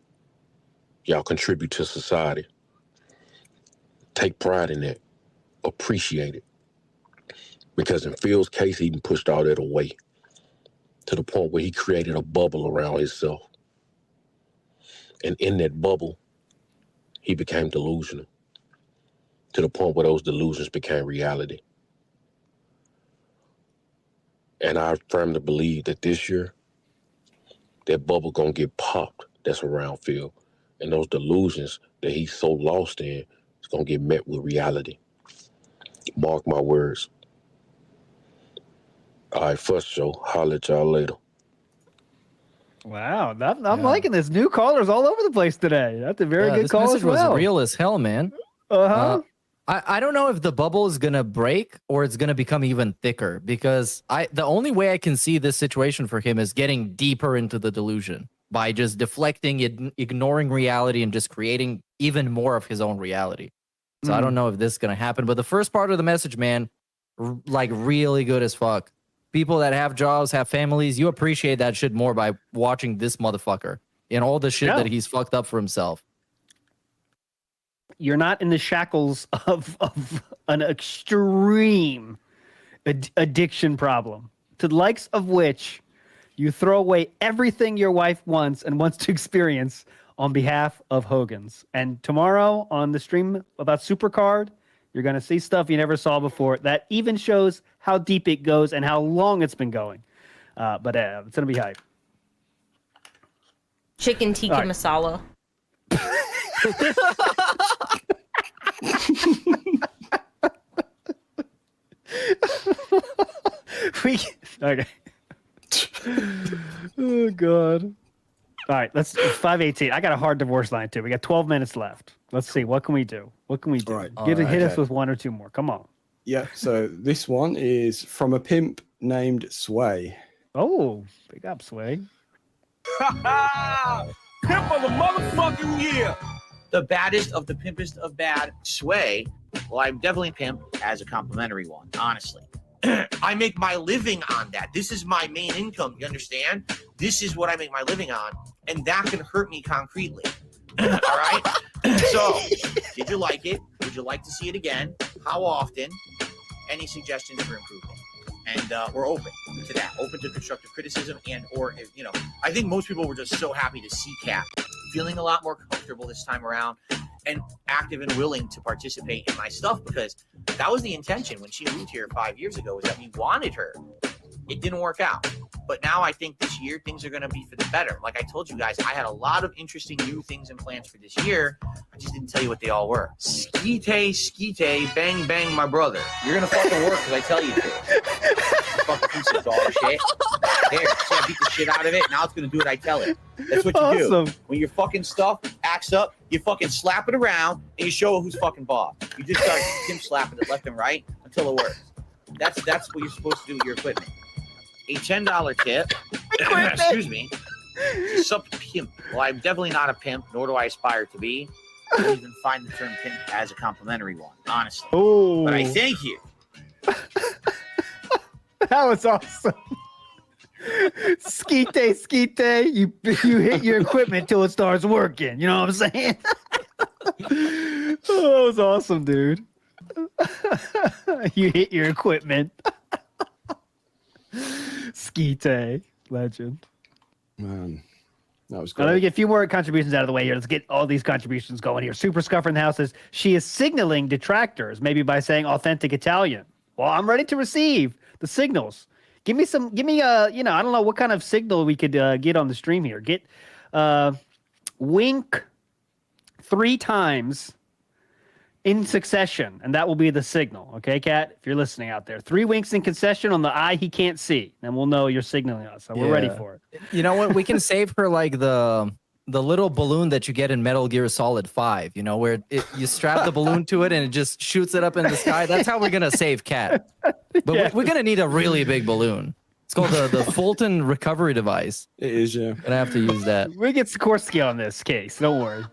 Y'all contribute to society. Take pride in that. Appreciate it. Because in Phil's case, he even pushed all that away to the point where he created a bubble around himself. And in that bubble, he became delusional to the point where those delusions became reality. And I firmly believe that this year, that bubble gonna get popped that's around Phil. And those delusions that he's so lost in is going to get met with reality. Mark my words. All right, first show. Holler at y'all later. Wow, I'm liking this. New callers all over the place today. That's a very good this call message as well. was real as hell, man. Uh-huh. I don't know if the bubble is gonna break or it's gonna become even thicker, because the only way I can see this situation for him is getting deeper into the delusion by just deflecting, ignoring reality, and just creating even more of his own reality. So I don't know if this is gonna happen. But the first part of the message, man, like really good as fuck. People that have jobs, have families, you appreciate that shit more by watching this motherfucker and all the shit that he's fucked up for himself. You're not in the shackles of an extreme addiction problem, to the likes of which you throw away everything your wife wants and wants to experience on behalf of Hogan's. And tomorrow on the stream about Supercard, you're going to see stuff you never saw before that even shows how deep it goes and how long it's been going. But it's going to be hype. Chicken tikka masala. Okay. Oh God. All right, it's 5:18. I got a hard divorce line too. We got 12 minutes left. Let's see. What can we do? What can we do? Right. Hit us Okay. with one or two more. Come on. Yeah, so this one is from a pimp named Sway. Oh, big up, Sway. Pimp of the motherfucking year. The baddest of the pimpest of bad, Sway. Well, I'm definitely pimp as a complimentary one, honestly. I make my living on that. This is my main income. You understand? This is what I make my living on, and that can hurt me concretely. All right? So, did you like it? Would you like to see it again? How often? Any suggestions for improvement? And we're open to that, open to constructive criticism, and or you know, I think most people were just so happy to see Kat feeling a lot more comfortable this time around, and active and willing to participate in my stuff, because that was the intention when she moved here 5 years ago, was that we wanted her. It didn't work out. But now I think this year things are going to be for the better. Like I told you guys, I had a lot of interesting new things and plans for this year. I just didn't tell you what they all were. Skeete, bang, bang, my brother. You're going to fucking work because I tell you to. You fucking piece of dog shit. There, see, I beat the shit out of it. Now it's going to do what I tell it. That's what you do. When your fucking stuff acts up, you fucking slap it around and you show who's fucking boss. You just start slapping it left and right until it works. That's what you're supposed to do with your equipment. A $10 tip, excuse me, sub pimp. Well, I'm definitely not a pimp, nor do I aspire to be. I don't even find the term pimp as a complimentary one, honestly. Oh. But I thank you. That was awesome. Skeete, you hit your equipment till it starts working. You know what I'm saying? Oh, that was awesome, dude. You hit your equipment. Skeete, legend. Man, that was Now, let me great. get a few more contributions out of the way here. Let's get all these contributions going here. Super Scuffer in the house says she is signaling detractors, maybe by saying authentic Italian. Well, I'm ready to receive the signals. Give me a, I don't know what kind of signal we could get on the stream here. Get wink 3 times in succession, and that will be the signal. Okay, Kat, if you're listening out there, 3 winks in succession on the eye he can't see, then we'll know you're signaling us. So we're ready for it. You know what? We can save her like the little balloon that you get in Metal Gear Solid 5, you know, where you strap the balloon to it and it just shoots it up in the sky. That's how we're going to save Kat. But we're going to need a really big balloon. It's called the Fulton recovery device. It is, yeah. Gonna have to use that. We get Sikorsky on this case. Don't worry.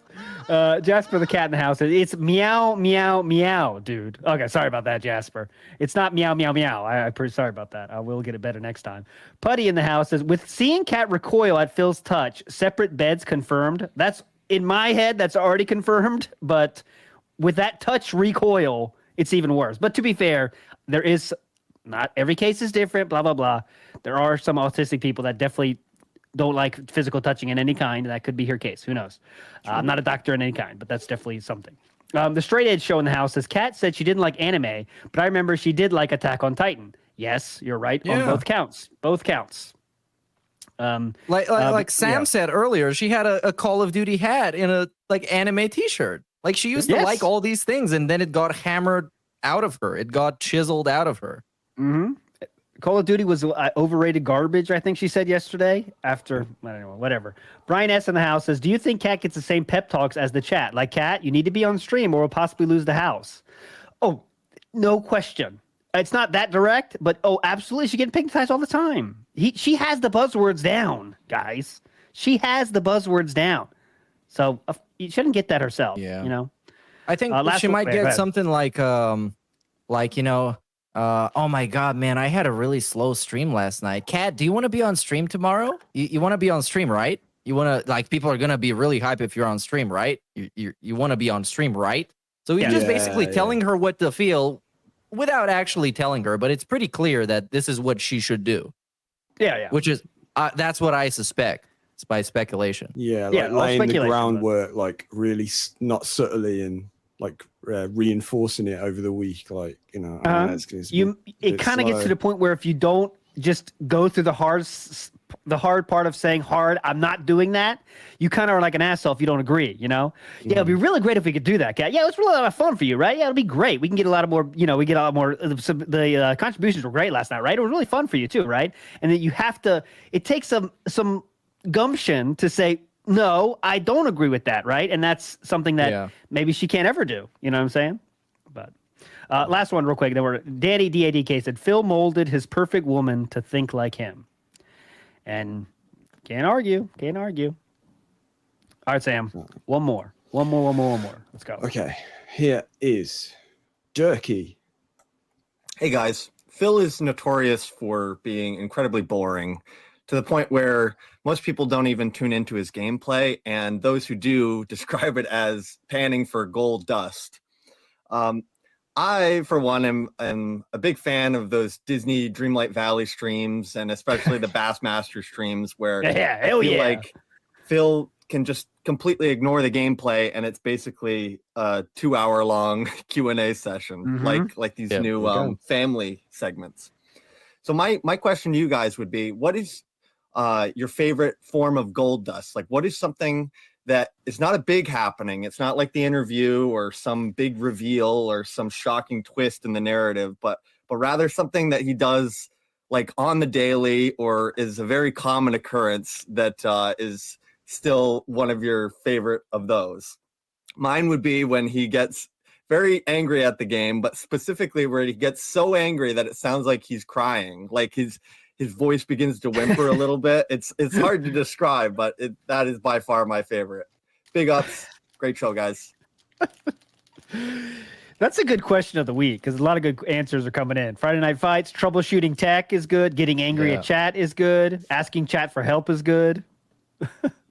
Jasper the cat in the house. It's meow, meow, meow, dude. Okay, sorry about that, Jasper. It's not meow, meow, meow. I'm pretty sorry about that. I will get it better next time. Putty in the house says, with seeing Cat recoil at Phil's touch, separate beds confirmed. That's in my head. That's already confirmed. But with that touch recoil, it's even worse. But to be fair, there is not every case is different. Blah blah blah. There are some autistic people that definitely don't like physical touching in any kind. That could be her case. Who knows? I'm not a doctor in any kind, but that's definitely something. The Straight Edge show in the house says, Kat said she didn't like anime, but I remember she did like Attack on Titan. Yes, you're right on both counts. Both counts. Like Sam said earlier, she had a Call of Duty hat in a like anime T-shirt. Like she used to like all these things, and then it got hammered out of her. It got chiseled out of her. Mm-hmm. Call of Duty was overrated garbage, I think she said yesterday. After, I don't know, whatever. Brian S. in the house says, do you think Kat gets the same pep talks as the chat? Like, Kat, you need to be on stream or we'll possibly lose the house. Oh, no question. It's not that direct, but absolutely. She gets pigmatized all the time. She has the buzzwords down, guys. She has the buzzwords down. So you shouldn't get that herself. Yeah. You know? I think she might get something like, oh my God, man, I had a really slow stream last night. Kat, do you want to be on stream tomorrow? You want to be on stream, right? You want to, like, people are going to be really hype if you're on stream, right? You want to be on stream, right? So he's just basically telling her what to feel without actually telling her, but it's pretty clear that this is what she should do. Yeah. Which is, that's what I suspect. It's by speculation. Yeah, like laying the groundwork, like really not subtly and like reinforcing it over the week, like I know it kind of gets to the point where if you don't just go through the hard part of saying hard, I'm not doing that, you kind of are like an asshole if you don't agree, Yeah, it'd be really great if we could do that, Kat. Yeah, it's really a lot of fun for you, right? Yeah, it'll be great. We can get a lot more, we get a lot more. The contributions were great last night, right? It was really fun for you too, right? And then you have to, it takes some gumption to say, no, I don't agree with that, right? And that's something that maybe she can't ever do. You know what I'm saying? But last one real quick. Danny DADK said, Phil molded his perfect woman to think like him. And can't argue. All right, Sam. One more. Let's go. Okay. Here is Jerky. Hey, guys. Phil is notorious for being incredibly boring, to the point where most people don't even tune into his gameplay, and those who do describe it as panning for gold dust. I, for one, am a big fan of those Disney Dreamlight Valley streams, and especially the Bassmaster streams, where I feel like Phil can just completely ignore the gameplay, and it's basically a 2-hour-long Q&A session, like these new family segments. So my question to you guys would be, what is your favorite form of gold dust? Like, what is something that is not a big happening? It's not like the interview or some big reveal or some shocking twist in the narrative, but rather something that he does like on the daily, or is a very common occurrence that is still one of your favorite of those. Mine would be when he gets very angry at the game, but specifically where he gets so angry that it sounds like he's crying, like his voice begins to whimper a little bit. It's hard to describe, but that is by far my favorite. Big ups. Great show, guys. That's a good question of the week, because a lot of good answers are coming in. Friday Night Fights, troubleshooting tech is good. Getting angry at chat is good. Asking chat for help is good.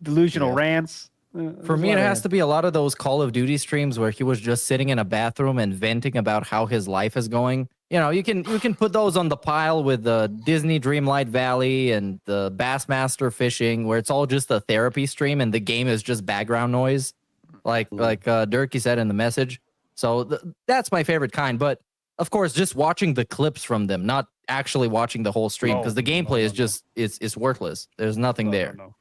Delusional rants. For me, it has to be a lot of those Call of Duty streams where he was just sitting in a bathroom and venting about how his life is going. You can put those on the pile with the Disney Dreamlight Valley and the Bassmaster fishing, where it's all just a therapy stream and the game is just background noise, like Durkee said in the message. So that's my favorite kind. But of course, just watching the clips from them, not actually watching the whole stream, because the gameplay is just it's worthless. There's nothing there. No.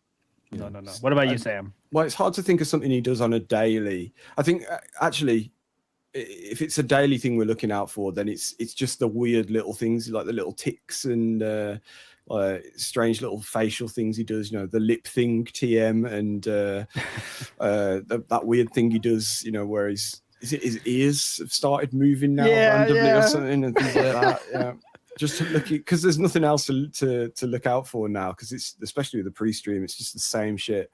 What about you, Sam? Well, it's hard to think of something he does on a daily. I think actually, if it's a daily thing we're looking out for, then it's just the weird little things, like the little ticks and strange little facial things he does. The lip thing, TM, and that weird thing he does. Where his ears have started moving now randomly or something, and things like that. Yeah. Just to look, because there's nothing else to look out for now, because it's, especially with the pre-stream, it's just the same shit.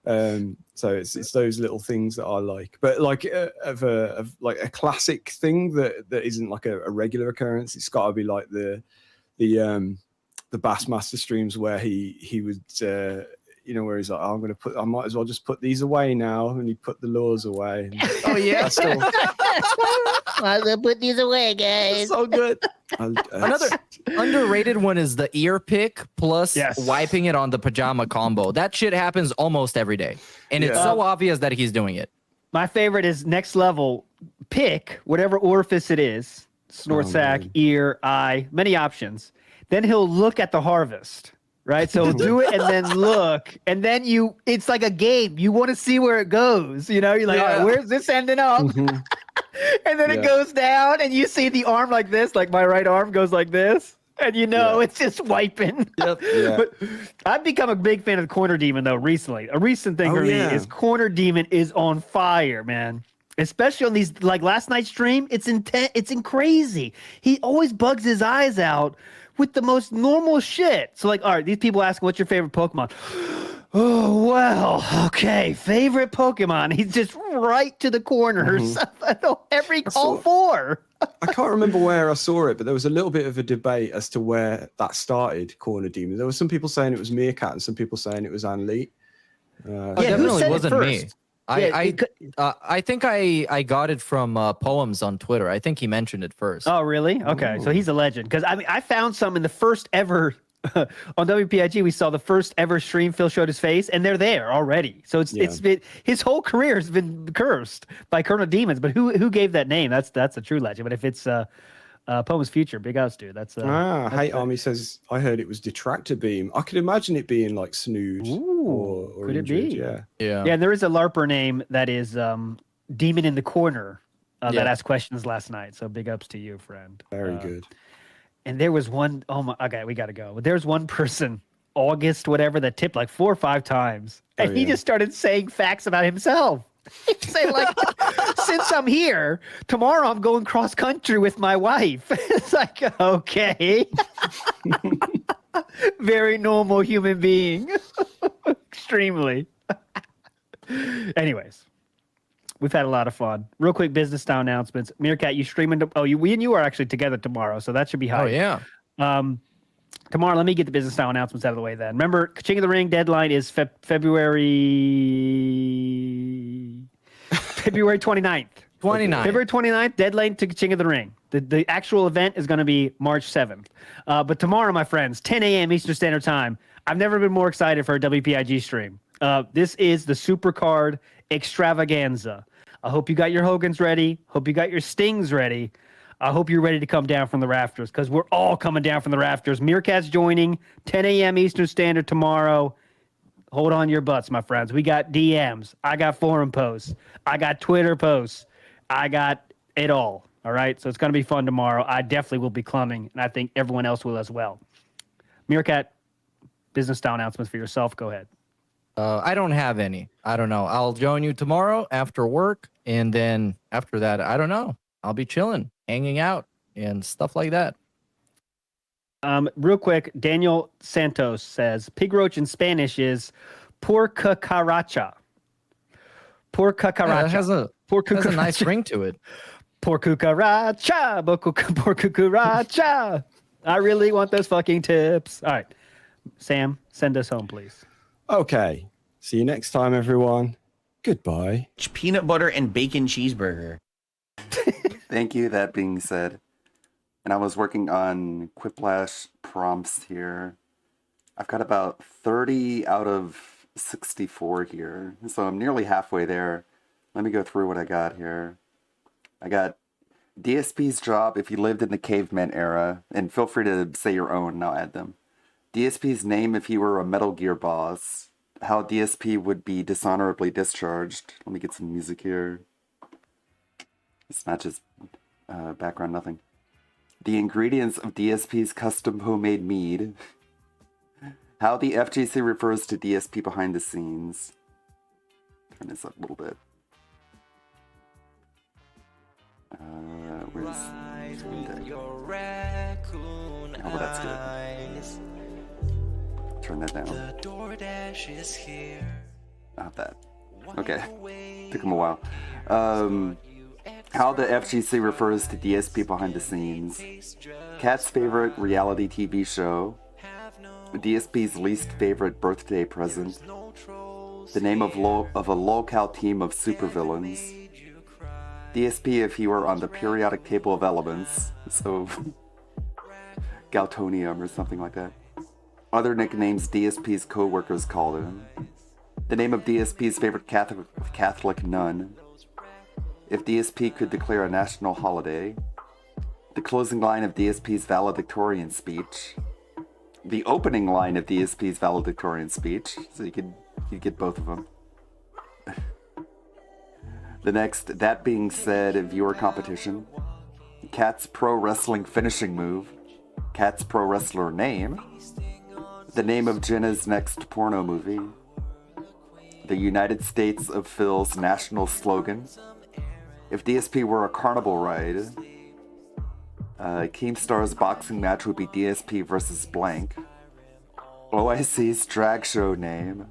So it's those little things that I like. But like of a classic thing that isn't like a regular occurrence, it's got to be like the Bassmaster streams where he would where he's like, I might as well just put these away now, and he put the lures away. Oh yeah. Might as well put these away, guys. So good. Another underrated one is the ear pick plus wiping it on the pajama combo. That shit happens almost every day, and it's so obvious that he's doing it. My favorite is next level. Pick whatever orifice it is: snort sack, ear, eye, many options. Then he'll look at the harvest right? So do it and then look, and then it's like a game. You want to see where it goes. You know, you're like, all right, where's this ending up? Mhm. And then it goes down, and you see the arm like this, like my right arm goes like this, and you know it's just wiping. Yep. Yeah. But I've become a big fan of Corner Demon though recently. A recent thing for me is Corner Demon is on fire, man. Especially on these, like last night's stream, it's intense. It's crazy. He always bugs his eyes out with the most normal shit. So like, all right, these people asking, what's your favorite Pokemon? Oh, well, okay. Favorite Pokemon. He's just right to the corners. All four. I can't remember where I saw it, but there was a little bit of a debate as to where that started, Corner Demon. There were some people saying it was Meerkat and some people saying it was Anlit. It definitely wasn't me. I think I got it from Poems on Twitter. I think he mentioned it first. Oh, really? Okay, so he's a legend. Because I mean, I found some in the first ever on WPIG. We saw the first ever stream. Phil showed his face, and they're there already. So it's been his whole career has been cursed by Colonel Demons. But who gave that name? That's a true legend. But if it's Poems Future, big ups, dude. That's Hate Army says I heard it was Detractor Beam. I could imagine it being like Snood or could it Injured, be? Yeah. Yeah. There is a LARPer name that is Demon in the Corner that asked questions last night. So big ups to you, friend. Very good. And there was one, okay, we got to go. There's one person, August, whatever, that tipped like 4 or 5 times. And he just started saying facts about himself. He'd say, like, since I'm here, tomorrow I'm going cross country with my wife. It's like, okay. Very normal human being. Extremely. Anyways. We've had a lot of fun. Real quick business style announcements. Meerkat, you streaming? We and you are actually together tomorrow, so that should be high. Oh yeah. Tomorrow, let me get the business style announcements out of the way. Then remember, King of the Ring deadline is February 29th. 29th. February 29th, deadline to King of the Ring. The actual event is going to be March 7th. But tomorrow, my friends, 10 a.m. Eastern Standard Time. I've never been more excited for a WPIG stream. This is the Supercard Extravaganza. I hope you got your Hogans ready. Hope you got your Stings ready. I hope you're ready to come down from the rafters because we're all coming down from the rafters. Meerkat's joining 10 a.m. Eastern Standard tomorrow. Hold on your butts, my friends. We got DMs. I got forum posts. I got Twitter posts. I got it all. All right. So it's going to be fun tomorrow. I definitely will be coming, and I think everyone else will as well. Meerkat, business style announcements for yourself. Go ahead. I don't have any. I don't know. I'll join you tomorrow after work. And then after that, I don't know. I'll be chilling, hanging out and stuff like that. Real quick, Daniel Santos says pig roach in Spanish is por cucaracha. Por cucaracha. It has a nice ring to it. Por cucaracha. Por cucaracha. I really want those fucking tips. All right. Sam, send us home, please. Okay. See you next time, everyone. Goodbye. Peanut butter and bacon cheeseburger. Thank you. That being said, and I was working on Quiplash prompts here. I've got about 30 out of 64 here, so I'm nearly halfway there. Let me go through what I got here. I got DSP's job if you lived in the caveman era, and feel free to say your own and I'll add them. DSP's name if he were a Metal Gear boss. How DSP would be dishonorably discharged. Let me get some music here. It's not just background, nothing. The ingredients of DSP's custom homemade mead. How the FGC refers to DSP behind the scenes. Turn this up a little bit. Where's oh, that's good. Turn that down. Not that. Okay. Took him a while. How the FGC refers to DSP behind the scenes. Cat's favorite reality TV show. DSP's least favorite birthday present. The name of a locale team of supervillains. DSP if he were on the periodic table of elements. So Galtonium or something like that. Other nicknames DSP's co-workers called him. The name of DSP's favorite Catholic nun. If DSP could declare a national holiday. The closing line of DSP's valedictorian speech. the opening line of DSP's valedictorian speech, so you get both of them. The next, that being said, viewer competition. Cat's pro wrestling finishing move. Cat's pro wrestler name. The name of Jenna's next porno movie. The United States of Phil's national slogan. If DSP were a carnival ride, Keemstar's boxing match would be DSP versus blank. OIC's drag show name.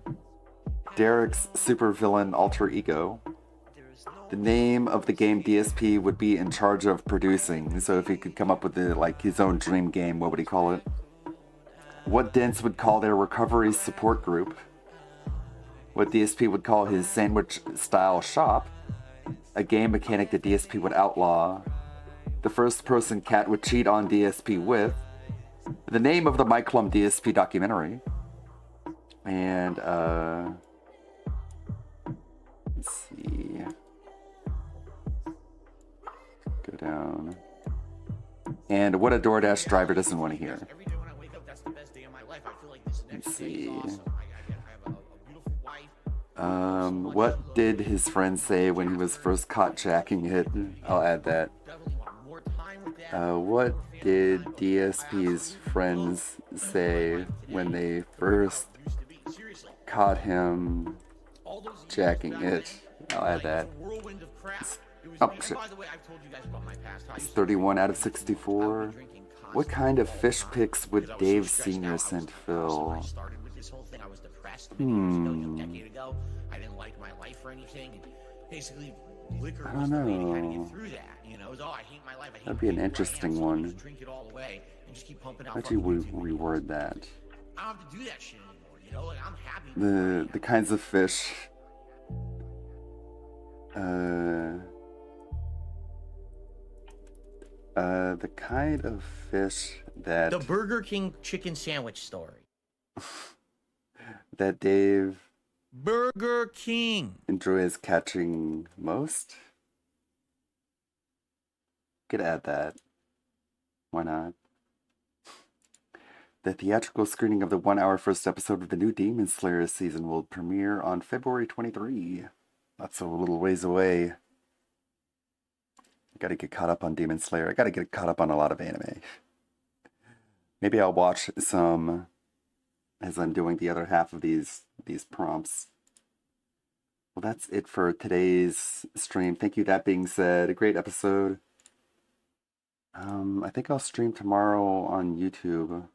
Derek's supervillain alter ego. The name of the game DSP would be in charge of producing. So if he could come up with his own dream game, what would he call it? What Dents would call their recovery support group. What DSP would call his sandwich-style shop. A game mechanic that DSP would outlaw. The first person Cat would cheat on DSP with. The name of the Mike Klum DSP documentary. And, let's see. Go down. And what a DoorDash driver doesn't want to hear. Let's see. What did his friend say when he was first caught jacking it? I'll add that. What did DSP's friends say when they first caught him jacking it? I'll add that. Oh, shit. It's 31 out of 64. What kind of fish pics would Dave Sr. send Phil? I didn't like my life or anything. Basically, liquor I don't was the way to kind of know. get through that. You know, it was, oh, I hate my life. I hate That'd be an people, interesting so I'll one. just drink it all away and just keep pumping out How'd you fucking reword that? I don't have to do that shit anymore. You know, like I'm happy. The kinds of fish. The kind of fish that The Burger King chicken sandwich story. that Dave Burger King enjoys catching most. Could add that. Why not? The theatrical screening of the 1-hour first episode of the new Demon Slayer season will premiere on February 23. That's a little ways away. I gotta get caught up on Demon Slayer. I gotta get caught up on a lot of anime. Maybe I'll watch some as I'm doing the other half of these prompts. Well, that's it for today's stream. Thank you. That being said, a great episode. I think I'll stream tomorrow on YouTube.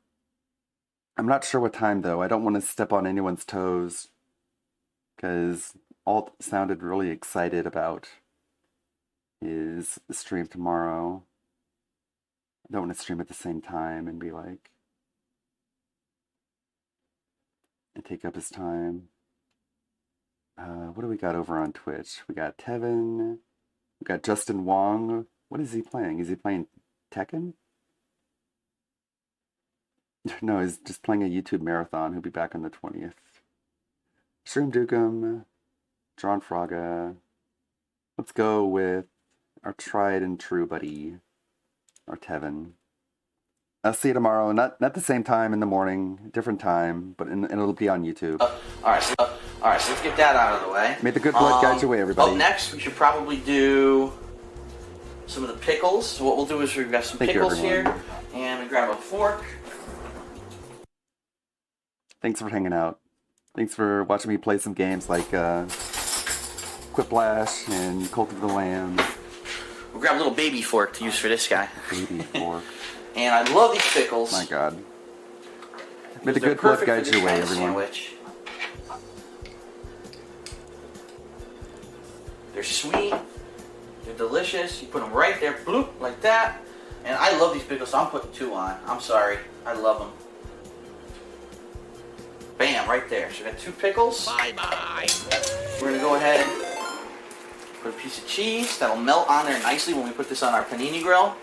I'm not sure what time though. I don't want to step on anyone's toes because Alt sounded really excited about his stream tomorrow. I don't want to stream at the same time and be like, and take up his time. What do we got over on Twitch? We got Tevin. We got Justin Wong. What is he playing? Is he playing Tekken? No, he's just playing a YouTube marathon. He'll be back on the 20th. Shroom Dukem. John Fraga. Let's go with our tried and true buddy, our Tevin. I'll see you tomorrow. Not the same time in the morning, different time, but it'll be on YouTube. All right, so let's get that out of the way. May the good Lord guide your way, everybody. Up next, we should probably do some of the pickles. So what we'll do is we've got some Thank you, pickles everyone. here, and we grab a fork. Thanks for hanging out. Thanks for watching me play some games like Quiplash and Cult of the Lamb. We'll grab a little baby fork to use for this guy. Baby fork. And I love these pickles. My God. May the They're good Lord perfect guide for this your way, kind of everyone. sandwich. They're sweet. They're delicious. You put them right there, bloop, like that. And I love these pickles, so I'm putting 2 on. I'm sorry. I love them. Bam, right there. So we got 2 pickles. Bye-bye. We're going to go ahead, put a piece of cheese. That'll melt on there nicely when we put this on our panini grill.